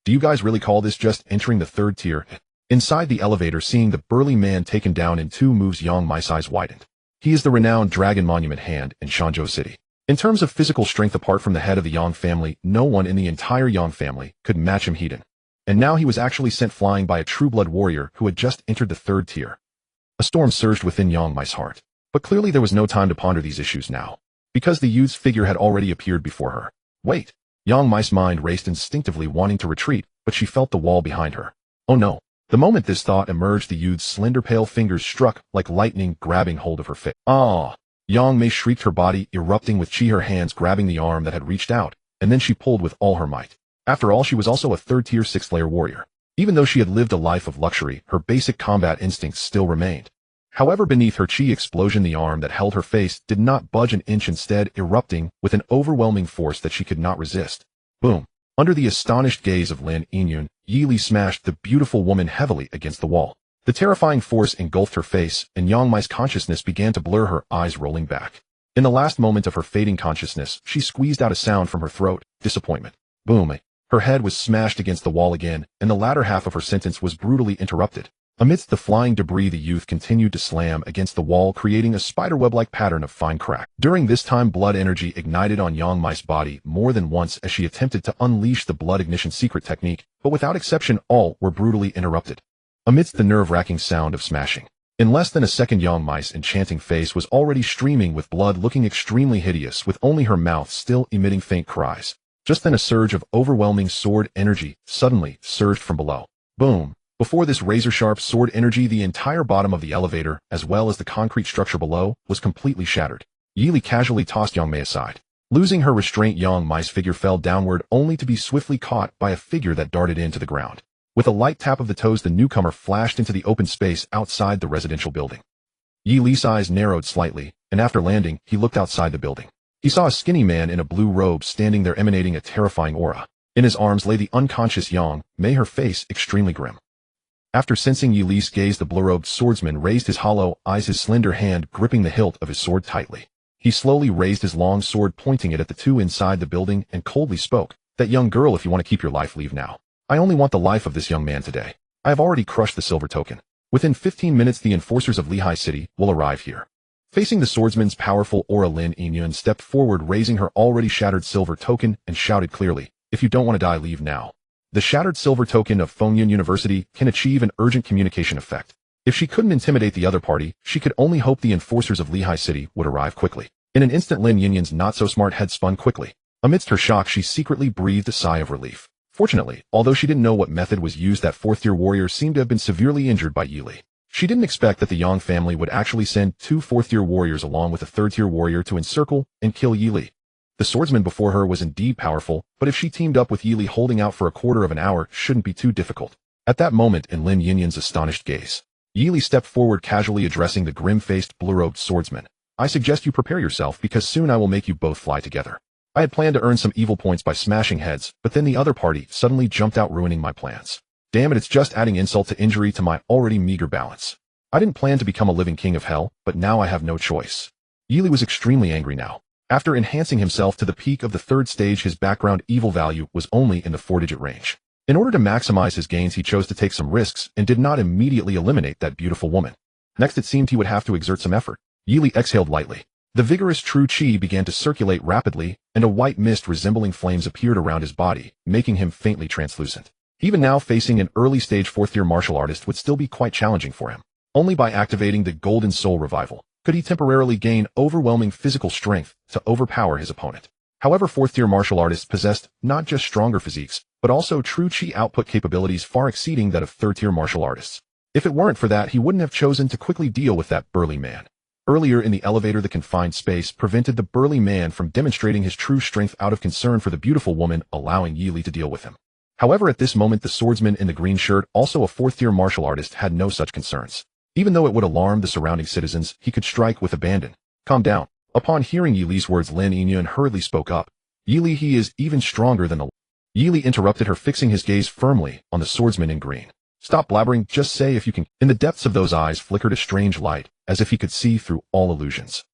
Do you guys really call this just entering the third tier? Inside the elevator, seeing the burly man taken down in 2 moves, Yang Mei's eyes widened. He is the renowned Dragon Monument Hand in Shanzhou City. In terms of physical strength, apart from the head of the Yang family, no one in the entire Yang family could match him, Hedon. And now he was actually sent flying by a true-blood warrior who had just entered the third tier. A storm surged within Yang Mei's heart. But clearly there was no time to ponder these issues now, because the youth's figure had already appeared before her. Wait! Yang Mei's mind raced, instinctively wanting to retreat, but she felt the wall behind her. Oh no! The moment this thought emerged, the youth's slender pale fingers struck like lightning, grabbing hold of her face. Ah! Yang Mei shrieked, her body erupting with chi, her hands grabbing the arm that had reached out, and then she pulled with all her might. After all, she was also a third-tier 6th-layer warrior. Even though she had lived a life of luxury, her basic combat instincts still remained. However, beneath her chi explosion, the arm that held her face did not budge an inch, instead erupting with an overwhelming force that she could not resist. Boom! Under the astonished gaze of Lin Yinyun, Yi Li smashed the beautiful woman heavily against the wall. The terrifying force engulfed her face, and Yang Mei's consciousness began to blur, her eyes rolling back. In the last moment of her fading consciousness, she squeezed out a sound from her throat: disappointment. Boom! Her head was smashed against the wall again, and the latter half of her sentence was brutally interrupted. Amidst the flying debris, the youth continued to slam against the wall, creating a spiderweb-like pattern of fine crack. During this time, blood energy ignited on Yang Mei's body more than once as she attempted to unleash the blood ignition secret technique, but without exception, all were brutally interrupted. Amidst the nerve-wracking sound of smashing, in less than a second, Yang Mei's enchanting face was already streaming with blood, looking extremely hideous, with only her mouth still emitting faint cries. Just then a surge of overwhelming sword energy suddenly surged from below. Boom! Before this razor-sharp sword energy, the entire bottom of the elevator, as well as the concrete structure below, was completely shattered. Yi Li casually tossed Yang Mei aside. Losing her restraint, Yang Mei's figure fell downward only to be swiftly caught by a figure that darted into the ground. With a light tap of the toes, the newcomer flashed into the open space outside the residential building. Yi Li's eyes narrowed slightly, and after landing, he looked outside the building. He saw a skinny man in a blue robe standing there emanating a terrifying aura. In his arms lay the unconscious Yang Mei, her face extremely grim. After sensing Yi Li's gaze, the blue-robed swordsman raised his hollow eyes, his slender hand gripping the hilt of his sword tightly. He slowly raised his long sword, pointing it at the two inside the building, and coldly spoke, "That young girl, if you want to keep your life, leave now. I only want the life of this young man today. I have already crushed the silver token. Within 15 minutes the enforcers of Lehigh City will arrive here." Facing the swordsman's powerful aura, Lin Yingyun stepped forward, raising her already shattered silver token, and shouted clearly, "If you don't want to die, leave now." The shattered silver token of Fengyun University can achieve an urgent communication effect. If she couldn't intimidate the other party, she could only hope the enforcers of Lehigh City would arrive quickly. In an instant, Lin Yingyun's not-so-smart head spun quickly. Amidst her shock, she secretly breathed a sigh of relief. Fortunately, although she didn't know what method was used, that fourth-tier warrior seemed to have been severely injured by Yi Li. She didn't expect that the Yang family would actually send two fourth-tier warriors along with a third-tier warrior to encircle and kill Yi Li. The swordsman before her was indeed powerful, but if she teamed up with Yi Li, holding out for a quarter of an hour shouldn't be too difficult. At that moment, in Lin Yingyun's astonished gaze, Yi Li stepped forward, casually addressing the grim-faced, blue-robed swordsman. "I suggest you prepare yourself, because soon I will make you both fly together. I had planned to earn some evil points by smashing heads, but then the other party suddenly jumped out, ruining my plans. Damn it, it's just adding insult to injury to my already meager balance. I didn't plan to become a living king of hell, but now I have no choice." Yi Li was extremely angry now. After enhancing himself to the peak of the third stage, his background evil value was only in the 4-digit range. In order to maximize his gains, he chose to take some risks and did not immediately eliminate that beautiful woman. Next, it seemed he would have to exert some effort. Yi Li exhaled lightly. The vigorous true qi began to circulate rapidly, and a white mist resembling flames appeared around his body, making him faintly translucent. Even now, facing an early-stage 4th-tier martial artist would still be quite challenging for him. Only by activating the Golden Soul Revival could he temporarily gain overwhelming physical strength to overpower his opponent. However, 4th-tier martial artists possessed not just stronger physiques, but also true qi output capabilities far exceeding that of 3rd-tier martial artists. If it weren't for that, he wouldn't have chosen to quickly deal with that burly man. Earlier in the elevator, the confined space prevented the burly man from demonstrating his true strength out of concern for the beautiful woman, allowing Yi Li to deal with him. However, at this moment, the swordsman in the green shirt, also a 4th-tier martial artist, had no such concerns. Even though it would alarm the surrounding citizens, he could strike with abandon. "Calm down." Upon hearing Yi Li's words, Lin Yingyun hurriedly spoke up. "Yi Li, he is even stronger than the—" Yi Li interrupted her, fixing his gaze firmly on the swordsman in green. "Stop blabbering, just say if you can." In the depths of those eyes flickered a strange light, as if he could see through all illusions.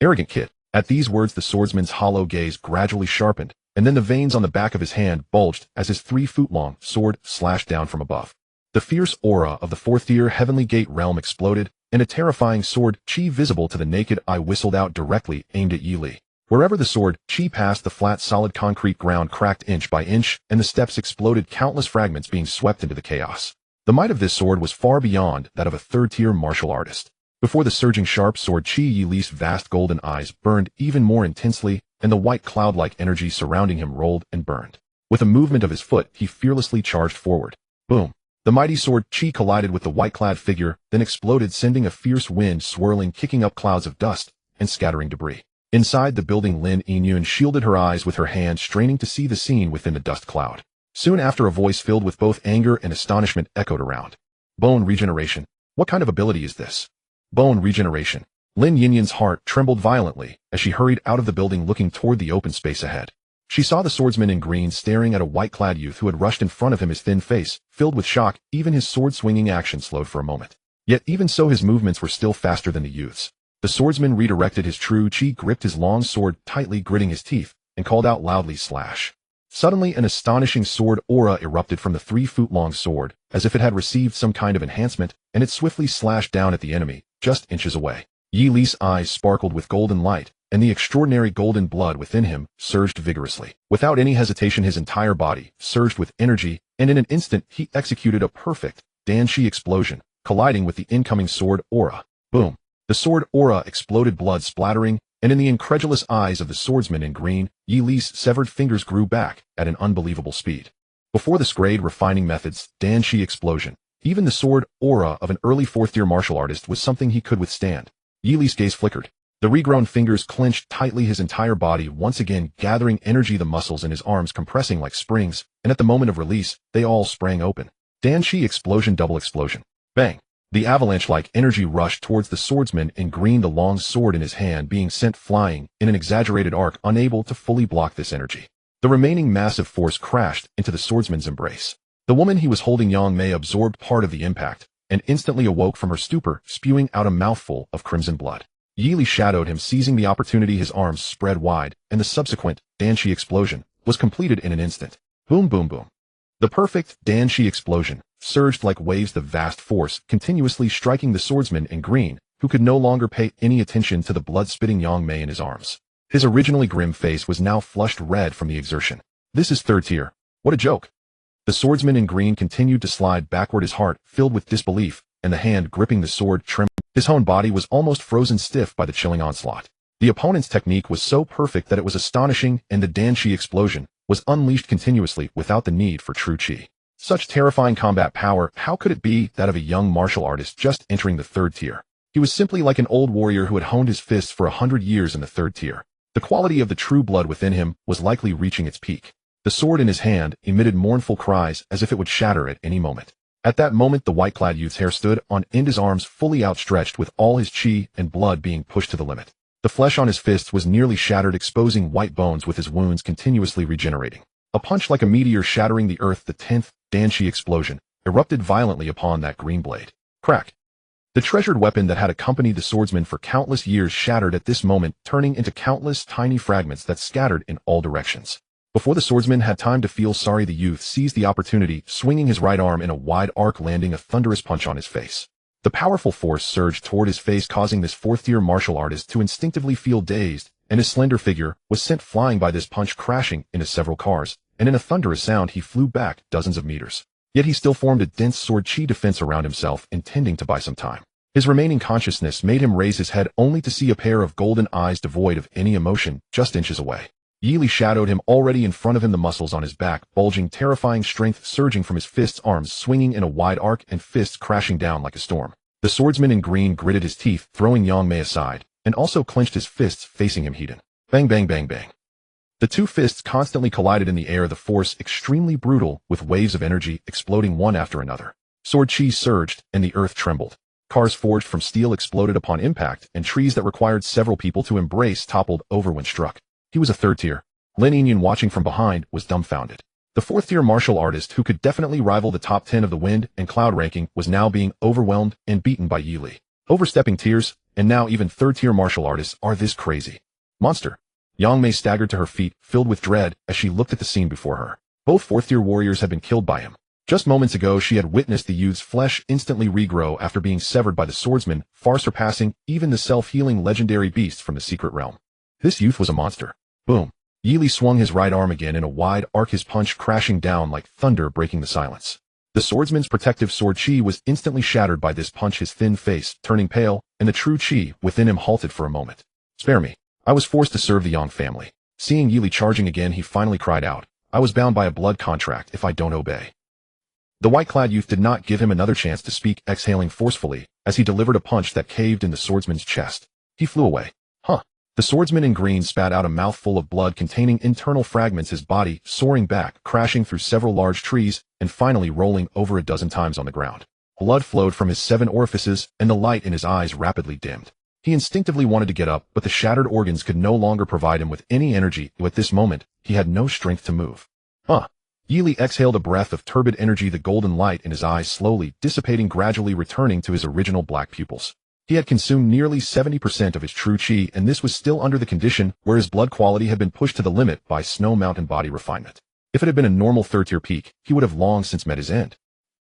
"Arrogant kid." At these words, the swordsman's hollow gaze gradually sharpened, and then the veins on the back of his hand bulged as his 3-foot-long sword slashed down from above. The fierce aura of the 4th-tier Heavenly Gate realm exploded, and a terrifying sword qi visible to the naked eye whistled out directly aimed at Yi Li. Wherever the sword qi passed, the flat, solid concrete ground cracked inch by inch, and the steps exploded, countless fragments being swept into the chaos. The might of this sword was far beyond that of a 3rd-tier martial artist. Before the surging sharp sword qi, Yi Li's vast golden eyes burned even more intensely, and the white cloud-like energy surrounding him rolled and burned. With a movement of his foot, he fearlessly charged forward. Boom! The mighty sword qi collided with the white-clad figure, then exploded, sending a fierce wind swirling, kicking up clouds of dust and scattering debris. Inside the building, Lin Yingyun shielded her eyes with her hand, straining to see the scene within the dust cloud. Soon after, a voice filled with both anger and astonishment echoed around. "Bone regeneration? What kind of ability is this?" Bone regeneration. Lin Yingyun's heart trembled violently as she hurried out of the building, looking toward the open space ahead. She saw the swordsman in green staring at a white-clad youth who had rushed in front of him, his thin face filled with shock. Even his sword-swinging action slowed for a moment. Yet even so, his movements were still faster than the youth's. The swordsman redirected his true qi, gripped his long sword tightly, gritting his teeth, and called out loudly, "Slash." Suddenly, an astonishing sword aura erupted from the 3-foot-long sword, as if it had received some kind of enhancement, and it swiftly slashed down at the enemy, just inches away. Yi Li's eyes sparkled with golden light, and the extraordinary golden blood within him surged vigorously. Without any hesitation, his entire body surged with energy, and in an instant he executed a perfect Dan-shi explosion, colliding with the incoming sword aura. Boom! The sword aura exploded, blood splattering, and in the incredulous eyes of the swordsman in green, Yi Li's severed fingers grew back at an unbelievable speed. Before the scrayed refining methods, Danshi explosion, even the sword aura of an early fourth-tier martial artist was something he could withstand. Yi Li's gaze flickered. The regrown fingers clenched tightly, his entire body once again gathering energy, the muscles in his arms compressing like springs, and at the moment of release, they all sprang open. Danshi explosion, double explosion. Bang! The avalanche-like energy rushed towards the swordsman in green, the long sword in his hand being sent flying in an exaggerated arc, unable to fully block this energy. The remaining massive force crashed into the swordsman's embrace. The woman he was holding, Yang Mei, absorbed part of the impact and instantly awoke from her stupor, spewing out a mouthful of crimson blood. Yi Li shadowed him, seizing the opportunity, his arms spread wide, and the subsequent Danshi explosion was completed in an instant. Boom, boom, boom. The perfect Danshi explosion surged like waves, the vast force continuously striking the swordsman in green, who could no longer pay any attention to the blood-spitting Yang Mei in his arms. His originally grim face was now flushed red from the exertion. This is third tier. What a joke. The swordsman in green continued to slide backward, his heart filled with disbelief, and the hand gripping the sword trembled. His own body was almost frozen stiff by the chilling onslaught. The opponent's technique was so perfect that it was astonishing, and the Danshi explosion was unleashed continuously without the need for true chi. Such terrifying combat power, how could it be that of a young martial artist just entering the third tier? He was simply like an old warrior who had honed his fists for 100 years in the third tier. The quality of the true blood within him was likely reaching its peak. The sword in his hand emitted mournful cries as if it would shatter at any moment. At that moment, the white-clad youth's hair stood on end, his arms fully outstretched with all his chi and blood being pushed to the limit. The flesh on his fists was nearly shattered, exposing white bones with his wounds continuously regenerating. A punch like a meteor shattering the earth, the 10th Danshi explosion erupted violently upon that green blade. Crack! The treasured weapon that had accompanied the swordsman for countless years shattered at this moment, turning into countless tiny fragments that scattered in all directions. Before the swordsman had time to feel sorry, the youth seized the opportunity, swinging his right arm in a wide arc, landing a thunderous punch on his face. The powerful force surged toward his face, causing this fourth-tier martial artist to instinctively feel dazed, and his slender figure was sent flying by this punch, crashing into several cars, and in a thunderous sound he flew back dozens of meters. Yet he still formed a dense sword chi defense around himself, intending to buy some time. His remaining consciousness made him raise his head only to see a pair of golden eyes devoid of any emotion just inches away. Yi Li shadowed him already in front of him, the muscles on his back bulging, terrifying strength surging from his fists, arms swinging in a wide arc and fists crashing down like a storm. The swordsman in green gritted his teeth, throwing Yang Mei aside, and also clenched his fists, facing him heated. Bang, bang, bang, bang. The two fists constantly collided in the air, the force extremely brutal, with waves of energy exploding one after another. Sword chi surged, and the earth trembled. Cars forged from steel exploded upon impact, and trees that required several people to embrace toppled over when struck. He was a third tier. Lin Yinyan, watching from behind, was dumbfounded. The fourth-tier martial artist, who could definitely rival the top 10 of the wind and cloud ranking, was now being overwhelmed and beaten by Yi Li. Overstepping tiers, and now even third-tier martial artists are this crazy. Monster. Yang Mei staggered to her feet, filled with dread, as she looked at the scene before her. Both fourth-tier warriors had been killed by him. Just moments ago, she had witnessed the youth's flesh instantly regrow after being severed by the swordsman, far surpassing even the self-healing legendary beast from the secret realm. This youth was a monster. Boom. Yi Li swung his right arm again in a wide arc, his punch crashing down like thunder, breaking the silence. The swordsman's protective sword chi was instantly shattered by this punch, his thin face turning pale, and the true chi within him halted for a moment. Spare me. I was forced to serve the Yang family. Seeing Yi Li charging again, he finally cried out, I was bound by a blood contract if I don't obey. The white-clad youth did not give him another chance to speak, exhaling forcefully as he delivered a punch that caved in the swordsman's chest. He flew away. Huh. The swordsman in green spat out a mouthful of blood containing internal fragments, his body soaring back, crashing through several large trees, and finally rolling over a dozen times on the ground. Blood flowed from his 7 orifices, and the light in his eyes rapidly dimmed. He instinctively wanted to get up, but the shattered organs could no longer provide him with any energy. At this moment, he had no strength to move. Yi Li exhaled a breath of turbid energy, the golden light in his eyes slowly dissipating, gradually returning to his original black pupils. He had consumed nearly 70% of his true chi, and this was still under the condition where his blood quality had been pushed to the limit by Snow Mountain body refinement. If it had been a normal third-tier peak, he would have long since met his end.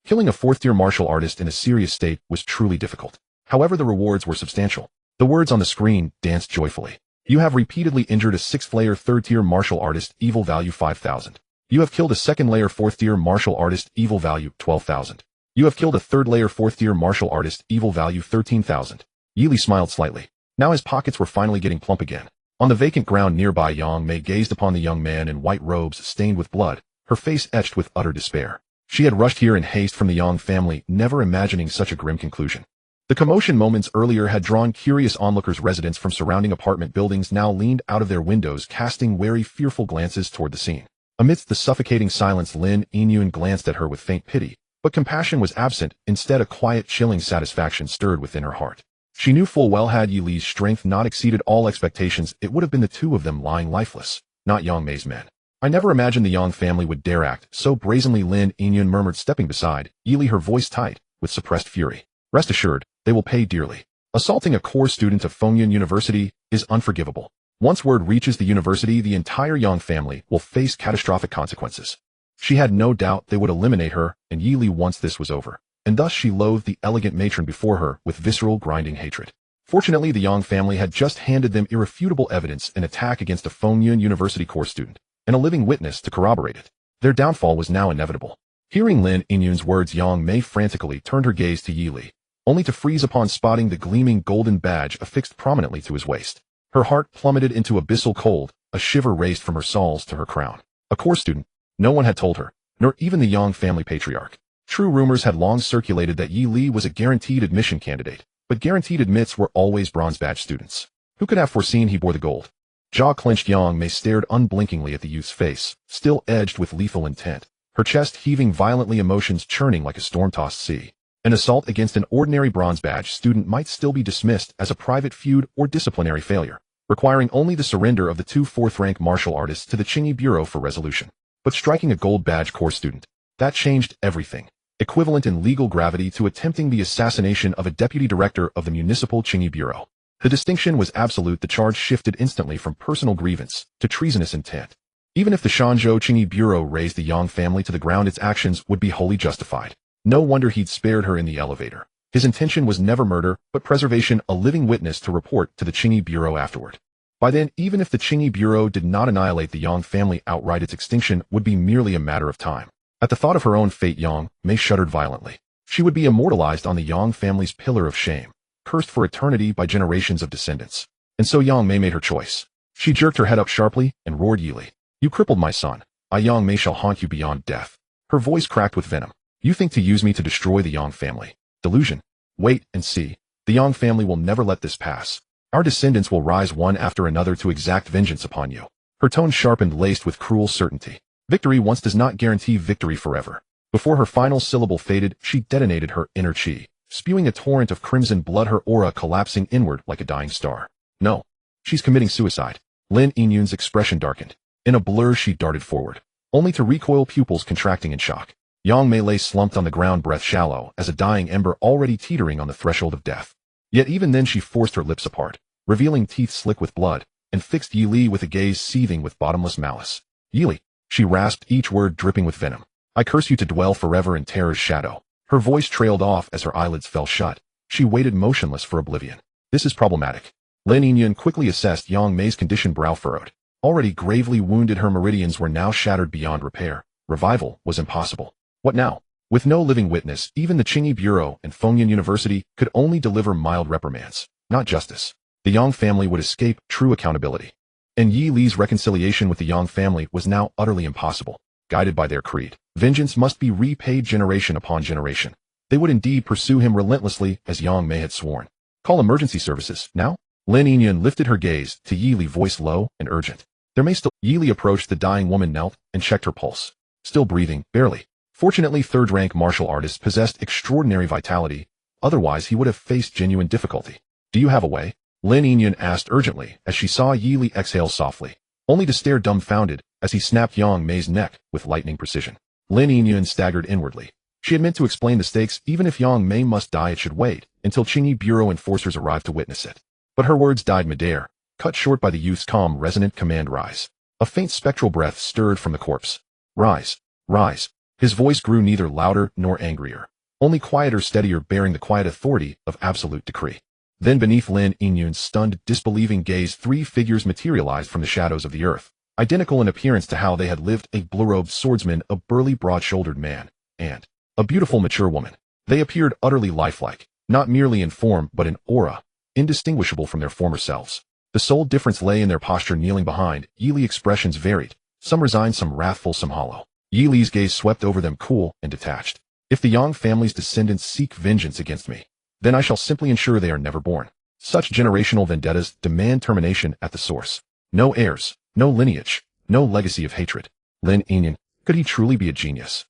Killing a fourth-tier martial artist in a serious state was truly difficult. However, the rewards were substantial. The words on the screen danced joyfully. You have repeatedly injured a 6th-layer third-tier martial artist, evil value 5,000. You have killed a 2nd-layer 4th-tier martial artist, evil value 12,000. You have killed a 3rd-layer 4th-tier martial artist, evil value 13,000. Yi Li smiled slightly. Now his pockets were finally getting plump again. On the vacant ground nearby, Yang Mei gazed upon the young man in white robes stained with blood, her face etched with utter despair. She had rushed here in haste from the Yang family, never imagining such a grim conclusion. The commotion moments earlier had drawn curious onlookers. Residents from surrounding apartment buildings now leaned out of their windows, casting wary, fearful glances toward the scene. Amidst the suffocating silence, Lin Yinyun glanced at her with faint pity, but compassion was absent. Instead, a quiet, chilling satisfaction stirred within her heart. She knew full well had Yi Li's strength not exceeded all expectations, it would have been the two of them lying lifeless, not Yang Mei's men. I never imagined the Yang family would dare act so brazenly, Lin Yinyun murmured, stepping beside Yi Li, her voice tight with suppressed fury. Rest assured, they will pay dearly. Assaulting a core student of Fengyun University is unforgivable. Once word reaches the university, the entire Yang family will face catastrophic consequences. She had no doubt they would eliminate her and Yi Li once this was over, and thus she loathed the elegant matron before her with visceral, grinding hatred. Fortunately, the Yang family had just handed them irrefutable evidence, an attack against a Fengyun University core student, and a living witness to corroborate it. Their downfall was now inevitable. Hearing Lin Yinyun's words, Yang Mei frantically turned her gaze to Yi Li, only to freeze upon spotting the gleaming golden badge affixed prominently to his waist. Her heart plummeted into abyssal cold, a shiver raced from her soles to her crown. A core student? No one had told her, nor even the Yang family patriarch. True rumors had long circulated that Yi Li was a guaranteed admission candidate, but guaranteed admits were always bronze badge students. Who could have foreseen he bore the gold? Jaw-clenched, Yang Mei stared unblinkingly at the youth's face, still edged with lethal intent, her chest heaving violently, emotions churning like a storm-tossed sea. An assault against an ordinary bronze badge student might still be dismissed as a private feud or disciplinary failure, requiring only the surrender of the two fourth-rank martial artists to the Qingyi Bureau for resolution. But striking a gold badge core student, that changed everything. Equivalent in legal gravity to attempting the assassination of a deputy director of the municipal Qingyi Bureau. The distinction was absolute. The charge shifted instantly from personal grievance to treasonous intent. Even if the Shanzhou Qingyi Bureau razed the Yang family to the ground, its actions would be wholly justified. No wonder he'd spared her in the elevator. His intention was never murder, but preservation, a living witness to report to the Qingyi Bureau afterward. By then, even if the Qingyi Bureau did not annihilate the Yang family outright, its extinction would be merely a matter of time. At the thought of her own fate, Yang Mei shuddered violently. She would be immortalized on the Yang family's pillar of shame, cursed for eternity by generations of descendants. And so Yang Mei made her choice. She jerked her head up sharply and roared, Yi Li, you crippled my son. I, Yang Mei, shall haunt you beyond death. Her voice cracked with venom. You think to use me to destroy the Yang family? Delusion. Wait and see. The Yang family will never let this pass. Our descendants will rise one after another to exact vengeance upon you. Her tone sharpened, laced with cruel certainty. Victory once does not guarantee victory forever. Before her final syllable faded, she detonated her inner chi, spewing a torrent of crimson blood, her aura collapsing inward like a dying star. No. She's committing suicide. Lin Yinyun's expression darkened. In a blur, she darted forward, only to recoil, pupils contracting in shock. Yang Mei lay slumped on the ground, breath shallow as a dying ember already teetering on the threshold of death. Yet even then she forced her lips apart, revealing teeth slick with blood, and fixed Yi Li with a gaze seething with bottomless malice. Yi Li, she rasped, each word dripping with venom. I curse you to dwell forever in terror's shadow. Her voice trailed off as her eyelids fell shut. She waited motionless for oblivion. This is problematic. Lin Yinyun quickly assessed Yang Mei's condition, brow furrowed. Already gravely wounded, her meridians were now shattered beyond repair. Revival was impossible. What now? With no living witness, even the Qingyi Bureau and Fengyun University could only deliver mild reprimands, not justice. The Yang family would escape true accountability. And Yi Li's reconciliation with the Yang family was now utterly impossible. Guided by their creed, vengeance must be repaid generation upon generation. They would indeed pursue him relentlessly, as Yang Mei had sworn. Call emergency services, now? Lin Yinyun lifted her gaze to Yi Li, voice low and urgent. There may still— Yi Li approached the dying woman, knelt, and checked her pulse. Still breathing, barely. Fortunately, third-rank martial artists possessed extraordinary vitality, otherwise he would have faced genuine difficulty. Do you have a way? Lin Yinyun asked urgently as she saw Yi Li exhale softly, only to stare dumbfounded as he snapped Yang Mei's neck with lightning precision. Lin Yinyun staggered inwardly. She had meant to explain the stakes. Even if Yang Mei must die, it should wait until Qingyi Bureau enforcers arrived to witness it. But her words died midair, cut short by the youth's calm, resonant command, rise. A faint spectral breath stirred from the corpse. Rise. Rise. His voice grew neither louder nor angrier, only quieter, steadier, bearing the quiet authority of absolute decree. Then beneath Lin Yinyun's stunned, disbelieving gaze, three figures materialized from the shadows of the earth, identical in appearance to how they had lived: a blue-robed swordsman, a burly, broad-shouldered man, and a beautiful, mature woman. They appeared utterly lifelike, not merely in form but in aura, indistinguishable from their former selves. The sole difference lay in their posture kneeling behind. Yili's expressions varied, some resigned, some wrathful, some hollow. Yili's gaze swept over them, cool and detached. If the Yang family's descendants seek vengeance against me, then I shall simply ensure they are never born. Such generational vendettas demand termination at the source. No heirs, no lineage, no legacy of hatred. Lin Yinyan, could he truly be a genius?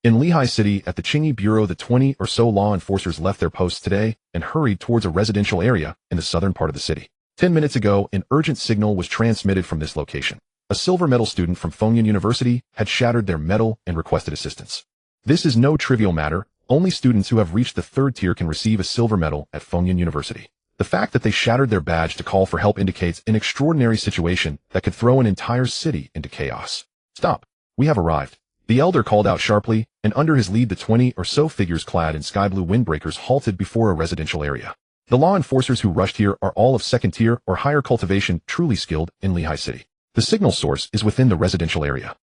In Lehigh City, at the Qingyi Bureau, the 20 or so law enforcers left their posts today and hurried towards a residential area in the southern part of the city. 10 minutes ago, an urgent signal was transmitted from this location. A silver medal student from Fengyun University had shattered their medal and requested assistance. This is no trivial matter. Only students who have reached the 3rd tier can receive a silver medal at Fengyun University. The fact that they shattered their badge to call for help indicates an extraordinary situation that could throw an entire city into chaos. Stop. We have arrived. The elder called out sharply, and under his lead the 20 or so figures clad in sky blue windbreakers halted before a residential area. The law enforcers who rushed here are all of 2nd tier or higher cultivation, truly skilled in Lehigh City. The signal source is within the residential area.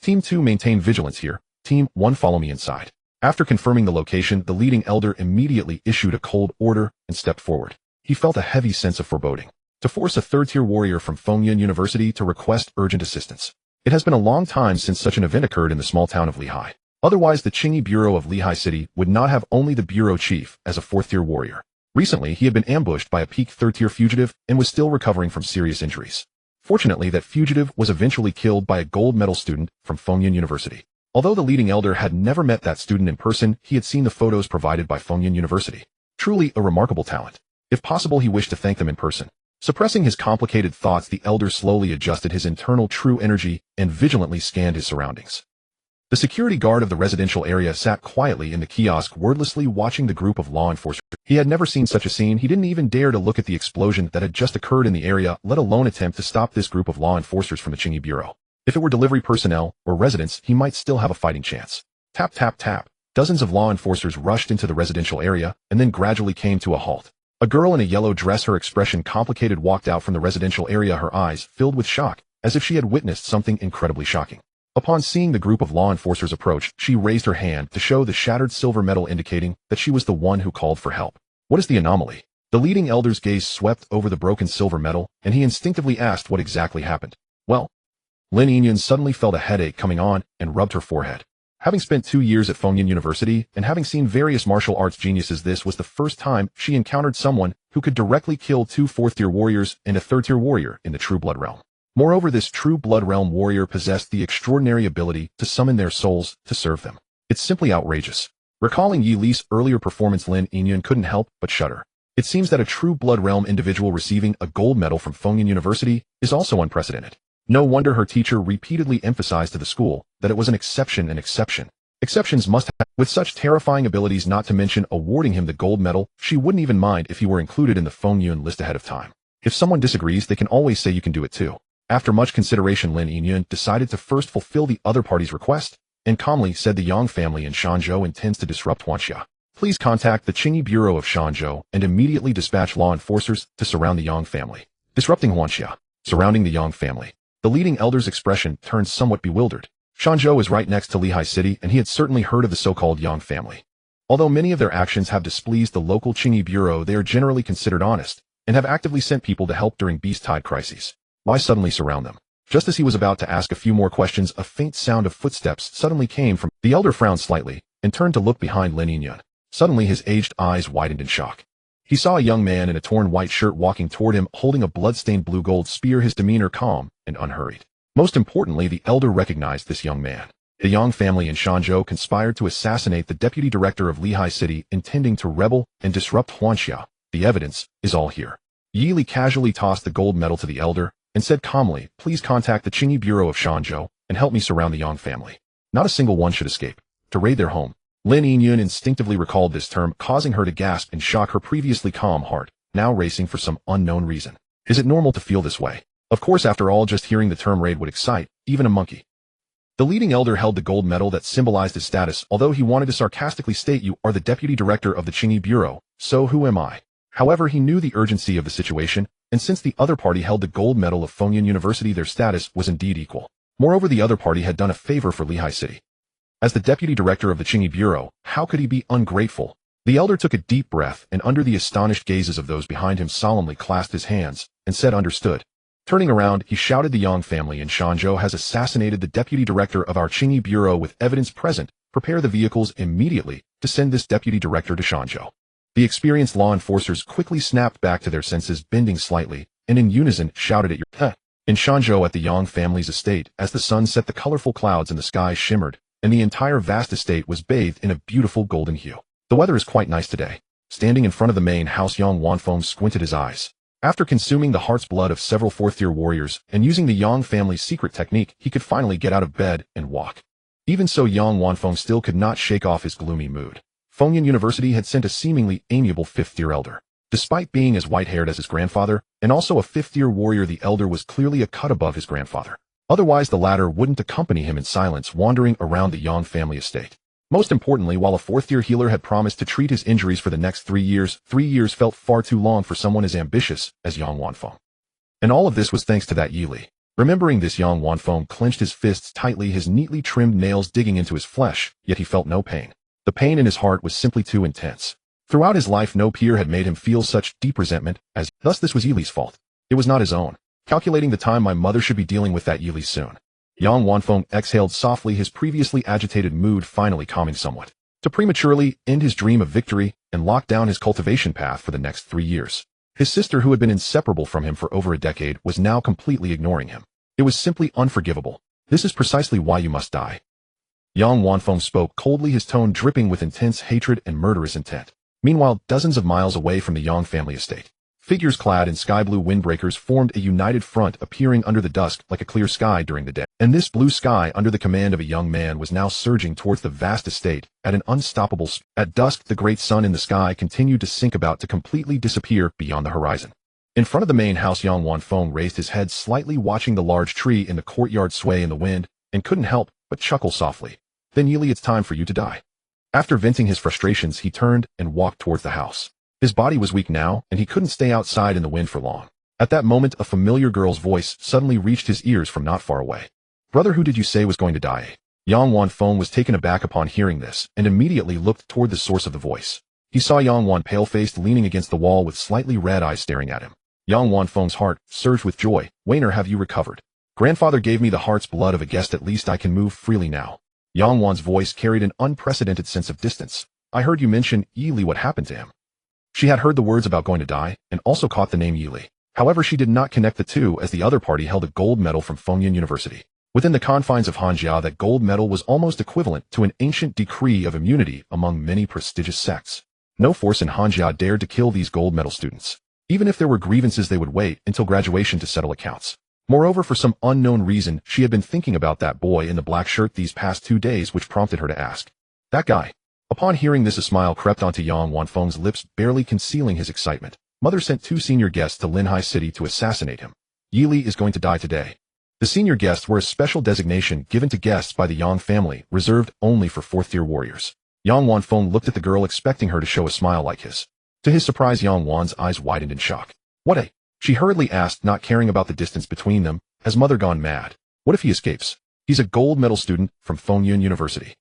Team 2 maintain vigilance here. Team 1 follow me inside. After confirming the location, the leading elder immediately issued a cold order and stepped forward. He felt a heavy sense of foreboding. To force a 3rd-tier warrior from Fengyun University to request urgent assistance. It has been a long time since such an event occurred in the small town of Lehigh. Otherwise, the Qingyi Bureau of Lehigh City would not have only the bureau chief as a 4th-tier warrior. Recently, he had been ambushed by a peak 3rd-tier fugitive and was still recovering from serious injuries. Fortunately, that fugitive was eventually killed by a gold medal student from Fengyun University. Although the leading elder had never met that student in person, he had seen the photos provided by Fengyun University. Truly a remarkable talent. If possible, he wished to thank them in person. Suppressing his complicated thoughts, the elder slowly adjusted his internal true energy and vigilantly scanned his surroundings. The security guard of the residential area sat quietly in the kiosk, wordlessly watching the group of law enforcers. He had never seen such a scene. He didn't even dare to look at the explosion that had just occurred in the area, let alone attempt to stop this group of law enforcers from the Qingyi Bureau. If it were delivery personnel or residents, he might still have a fighting chance. Tap, tap, tap. Dozens of law enforcers rushed into the residential area and then gradually came to a halt. A girl in a yellow dress, her expression complicated, walked out from the residential area, her eyes filled with shock, as if she had witnessed something incredibly shocking. Upon seeing the group of law enforcers approach, she raised her hand to show the shattered silver medal, indicating that she was the one who called for help. What is the anomaly? The leading elder's gaze swept over the broken silver medal, and he instinctively asked what exactly happened. Well, Lin Yinyan suddenly felt a headache coming on and rubbed her forehead. Having spent 2 years at Fengyun University and having seen various martial arts geniuses, this was the first time she encountered someone who could directly kill 2 4th-tier warriors and a 3rd-tier warrior in the True Blood realm. Moreover, this True Blood realm warrior possessed the extraordinary ability to summon their souls to serve them. It's simply outrageous. Recalling Yi Li's earlier performance, Lin Yinyan couldn't help but shudder. It seems that a True Blood realm individual receiving a gold medal from Fengyun University is also unprecedented. No wonder her teacher repeatedly emphasized to the school that it was an exception. Exceptions must have. With such terrifying abilities, not to mention awarding him the gold medal, she wouldn't even mind if he were included in the Fengyun list ahead of time. If someone disagrees, they can always say you can do it too. After much consideration, Lin Yinyan decided to first fulfill the other party's request, and calmly said the Yang family in Shanzhou intends to disrupt Huanxia. Please contact the Qingyi Bureau of Shanzhou and immediately dispatch law enforcers to surround the Yang family. Disrupting Huanxia. Surrounding the Yang family. The leading elder's expression turned somewhat bewildered. Shanzhou is right next to Lehigh City, and he had certainly heard of the so-called Yang family. Although many of their actions have displeased the local Qingyi Bureau, they are generally considered honest, and have actively sent people to help during beast tide crises. Why suddenly surround them? Just as he was about to ask a few more questions, a faint sound of footsteps suddenly came from. The elder frowned slightly, and turned to look behind Lin Yinyan. Suddenly his aged eyes widened in shock. He saw a young man in a torn white shirt walking toward him, holding a blood-stained blue-gold spear, his demeanor calm and unhurried. Most importantly, the elder recognized this young man. The Yang family in Shanzhou conspired to assassinate the deputy director of Lehigh City, intending to rebel and disrupt Huanxia. The evidence is all here. Yi Li casually tossed the gold medal to the elder and said calmly, please contact the Qingyi Bureau of Shanzhou and help me surround the Yang family. Not a single one should escape. To raid their home. Lin Yinyan instinctively recalled this term, causing her to gasp in shock, her previously calm heart now racing for some unknown reason. Is it normal to feel this way? Of course, after all, just hearing the term raid would excite even a monkey. The leading elder held the gold medal that symbolized his status, although he wanted to sarcastically state, you are the deputy director of the Qingyi Bureau, so who am I? However, he knew the urgency of the situation, and since the other party held the gold medal of Fengyun University, their status was indeed equal. Moreover, the other party had done a favor for Lehigh City. As the deputy director of the Qingyi Bureau, how could he be ungrateful? The elder took a deep breath and under the astonished gazes of those behind him solemnly clasped his hands and said understood. Turning around, he shouted the Yang family in Shanzhou has assassinated the deputy director of our Qingyi bureau with evidence present. Prepare the vehicles immediately to send this deputy director to Shanzhou. The experienced law enforcers quickly snapped back to their senses, bending slightly, and in unison shouted at your in Shanzhou at the Yang family's estate as the sun set the colorful clouds in the sky shimmered, and the entire vast estate was bathed in a beautiful golden hue. The weather is quite nice today. Standing in front of the main house, Yang Wanfeng squinted his eyes. After consuming the heart's blood of several fourth-tier warriors and using the Yang family's secret technique, he could finally get out of bed and walk. Even so, Yang Wanfeng still could not shake off his gloomy mood. Fengyan University had sent a seemingly amiable fifth-tier elder. Despite being as white-haired as his grandfather, and also a fifth-tier warrior, the elder was clearly a cut above his grandfather. Otherwise, the latter wouldn't accompany him in silence wandering around the Yang family estate. Most importantly, while a fourth-tier healer had promised to treat his injuries for the next 3 years, 3 years felt far too long for someone as ambitious as Yang Wanfeng. And all of this was thanks to that Yi Li. Remembering this, Yang Wanfeng clenched his fists tightly, his neatly trimmed nails digging into his flesh, yet he felt no pain. The pain in his heart was simply too intense. Throughout his life, no peer had made him feel such deep resentment as, thus this was Yi Li's fault. It was not his own. Calculating the time, my mother should be dealing with that Yi Li soon. Yang Wanfeng exhaled softly, his previously agitated mood finally calming somewhat. To prematurely end his dream of victory and lock down his cultivation path for the next 3 years. His sister, who had been inseparable from him for over a decade, was now completely ignoring him. It was simply unforgivable. This is precisely why you must die. Yang Wanfeng spoke coldly, his tone dripping with intense hatred and murderous intent. Meanwhile, dozens of miles away from the Yang family estate, figures clad in sky-blue windbreakers formed a united front, appearing under the dusk like a clear sky during the day. And this blue sky, under the command of a young man, was now surging towards the vast estate at an unstoppable speed. At dusk, the great sun in the sky continued to sink, about to completely disappear beyond the horizon. In front of the main house, Yang Wanfeng raised his head slightly, watching the large tree in the courtyard sway in the wind, and couldn't help but chuckle softly. Then, Yi Li, it's time for you to die. After venting his frustrations, he turned and walked towards the house. His body was weak now, and he couldn't stay outside in the wind for long. At that moment, a familiar girl's voice suddenly reached his ears from not far away. Brother, who did you say was going to die? Yang Wanfeng was taken aback upon hearing this, and immediately looked toward the source of the voice. He saw Yang Wan pale-faced, leaning against the wall with slightly red eyes staring at him. Yang Wanfeng's heart surged with joy. Wainer, have you recovered? Grandfather gave me the heart's blood of a guest, at least I can move freely now. Yang Wan's voice carried an unprecedented sense of distance. I heard you mention Yi Li, what happened to him? She had heard the words about going to die, and also caught the name Yi Li. However, she did not connect the two, as the other party held a gold medal from Fengyan University. Within the confines of Hanjia, that gold medal was almost equivalent to an ancient decree of immunity among many prestigious sects. No force in Hanjia dared to kill these gold medal students. Even if there were grievances, they would wait until graduation to settle accounts. Moreover, for some unknown reason, she had been thinking about that boy in the black shirt these past 2 days, which prompted her to ask. That guy. Upon hearing this, a smile crept onto Yang Wanfeng's lips, barely concealing his excitement. Mother sent 2 senior guests to Linhai City to assassinate him. Yi Li is going to die today. The senior guests were a special designation given to guests by the Yang family, reserved only for fourth-tier warriors. Yang Wanfeng looked at the girl, expecting her to show a smile like his. To his surprise, Yang Wan's eyes widened in shock. What a... She hurriedly asked, not caring about the distance between them. Has Mother gone mad? What if he escapes? He's a gold medal student from Fengyan University.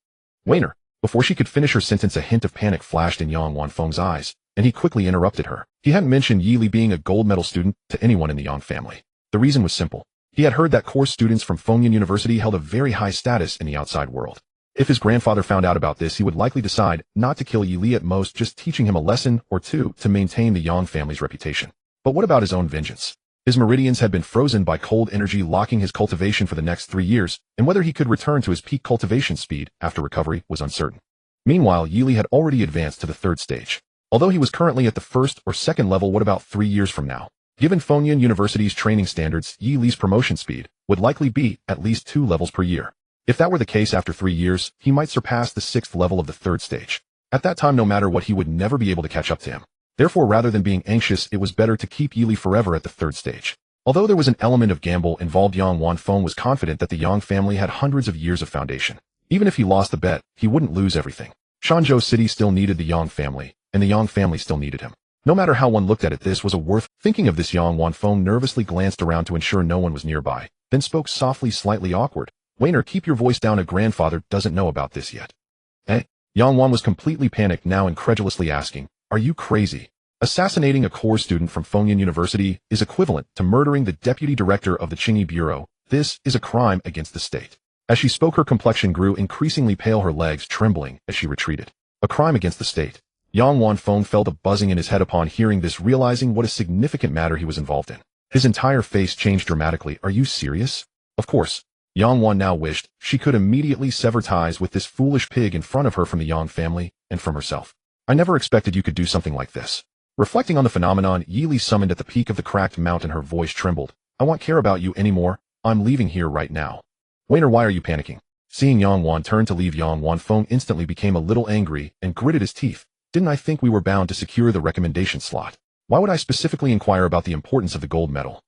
Wainer. Before she could finish her sentence, a hint of panic flashed in Yang Wanfeng's eyes, and he quickly interrupted her. He hadn't mentioned Yi Li being a gold medal student to anyone in the Yang family. The reason was simple. He had heard that course students from Fengyan University held a very high status in the outside world. If his grandfather found out about this, he would likely decide not to kill Yi Li, at most just teaching him a lesson or two to maintain the Yang family's reputation. But what about his own vengeance? His meridians had been frozen by cold energy, locking his cultivation for the next 3 years, and whether he could return to his peak cultivation speed after recovery was uncertain. Meanwhile, Yi Li had already advanced to the 3rd stage. Although he was currently at the 1st or 2nd level, what about 3 years from now? Given Fengyan University's training standards, Yi Li's promotion speed would likely be at least 2 levels per year. If that were the case, after 3 years, he might surpass the 6th level of the 3rd stage. At that time, no matter what, he would never be able to catch up to him. Therefore, rather than being anxious, it was better to keep Yi Li forever at the 3rd stage. Although there was an element of gamble involved, Yang Wanfeng was confident that the Yang family had hundreds of years of foundation. Even if he lost the bet, he wouldn't lose everything. Shanzhou City still needed the Yang family, and the Yang family still needed him. No matter how one looked at it, this was a worth. Thinking of this, Yang Wanfeng nervously glanced around to ensure no one was nearby, then spoke softly, slightly awkward. Wainer, keep your voice down. A grandfather doesn't know about this yet. Eh? Yangwan was completely panicked, now incredulously asking, "Are you crazy? Assassinating a core student from Fengyan University is equivalent to murdering the deputy director of the Qingyi Bureau. This is a crime against the state." As she spoke, her complexion grew increasingly pale, her legs trembling as she retreated. A crime against the state. Yang Wanfeng felt a buzzing in his head upon hearing this, realizing what a significant matter he was involved in. His entire face changed dramatically. "Are you serious?" Of course. Yang Wan now wished she could immediately sever ties with this foolish pig in front of her, from the Yang family and from herself. "I never expected you could do something like this." Reflecting on the phenomenon, Yi Li summoned at the peak of the cracked mountain. Her voice trembled. "I won't care about you anymore. I'm leaving here right now." "Wainer, why are you panicking?" Seeing Yang Wan turn to leave, Yang Wanfeng instantly became a little angry and gritted his teeth. "Didn't I think we were bound to secure the recommendation slot? Why would I specifically inquire about the importance of the gold medal?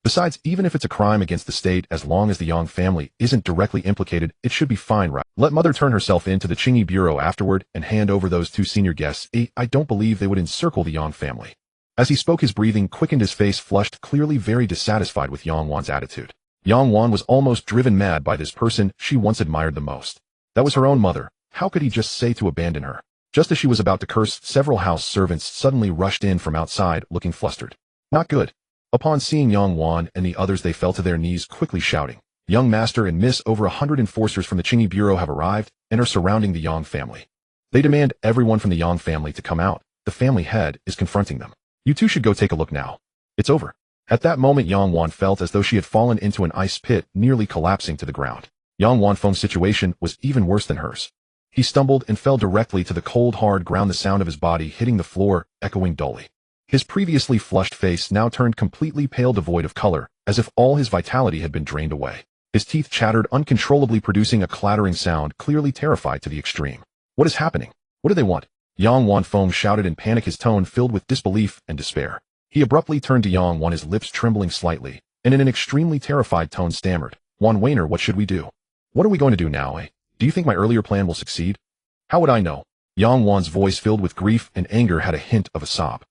Besides, even if it's a crime against the state, as long as the Yang family isn't directly implicated, it should be fine, right? Let mother turn herself in to the Qingyi Bureau afterward and hand over those two senior guests. I don't believe they would encircle the Yang family." As he spoke, his breathing quickened, his face flushed, clearly very dissatisfied with Yang Wan's attitude. Yang Wan was almost driven mad by this person she once admired the most. That was her own mother. How could he just say to abandon her? Just as she was about to curse, several house servants suddenly rushed in from outside, looking flustered. Not good. Upon seeing Yang Wan and the others, they fell to their knees, quickly shouting, "Young master and miss, over 100 enforcers from the Qingyi Bureau have arrived and are surrounding the Yang family. They demand everyone from the Yang family to come out. The family head is confronting them. You two should go take a look now. It's over." At that moment, Yang Wan felt as though she had fallen into an ice pit, nearly collapsing to the ground. Yang Wanfeng's situation was even worse than hers. He stumbled and fell directly to the cold, hard ground, the sound of his body hitting the floor echoing dully. His previously flushed face now turned completely pale, devoid of color, as if all his vitality had been drained away. His teeth chattered uncontrollably, producing a clattering sound, clearly terrified to the extreme. "What is happening? What do they want?" Yang Wanfeng shouted in panic, his tone filled with disbelief and despair. He abruptly turned to Yang Wan, his lips trembling slightly, and in an extremely terrified tone stammered, "Wan Wainer, what should we do? What are we going to do now, eh? Do you think my earlier plan will succeed?" "How would I know?" Yang Wan's voice, filled with grief and anger, had a hint of a sob.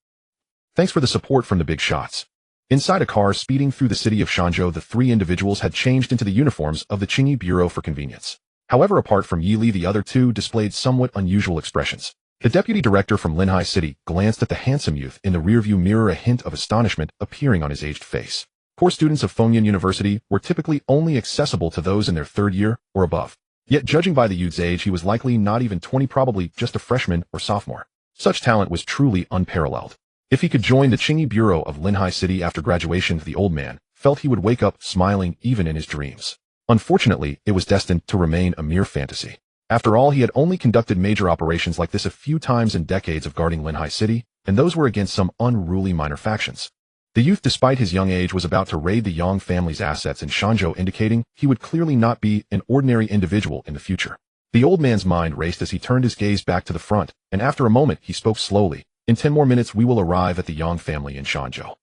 "Thanks for the support from the big shots." Inside a car speeding through the city of Shanzhou, the three individuals had changed into the uniforms of the Qingyi Bureau for convenience. However, apart from Yi Li, the other two displayed somewhat unusual expressions. The deputy director from Linhai City glanced at the handsome youth in the rearview mirror, a hint of astonishment appearing on his aged face. Core students of Fengyan University were typically only accessible to those in their third year or above. Yet, judging by the youth's age, he was likely not even 20, probably just a freshman or sophomore. Such talent was truly unparalleled. If he could join the Qingyi Bureau of Linhai City after graduation, the old man felt he would wake up smiling even in his dreams. Unfortunately, it was destined to remain a mere fantasy. After all, he had only conducted major operations like this a few times in decades of guarding Linhai City, and those were against some unruly minor factions. The youth, despite his young age, was about to raid the Yang family's assets in Shanzhou, indicating he would clearly not be an ordinary individual in the future. The old man's mind raced as he turned his gaze back to the front, and after a moment he spoke slowly, "In 10 more minutes we will arrive at the Yang family in Shanzhou."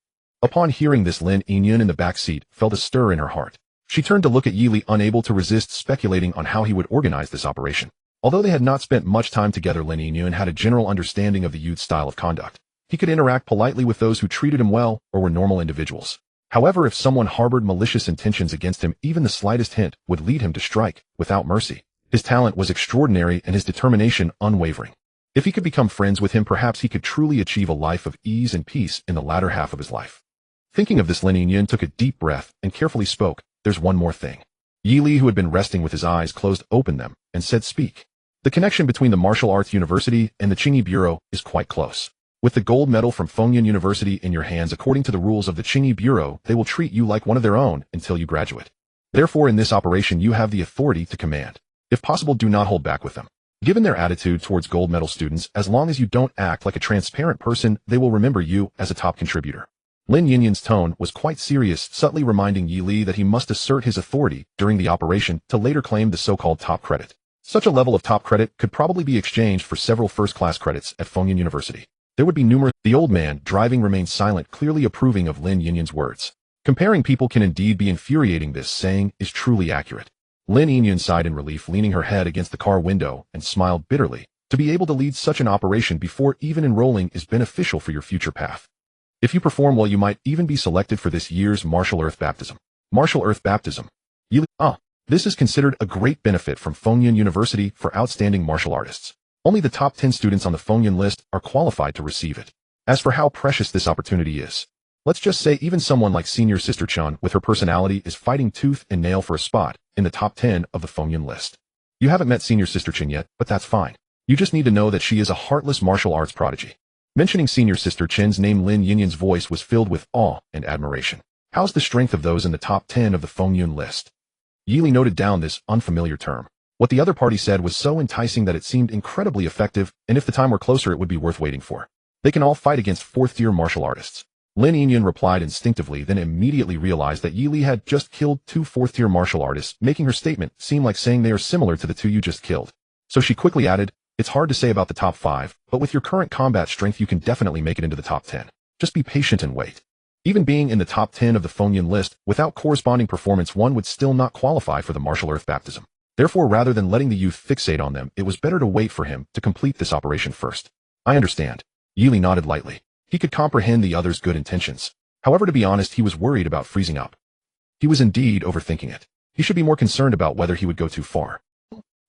Upon hearing this, Lin Yinyan in the back seat felt a stir in her heart. She turned to look at Yi Li, unable to resist speculating on how he would organize this operation. Although they had not spent much time together, Lin Yinyan had a general understanding of the youth's style of conduct. He could interact politely with those who treated him well or were normal individuals. However, if someone harbored malicious intentions against him, even the slightest hint would lead him to strike without mercy. His talent was extraordinary and his determination unwavering. If he could become friends with him, perhaps he could truly achieve a life of ease and peace in the latter half of his life. Thinking of this, Lin Yinyan took a deep breath and carefully spoke, "There's one more thing." Yi Li, who had been resting with his eyes closed, opened them and said, "Speak." "The connection between the Martial Arts University and the Qingyi Bureau is quite close. With the gold medal from Fengyan University in your hands, according to the rules of the Qingyi Bureau, they will treat you like one of their own until you graduate. Therefore, in this operation you have the authority to command. If possible, do not hold back with them. Given their attitude towards gold medal students, as long as you don't act like a transparent person, they will remember you as a top contributor." Lin Yinyan's tone was quite serious, subtly reminding Yi Li that he must assert his authority during the operation to later claim the so-called top credit. Such a level of top credit could probably be exchanged for several first-class credits at Fengyan University. There would be numerous. The old man, driving, remained silent, clearly approving of Lin Yinyan's words. Comparing people can indeed be infuriating. This saying is truly accurate. Lin Yinyan sighed in relief, leaning her head against the car window, and smiled bitterly. To be able to lead such an operation before even enrolling is beneficial for your future path. If you perform well, you might even be selected for this year's Martial Earth Baptism. Martial Earth Baptism. This is considered a great benefit from Fengyan University for outstanding martial artists. Only the top 10 students on the Fengyun list are qualified to receive it. As for how precious this opportunity is, let's just say even someone like Senior Sister Chun with her personality is fighting tooth and nail for a spot in the top 10 of the Fengyun list. You haven't met Senior Sister Chin yet, but that's fine. You just need to know that she is a heartless martial arts prodigy. Mentioning Senior Sister Chin's name, Lin Yinyan's voice was filled with awe and admiration. How's the strength of those in the top 10 of the Fengyun list? Yili noted down this unfamiliar term. What the other party said was so enticing that it seemed incredibly effective, and if the time were closer it would be worth waiting for. They can all fight against fourth-tier martial artists. Lin Yinyan replied instinctively, then immediately realized that Yili had just killed two fourth-tier martial artists, making her statement seem like saying they are similar to the two you just killed. So she quickly added, "It's hard to say about the top 5, but with your current combat strength you can definitely make it into the top 10. Just be patient and wait." Even being in the top 10 of the Fengyun list, without corresponding performance one would still not qualify for the martial earth baptism. Therefore, rather than letting the youth fixate on them, it was better to wait for him to complete this operation first. "I understand." Yili nodded lightly. He could comprehend the other's good intentions. However, to be honest, he was worried about freezing up. He was indeed overthinking it. He should be more concerned about whether he would go too far.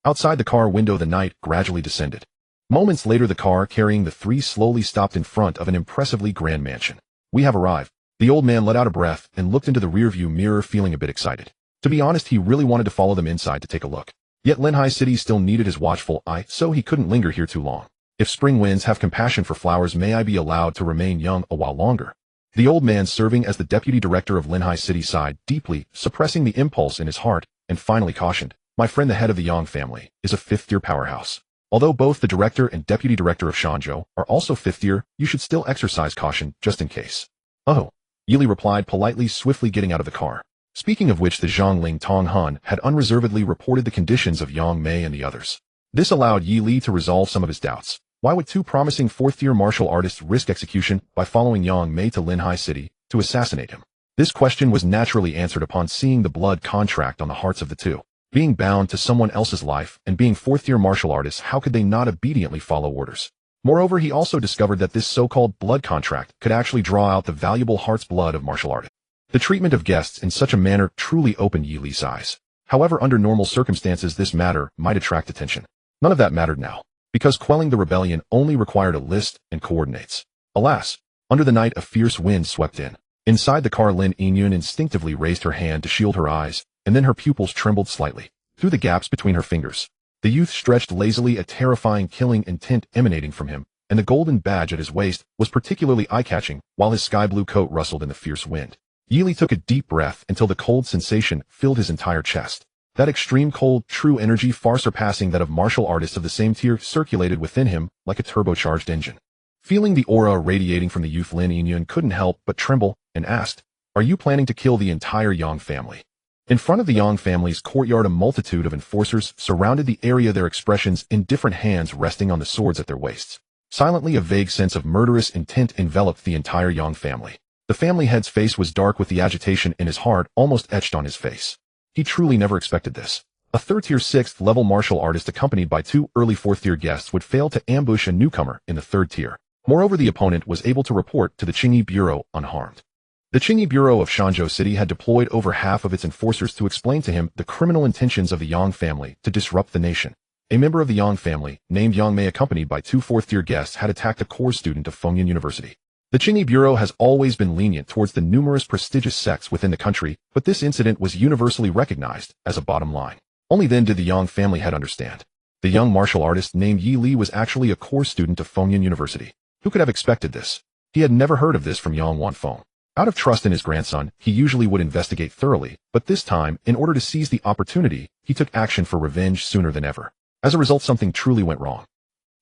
Outside the car window, the night gradually descended. Moments later, the car carrying the three slowly stopped in front of an impressively grand mansion. "We have arrived." The old man let out a breath and looked into the rearview mirror, feeling a bit excited. To be honest, he really wanted to follow them inside to take a look. Yet Linhai City still needed his watchful eye, so he couldn't linger here too long. "If spring winds have compassion for flowers, may I be allowed to remain young a while longer?" The old man, serving as the deputy director of Linhai City, sighed deeply, suppressing the impulse in his heart, and finally cautioned, "My friend, the head of the Yang family, is a fifth-tier powerhouse. Although both the director and deputy director of Shanzhou are also fifth-tier, you should still exercise caution just in case." "Oh," Yili replied politely, swiftly getting out of the car. Speaking of which, the Zhongling Tong Han had unreservedly reported the conditions of Yang Mei and the others. This allowed Yi Li to resolve some of his doubts. Why would two promising fourth-tier martial artists risk execution by following Yang Mei to Linhai City to assassinate him? This question was naturally answered upon seeing the blood contract on the hearts of the two. Being bound to someone else's life and being fourth-tier martial artists, how could they not obediently follow orders? Moreover, he also discovered that this so-called blood contract could actually draw out the valuable heart's blood of martial artists. The treatment of guests in such a manner truly opened Yi Li's eyes. However, under normal circumstances, this matter might attract attention. None of that mattered now, because quelling the rebellion only required a list and coordinates. Alas, under the night a fierce wind swept in. Inside the car, Lin Yinyan instinctively raised her hand to shield her eyes, and then her pupils trembled slightly. Through the gaps between her fingers, the youth stretched lazily, a terrifying killing intent emanating from him, and the golden badge at his waist was particularly eye-catching, while his sky-blue coat rustled in the fierce wind. Yi Li took a deep breath until the cold sensation filled his entire chest. That extreme cold, true energy, far surpassing that of martial artists of the same tier, circulated within him like a turbocharged engine. Feeling the aura radiating from the youth, Lin Yinyan couldn't help but tremble and asked, "Are you planning to kill the entire Yang family?" In front of the Yang family's courtyard, a multitude of enforcers surrounded the area, their expressions in different hands resting on the swords at their waists. Silently, a vague sense of murderous intent enveloped the entire Yang family. The family head's face was dark with the agitation in his heart almost etched on his face. He truly never expected this. A third-tier sixth-level martial artist accompanied by two early fourth-tier guests would fail to ambush a newcomer in the third tier. Moreover, the opponent was able to report to the Qingyi Bureau unharmed. The Qingyi Bureau of Shanzhou City had deployed over half of its enforcers to explain to him the criminal intentions of the Yang family to disrupt the nation. A member of the Yang family, named Yang Mei, accompanied by two fourth-tier guests, had attacked a core student of Fengyun University. The Qingyi Bureau has always been lenient towards the numerous prestigious sects within the country, but this incident was universally recognized as a bottom line. Only then did the Yang family head understand. The young martial artist named Yi Li was actually a core student of Fengyun University. Who could have expected this? He had never heard of this from Yang Wanfeng. Out of trust in his grandson, he usually would investigate thoroughly, but this time, in order to seize the opportunity, he took action for revenge sooner than ever. As a result, something truly went wrong.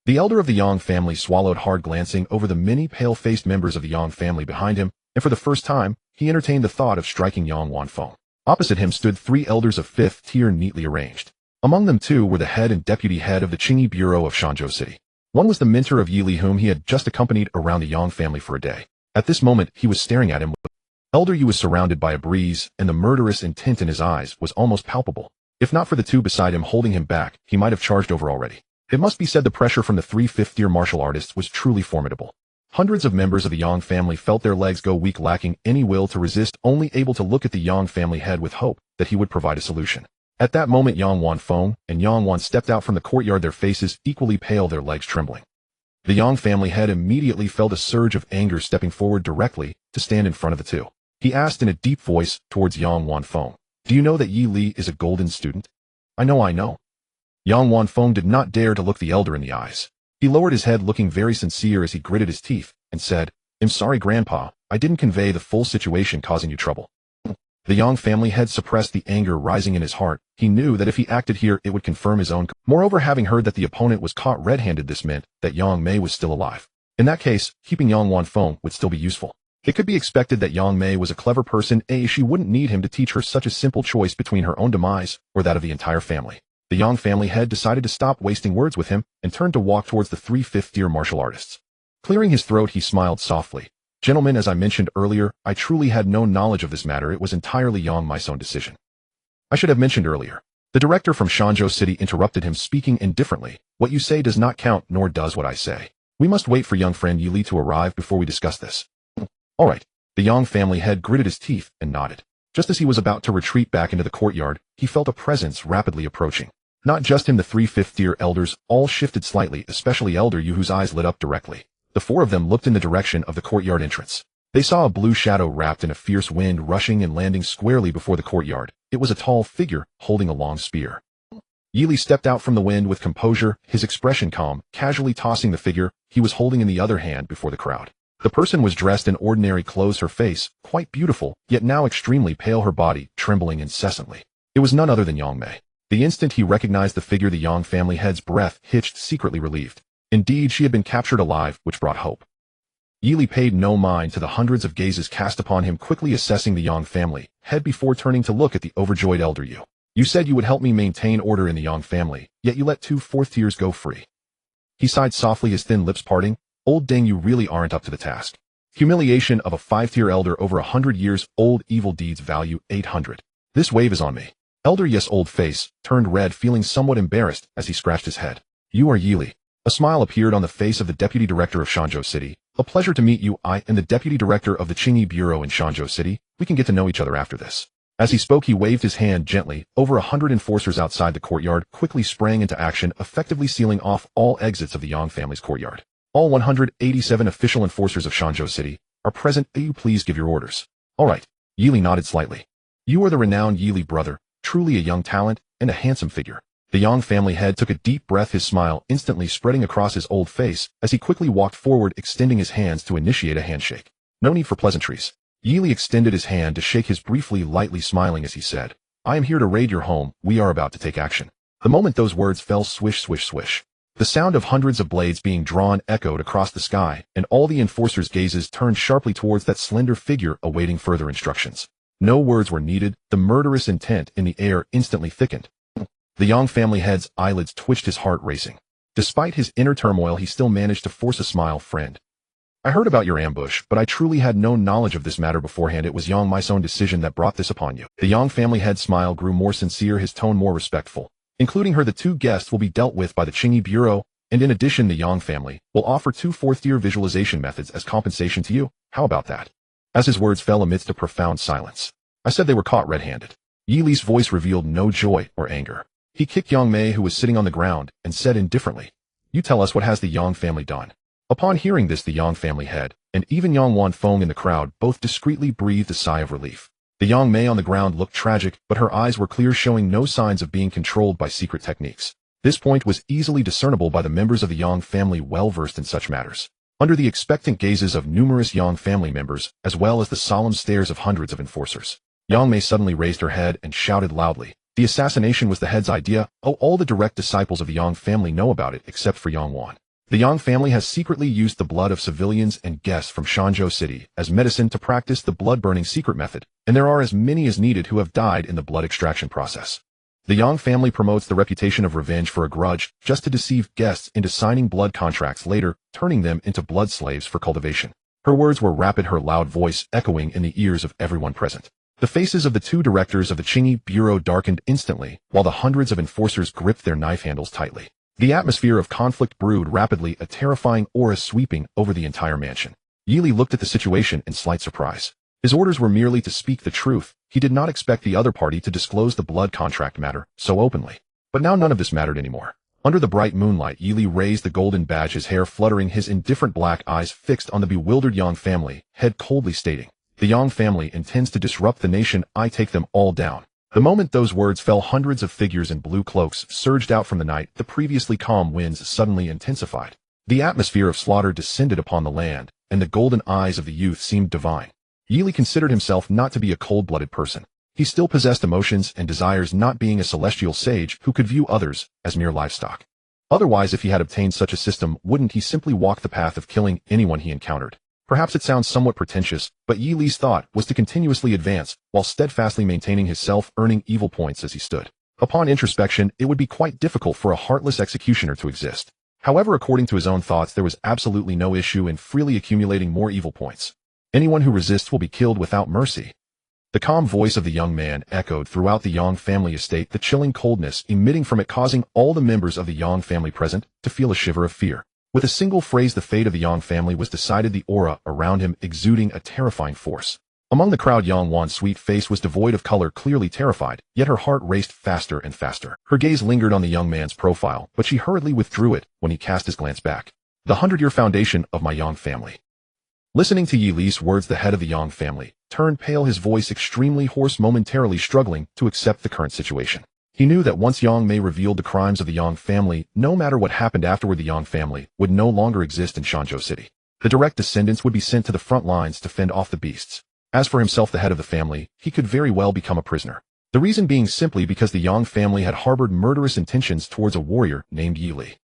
The elder of the Yang family swallowed hard, glancing over the many pale-faced members of the Yang family behind him, and for the first time, he entertained the thought of striking Yang Wanfeng. Opposite him stood three elders of fifth tier, neatly arranged. Among them, two were the head and deputy head of the Qingyi Bureau of Shanzhou City. One was the mentor of Yi Li, whom he had just accompanied around the Yang family for a day. At this moment, he was staring at him. Elder Yi was surrounded by a breeze, and the murderous intent in his eyes was almost palpable. If not for the two beside him holding him back, he might have charged over already. It must be said the pressure from the three fifth-tier martial artists was truly formidable. Hundreds of members of the Yang family felt their legs go weak, lacking any will to resist, only able to look at the Yang family head with hope that he would provide a solution. At that moment, Yang Wanfeng and Yang Wan stepped out from the courtyard, their faces equally pale, their legs trembling. The Yang family head immediately felt a surge of anger, stepping forward directly to stand in front of the two. He asked in a deep voice towards Yang Wanfeng, "Do you know that Yi Li is a golden student?" I know. Yang Wanfeng did not dare to look the elder in the eyes. He lowered his head, looking very sincere as he gritted his teeth, and said, "I'm sorry, Grandpa, I didn't convey the full situation causing you trouble." The Yang family head suppressed the anger rising in his heart. He knew that if he acted here, it would confirm his own. Moreover, having heard that the opponent was caught red-handed, this meant that Yang Mei was still alive. In that case, keeping Yang Wanfeng would still be useful. It could be expected that Yang Mei was a clever person. She wouldn't need him to teach her such a simple choice between her own demise or that of the entire family. The Yang family head decided to stop wasting words with him and turned to walk towards the 3 fifth-tier martial artists. Clearing his throat, he smiled softly. "Gentlemen, as I mentioned earlier, I truly had no knowledge of this matter. It was entirely Yang Mei's own decision." "I should have mentioned earlier." The director from Shanzhou City interrupted him, speaking indifferently. "What you say does not count, nor does what I say. We must wait for young friend Yi Li to arrive before we discuss this." "All right." The Yang family head gritted his teeth and nodded. Just as he was about to retreat back into the courtyard, he felt a presence rapidly approaching. Not just him, the 3 fifth-tier elders all shifted slightly, especially Elder Yu, whose eyes lit up directly. The 4 of them looked in the direction of the courtyard entrance. They saw a blue shadow wrapped in a fierce wind rushing and landing squarely before the courtyard. It was a tall figure holding a long spear. Yi Li stepped out from the wind with composure, his expression calm, casually tossing the figure he was holding in the other hand before the crowd. The person was dressed in ordinary clothes, her face quite beautiful, yet now extremely pale, her body trembling incessantly. It was none other than Yang Mei. The instant he recognized the figure, the Yang family head's breath hitched, secretly relieved. Indeed, she had been captured alive, which brought hope. Yi Li paid no mind to the hundreds of gazes cast upon him, quickly assessing the Yang family head before turning to look at the overjoyed Elder Yu. "You said you would help me maintain order in the Yang family, yet you let 2 fourth-tiers go free." He sighed softly, his thin lips parting. "Old Deng, you really aren't up to the task. Humiliation of a 5-tier elder over 100 years old, evil deeds value 800. This wave is on me." Elder Yes' old face turned red, feeling somewhat embarrassed as he scratched his head. "You are Yi Li." A smile appeared on the face of the deputy director of Shanzhou City. "A pleasure to meet you. I am the deputy director of the Qingyi Bureau in Shanzhou City. We can get to know each other after this." As he spoke, he waved his hand gently. Over 100 enforcers outside the courtyard quickly sprang into action, effectively sealing off all exits of the Yang family's courtyard. "All 187 official enforcers of Shanzhou City are present. You please give your orders." "All right." Yi Li nodded slightly. "You are the renowned Yi Li, brother, truly a young talent and a handsome figure." The Yang family head took a deep breath, his smile instantly spreading across his old face as he quickly walked forward, extending his hands to initiate a handshake. "No need for pleasantries." Yi Li extended his hand to shake his, briefly, lightly smiling as he said, "I am here to raid your home. We are about to take action." The moment those words fell, swish, swish, swish. The sound of hundreds of blades being drawn echoed across the sky, and all the enforcers' gazes turned sharply towards that slender figure awaiting further instructions. No words were needed. The murderous intent in the air instantly thickened. The Yang family head's eyelids twitched, his heart racing. Despite his inner turmoil, he still managed to force a smile. "Friend, I heard about your ambush, but I truly had no knowledge of this matter beforehand. It was Yang Mei's own decision that brought this upon you." The Yang family head's smile grew more sincere, his tone more respectful. "Including her, the 2 guests will be dealt with by the Qingyi Bureau, and in addition, the Yang family will offer 2 fourth-tier visualization methods as compensation to you. How about that?" As his words fell amidst a profound silence. "I said they were caught red-handed." Yi Li's voice revealed no joy or anger. He kicked Yang Mei, who was sitting on the ground, and said indifferently, "You tell us, what has the Yang family done?" Upon hearing this, the Yang family head, and even Yang Wanfeng in the crowd, both discreetly breathed a sigh of relief. The Yang Mei on the ground looked tragic, but her eyes were clear, showing no signs of being controlled by secret techniques. This point was easily discernible by the members of the Yang family well versed in such matters. Under the expectant gazes of numerous Yang family members, as well as the solemn stares of hundreds of enforcers, Yang Mei suddenly raised her head and shouted loudly, "The assassination was the head's idea. Oh, all the direct disciples of the Yang family know about it, except for Yang Wan. The Yang family has secretly used the blood of civilians and guests from Shanzhou City as medicine to practice the blood-burning secret method, and there are as many as needed who have died in the blood extraction process. The Yang family promotes the reputation of revenge for a grudge just to deceive guests into signing blood contracts, later turning them into blood slaves for cultivation." Her words were rapid, her loud voice echoing in the ears of everyone present. The faces of the 2 directors of the Qingyi Bureau darkened instantly, while the hundreds of enforcers gripped their knife handles tightly. The atmosphere of conflict brewed rapidly, a terrifying aura sweeping over the entire mansion. Yi Li looked at the situation in slight surprise. His orders were merely to speak the truth. He did not expect the other party to disclose the blood contract matter so openly. But now none of this mattered anymore. Under the bright moonlight, Yili raised the golden badge, his hair fluttering, his indifferent black eyes fixed on the bewildered Yang family, head coldly stating, "The Yang family intends to disrupt the nation. I take them all down." The moment those words fell, hundreds of figures in blue cloaks surged out from the night. The previously calm winds suddenly intensified. The atmosphere of slaughter descended upon the land, and the golden eyes of the youth seemed divine. Yili considered himself not to be a cold-blooded person. He still possessed emotions and desires, not being a celestial sage who could view others as mere livestock. Otherwise, if he had obtained such a system, wouldn't he simply walk the path of killing anyone he encountered? Perhaps it sounds somewhat pretentious, but Yili's thought was to continuously advance, while steadfastly maintaining his self, earning evil points as he stood. Upon introspection, it would be quite difficult for a heartless executioner to exist. However, according to his own thoughts, there was absolutely no issue in freely accumulating more evil points. Anyone who resists will be killed without mercy. The calm voice of the young man echoed throughout the Yang family estate, the chilling coldness emitting from it causing all the members of the Yang family present to feel a shiver of fear. With a single phrase, the fate of the Yang family was decided, the aura around him exuding a terrifying force. Among the crowd, Yang Wan's sweet face was devoid of color, clearly terrified, yet her heart raced faster and faster. Her gaze lingered on the young man's profile, but she hurriedly withdrew it when he cast his glance back. "The 100-year foundation of my Yang family." Listening to Yili's words, the head of the Yang family turned pale, his voice extremely hoarse, momentarily struggling to accept the current situation. He knew that once Yang Mei revealed the crimes of the Yang family, no matter what happened afterward, the Yang family would no longer exist in Shanzhou City. The direct descendants would be sent to the front lines to fend off the beasts. As for himself, the head of the family, he could very well become a prisoner. The reason being simply because the Yang family had harbored murderous intentions towards a warrior named Yili.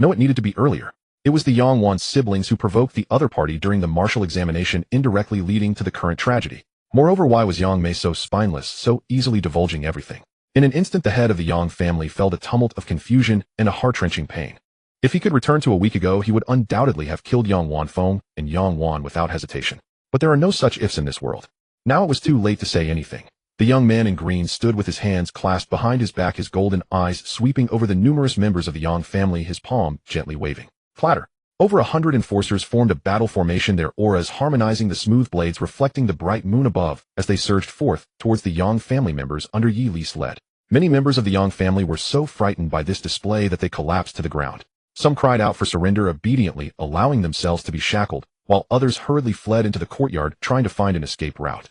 No, it needed to be earlier. It was the Yang Wan's siblings who provoked the other party during the martial examination, indirectly leading to the current tragedy. Moreover, why was Yang Mei so spineless, so easily divulging everything? In an instant, the head of the Yang family felt a tumult of confusion and a heart-wrenching pain. If he could return to a week ago, he would undoubtedly have killed Yang Wanfeng and Yang Wan without hesitation. But there are no such ifs in this world. Now it was too late to say anything. The young man in green stood with his hands clasped behind his back, his golden eyes sweeping over the numerous members of the Yang family, his palm gently waving. Clatter. Over 100 enforcers formed a battle formation, their auras harmonizing, the smooth blades reflecting the bright moon above as they surged forth towards the Yang family members under Yi Li's lead. Many members of the Yang family were so frightened by this display that they collapsed to the ground. Some cried out for surrender, obediently allowing themselves to be shackled, while others hurriedly fled into the courtyard trying to find an escape route.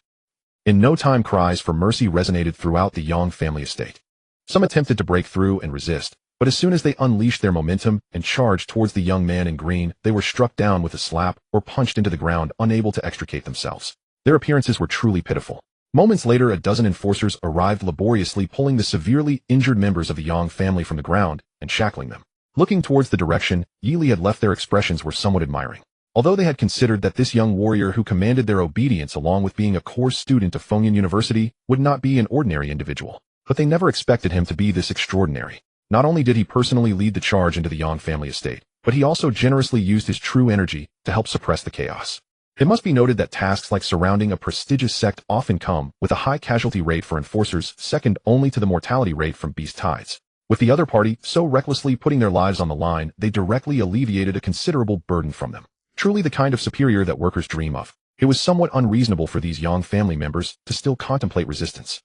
In no time, cries for mercy resonated throughout the Yang family estate. Some attempted to break through and resist, but as soon as they unleashed their momentum and charged towards the young man in green, they were struck down with a slap or punched into the ground, unable to extricate themselves. Their appearances were truly pitiful. Moments later, a dozen enforcers arrived, laboriously pulling the severely injured members of the Yang family from the ground and shackling them. Looking towards the direction Yi Li had left, their expressions were somewhat admiring. Although they had considered that this young warrior who commanded their obedience along with being a core student of Fengyan University would not be an ordinary individual, but they never expected him to be this extraordinary. Not only did he personally lead the charge into the Yang family estate, but he also generously used his true energy to help suppress the chaos. It must be noted that tasks like surrounding a prestigious sect often come with a high casualty rate for enforcers, second only to the mortality rate from beast tides. With the other party so recklessly putting their lives on the line, they directly alleviated a considerable burden from them. Truly the kind of superior that workers dream of. It was somewhat unreasonable for these Yang family members to still contemplate resistance.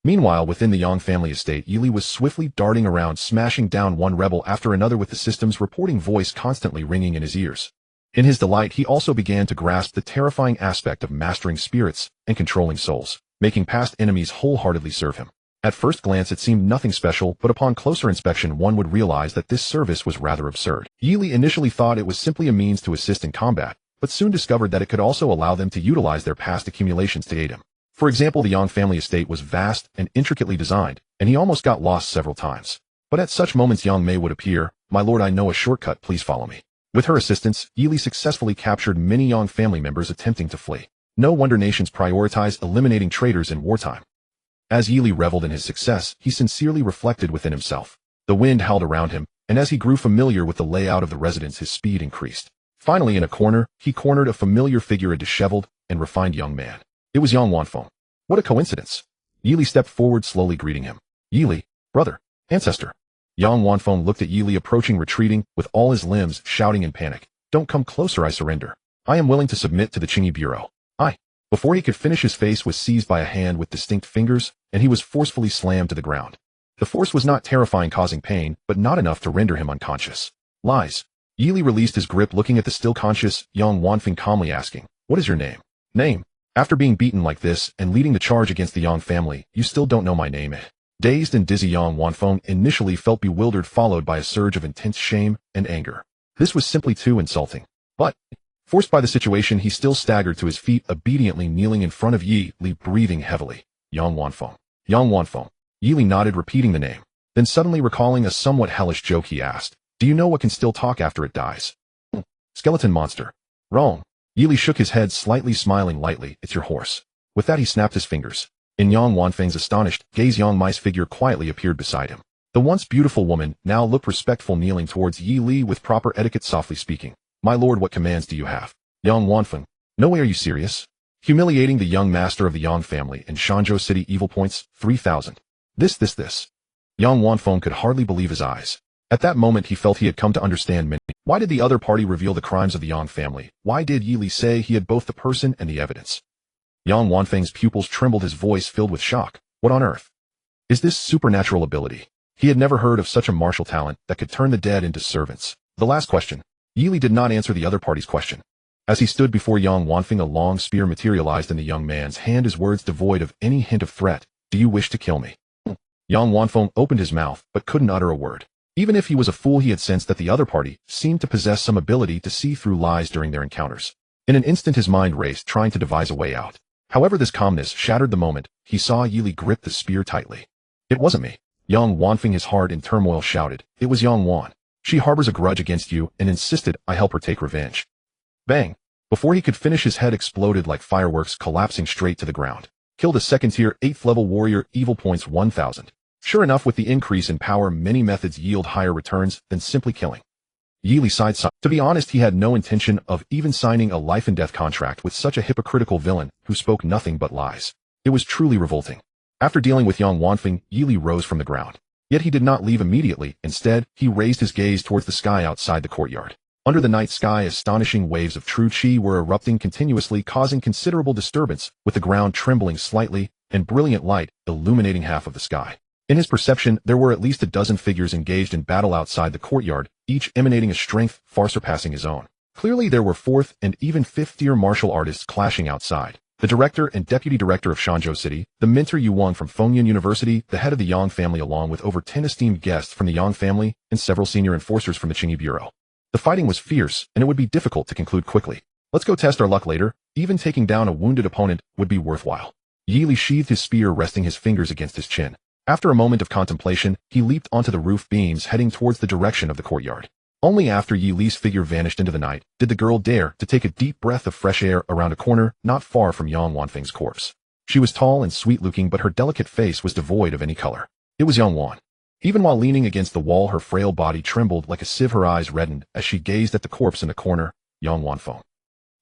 Meanwhile, within the Yang family estate, Yi Li was swiftly darting around, smashing down one rebel after another with the system's reporting voice constantly ringing in his ears. In his delight, he also began to grasp the terrifying aspect of mastering spirits and controlling souls, making past enemies wholeheartedly serve him. At first glance, it seemed nothing special, but upon closer inspection, one would realize that this service was rather absurd. Yi Li initially thought it was simply a means to assist in combat, but soon discovered that it could also allow them to utilize their past accumulations to aid him. For example, the Yang family estate was vast and intricately designed, and he almost got lost several times. But at such moments, Yang Mei would appear. "My lord, I know a shortcut, please follow me." With her assistance, Yi Li successfully captured many Yang family members attempting to flee. No wonder nations prioritize eliminating traitors in wartime. As Yi Li reveled in his success, he sincerely reflected within himself. The wind howled around him, and as he grew familiar with the layout of the residence, his speed increased. Finally, in a corner, he cornered a familiar figure, a disheveled and refined young man. It was Yang Wanfeng. What a coincidence! Yi Li stepped forward, slowly greeting him. "Yi Li, brother, ancestor." Yang Wanfeng looked at Yi Li approaching, retreating, with all his limbs shouting in panic. "Don't come closer, I surrender. I am willing to submit to the Qingyi Bureau. Before he could finish, his face was seized by a hand with distinct fingers, and he was forcefully slammed to the ground. The force was not terrifying, causing pain, but not enough to render him unconscious. Lies. Yili released his grip, looking at the still conscious Yang Wanfeng, calmly asking, "What is your name?" "Name? After being beaten like this and leading the charge against the Yang family, you still don't know my name?" Dazed and dizzy, Yang Wanfeng initially felt bewildered, followed by a surge of intense shame and anger. This was simply too insulting. But, forced by the situation, he still staggered to his feet, obediently kneeling in front of Yi Li, breathing heavily. "Yang Wanfeng. Yang Wanfeng." Yi Li nodded, repeating the name. Then suddenly recalling a somewhat hellish joke, he asked, "Do you know what can still talk after it dies?" "Skeleton monster." "Wrong." Yi Li shook his head slightly, smiling lightly. "It's your horse." With that, he snapped his fingers. In Yang Wanfeng's astonished gaze, Yang Mai's figure quietly appeared beside him. The once beautiful woman now looked respectful, kneeling towards Yi Li with proper etiquette, softly speaking. "My lord, what commands do you have?" Yang Wanfeng. "No way, are you serious?" Humiliating the young master of the Yang family in Shanzhou City. Evil points, 3,000. This. Yang Wanfeng could hardly believe his eyes. At that moment, he felt he had come to understand many. Why did the other party reveal the crimes of the Yang family? Why did Yi Li say he had both the person and the evidence? Yang Wanfeng's pupils trembled, his voice filled with shock. What on earth is this supernatural ability? He had never heard of such a martial talent that could turn the dead into servants. The last question. Yi Li did not answer the other party's question. As he stood before Yang Wanfeng, a long spear materialized in the young man's hand, his words devoid of any hint of threat. "Do you wish to kill me?" Yang Wanfeng opened his mouth, but couldn't utter a word. Even if he was a fool, he had sensed that the other party seemed to possess some ability to see through lies during their encounters. In an instant, his mind raced, trying to devise a way out. However, this calmness shattered the moment he saw Yi Li grip the spear tightly. "It wasn't me." Yang Wanfeng, his heart in turmoil, shouted. "It was Yang Wan. She harbors a grudge against you and insisted I help her take revenge." Bang! Before he could finish, his head exploded like fireworks, collapsing straight to the ground. Killed a second-tier, 8th-level warrior. Evil points, 1,000. Sure enough, with the increase in power, many methods yield higher returns than simply killing. Yi Li sighed. To be honest, he had no intention of even signing a life-and-death contract with such a hypocritical villain who spoke nothing but lies. It was truly revolting. After dealing with Yang Wanfeng, Yi Li rose from the ground. Yet he did not leave immediately. Instead, he raised his gaze towards the sky outside the courtyard. Under the night sky, astonishing waves of true qi were erupting continuously, causing considerable disturbance, with the ground trembling slightly and brilliant light illuminating half of the sky. In his perception, there were at least a dozen figures engaged in battle outside the courtyard, each emanating a strength far surpassing his own. Clearly, there were 4th and even 5th-tier martial artists clashing outside. The director and deputy director of Shanzhou City, the mentor Yuan from Fengyun University, the head of the Yang family, along with over 10 esteemed guests from the Yang family, and several senior enforcers from the Qingyi Bureau. The fighting was fierce, and it would be difficult to conclude quickly. Let's go test our luck later. Even taking down a wounded opponent would be worthwhile. Yi Li sheathed his spear, resting his fingers against his chin. After a moment of contemplation, he leaped onto the roof beams, heading towards the direction of the courtyard. Only after Yi Li's figure vanished into the night did the girl dare to take a deep breath of fresh air around a corner not far from Yang Wanfeng's corpse. She was tall and sweet-looking, but her delicate face was devoid of any color. It was Yang Wan. Even while leaning against the wall, her frail body trembled like a sieve. Her eyes reddened as she gazed at the corpse in the corner, Yang Wanfeng.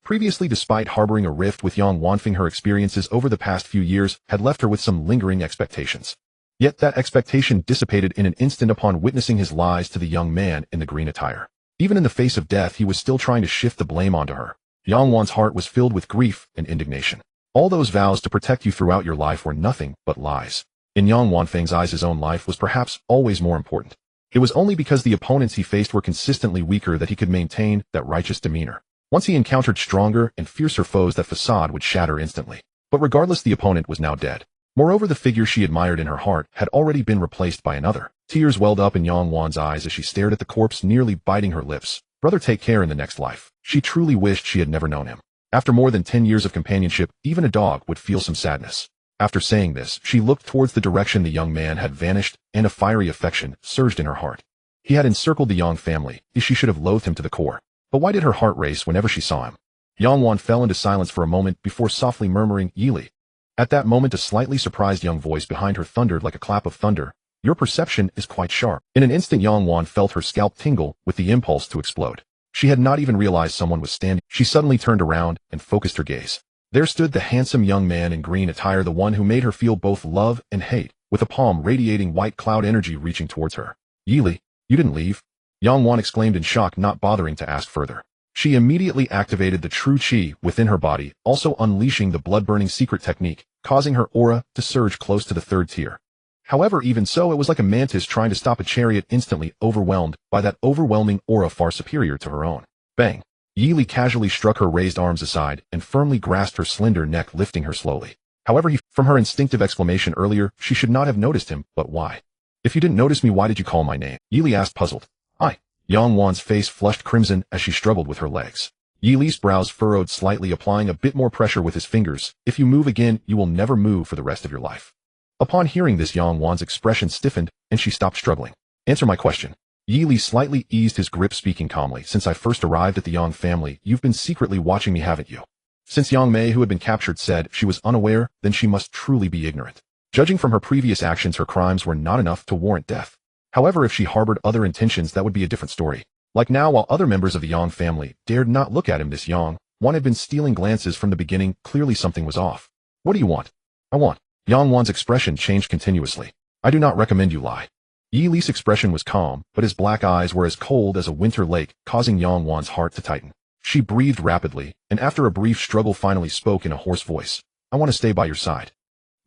Previously, despite harboring a rift with Yang Wanfeng, her experiences over the past few years had left her with some lingering expectations. Yet that expectation dissipated in an instant upon witnessing his lies to the young man in the green attire. Even in the face of death, he was still trying to shift the blame onto her. Yang Wan's heart was filled with grief and indignation. All those vows to protect you throughout your life were nothing but lies. In Yang Wanfeng's eyes, his own life was perhaps always more important. It was only because the opponents he faced were consistently weaker that he could maintain that righteous demeanor. Once he encountered stronger and fiercer foes, that facade would shatter instantly. But regardless, the opponent was now dead. Moreover, the figure she admired in her heart had already been replaced by another. Tears welled up in Yang Wan's eyes as she stared at the corpse, nearly biting her lips. Brother, take care in the next life. She truly wished she had never known him. After more than 10 years of companionship, even a dog would feel some sadness. After saying this, she looked towards the direction the young man had vanished, and a fiery affection surged in her heart. He had encircled the Yang family. She should have loathed him to the core. But why did her heart race whenever she saw him? Yang Wan fell into silence for a moment before softly murmuring, "Yi Li." At that moment, a slightly surprised young voice behind her thundered like a clap of thunder. "Your perception is quite sharp." In an instant, Yang Wan felt her scalp tingle with the impulse to explode. She had not even realized someone was standing. She suddenly turned around and focused her gaze. There stood the handsome young man in green attire, the one who made her feel both love and hate, with a palm radiating white cloud energy reaching towards her. "Yi Li, you didn't leave?" Yang Wan exclaimed in shock, not bothering to ask further. She immediately activated the true chi within her body, also unleashing the blood-burning secret technique, causing her aura to surge close to the third tier. However, even so, it was like a mantis trying to stop a chariot, instantly overwhelmed by that overwhelming aura far superior to her own. Bang! Yi casually struck her raised arms aside and firmly grasped her slender neck, lifting her slowly. However, from her instinctive exclamation earlier, she should not have noticed him, but why? If you didn't notice me, why did you call my name? Yi asked, puzzled. I. Yang Wan's face flushed crimson as she struggled with her legs. Yi Li's brows furrowed slightly, applying a bit more pressure with his fingers. If you move again, you will never move for the rest of your life. Upon hearing this, Yang Wan's expression stiffened, and she stopped struggling. Answer my question. Yi Li slightly eased his grip, speaking calmly. Since I first arrived at the Yang family, you've been secretly watching me, haven't you? Since Yang Mei, who had been captured, said she was unaware, then she must truly be ignorant. Judging from her previous actions, her crimes were not enough to warrant death. However, if she harbored other intentions, that would be a different story. Like now, while other members of the Yang family dared not look at him, this Yang Wan had been stealing glances from the beginning. Clearly something was off. What do you want? I want. Yang Wan's expression changed continuously. I do not recommend you lie. Yi Li's expression was calm, but his black eyes were as cold as a winter lake, causing Yang Wan's heart to tighten. She breathed rapidly, and after a brief struggle finally spoke in a hoarse voice. I want to stay by your side.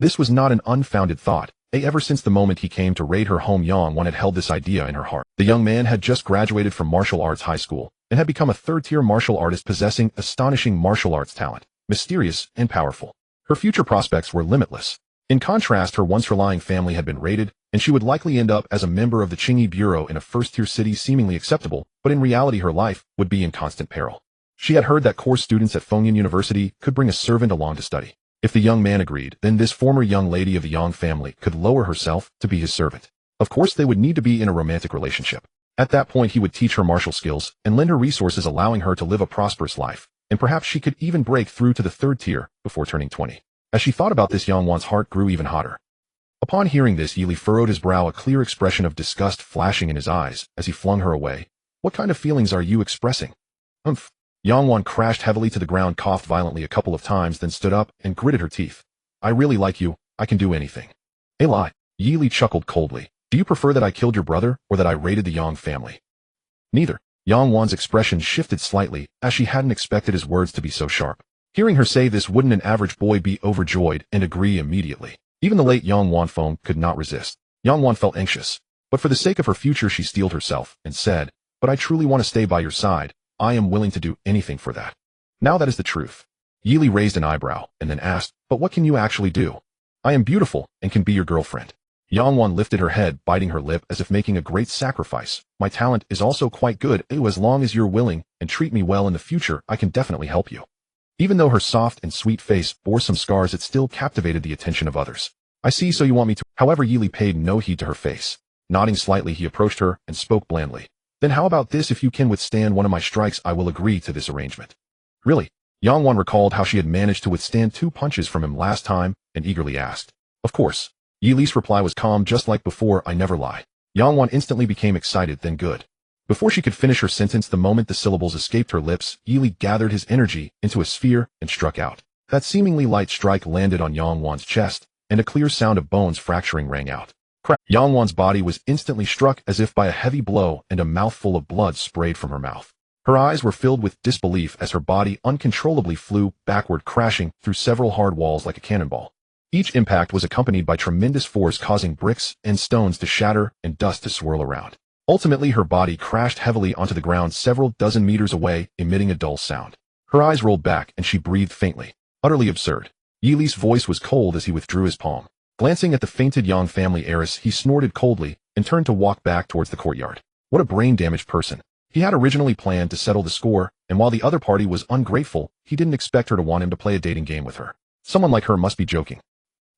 This was not an unfounded thought. Ever since the moment he came to raid her home, Yang Wan had held this idea in her heart. The young man had just graduated from martial arts high school, and had become a third-tier martial artist possessing astonishing martial arts talent, mysterious and powerful. Her future prospects were limitless. In contrast, her once relying family had been raided, and she would likely end up as a member of the Qingyi Bureau in a first-tier city, seemingly acceptable, but in reality her life would be in constant peril. She had heard that course students at Fengyan University could bring a servant along to study. If the young man agreed, then this former young lady of the Yang family could lower herself to be his servant. Of course, they would need to be in a romantic relationship. At that point, he would teach her martial skills and lend her resources, allowing her to live a prosperous life, and perhaps she could even break through to the third tier before turning 20. As she thought about this, Yang Wan's heart grew even hotter. Upon hearing this, Yi Li furrowed his brow, a clear expression of disgust flashing in his eyes as he flung her away. What kind of feelings are you expressing? Humph. Yang Wan crashed heavily to the ground, coughed violently a couple of times, then stood up and gritted her teeth. I really like you. I can do anything. A lie. Yi Li chuckled coldly. Do you prefer that I killed your brother, or that I raided the Yang family? Neither. Yang Wan's expression shifted slightly, as she hadn't expected his words to be so sharp. Hearing her say this, wouldn't an average boy be overjoyed and agree immediately? Even the late Yang Wan phone could not resist. Yang Wan felt anxious, but for the sake of her future she steeled herself and said, but I truly want to stay by your side. I am willing to do anything for that. Now that is the truth. Yi Li raised an eyebrow and then asked, but what can you actually do? I am beautiful and can be your girlfriend. Yang Wan lifted her head, biting her lip as if making a great sacrifice. My talent is also quite good. As long as you're willing and treat me well in the future, I can definitely help you. Even though her soft and sweet face bore some scars, it still captivated the attention of others. I see, so you want me to. However, Yi Li paid no heed to her face. Nodding slightly, he approached her and spoke blandly. Then how about this? If you can withstand one of my strikes, I will agree to this arrangement. Really? Yang Wan recalled how she had managed to withstand 2 punches from him last time and eagerly asked. Of course. Yi Li's reply was calm, just like before, I never lie. Yang Wan instantly became excited, then good. Before she could finish her sentence, the moment the syllables escaped her lips, Yi Li gathered his energy into a sphere and struck out. That seemingly light strike landed on Yang Wan's chest, and a clear sound of bones fracturing rang out. Crack! Yang Wan's body was instantly struck as if by a heavy blow, and a mouthful of blood sprayed from her mouth. Her eyes were filled with disbelief as her body uncontrollably flew backward, crashing through several hard walls like a cannonball. Each impact was accompanied by tremendous force, causing bricks and stones to shatter and dust to swirl around. Ultimately, her body crashed heavily onto the ground several dozen meters away, emitting a dull sound. Her eyes rolled back and she breathed faintly. Utterly absurd. Yi Li's voice was cold as he withdrew his palm. Glancing at the fainted Yang family heiress, he snorted coldly and turned to walk back towards the courtyard. What a brain-damaged person. He had originally planned to settle the score, and while the other party was ungrateful, he didn't expect her to want him to play a dating game with her. Someone like her must be joking.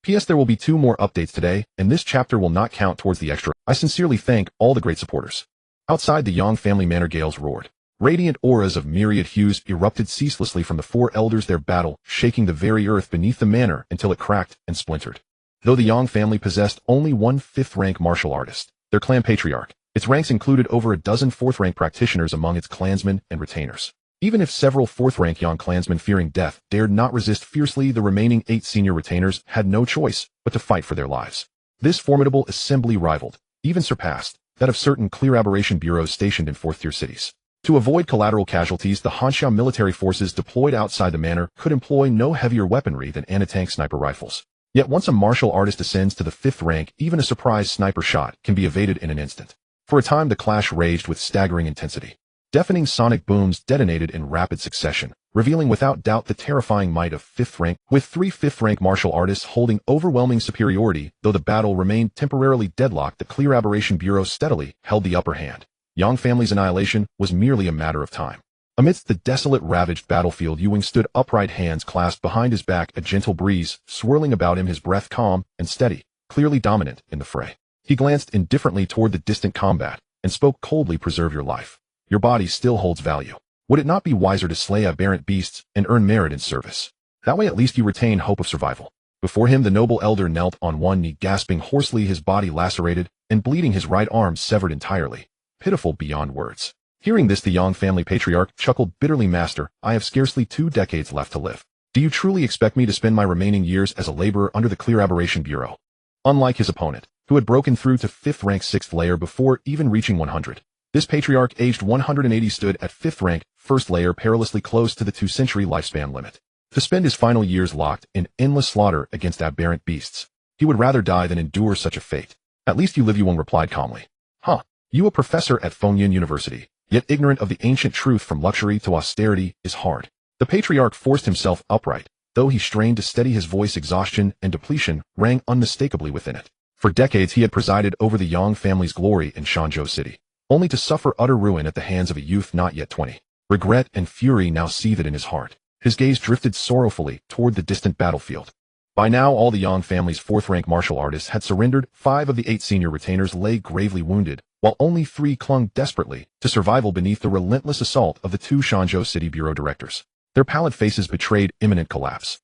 P.S. There will be 2 more updates today, and this chapter will not count towards the extra. I sincerely thank all the great supporters. Outside the Yang family manor, gales roared. Radiant auras of myriad hues erupted ceaselessly from the 4 elders, their battle shaking the very earth beneath the manor until it cracked and splintered. Though the Yang family possessed only 1 5th-rank martial artist, their clan patriarch, its ranks included over a dozen 4th-rank practitioners among its clansmen and retainers. Even if several 4th-rank Yang clansmen fearing death dared not resist fiercely, the remaining 8 senior retainers had no choice but to fight for their lives. This formidable assembly rivaled, even surpassed, that of certain clear aberration bureaus stationed in 4th-tier cities. To avoid collateral casualties, the Hanxia military forces deployed outside the manor could employ no heavier weaponry than anti-tank sniper rifles. Yet once a martial artist ascends to the 5th rank, even a surprise sniper shot can be evaded in an instant. For a time, the clash raged with staggering intensity. Deafening sonic booms detonated in rapid succession, revealing without doubt the terrifying might of 5th rank, with 3 5th rank martial artists holding overwhelming superiority. Though the battle remained temporarily deadlocked, the Clear Aberration Bureau steadily held the upper hand. Yang family's annihilation was merely a matter of time. Amidst the desolate, ravaged battlefield, Ewing stood upright, hands clasped behind his back, a gentle breeze swirling about him, his breath calm and steady, clearly dominant in the fray. He glanced indifferently toward the distant combat and spoke coldly, "Preserve your life. Your body still holds value. Would it not be wiser to slay aberrant beasts and earn merit in service? That way at least you retain hope of survival." Before him, the noble elder knelt on one knee, gasping hoarsely, his body lacerated and bleeding, his right arm severed entirely. Pitiful beyond words. Hearing this, the Yang family patriarch chuckled bitterly. "Master, I have scarcely 2 decades left to live. Do you truly expect me to spend my remaining years as a laborer under the Clear Aberration Bureau?" Unlike his opponent, who had broken through to 5th rank 6th layer before even reaching 100, this patriarch, aged 180, stood at 5th rank 1st layer, perilously close to the 2-century lifespan limit. To spend his final years locked in endless slaughter against aberrant beasts, he would rather die than endure such a fate. "At least you live," Yuan replied calmly. "Huh. You, a professor at Fengyun University, yet ignorant of the ancient truth from luxury to austerity is hard." The patriarch forced himself upright, though he strained to steady his voice. Exhaustion and depletion rang unmistakably within it. For decades he had presided over the Yang family's glory in Shanzhou City, only to suffer utter ruin at the hands of a youth not yet 20. Regret and fury now seethed in his heart. His gaze drifted sorrowfully toward the distant battlefield. By now all the Yang family's 4th rank martial artists had surrendered. 5 of the 8 senior retainers lay gravely wounded, while only 3 clung desperately to survival beneath the relentless assault of the 2 Shanzhou City Bureau directors. Their pallid faces betrayed imminent collapse.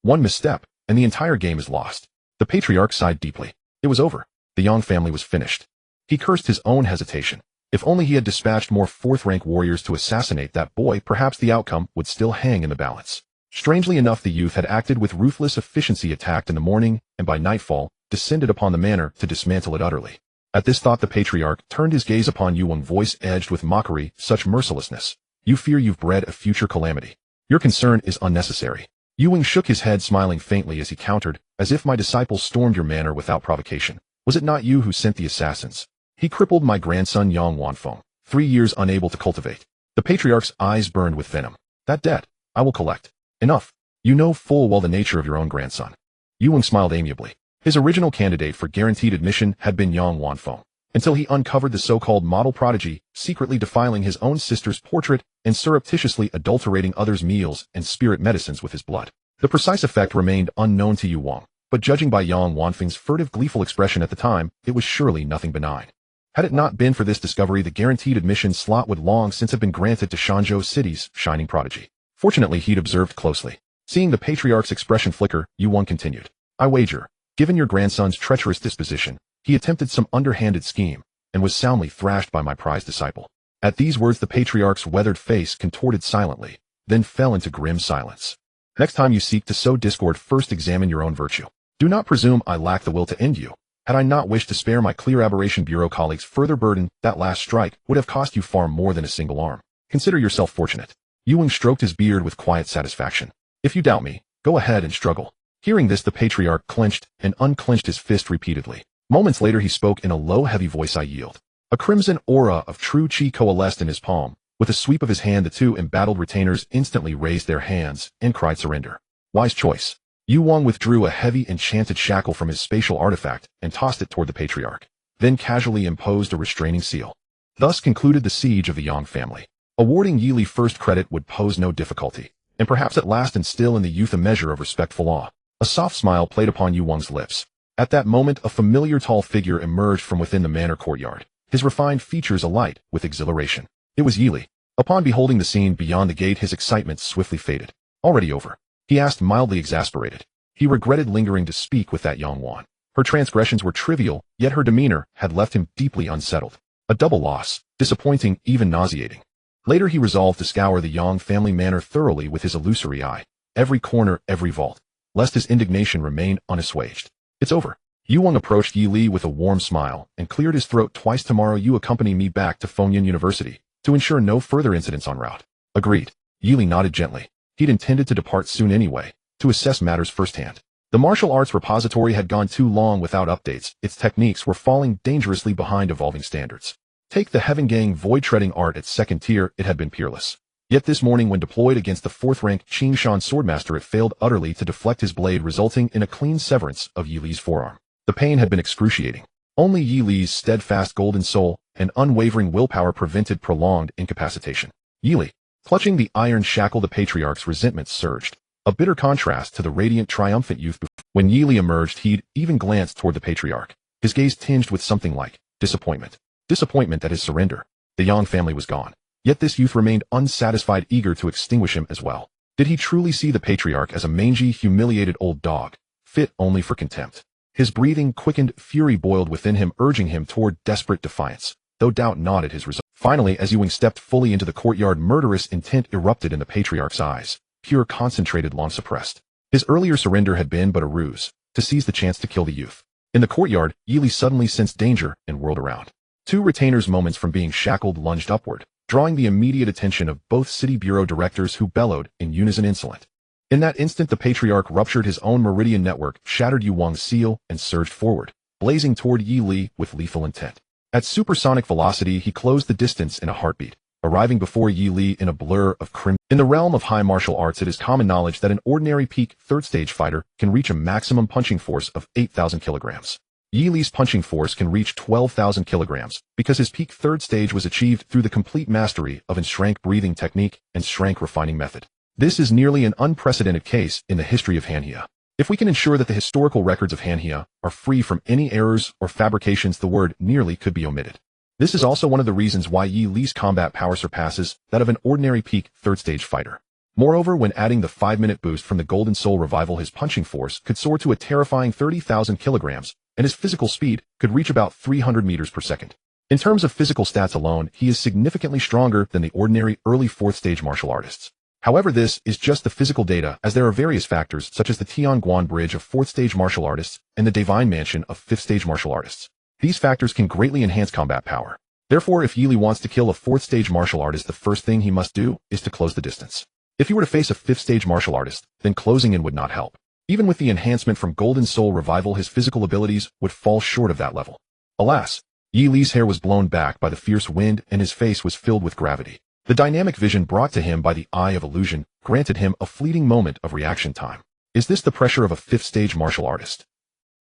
One misstep, and the entire game is lost. The patriarch sighed deeply. It was over. The Yang family was finished. He cursed his own hesitation. If only he had dispatched more 4th rank warriors to assassinate that boy, perhaps the outcome would still hang in the balance. Strangely enough, the youth had acted with ruthless efficiency, attacked in the morning, and by nightfall, descended upon the manor to dismantle it utterly. At this thought, the patriarch turned his gaze upon Yuan, voice edged with mockery. "Such mercilessness. You fear you've bred a future calamity. Your concern is unnecessary." Yuan shook his head, smiling faintly as he countered, "As if my disciples stormed your manor without provocation. Was it not you who sent the assassins? He crippled my grandson Yang Wanfeng, 3 years unable to cultivate." The patriarch's eyes burned with venom. "That debt, I will collect. Enough. You know full well the nature of your own grandson." Yuan smiled amiably. His original candidate for guaranteed admission had been Yang Wanfeng, until he uncovered the so-called model prodigy, secretly defiling his own sister's portrait and surreptitiously adulterating others' meals and spirit medicines with his blood. The precise effect remained unknown to Yuan, but judging by Yang Wanfeng's furtive, gleeful expression at the time, it was surely nothing benign. Had it not been for this discovery, the guaranteed admission slot would long since have been granted to Shanzhou City's shining prodigy. Fortunately, he'd observed closely. Seeing the patriarch's expression flicker, Yuan continued, "I wager, given your grandson's treacherous disposition, he attempted some underhanded scheme, and was soundly thrashed by my prized disciple." At these words, the patriarch's weathered face contorted silently, then fell into grim silence. "Next time you seek to sow discord, first examine your own virtue. Do not presume I lack the will to end you. Had I not wished to spare my Clear Aberration Bureau colleagues further burden, that last strike would have cost you far more than a single arm. Consider yourself fortunate." Yuan stroked his beard with quiet satisfaction. "If you doubt me, go ahead and struggle." Hearing this, the patriarch clenched and unclenched his fist repeatedly. Moments later, he spoke in a low, heavy voice, "I yield." A crimson aura of true chi coalesced in his palm. With a sweep of his hand, the 2 embattled retainers instantly raised their hands and cried surrender. Wise choice. Yuan withdrew a heavy enchanted shackle from his spatial artifact and tossed it toward the patriarch, then casually imposed a restraining seal. Thus concluded the siege of the Yang family. Awarding Yili first credit would pose no difficulty, and perhaps at last instill in the youth a measure of respectful awe. A soft smile played upon Yuan's lips. At that moment, a familiar tall figure emerged from within the manor courtyard, his refined features alight with exhilaration. It was Yili. Upon beholding the scene beyond the gate, his excitement swiftly faded. "Already over?" he asked, mildly exasperated. He regretted lingering to speak with that Yang Wan. Her transgressions were trivial, yet her demeanor had left him deeply unsettled. A double loss, disappointing, even nauseating. Later he resolved to scour the Yang family manor thoroughly with his illusory eye, every corner, every vault, lest his indignation remain unassuaged. "It's over." Yuan approached Yi Li with a warm smile and cleared his throat twice. "Tomorrow you accompany me back to Fengyun University. to ensure no further incidents en route. Agreed. Yi Li nodded gently. He'd intended to depart soon anyway, to assess matters firsthand. The martial arts repository had gone too long without updates. Its techniques were falling dangerously behind evolving standards. Take the Heaven Gang void-treading art at second tier, it had been peerless. Yet this morning when deployed against the 4th-rank Qing Shan Swordmaster, it failed utterly to deflect his blade, resulting in a clean severance of Yi Li's forearm. The pain had been excruciating. Only Yi Li's steadfast golden soul and unwavering willpower prevented prolonged incapacitation. Yi Li, clutching the iron shackle, the patriarch's resentment surged, a bitter contrast to the radiant, triumphant youth before. When Yi Li emerged, he'd even glanced toward the patriarch, his gaze tinged with something like disappointment. Disappointment at his surrender. The Yang family was gone. Yet this youth remained unsatisfied, eager to extinguish him as well. Did he truly see the patriarch as a mangy, humiliated old dog, fit only for contempt? His breathing quickened, fury boiled within him, urging him toward desperate defiance, though doubt gnawed at his resolve. Finally, as Ewing stepped fully into the courtyard, murderous intent erupted in the patriarch's eyes, pure, concentrated, long suppressed. His earlier surrender had been but a ruse, to seize the chance to kill the youth. In the courtyard, Yi Li suddenly sensed danger and whirled around. 2 retainers, moments from being shackled, lunged upward, drawing the immediate attention of both city bureau directors, who bellowed in unison, insolent. In that instant, the patriarch ruptured his own meridian network, shattered Yu Wang's seal, and surged forward, blazing toward Yi Li with lethal intent. At supersonic velocity, he closed the distance in a heartbeat, arriving before Yi Li in a blur of crimson. In the realm of high martial arts, it is common knowledge that an ordinary peak 3rd stage fighter can reach a maximum punching force of 8,000 kilograms. Yi Li's punching force can reach 12,000 kilograms, because his peak 3rd stage was achieved through the complete mastery of Shrank breathing technique and Shrank refining method. This is nearly an unprecedented case in the history of Hanhia. If we can ensure that the historical records of Hanhia are free from any errors or fabrications, the word nearly could be omitted. This is also one of the reasons why Yi Li's combat power surpasses that of an ordinary peak 3rd stage fighter. Moreover, when adding the 5-minute boost from the Golden Soul Revival, his punching force could soar to a terrifying 30,000 kilograms, and his physical speed could reach about 300 meters per second. In terms of physical stats alone, he is significantly stronger than the ordinary early 4th stage martial artists. However, this is just the physical data, as there are various factors such as the Tianguan Bridge of 4th stage martial artists and the Divine Mansion of 5th stage martial artists. These factors can greatly enhance combat power. Therefore, if Yi Li wants to kill a 4th stage martial artist, the first thing he must do is to close the distance. If he were to face a 5th stage martial artist, then closing in would not help. Even with the enhancement from Golden Soul Revival, his physical abilities would fall short of that level. Alas, Yi Li's hair was blown back by the fierce wind and his face was filled with gravity. The dynamic vision brought to him by the Eye of Illusion granted him a fleeting moment of reaction time. Is this the pressure of a 5th stage martial artist?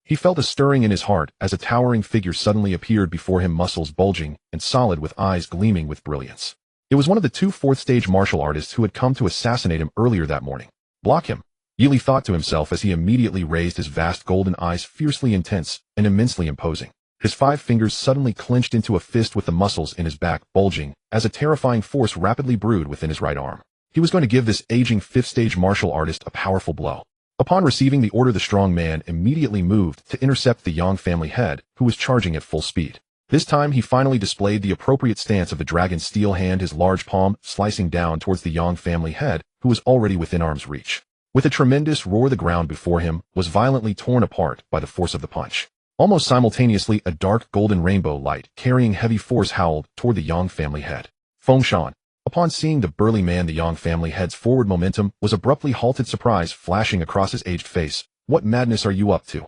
He felt a stirring in his heart as a towering figure suddenly appeared before him, muscles bulging and solid with eyes gleaming with brilliance. It was one of the 2 4th stage martial artists who had come to assassinate him earlier that morning. Block him, Yi Li thought to himself as he immediately raised his vast golden eyes, fiercely intense and immensely imposing. His 5 fingers suddenly clenched into a fist with the muscles in his back bulging as a terrifying force rapidly brewed within his right arm. He was going to give this aging 5th stage martial artist a powerful blow. Upon receiving the order, the strong man immediately moved to intercept the Yang family head, who was charging at full speed. This time he finally displayed the appropriate stance of the dragon's steel hand, his large palm slicing down towards the Yang family head, who was already within arm's reach. With a tremendous roar, the ground before him was violently torn apart by the force of the punch. Almost simultaneously, a dark golden rainbow light carrying heavy force howled toward the Yang family head. Fengshan. Upon seeing the burly man, the Yang family head's forward momentum was abruptly halted, surprise flashing across his aged face. What madness are you up to?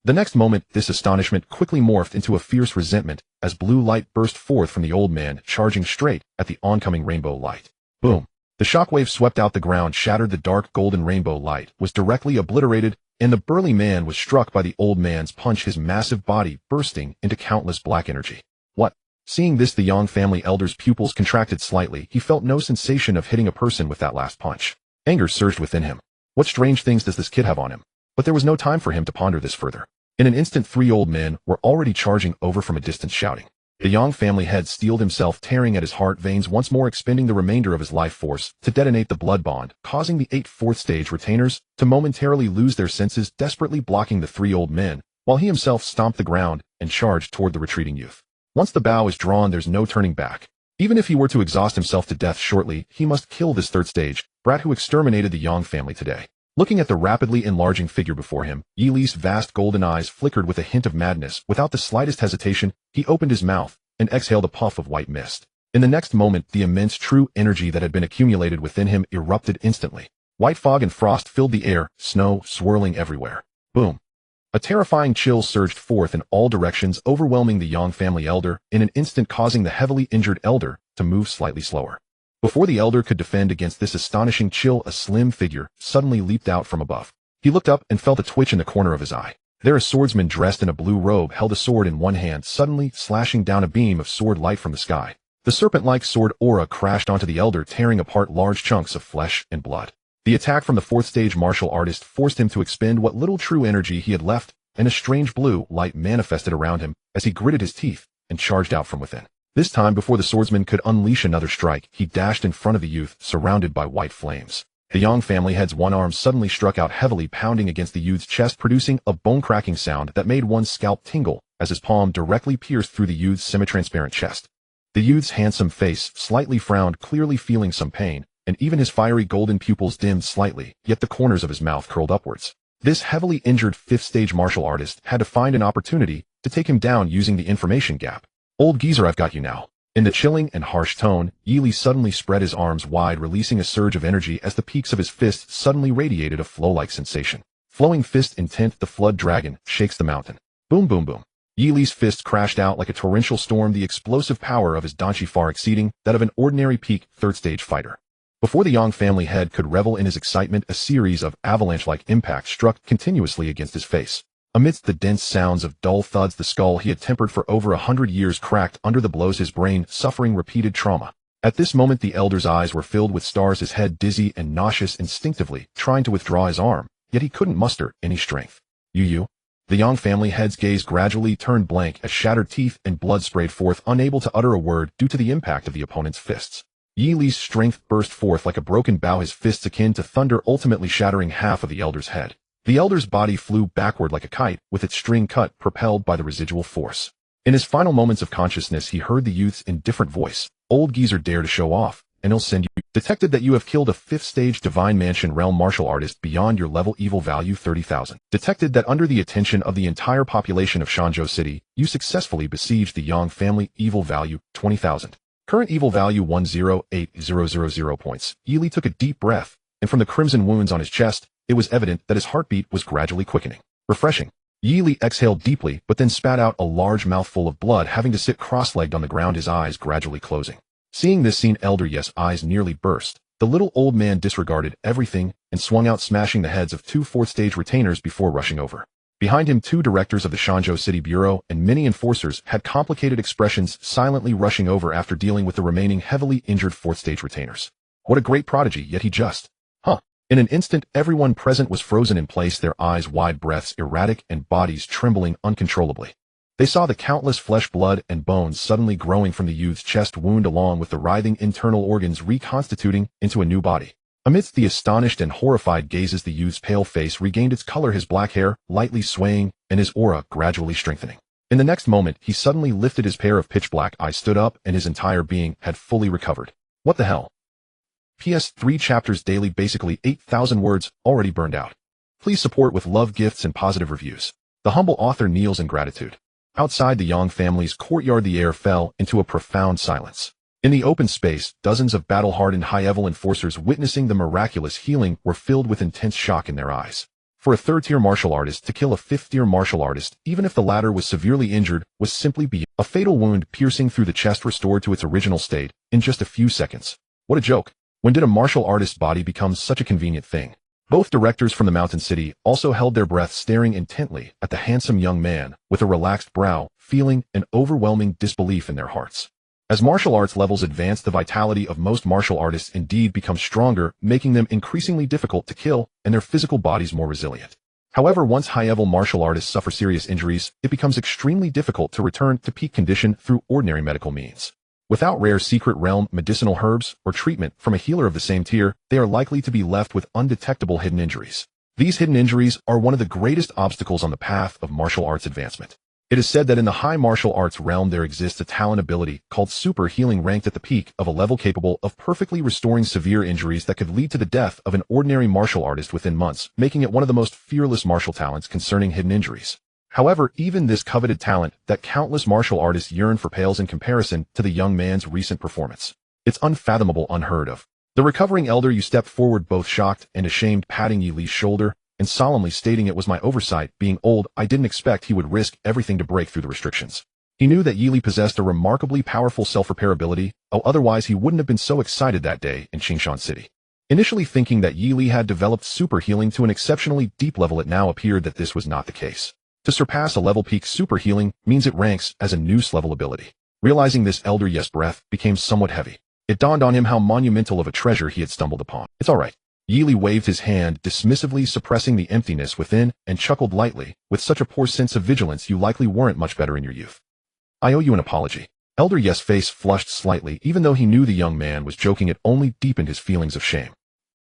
The next moment, this astonishment quickly morphed into a fierce resentment as blue light burst forth from the old man, charging straight at the oncoming rainbow light. Boom! The shockwave swept out the ground, shattered the dark golden rainbow light, was directly obliterated, and the burly man was struck by the old man's punch, his massive body bursting into countless black energy. What? Seeing this, the Yang family elder's pupils contracted slightly. He felt no sensation of hitting a person with that last punch. Anger surged within him. What strange things does this kid have on him? But there was no time for him to ponder this further. In an instant, 3 old men were already charging over from a distance, shouting. The Yang family head steeled himself, tearing at his heart veins, once more expending the remainder of his life force to detonate the blood bond, causing the 8 4th stage retainers to momentarily lose their senses, desperately blocking the 3 old men, while he himself stomped the ground and charged toward the retreating youth. Once the bow is drawn, there's no turning back. Even if he were to exhaust himself to death shortly, he must kill this 3rd stage brat who exterminated the Yang family today. Looking at the rapidly enlarging figure before him, Yi Li's vast golden eyes flickered with a hint of madness. Without the slightest hesitation, he opened his mouth and exhaled a puff of white mist. In the next moment, the immense true energy that had been accumulated within him erupted instantly. White fog and frost filled the air, snow swirling everywhere. Boom. A terrifying chill surged forth in all directions, overwhelming the Yang family elder, in an instant causing the heavily injured elder to move slightly slower. Before the elder could defend against this astonishing chill, a slim figure suddenly leaped out from above. He looked up and felt a twitch in the corner of his eye. There a swordsman dressed in a blue robe held a sword in one hand, suddenly slashing down a beam of sword light from the sky. The serpent-like sword aura crashed onto the elder, tearing apart large chunks of flesh and blood. The attack from the fourth-stage martial artist forced him to expend what little true energy he had left, and a strange blue light manifested around him as he gritted his teeth and charged out from within. This time, before the swordsman could unleash another strike, he dashed in front of the youth, surrounded by white flames. The Yang family head's one arm suddenly struck out heavily, pounding against the youth's chest, producing a bone-cracking sound that made one's scalp tingle as his palm directly pierced through the youth's semi-transparent chest. The youth's handsome face slightly frowned, clearly feeling some pain, and even his fiery golden pupils dimmed slightly, yet the corners of his mouth curled upwards. This heavily injured fifth-stage martial artist had to find an opportunity to take him down using the information gap. "Old geezer, I've got you now." In the chilling and harsh tone, Yili suddenly spread his arms wide, releasing a surge of energy as the peaks of his fists suddenly radiated a flow-like sensation. Flowing fist intent, the flood dragon shakes the mountain. Boom, boom, boom. Yili's fist crashed out like a torrential storm, the explosive power of his danchi far exceeding that of an ordinary peak third-stage fighter. Before the Yang family head could revel in his excitement, a series of avalanche-like impacts struck continuously against his face. Amidst the dense sounds of dull thuds, the skull he had tempered for over 100 years cracked under the blows, his brain suffering repeated trauma. At this moment, the elder's eyes were filled with stars, his head dizzy and nauseous, instinctively trying to withdraw his arm, yet he couldn't muster any strength. You. The Yang family head's gaze gradually turned blank as shattered teeth and blood sprayed forth, unable to utter a word due to the impact of the opponent's fists. Yi Li's strength burst forth like a broken bow, his fists akin to thunder, ultimately shattering half of the elder's head. The elder's body flew backward like a kite, with its string cut, propelled by the residual force. In his final moments of consciousness, he heard the youth's indifferent voice. "Old geezer, dare to show off, and he'll send you." Detected that you have killed a 5th stage Divine Mansion realm martial artist beyond your level, evil value 30,000. Detected that under the attention of the entire population of Shanzhou City, you successfully besieged the Yang family, evil value 20,000. Current evil value 108,000 points. Yili took a deep breath, and from the crimson wounds on his chest, it was evident that his heartbeat was gradually quickening. Refreshing. Yili exhaled deeply, but then spat out a large mouthful of blood, having to sit cross-legged on the ground, his eyes gradually closing. Seeing this scene, Elder Yes' eyes nearly burst. The little old man disregarded everything and swung out, smashing the heads of 2 4th-stage retainers before rushing over. Behind him, 2 directors of the Shanzhou City Bureau and many enforcers had complicated expressions, silently rushing over after dealing with the remaining heavily injured 4th-stage retainers. What a great prodigy, yet he just... In an instant, everyone present was frozen in place, their eyes wide, breaths erratic, and bodies trembling uncontrollably. They saw the countless flesh, blood, and bones suddenly growing from the youth's chest wound, along with the writhing internal organs reconstituting into a new body. Amidst the astonished and horrified gazes, the youth's pale face regained its color, his black hair lightly swaying, and his aura gradually strengthening. In the next moment, he suddenly lifted his pair of pitch-black eyes, stood up, and his entire being had fully recovered. What the hell? PS 3 chapters daily, basically 8,000 words, already burned out. Please support with love, gifts, and positive reviews. The humble author kneels in gratitude. Outside the Yang family's courtyard, the air fell into a profound silence. In the open space, dozens of battle-hardened high-level enforcers witnessing the miraculous healing were filled with intense shock in their eyes. For a 3rd-tier martial artist to kill a 5th-tier martial artist, even if the latter was severely injured, was simply beyond. A fatal wound piercing through the chest restored to its original state in just a few seconds. What a joke. When did a martial artist's body become such a convenient thing? Both directors from the Mountain City also held their breath, staring intently at the handsome young man with a relaxed brow, feeling an overwhelming disbelief in their hearts. As martial arts levels advance, the vitality of most martial artists indeed becomes stronger, making them increasingly difficult to kill and their physical bodies more resilient. However, once high-level martial artists suffer serious injuries, it becomes extremely difficult to return to peak condition through ordinary medical means. Without rare secret realm medicinal herbs or treatment from a healer of the same tier, they are likely to be left with undetectable hidden injuries. These hidden injuries are one of the greatest obstacles on the path of martial arts advancement. It is said that in the high martial arts realm there exists a talent ability called super healing, ranked at the peak of a level capable of perfectly restoring severe injuries that could lead to the death of an ordinary martial artist within months, making it one of the most fearless martial talents concerning hidden injuries. However, even this coveted talent that countless martial artists yearn for pales in comparison to the young man's recent performance. It's unfathomable, unheard of. The recovering elder Yu stepped forward, both shocked and ashamed, patting Yi Li's shoulder and solemnly stating it was my oversight. Being old, I didn't expect he would risk everything to break through the restrictions. He knew that Yi Li possessed a remarkably powerful self-repair ability, otherwise he wouldn't have been so excited that day in Qingshan City. Initially thinking that Yi Li had developed super healing to an exceptionally deep level, it now appeared that this was not the case. To surpass a level peak super healing means it ranks as a noose level ability. Realizing this, elder Yu's breath became somewhat heavy. It dawned on him how monumental of a treasure he had stumbled upon. It's all right. Yi Li waved his hand, dismissively suppressing the emptiness within, and chuckled lightly. With such a poor sense of vigilance, you likely weren't much better in your youth. I owe you an apology. Elder Yu's face flushed slightly. Even though he knew the young man was joking, it only deepened his feelings of shame.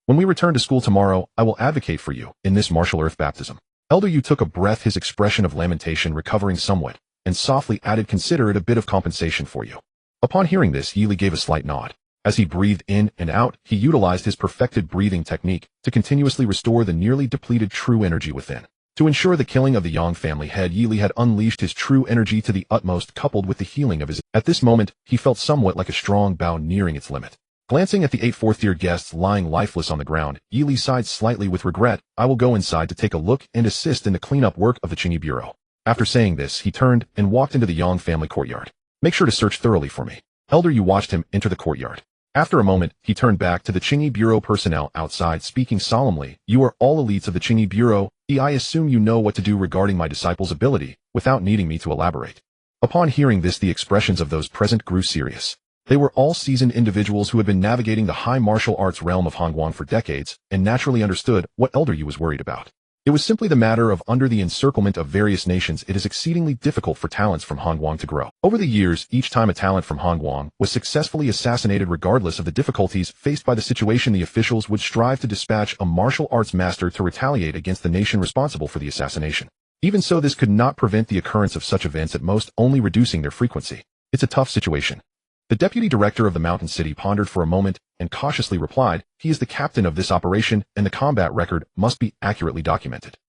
When we return to school tomorrow, I will advocate for you in this martial earth baptism. Elder Yu took a breath, his expression of lamentation recovering somewhat, and softly added, consider it a bit of compensation for you. Upon hearing this, Yi Li gave a slight nod. As he breathed in and out, he utilized his perfected breathing technique to continuously restore the nearly depleted true energy within. To ensure the killing of the Yang family head, Yi Li had unleashed his true energy to the utmost, coupled with the healing of his. At this moment, he felt somewhat like a strong bow nearing its limit. Glancing at the 8 fourth-year guests lying lifeless on the ground, Yi Li sighed slightly with regret. I will go inside to take a look and assist in the cleanup work of the Qingyi Bureau. After saying this, he turned and walked into the Yang family courtyard. Make sure to search thoroughly for me. Elder Yu watched him enter the courtyard. After a moment, he turned back to the Qingyi Bureau personnel outside, speaking solemnly. You are all elites of the Qingyi Bureau. I assume you know what to do regarding my disciple's ability, without needing me to elaborate. Upon hearing this, the expressions of those present grew serious. They were all seasoned individuals who had been navigating the high martial arts realm of Hongguang for decades, and naturally understood what Elder Yu was worried about. It was simply the matter of, under the encirclement of various nations, it is exceedingly difficult for talents from Hongguang to grow. Over the years, each time a talent from Hongguang was successfully assassinated, regardless of the difficulties faced by the situation, the officials would strive to dispatch a martial arts master to retaliate against the nation responsible for the assassination. Even so, this could not prevent the occurrence of such events, at most only reducing their frequency. It's a tough situation. The deputy director of the mountain city pondered for a moment and cautiously replied, he is the captain of this operation, and the combat record must be accurately documented.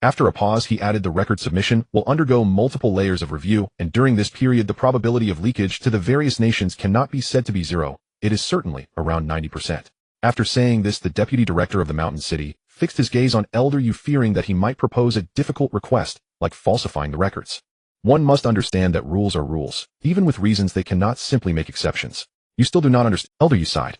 After a pause, he added, the record submission will undergo multiple layers of review, and during this period the probability of leakage to the various nations cannot be said to be zero. It is certainly around 90%. After saying this, the deputy director of the mountain city fixed his gaze on Elder Yu, fearing that he might propose a difficult request, like falsifying the records. One must understand that rules are rules. Even with reasons, they cannot simply make exceptions. You still do not understand. Elder Yu sighed.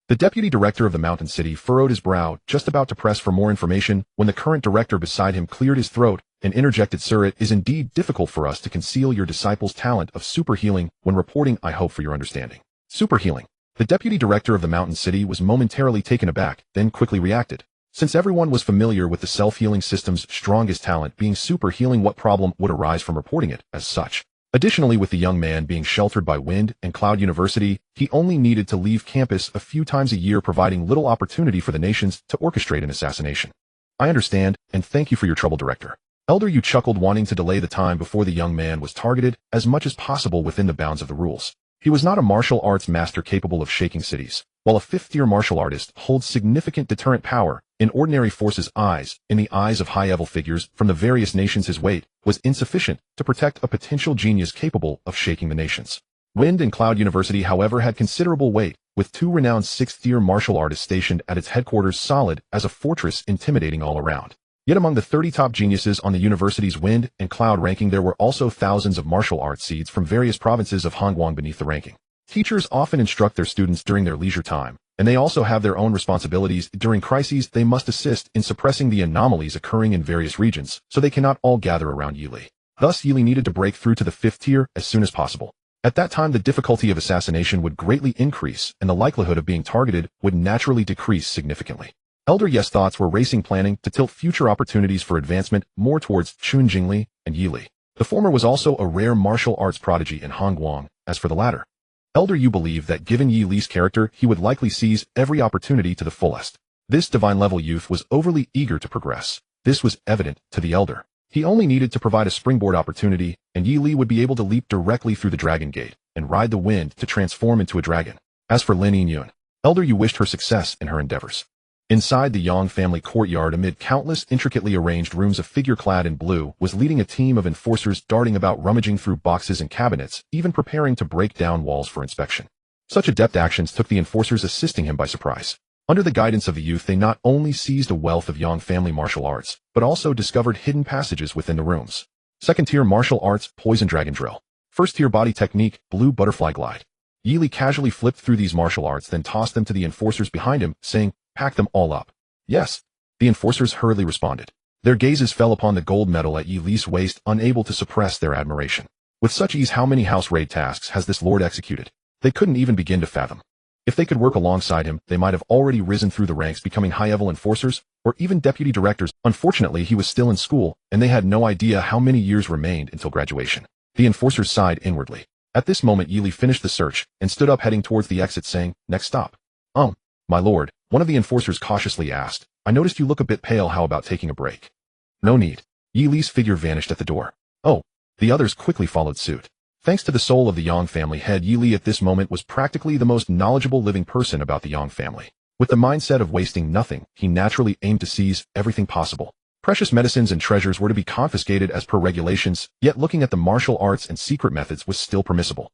The deputy director of the mountain city furrowed his brow, just about to press for more information, when the current director beside him cleared his throat and interjected, sir, it is indeed difficult for us to conceal your disciple's talent of super healing when reporting. I hope for your understanding. Super healing. The deputy director of the mountain city was momentarily taken aback, then quickly reacted. Since everyone was familiar with the self-healing system's strongest talent being super healing, what problem would arise from reporting it as such? Additionally, with the young man being sheltered by Wind and Cloud University, he only needed to leave campus a few times a year, providing little opportunity for the nations to orchestrate an assassination. I understand, and thank you for your trouble, Director. Elder Yu chuckled, wanting to delay the time before the young man was targeted as much as possible within the bounds of the rules. He was not a martial arts master capable of shaking cities. While a fifth-tier martial artist holds significant deterrent power in ordinary forces' eyes, in the eyes of high-level figures from the various nations, his weight was insufficient to protect a potential genius capable of shaking the nations. Wind and Cloud University, however, had considerable weight, with 2 renowned sixth-tier martial artists stationed at its headquarters, solid as a fortress, intimidating all around. Yet among the 30 top geniuses on the university's Wind and Cloud ranking, there were also thousands of martial arts seeds from various provinces of Hongguang beneath the ranking. Teachers often instruct their students during their leisure time, and they also have their own responsibilities. During crises, they must assist in suppressing the anomalies occurring in various regions, so they cannot all gather around Yi Li. Thus, Yi Li needed to break through to the 5th tier as soon as possible. At that time, the difficulty of assassination would greatly increase, and the likelihood of being targeted would naturally decrease significantly. Elder Yu's thoughts were racing, planning to tilt future opportunities for advancement more towards Chun Jingli and Yi Li. The former was also a rare martial arts prodigy in Hongguang. As for the latter, Elder Yu believed that given Yi Li's character, he would likely seize every opportunity to the fullest. This divine-level youth was overly eager to progress. This was evident to the elder. He only needed to provide a springboard opportunity, and Yi Li would be able to leap directly through the dragon gate and ride the wind to transform into a dragon. As for Lin Yun, Elder Yu wished her success in her endeavors. Inside the Yang family courtyard, amid countless intricately arranged rooms, a figure clad in blue was leading a team of enforcers, darting about, rummaging through boxes and cabinets, even preparing to break down walls for inspection. Such adept actions took the enforcers assisting him by surprise. Under the guidance of the youth, they not only seized a wealth of Yang family martial arts, but also discovered hidden passages within the rooms. Second-tier martial arts, poison dragon drill. First-tier body technique, blue butterfly glide. Yi Li casually flipped through these martial arts, then tossed them to the enforcers behind him, saying, "Pack them all up." "Yes." The enforcers hurriedly responded. Their gazes fell upon the gold medal at Yi Li's waist, unable to suppress their admiration. With such ease, how many house raid tasks has this lord executed? They couldn't even begin to fathom. If they could work alongside him, they might have already risen through the ranks, becoming high-level enforcers, or even deputy directors. Unfortunately, he was still in school, and they had no idea how many years remained until graduation. The enforcers sighed inwardly. At this moment, Yi Li finished the search, and stood up, heading towards the exit, saying, "Next stop." My lord," one of the enforcers cautiously asked, "I noticed you look a bit pale. How about taking a break?" "No need." Yi Li's figure vanished at the door. "Oh." The others quickly followed suit. Thanks to the soul of the Yang family head, Yi Li at this moment was practically the most knowledgeable living person about the Yang family. With the mindset of wasting nothing, he naturally aimed to seize everything possible. Precious medicines and treasures were to be confiscated as per regulations, yet looking at the martial arts and secret methods was still permissible.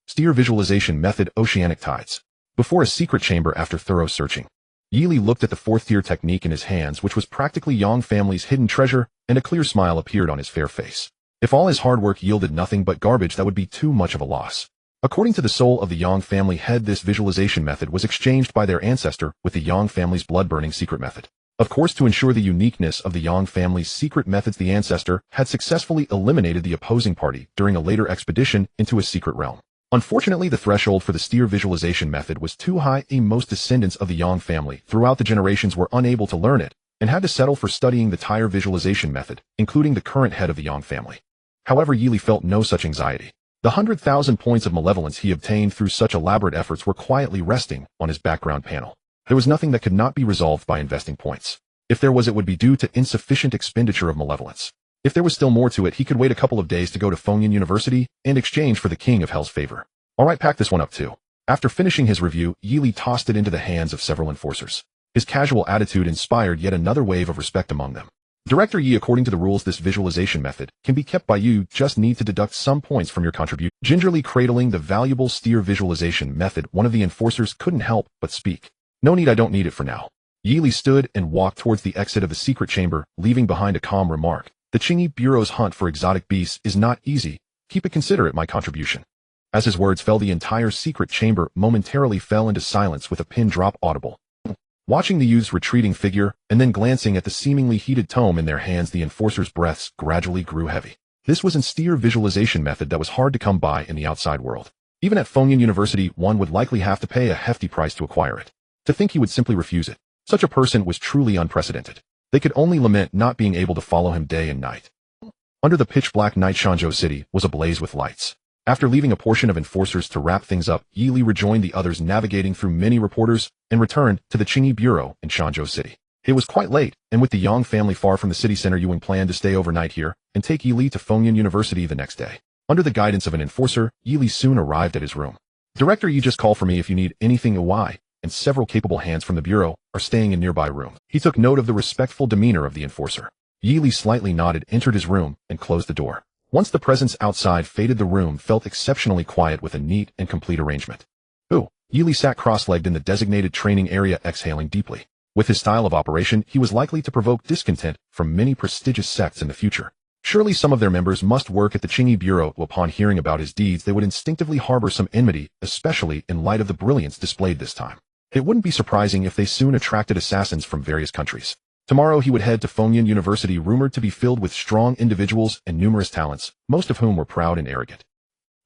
Steer visualization method, oceanic tides. Before a secret chamber, after thorough searching, Yi Li looked at the fourth-tier technique in his hands, which was practically Yang family's hidden treasure, and a clear smile appeared on his fair face. If all his hard work yielded nothing but garbage, that would be too much of a loss. According to the soul of the Yang family head, this visualization method was exchanged by their ancestor with the Yang family's blood-burning secret method. Of course, to ensure the uniqueness of the Yang family's secret methods, the ancestor had successfully eliminated the opposing party during a later expedition into a secret realm. Unfortunately, the threshold for the steer visualization method was too high, and most descendants of the Yang family throughout the generations were unable to learn it, and had to settle for studying the tire visualization method, including the current head of the Yang family. However, Yi Li felt no such anxiety. The 100,000 points of malevolence he obtained through such elaborate efforts were quietly resting on his background panel. There was nothing that could not be resolved by investing points. If there was, it would be due to insufficient expenditure of malevolence. If there was still more to it, he could wait a couple of days to go to Fengyan University and exchange for the King of Hell's favor. Alright, pack this one up too. After finishing his review, Yi Li tossed it into the hands of several enforcers. His casual attitude inspired yet another wave of respect among them. Director Yi, according to the rules, this visualization method can be kept by you. Just need to deduct some points from your contribution. Gingerly cradling the valuable steer visualization method, one of the enforcers couldn't help but speak. "No need, I don't need it for now." Yi Li stood and walked towards the exit of the secret chamber, leaving behind a calm remark. "The Qingyi Bureau's hunt for exotic beasts is not easy. Keep it considerate, my contribution." As his words fell, the entire secret chamber momentarily fell into silence, with a pin drop audible. Watching the youth's retreating figure, and then glancing at the seemingly heated tome in their hands, the enforcers' breaths gradually grew heavy. This was a steer visualization method that was hard to come by in the outside world. Even at Fengyan University, one would likely have to pay a hefty price to acquire it. To think he would simply refuse it. Such a person was truly unprecedented. They could only lament not being able to follow him day and night. Under the pitch-black night, Shanzhou City was ablaze with lights. After leaving a portion of enforcers to wrap things up, Yi Li rejoined the others, navigating through many reporters, and returned to the Qingyi Bureau in Shanzhou City. It was quite late, and with the Yang family far from the city center, Yuan planned to stay overnight here and take Yi Li to Fengyan University the next day. Under the guidance of an enforcer, Yi Li soon arrived at his room. "Director, you just call for me if you need anything." Why? And several capable hands from the bureau are staying in nearby room. He took note of the respectful demeanor of the enforcer. Yi Li slightly nodded, entered his room, and closed the door. Once the presence outside faded, the room felt exceptionally quiet, with a neat and complete arrangement. Yi Li sat cross-legged in the designated training area, exhaling deeply. With his style of operation, he was likely to provoke discontent from many prestigious sects in the future. Surely some of their members must work at the Qingyi Bureau. Upon hearing about his deeds, they would instinctively harbor some enmity, especially in light of the brilliance displayed this time. It wouldn't be surprising if they soon attracted assassins from various countries. Tomorrow he would head to Fengyan University, rumored to be filled with strong individuals and numerous talents, most of whom were proud and arrogant.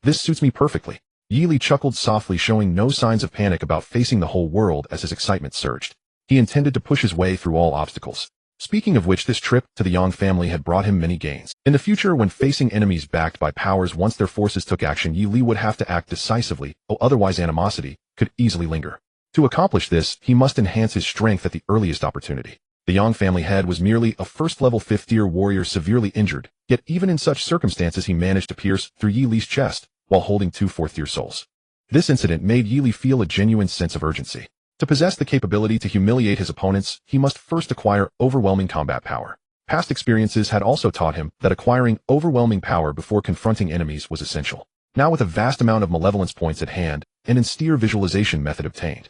"This suits me perfectly." Yi Li chuckled softly, showing no signs of panic about facing the whole world as his excitement surged. He intended to push his way through all obstacles. Speaking of which, this trip to the Yang family had brought him many gains. In the future, when facing enemies backed by powers once their forces took action, Yi Li would have to act decisively, or otherwise animosity could easily linger. To accomplish this, he must enhance his strength at the earliest opportunity. The Yang family head was merely a first-level fifth-tier warrior severely injured, yet even in such circumstances he managed to pierce through Yi Li's chest while holding two fourth-tier souls. This incident made Yi Li feel a genuine sense of urgency. To possess the capability to humiliate his opponents, he must first acquire overwhelming combat power. Past experiences had also taught him that acquiring overwhelming power before confronting enemies was essential. Now with a vast amount of malevolence points at hand, an austere visualization method obtained.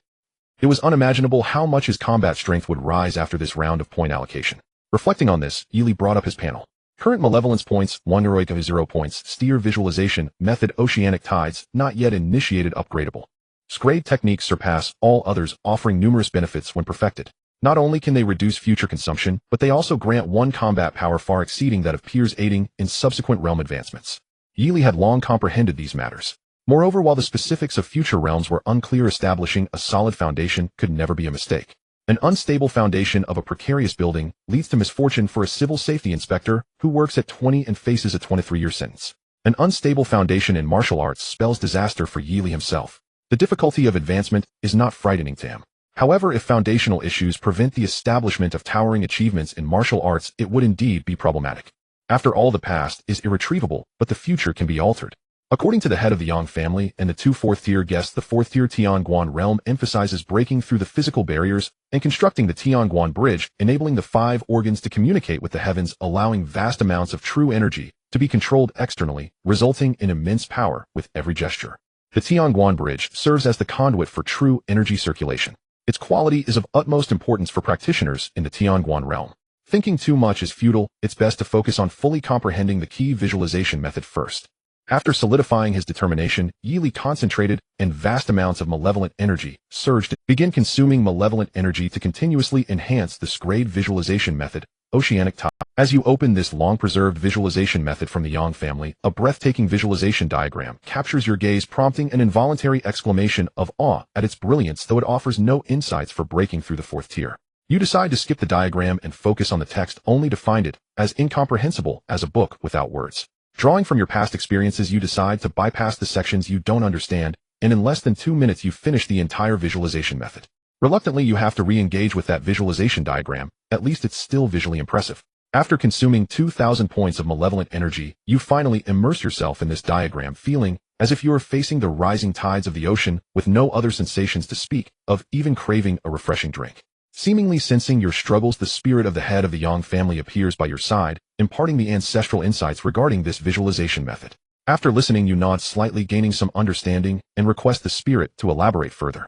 It was unimaginable how much his combat strength would rise after this round of point allocation. Reflecting on this, Yili brought up his panel. Current malevolence points, 1 heroic of 0 points, steer visualization, method oceanic tides, not yet initiated upgradable. Scrade techniques surpass all others, offering numerous benefits when perfected. Not only can they reduce future consumption, but they also grant 1 combat power far exceeding that of peers, aiding in subsequent realm advancements. Yili had long comprehended these matters. Moreover, while the specifics of future realms were unclear, establishing a solid foundation could never be a mistake. An unstable foundation of a precarious building leads to misfortune for a civil safety inspector who works at 20 and faces a 23-year sentence. An unstable foundation in martial arts spells disaster for Yili himself. The difficulty of advancement is not frightening to him. However, if foundational issues prevent the establishment of towering achievements in martial arts, it would indeed be problematic. After all, the past is irretrievable, but the future can be altered. According to the head of the Yang family and the 2 4th-tier guests, the 4th-tier Tianguan realm emphasizes breaking through the physical barriers and constructing the Tianguan bridge, enabling the 5 organs to communicate with the heavens, allowing vast amounts of true energy to be controlled externally, resulting in immense power with every gesture. The Tianguan bridge serves as the conduit for true energy circulation. Its quality is of utmost importance for practitioners in the Tianguan realm. Thinking too much is futile. It's best to focus on fully comprehending the key visualization method first. After solidifying his determination, Yili concentrated, and vast amounts of malevolent energy surged. Begin consuming malevolent energy to continuously enhance the Scrade visualization method, oceanic tide. As you open this long-preserved visualization method from the Yang family, a breathtaking visualization diagram captures your gaze, prompting an involuntary exclamation of awe at its brilliance, though it offers no insights for breaking through the 4th tier. You decide to skip the diagram and focus on the text, only to find it as incomprehensible as a book without words. Drawing from your past experiences, you decide to bypass the sections you don't understand, and in less than 2 minutes you finish the entire visualization method. Reluctantly, you have to re-engage with that visualization diagram. At least it's still visually impressive. After consuming 2,000 points of malevolent energy, you finally immerse yourself in this diagram, feeling as if you are facing the rising tides of the ocean with no other sensations to speak of, even craving a refreshing drink. Seemingly sensing your struggles, the spirit of the head of the Yang family appears by your side, imparting the ancestral insights regarding this visualization method. After listening, you nod slightly, gaining some understanding, and request the spirit to elaborate further.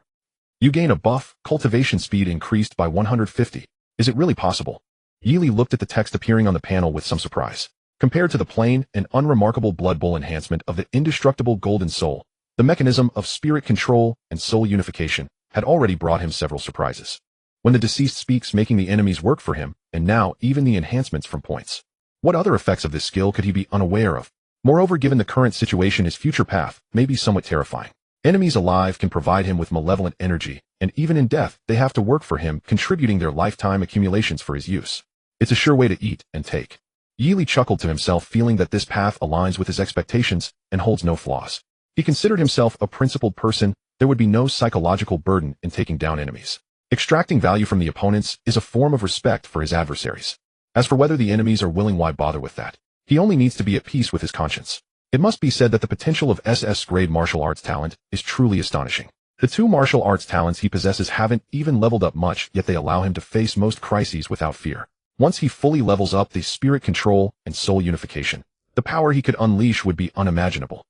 You gain a buff, cultivation speed increased by 150. Is it really possible? Yili looked at the text appearing on the panel with some surprise. Compared to the plain and unremarkable Blood Bowl enhancement of the indestructible golden soul, the mechanism of spirit control and soul unification had already brought him several surprises. When the deceased speaks, making the enemies work for him, and now even the enhancements from points. What other effects of this skill could he be unaware of? Moreover, given the current situation, his future path may be somewhat terrifying. Enemies alive can provide him with malevolent energy, and even in death, they have to work for him, contributing their lifetime accumulations for his use. It's a sure way to eat and take. Yili chuckled to himself, feeling that this path aligns with his expectations and holds no flaws. He considered himself a principled person. There would be no psychological burden in taking down enemies. Extracting value from the opponents is a form of respect for his adversaries. As for whether the enemies are willing, why bother with that? He only needs to be at peace with his conscience. It must be said that the potential of SS-grade martial arts talent is truly astonishing. The 2 martial arts talents he possesses haven't even leveled up much, yet they allow him to face most crises without fear. Once he fully levels up the spirit control and soul unification, the power he could unleash would be unimaginable.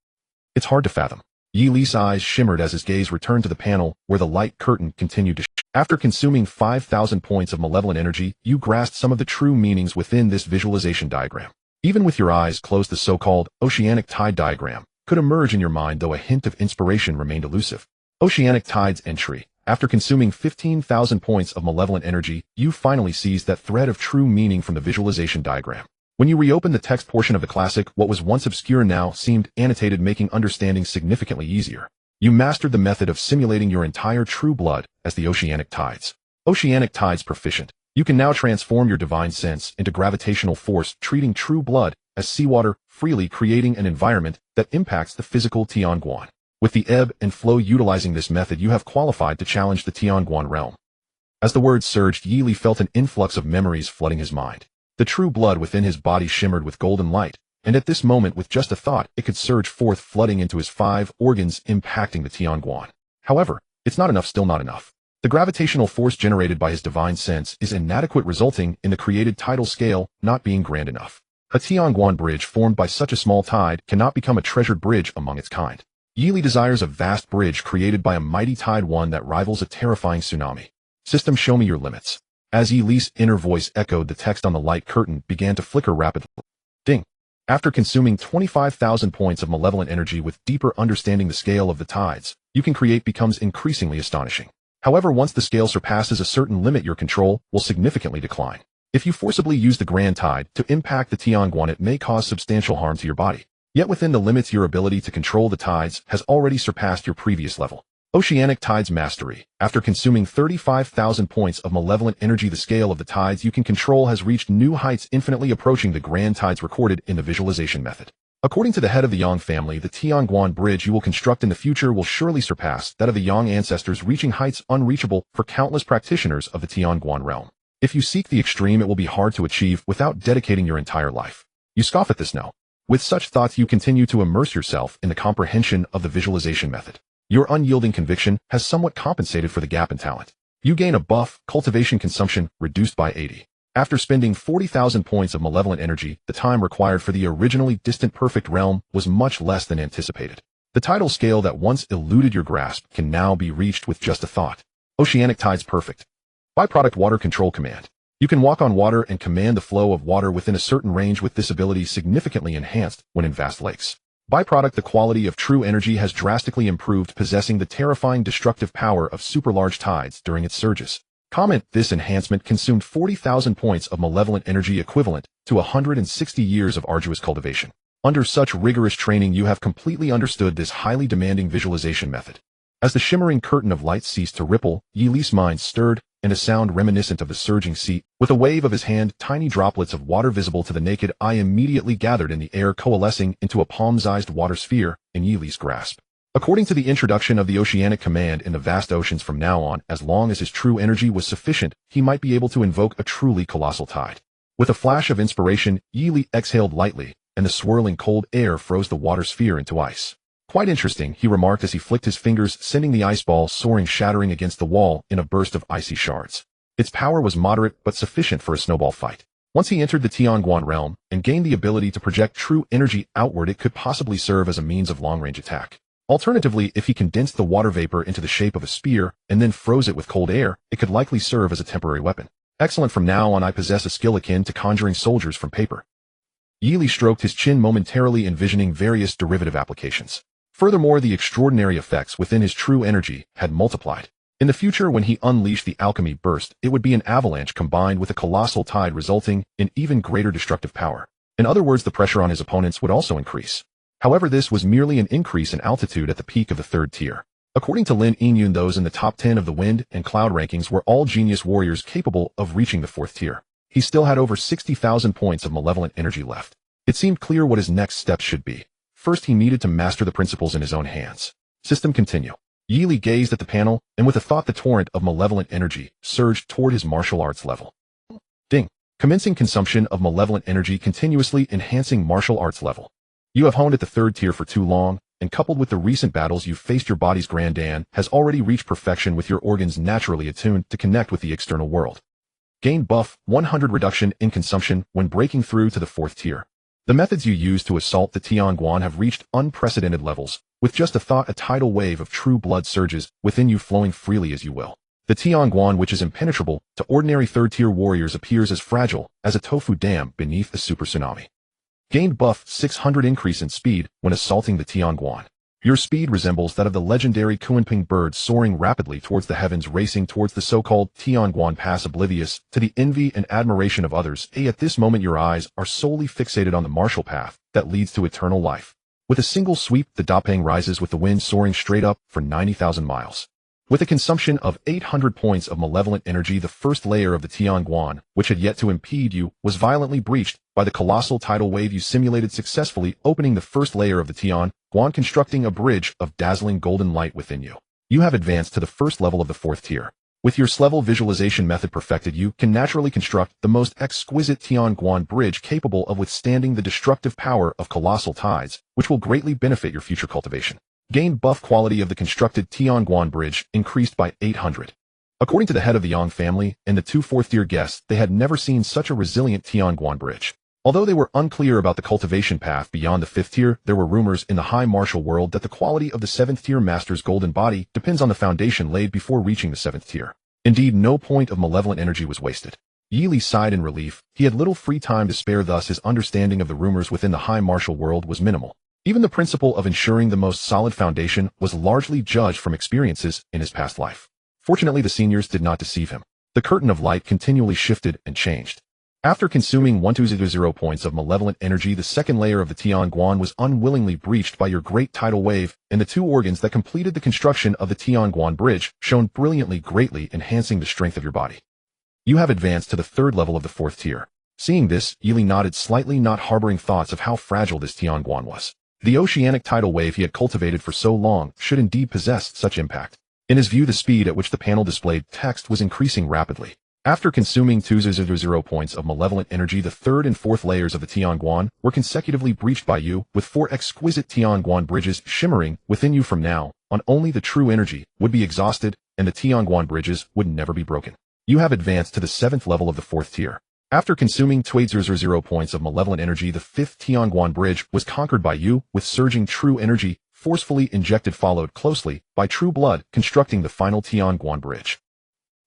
It's hard to fathom. Yili's eyes shimmered as his gaze returned to the panel where the light curtain continued to After consuming 5,000 points of malevolent energy, you grasped some of the true meanings within this visualization diagram. Even with your eyes closed, the so-called oceanic tide diagram could emerge in your mind, though a hint of inspiration remained elusive. Oceanic tide's entry. After consuming 15,000 points of malevolent energy, you finally seized that thread of true meaning from the visualization diagram. When you reopened the text portion of the classic, what was once obscure now seemed annotated, making understanding significantly easier. You mastered the method of simulating your entire true blood as the oceanic tides. Oceanic tides proficient. You can now transform your divine sense into gravitational force, treating true blood as seawater, freely creating an environment that impacts the physical Tianguan. With the ebb and flow utilizing this method, you have qualified to challenge the Tianguan realm. As the words surged, Yili felt an influx of memories flooding his mind. The true blood within his body shimmered with golden light, and at this moment, with just a thought, it could surge forth, flooding into his 5 organs, impacting the Tianguan. However, it's not enough, still not enough. The gravitational force generated by his divine sense is inadequate, resulting in the created tidal scale not being grand enough. A Tianguan bridge formed by such a small tide cannot become a treasured bridge among its kind. Yili desires a vast bridge created by a mighty tide, one that rivals a terrifying tsunami. System, show me your limits. As Yili's inner voice echoed, the text on the light curtain began to flicker rapidly. Ding. After consuming 25,000 points of malevolent energy with deeper understanding, the scale of the tides you can create becomes increasingly astonishing. However, once the scale surpasses a certain limit, your control will significantly decline. If you forcibly use the grand tide to impact the Tianguan, it may cause substantial harm to your body. Yet within the limits, your ability to control the tides has already surpassed your previous level. Oceanic Tides Mastery. After consuming 35,000 points of malevolent energy, the scale of the tides you can control has reached new heights, infinitely approaching the grand tides recorded in the visualization method. According to the head of the Yang family, the Tianguan bridge you will construct in the future will surely surpass that of the Yang ancestors, reaching heights unreachable for countless practitioners of the Tianguan realm. If you seek the extreme, it will be hard to achieve without dedicating your entire life. You scoff at this, no? With such thoughts, you continue to immerse yourself in the comprehension of the visualization method. Your unyielding conviction has somewhat compensated for the gap in talent. You gain a buff, cultivation consumption reduced by 80. After spending 40,000 points of malevolent energy, the time required for the originally distant perfect realm was much less than anticipated. The tidal scale that once eluded your grasp can now be reached with just a thought. Oceanic Tides Perfect. Byproduct Water Control Command. You can walk on water and command the flow of water within a certain range, with this ability significantly enhanced when in vast lakes. Byproduct: the quality of true energy has drastically improved, possessing the terrifying destructive power of super large tides during its surges. Comment: this enhancement consumed 40,000 points of malevolent energy, equivalent to 160 years of arduous cultivation. Under such rigorous training, you have completely understood this highly demanding visualization method. As the shimmering curtain of light ceased to ripple, Yili's mind stirred, and a sound reminiscent of the surging sea. With a wave of his hand, tiny droplets of water visible to the naked eye immediately gathered in the air, coalescing into a palm-sized water sphere in Yili's grasp. According to the introduction of the Oceanic Command in the vast oceans, from now on, as long as his true energy was sufficient, he might be able to invoke a truly colossal tide. With a flash of inspiration, Yili exhaled lightly, and the swirling cold air froze the water sphere into ice. Quite interesting, he remarked as he flicked his fingers, sending the ice ball soaring, shattering against the wall in a burst of icy shards. Its power was moderate but sufficient for a snowball fight. Once he entered the Tianguan realm and gained the ability to project true energy outward, it could possibly serve as a means of long-range attack. Alternatively, if he condensed the water vapor into the shape of a spear and then froze it with cold air, it could likely serve as a temporary weapon. Excellent, from now on I possess a skill akin to conjuring soldiers from paper. Yili stroked his chin, momentarily envisioning various derivative applications. Furthermore, the extraordinary effects within his true energy had multiplied. In the future, when he unleashed the alchemy burst, it would be an avalanche combined with a colossal tide, resulting in even greater destructive power. In other words, the pressure on his opponents would also increase. However, this was merely an increase in altitude at the peak of the third tier. According to Lin Yingyun, those in the top 10 of the wind and cloud rankings were all genius warriors capable of reaching the fourth tier. He still had over 60,000 points of malevolent energy left. It seemed clear what his next steps should be. First, he needed to master the principles in his own hands. System, continue. Yili gazed at the panel, and with a thought, the torrent of malevolent energy surged toward his martial arts level. Ding. Commencing consumption of malevolent energy, continuously enhancing martial arts level. You have honed at the third tier for too long, and coupled with the recent battles you've faced, your body's grand Dan has already reached perfection, with your organs naturally attuned to connect with the external world. Gain buff 100 reduction in consumption when breaking through to the fourth tier. The methods you use to assault the Tianguan have reached unprecedented levels. With just a thought, a tidal wave of true blood surges within you, flowing freely as you will. The Tianguan, which is impenetrable to ordinary third-tier warriors, appears as fragile as a tofu dam beneath a super tsunami. Gained buff 600 increase in speed when assaulting the Tianguan. Your speed resembles that of the legendary Kunping bird, soaring rapidly towards the heavens, racing towards the so-called Tianguan Pass, oblivious to the envy and admiration of others. At this moment, your eyes are solely fixated on the martial path that leads to eternal life. With a single sweep, the Dapeng rises with the wind, soaring straight up for 90,000 miles. With a consumption of 800 points of malevolent energy, the first layer of the Tianguan, which had yet to impede you, was violently breached by the colossal tidal wave you simulated, successfully opening the first layer of the Tianguan, constructing a bridge of dazzling golden light within you. You have advanced to the first level of the fourth tier. With your level visualization method perfected, you can naturally construct the most exquisite Tianguan bridge capable of withstanding the destructive power of colossal tides, which will greatly benefit your future cultivation. Gain buff quality of the constructed Tianguan bridge increased by 800. According to the head of the Yang family and the two fourth-tier guests, they had never seen such a resilient Tianguan bridge. Although they were unclear about the cultivation path beyond the fifth tier, there were rumors in the high martial world that the quality of the seventh-tier master's golden body depends on the foundation laid before reaching the seventh tier. Indeed, no point of malevolent energy was wasted. Yi Li sighed in relief. He had little free time to spare, thus his understanding of the rumors within the high martial world was minimal. Even the principle of ensuring the most solid foundation was largely judged from experiences in his past life. Fortunately, the seniors did not deceive him. The curtain of light continually shifted and changed. After consuming 1200 points of malevolent energy, the second layer of the Tianguan was unwillingly breached by your great tidal wave, and the two organs that completed the construction of the Tianguan bridge shone brilliantly, greatly enhancing the strength of your body. You have advanced to the third level of the fourth tier. Seeing this, Yi Li nodded slightly, not harboring thoughts of how fragile this Tianguan was. The oceanic tidal wave he had cultivated for so long should indeed possess such impact. In his view, the speed at which the panel displayed text was increasing rapidly. After consuming 200 points of malevolent energy, the third and fourth layers of the Tianguan were consecutively breached by you, with 4 exquisite Tianguan bridges shimmering within you. From now on, only the true energy would be exhausted, and the Tianguan bridges would never be broken. You have advanced to the 7th level of the 4th tier. After consuming 200 points of malevolent energy, the 5th Tianguan bridge was conquered by you, with surging true energy forcefully injected, followed closely by true blood, constructing the final Tianguan bridge.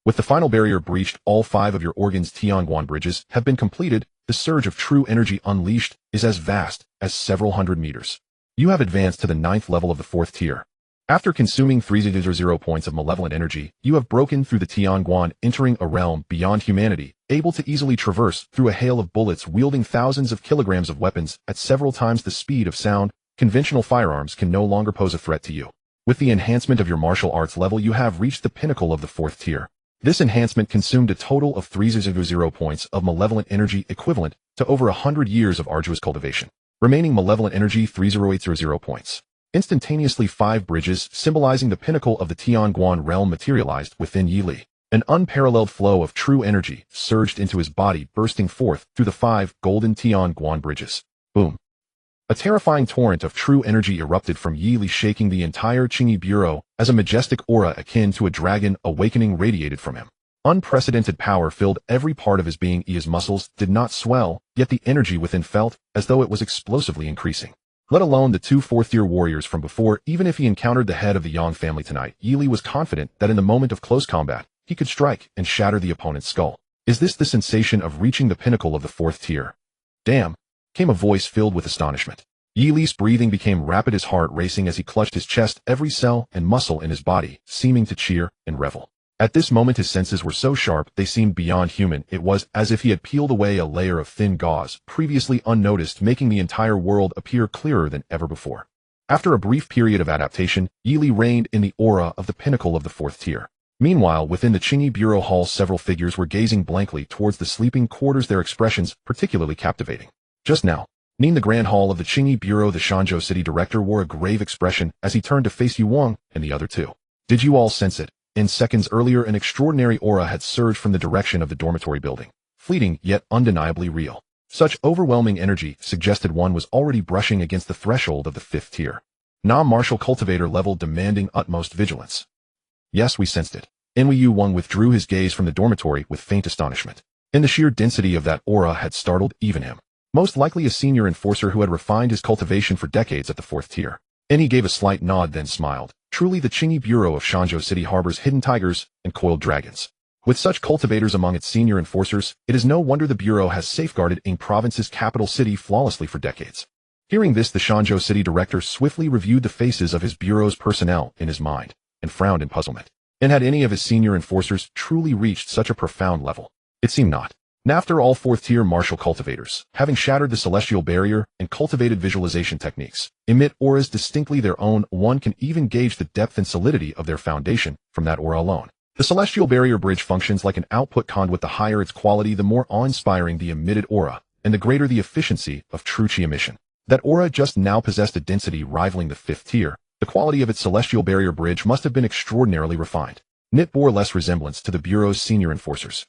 With the final barrier breached, all 5 of your organs' Tianguan bridges have been completed. The surge of true energy unleashed is as vast as several hundred meters. You have advanced to the 9th level of the 4th tier. After consuming 300 points of malevolent energy, you have broken through the Tianguan, entering a realm beyond humanity, able to easily traverse through a hail of bullets, wielding thousands of kilograms of weapons at several times the speed of sound. Conventional firearms can no longer pose a threat to you. With the enhancement of your martial arts level, you have reached the pinnacle of the 4th tier. This enhancement consumed a total of 300 points of malevolent energy, equivalent to over 100 years of arduous cultivation. Remaining malevolent energy 3080 points. Instantaneously, 5 bridges, symbolizing the pinnacle of the Tianguan realm, materialized within Yi Li. An unparalleled flow of true energy surged into his body, bursting forth through the 5 golden Tianguan bridges. Boom. A terrifying torrent of true energy erupted from Yi Li, shaking the entire Qingyi Bureau as a majestic aura akin to a dragon awakening radiated from him. Unprecedented power filled every part of his being. His muscles did not swell, yet the energy within felt as though it was explosively increasing. Let alone the 2 fourth-tier warriors from before. Even if he encountered the head of the Yang family tonight, Yi Li was confident that in the moment of close combat, he could strike and shatter the opponent's skull. Is this the sensation of reaching the pinnacle of the 4th tier? Damn, came a voice filled with astonishment. Yi Li's breathing became rapid, his heart racing as he clutched his chest, every cell and muscle in his body seeming to cheer and revel. At this moment, his senses were so sharp they seemed beyond human. It was as if he had peeled away a layer of thin gauze, previously unnoticed, making the entire world appear clearer than ever before. After a brief period of adaptation, Yi Li reigned in the aura of the pinnacle of the 4th tier. Meanwhile, within the Qingyi Bureau Hall, several figures were gazing blankly towards the sleeping quarters, their expressions particularly captivating. Just now, in the Grand Hall of the Qingyi Bureau, the Shanzhou City director wore a grave expression as he turned to face Yu Wang and the other 2. Did you all sense it? In seconds earlier, an extraordinary aura had surged from the direction of the dormitory building. Fleeting, yet undeniably real. Such overwhelming energy suggested one was already brushing against the threshold of the 5th tier. Non-martial cultivator level, demanding utmost vigilance. Yes, we sensed it. Yu Wang withdrew his gaze from the dormitory with faint astonishment. And the sheer density of that aura had startled even him. Most likely a senior enforcer who had refined his cultivation for decades at the 4th tier. And he gave a slight nod, then smiled. Truly, the Qingyi Bureau of Shanzhou City harbors hidden tigers and coiled dragons. With such cultivators among its senior enforcers, it is no wonder the Bureau has safeguarded Ying Province's capital city flawlessly for decades. Hearing this, the Shanzhou City director swiftly reviewed the faces of his Bureau's personnel in his mind, and frowned in puzzlement. And had any of his senior enforcers truly reached such a profound level? It seemed not. After all 4th-tier martial cultivators, having shattered the celestial barrier and cultivated visualization techniques, emit auras distinctly their own, one can even gauge the depth and solidity of their foundation from that aura alone. The celestial barrier bridge functions like an output conduit. The higher its quality, the more awe-inspiring the emitted aura, and the greater the efficiency of true chi emission. That aura just now possessed a density rivaling the 5th tier. The quality of its celestial barrier bridge must have been extraordinarily refined. It bore less resemblance to the Bureau's senior enforcers,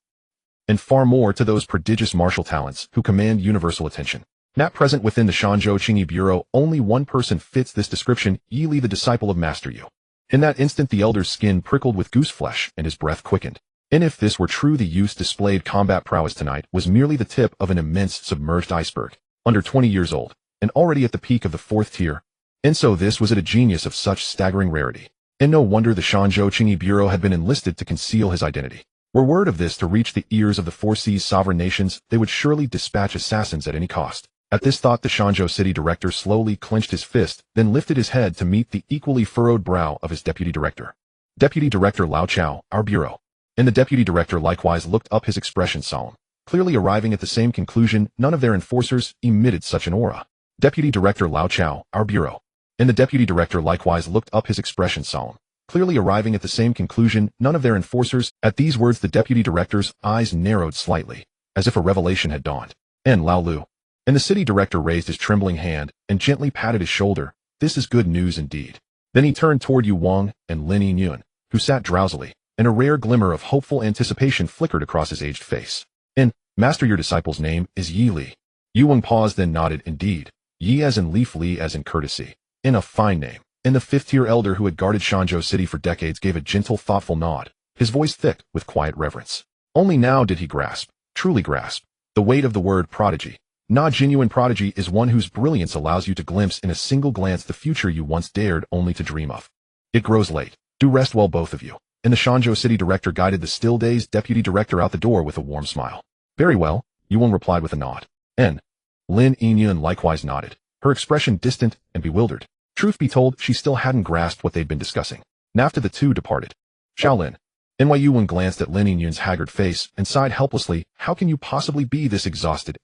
and far more to those prodigious martial talents who command universal attention. Not present within the Shanzhou Qingyi Bureau, only one person fits this description: Yi Li, the disciple of Master Yu. In that instant the elder's skin prickled with goose flesh and his breath quickened. And if this were true, the youth's displayed combat prowess tonight was merely the tip of an immense submerged iceberg, under 20 years old, and already at the peak of the 4th tier. And so this was a genius of such staggering rarity. And no wonder the Shanzhou Qingyi Bureau had been enlisted to conceal his identity. Were word of this to reach the ears of the 4 seas sovereign nations, they would surely dispatch assassins at any cost. At this thought the Shanzhou city director slowly clenched his fist, then lifted his head to meet the equally furrowed brow of his deputy director. Deputy Director Lao Chao, our bureau. And the deputy director likewise looked up, his expression solemn. Clearly arriving at the same conclusion, none of their enforcers emitted such an aura. Deputy Director Lao Chao, our bureau. And the deputy director likewise looked up, his expression solemn. Clearly arriving at the same conclusion, none of their enforcers. At these words the deputy director's eyes narrowed slightly, as if a revelation had dawned. And Lao Lu. And the city director raised his trembling hand and gently patted his shoulder. This is good news indeed. Then he turned toward Yu Wang and Lin Yingyun, who sat drowsily, and a rare glimmer of hopeful anticipation flickered across his aged face. And, Master, your disciple's name is Yi Li. Yu Wang paused, then nodded. Indeed. Yi as in leaf, Li as in courtesy. In a fine name. And the 5th-tier elder who had guarded Shanzhou city for decades gave a gentle, thoughtful nod, his voice thick with quiet reverence. Only now did he grasp, truly grasp, the weight of the word prodigy. Not genuine prodigy is one whose brilliance allows you to glimpse in a single glance the future you once dared only to dream of. It grows late. Do rest well, both of you. And the Shanzhou city director guided the still-dazed deputy director out the door with a warm smile. Very well, Yuan replied with a nod. And Lin Yingyun likewise nodded, her expression distant and bewildered. Truth be told, she still hadn't grasped what they'd been discussing. And after the two departed, Shaolin. Yuan glanced at Lin Yingyun's haggard face and sighed helplessly. How can you possibly be this exhausted?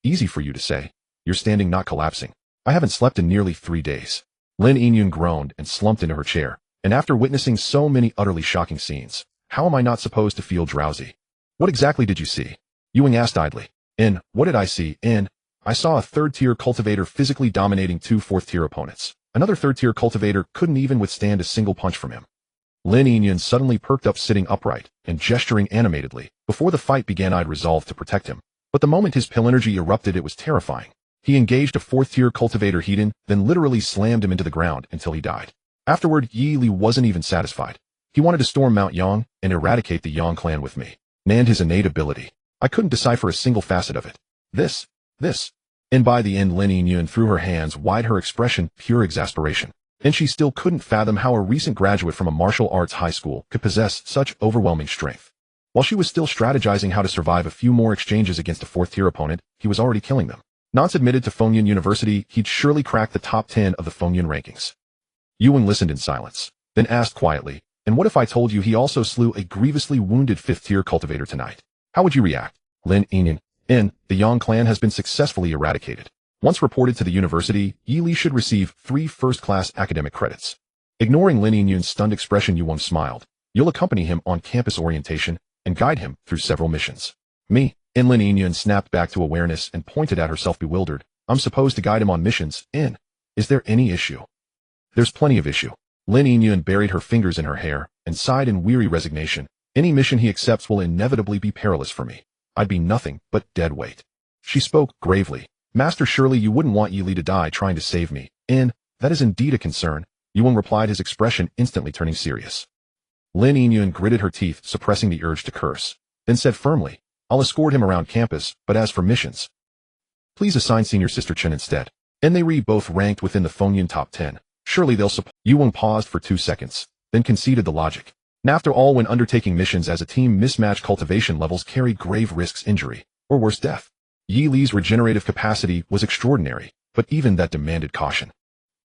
Easy for you to say. You're standing, not collapsing. I haven't slept in nearly 3 days. Lin Yingyun groaned and slumped into her chair. And after witnessing so many utterly shocking scenes, how am I not supposed to feel drowsy? What exactly did you see? Yuan asked idly. What did I see? I saw a 3rd-tier cultivator physically dominating 2 4th-tier opponents. Another 3rd-tier cultivator couldn't even withstand a single punch from him. Lin Yingyun suddenly perked up, sitting upright and gesturing animatedly. Before the fight began I'd resolved to protect him. But the moment his pill energy erupted it was terrifying. He engaged a 4th-tier cultivator Hedon, then literally slammed him into the ground until he died. Afterward, Yi Li wasn't even satisfied. He wanted to storm Mount Yang and eradicate the Yang clan with me. And his innate ability. I couldn't decipher a single facet of it. This. And by the end Lin Yingyun threw her hands wide, her expression pure exasperation. And she still couldn't fathom how a recent graduate from a martial arts high school could possess such overwhelming strength. While she was still strategizing how to survive a few more exchanges against a 4th-tier opponent, he was already killing them. Once admitted to Fengyun University, he'd surely crack the top 10 of the Fengyun rankings. Yuan listened in silence, then asked quietly, and what if I told you he also slew a grievously wounded 5th-tier cultivator tonight? How would you react? Lin Yingyun. The Yang clan has been successfully eradicated. Once reported to the university, Yi Li should receive 3 first-class academic credits. Ignoring Lin Yingyun's stunned expression, Yuan smiled. You'll accompany him on campus orientation and guide him through several missions. Me? Lin Yingyun snapped back to awareness and pointed at herself, bewildered. I'm supposed to guide him on missions. Is there any issue? There's plenty of issue. Lin Yingyun buried her fingers in her hair and sighed in weary resignation. Any mission he accepts will inevitably be perilous for me. I'd be nothing but dead weight. She spoke gravely. Master, surely you wouldn't want Yi Li to die trying to save me. That is indeed a concern, Yuan replied, his expression instantly turning serious. Lin Yingyun gritted her teeth, suppressing the urge to curse, then said firmly, I'll escort him around campus, but as for missions, please assign Senior Sister Chen instead. They both ranked within the Fengyun top 10. Surely they'll support. Yuan paused for 2 seconds, then conceded the logic. And after all, when undertaking missions as a team, mismatched cultivation levels carry grave risks, injury, or worse, death. Yi Li's regenerative capacity was extraordinary, but even that demanded caution.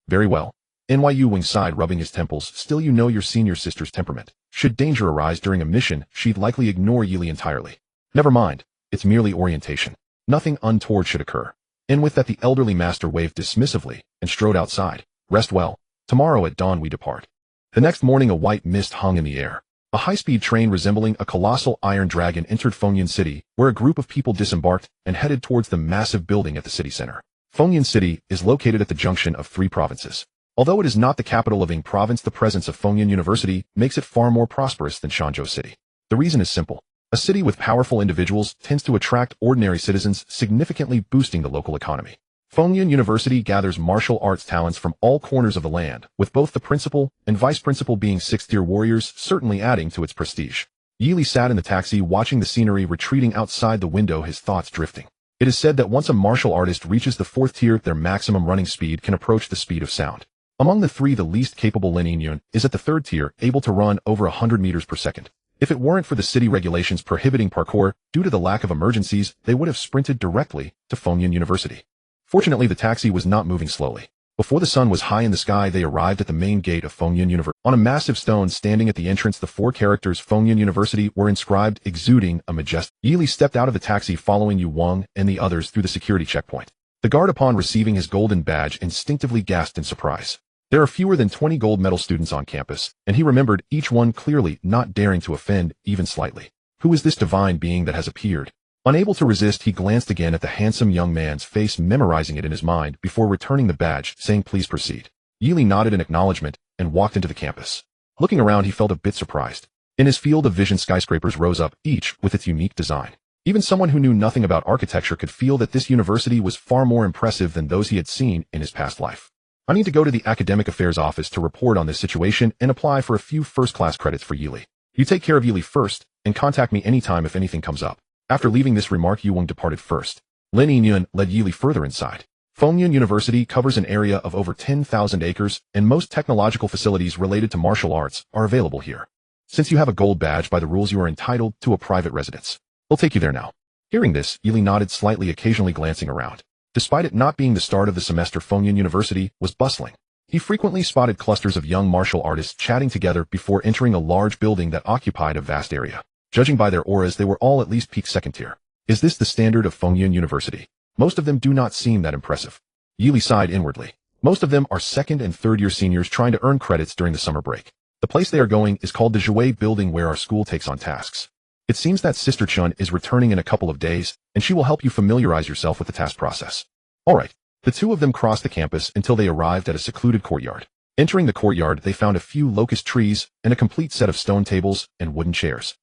Very well. Yuan sighed, rubbing his temples. Still, you know your senior sister's temperament. Should danger arise during a mission, she'd likely ignore Yi Li entirely. Never mind. It's merely orientation. Nothing untoward should occur. And with that the elderly master waved dismissively and strode outside. Rest well. Tomorrow at dawn we depart. The next morning a white mist hung in the air. A high-speed train resembling a colossal iron dragon entered Fengyun City, where a group of people disembarked and headed towards the massive building at the city center. Fengyun City is located at the junction of 3 provinces. Although it is not the capital of Ying Province, the presence of Fengyun University makes it far more prosperous than Shanzhou City. The reason is simple. A city with powerful individuals tends to attract ordinary citizens, significantly boosting the local economy. Fengyun University gathers martial arts talents from all corners of the land, with both the principal and vice principal being sixth-tier warriors, certainly adding to its prestige. Yili sat in the taxi watching the scenery retreating outside the window, his thoughts drifting. It is said that once a martial artist reaches the fourth tier, their maximum running speed can approach the speed of sound. Among the three, the least capable Lin Yingyun is at the third tier, able to run over 100 meters per second. If it weren't for the city regulations prohibiting parkour, due to the lack of emergencies, they would have sprinted directly to Fengyun University. Fortunately, the taxi was not moving slowly. Before the sun was high in the sky, they arrived at the main gate of Fengyun University. On a massive stone standing at the entrance, the four characters Fengyun University were inscribed, exuding a majestic. Yili stepped out of the taxi following Yu Wang and the others through the security checkpoint. The guard, upon receiving his golden badge, instinctively gasped in surprise. There are fewer than 20 gold medal students on campus, and he remembered each one clearly, not daring to offend even slightly. Who is this divine being that has appeared? Unable to resist, he glanced again at the handsome young man's face, memorizing it in his mind before returning the badge, saying, "Please proceed." Yili nodded in acknowledgement and walked into the campus. Looking around, he felt a bit surprised. In his field of vision, skyscrapers rose up, each with its unique design. Even someone who knew nothing about architecture could feel that this university was far more impressive than those he had seen in his past life. I need to go to the academic affairs office to report on this situation and apply for a few first-class credits for Yili. You take care of Yili first, and contact me anytime if anything comes up. After leaving this remark, Yu Wang departed first. Lin Yingyun led Yili further inside. Fengyun University covers an area of over 10,000 acres, and most technological facilities related to martial arts are available here. Since you have a gold badge, by the rules you are entitled to a private residence. We'll take you there now. Hearing this, Yili nodded slightly, occasionally glancing around. Despite it not being the start of the semester, Fengyun University was bustling. He frequently spotted clusters of young martial artists chatting together before entering a large building that occupied a vast area. Judging by their auras, they were all at least peak second tier. Is this the standard of Fengyun University? Most of them do not seem that impressive. Yili sighed inwardly. Most of them are second and third year seniors trying to earn credits during the summer break. The place they are going is called the Jouet building, where our school takes on tasks. It seems that Sister Chun is returning in a couple of days, and she will help you familiarize yourself with the task process. Alright. The two of them crossed the campus until they arrived at a secluded courtyard. Entering the courtyard, they found a few locust trees and a complete set of stone tables and wooden chairs.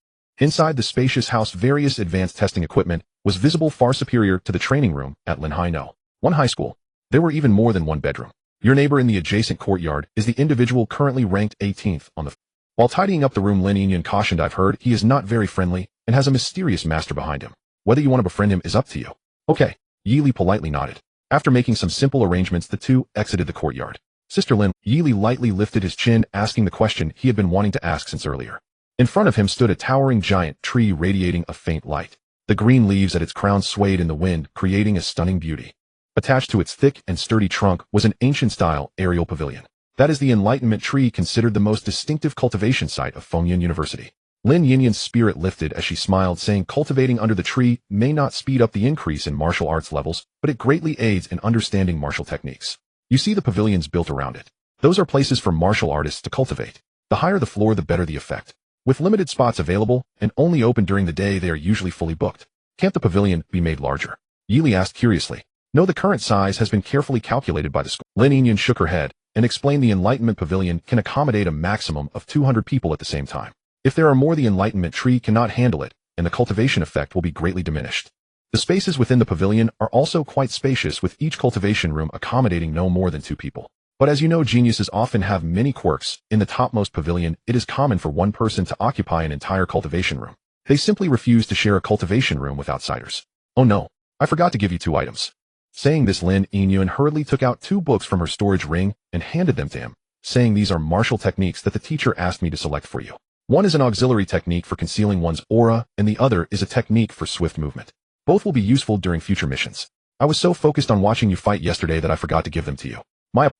Inside the spacious house, various advanced testing equipment was visible, far superior to the training room at Linhai No. One high school. There were even more than one bedroom. Your neighbor in the adjacent courtyard is the individual currently ranked 18th on the. While tidying up the room, Lin Yingyun cautioned, "I've heard he is not very friendly and has a mysterious master behind him. Whether you want to befriend him is up to you." Okay. Yili politely nodded. After making some simple arrangements, the two exited the courtyard. Sister Lin. Yili lightly lifted his chin, asking the question he had been wanting to ask since earlier. In front of him stood a towering giant tree radiating a faint light. The green leaves at its crown swayed in the wind, creating a stunning beauty. Attached to its thick and sturdy trunk was an ancient-style aerial pavilion. That is the Enlightenment tree, considered the most distinctive cultivation site of Fengyun University. Lin Yingyun's spirit lifted as she smiled, saying, "Cultivating under the tree may not speed up the increase in martial arts levels, but it greatly aids in understanding martial techniques. You see the pavilions built around it. Those are places for martial artists to cultivate. The higher the floor, the better the effect. With limited spots available, and only open during the day, they are usually fully booked. Can't the pavilion be made larger?" Yili asked curiously. "No, the current size has been carefully calculated by the school." Lin Yingyun shook her head and explained the Enlightenment Pavilion can accommodate a maximum of 200 people at the same time. If there are more, the Enlightenment tree cannot handle it, and the cultivation effect will be greatly diminished. The spaces within the pavilion are also quite spacious, with each cultivation room accommodating no more than 2 people. But as you know, geniuses often have many quirks. In the topmost pavilion, it is common for one person to occupy an entire cultivation room. They simply refuse to share a cultivation room with outsiders. "Oh no, I forgot to give you 2 items." Saying this, Lin Yingyun hurriedly took out 2 books from her storage ring and handed them to him, saying, "These are martial techniques that the teacher asked me to select for you. One is an auxiliary technique for concealing one's aura, and the other is a technique for swift movement. Both will be useful during future missions. I was so focused on watching you fight yesterday that I forgot to give them to you."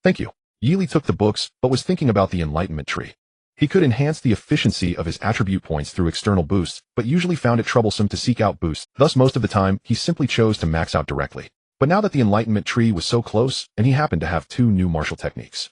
Thank you. Yili took the books, but was thinking about the Enlightenment tree. He could enhance the efficiency of his attribute points through external boosts, but usually found it troublesome to seek out boosts. Thus, most of the time, he simply chose to max out directly. But now that the Enlightenment tree was so close, and he happened to have 2 new martial techniques.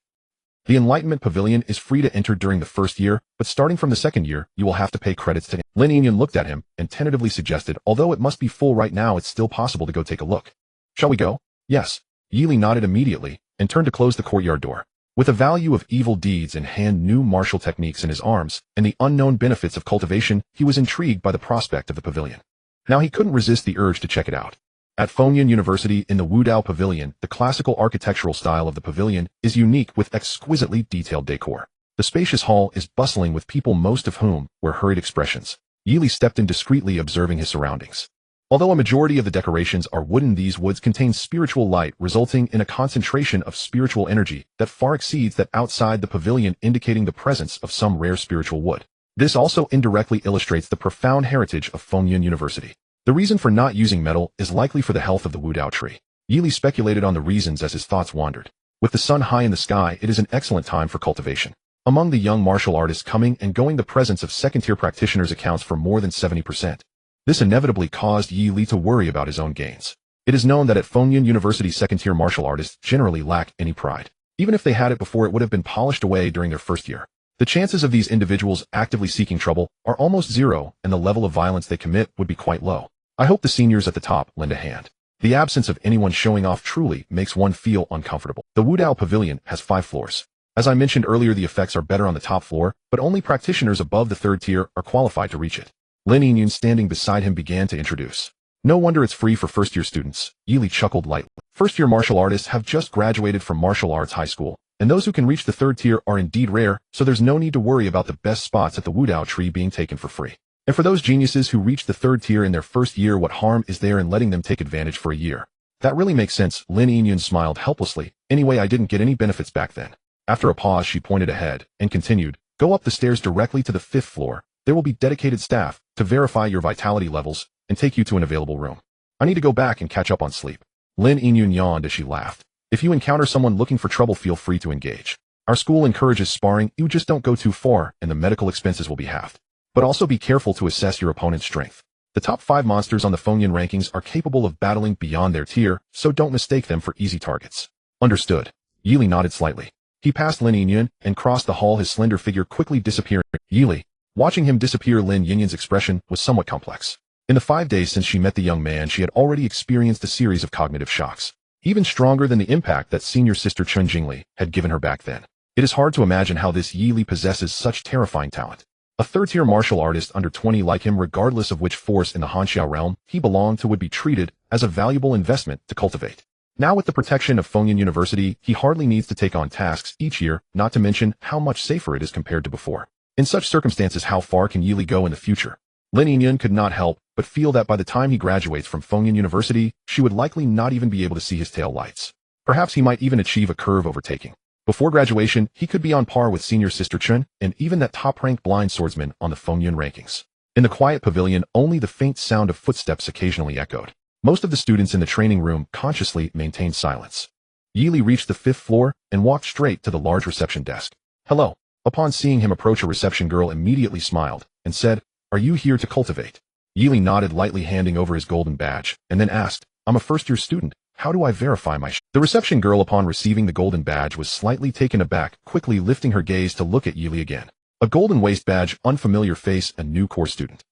The Enlightenment Pavilion is free to enter during the first year, but starting from the second year, you will have to pay credits to him. Lin Yingyun looked at him and tentatively suggested, "Although it must be full right now, it's still possible to go take a look. Shall we go?" "Yes." Yili nodded immediately and turned to close the courtyard door. With a value of evil deeds in hand, new martial techniques in his arms, and the unknown benefits of cultivation, he was intrigued by the prospect of the pavilion. Now he couldn't resist the urge to check it out. At Fengyun University in the Wudao Pavilion, the classical architectural style of the pavilion is unique with exquisitely detailed decor. The spacious hall is bustling with people, most of whom wear hurried expressions. Yili stepped in discreetly, observing his surroundings. Although a majority of the decorations are wooden, these woods contain spiritual light, resulting in a concentration of spiritual energy that far exceeds that outside the pavilion, indicating the presence of some rare spiritual wood. This also indirectly illustrates the profound heritage of Fengyun University. The reason for not using metal is likely for the health of the Wudao tree. Yili speculated on the reasons as his thoughts wandered. With the sun high in the sky, it is an excellent time for cultivation. Among the young martial artists coming and going, the presence of second-tier practitioners accounts for more than 70%. This inevitably caused Yili to worry about his own gains. It is known that at Fengyun University, second-tier martial artists generally lack any pride. Even if they had it before, it would have been polished away during their first year. The chances of these individuals actively seeking trouble are almost zero, and the level of violence they commit would be quite low. I hope the seniors at the top lend a hand. The absence of anyone showing off truly makes one feel uncomfortable. The Wudao Pavilion has 5 floors. As I mentioned earlier, the effects are better on the top floor, but only practitioners above the 3rd tier are qualified to reach it. Lin Yinyun, standing beside him, began to introduce. No wonder it's free for first-year students. Yili chuckled lightly. First-year martial artists have just graduated from martial arts high school, and those who can reach the 3rd tier are indeed rare, so there's no need to worry about the best spots at the Wudao tree being taken for free. And for those geniuses who reach the 3rd tier in their first year, what harm is there in letting them take advantage for a year? That really makes sense. Lin Yinyun smiled helplessly. Anyway, I didn't get any benefits back then. After a pause, she pointed ahead and continued, go up the stairs directly to the 5th floor. There will be dedicated staff to verify your vitality levels and take you to an available room. I need to go back and catch up on sleep. Lin Yinyun yawned as she laughed. If you encounter someone looking for trouble, feel free to engage. Our school encourages sparring. You just don't go too far and the medical expenses will be halved. But also be careful to assess your opponent's strength. The top 5 monsters on the Fengyun rankings are capable of battling beyond their tier, so don't mistake them for easy targets. Understood. Yili nodded slightly. He passed Lin Yinyun and crossed the hall, his slender figure quickly disappearing. Yili, watching him disappear, Lin Yinyun's expression was somewhat complex. In the 5 days since she met the young man, she had already experienced a series of cognitive shocks, even stronger than the impact that senior sister Chun Jingli had given her back then. It is hard to imagine how this Yili possesses such terrifying talent. A 3rd-tier martial artist under 20 like him, regardless of which force in the Hanxiao realm he belonged to, would be treated as a valuable investment to cultivate. Now with the protection of Fengyun University, he hardly needs to take on tasks each year, not to mention how much safer it is compared to before. In such circumstances, how far can Yili go in the future? Lin Yinyun could not help but feel that by the time he graduates from Fengyun University, she would likely not even be able to see his tail lights. Perhaps he might even achieve a curve overtaking. Before graduation, he could be on par with senior sister Chun and even that top-ranked blind swordsman on the Fengyun rankings. In the quiet pavilion, only the faint sound of footsteps occasionally echoed. Most of the students in the training room consciously maintained silence. Yili reached the 5th floor and walked straight to the large reception desk. Hello. Upon seeing him approach, a reception girl immediately smiled and said, Are you here to cultivate? Yili nodded lightly, handing over his golden badge, and then asked, I'm a first-year student. How do I verify my The reception girl, upon receiving the golden badge, was slightly taken aback, quickly lifting her gaze to look at Yili again. A golden waist badge, unfamiliar face, a new core student.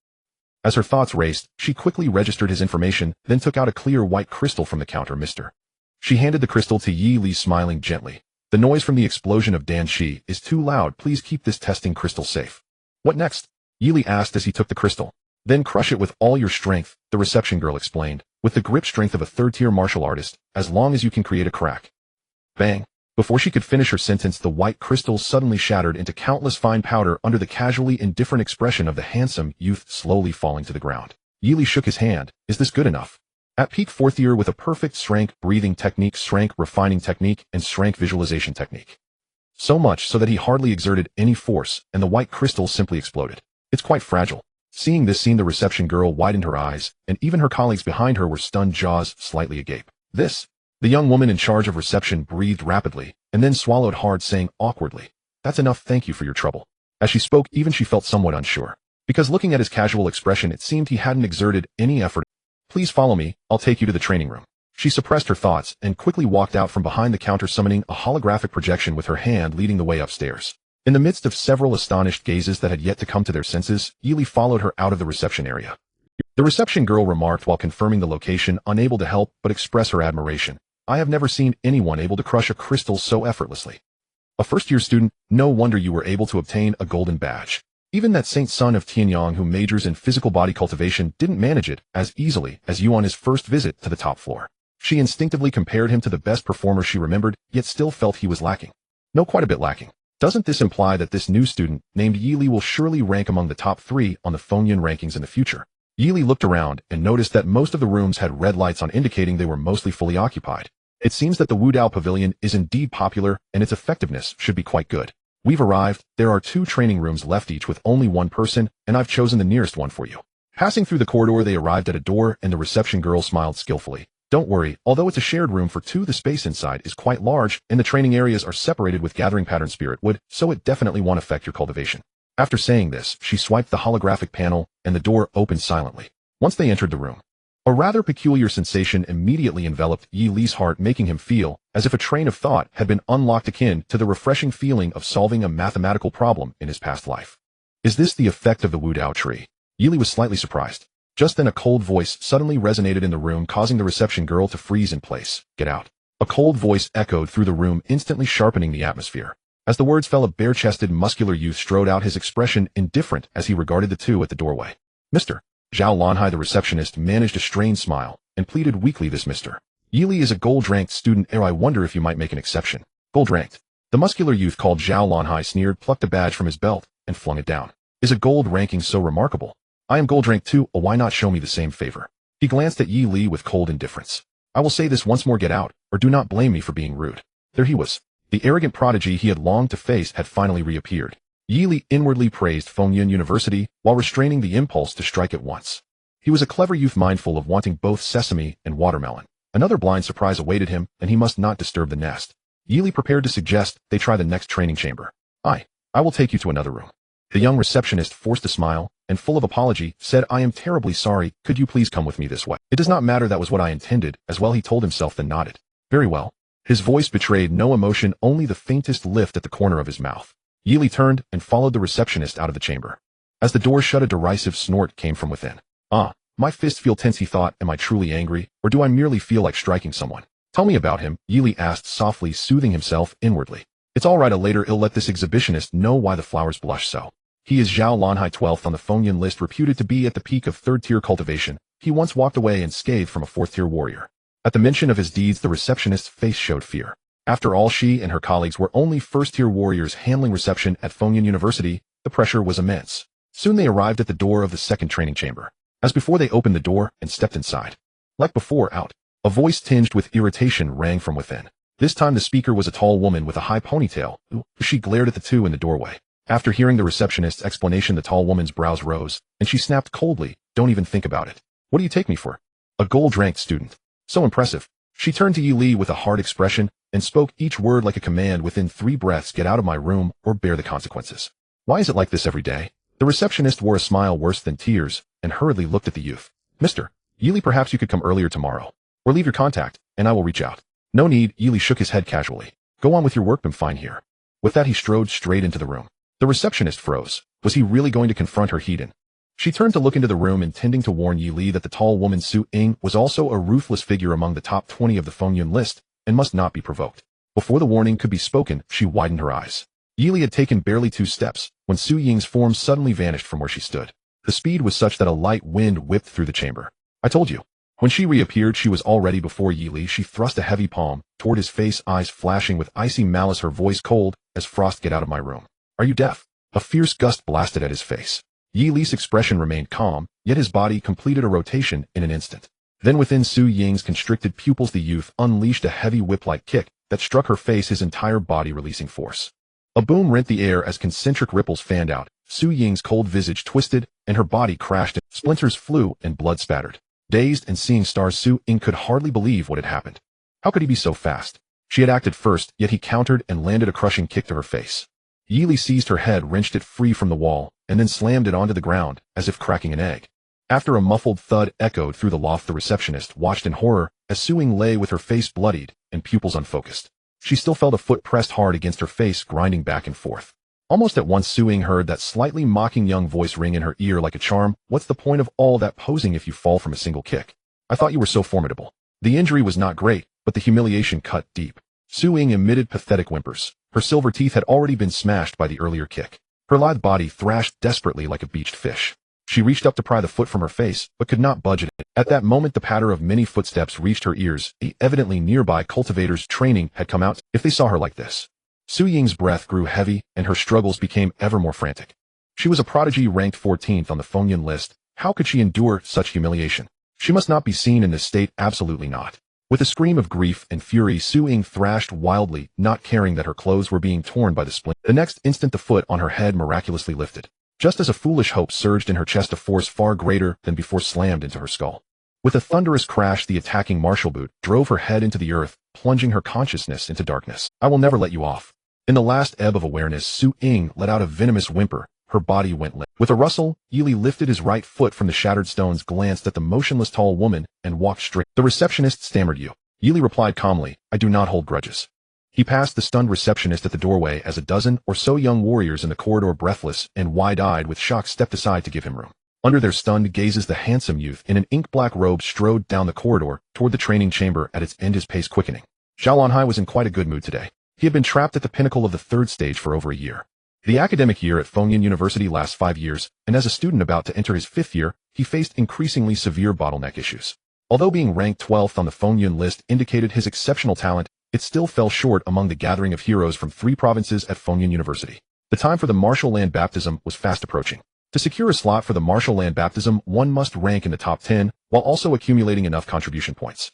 As her thoughts raced, she quickly registered his information, then took out a clear white crystal from the counter. Mister. She handed the crystal to Yili, smiling gently. The noise from the explosion of Dan Shi is too loud. Please keep this testing crystal safe. What next? Yili asked as he took the crystal. Then crush it with all your strength, the reception girl explained, with the grip strength of a 3rd-tier martial artist, as long as you can create a crack. Bang! Before she could finish her sentence, the white crystal suddenly shattered into countless fine powder under the casually indifferent expression of the handsome youth, slowly falling to the ground. Yili shook his hand. Is this good enough? At peak 4th year, with a perfect strength breathing technique, strength refining technique, and strength visualization technique. So much so that he hardly exerted any force, and the white crystal simply exploded. It's quite fragile. Seeing this scene, the reception girl widened her eyes, and even her colleagues behind her were stunned, jaws slightly agape. This? The young woman in charge of reception breathed rapidly, and then swallowed hard, saying awkwardly, That's enough, thank you for your trouble. As she spoke, even she felt somewhat unsure. Because looking at his casual expression, it seemed he hadn't exerted any effort. Please follow me, I'll take you to the training room. She suppressed her thoughts, and quickly walked out from behind the counter, summoning a holographic projection, with her hand leading the way upstairs. In the midst of several astonished gazes that had yet to come to their senses, Yili followed her out of the reception area. The reception girl remarked while confirming the location, unable to help but express her admiration. I have never seen anyone able to crush a crystal so effortlessly. A first-year student, no wonder you were able to obtain a golden badge. Even that saint son of Tianyang who majors in physical body cultivation didn't manage it as easily as you on his first visit to the top floor. She instinctively compared him to the best performer she remembered, yet still felt he was lacking. No, quite a bit lacking. Doesn't this imply that this new student, named Yili, will surely rank among the top 3 on the Fengyan rankings in the future? Yili looked around and noticed that most of the rooms had red lights on, indicating they were mostly fully occupied. It seems that the Wudao Pavilion is indeed popular and its effectiveness should be quite good. We've arrived. There are 2 training rooms left, each with only 1 person, and I've chosen the nearest one for you. Passing through the corridor, they arrived at a door, and the reception girl smiled skillfully. Don't worry, although it's a shared room for 2, the space inside is quite large, and the training areas are separated with gathering pattern spirit wood, so it definitely won't affect your cultivation. After saying this, she swiped the holographic panel, and the door opened silently. Once they entered the room, a rather peculiar sensation immediately enveloped Yi Li's heart, making him feel as if a train of thought had been unlocked, akin to the refreshing feeling of solving a mathematical problem in his past life. Is this the effect of the Wudao tree? Yi Li was slightly surprised. Just then a cold voice suddenly resonated in the room, causing the reception girl to freeze in place. Get out. A cold voice echoed through the room, instantly sharpening the atmosphere. As the words fell, a bare-chested, muscular youth strode out, his expression indifferent as he regarded the 2 at the doorway. Mr. Zhao Lanhai, the receptionist, managed a strained smile and pleaded weakly, this Mr. Yili is a gold-ranked student. I wonder if you might make an exception. Gold-ranked. The muscular youth called Zhao Lanhai sneered, plucked a badge from his belt, and flung it down. Is a gold ranking so remarkable? I am gold-ranked too. Why not show me the same favor? He glanced at Yi Li with cold indifference. I will say this once more, get out, or do not blame me for being rude. There he was. The arrogant prodigy he had longed to face had finally reappeared. Yi Li inwardly praised Fengyan University while restraining the impulse to strike at once. He was a clever youth, mindful of wanting both sesame and watermelon. Another blind surprise awaited him, and he must not disturb the nest. Yi Li prepared to suggest they try the next training chamber. I will take you to another room. The young receptionist forced a smile, and full of apology, said, I am terribly sorry, could you please come with me this way? It does not matter, that was what I intended, as well, he told himself, then nodded. Very well. His voice betrayed no emotion, only the faintest lift at the corner of his mouth. Yi Li turned and followed the receptionist out of the chamber. As the door shut, a derisive snort came from within. My fists feel tense, he thought. Am I truly angry, or do I merely feel like striking someone? Tell me about him, Yi Li asked softly, soothing himself inwardly. It's all right, later I'll let this exhibitionist know why the flowers blush so. He is Zhao Lanhai, 12th on the Fengyan list, reputed to be at the peak of 3rd-tier cultivation. He once walked away unscathed from a 4th-tier warrior. At the mention of his deeds, the receptionist's face showed fear. After all, she and her colleagues were only 1st-tier warriors handling reception at Fengyan University. The pressure was immense. Soon they arrived at the door of the 2nd training chamber. As before, they opened the door and stepped inside. Like before, out. A voice tinged with irritation rang from within. This time the speaker was a tall woman with a high ponytail. She glared at the 2 in the doorway. After hearing the receptionist's explanation, the tall woman's brows rose, and she snapped coldly, don't even think about it. What do you take me for? A gold-ranked student. So impressive. She turned to Yi Li with a hard expression and spoke each word like a command. Within 3 breaths, get out of my room or bear the consequences. Why is it like this every day? The receptionist wore a smile worse than tears and hurriedly looked at the youth. Mr. Yi Li, perhaps you could come earlier tomorrow. Or leave your contact, and I will reach out. No need, Yi Li shook his head casually. Go on with your work, I'm fine here. With that, he strode straight into the room. The receptionist froze. Was he really going to confront her heathen? She turned to look into the room, intending to warn Yi Li that the tall woman Su Ying was also a ruthless figure among the top 20 of the Fengyan list and must not be provoked. Before the warning could be spoken, she widened her eyes. Yi Li had taken barely 2 steps when Su Ying's form suddenly vanished from where she stood. The speed was such that a light wind whipped through the chamber. I told you. When she reappeared, she was already before Yi Li. She thrust a heavy palm toward his face, eyes flashing with icy malice, her voice cold as frost. Get out of my room. Are you deaf? A fierce gust blasted at his face. Yi Li's expression remained calm, yet his body completed a rotation in an instant. Then within Su Ying's constricted pupils, the youth unleashed a heavy whip-like kick that struck her face, his entire body releasing force. A boom rent the air as concentric ripples fanned out. Su Ying's cold visage twisted, and her body crashed. Splinters flew and blood spattered. Dazed and seeing stars, Su Ying could hardly believe what had happened. How could he be so fast? She had acted first, yet he countered and landed a crushing kick to her face. Yi Li seized her head, wrenched it free from the wall, and then slammed it onto the ground, as if cracking an egg. After a muffled thud echoed through the loft, the receptionist watched in horror as Su Ying lay with her face bloodied and pupils unfocused. She still felt a foot pressed hard against her face, grinding back and forth. Almost at once, Su Ying heard that slightly mocking young voice ring in her ear like a charm. What's the point of all that posing if you fall from a single kick? I thought you were so formidable. The injury was not great, but the humiliation cut deep. Su Ying emitted pathetic whimpers. Her silver teeth had already been smashed by the earlier kick. Her lithe body thrashed desperately like a beached fish. She reached up to pry the foot from her face, but could not budge it. At that moment the patter of many footsteps reached her ears. The evidently nearby cultivator's training had come out. If they saw her like this. Su Ying's breath grew heavy, and her struggles became ever more frantic. She was a prodigy ranked 14th on the Fengyan list. How could she endure such humiliation? She must not be seen in this state, absolutely not. With a scream of grief and fury, Su Ying thrashed wildly, not caring that her clothes were being torn by the splint. The next instant the foot on her head miraculously lifted. Just as a foolish hope surged in her chest, a force far greater than before slammed into her skull. With a thunderous crash, the attacking martial boot drove her head into the earth, plunging her consciousness into darkness. I will never let you off. In the last ebb of awareness, Su Ying let out a venomous whimper. Her body went limp. With a rustle, Yili lifted his right foot from the shattered stones, glanced at the motionless tall woman, and walked straight. The receptionist stammered. You. Yili replied calmly, I do not hold grudges. He passed the stunned receptionist at the doorway as a dozen or so young warriors in the corridor, breathless and wide-eyed with shock, stepped aside to give him room. Under their stunned gazes, the handsome youth in an ink-black robe strode down the corridor toward the training chamber, at its end, his pace quickening. Zhao Lanhai was in quite a good mood today. He had been trapped at the pinnacle of the third stage for over a year. The academic year at Fengyan University lasts 5 years, and as a student about to enter his 5th year, he faced increasingly severe bottleneck issues. Although being ranked 12th on the Fengyan list indicated his exceptional talent, it still fell short among the gathering of heroes from 3 provinces at Fengyan University. The time for the martial land baptism was fast approaching. To secure a slot for the martial land baptism, one must rank in the top 10, while also accumulating enough contribution points.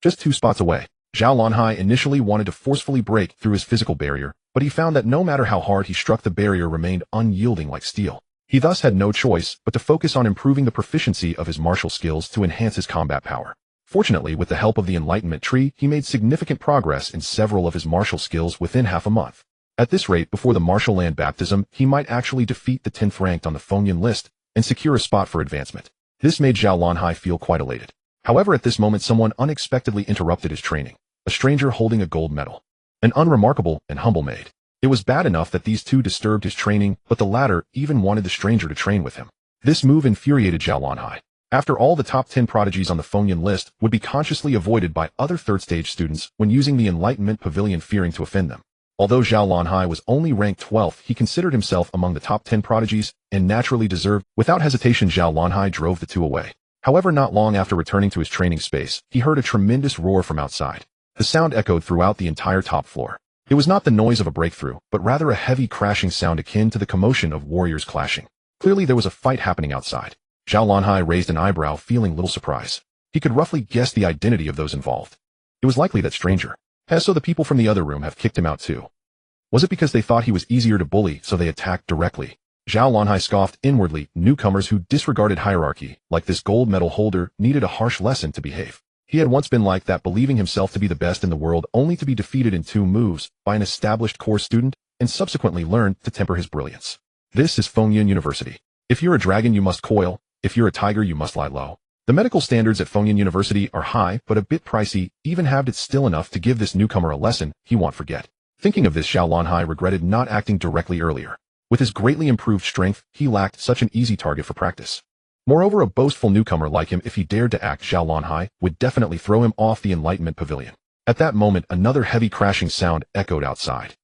Just 2 spots away, Zhao Lanhai initially wanted to forcefully break through his physical barrier, but he found that no matter how hard he struck, the barrier remained unyielding like steel. He thus had no choice but to focus on improving the proficiency of his martial skills to enhance his combat power. Fortunately, with the help of the Enlightenment Tree, he made significant progress in several of his martial skills within half a month. At this rate, before the martial land baptism, he might actually defeat the 10th ranked on the Fengyan list and secure a spot for advancement. This made Zhao Lanhai feel quite elated. However, at this moment someone unexpectedly interrupted his training. A stranger holding a gold medal. An unremarkable and humble maid. It was bad enough that these two disturbed his training, but the latter even wanted the stranger to train with him. This move infuriated Zhao Lanhai. After all, the top 10 prodigies on the Fengyan list would be consciously avoided by other third-stage students when using the Enlightenment Pavilion, fearing to offend them. Although Zhao Lanhai was only ranked 12th, he considered himself among the top 10 prodigies, and naturally deserved. Without hesitation, Zhao Lanhai drove the two away. However, not long after returning to his training space, he heard a tremendous roar from outside. The sound echoed throughout the entire top floor. It was not the noise of a breakthrough, but rather a heavy crashing sound akin to the commotion of warriors clashing. Clearly there was a fight happening outside. Zhao Lanhai raised an eyebrow, feeling little surprise. He could roughly guess the identity of those involved. It was likely that stranger. So the people from the other room have kicked him out too. Was it because they thought he was easier to bully, so they attacked directly? Zhao Lanhai scoffed inwardly. Newcomers who disregarded hierarchy, like this gold medal holder, needed a harsh lesson to behave. He had once been like that, believing himself to be the best in the world, only to be defeated in 2 moves by an established core student, and subsequently learned to temper his brilliance. This is Fengyan University. If you're a dragon, you must coil. If you're a tiger, you must lie low. The medical standards at Fengyan University are high, but a bit pricey. Even haved it still enough to give this newcomer a lesson he won't forget. Thinking of this, Zhao Lanhai regretted not acting directly earlier. With his greatly improved strength, he lacked such an easy target for practice. Moreover, a boastful newcomer like him, if he dared to act, Zhao Lanhai would definitely throw him off the Enlightenment Pavilion. At that moment, another heavy crashing sound echoed outside.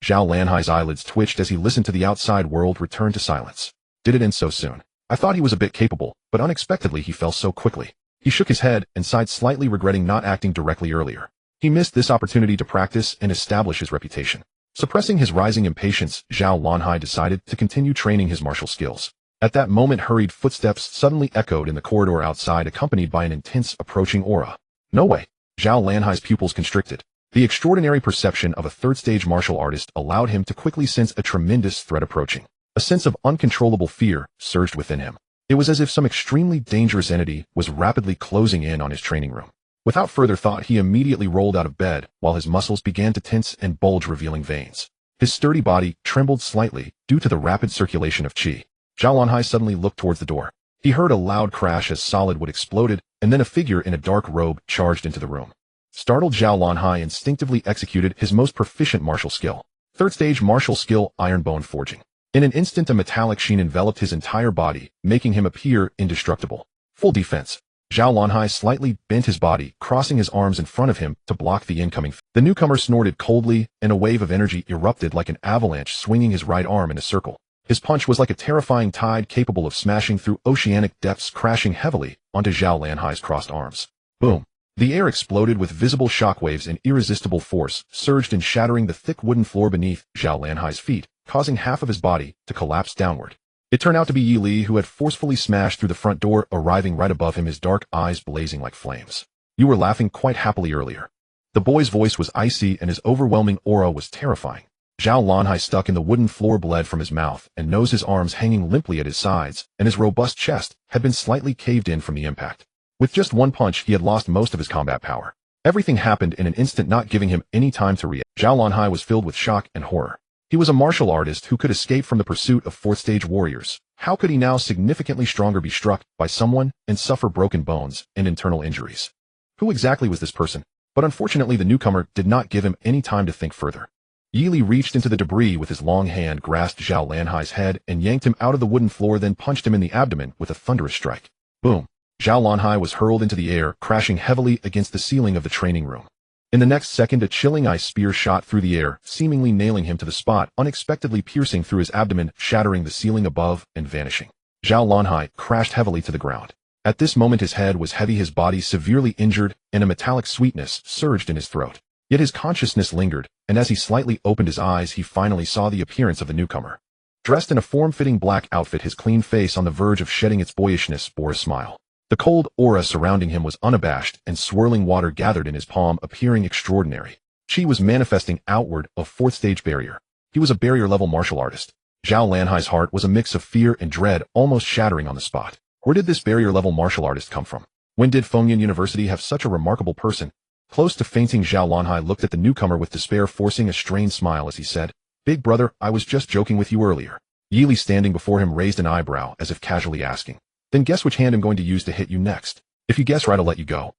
Zhao Lanhai's eyelids twitched as he listened to the outside world return to silence. Did it end so soon? I thought he was a bit capable, but unexpectedly he fell so quickly. He shook his head and sighed slightly, regretting not acting directly earlier. He missed this opportunity to practice and establish his reputation. Suppressing his rising impatience, Zhao Lanhai decided to continue training his martial skills. At that moment, hurried footsteps suddenly echoed in the corridor outside, accompanied by an intense approaching aura. No way. Zhao Lanhai's pupils constricted. The extraordinary perception of a third-stage martial artist allowed him to quickly sense a tremendous threat approaching. A sense of uncontrollable fear surged within him. It was as if some extremely dangerous entity was rapidly closing in on his training room. Without further thought, he immediately rolled out of bed, while his muscles began to tense and bulge, revealing veins. His sturdy body trembled slightly due to the rapid circulation of qi. Zhao Lanhai suddenly looked towards the door. He heard a loud crash as solid wood exploded, and then a figure in a dark robe charged into the room. Startled, Zhao Lanhai instinctively executed his most proficient martial skill. Third-stage martial skill, iron bone forging. In an instant, a metallic sheen enveloped his entire body, making him appear indestructible. Full defense. Zhao Lanhai slightly bent his body, crossing his arms in front of him to block the incoming. The newcomer snorted coldly, and a wave of energy erupted like an avalanche, swinging his right arm in a circle. His punch was like a terrifying tide capable of smashing through oceanic depths, crashing heavily onto Zhao Lanhai's crossed arms. Boom! The air exploded with visible shockwaves, and irresistible force surged in, shattering the thick wooden floor beneath Zhao Lanhai's feet, causing half of his body to collapse downward. It turned out to be Yi Li, who had forcefully smashed through the front door, arriving right above him, his dark eyes blazing like flames. "You were laughing quite happily earlier." The boy's voice was icy, and his overwhelming aura was terrifying. Zhao Lanhai, stuck in the wooden floor, bled from his mouth and nose, his arms hanging limply at his sides, and his robust chest had been slightly caved in from the impact. With just one punch, he had lost most of his combat power. Everything happened in an instant, not giving him any time to react. Zhao Lanhai was filled with shock and horror. He was a martial artist who could escape from the pursuit of fourth-stage warriors. How could he, now significantly stronger, be struck by someone and suffer broken bones and internal injuries? Who exactly was this person? But unfortunately, the newcomer did not give him any time to think further. Yi Li reached into the debris with his long hand, grasped Zhao Lanhai's head, and yanked him out of the wooden floor, then punched him in the abdomen with a thunderous strike. Boom! Zhao Lanhai was hurled into the air, crashing heavily against the ceiling of the training room. In the next second, a chilling ice spear shot through the air, seemingly nailing him to the spot, unexpectedly piercing through his abdomen, shattering the ceiling above and vanishing. Zhao Lanhai crashed heavily to the ground. At this moment, his head was heavy, his body severely injured, and a metallic sweetness surged in his throat. Yet his consciousness lingered, and as he slightly opened his eyes, he finally saw the appearance of the newcomer. Dressed in a form-fitting black outfit, his clean face on the verge of shedding its boyishness bore a smile. The cold aura surrounding him was unabashed, and swirling water gathered in his palm, appearing extraordinary. Chi was manifesting outward, a fourth-stage barrier. He was a barrier-level martial artist. Zhao Lanhai's heart was a mix of fear and dread, almost shattering on the spot. Where did this barrier-level martial artist come from? When did Fengyan University have such a remarkable person? Close to fainting, Zhao Lanhai looked at the newcomer with despair, forcing a strained smile as he said, "Big brother, I was just joking with you earlier." Yi Li, standing before him, raised an eyebrow as if casually asking, "Then guess which hand I'm going to use to hit you next. If you guess right, I'll let you go."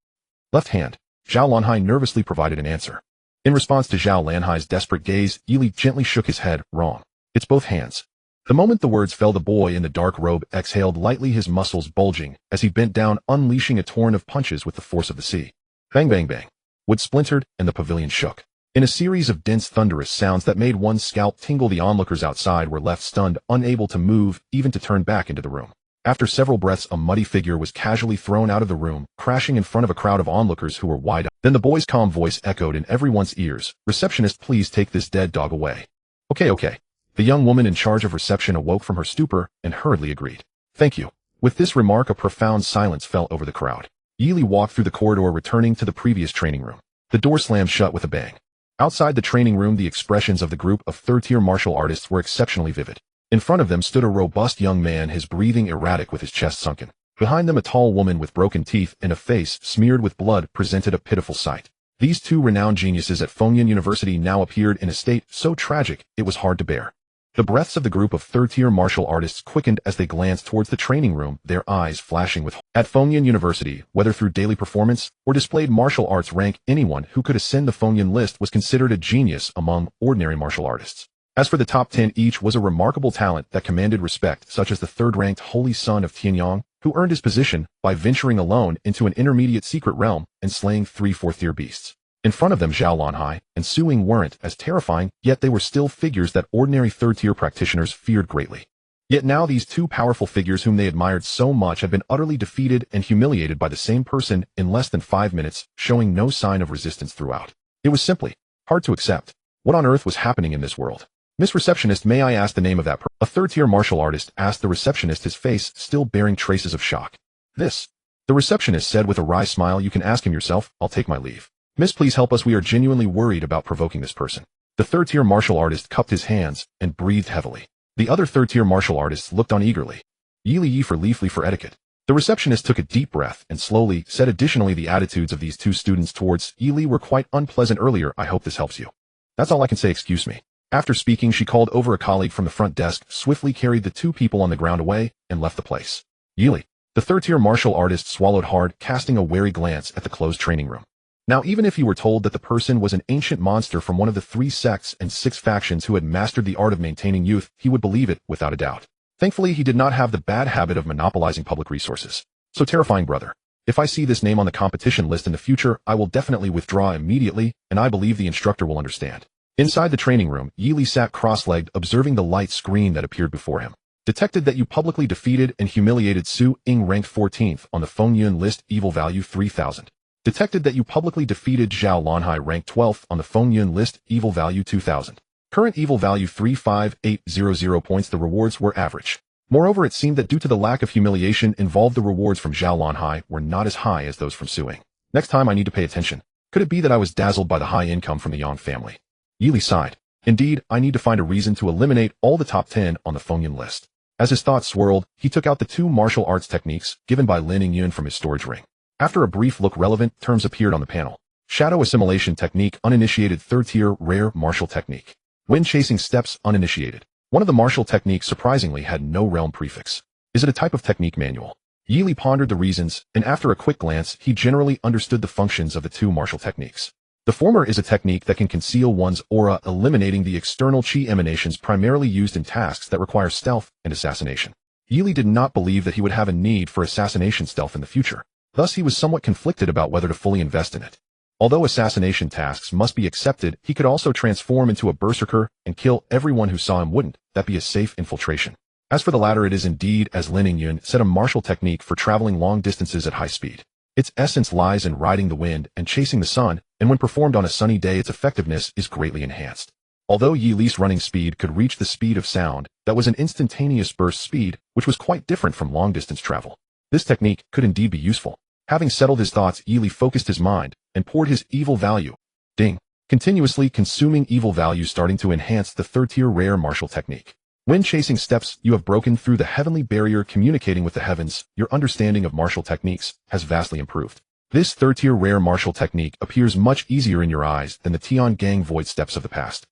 "Left hand." Zhao Lanhai nervously provided an answer. In response to Zhao Lanhai's desperate gaze, Yi Li gently shook his head. "Wrong. It's both hands." The moment the words fell, the boy in the dark robe exhaled lightly, his muscles bulging as he bent down, unleashing a torrent of punches with the force of the sea. Bang, bang, bang. Wood splintered, and the pavilion shook. In a series of dense, thunderous sounds that made one's scalp tingle, the onlookers outside were left stunned, unable to move, even to turn back into the room. After several breaths, a muddy figure was casually thrown out of the room, crashing in front of a crowd of onlookers who were wide-eyed. Then the boy's calm voice echoed in everyone's ears, "Receptionist, please take this dead dog away." Okay. The young woman in charge of reception awoke from her stupor and hurriedly agreed. "Thank you." With this remark, a profound silence fell over the crowd. Yi Li walked through the corridor, returning to the previous training room. The door slammed shut with a bang. Outside the training room, the expressions of the group of third-tier martial artists were exceptionally vivid. In front of them stood a robust young man, his breathing erratic with his chest sunken. Behind them, a tall woman with broken teeth and a face smeared with blood presented a pitiful sight. These two renowned geniuses at Fengyan University now appeared in a state so tragic it was hard to bear. The breaths of the group of third-tier martial artists quickened as they glanced towards the training room, their eyes flashing with horror. At Fengyan University, whether through daily performance or displayed martial arts rank, anyone who could ascend the Fengyan list was considered a genius among ordinary martial artists. As for the top 10, each was a remarkable talent that commanded respect, such as the third-ranked Holy Son of Tianyang, who earned his position by venturing alone into an intermediate secret realm and slaying 3 fourth-tier beasts. In front of them, Zhao Lanhai and Su Ying weren't as terrifying, yet they were still figures that ordinary third-tier practitioners feared greatly. Yet now these two powerful figures whom they admired so much had been utterly defeated and humiliated by the same person in less than 5 minutes, showing no sign of resistance throughout. It was simply hard to accept. What on earth was happening in this world? "Miss Receptionist, may I ask the name of that person?" A third-tier martial artist asked the receptionist, his face still bearing traces of shock. "This," the receptionist said with a wry smile, "you can ask him yourself. I'll take my leave." "Miss, please help us. We are genuinely worried about provoking this person." The third-tier martial artist cupped his hands and breathed heavily. The other third-tier martial artists looked on eagerly. "Yi Li for Leafly for etiquette." The receptionist took a deep breath and slowly said, "Additionally, the attitudes of these two students towards Yi Li were quite unpleasant earlier. I hope this helps you." "That's all I can say, excuse me." After speaking, she called over a colleague from the front desk, swiftly carried the two people on the ground away, and left the place. Yi Li. The third-tier martial artist swallowed hard, casting a wary glance at the closed training room. Now, even if he were told that the person was an ancient monster from one of the 3 sects and 6 factions who had mastered the art of maintaining youth, he would believe it without a doubt. Thankfully, he did not have the bad habit of monopolizing public resources. So terrifying, brother. If I see this name on the competition list in the future, I will definitely withdraw immediately, and I believe the instructor will understand. Inside the training room, Yili sat cross-legged, observing the light screen that appeared before him. Detected that you publicly defeated and humiliated Su Ying, ranked 14th on the Fengyun list, evil value 3000. Detected that you publicly defeated Zhao Lanhai, ranked 12th on the Fengyun list, evil value 2000. Current evil value 35800 points. The rewards were average. Moreover, it seemed that due to the lack of humiliation involved, the rewards from Zhao Lanhai were not as high as those from Su Ying. Next time I need to pay attention. Could it be that I was dazzled by the high income from the Yang family? Yili sighed. Indeed, I need to find a reason to eliminate all the top 10 on the Fengyun list. As his thoughts swirled, he took out the 2 martial arts techniques given by Lin Yingyun from his storage ring. After a brief look, relevant terms appeared on the panel. Shadow assimilation technique, uninitiated, 3rd tier, rare martial technique. Wind chasing steps, uninitiated. One of the martial techniques surprisingly had no realm prefix. Is it a type of technique manual? Yili pondered the reasons, and after a quick glance, he generally understood the functions of the 2 martial techniques. The former is a technique that can conceal one's aura, eliminating the external chi emanations primarily used in tasks that require stealth and assassination. Yili did not believe that he would have a need for assassination stealth in the future. Thus, he was somewhat conflicted about whether to fully invest in it. Although assassination tasks must be accepted, he could also transform into a berserker and kill everyone who saw him. Wouldn't that be a safe infiltration? As for the latter, it is indeed, as Lin Yingyun said, a martial technique for traveling long distances at high speed. Its essence lies in riding the wind and chasing the sun, and when performed on a sunny day, its effectiveness is greatly enhanced. Although Yili's running speed could reach the speed of sound, that was an instantaneous burst speed, which was quite different from long-distance travel. This technique could indeed be useful. Having settled his thoughts, Yili focused his mind and poured his evil value. Ding. Continuously consuming evil value, starting to enhance the 3rd tier rare martial technique. When chasing steps, you have broken through the heavenly barrier communicating with the heavens. Your understanding of martial techniques has vastly improved. This 3rd tier rare martial technique appears much easier in your eyes than the Tian Gang void steps of the past.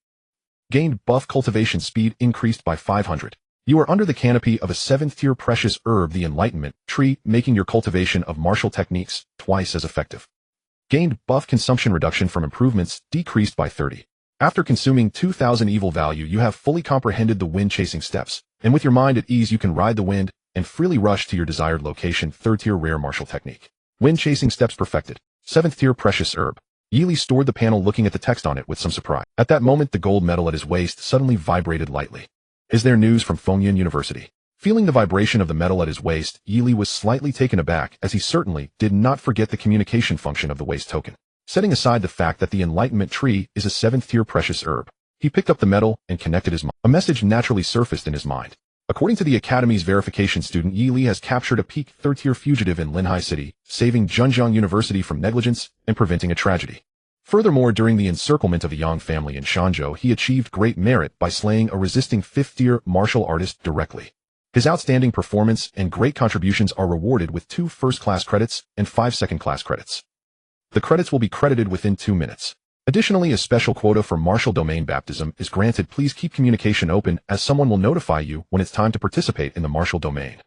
Gained buff, cultivation speed increased by 500. You are under the canopy of a 7th tier precious herb, the enlightenment tree, making your cultivation of martial techniques twice as effective. Gained buff, consumption reduction from improvements decreased by 30. After consuming 2000 evil value, you have fully comprehended the wind chasing steps, and with your mind at ease, you can ride the wind and freely rush to your desired location. 3rd tier rare martial technique. Wind chasing steps perfected. 7th tier precious herb. Yili stored the panel, looking at the text on it with some surprise. At that moment, the gold medal at his waist suddenly vibrated lightly. Is there news from Fengyun University? Feeling the vibration of the medal at his waist, Yili was slightly taken aback, as he certainly did not forget the communication function of the waist token. Setting aside the fact that the enlightenment tree is a 7th tier precious herb, he picked up the medal and connected his mind. A message naturally surfaced in his mind. According to the Academy's verification student, Yili has captured a peak 3rd tier fugitive in Linhai City, saving Zhenjiang University from negligence and preventing a tragedy. Furthermore, during the encirclement of the Yang family in Shanzhou, he achieved great merit by slaying a resisting 5th tier martial artist directly. His outstanding performance and great contributions are rewarded with 2 first-class credits and 5 second-class credits. The credits will be credited within 2 minutes. Additionally, a special quota for martial domain baptism is granted. Please keep communication open, as someone will notify you when it's time to participate in the martial domain.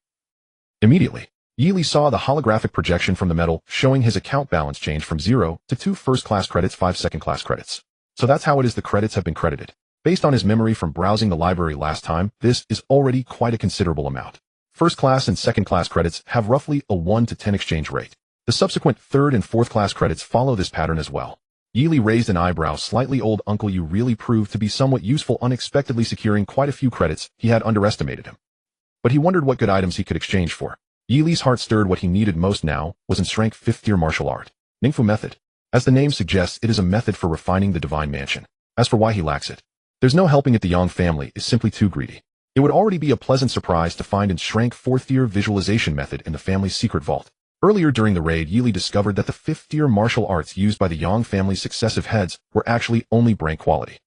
Immediately, Yili saw the holographic projection from the medal, showing his account balance change from 0 to 2 first-class credits, 5 second-class credits. So that's how it is the credits have been credited. Based on his memory from browsing the library last time, this is already quite a considerable amount. First-class and second-class credits have roughly a 1 to 10 exchange rate. The subsequent 3rd and 4th class credits follow this pattern as well. Yili raised an eyebrow slightly. Old uncle, you really proved to be somewhat useful, unexpectedly securing quite a few credits. He had underestimated him. But he wondered what good items he could exchange for. Yili's heart stirred. What he needed most now was in strength 5th tier martial art. Ningfu method. As the name suggests, it is a method for refining the divine mansion. As for why he lacks it, there's no helping it. The Yang family is simply too greedy. It would already be a pleasant surprise to find in strength 4th tier visualization method in the family's secret vault. Earlier during the raid, Yili discovered that the 5th tier martial arts used by the Yang family's successive heads were actually only rank quality.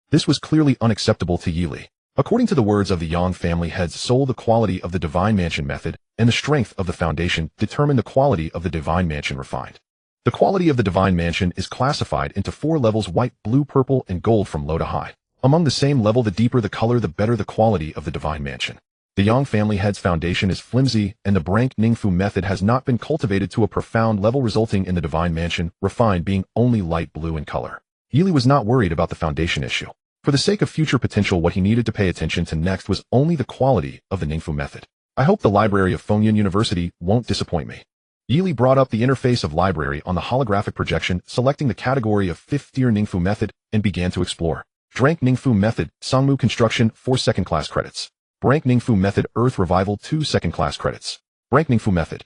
This was clearly unacceptable to Yili. According to the words of the Yang family heads, soul, the quality of the divine mansion method and the strength of the foundation determine the quality of the divine mansion refined. The quality of the divine mansion is classified into 4 levels: white, blue, purple, and gold from low to high. Among the same level, the deeper the color, the better the quality of the divine mansion. The Yang family head's foundation is flimsy, and the Brank Ningfu method has not been cultivated to a profound level, resulting in the divine mansion refined being only light blue in color. Yili was not worried about the foundation issue. For the sake of future potential, what he needed to pay attention to next was only the quality of the Ningfu method. I hope the library of Fengyun University won't disappoint me. Yili brought up the interface of library on the holographic projection, selecting the category of 5th tier Ningfu method, and began to explore. Drank Ningfu Method, Songmu Construction, 4 second class credits. Brank Ningfu Method, Earth Revival, 2 second class credits. Brank Ningfu Method.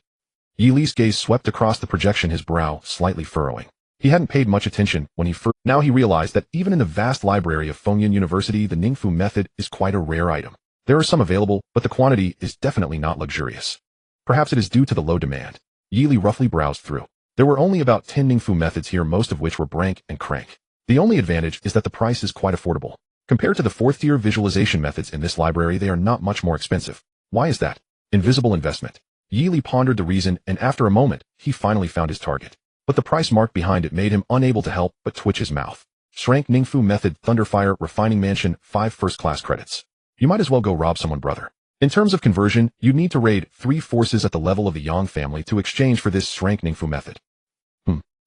Yi Li's gaze swept across the projection, his brow slightly furrowing. He hadn't paid much attention when he first. Now he realized that even in the vast library of Fengyan University, the Ningfu Method is quite a rare item. There are some available, but the quantity is definitely not luxurious. Perhaps it is due to the low demand. Yi Li roughly browsed through. There were only about 10 Ningfu methods here, most of which were Brank and Crank. The only advantage is that the price is quite affordable. Compared to the 4th-tier visualization methods in this library, they are not much more expensive. Why is that? Invisible investment. Yi Li pondered the reason, and after a moment, he finally found his target. But the price mark behind it made him unable to help but twitch his mouth. Shrank Ningfu Method, Thunderfire, Refining Mansion, 5 first-class credits. You might as well go rob someone, brother. In terms of conversion, you'd need to raid 3 forces at the level of the Yang family to exchange for this Shrank Ningfu Method.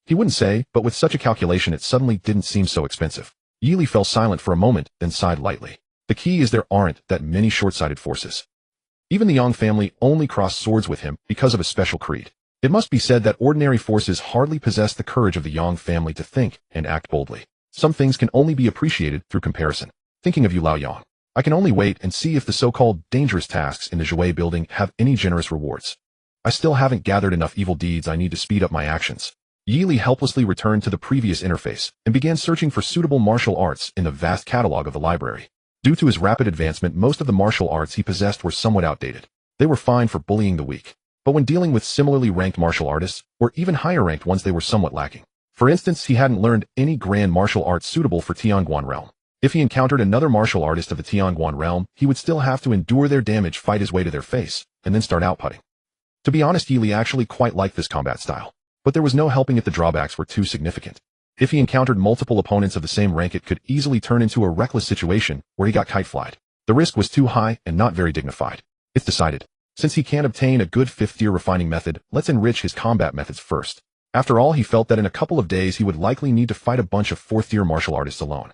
He wouldn't say, but with such a calculation it suddenly didn't seem so expensive. Yi Li fell silent for a moment, then sighed lightly. The key is there aren't that many short-sighted forces. Even the Yang family only crossed swords with him because of a special creed. It must be said that ordinary forces hardly possess the courage of the Yang family to think and act boldly. Some things can only be appreciated through comparison. Thinking of you, Lao Yang. I can only wait and see if the so-called dangerous tasks in the Jouet building have any generous rewards. I still haven't gathered enough evil deeds. I need to speed up my actions. Yi Li helplessly returned to the previous interface and began searching for suitable martial arts in the vast catalog of the library. Due to his rapid advancement, most of the martial arts he possessed were somewhat outdated. They were fine for bullying the weak, but when dealing with similarly ranked martial artists, or even higher ranked ones, they were somewhat lacking. For instance, he hadn't learned any grand martial arts suitable for Tianguan realm. If he encountered another martial artist of the Tianguan realm, he would still have to endure their damage, fight his way to their face, and then start outputting. To be honest, Yi Li actually quite liked this combat style. But there was no helping it, the drawbacks were too significant. If he encountered multiple opponents of the same rank, it could easily turn into a reckless situation where he got kite-flied. The risk was too high and not very dignified. It's decided. Since he can't obtain a good 5th-tier refining method, let's enrich his combat methods first. After all, he felt that in a couple of days he would likely need to fight a bunch of 4th-tier martial artists alone.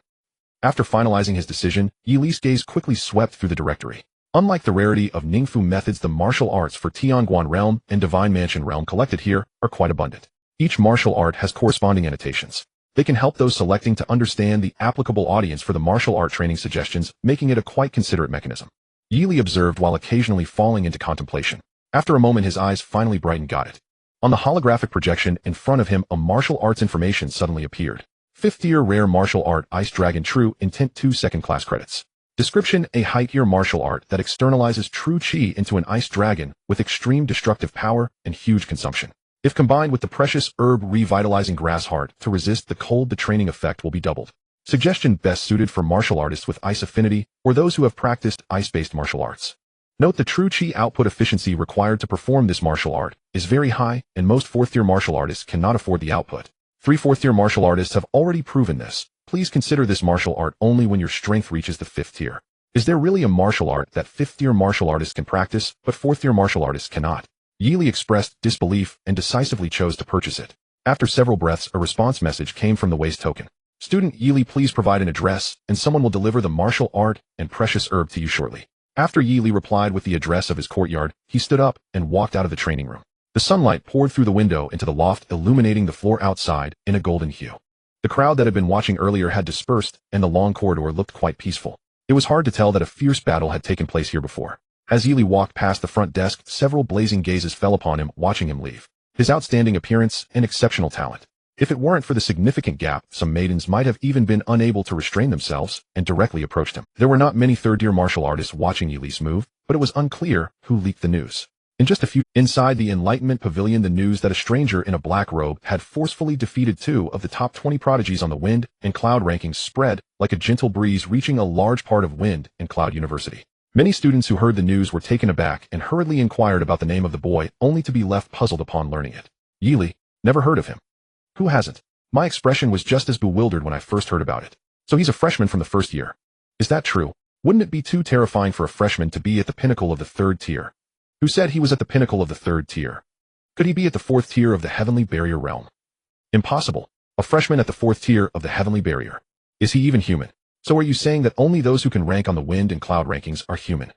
After finalizing his decision, Yi Li's gaze quickly swept through the directory. Unlike the rarity of Ningfu methods, the martial arts for Tianguan realm and Divine Mansion realm collected here are quite abundant. Each martial art has corresponding annotations. They can help those selecting to understand the applicable audience for the martial art training suggestions, making it a quite considerate mechanism. Yi Li observed while occasionally falling into contemplation. After a moment, his eyes finally brightened. Got it. On the holographic projection in front of him, a martial arts information suddenly appeared. 5th-tier rare martial art, Ice Dragon, True Intent, 2 second-class credits. Description: a high-tier martial art that externalizes true chi into an ice dragon with extreme destructive power and huge consumption. If combined with the precious herb revitalizing grass heart to resist the cold, the training effect will be doubled. Suggestion: best suited for martial artists with ice affinity or those who have practiced ice-based martial arts. Note: the true chi output efficiency required to perform this martial art is very high, and most 4th-tier martial artists cannot afford the output. 3 4th-tier martial artists have already proven this. Please consider this martial art only when your strength reaches the 5th tier. Is there really a martial art that 5th-tier martial artists can practice, but 4th-tier martial artists cannot? Yi Li expressed disbelief and decisively chose to purchase it. After several breaths, a response message came from the waste token. Student Yi Li, please provide an address, and someone will deliver the martial art and precious herb to you shortly. After Yi Li replied with the address of his courtyard, he stood up and walked out of the training room. The sunlight poured through the window into the loft, illuminating the floor outside in a golden hue. The crowd that had been watching earlier had dispersed, and the long corridor looked quite peaceful. It was hard to tell that a fierce battle had taken place here before. As Yi Li walked past the front desk, several blazing gazes fell upon him, watching him leave. His outstanding appearance and exceptional talent. If it weren't for the significant gap, some maidens might have even been unable to restrain themselves and directly approached him. There were not many 3rd-tier martial artists watching Yi Li's move, but it was unclear who leaked the news. In just a few inside the Enlightenment Pavilion, the news that a stranger in a black robe had forcefully defeated 2 of the top 20 prodigies on the Wind and Cloud rankings spread like a gentle breeze, reaching a large part of Wind and Cloud University. Many students who heard the news were taken aback and hurriedly inquired about the name of the boy, only to be left puzzled upon learning it. Yi Li, never heard of him. Who hasn't? My expression was just as bewildered when I first heard about it. So he's a freshman from the 1st year. Is that true? Wouldn't it be too terrifying for a freshman to be at the pinnacle of the 3rd tier? Who said he was at the pinnacle of the 3rd tier? Could he be at the 4th tier of the Heavenly Barrier realm? Impossible. A freshman at the 4th tier of the Heavenly Barrier. Is he even human? So are you saying that only those who can rank on the Wind and Cloud rankings are human?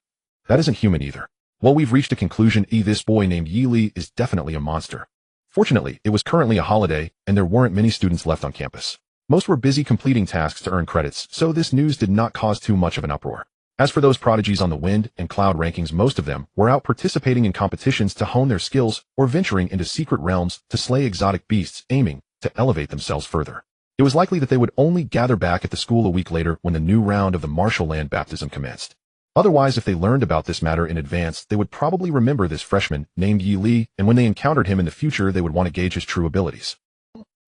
That isn't human either. Well, we've reached a conclusion. This boy named Yi Li is definitely a monster. Fortunately, it was currently a holiday, and there weren't many students left on campus. Most were busy completing tasks to earn credits, so this news did not cause too much of an uproar. As for those prodigies on the wind and cloud rankings, most of them were out participating in competitions to hone their skills or venturing into secret realms to slay exotic beasts, aiming to elevate themselves further. It was likely that they would only gather back at the school a week later when the new round of the martial land baptism commenced. Otherwise, if they learned about this matter in advance, they would probably remember this freshman named Yi Li, and when they encountered him in the future, they would want to gauge his true abilities.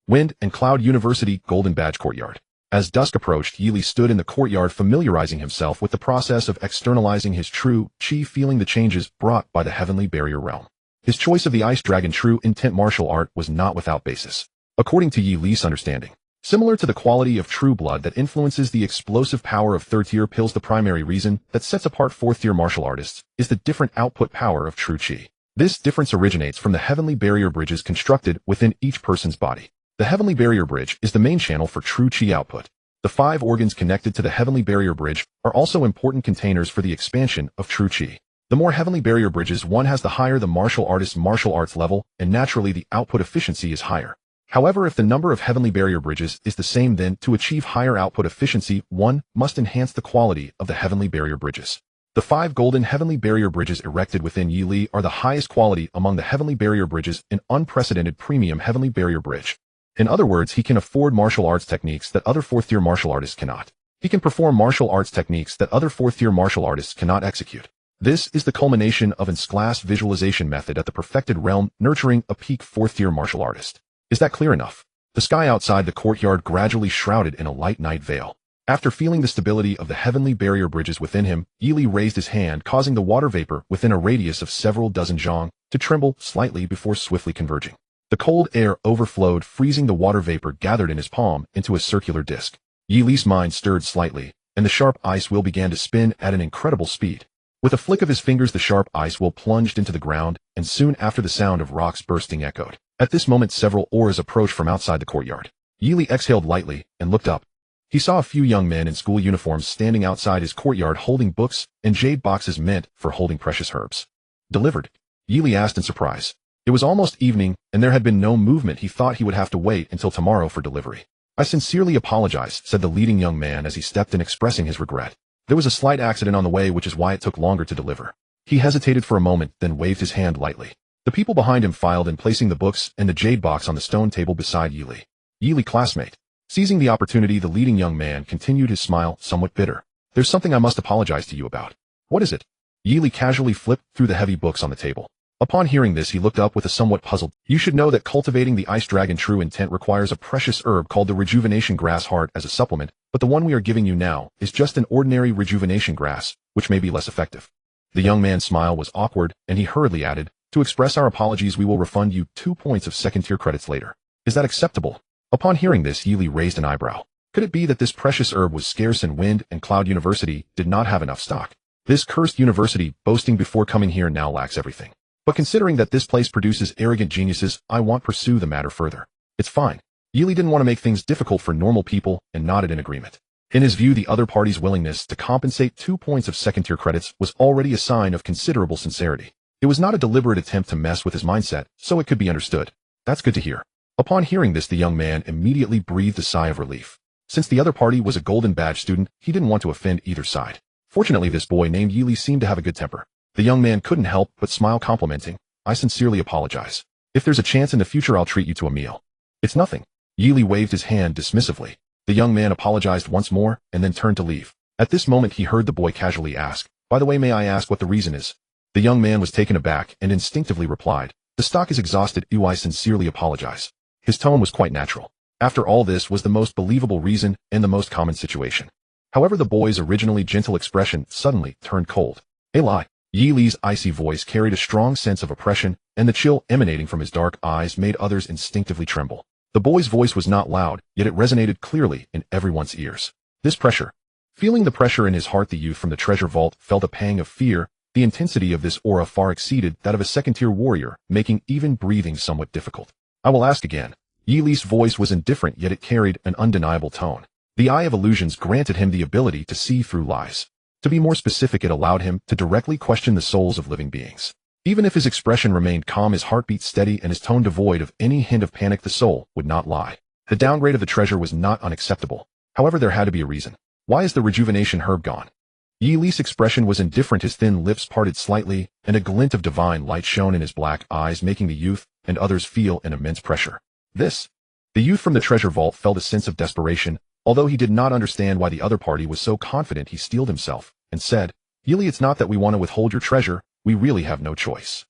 Wind and Cloud University Golden Badge Courtyard. As dusk approached, Yi Li stood in the courtyard familiarizing himself with the process of externalizing his true chi, feeling the changes brought by the heavenly barrier realm. His choice of the Ice Dragon True Intent martial art was not without basis. According to Yi Li's understanding, similar to the quality of true blood that influences the explosive power of third-tier pills, the primary reason that sets apart fourth-tier martial artists is the different output power of true chi. This difference originates from the heavenly barrier bridges constructed within each person's body. The heavenly barrier bridge is the main channel for true chi output. The 5 organs connected to the heavenly barrier bridge are also important containers for the expansion of true chi. The more heavenly barrier bridges one has, the higher the martial artist's martial arts level, and naturally the output efficiency is higher. However, if the number of heavenly barrier bridges is the same, then to achieve higher output efficiency, one must enhance the quality of the heavenly barrier bridges. The 5 golden heavenly barrier bridges erected within Yi Li are the highest quality among the heavenly barrier bridges, an unprecedented premium heavenly barrier bridge. In other words, he can afford martial arts techniques that other fourth-tier martial artists cannot. He can perform martial arts techniques that other fourth-tier martial artists cannot execute. This is the culmination of an class visualization method at the perfected realm, nurturing a peak fourth-tier martial artist. Is that clear enough? The sky outside the courtyard gradually shrouded in a light night veil. After feeling the stability of the heavenly barrier bridges within him, Yi Li raised his hand, causing the water vapor within a radius of several dozen zhang to tremble slightly before swiftly converging. The cold air overflowed, freezing the water vapor gathered in his palm into a circular disc. Yi Li's mind stirred slightly, and the sharp ice wheel began to spin at an incredible speed. With a flick of his fingers, the sharp ice wheel plunged into the ground, and soon after the sound of rocks bursting echoed. At this moment, several auras approached from outside the courtyard. Yi Li exhaled lightly and looked up. He saw a few young men in school uniforms standing outside his courtyard holding books and jade boxes meant for holding precious herbs. Delivered? Yi Li asked in surprise. It was almost evening, and there had been no movement. He thought he would have to wait until tomorrow for delivery. I sincerely apologize, said the leading young man as he stepped in, expressing his regret. There was a slight accident on the way, which is why it took longer to deliver. He hesitated for a moment, then waved his hand lightly. The people behind him filed in, placing the books and the jade box on the stone table beside Yi Li. Yi Li, classmate. Seizing the opportunity, the leading young man continued, his smile somewhat bitter. There's something I must apologize to you about. What is it? Yi Li casually flipped through the heavy books on the table. Upon hearing this, he looked up with a somewhat puzzled. You should know that cultivating the Ice Dragon True Intent requires a precious herb called the Rejuvenation Grass Heart as a supplement, but the one we are giving you now is just an ordinary rejuvenation grass, which may be less effective. The young man's smile was awkward, and he hurriedly added, to express our apologies, we will refund you 2 points of second-tier credits later. Is that acceptable? Upon hearing this, Yi Li raised an eyebrow. Could it be that this precious herb was scarce and Wind and Cloud University did not have enough stock? This cursed university, boasting before coming here, now lacks everything. But considering that this place produces arrogant geniuses, I won't pursue the matter further. It's fine. Yi Li didn't want to make things difficult for normal people and nodded in agreement. In his view, the other party's willingness to compensate 2 points of second-tier credits was already a sign of considerable sincerity. It was not a deliberate attempt to mess with his mindset, so it could be understood. That's good to hear. Upon hearing this, the young man immediately breathed a sigh of relief. Since the other party was a golden badge student, he didn't want to offend either side. Fortunately, this boy named Yi Li seemed to have a good temper. The young man couldn't help but smile, complimenting. I sincerely apologize. If there's a chance in the future, I'll treat you to a meal. It's nothing. Yi Li waved his hand dismissively. The young man apologized once more and then turned to leave. At this moment, he heard the boy casually ask, by the way, may I ask what the reason is? The young man was taken aback and instinctively replied, the stock is exhausted. I sincerely apologize. His tone was quite natural. After all, this was the most believable reason and the most common situation. However, the boy's originally gentle expression suddenly turned cold. A lie. Yi Li's icy voice carried a strong sense of oppression, and the chill emanating from his dark eyes made others instinctively tremble. The boy's voice was not loud, yet it resonated clearly in everyone's ears. This pressure. Feeling the pressure in his heart, the youth from the treasure vault felt a pang of fear. The intensity of this aura far exceeded that of a second-tier warrior, making even breathing somewhat difficult. I will ask again. Yi Li's voice was indifferent, yet it carried an undeniable tone. The Eye of Illusions granted him the ability to see through lies. To be more specific, it allowed him to directly question the souls of living beings. Even if his expression remained calm, his heartbeat steady, and his tone devoid of any hint of panic, the soul would not lie. The downgrade of the treasure was not unacceptable. However, there had to be a reason. Why is the rejuvenation herb gone? Yi Li's expression was indifferent, his thin lips parted slightly, and a glint of divine light shone in his black eyes, making the youth and others feel an immense pressure. The youth from the treasure vault felt a sense of desperation. Although he did not understand why the other party was so confident, he steeled himself and said, Yi Li, it's not that we want to withhold your treasure, we really have no choice.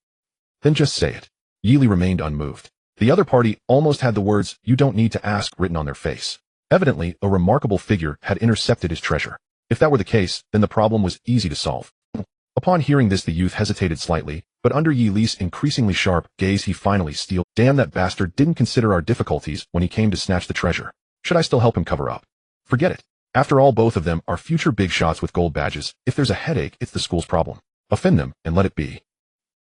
Then just say it. Yi Li remained unmoved. The other party almost had the words, you don't need to ask, written on their face. Evidently, a remarkable figure had intercepted his treasure. If that were the case, then the problem was easy to solve. Upon hearing this, the youth hesitated slightly, but under Yi Li's increasingly sharp gaze he finally steeled. Damn, that bastard didn't consider our difficulties when he came to snatch the treasure. Should I still help him cover up? Forget it. After all, both of them are future big shots with gold badges. If there's a headache, it's the school's problem. Offend them and let it be.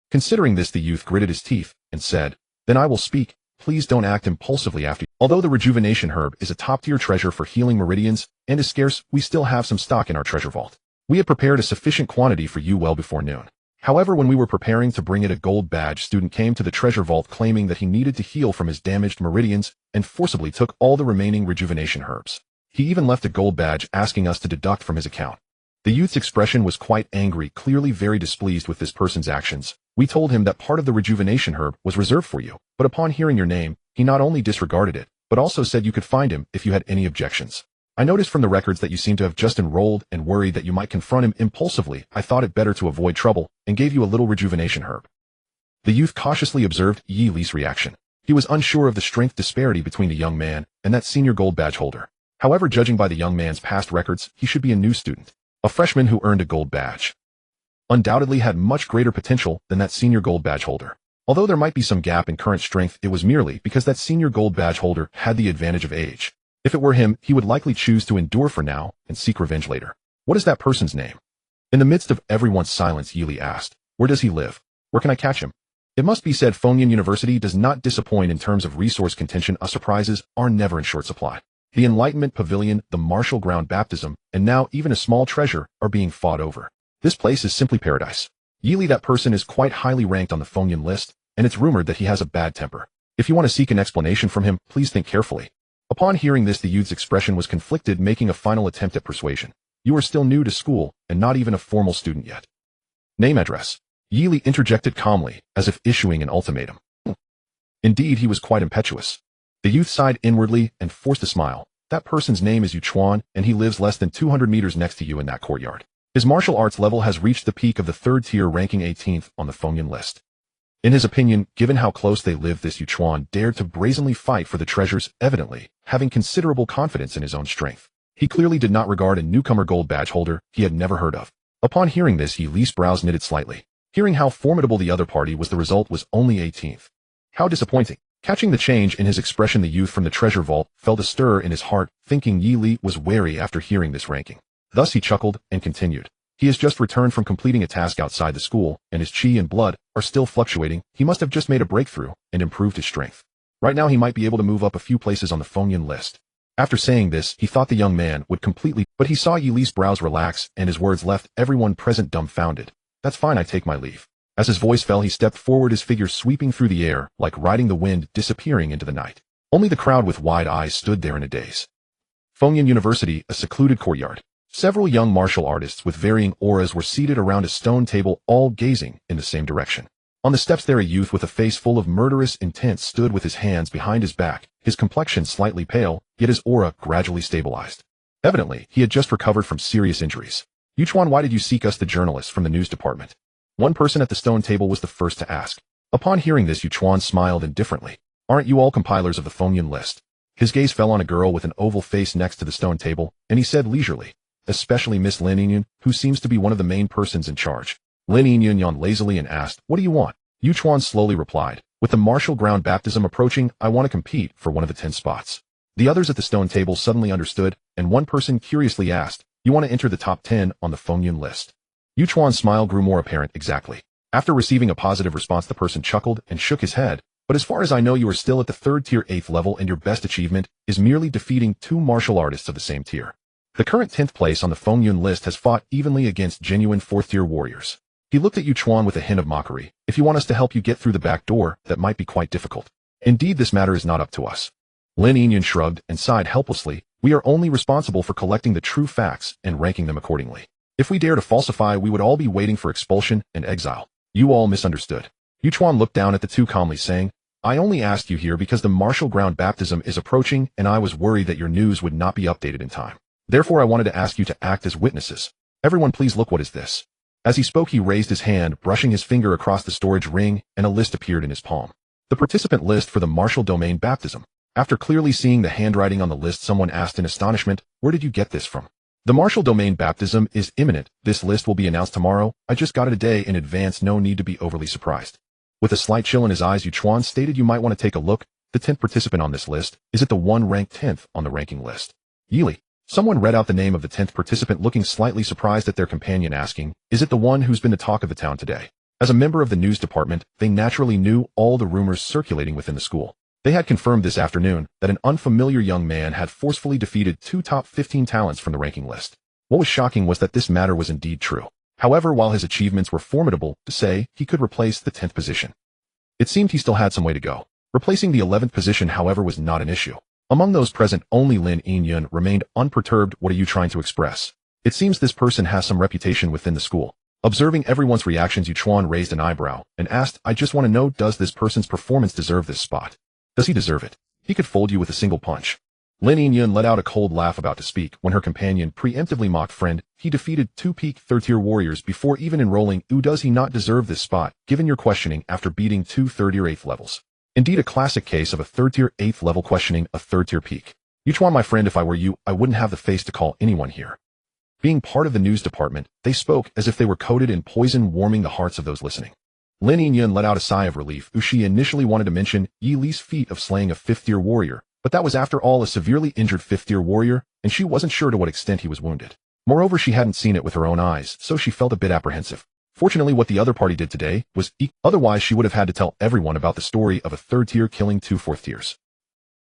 Considering this, the youth gritted his teeth and said, then I will speak. Please don't act impulsively after. Although the rejuvenation herb is a top-tier treasure for healing meridians and is scarce, we still have some stock in our treasure vault. We had prepared a sufficient quantity for you well before noon. However, when we were preparing to bring it, a gold badge student came to the treasure vault claiming that he needed to heal from his damaged meridians and forcibly took all the remaining rejuvenation herbs. He even left a gold badge asking us to deduct from his account. The youth's expression was quite angry, clearly very displeased with this person's actions. We told him that part of the rejuvenation herb was reserved for you, but upon hearing your name, he not only disregarded it, but also said you could find him if you had any objections. I noticed from the records that you seem to have just enrolled, and worried that you might confront him impulsively. I thought it better to avoid trouble and gave you a little rejuvenation herb. The youth cautiously observed Yi Li's reaction. He was unsure of the strength disparity between the young man and that senior gold badge holder. However, judging by the young man's past records, he should be a new student. A freshman who earned a gold badge undoubtedly had much greater potential than that senior gold badge holder. Although there might be some gap in current strength, it was merely because that senior gold badge holder had the advantage of age. If it were him, he would likely choose to endure for now and seek revenge later. What is that person's name? In the midst of everyone's silence, Yi Li asked, where does he live? Where can I catch him? It must be said, Fengyan University does not disappoint in terms of resource contention. Surprises are never in short supply. The Enlightenment Pavilion, the Martial Ground Baptism, and now even a small treasure are being fought over. This place is simply paradise. Yi Li, that person is quite highly ranked on the Fengyan list, and it's rumored that he has a bad temper. If you want to seek an explanation from him, please think carefully. Upon hearing this, the youth's expression was conflicted, making a final attempt at persuasion. You are still new to school, and not even a formal student yet. Name, address. Yi Li interjected calmly, as if issuing an ultimatum. Indeed, he was quite impetuous. The youth sighed inwardly and forced a smile. That person's name is Yuchuan, and he lives less than 200 meters next to you in that courtyard. His martial arts level has reached the peak of the 3rd tier, ranking 18th on the Fengyan list. In his opinion, given how close they live, this Yuchuan dared to brazenly fight for the treasures, evidently having considerable confidence in his own strength. He clearly did not regard a newcomer gold badge holder he had never heard of. Upon hearing this, Yi Li's brows knitted slightly. Hearing how formidable the other party was, the result was only 18th. How disappointing. Catching the change in his expression, the youth from the treasure vault felt a stir in his heart, thinking Yi Li was wary after hearing this ranking. Thus he chuckled and continued. He has just returned from completing a task outside the school, and his chi and blood are still fluctuating. He must have just made a breakthrough and improved his strength. Right now he might be able to move up a few places on the Fengyan list. After saying this, he thought the young man would completely, but he saw Yi Li's brows relax, and his words left everyone present dumbfounded. That's fine, I take my leave. As his voice fell, he stepped forward, his figure sweeping through the air, like riding the wind, disappearing into the night. Only the crowd with wide eyes stood there in a daze. Fengyan University, a secluded courtyard. Several young martial artists with varying auras were seated around a stone table, all gazing in the same direction. On the steps there, a youth with a face full of murderous intent stood with his hands behind his back, his complexion slightly pale, yet his aura gradually stabilized. Evidently, he had just recovered from serious injuries. Yuchuan, why did you seek us, the journalists from the news department? One person at the stone table was the first to ask. Upon hearing this, Yuchuan smiled indifferently. Aren't you all compilers of the Fengyan list? His gaze fell on a girl with an oval face next to the stone table, and he said leisurely, especially Miss Lin Yinyan, who seems to be one of the main persons in charge. Lin Yinyan yawned lazily and asked, what do you want? Yuchuan slowly replied, with the martial ground baptism approaching, I want to compete for one of the 10 spots. The others at the stone table suddenly understood, and one person curiously asked, you want to enter the top 10 on the Fengyan list? Yuchuan's smile grew more apparent. Exactly. After receiving a positive response, the person chuckled and shook his head. But as far as I know, you are still at the 3rd tier 8th level, and your best achievement is merely defeating 2 martial artists of the same tier. The current 10th place on the Fengyan list has fought evenly against genuine 4th tier warriors. He looked at Yuchuan with a hint of mockery. If you want us to help you get through the back door, that might be quite difficult. Indeed, this matter is not up to us. Lin Yinyan shrugged and sighed helplessly. We are only responsible for collecting the true facts and ranking them accordingly. If we dare to falsify, we would all be waiting for expulsion and exile. You all misunderstood. Yuchuan looked down at the two calmly, saying, I only asked you here because the martial ground baptism is approaching and I was worried that your news would not be updated in time. Therefore I wanted to ask you to act as witnesses. Everyone please look, what is this? As he spoke he raised his hand, brushing his finger across the storage ring, and a list appeared in his palm. The participant list for the martial domain baptism. After clearly seeing the handwriting on the list, someone asked in astonishment, where did you get this from? The martial domain baptism is imminent. This list will be announced tomorrow. I just got it a day in advance, no need to be overly surprised. With a slight chill in his eyes, Yuchuan stated, you might want to take a look. The 10th participant on this list, is it the one ranked 10th on the ranking list? Yili. Someone read out the name of the 10th participant, looking slightly surprised at their companion, asking, is it the one who's been the talk of the town today? As a member of the news department, they naturally knew all the rumors circulating within the school. They had confirmed this afternoon that an unfamiliar young man had forcefully defeated 2 top 15 talents from the ranking list. What was shocking was that this matter was indeed true. However, while his achievements were formidable, to say he could replace the 10th position, it seemed he still had some way to go. Replacing the 11th position, however, was not an issue. Among those present, only Lin Yinyan remained unperturbed. What are you trying to express? It seems this person has some reputation within the school. Observing everyone's reactions, Yuchuan raised an eyebrow and asked, I just want to know, does this person's performance deserve this spot? Does he deserve it? He could fold you with a single punch. Lin Yinyan let out a cold laugh, about to speak, when her companion preemptively mocked, friend, he defeated 2 peak third-tier warriors before even enrolling. Does he not deserve this spot, given your questioning after beating 2 third-tier 8th levels? Indeed, a classic case of a third-tier 8th level questioning a third-tier peak. Yuchuan, my friend, if I were you, I wouldn't have the face to call anyone here. Being part of the news department, they spoke as if they were coated in poison, warming the hearts of those listening. Lin Yinyan let out a sigh of relief. She initially wanted to mention Yi Li's feat of slaying a 5th-tier warrior, but that was after all a severely injured 5th-tier warrior, and she wasn't sure to what extent he was wounded. Moreover, she hadn't seen it with her own eyes, so she felt a bit apprehensive. Fortunately, what the other party did today was otherwise she would have had to tell everyone about the story of a 3rd-tier killing 2 4th-tiers.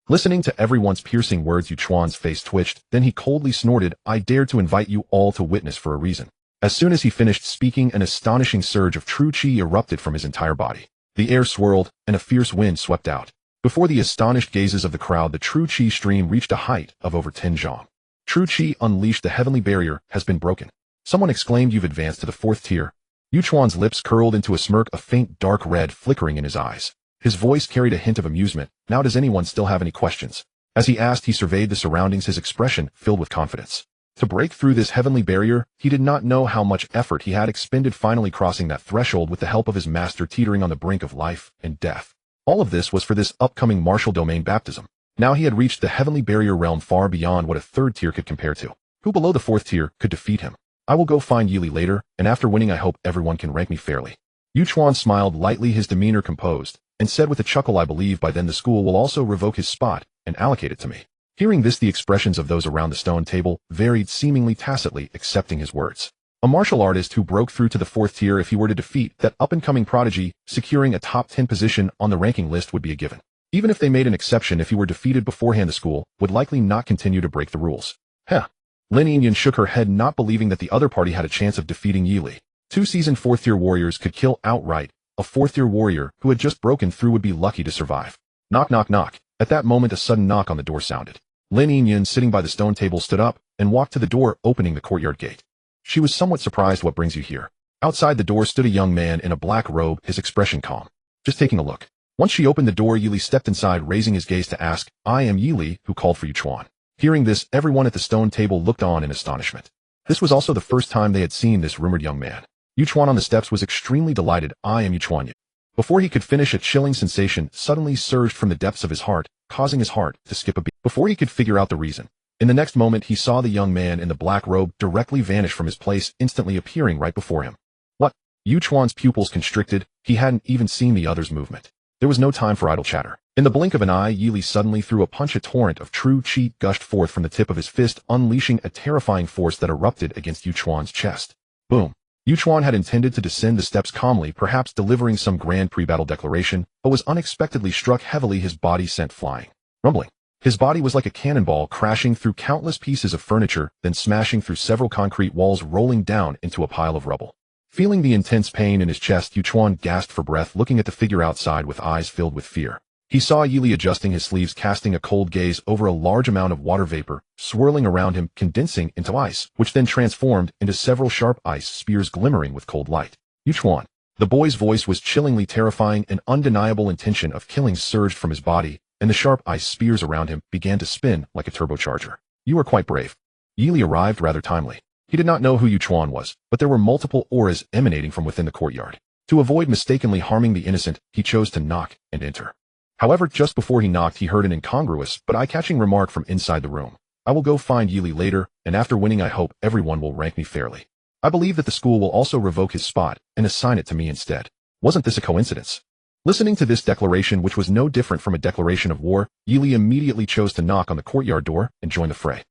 Listening to everyone's piercing words, Yuchuan's face twitched, then he coldly snorted, I dare to invite you all to witness for a reason. As soon as he finished speaking, an astonishing surge of true chi erupted from his entire body. The air swirled, and a fierce wind swept out. Before the astonished gazes of the crowd, the true chi stream reached a height of over 10 zhang. True chi unleashed, the heavenly barrier has been broken. Someone exclaimed, you've advanced to the 4th tier. Yuchuan's lips curled into a smirk, a faint dark red flickering in his eyes. His voice carried a hint of amusement. Now does anyone still have any questions? As he asked, he surveyed the surroundings, his expression filled with confidence. To break through this heavenly barrier, he did not know how much effort he had expended, finally crossing that threshold with the help of his master, teetering on the brink of life and death. All of this was for this upcoming martial domain baptism. Now he had reached the heavenly barrier realm, far beyond what a 3rd tier could compare to. Who below the 4th tier could defeat him? I will go find Yili later, and after winning I hope everyone can rank me fairly. Yuchuan smiled lightly, his demeanor composed, and said with a chuckle, I believe by then the school will also revoke his spot and allocate it to me. Hearing this, the expressions of those around the stone table varied, seemingly tacitly accepting his words. A martial artist who broke through to the 4th tier, if he were to defeat that up-and-coming prodigy, securing a top 10 position on the ranking list would be a given. Even if they made an exception if he were defeated beforehand, the school would likely not continue to break the rules. Heh. Lin Yinyan shook her head, not believing that the other party had a chance of defeating Yili. 2 seasoned 4th tier warriors could kill outright. A 4th tier warrior who had just broken through would be lucky to survive. Knock, knock, knock. At that moment, a sudden knock on the door sounded. Lin Yinyan, sitting by the stone table, stood up and walked to the door, opening the courtyard gate. She was somewhat surprised. What brings you here? Outside the door stood a young man in a black robe, his expression calm. Just taking a look. Once she opened the door, Yili stepped inside, raising his gaze to ask, I am Yili, who called for Yuchuan. Hearing this, everyone at the stone table looked on in astonishment. This was also the first time they had seen this rumored young man. Yuchuan on the steps was extremely delighted. I am Yuchuan. Before he could finish, a chilling sensation suddenly surged from the depths of his heart, causing his heart to skip a beat. Before he could figure out the reason, in the next moment he saw the young man in the black robe directly vanish from his place, instantly appearing right before him. What? Yuchuan's pupils constricted. He hadn't even seen the other's movement. There was no time for idle chatter. In the blink of an eye, Yili suddenly threw a punch. A torrent of true chi gushed forth from the tip of his fist, unleashing a terrifying force that erupted against Yuchuan's chest. Boom. Yuchuan had intended to descend the steps calmly, perhaps delivering some grand pre-battle declaration, but was unexpectedly struck heavily, his body sent flying. Rumbling. His body was like a cannonball, crashing through countless pieces of furniture, then smashing through several concrete walls, rolling down into a pile of rubble. Feeling the intense pain in his chest, Yuchuan gasped for breath, looking at the figure outside with eyes filled with fear. He saw Yili adjusting his sleeves, casting a cold gaze over a large amount of water vapor, swirling around him, condensing into ice, which then transformed into several sharp ice spears glimmering with cold light. Yuchuan. The boy's voice was chillingly terrifying, an undeniable intention of killing surged from his body, and the sharp ice spears around him began to spin like a turbocharger. You are quite brave. Yili arrived rather timely. He did not know who Yuchuan was, but there were multiple auras emanating from within the courtyard. To avoid mistakenly harming the innocent, he chose to knock and enter. However, just before he knocked, he heard an incongruous but eye-catching remark from inside the room. I will go find Yili later, and after winning I hope everyone will rank me fairly. I believe that the school will also revoke his spot and assign it to me instead. Wasn't this a coincidence? Listening to this declaration, which was no different from a declaration of war, Yili immediately chose to knock on the courtyard door and join the fray.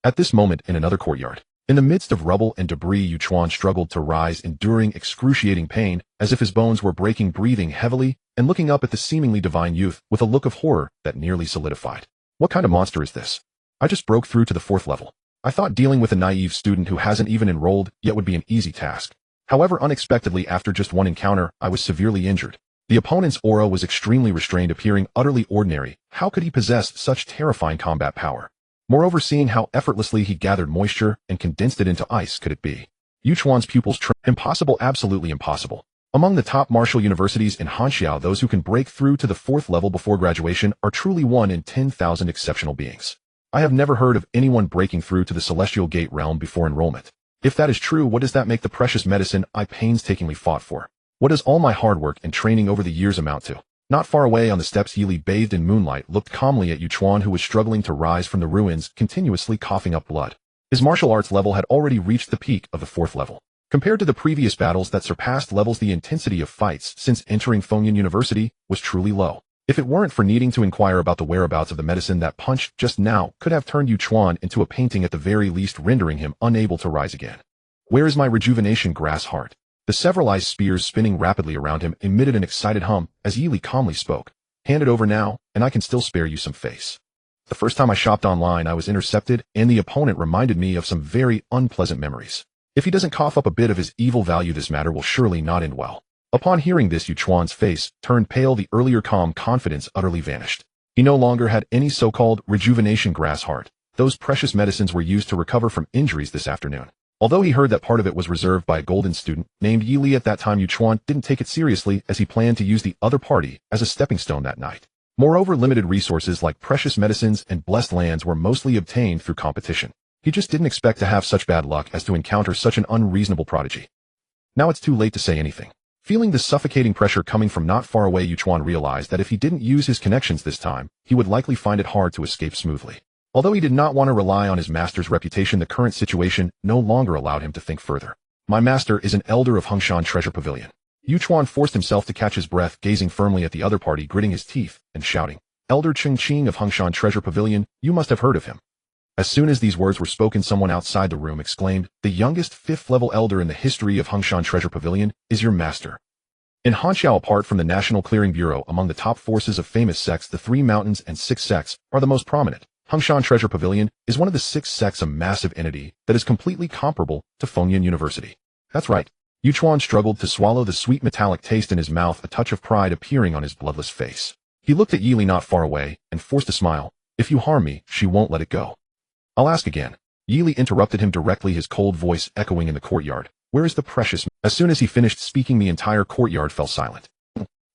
At this moment, in another courtyard, in the midst of rubble and debris, Yuchuan struggled to rise, enduring excruciating pain, as if his bones were breaking, breathing heavily, and looking up at the seemingly divine youth with a look of horror that nearly solidified. What kind of monster is this? I just broke through to the 4th level. I thought dealing with a naive student who hasn't even enrolled yet would be an easy task. However, unexpectedly, after just one encounter, I was severely injured. The opponent's aura was extremely restrained, appearing utterly ordinary. How could he possess such terrifying combat power? Moreover, seeing how effortlessly he gathered moisture and condensed it into ice, could it be Yuchuan's pupils? Impossible, absolutely impossible. Among the top martial universities in Hanxiao, those who can break through to the 4th level before graduation are truly 1 in 10,000 exceptional beings. I have never heard of anyone breaking through to the Celestial Gate realm before enrollment. If that is true, what does that make the precious medicine I painstakingly fought for? What does all my hard work and training over the years amount to? Not far away on the steps, Yili, bathed in moonlight, looked calmly at Yuchuan, who was struggling to rise from the ruins, continuously coughing up blood. His martial arts level had already reached the peak of the 4th level. Compared to the previous battles that surpassed levels, the intensity of fights since entering Fengyan University was truly low. If it weren't for needing to inquire about the whereabouts of the medicine that punched just now, could have turned Yuchuan into a painting, at the very least rendering him unable to rise again. Where is my rejuvenation, grass heart? The several ice spears spinning rapidly around him emitted an excited hum as Yili calmly spoke. Hand it over now, and I can still spare you some face. The first time I shopped online, I was intercepted, and the opponent reminded me of some very unpleasant memories. If he doesn't cough up a bit of his evil value, this matter will surely not end well. Upon hearing this, Yuchuan's face turned pale. The earlier calm confidence utterly vanished. He no longer had any so-called rejuvenation, grass heart. Those precious medicines were used to recover from injuries this afternoon. Although he heard that part of it was reserved by a golden student named Yili at that time, Yuchuan didn't take it seriously, as he planned to use the other party as a stepping stone that night. Moreover, limited resources like precious medicines and blessed lands were mostly obtained through competition. He just didn't expect to have such bad luck as to encounter such an unreasonable prodigy. Now it's too late to say anything. Feeling the suffocating pressure coming from not far away, Yuchuan realized that if he didn't use his connections this time, he would likely find it hard to escape smoothly. Although he did not want to rely on his master's reputation, the current situation no longer allowed him to think further. My master is an elder of Hengshan Treasure Pavilion. Yuchuan forced himself to catch his breath, gazing firmly at the other party, gritting his teeth and shouting, "Elder Ching of Hengshan Treasure Pavilion, you must have heard of him." As soon as these words were spoken, someone outside the room exclaimed, "The youngest 5th-level elder in the history of Hengshan Treasure Pavilion is your master." In Hanxiao, apart from the National Clearing Bureau, among the top forces of famous sects, the 3 mountains and 6 sects are the most prominent. Hengshan Treasure Pavilion is one of the 6 sects, a massive entity that is completely comparable to Fengyan University. That's right. Yuchuan struggled to swallow the sweet metallic taste in his mouth, a touch of pride appearing on his bloodless face. He looked at Yili not far away and forced a smile. "If you harm me, she won't let it go." "I'll ask again." Yili interrupted him directly, his cold voice echoing in the courtyard. "Where is the precious—" As soon as he finished speaking, the entire courtyard fell silent.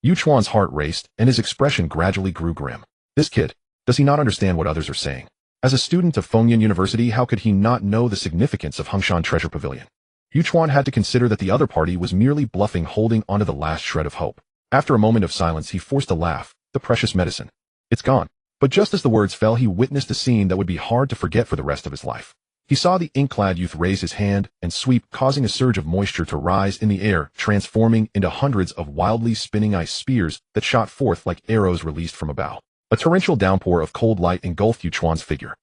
Yuchuan's heart raced, and his expression gradually grew grim. This kid, does he not understand what others are saying? As a student of Fengyan University, how could he not know the significance of Hengshan Treasure Pavilion? Yuchuan had to consider that the other party was merely bluffing, holding onto the last shred of hope. After a moment of silence, he forced a laugh. "The precious medicine. It's gone." But just as the words fell, he witnessed a scene that would be hard to forget for the rest of his life. He saw the ink-clad youth raise his hand and sweep, causing a surge of moisture to rise in the air, transforming into hundreds of wildly spinning ice spears that shot forth like arrows released from a bow. A torrential downpour of cold light engulfed Yuchuan's figure.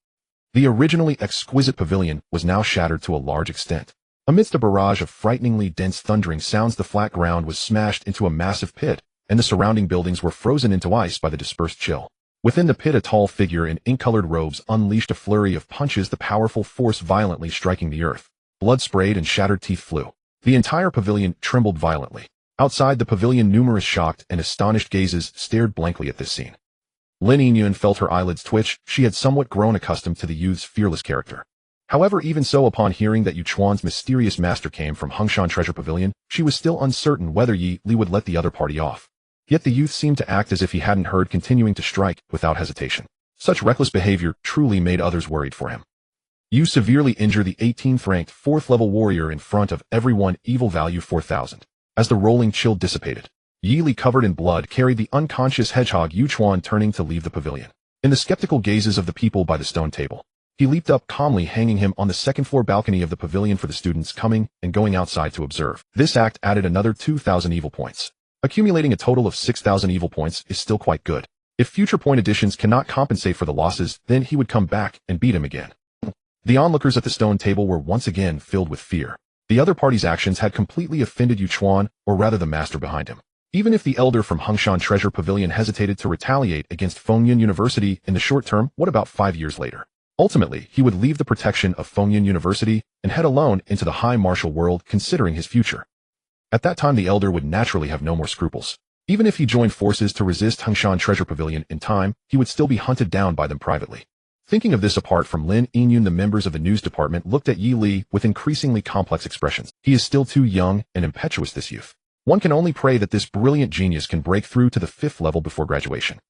The originally exquisite pavilion was now shattered to a large extent. Amidst a barrage of frighteningly dense thundering sounds, the flat ground was smashed into a massive pit, and the surrounding buildings were frozen into ice by the dispersed chill. Within the pit, a tall figure in ink-colored robes unleashed a flurry of punches, the powerful force violently striking the earth. Blood sprayed and shattered teeth flew. The entire pavilion trembled violently. Outside the pavilion, numerous shocked and astonished gazes stared blankly at this scene. Lin Yingyun felt her eyelids twitch. She had somewhat grown accustomed to the youth's fearless character. However, even so, upon hearing that Yu Chuan's mysterious master came from Hengshan Treasure Pavilion, she was still uncertain whether Yi Li would let the other party off. Yet the youth seemed to act as if he hadn't heard, continuing to strike without hesitation. Such reckless behavior truly made others worried for him. You severely injure the 18th-ranked 4th-level warrior in front of everyone, evil value 4,000. As the rolling chill dissipated, Yi Li, covered in blood, carried the unconscious hedgehog Yu Chuan, turning to leave the pavilion. In the skeptical gazes of the people by the stone table, he leaped up calmly, hanging him on the second-floor balcony of the pavilion for the students coming and going outside to observe. This act added another 2,000 evil points. Accumulating a total of 6,000 evil points is still quite good. If future point additions cannot compensate for the losses, then he would come back and beat him again. The onlookers at the stone table were once again filled with fear. The other party's actions had completely offended Yu Chuan, or rather the master behind him. Even if the elder from Hengshan Treasure Pavilion hesitated to retaliate against Fengyun University in the short term, what about 5 years later? Ultimately, he would leave the protection of Fengyun University and head alone into the high martial world, considering his future. At that time, the elder would naturally have no more scruples. Even if he joined forces to resist Hengshan Treasure Pavilion in time, he would still be hunted down by them privately. Thinking of this apart from Lin Yingyun, the members of the news department looked at Yi Li with increasingly complex expressions. He is still too young and impetuous, this youth. One can only pray that this brilliant genius can break through to the 5th level before graduation.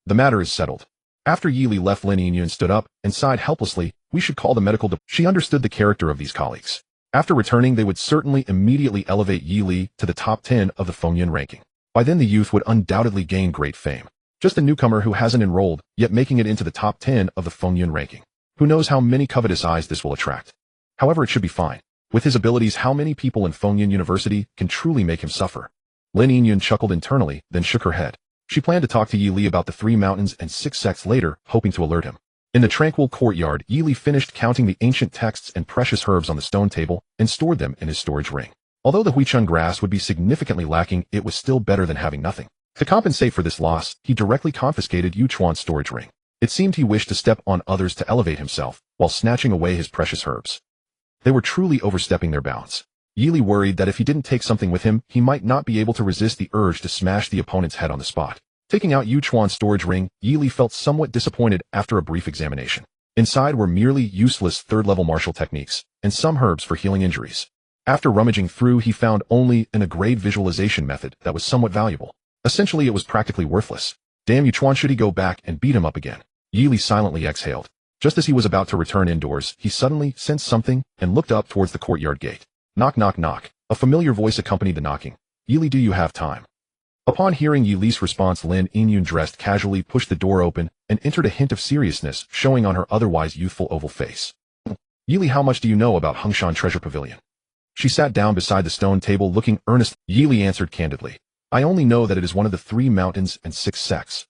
The matter is settled. After Yi Li left, Lin Yingyun stood up and sighed helplessly. We should call the medical department. She understood the character of these colleagues. After returning, they would certainly immediately elevate Yi Li to the top 10 of the Fengyun ranking. By then the youth would undoubtedly gain great fame. Just a newcomer who hasn't enrolled, yet making it into the top 10 of the Fengyun ranking. Who knows how many covetous eyes this will attract. However, it should be fine. With his abilities, how many people in Fengyun University can truly make him suffer? Lin Yingyun chuckled internally, then shook her head. She planned to talk to Yi Li about the 3 mountains and 6 sects later, hoping to alert him. In the tranquil courtyard, Yi Li finished counting the ancient texts and precious herbs on the stone table and stored them in his storage ring. Although the Huichun grass would be significantly lacking, it was still better than having nothing. To compensate for this loss, he directly confiscated Yu Chuan's storage ring. It seemed he wished to step on others to elevate himself, while snatching away his precious herbs. They were truly overstepping their bounds. Yi Li worried that if he didn't take something with him, he might not be able to resist the urge to smash the opponent's head on the spot. Taking out Yu Chuan's storage ring, Yi Li felt somewhat disappointed after a brief examination. Inside were merely useless 3rd-level martial techniques, and some herbs for healing injuries. After rummaging through, he found only an grade visualization method that was somewhat valuable. Essentially, it was practically worthless. Damn Yu Chuan, should he go back and beat him up again? Yi Li silently exhaled. Just as he was about to return indoors, he suddenly sensed something and looked up towards the courtyard gate. Knock, knock, knock. A familiar voice accompanied the knocking. Yi Li, do you have time? Upon hearing Yi Li's response, Lin Yingyun dressed casually, pushed the door open, and entered, a hint of seriousness showing on her otherwise youthful oval face. Yi Li, how much do you know about Hengshan Treasure Pavilion? She sat down beside the stone table, looking earnest. Yi Li answered candidly. I only know that it is one of the 3 mountains and 6 sects.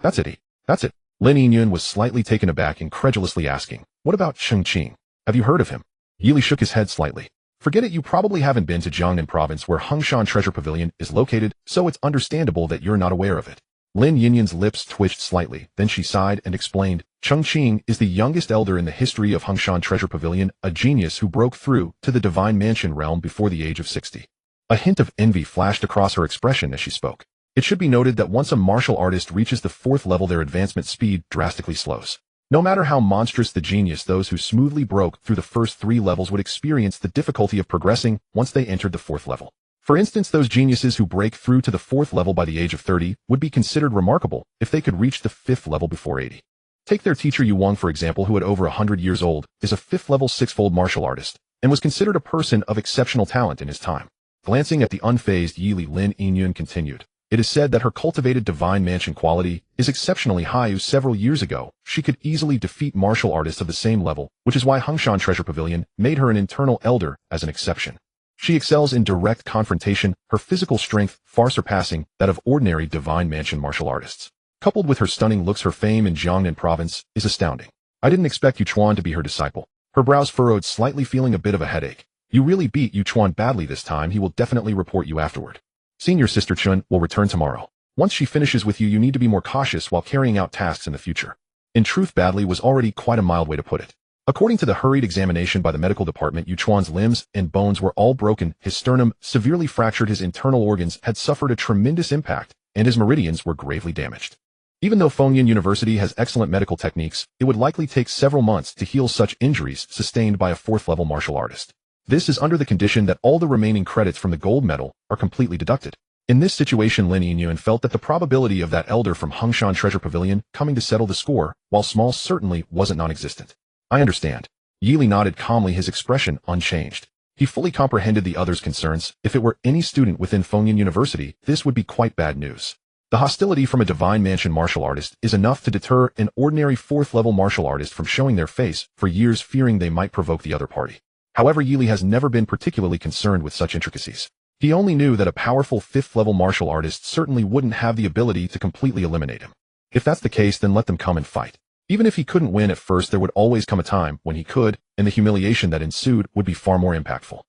That's it. That's it. Lin Yingyun was slightly taken aback, incredulously asking, what about Chengqing? Have you heard of him? Yi Li shook his head slightly. Forget it, you probably haven't been to Jiangnan province where Hengshan Treasure Pavilion is located, so it's understandable that you're not aware of it. Lin Yingyun's lips twitched slightly, then she sighed and explained, Chengqing is the youngest elder in the history of Hengshan Treasure Pavilion, a genius who broke through to the Divine Mansion realm before the age of 60. A hint of envy flashed across her expression as she spoke. It should be noted that once a martial artist reaches the 4th level, their advancement speed drastically slows. No matter how monstrous the genius, those who smoothly broke through the first 3 levels would experience the difficulty of progressing once they entered the 4th level. For instance, those geniuses who break through to the 4th level by the age of 30 would be considered remarkable if they could reach the 5th level before 80. Take their teacher Yu Wang, for example, who at over 100 years old is a 5th level 6-fold martial artist and was considered a person of exceptional talent in his time. Glancing at the unfazed Yi Li, Lin Yingyun continued. It is said that her cultivated divine mansion quality is exceptionally high. Several years ago, she could easily defeat martial artists of the same level, which is why Hengshan Treasure Pavilion made her an internal elder as an exception. She excels in direct confrontation, her physical strength far surpassing that of ordinary divine mansion martial artists. Coupled with her stunning looks, her fame in Jiangnan province is astounding. I didn't expect Yu Chuan to be her disciple. Her brows furrowed slightly, feeling a bit of a headache. You really beat Yu Chuan badly this time. He will definitely report you afterward. Senior Sister Chun will return tomorrow. Once she finishes with you, you need to be more cautious while carrying out tasks in the future. In truth, badly was already quite a mild way to put it. According to the hurried examination by the medical department, Yu Chuan's limbs and bones were all broken, his sternum severely fractured, his internal organs had suffered a tremendous impact, and his meridians were gravely damaged. Even though Fengyan University has excellent medical techniques, it would likely take several months to heal such injuries sustained by a 4th-level martial artist. This is under the condition that all the remaining credits from the gold medal are completely deducted. In this situation, Lin Yingyuan felt that the probability of that elder from Hengshan Treasure Pavilion coming to settle the score, while small, certainly wasn't non-existent. I understand. Yi Li nodded calmly, his expression unchanged. He fully comprehended the other's concerns. If it were any student within Fengyan University, this would be quite bad news. The hostility from a Divine Mansion martial artist is enough to deter an ordinary 4th-level martial artist from showing their face for years, fearing they might provoke the other party. However, Yi Li has never been particularly concerned with such intricacies. He only knew that a powerful 5th-level martial artist certainly wouldn't have the ability to completely eliminate him. If that's the case, then let them come and fight. Even if he couldn't win at first, there would always come a time when he could, and the humiliation that ensued would be far more impactful.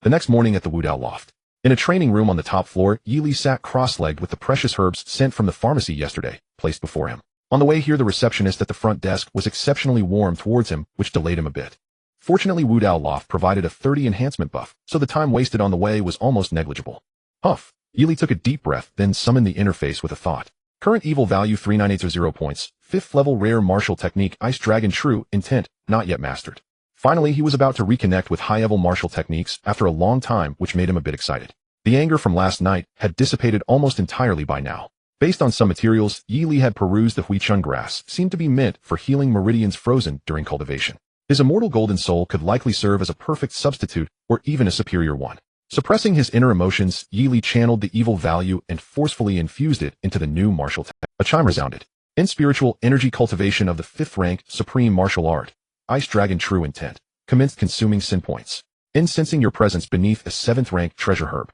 The next morning at the Wudao Loft. In a training room on the top floor, Yi Li sat cross-legged with the precious herbs sent from the pharmacy yesterday placed before him. On the way here, the receptionist at the front desk was exceptionally warm towards him, which delayed him a bit. Fortunately, Wudao Loft provided a 30 enhancement buff, so the time wasted on the way was almost negligible. Huff. Yi Li took a deep breath, then summoned the interface with a thought. Current evil value 39800 points, 5th level rare martial technique Ice Dragon True Intent, not yet mastered. Finally, he was about to reconnect with high-level martial techniques after a long time, which made him a bit excited. The anger from last night had dissipated almost entirely by now. Based on some materials Yi Li had perused, the Huichun grass seemed to be meant for healing meridians frozen during cultivation. His immortal golden soul could likely serve as a perfect substitute or even a superior one. Suppressing his inner emotions, Yi Li channeled the evil value and forcefully infused it into the new martial technique. A chime resounded. In spiritual energy cultivation of the 5th rank supreme martial art, Ice Dragon True Intent, commenced consuming sin points. In sensing your presence beneath a 7th rank treasure herb.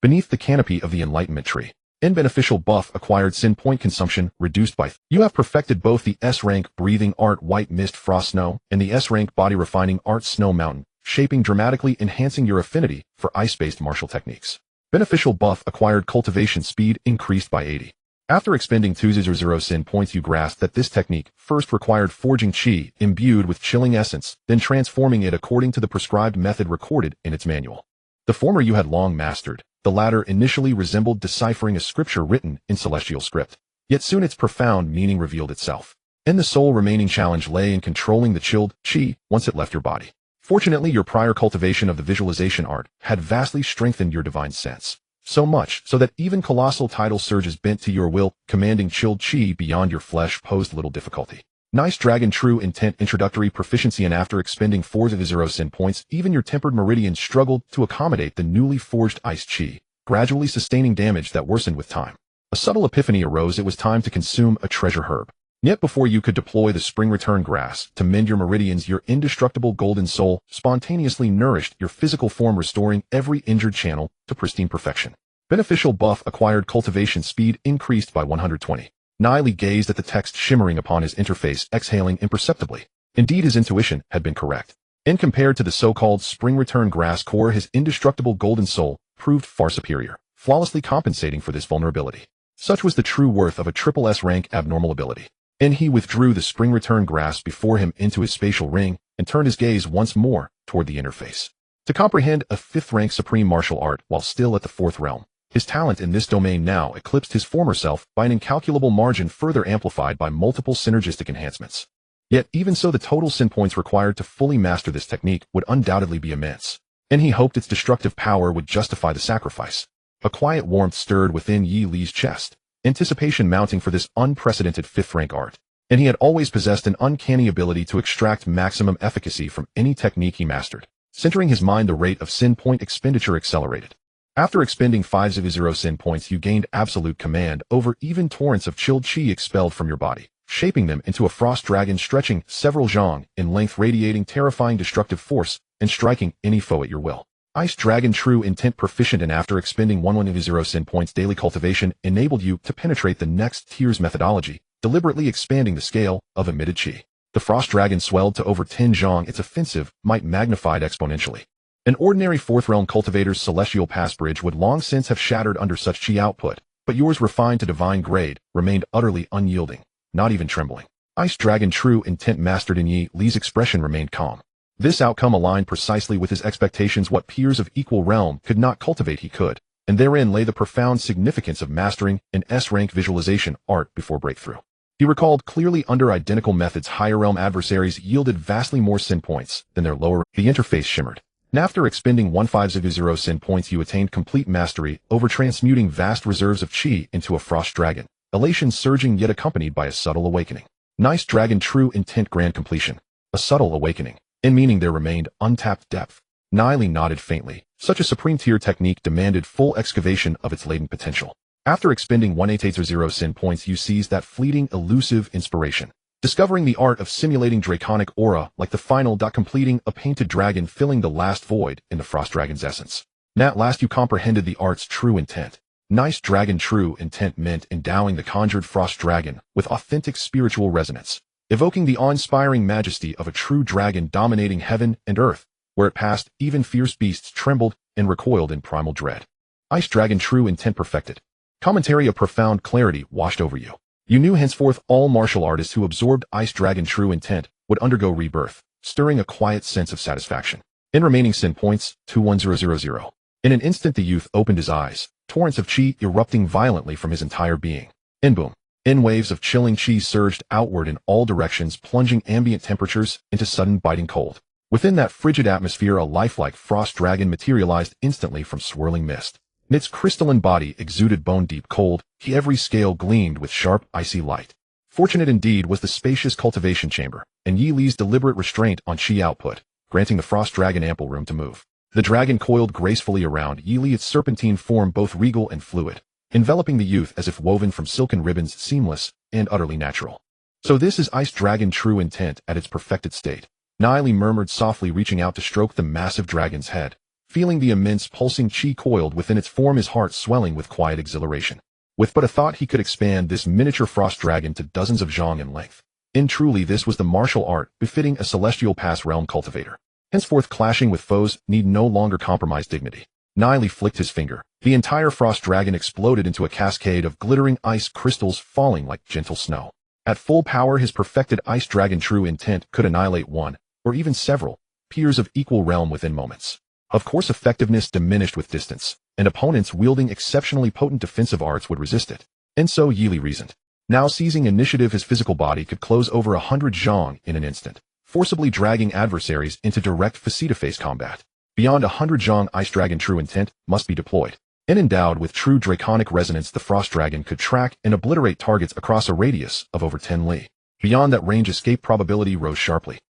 Beneath the canopy of the enlightenment tree. In beneficial buff acquired sin point consumption reduced by you have perfected both the S-rank breathing art white mist frost snow and the S-rank body refining art snow mountain, shaping dramatically enhancing your affinity for ice-based martial techniques. Beneficial buff acquired cultivation speed increased by 80. After expending 200 sin points, you grasped that this technique first required forging chi imbued with chilling essence, then transforming it according to the prescribed method recorded in its manual. The former you had long mastered. The latter initially resembled deciphering a scripture written in celestial script. Yet soon its profound meaning revealed itself. And the sole remaining challenge lay in controlling the chilled chi once it left your body. Fortunately, your prior cultivation of the visualization art had vastly strengthened your divine sense. So much so that even colossal tidal surges bent to your will, commanding chilled chi beyond your flesh, posed little difficulty. Nice Dragon True Intent introductory proficiency, and after expending 400 sin points, even your tempered meridians struggled to accommodate the newly forged ice chi, gradually sustaining damage that worsened with time. A subtle epiphany arose. It was time to consume a treasure herb. Yet before you could deploy the spring return grass to mend your meridians, your indestructible golden soul spontaneously nourished your physical form, restoring every injured channel to pristine perfection. Beneficial buff acquired cultivation speed increased by 120. Li gazed at the text shimmering upon his interface, exhaling imperceptibly. Indeed, his intuition had been correct. In compared to the so-called spring return grass core, his indestructible golden soul proved far superior, flawlessly compensating for this vulnerability. Such was the true worth of a triple S rank abnormal ability. And he withdrew the spring return grass before him into his spatial ring and turned his gaze once more toward the interface. To comprehend a 5th rank supreme martial art while still at the 4th realm, his talent in this domain now eclipsed his former self by an incalculable margin, further amplified by multiple synergistic enhancements. Yet even so, the total sin points required to fully master this technique would undoubtedly be immense, and he hoped its destructive power would justify the sacrifice. A quiet warmth stirred within Yi Li's chest, anticipation mounting for this unprecedented 5th rank art, and he had always possessed an uncanny ability to extract maximum efficacy from any technique he mastered. Centering his mind, the rate of sin point expenditure accelerated. After expending 500 sin points, you gained absolute command over even torrents of chilled chi expelled from your body, shaping them into a frost dragon stretching several zhang in length, radiating terrifying destructive force and striking any foe at your will. Ice Dragon True Intent proficient, and after expending 110 sin points, daily cultivation enabled you to penetrate the next tier's methodology, deliberately expanding the scale of emitted chi. The frost dragon swelled to over 10 zhang, its offensive might magnified exponentially. An ordinary 4th realm cultivator's celestial pass bridge would long since have shattered under such chi output, but yours, refined to divine grade, remained utterly unyielding, not even trembling. Ice Dragon True Intent mastered, in Yi Li's expression remained calm. This outcome aligned precisely with his expectations. What peers of equal realm could not cultivate, he could. and therein lay the profound significance of mastering an S-rank visualization art before breakthrough. He recalled clearly under identical methods higher realm adversaries yielded vastly more sin points than their lower. The interface shimmered. And after expending 1500 sin points you attained complete mastery over transmuting vast reserves of chi into a frost dragon, elation surging yet accompanied by a subtle awakening. Nice dragon true intent grand completion. A subtle awakening, in meaning there remained untapped depth. Niley nodded faintly. Such a supreme tier technique demanded full excavation of its latent potential. After expending 1880 sin points you seized that fleeting elusive inspiration, discovering the art of simulating draconic aura like the final completing a painted dragon filling the last void in the frost dragon's essence. And at last you comprehended the art's true intent. Nice dragon true intent meant endowing the conjured frost dragon with authentic spiritual resonance, evoking the awe-inspiring majesty of a true dragon dominating heaven and earth. Where it passed, even fierce beasts trembled and recoiled in primal dread. Ice dragon true intent perfected. Commentary of profound clarity washed over you. You knew henceforth all martial artists who absorbed Ice Dragon True Intent would undergo rebirth, stirring a quiet sense of satisfaction. In remaining sin points, 21000. In an instant the youth opened his eyes, torrents of chi erupting violently from his entire being. In boom. In waves of chilling chi surged outward in all directions, plunging ambient temperatures into sudden biting cold. Within that frigid atmosphere a lifelike frost dragon materialized instantly from swirling mist. In its crystalline body exuded bone-deep cold, every scale gleamed with sharp, icy light. Fortunate indeed was the spacious cultivation chamber, and Yi Li's deliberate restraint on chi output, granting the frost dragon ample room to move. The dragon coiled gracefully around Yi Li, its serpentine form both regal and fluid, enveloping the youth as if woven from silken ribbons, seamless and utterly natural. So this is Ice Dragon True Intent at its perfected state. Niley murmured softly, reaching out to stroke the massive dragon's head. Feeling the immense pulsing chi coiled within its form, his heart swelling with quiet exhilaration. With but a thought he could expand this miniature frost dragon to dozens of zhang in length. And truly this was the martial art befitting a celestial pass realm cultivator. Henceforth clashing with foes need no longer compromise dignity. Niley flicked his finger. The entire frost dragon exploded into a cascade of glittering ice crystals falling like gentle snow. At full power his perfected Ice Dragon True Intent could annihilate one, or even several, peers of equal realm within moments. Of course effectiveness diminished with distance, and opponents wielding exceptionally potent defensive arts would resist it. And so Yi Li reasoned. Now seizing initiative, his physical body could close over 100 zhang in an instant, forcibly dragging adversaries into direct face-to-face combat. Beyond 100 zhang Ice Dragon True Intent must be deployed. And endowed with true draconic resonance the frost dragon could track and obliterate targets across a radius of over 10 li. Beyond that range escape probability rose sharply.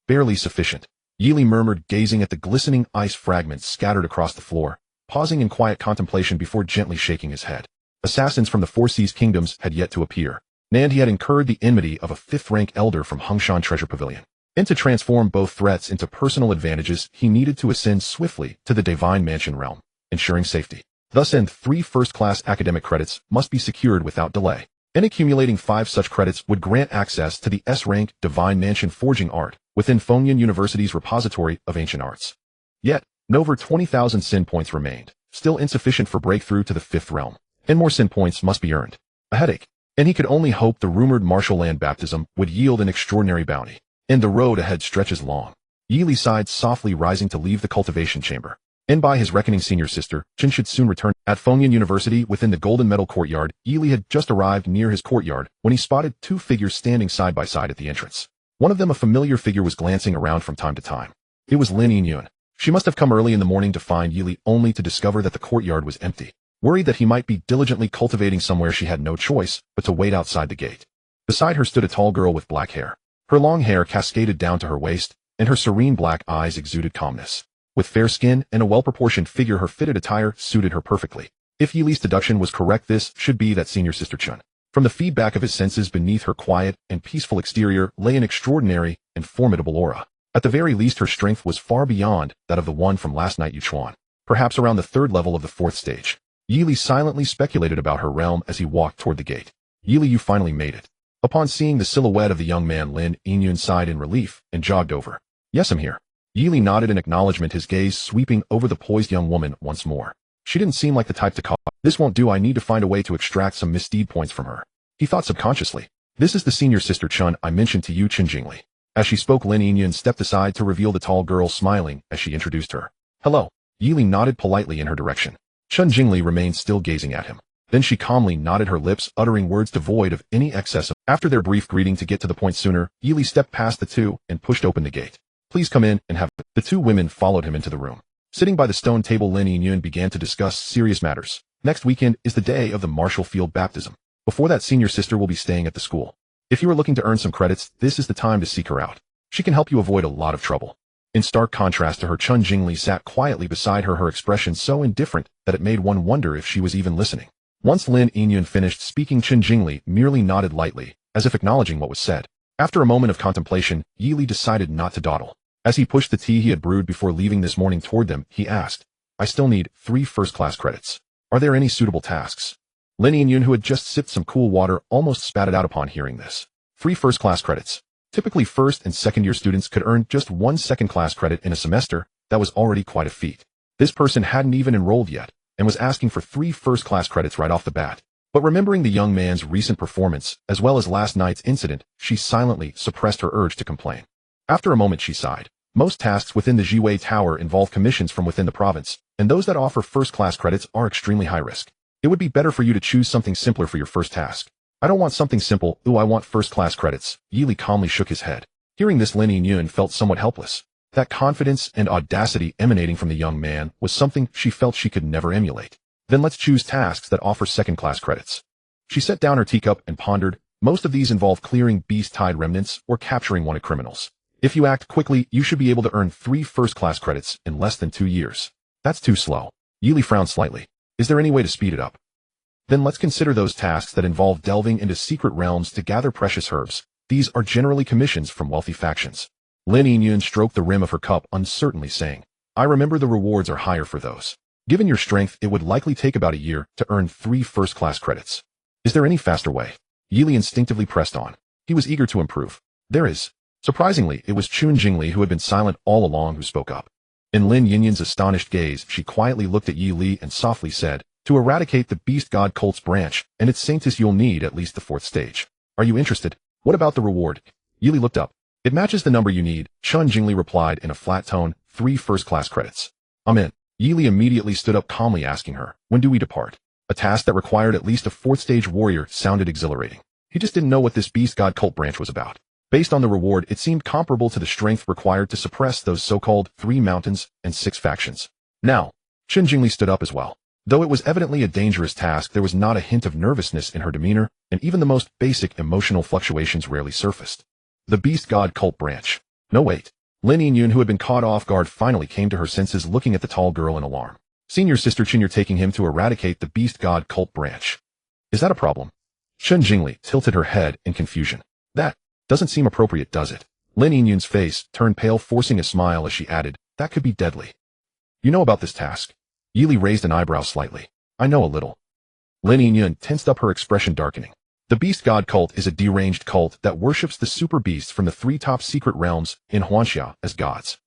Barely sufficient. Yi Li murmured, gazing at the glistening ice fragments scattered across the floor, pausing in quiet contemplation before gently shaking his head. Assassins from the Four Seas Kingdoms had yet to appear, and he had incurred the enmity of a fifth-rank elder from Hongshan Treasure Pavilion. And to transform both threats into personal advantages, he needed to ascend swiftly to the Divine Mansion realm, ensuring safety. Thus 3 first-class academic credits must be secured without delay, and accumulating 5 such credits would grant access to the S-rank Divine Mansion forging art within Fengyan University's repository of ancient arts. Yet, over 20,000 sin points remained, still insufficient for breakthrough to the 5th realm, and more sin points must be earned. A headache, and he could only hope the rumored martial land baptism would yield an extraordinary bounty. And the road ahead stretches long. Yi Li sighed softly, rising to leave the cultivation chamber. And by his reckoning senior sister, Chen should soon return. At Fengyan University within the Golden Metal Courtyard, Yi Li had just arrived near his courtyard when he spotted 2 figures standing side by side at the entrance. One of them, a familiar figure, was glancing around from time to time. It was Lin Yinyun. She must have come early in the morning to find Yi Li only to discover that the courtyard was empty. Worried that he might be diligently cultivating somewhere, she had no choice but to wait outside the gate. Beside her stood a tall girl with black hair. Her long hair cascaded down to her waist, and her serene black eyes exuded calmness. With fair skin and a well-proportioned figure, her fitted attire suited her perfectly. If Yi Li's deduction was correct, this should be that senior sister Chun. From the feedback of his senses, beneath her quiet and peaceful exterior lay an extraordinary and formidable aura. At the very least, her strength was far beyond that of the one from last night Yuchuan, perhaps around the 3rd level of the 4th stage. Yi Li silently speculated about her realm as he walked toward the gate. Yi Li, you finally made it. Upon seeing the silhouette of the young man, Lin Yinyun sighed in relief and jogged over. Yes, I'm here. Yi Li nodded in acknowledgement, his gaze sweeping over the poised young woman once more. She didn't seem like the type to call. This won't do, I need to find a way to extract some misdeed points from her. He thought subconsciously. This is the senior sister Chun I mentioned to you, Chen Jingli. As she spoke, Lin Yinyun stepped aside to reveal the tall girl, smiling as she introduced her. Hello. Yi Li nodded politely in her direction. Chun Jingli remained still gazing at him. Then she calmly nodded her lips, uttering words devoid of any excess. After their brief greeting to get to the point sooner, Yili stepped past the two and pushed open the gate. Please come in and have it. The two women followed him into the room. Sitting by the stone table, Lin Yun began to discuss serious matters. Next weekend is the day of the martial field baptism. Before that, senior sister will be staying at the school. If you are looking to earn some credits, this is the time to seek her out. She can help you avoid a lot of trouble. In stark contrast to her, Chun Jingli sat quietly beside her, her expression so indifferent that it made one wonder if she was even listening. Once Lin Yun finished speaking, Chun Jingli merely nodded lightly, as if acknowledging what was said. After a moment of contemplation, Yili decided not to dawdle. As he pushed the tea he had brewed before leaving this morning toward them, he asked, I still need 3 first-class credits. Are there any suitable tasks? Lin Yun, who had just sipped some cool water, almost spat it out upon hearing this. 3 first-class credits. Typically, first and second-year students could earn just 1 second-class credit in a semester. That was already quite a feat. This person hadn't even enrolled yet, and was asking for 3 first-class credits right off the bat. But remembering the young man's recent performance, as well as last night's incident, she silently suppressed her urge to complain. After a moment she sighed. Most tasks within the Jiwei Tower involve commissions from within the province, and those that offer first-class credits are extremely high risk. It would be better for you to choose something simpler for your first task. I don't want something simple, I want first-class credits. Yili calmly shook his head. Hearing this, Lin Yun felt somewhat helpless. That confidence and audacity emanating from the young man was something she felt she could never emulate. Then let's choose tasks that offer second-class credits. She set down her teacup and pondered. Most of these involve clearing beast-tide remnants or capturing wanted criminals. If you act quickly, you should be able to earn 3 first-class credits in less than 2 years. That's too slow. Yili frowned slightly. Is there any way to speed it up? Then let's consider those tasks that involve delving into secret realms to gather precious herbs. These are generally commissions from wealthy factions. Lin Yun stroked the rim of her cup uncertainly, saying, I remember the rewards are higher for those. Given your strength, it would likely take about a year to earn 3 first-class credits. Is there any faster way? Yili instinctively pressed on. He was eager to improve. There is. Surprisingly, it was Chun Jingli, who had been silent all along, who spoke up. In Lin Yun's astonished gaze, she quietly looked at Yi Li and softly said, to eradicate the beast god cult's branch and its sanctus, you'll need at least the 4th stage. Are you interested? What about the reward? Yili looked up. It matches the number you need, Chun Jingli replied in a flat tone, 3 first-class credits. I'm in. Yili immediately stood up, calmly asking her, when do we depart? A task that required at least a 4th-stage warrior sounded exhilarating. He just didn't know what this beast god cult branch was about. Based on the reward, it seemed comparable to the strength required to suppress those so-called 3 mountains and 6 factions. Now, Chun Jingli stood up as well. Though it was evidently a dangerous task, there was not a hint of nervousness in her demeanor, and even the most basic emotional fluctuations rarely surfaced. The beast god cult branch. No, wait. Lin Yun, who had been caught off guard, finally came to her senses, looking at the tall girl in alarm. Senior sister Chun, you're taking him to eradicate the beast god cult branch. Is that a problem? Chun Jingli tilted her head in confusion. That doesn't seem appropriate, does it? Lin Yun's face turned pale, forcing a smile as she added, that could be deadly. You know about this task? Yili raised an eyebrow slightly. I know a little. Lin Yun tensed up, her expression darkening. The beast god cult is a deranged cult that worships the super beasts from the 3 top secret realms in Huanxia as gods.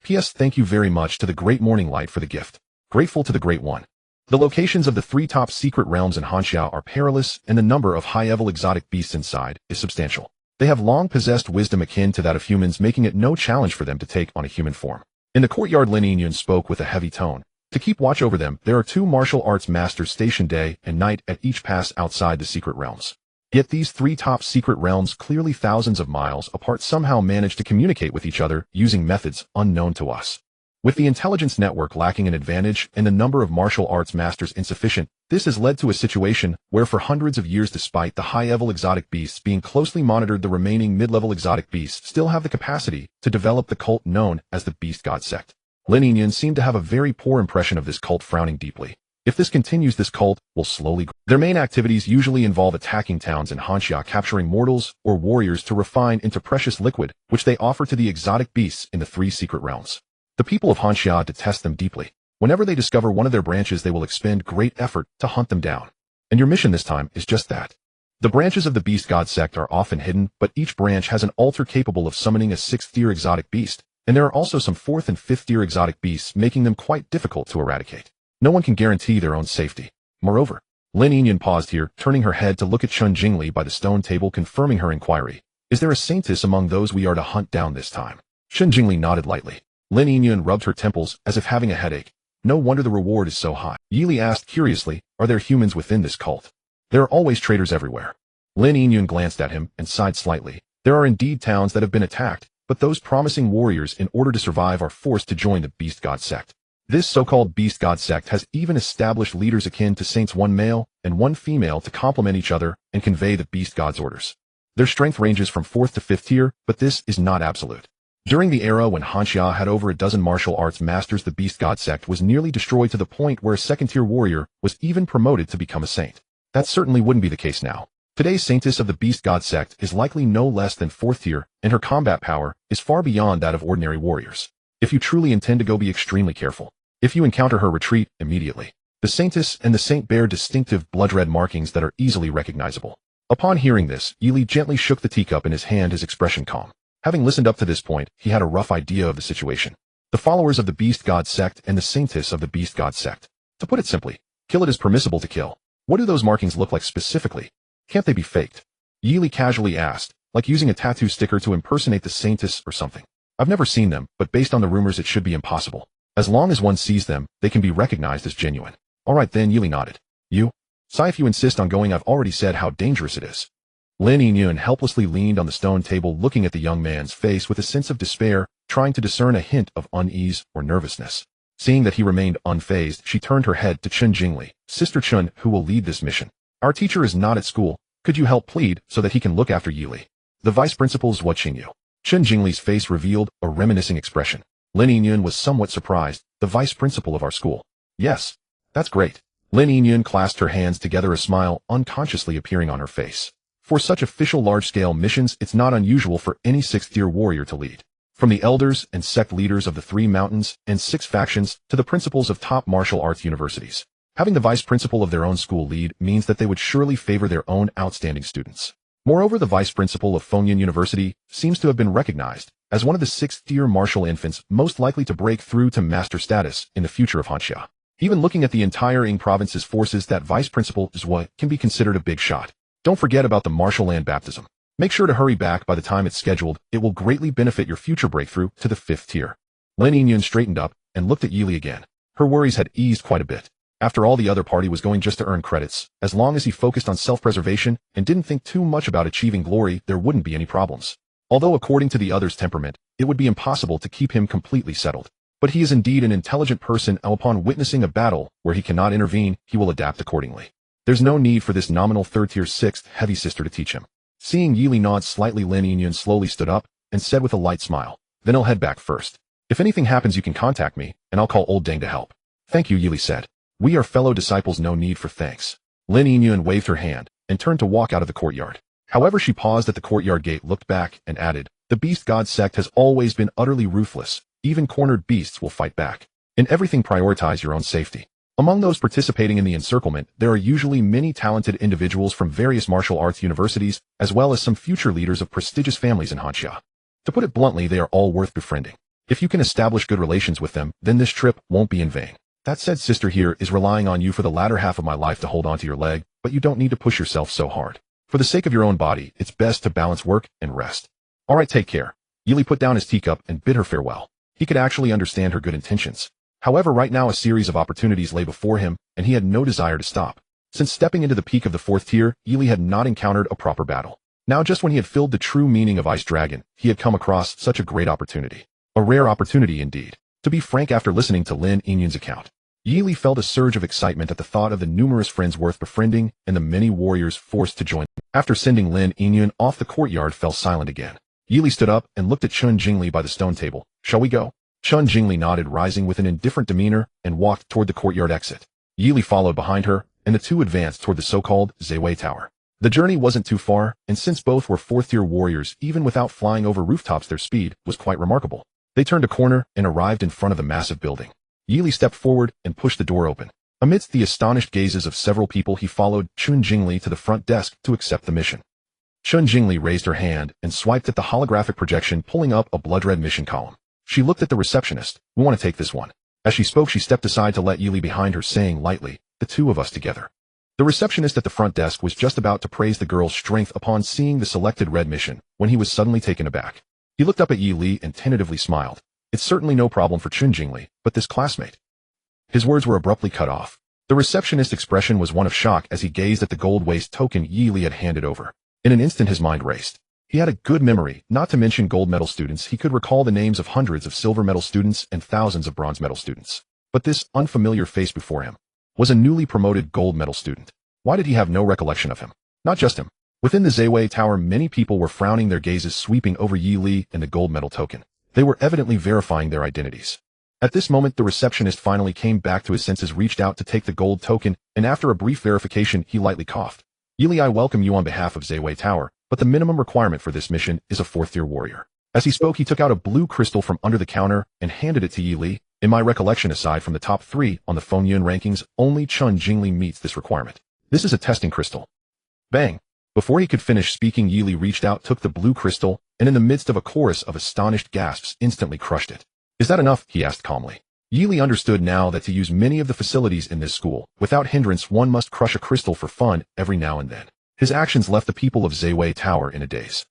P.S. Thank you very much to the Great Morning Light for the gift. Grateful to the Great One. The locations of the 3 top secret realms in Huanxia are perilous, and the number of high-level exotic beasts inside is substantial. They have long possessed wisdom akin to that of humans, making it no challenge for them to take on a human form. In the courtyard, Lin Yun spoke with a heavy tone. To keep watch over them, there are 2 martial arts masters stationed day and night at each pass outside the secret realms. Yet these 3 top secret realms, clearly thousands of miles apart, somehow manage to communicate with each other using methods unknown to us. With the intelligence network lacking an advantage and the number of martial arts masters insufficient, this has led to a situation where for hundreds of years, despite the high-level exotic beasts being closely monitored, the remaining mid-level exotic beasts still have the capacity to develop the cult known as the Beast God Sect. Lin Yun seemed to have a very poor impression of this cult, frowning deeply. If this continues, this cult will slowly grow. Their main activities usually involve attacking towns in Huanxia, capturing mortals or warriors to refine into precious liquid, which they offer to the exotic beasts in the 3 secret realms. The people of Huanxia detest them deeply. Whenever they discover one of their branches, they will expend great effort to hunt them down. And your mission this time is just that. The branches of the Beast God Sect are often hidden, but each branch has an altar capable of summoning a 6th-tier exotic beast, and there are also some 4th and 5th-tier exotic beasts, making them quite difficult to eradicate. No one can guarantee their own safety. Moreover, Lin Yun paused here, turning her head to look at Chun Jingli by the stone table, confirming her inquiry. Is there a saintess among those we are to hunt down this time? Chun Jingli nodded lightly. Lin Yun rubbed her temples as if having a headache. No wonder the reward is so high. Yili asked curiously, are there humans within this cult? There are always traitors everywhere. Lin Yingyun glanced at him and sighed slightly. There are indeed towns that have been attacked, but those promising warriors in order to survive are forced to join the Beast God sect. This so-called Beast God sect has even established leaders akin to saints, one male and one female, to complement each other and convey the Beast God's orders. Their strength ranges from 4th to 5th tier, but this is not absolute. During the era when Hanxia had over a dozen martial arts masters, the Beast God sect was nearly destroyed to the point where a 2nd-tier warrior was even promoted to become a saint. That certainly wouldn't be the case now. Today's saintess of the Beast God sect is likely no less than 4th tier, and her combat power is far beyond that of ordinary warriors. If you truly intend to go, be extremely careful. If you encounter her, retreat immediately. The saintess and the saint bear distinctive blood-red markings that are easily recognizable. Upon hearing this, Yili gently shook the teacup in his hand, his expression calm. Having listened up to this point, he had a rough idea of the situation. The followers of the Beast God sect and the saintess of the Beast God sect. To put it simply, kill it is permissible to kill. What do those markings look like specifically? Can't they be faked? Yili casually asked, like using a tattoo sticker to impersonate the saintess or something. I've never seen them, but based on the rumors it should be impossible. As long as one sees them, they can be recognized as genuine. Alright then, Yili nodded. You? Sai, if you insist on going, I've already said how dangerous it is. Lin Yingyun helplessly leaned on the stone table, looking at the young man's face with a sense of despair, trying to discern a hint of unease or nervousness. Seeing that he remained unfazed, she turned her head to Chun Jingli, Sister Chun, who will lead this mission. Our teacher is not at school. Could you help plead so that he can look after Yili? The vice principal's watching you. Chun Jingli's face revealed a reminiscing expression. Lin Yingyun was somewhat surprised. The vice principal of our school. Yes. That's great. Lin Yingyun clasped her hands together, a smile unconsciously appearing on her face. For such official large-scale missions, it's not unusual for any 6th-tier warrior to lead. From the elders and sect leaders of the 3 mountains and 6 factions to the principals of top martial arts universities. Having the vice principal of their own school lead means that they would surely favor their own outstanding students. Moreover, the vice principal of Fengyan University seems to have been recognized as one of the 6th-tier martial infants most likely to break through to master status in the future of Hanxia. Even looking at the entire Ying province's forces, that vice principal is what can be considered a big shot. Don't forget about the martial land baptism. Make sure to hurry back by the time it's scheduled. It will greatly benefit your future breakthrough to the 5th tier. Lin Yingyun straightened up and looked at Yili again. Her worries had eased quite a bit. After all, the other party was going just to earn credits. As long as he focused on self-preservation and didn't think too much about achieving glory, there wouldn't be any problems. Although according to the other's temperament, it would be impossible to keep him completely settled. But he is indeed an intelligent person, and upon witnessing a battle where he cannot intervene, he will adapt accordingly. There's no need for this nominal 3rd-tier 6th heavy sister to teach him. Seeing Yili nod slightly, Lin Yingyun slowly stood up and said with a light smile, then I'll head back first. If anything happens, you can contact me, and I'll call old Deng to help. Thank you, Yili said. We are fellow disciples, no need for thanks. Lin Yingyun waved her hand and turned to walk out of the courtyard. However, she paused at the courtyard gate, looked back, and added, the Beast God sect has always been utterly ruthless. Even cornered beasts will fight back. In everything, prioritize your own safety. Among those participating in the encirclement, there are usually many talented individuals from various martial arts universities, as well as some future leaders of prestigious families in Hanxia. To put it bluntly, they are all worth befriending. If you can establish good relations with them, then this trip won't be in vain. That said, sister here is relying on you for the latter half of my life to hold onto your leg, but you don't need to push yourself so hard. For the sake of your own body, it's best to balance work and rest. Alright, take care. Yili put down his teacup and bid her farewell. He could actually understand her good intentions. However, right now a series of opportunities lay before him, and he had no desire to stop. Since stepping into the peak of the 4th tier, Yili had not encountered a proper battle. Now, just when he had filled the true meaning of Ice Dragon, he had come across such a great opportunity. A rare opportunity indeed. To be frank, after listening to Lin Yingyun's account, Yili felt a surge of excitement at the thought of the numerous friends worth befriending and the many warriors forced to join. After sending Lin Yingyun off, the courtyard fell silent again. Yili stood up and looked at Chun Jingli by the stone table. Shall we go? Chun Jingli nodded, rising with an indifferent demeanor, and walked toward the courtyard exit. Yili followed behind her, and the two advanced toward the so-called Zewei Tower. The journey wasn't too far, and since both were 4th-tier warriors, even without flying over rooftops, their speed was quite remarkable. They turned a corner and arrived in front of the massive building. Yili stepped forward and pushed the door open. Amidst the astonished gazes of several people, he followed Chun Jingli to the front desk to accept the mission. Chun Jingli raised her hand and swiped at the holographic projection, pulling up a blood-red mission column. She looked at the receptionist. We want to take this one. As she spoke, she stepped aside to let Yili behind her, saying lightly, the two of us together. The receptionist at the front desk was just about to praise the girl's strength upon seeing the selected red mission, when he was suddenly taken aback. He looked up at Yili and tentatively smiled. It's certainly no problem for Chun Jingli, but this classmate. His words were abruptly cut off. The receptionist's expression was one of shock as he gazed at the gold waist token Yi Li had handed over. In an instant his mind raced. He had a good memory, not to mention gold medal students. He could recall the names of hundreds of silver medal students and thousands of bronze medal students. But this unfamiliar face before him was a newly promoted gold medal student. Why did he have no recollection of him? Not just him. Within the Zewei Tower, many people were frowning, their gazes sweeping over Yi Li and the gold medal token. They were evidently verifying their identities. At this moment, the receptionist finally came back to his senses, reached out to take the gold token, and after a brief verification, he lightly coughed. Yi Li, I welcome you on behalf of Zewei Tower, but the minimum requirement for this mission is a 4th-tier warrior. As he spoke, he took out a blue crystal from under the counter and handed it to Yi Li. In my recollection, aside from the top 3 on the Fengyun rankings, only Chun Jingli meets this requirement. This is a testing crystal. Bang! Before he could finish speaking, Yi Li reached out, took the blue crystal, and in the midst of a chorus of astonished gasps, instantly crushed it. Is that enough? He asked calmly. Yi Li understood now that to use many of the facilities in this school, without hindrance, one must crush a crystal for fun every now and then. His actions left the people of Zewei Tower in a daze.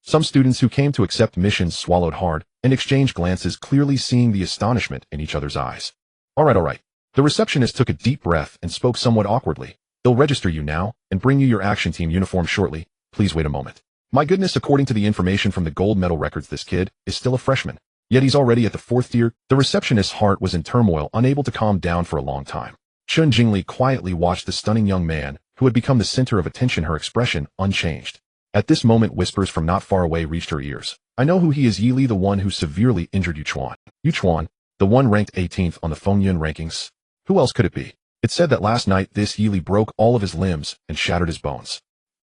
Some students who came to accept missions swallowed hard and exchanged glances, clearly seeing the astonishment in each other's eyes. All right. The receptionist took a deep breath and spoke somewhat awkwardly. They'll register you now and bring you your action team uniform shortly. Please wait a moment. My goodness, according to the information from the gold medal records, this kid is still a freshman. Yet he's already at the 4th tier. The receptionist's heart was in turmoil, unable to calm down for a long time. Chun Jingli quietly watched the stunning young man, who had become the center of attention, her expression unchanged. At this moment, whispers from not far away reached her ears. I know who he is, Yi Li, the one who severely injured Yu Chuan. Yu Chuan, the one ranked 18th on the Fengyun rankings. Who else could it be? It said that last night this Yi Li broke all of his limbs and shattered his bones.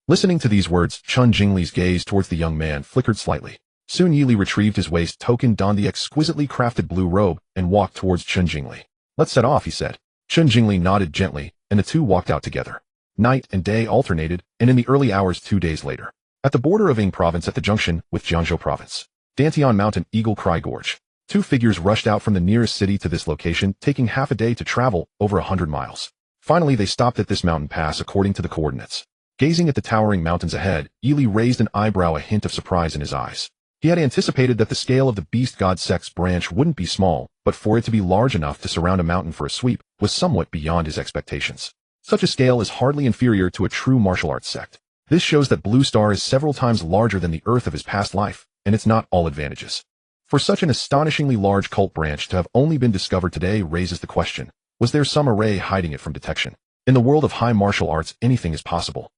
Listening to these words, Chun Jingli's gaze towards the young man flickered slightly. Soon Yi Li retrieved his waist token, donned the exquisitely crafted blue robe, and walked towards Chun Jingli. Let's set off, he said. Chun Jingli nodded gently, and the two walked out together. Night and day alternated, and in the early hours 2 days later, at the border of Ing Province at the junction with Jiangzhou Province, Dantian Mountain, Eagle Cry Gorge, 2 figures rushed out from the nearest city to this location, taking half a day to travel over 100 miles. Finally, they stopped at this mountain pass according to the coordinates. Gazing at the towering mountains ahead, Yi Li raised an eyebrow, a hint of surprise in his eyes. He had anticipated that the scale of the beast god sect's branch wouldn't be small, but for it to be large enough to surround a mountain for a sweep was somewhat beyond his expectations. Such a scale is hardly inferior to a true martial arts sect. This shows that Blue Star is several times larger than the Earth of his past life, and it's not all advantages. For such an astonishingly large cult branch to have only been discovered today raises the question, was there some array hiding it from detection? In the world of high martial arts, anything is possible.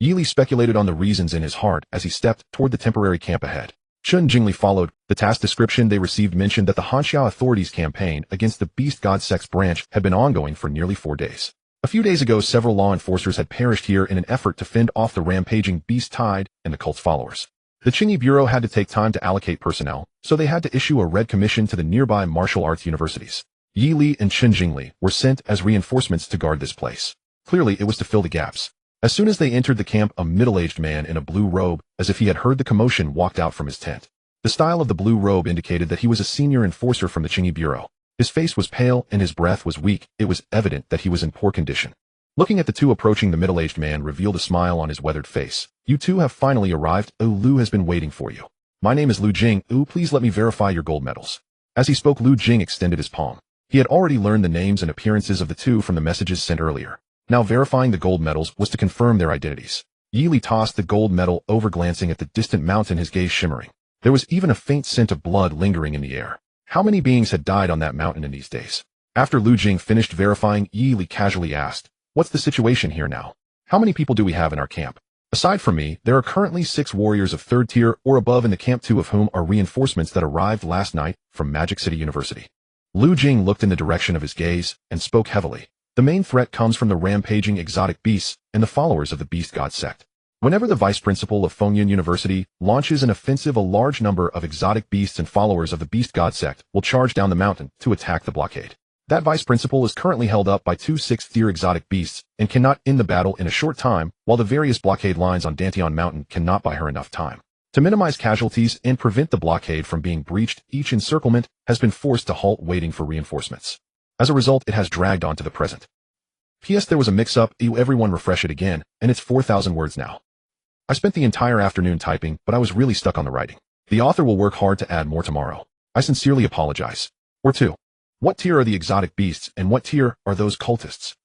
Yi Li speculated on the reasons in his heart as he stepped toward the temporary camp ahead. Chun Jingli followed. The task description they received mentioned that the Hanxiao authorities' campaign against the beast god sect's branch had been ongoing for nearly 4 days. A few days ago, several law enforcers had perished here in an effort to fend off the rampaging beast tide and the cult's followers. The Qingyi Bureau had to take time to allocate personnel, so they had to issue a red commission to the nearby martial arts universities. Yi Li and Chun Jingli were sent as reinforcements to guard this place. Clearly, it was to fill the gaps. As soon as they entered the camp, a middle-aged man in a blue robe, as if he had heard the commotion, walked out from his tent. The style of the blue robe indicated that he was a senior enforcer from the Qingyi Bureau. His face was pale and his breath was weak. It was evident that he was in poor condition. Looking at the two approaching, the middle-aged man revealed a smile on his weathered face. You two have finally arrived. Lu has been waiting for you. My name is Lu Jing. Please let me verify your gold medals. As he spoke, Lu Jing extended his palm. He had already learned the names and appearances of the two from the messages sent earlier. Now verifying the gold medals was to confirm their identities. Yi Li tossed the gold medal over, glancing at the distant mountain, his gaze shimmering. There was even a faint scent of blood lingering in the air. How many beings had died on that mountain in these days? After Lu Jing finished verifying, Yi Li casually asked, what's the situation here now? How many people do we have in our camp? Aside from me, there are currently 6 warriors of 3rd tier or above in the camp, 2 of whom are reinforcements that arrived last night from Magic City University. Lu Jing looked in the direction of his gaze and spoke heavily. The main threat comes from the rampaging exotic beasts and the followers of the beast god sect. Whenever the vice principal of Fengyun University launches an offensive, a large number of exotic beasts and followers of the beast god sect will charge down the mountain to attack the blockade. That vice principal is currently held up by 2 6th-tier exotic beasts and cannot end the battle in a short time, while the various blockade lines on Dantian Mountain cannot buy her enough time. To minimize casualties and prevent the blockade from being breached, each encirclement has been forced to halt, waiting for reinforcements. As a result, it has dragged on to the present. P.S. There was a mix-up. Everyone refresh it again, and it's 4,000 words now. I spent the entire afternoon typing, but I was really stuck on the writing. The author will work hard to add more tomorrow. I sincerely apologize. Or 2. What tier are the exotic beasts, and what tier are those cultists?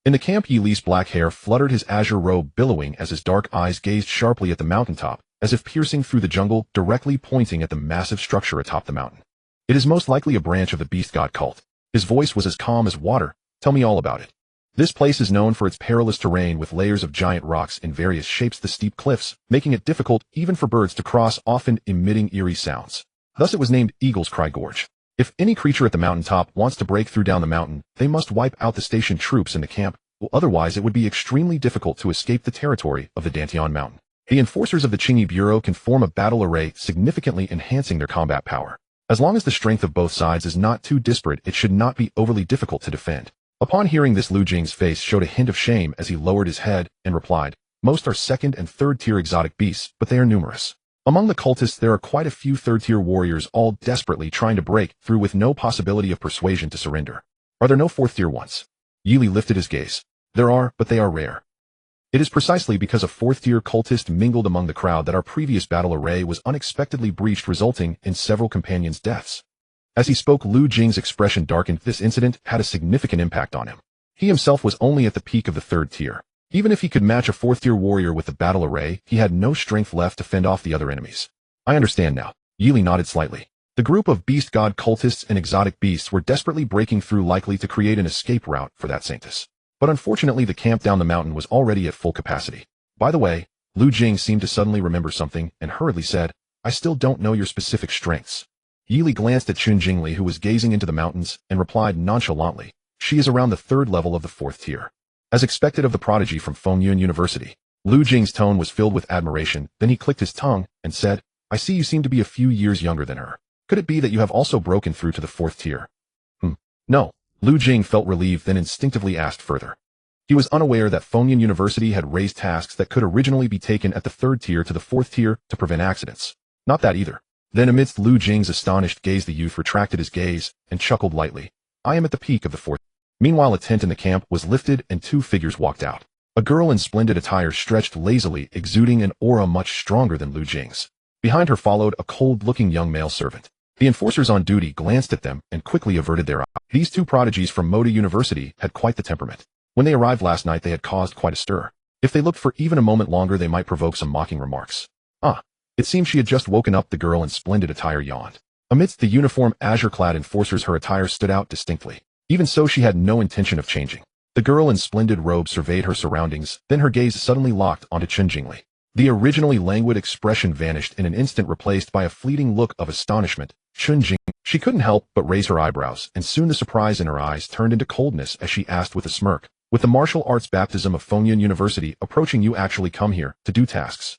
In the camp, Yili's black hair fluttered, his azure robe billowing as his dark eyes gazed sharply at the mountaintop, as if piercing through the jungle, directly pointing at the massive structure atop the mountain. It is most likely a branch of the beast god cult. His voice was as calm as water. Tell me all about it. This place is known for its perilous terrain with layers of giant rocks in various shapes, the steep cliffs, making it difficult even for birds to cross, often emitting eerie sounds. Thus it was named Eagle's Cry Gorge. If any creature at the mountaintop wants to break through down the mountain, they must wipe out the station troops in the camp, otherwise it would be extremely difficult to escape the territory of the Dantian Mountain. The enforcers of the Qingyi Bureau can form a battle array, significantly enhancing their combat power. As long as the strength of both sides is not too disparate, it should not be overly difficult to defend. Upon hearing this, Lu Jing's face showed a hint of shame as he lowered his head and replied, most are second and third tier exotic beasts, but they are numerous. Among the cultists there are quite a few third-tier warriors, all desperately trying to break through with no possibility of persuasion to surrender. Are there no fourth-tier ones? Yili lifted his gaze. There are, but they are rare. It is precisely because a fourth-tier cultist mingled among the crowd that our previous battle array was unexpectedly breached, resulting in several companions' deaths. As he spoke, Lu Jing's expression darkened. This incident had a significant impact on him. He himself was only at the peak of the third tier. Even if he could match a fourth-tier warrior with the battle array, he had no strength left to fend off the other enemies. I understand now. Yili nodded slightly. The group of beast god cultists and exotic beasts were desperately breaking through, likely to create an escape route for that saintess. But unfortunately the camp down the mountain was already at full capacity. By the way, Lu Jing seemed to suddenly remember something and hurriedly said, I still don't know your specific strengths. Yili glanced at Chun Jingli, who was gazing into the mountains, and replied nonchalantly, she is around the third level of the fourth tier. As expected of the prodigy from Fengyun University, Lu Jing's tone was filled with admiration. Then he clicked his tongue and said, I see you seem to be a few years younger than her. Could it be that you have also broken through to the fourth tier? No. Lu Jing felt relieved, then instinctively asked further. He was unaware that Fengyun University had raised tasks that could originally be taken at the third tier to the fourth tier to prevent accidents. Not that either. Then amidst Lu Jing's astonished gaze, the youth retracted his gaze and chuckled lightly. I am at the peak of the fourth. Meanwhile, a tent in the camp was lifted and two figures walked out. A girl in splendid attire stretched lazily, exuding an aura much stronger than Lu Jing's. Behind her followed a cold-looking young male servant. The enforcers on duty glanced at them and quickly averted their eyes. These two prodigies from Moda University had quite the temperament. When they arrived last night, they had caused quite a stir. If they looked for even a moment longer, they might provoke some mocking remarks. It seemed she had just woken up. The girl in splendid attire yawned. Amidst the uniform azure-clad enforcers, her attire stood out distinctly. Even so, she had no intention of changing. The girl in splendid robe surveyed her surroundings, then her gaze suddenly locked onto Chun Jingli. The originally languid expression vanished in an instant, replaced by a fleeting look of astonishment. Chun Jing. She couldn't help but raise her eyebrows, and soon the surprise in her eyes turned into coldness as she asked with a smirk, with the martial arts baptism of Fengyun University approaching, you actually come here to do tasks?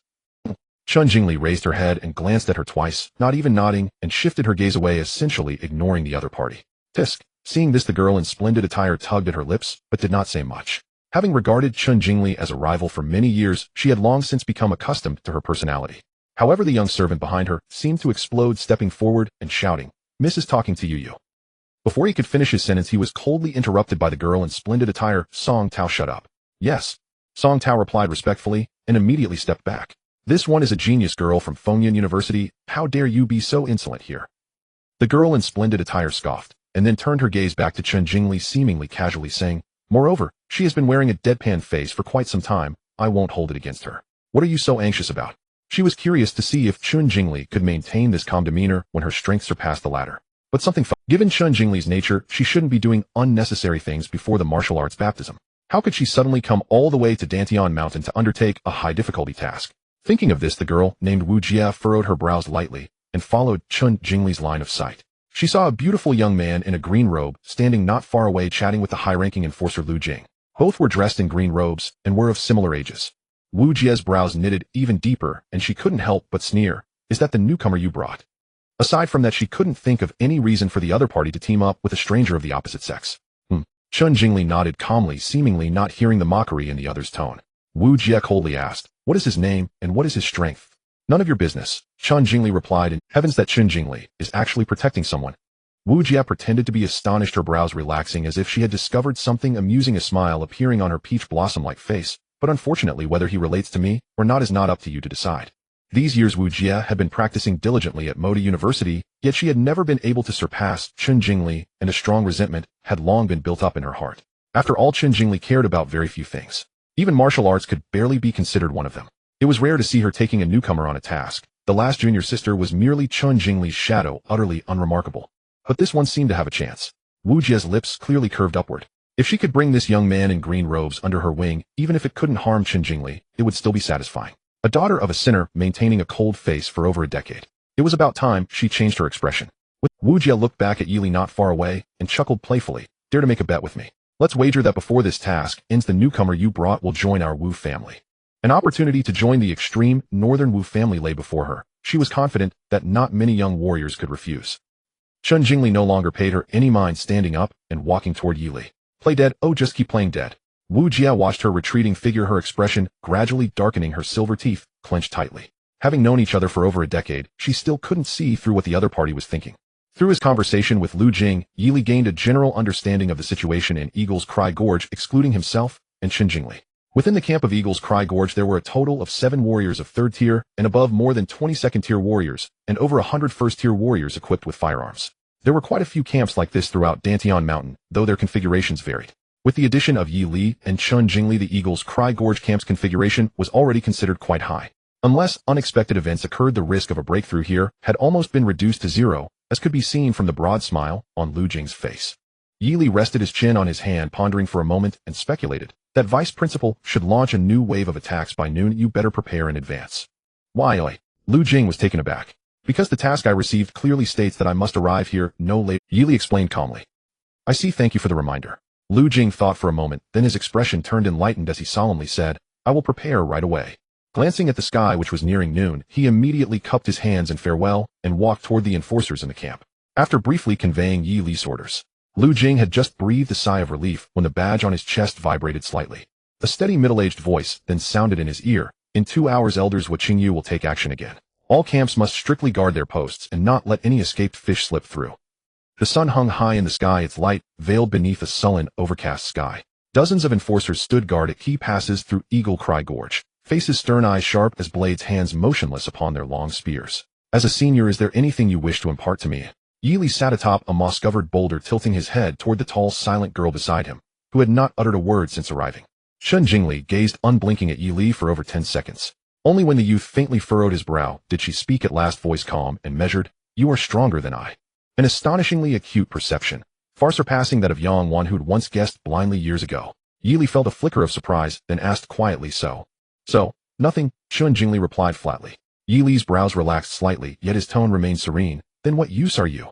Chun Jingli raised her head and glanced at her twice, not even nodding, and shifted her gaze away, essentially ignoring the other party. Tisk. Seeing this, the girl in splendid attire tugged at her lips, but did not say much. Having regarded Chun Jingli as a rival for many years, she had long since become accustomed to her personality. However, the young servant behind her seemed to explode, stepping forward and shouting, Miss is talking to you. Before he could finish his sentence, he was coldly interrupted by the girl in splendid attire. Song Tao, shut up. Yes. Song Tao replied respectfully, and immediately stepped back. This one is a genius girl from Fengyun University. How dare you be so insolent here? The girl in splendid attire scoffed, and then turned her gaze back to Chun Jingli, seemingly casually saying, moreover, she has been wearing a deadpan face for quite some time. I won't hold it against her. What are you so anxious about? She was curious to see if Chun Jingli could maintain this calm demeanor when her strength surpassed the latter. But something felt. Given Chun Jingli's nature, she shouldn't be doing unnecessary things before the martial arts baptism. How could she suddenly come all the way to Dantian Mountain to undertake a high-difficulty task? Thinking of this, the girl, named Wu Jia, furrowed her brows lightly and followed Chun Jingli's line of sight. She saw a beautiful young man in a green robe standing not far away, chatting with the high-ranking enforcer Lu Jing. Both were dressed in green robes and were of similar ages. Wu Jia's brows knitted even deeper, and she couldn't help but sneer. Is that the newcomer you brought? Aside from that, she couldn't think of any reason for the other party to team up with a stranger of the opposite sex. Chun Jingli nodded calmly, seemingly not hearing the mockery in the other's tone. Wu Jia coldly asked, what is his name, and what is his strength? None of your business, Chun Jingli replied, and heavens that Chun Jingli is actually protecting someone. Wu Jia pretended to be astonished, her brows relaxing as if she had discovered something amusing, a smile appearing on her peach blossom-like face. But unfortunately, whether he relates to me or not is not up to you to decide. These years Wu Jie had been practicing diligently at Moda University, yet she had never been able to surpass Chen Jingli, and a strong resentment had long been built up in her heart. After all, Chen Jingli cared about very few things. Even martial arts could barely be considered one of them. It was rare to see her taking a newcomer on a task. The last junior sister was merely Chen Jingli's shadow, utterly unremarkable. But this one seemed to have a chance. Wu Jie's lips clearly curved upward. If she could bring this young man in green robes under her wing, even if it couldn't harm Chen Jingli, it would still be satisfying. A daughter of a sinner maintaining a cold face for over a decade. It was about time she changed her expression. Wu Jie looked back at Yili not far away and chuckled playfully. Dare to make a bet with me? Let's wager that before this task ends, the newcomer you brought will join our Wu family. An opportunity to join the extreme northern Wu family lay before her. She was confident that not many young warriors could refuse. Chen Jingli no longer paid her any mind, standing up and walking toward Yili. Play dead? Oh, just keep playing dead. Wu Jie watched her retreating figure, her expression gradually darkening, her silver teeth clenched tightly. Having known each other for over a decade, she still couldn't see through what the other party was thinking. Through his conversation with Lu Jing, Yili gained a general understanding of the situation in Eagle's Cry Gorge, excluding himself and Chen Jingli. Within the camp of Eagle's Cry Gorge, there were a total of 7 warriors of 3rd tier and above, more than 20 2nd-tier warriors, and over 100 1st-tier warriors equipped with firearms. There were quite a few camps like this throughout Dantian Mountain, though their configurations varied. With the addition of Yi Li and Chen Jingli, the Eagle's Cry Gorge camp's configuration was already considered quite high. Unless unexpected events occurred, the risk of a breakthrough here had almost been reduced to zero, as could be seen from the broad smile on Lu Jing's face. Yi Li rested his chin on his hand, pondering for a moment, and speculated that Vice Principal should launch a new wave of attacks by noon. You better prepare in advance. Why? Lu Jing was taken aback. Because the task I received clearly states that I must arrive here no later, Yi Li explained calmly. I see, thank you for the reminder. Lu Jing thought for a moment, then his expression turned enlightened as he solemnly said, I will prepare right away. Glancing at the sky, which was nearing noon, he immediately cupped his hands in farewell and walked toward the enforcers in the camp. After briefly conveying Yi Li's orders, Lu Jing had just breathed a sigh of relief when the badge on his chest vibrated slightly. A steady middle-aged voice then sounded in his ear. In 2 hours, elders Waqingyu will take action again. All camps must strictly guard their posts and not let any escaped fish slip through. The sun hung high in the sky, its light veiled beneath a sullen, overcast sky. Dozens of enforcers stood guard at key passes through Eagle Cry Gorge, faces stern, eyes sharp as blades, hands motionless upon their long spears. As a senior, is there anything you wish to impart to me? Yi Li sat atop a moss-covered boulder, tilting his head toward the tall, silent girl beside him, who had not uttered a word since arriving. Chen Jingli gazed unblinking at Yi Li for over 10 seconds. Only when the youth faintly furrowed his brow did she speak at last, voice calm and measured. You are stronger than I. An astonishingly acute perception, far surpassing that of Yang Wan, who'd once guessed blindly years ago. Yi Li felt a flicker of surprise, then asked quietly, So, nothing, Chen Jingli replied flatly. Yi Li's brows relaxed slightly, yet his tone remained serene. Then what use are you?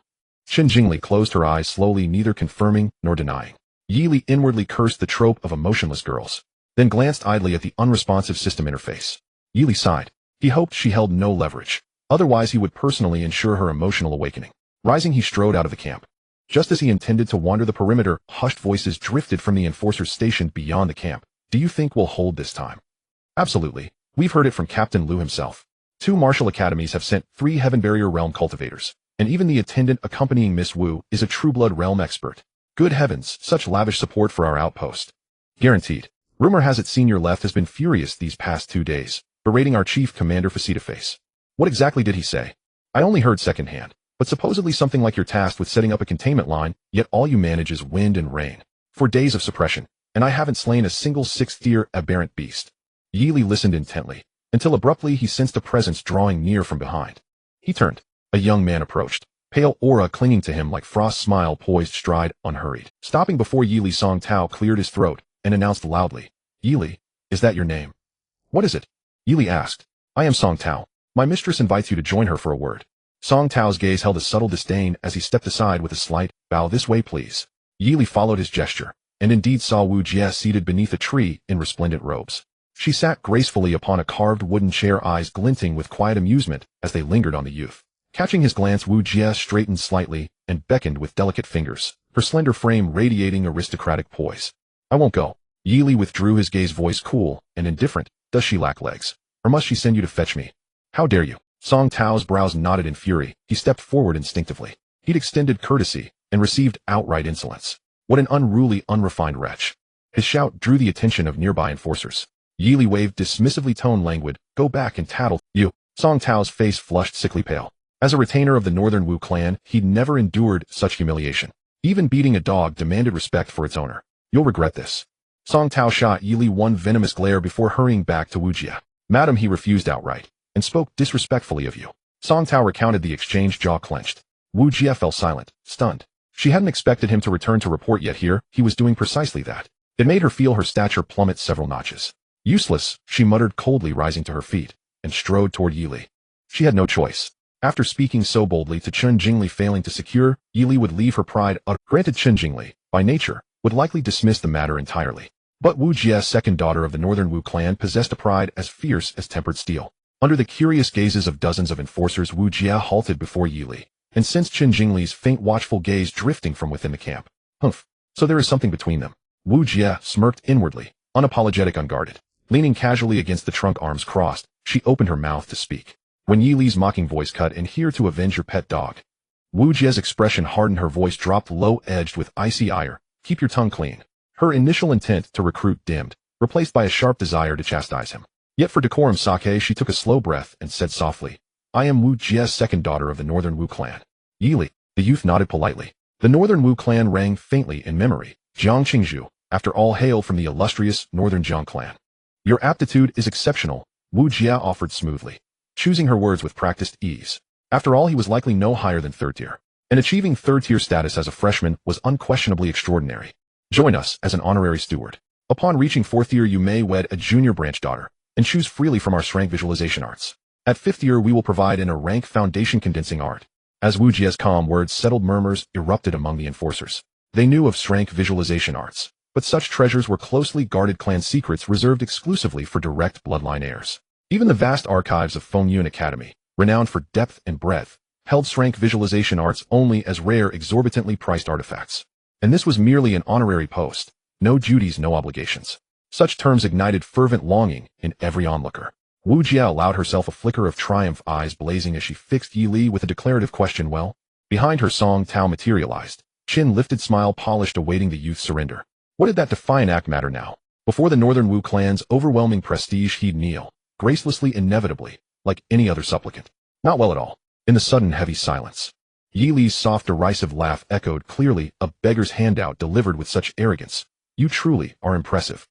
Chen Jingli closed her eyes slowly, neither confirming nor denying. Yi Li inwardly cursed the trope of emotionless girls, then glanced idly at the unresponsive system interface. Yi Li sighed. He hoped she held no leverage. Otherwise he would personally ensure her emotional awakening. Rising, he strode out of the camp. Just as he intended to wander the perimeter, hushed voices drifted from the enforcers stationed beyond the camp. Do you think we'll hold this time? Absolutely. We've heard it from Captain Liu himself. 2 martial academies have sent 3 Heaven Barrier Realm cultivators, and even the attendant accompanying Miss Wu is a true-blood realm expert. Good heavens, such lavish support for our outpost. Guaranteed. Rumor has it Senior Left has been furious these past 2 days, berating our chief commander face-to-face. What exactly did he say? I only heard secondhand, but supposedly something like you're tasked with setting up a containment line, yet all you manage is wind and rain. 4 days of suppression, and I haven't slain a single 6th-tier aberrant beast. Yi Li listened intently, until abruptly he sensed a presence drawing near from behind. He turned. A young man approached, pale aura clinging to him like frost, smile poised, stride unhurried. Stopping before Yi Li, Song Tao cleared his throat and announced loudly, Yi Li, is that your name? What is it? Yi Li asked. I am Song Tao. My mistress invites you to join her for a word. Song Tao's gaze held a subtle disdain as he stepped aside with a slight, bow this way please. Yi Li followed his gesture, and indeed saw Wu Jie seated beneath a tree in resplendent robes. She sat gracefully upon a carved wooden chair, eyes glinting with quiet amusement as they lingered on the youth. Catching his glance, Wu Jie straightened slightly and beckoned with delicate fingers, her slender frame radiating aristocratic poise. I won't go. Yi Li withdrew his gaze, voice cool and indifferent. Does she lack legs? Or must she send you to fetch me? How dare you? Song Tao's brows knotted in fury. He stepped forward instinctively. He'd extended courtesy and received outright insolence. What an unruly, unrefined wretch. His shout drew the attention of nearby enforcers. Yi Li waved dismissively, tone languid. Go back and tattle. You. Song Tao's face flushed sickly pale. As a retainer of the Northern Wu clan, he'd never endured such humiliation. Even beating a dog demanded respect for its owner. You'll regret this. Song Tao shot Yili one venomous glare before hurrying back to Wu Jia. Madam, he refused outright, and spoke disrespectfully of you. Song Tao recounted the exchange, jaw clenched. Wu Jia fell silent, stunned. She hadn't expected him to return to report, yet here, he was doing precisely that. It made her feel her stature plummet several notches. Useless, she muttered coldly, rising to her feet, and strode toward Yili. She had no choice. After speaking so boldly to Chen Jingli, failing to secure, Yili would leave her pride utter. Granted, Chen Jingli, by nature, would likely dismiss the matter entirely. But Wu Jia, second daughter of the Northern Wu clan, possessed a pride as fierce as tempered steel. Under the curious gazes of dozens of enforcers, Wu Jia halted before Yili, and sensed Chen Jingli's faint watchful gaze drifting from within the camp. Humph. So there is something between them. Wu Jia smirked inwardly, unapologetic, unguarded. Leaning casually against the trunk, arms crossed, she opened her mouth to speak. When Yili's mocking voice cut in, here to avenge your pet dog. Wu Jia's expression hardened, her voice dropped low, edged with icy ire. Keep your tongue clean. Her initial intent to recruit dimmed, replaced by a sharp desire to chastise him. Yet for decorum's sake, she took a slow breath and said softly, I am Wu Jia's second daughter of the Northern Wu clan. Yili. The youth nodded politely. The Northern Wu clan rang faintly in memory. Jiang Qingzhu, after all, hailed from the illustrious Northern Jiang clan. Your aptitude is exceptional, Wu Jia offered smoothly, choosing her words with practiced ease. After all, he was likely no higher than third tier, and achieving third-tier status as a freshman was unquestionably extraordinary. Join us as an honorary steward. Upon reaching fourth year, you may wed a junior branch daughter, and choose freely from our strength visualization arts. At fifth year, we will provide a rank foundation condensing art. As Wu Jia's calm words settled, murmurs erupted among the enforcers. They knew of strength visualization arts, but such treasures were closely guarded clan secrets reserved exclusively for direct bloodline heirs. Even the vast archives of Fengyun Academy, renowned for depth and breadth, held strength visualization arts only as rare, exorbitantly priced artifacts. And this was merely an honorary post. No duties, no obligations. Such terms ignited fervent longing in every onlooker. Wu Jia allowed herself a flicker of triumph, eyes blazing as she fixed Yili with a declarative question. Well, behind her, Song Tao materialized, chin lifted, smile polished, awaiting the youth's surrender. What did that defiant act matter now? Before the Northern Wu clan's overwhelming prestige, he'd kneel, gracelessly, inevitably, like any other supplicant. Not well at all. In the sudden heavy silence, Yili's soft derisive laugh echoed clearly, a beggar's handout delivered with such arrogance. You truly are impressive.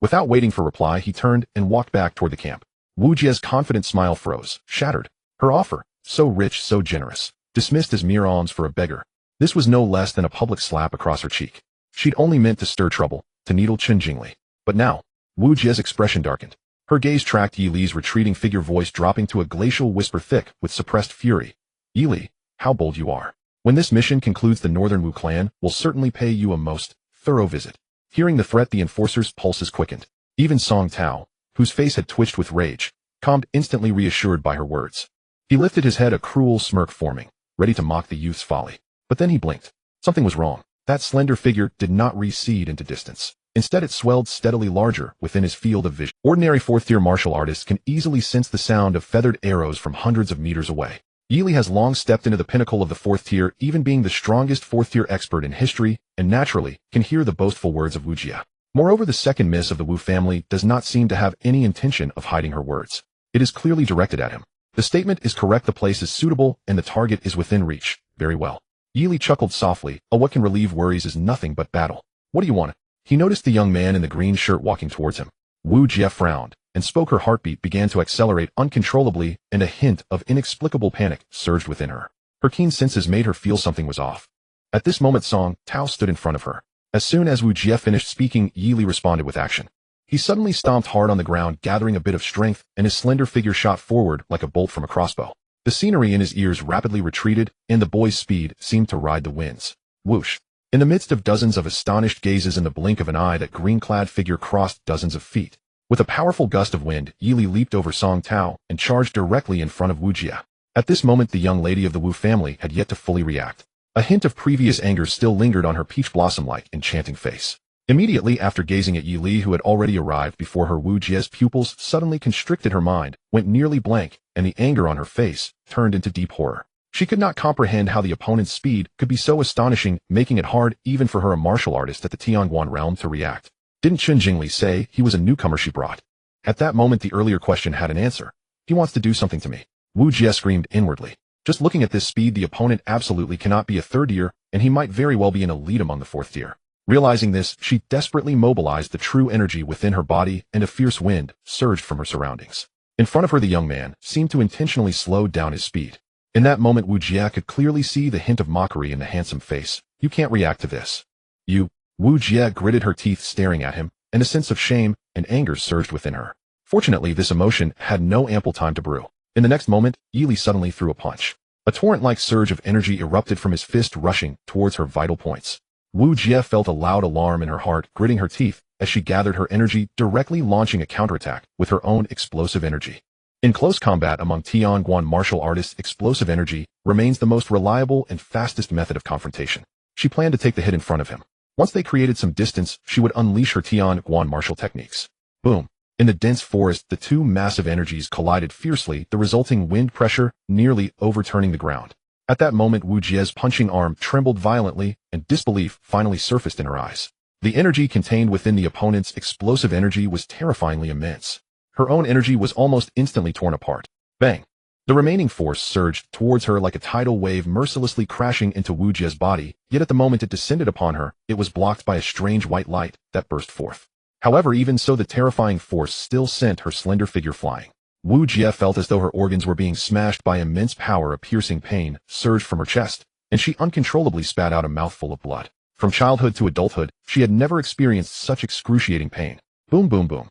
Without waiting for reply, he turned and walked back toward the camp. Wu Jia's confident smile froze, shattered. Her offer, so rich, so generous, dismissed as mere alms for a beggar. This was no less than a public slap across her cheek. She'd only meant to stir trouble, to needle Chen Jingli. But now, Wu Jia's expression darkened. Her gaze tracked Yili's retreating figure, voice dropping to a glacial whisper thick with suppressed fury. Yili, how bold you are. When this mission concludes, the Northern Wu clan will certainly pay you a most thorough visit. Hearing the threat, the enforcer's pulses quickened. Even Song Tao, whose face had twitched with rage, calmed, instantly reassured by her words. He lifted his head, a cruel smirk forming, ready to mock the youth's folly. But then he blinked. Something was wrong. That slender figure did not recede into distance. Instead, it swelled steadily larger within his field of vision. Ordinary fourth-tier martial artists can easily sense the sound of feathered arrows from hundreds of meters away. Yili has long stepped into the pinnacle of the fourth tier, even being the strongest fourth-tier expert in history, and naturally can hear the boastful words of Wu Jia. Moreover, the second miss of the Wu family does not seem to have any intention of hiding her words. It is clearly directed at him. The statement is correct, the place is suitable, and the target is within reach. Very well. Yili chuckled softly. Oh, what can relieve worries is nothing but battle. What do you want? He noticed the young man in the green shirt walking towards him. Wu Jia frowned and spoke. Her heartbeat began to accelerate uncontrollably, and a hint of inexplicable panic surged within her. Her keen senses made her feel something was off. At this moment, Song Tao stood in front of her. As soon as Wu Jia finished speaking, Yili responded with action. He suddenly stomped hard on the ground, gathering a bit of strength, and his slender figure shot forward like a bolt from a crossbow. The scenery in his ears rapidly retreated, and the boy's speed seemed to ride the winds. Whoosh! In the midst of dozens of astonished gazes, in the blink of an eye, that green-clad figure crossed dozens of feet. With a powerful gust of wind, Yili leaped over Song Tao and charged directly in front of Wu Jia. At this moment, the young lady of the Wu family had yet to fully react. A hint of previous anger still lingered on her peach blossom-like, enchanting face. Immediately after gazing at Yili, who had already arrived before her, Wu Jia's pupils suddenly constricted, her mind went nearly blank, and the anger on her face turned into deep horror. She could not comprehend how the opponent's speed could be so astonishing, making it hard even for her, a martial artist at the Tianguan realm, to react. Didn't Chen Jingli say he was a newcomer she brought? At that moment, the earlier question had an answer. He wants to do something to me. Wu Jie screamed inwardly. Just looking at this speed, the opponent absolutely cannot be a third tier, and he might very well be an elite among the fourth tier. Realizing this, she desperately mobilized the true energy within her body, and a fierce wind surged from her surroundings. In front of her, the young man seemed to intentionally slow down his speed. In that moment, Wu Jie could clearly see the hint of mockery in the handsome face. You can't react to this. You. Wu Jie gritted her teeth, staring at him, and a sense of shame and anger surged within her. Fortunately, this emotion had no ample time to brew. In the next moment, Yili suddenly threw a punch. A torrent-like surge of energy erupted from his fist, rushing towards her vital points. Wu Jie felt a loud alarm in her heart, gritting her teeth as she gathered her energy, directly launching a counterattack with her own explosive energy. In close combat among Tianguan martial artists, explosive energy remains the most reliable and fastest method of confrontation. She planned to take the hit in front of him. Once they created some distance, she would unleash her Tianguan martial techniques. Boom. In the dense forest, the two massive energies collided fiercely, the resulting wind pressure nearly overturning the ground. At that moment, Wu Jie's punching arm trembled violently, and disbelief finally surfaced in her eyes. The energy contained within the opponent's explosive energy was terrifyingly immense. Her own energy was almost instantly torn apart. Bang! The remaining force surged towards her like a tidal wave, mercilessly crashing into Wu Jie's body, yet at the moment it descended upon her, it was blocked by a strange white light that burst forth. However, even so, the terrifying force still sent her slender figure flying. Wu Jie felt as though her organs were being smashed by immense power. A piercing pain surged from her chest, and she uncontrollably spat out a mouthful of blood. From childhood to adulthood, she had never experienced such excruciating pain. Boom, boom, boom.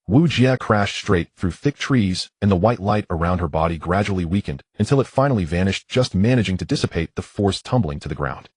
Wu Jie crashed straight through thick trees, and the white light around her body gradually weakened until it finally vanished, just managing to dissipate the force, tumbling to the ground.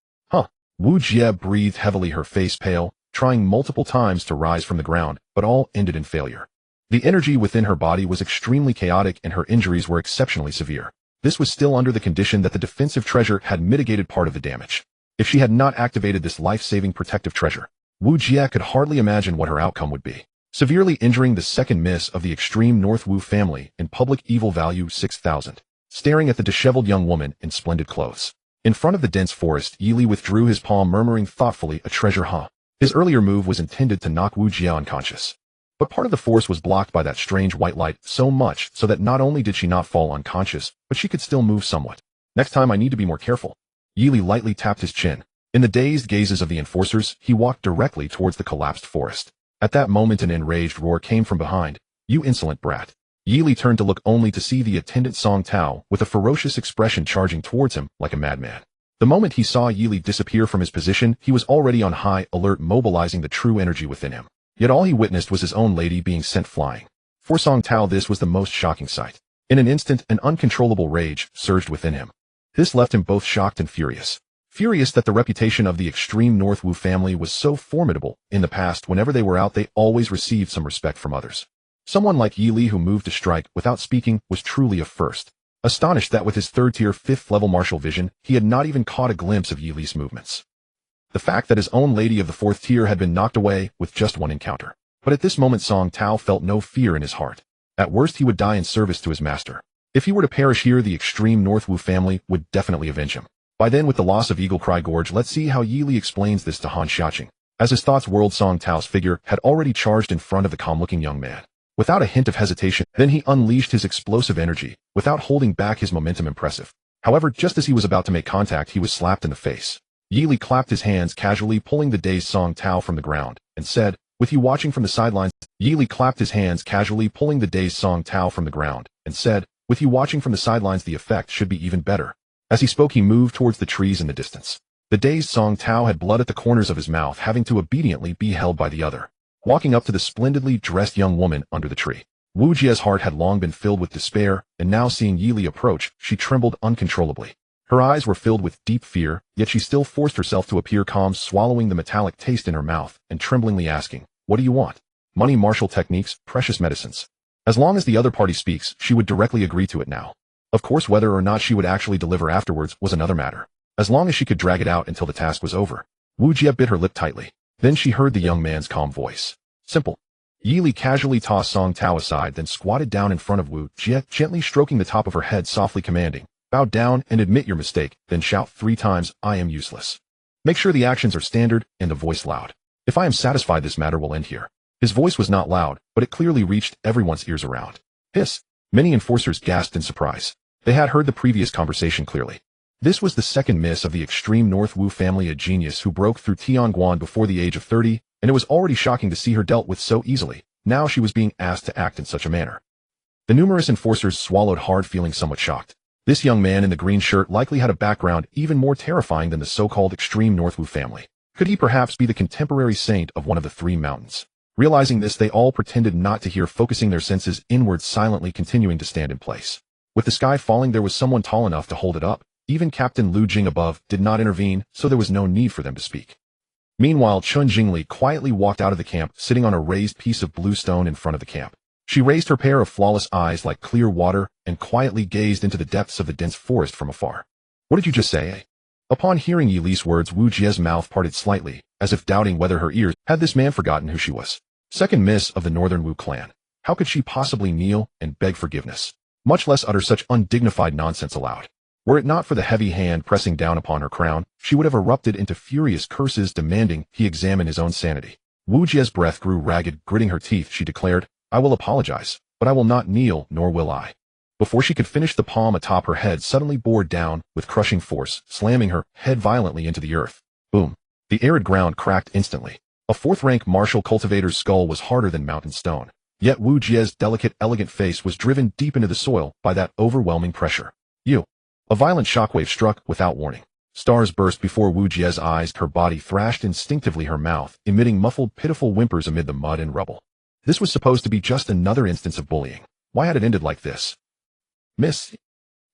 Wu Jie breathed heavily, her face pale, trying multiple times to rise from the ground, but all ended in failure. The energy within her body was extremely chaotic, and her injuries were exceptionally severe. This was still under the condition that the defensive treasure had mitigated part of the damage. If she had not activated this life-saving protective treasure, Wu Jie could hardly imagine what her outcome would be. Severely injuring the second miss of the extreme North Wu family in public, evil value 6,000. Staring at the disheveled young woman in splendid clothes. In front of the dense forest, Yili withdrew his palm, murmuring thoughtfully, a treasure, huh? His earlier move was intended to knock Wu Jie unconscious. But part of the force was blocked by that strange white light, so much so that not only did she not fall unconscious, but she could still move somewhat. Next time I need to be more careful. Yili lightly tapped his chin. In the dazed gazes of the enforcers, he walked directly towards the collapsed forest. At that moment, an enraged roar came from behind. You insolent brat. Yili turned to look, only to see the attendant Song Tao with a ferocious expression charging towards him like a madman. The moment he saw Yili disappear from his position, he was already on high alert, mobilizing the true energy within him. Yet all he witnessed was his own lady being sent flying. For Song Tao, this was the most shocking sight. In an instant, an uncontrollable rage surged within him. This left him both shocked and furious. Furious that the reputation of the extreme North Wu family was so formidable. In the past, whenever they were out, they always received some respect from others. Someone like Yi Li, who moved to strike without speaking, was truly a first. Astonished that with his third-tier, fifth-level martial vision, he had not even caught a glimpse of Yi Li's movements. The fact that his own lady of the fourth tier had been knocked away with just one encounter. But at this moment, Song Tao felt no fear in his heart. At worst, he would die in service to his master. If he were to perish here, the extreme North Wu family would definitely avenge him. By then, with the loss of Eagle Cry Gorge, let's see how Yi Li explains this to Han Xiaoqing. As his thoughts whirled, Song Tao's figure had already charged in front of the calm-looking young man. Without a hint of hesitation, then he unleashed his explosive energy, without holding back his momentum. Impressive. However, just as he was about to make contact, he was slapped in the face. Yi Li clapped his hands, casually pulling the dazed Song Tao from the ground, and said, "With you watching from the sidelines." Yi Li clapped his hands, casually pulling the dazed Song Tao from the ground, and said, "With you watching from the sidelines, the effect should be even better." As he spoke, he moved towards the trees in the distance. The dazed Song Tao had blood at the corners of his mouth, having to obediently be held by the other. Walking up to the splendidly dressed young woman under the tree, Wu Jie's heart had long been filled with despair, and now seeing Yi Li approach, she trembled uncontrollably. Her eyes were filled with deep fear, yet she still forced herself to appear calm, swallowing the metallic taste in her mouth, and tremblingly asking, "What do you want?" Money, martial techniques, precious medicines. As long as the other party speaks, she would directly agree to it now. Of course, whether or not she would actually deliver afterwards was another matter. As long as she could drag it out until the task was over. Wu Jie bit her lip tightly. Then she heard the young man's calm voice. Simple. Yi Li casually tossed Song Tao aside, then squatted down in front of Wu Jie, gently stroking the top of her head, softly commanding, "Bow down and admit your mistake, then shout 3 times, 'I am useless.' Make sure the actions are standard and the voice loud. If I am satisfied, this matter will end here." His voice was not loud, but it clearly reached everyone's ears around. Hiss. Many enforcers gasped in surprise. They had heard the previous conversation clearly. This was the second miss of the extreme North Wu family, a genius who broke through Tianguan before the age of 30, and it was already shocking to see her dealt with so easily. Now she was being asked to act in such a manner. The numerous enforcers swallowed hard, feeling somewhat shocked. This young man in the green shirt likely had a background even more terrifying than the so-called extreme North Wu family. Could he perhaps be the contemporary saint of one of the three mountains? Realizing this, they all pretended not to hear, focusing their senses inwards, silently continuing to stand in place. With the sky falling, there was someone tall enough to hold it up. Even Captain Lu Jing above did not intervene, so there was no need for them to speak. Meanwhile, Chun Jingli quietly walked out of the camp, sitting on a raised piece of blue stone in front of the camp. She raised her pair of flawless eyes like clear water and quietly gazed into the depths of the dense forest from afar. What did you just say? Upon hearing Yi Li's words, Wu Jie's mouth parted slightly, as if doubting whether her ears had this man forgotten who she was. Second miss of the Northern Wu clan. How could she possibly kneel and beg forgiveness, much less utter such undignified nonsense aloud? Were it not for the heavy hand pressing down upon her crown, she would have erupted into furious curses, demanding he examine his own sanity. Wu Jie's breath grew ragged. Gritting her teeth, she declared, "I will apologize, but I will not kneel, nor will I." Before she could finish, the palm atop her head suddenly bore down with crushing force, slamming her head violently into the earth. Boom. The arid ground cracked instantly. A fourth-rank martial cultivator's skull was harder than mountain stone. Yet Wu Jie's delicate, elegant face was driven deep into the soil by that overwhelming pressure. You. A violent shockwave struck without warning. Stars burst before Wu Jie's eyes. Her body thrashed instinctively, her mouth emitting muffled, pitiful whimpers amid the mud and rubble. This was supposed to be just another instance of bullying. Why had it ended like this? Miss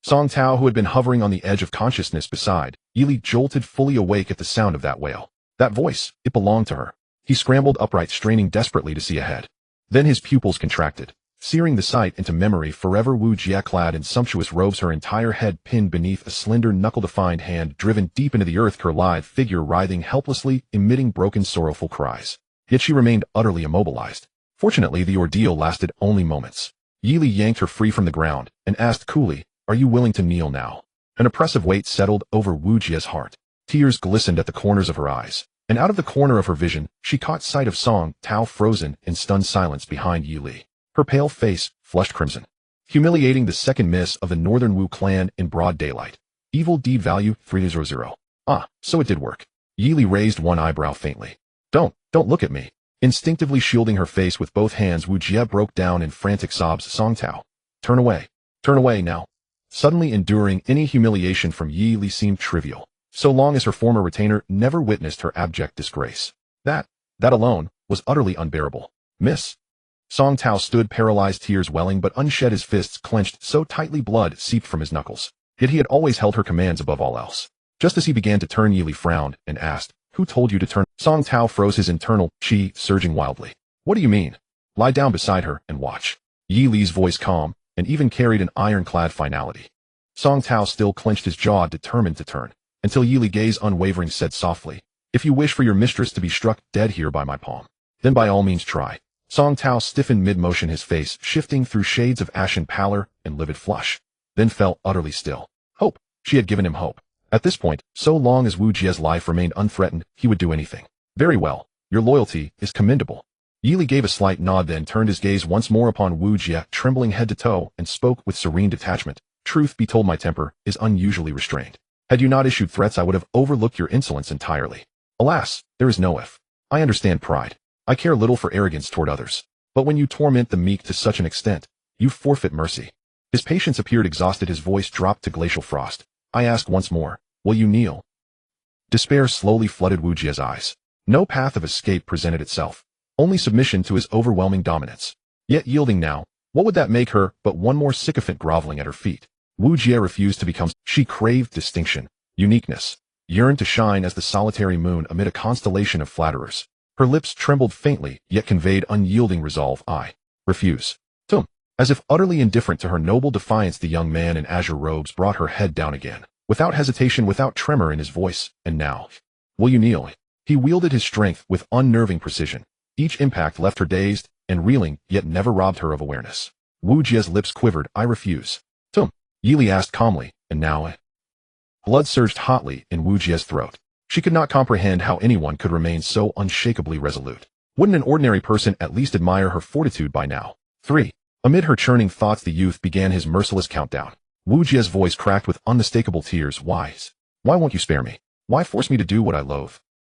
Song Tao, who had been hovering on the edge of consciousness beside Yi Li, jolted, fully awake at the sound of that wail. That voice, it belonged to her. He scrambled upright, straining desperately to see ahead. Then his pupils contracted, searing the sight into memory forever. Wu Jie, clad in sumptuous robes, her entire head pinned beneath a slender, knuckle-defined hand driven deep into the earth, her lithe figure writhing helplessly, emitting broken, sorrowful cries. Yet she remained utterly immobilized. Fortunately, the ordeal lasted only moments. Yi Li yanked her free from the ground and asked coolly, "Are you willing to kneel now?" An oppressive weight settled over Wu Jie's heart. Tears glistened at the corners of her eyes, and out of the corner of her vision, she caught sight of Song Tao frozen in stunned silence behind Yi Li. Her pale face flushed crimson. Humiliating, the second miss of the Northern Wu clan in broad daylight. Evil deed value 300. Ah, so it did work. Yi Li raised one eyebrow faintly. Don't look at me." Instinctively shielding her face with both hands, Wu Jie broke down in frantic sobs. "Song Tao, turn away now." Suddenly, enduring any humiliation from Yi Li seemed trivial, so long as her former retainer never witnessed her abject disgrace. That alone was utterly unbearable. "Miss." Song Tao stood paralyzed, tears welling, but unshed, his fists clenched so tightly blood seeped from his knuckles. Yet he had always held her commands above all else. Just as he began to turn, Yi Li frowned and asked, "Who told you to turn?" Song Tao froze, his internal chi surging wildly. "What do you mean?" "Lie down beside her and watch." Yi Li's voice calm and even carried an ironclad finality. Song Tao still clenched his jaw, determined to turn, until Yi Li, gaze unwavering, said softly, "If you wish for your mistress to be struck dead here by my palm, then by all means try." Song Tao stiffened mid-motion, his face shifting through shades of ashen pallor and livid flush, then fell utterly still. Hope. She had given him hope. At this point, so long as Wu Jie's life remained unthreatened, he would do anything. "Very well. Your loyalty is commendable." Yi Li gave a slight nod, then turned his gaze once more upon Wu Jie, trembling head to toe, and spoke with serene detachment. "Truth be told, my temper is unusually restrained. Had you not issued threats, I would have overlooked your insolence entirely. Alas, there is no if. I understand pride. I care little for arrogance toward others. But when you torment the meek to such an extent, you forfeit mercy." His patience appeared exhausted, his voice dropped to glacial frost. "I ask once more, will you kneel?" Despair slowly flooded Wu Jie's eyes. No path of escape presented itself, only submission to his overwhelming dominance. Yet yielding now, what would that make her but one more sycophant groveling at her feet? Wu Jie refused to become. She craved distinction, uniqueness, yearned to shine as the solitary moon amid a constellation of flatterers. Her lips trembled faintly, yet conveyed unyielding resolve. "I refuse." Tum. As if utterly indifferent to her noble defiance, the young man in azure robes brought her head down again, without hesitation, without tremor in his voice. "And now, will you kneel?" He wielded his strength with unnerving precision. Each impact left her dazed and reeling, yet never robbed her of awareness. Wu Jie's lips quivered. "I refuse." "Tum." Yi Li asked calmly, "And now?" Blood surged hotly in Wu Jie's throat. She could not comprehend how anyone could remain so unshakably resolute. Wouldn't an ordinary person at least admire her fortitude by now? 3. Amid her churning thoughts, the youth began his merciless countdown. Wu Jie's voice cracked with unmistakable tears. Why won't you spare me? Why force me to do what I loathe?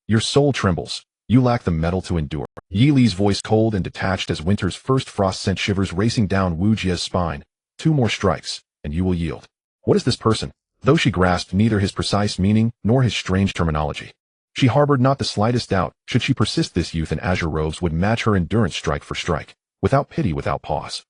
Your soul trembles. You lack the mettle to endure. Yi Li's voice cold and detached as winter's first frost sent shivers racing down Wu Jie's spine. 2 more strikes, and you will yield. What is this person? Though she grasped neither his precise meaning nor his strange terminology, she harbored not the slightest doubt. Should she persist, this youth in azure robes would match her endurance strike for strike, without pity, without pause.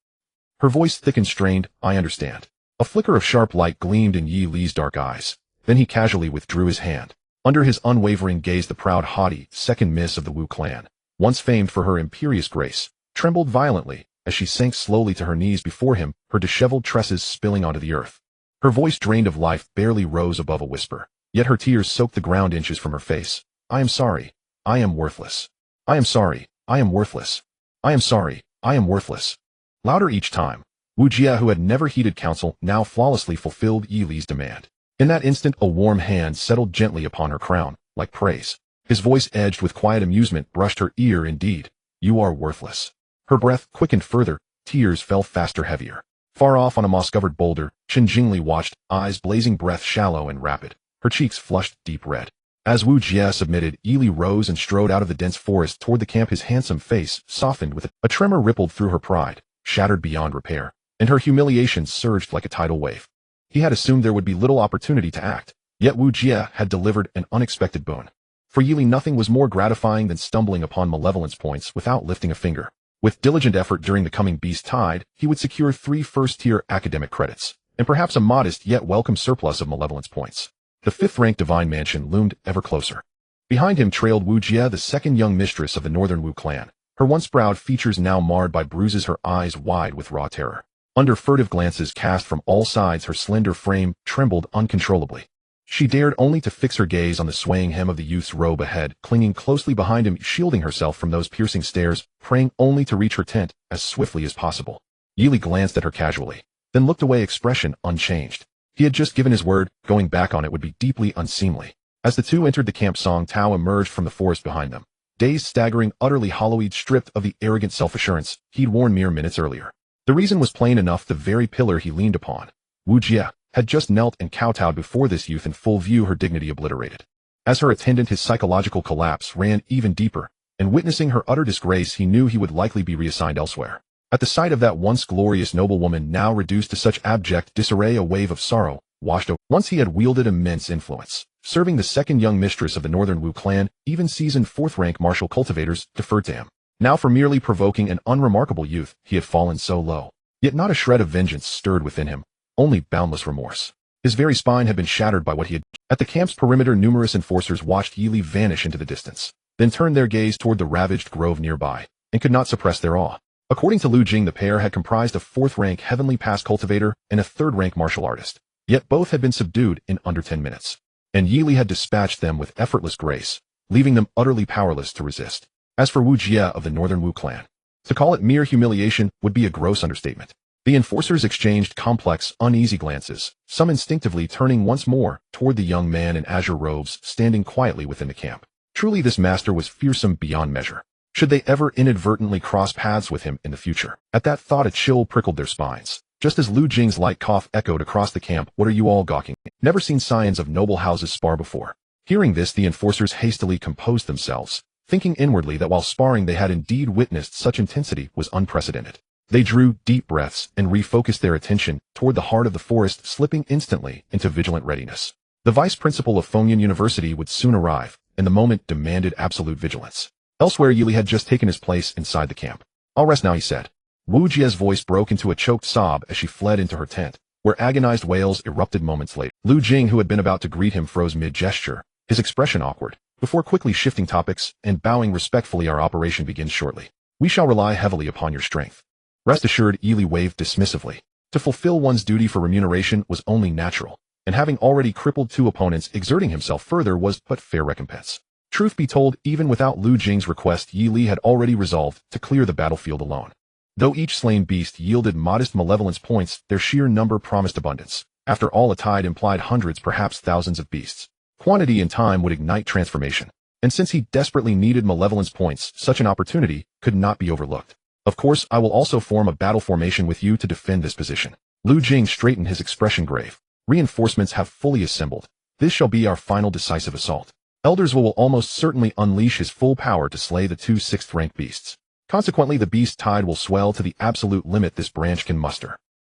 Her voice thick and strained. I understand. A flicker of sharp light gleamed in Yi Li's dark eyes. Then he casually withdrew his hand. Under his unwavering gaze, the proud, haughty second miss of the Wu clan, once famed for her imperious grace, trembled violently as she sank slowly to her knees before him, her disheveled tresses spilling onto the earth. Her voice, drained of life, barely rose above a whisper, yet her tears soaked the ground inches from her face. I am sorry. I am worthless. I am sorry. I am worthless. I am sorry. I am worthless. Louder each time. Wu Jie, who had never heeded counsel, now flawlessly fulfilled Yi Li's demand. In that instant, a warm hand settled gently upon her crown, like praise. His voice, edged with quiet amusement, brushed her ear. Indeed, you are worthless. Her breath quickened further, tears fell faster, heavier. Far off on a moss-covered boulder, Qin Jingli watched, eyes blazing, breath shallow and rapid, her cheeks flushed deep red. As Wu Jie submitted, Yi Li rose and strode out of the dense forest toward the camp, his handsome face softened with a tremor rippled through her pride, shattered beyond repair, and her humiliation surged like a tidal wave. He had assumed there would be little opportunity to act, yet Wu Jie had delivered an unexpected boon. For Yi Li, nothing was more gratifying than stumbling upon malevolence points without lifting a finger. With diligent effort during the coming beast tide, he would secure 3 first-tier academic credits, and perhaps a modest yet welcome surplus of malevolence points. The 5th-rank divine mansion loomed ever closer. Behind him trailed Wu Jie, the second young mistress of the northern Wu clan, her once proud features now marred by bruises, her eyes wide with raw terror. Under furtive glances cast from all sides, her slender frame trembled uncontrollably. She dared only to fix her gaze on the swaying hem of the youth's robe ahead, clinging closely behind him, shielding herself from those piercing stares, praying only to reach her tent as swiftly as possible. Yi Li glanced at her casually, then looked away, expression unchanged. He had just given his word, going back on it would be deeply unseemly. As the two entered the camp, Song Tao emerged from the forest behind them, dazed, staggering, utterly hollow-eyed, stripped of the arrogant self-assurance he'd worn mere minutes earlier. The reason was plain enough. The very pillar he leaned upon, Wu Jie, had just knelt and kowtowed before this youth in full view, her dignity obliterated. As her attendant, his psychological collapse ran even deeper, and witnessing her utter disgrace, he knew he would likely be reassigned elsewhere. At the sight of that once glorious noblewoman now reduced to such abject disarray, a wave of sorrow washed over. Once he had wielded immense influence, serving the second young mistress of the northern Wu clan, even seasoned 4th-rank martial cultivators deferred to him. Now, for merely provoking an unremarkable youth, he had fallen so low. Yet not a shred of vengeance stirred within him, only boundless remorse. His very spine had been shattered by what he had. At the camp's perimeter, numerous enforcers watched Yi Li vanish into the distance, then turned their gaze toward the ravaged grove nearby, and could not suppress their awe. According to Lu Jing, the pair had comprised a 4th-rank heavenly pass cultivator and a 3rd-rank martial artist, yet both had been subdued in under 10 minutes. And Yi Li had dispatched them with effortless grace, leaving them utterly powerless to resist. As for Wu Jie of the northern Wu clan, to call it mere humiliation would be a gross understatement. The enforcers exchanged complex, uneasy glances, some instinctively turning once more toward the young man in azure robes standing quietly within the camp. Truly, this master was fearsome beyond measure. Should they ever inadvertently cross paths with him in the future? At that thought, a chill prickled their spines. Just as Lu Jing's light cough echoed across the camp, "What are you all gawking? Never seen scions of noble houses spar before." Hearing this, the enforcers hastily composed themselves, thinking inwardly that while sparring they had indeed witnessed such intensity was unprecedented. They drew deep breaths and refocused their attention toward the heart of the forest, slipping instantly into vigilant readiness. The vice principal of Fengyan University would soon arrive, and the moment demanded absolute vigilance. Elsewhere, Yi Li had just taken his place inside the camp. "I'll rest now," he said. Wu Jie's voice broke into a choked sob as she fled into her tent, where agonized wails erupted moments later. Lu Jing, who had been about to greet him, froze mid-gesture, his expression awkward, before quickly shifting topics and bowing respectfully. "Our operation begins shortly. We shall rely heavily upon your strength." Rest assured, Yi Li waved dismissively. To fulfill one's duty for remuneration was only natural, and having already crippled 2 opponents, exerting himself further was but fair recompense. Truth be told, even without Lu Jing's request, Yi Li had already resolved to clear the battlefield alone. Though each slain beast yielded modest malevolence points, their sheer number promised abundance. After all, a tide implied hundreds, perhaps thousands of beasts. Quantity and time would ignite transformation, and since he desperately needed malevolence points, such an opportunity could not be overlooked. Of course, I will also form a battle formation with you to defend this position. Lu Jing straightened his expression grave. Reinforcements have fully assembled. This shall be our final decisive assault. Elders will almost certainly unleash his full power to slay the two 6th-rank beasts. Consequently, the beast tide will swell to the absolute limit this branch can muster.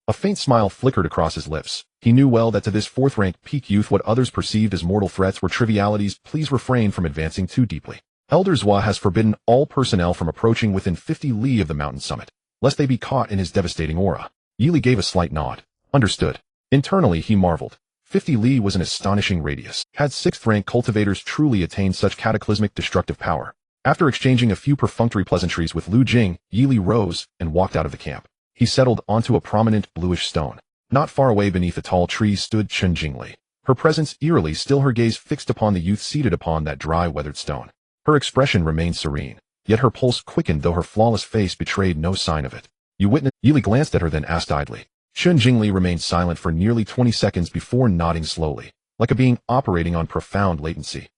A faint smile flickered across his lips. He knew well that to this 4th-rank peak youth what others perceived as mortal threats were trivialities. Please refrain from advancing too deeply. Elder Zhua has forbidden all personnel from approaching within 50 li of the mountain summit, lest they be caught in his devastating aura. Yili gave a slight nod. Understood. Internally, he marveled. 50 li was an astonishing radius. Had 6th-rank cultivators truly attained such cataclysmic destructive power? After exchanging a few perfunctory pleasantries with Lu Jing, Yili rose and walked out of the camp. He settled onto a prominent bluish stone. Not far away beneath a tall tree stood Chen Jingli. Her presence eerily still, her gaze fixed upon the youth seated upon that dry, weathered stone. Her expression remained serene, yet her pulse quickened though her flawless face betrayed no sign of it. You witness? Yili glanced at her, then asked idly. Chen Jingli remained silent for nearly 20 seconds before nodding slowly, like a being operating on profound latency.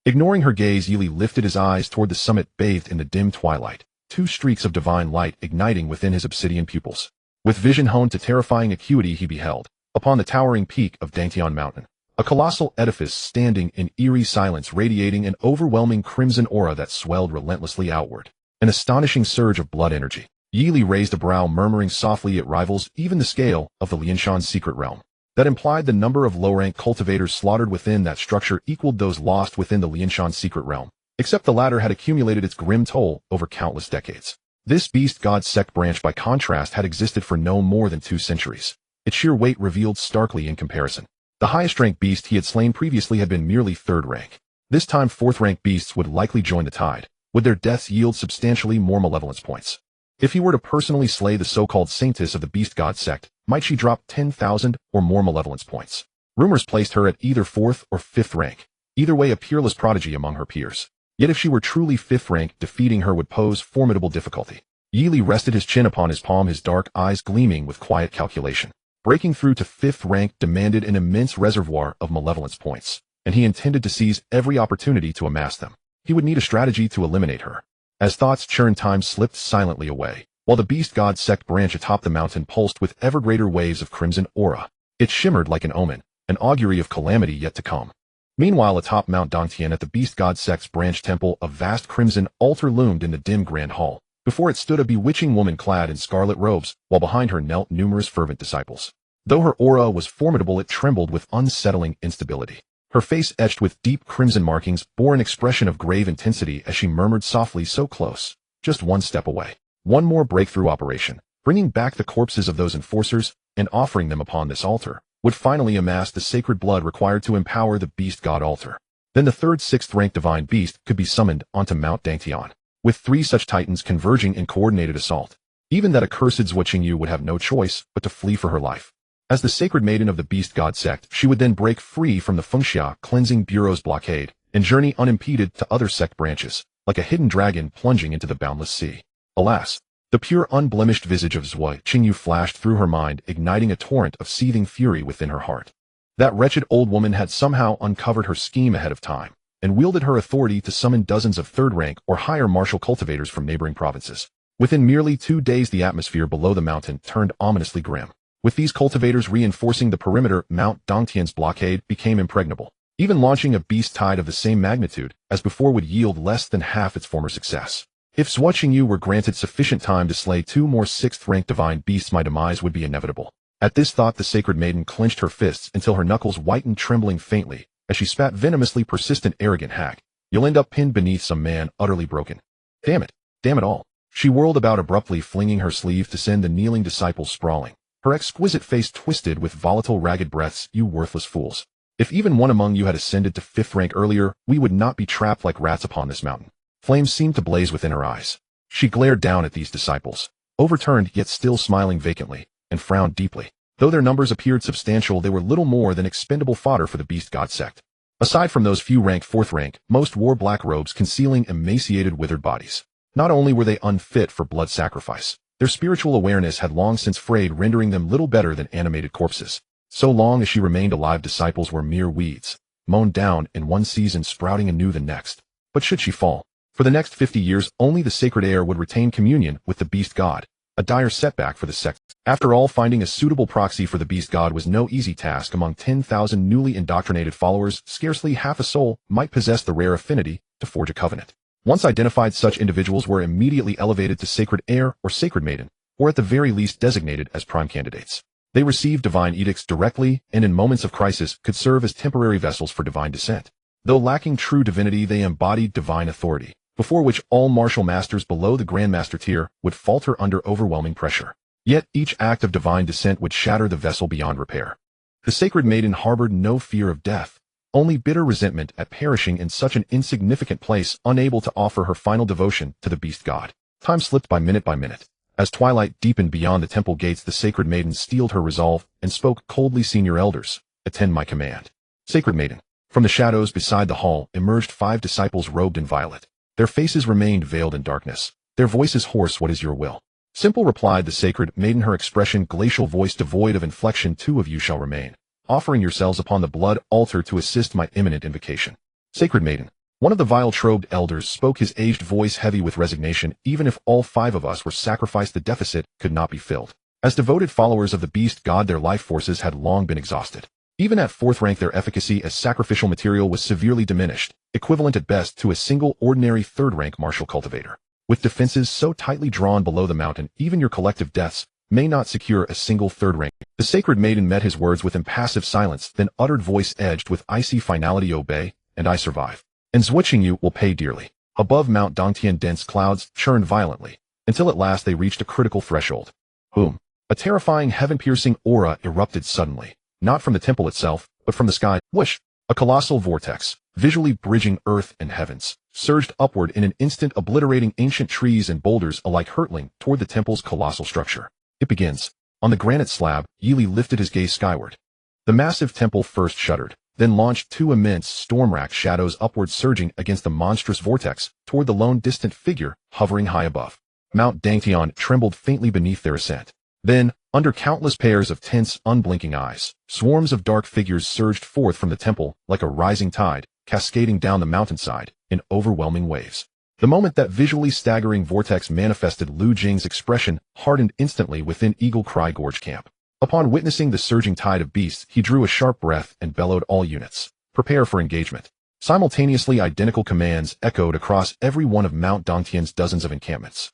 Ignoring her gaze, Yili lifted his eyes toward the summit bathed in the dim twilight, 2 streaks of divine light igniting within his obsidian pupils. With vision honed to terrifying acuity, he beheld, upon the towering peak of Dangtian Mountain, a colossal edifice standing in eerie silence, radiating an overwhelming crimson aura that swelled relentlessly outward. An astonishing surge of blood energy. Yili raised a brow, murmuring softly, it rivals even the scale of the Lianshan's secret realm. That implied the number of low-rank cultivators slaughtered within that structure equaled those lost within the Lianshan secret realm, except the latter had accumulated its grim toll over countless decades. This beast god sect branch, by contrast, had existed for no more than 2 centuries. Its sheer weight revealed starkly in comparison. The highest-ranked beast he had slain previously had been merely 3rd rank. This time 4th-rank beasts would likely join the tide, would their deaths yield substantially more malevolence points. If he were to personally slay the so-called saintess of the beast god sect, might she drop 10,000 or more malevolence points? Rumors placed her at either 4th or 5th rank, either way a peerless prodigy among her peers. Yet if she were truly 5th rank, defeating her would pose formidable difficulty. Yili rested his chin upon his palm, his dark eyes gleaming with quiet calculation. Breaking through to 5th rank demanded an immense reservoir of malevolence points, and he intended to seize every opportunity to amass them. He would need a strategy to eliminate her. As thoughts churned, time slipped silently away, while the beast god sect branch atop the mountain pulsed with ever greater waves of crimson aura. It shimmered like an omen, an augury of calamity yet to come. Meanwhile, atop Mount Dongtian at the beast god sect's branch temple, a vast crimson altar loomed in the dim grand hall. Before it stood a bewitching woman clad in scarlet robes, while behind her knelt numerous fervent disciples. Though her aura was formidable, it trembled with unsettling instability. Her face, etched with deep crimson markings, bore an expression of grave intensity as she murmured softly, so close, just 1 step away. One more breakthrough operation, bringing back the corpses of those enforcers and offering them upon this altar, would finally amass the sacred blood required to empower the beast god altar. Then the 3rd 6th-rank divine beast could be summoned onto Mount Dangtian, with 3 such titans converging in coordinated assault. Even that accursed Zhuo Qingyu would have no choice but to flee for her life. As the sacred maiden of the beast god sect, she would then break free from the Fengxia cleansing bureau's blockade and journey unimpeded to other sect branches, like a hidden dragon plunging into the boundless sea. Alas, the pure unblemished visage of Zhuo Qingyu flashed through her mind, igniting a torrent of seething fury within her heart. That wretched old woman had somehow uncovered her scheme ahead of time, and wielded her authority to summon dozens of 3rd rank or higher martial cultivators from neighboring provinces. Within merely 2 days, the atmosphere below the mountain turned ominously grim. With these cultivators reinforcing the perimeter, Mount Dongtian's blockade became impregnable. Even launching a beast tide of the same magnitude as before would yield less than half its former success. If Zhuo Qingyu were granted sufficient time to slay 2 more 6th-rank divine beasts, my demise would be inevitable. At this thought, the sacred maiden clenched her fists until her knuckles whitened, trembling faintly, as she spat venomously. Persistent, arrogant hack. You'll end up pinned beneath some man, utterly broken. Damn it. Damn it all. She whirled about abruptly, flinging her sleeve to send the kneeling disciples sprawling. Her exquisite face twisted with volatile, ragged breaths. You worthless fools. If even one among you had ascended to 5th rank earlier, we would not be trapped like rats upon this mountain. Flames seemed to blaze within her eyes. She glared down at these disciples, overturned yet still smiling vacantly, and frowned deeply. Though their numbers appeared substantial, they were little more than expendable fodder for the beast god sect. Aside from those few ranked 4th rank, most wore black robes concealing emaciated, withered bodies. Not only were they unfit for blood sacrifice, their spiritual awareness had long since frayed, rendering them little better than animated corpses. So long as she remained alive, disciples were mere weeds, mown down in one season, sprouting anew the next. But should she fall? For the next 50 years, only the sacred heir would retain communion with the beast god, a dire setback for the sect. After all, finding a suitable proxy for the beast god was no easy task. Among 10,000 newly indoctrinated followers, scarcely half a soul might possess the rare affinity to forge a covenant. Once identified, such individuals were immediately elevated to sacred heir or sacred maiden, or at the very least designated as prime candidates. They received divine edicts directly, and in moments of crisis could serve as temporary vessels for divine descent. Though lacking true divinity, they embodied divine authority, before which all martial masters below the grandmaster tier would falter under overwhelming pressure. Yet each act of divine descent would shatter the vessel beyond repair. The sacred maiden harbored no fear of death, only bitter resentment at perishing in such an insignificant place, unable to offer her final devotion to the beast god. Time slipped by minute. As twilight deepened beyond the temple gates, the sacred maiden steeled her resolve and spoke coldly. "Senior elders, attend my command." Sacred maiden. From the shadows beside the hall emerged 5 disciples robed in violet. Their faces remained veiled in darkness, their voices hoarse. "What is your will?" "Simple," replied the sacred maiden, her expression glacial, voice devoid of inflection. "2 of you shall remain, offering yourselves upon the blood altar to assist my imminent invocation." Sacred maiden. One of the vile-robed elders spoke, his aged voice heavy with resignation. "Even if all 5 of us were sacrificed, the deficit could not be filled." As devoted followers of the beast god, their life forces had long been exhausted. Even at 4th rank, their efficacy as sacrificial material was severely diminished, equivalent at best to a single ordinary 3rd-rank martial cultivator. With defenses so tightly drawn below the mountain, even your collective deaths may not secure a single 3rd rank. The sacred maiden met his words with impassive silence, then uttered, voice edged with icy finality, "Obey, and I survive. And switching you will pay dearly." Above Mount Dongtian, dense clouds churned violently, until at last they reached a critical threshold. Boom! A terrifying, heaven-piercing aura erupted suddenly, not from the temple itself, but from the sky. Whoosh! A colossal vortex, visually bridging earth and heavens, surged upward in an instant, obliterating ancient trees and boulders alike, hurtling toward the temple's colossal structure. "It begins." On the granite slab, Yili lifted his gaze skyward. The massive temple first shuddered, then launched 2 immense, storm-racked shadows upward, surging against the monstrous vortex toward the lone distant figure hovering high above. Mount Dongtian trembled faintly beneath their ascent. Then, under countless pairs of tense, unblinking eyes, swarms of dark figures surged forth from the temple like a rising tide, cascading down the mountainside in overwhelming waves. The moment that visually staggering vortex manifested, Lu Jing's expression hardened instantly within Eagle Cry Gorge camp. Upon witnessing the surging tide of beasts, he drew a sharp breath and bellowed, "All units, prepare for engagement." Simultaneously, identical commands echoed across every one of Mount Dongtian's dozens of encampments.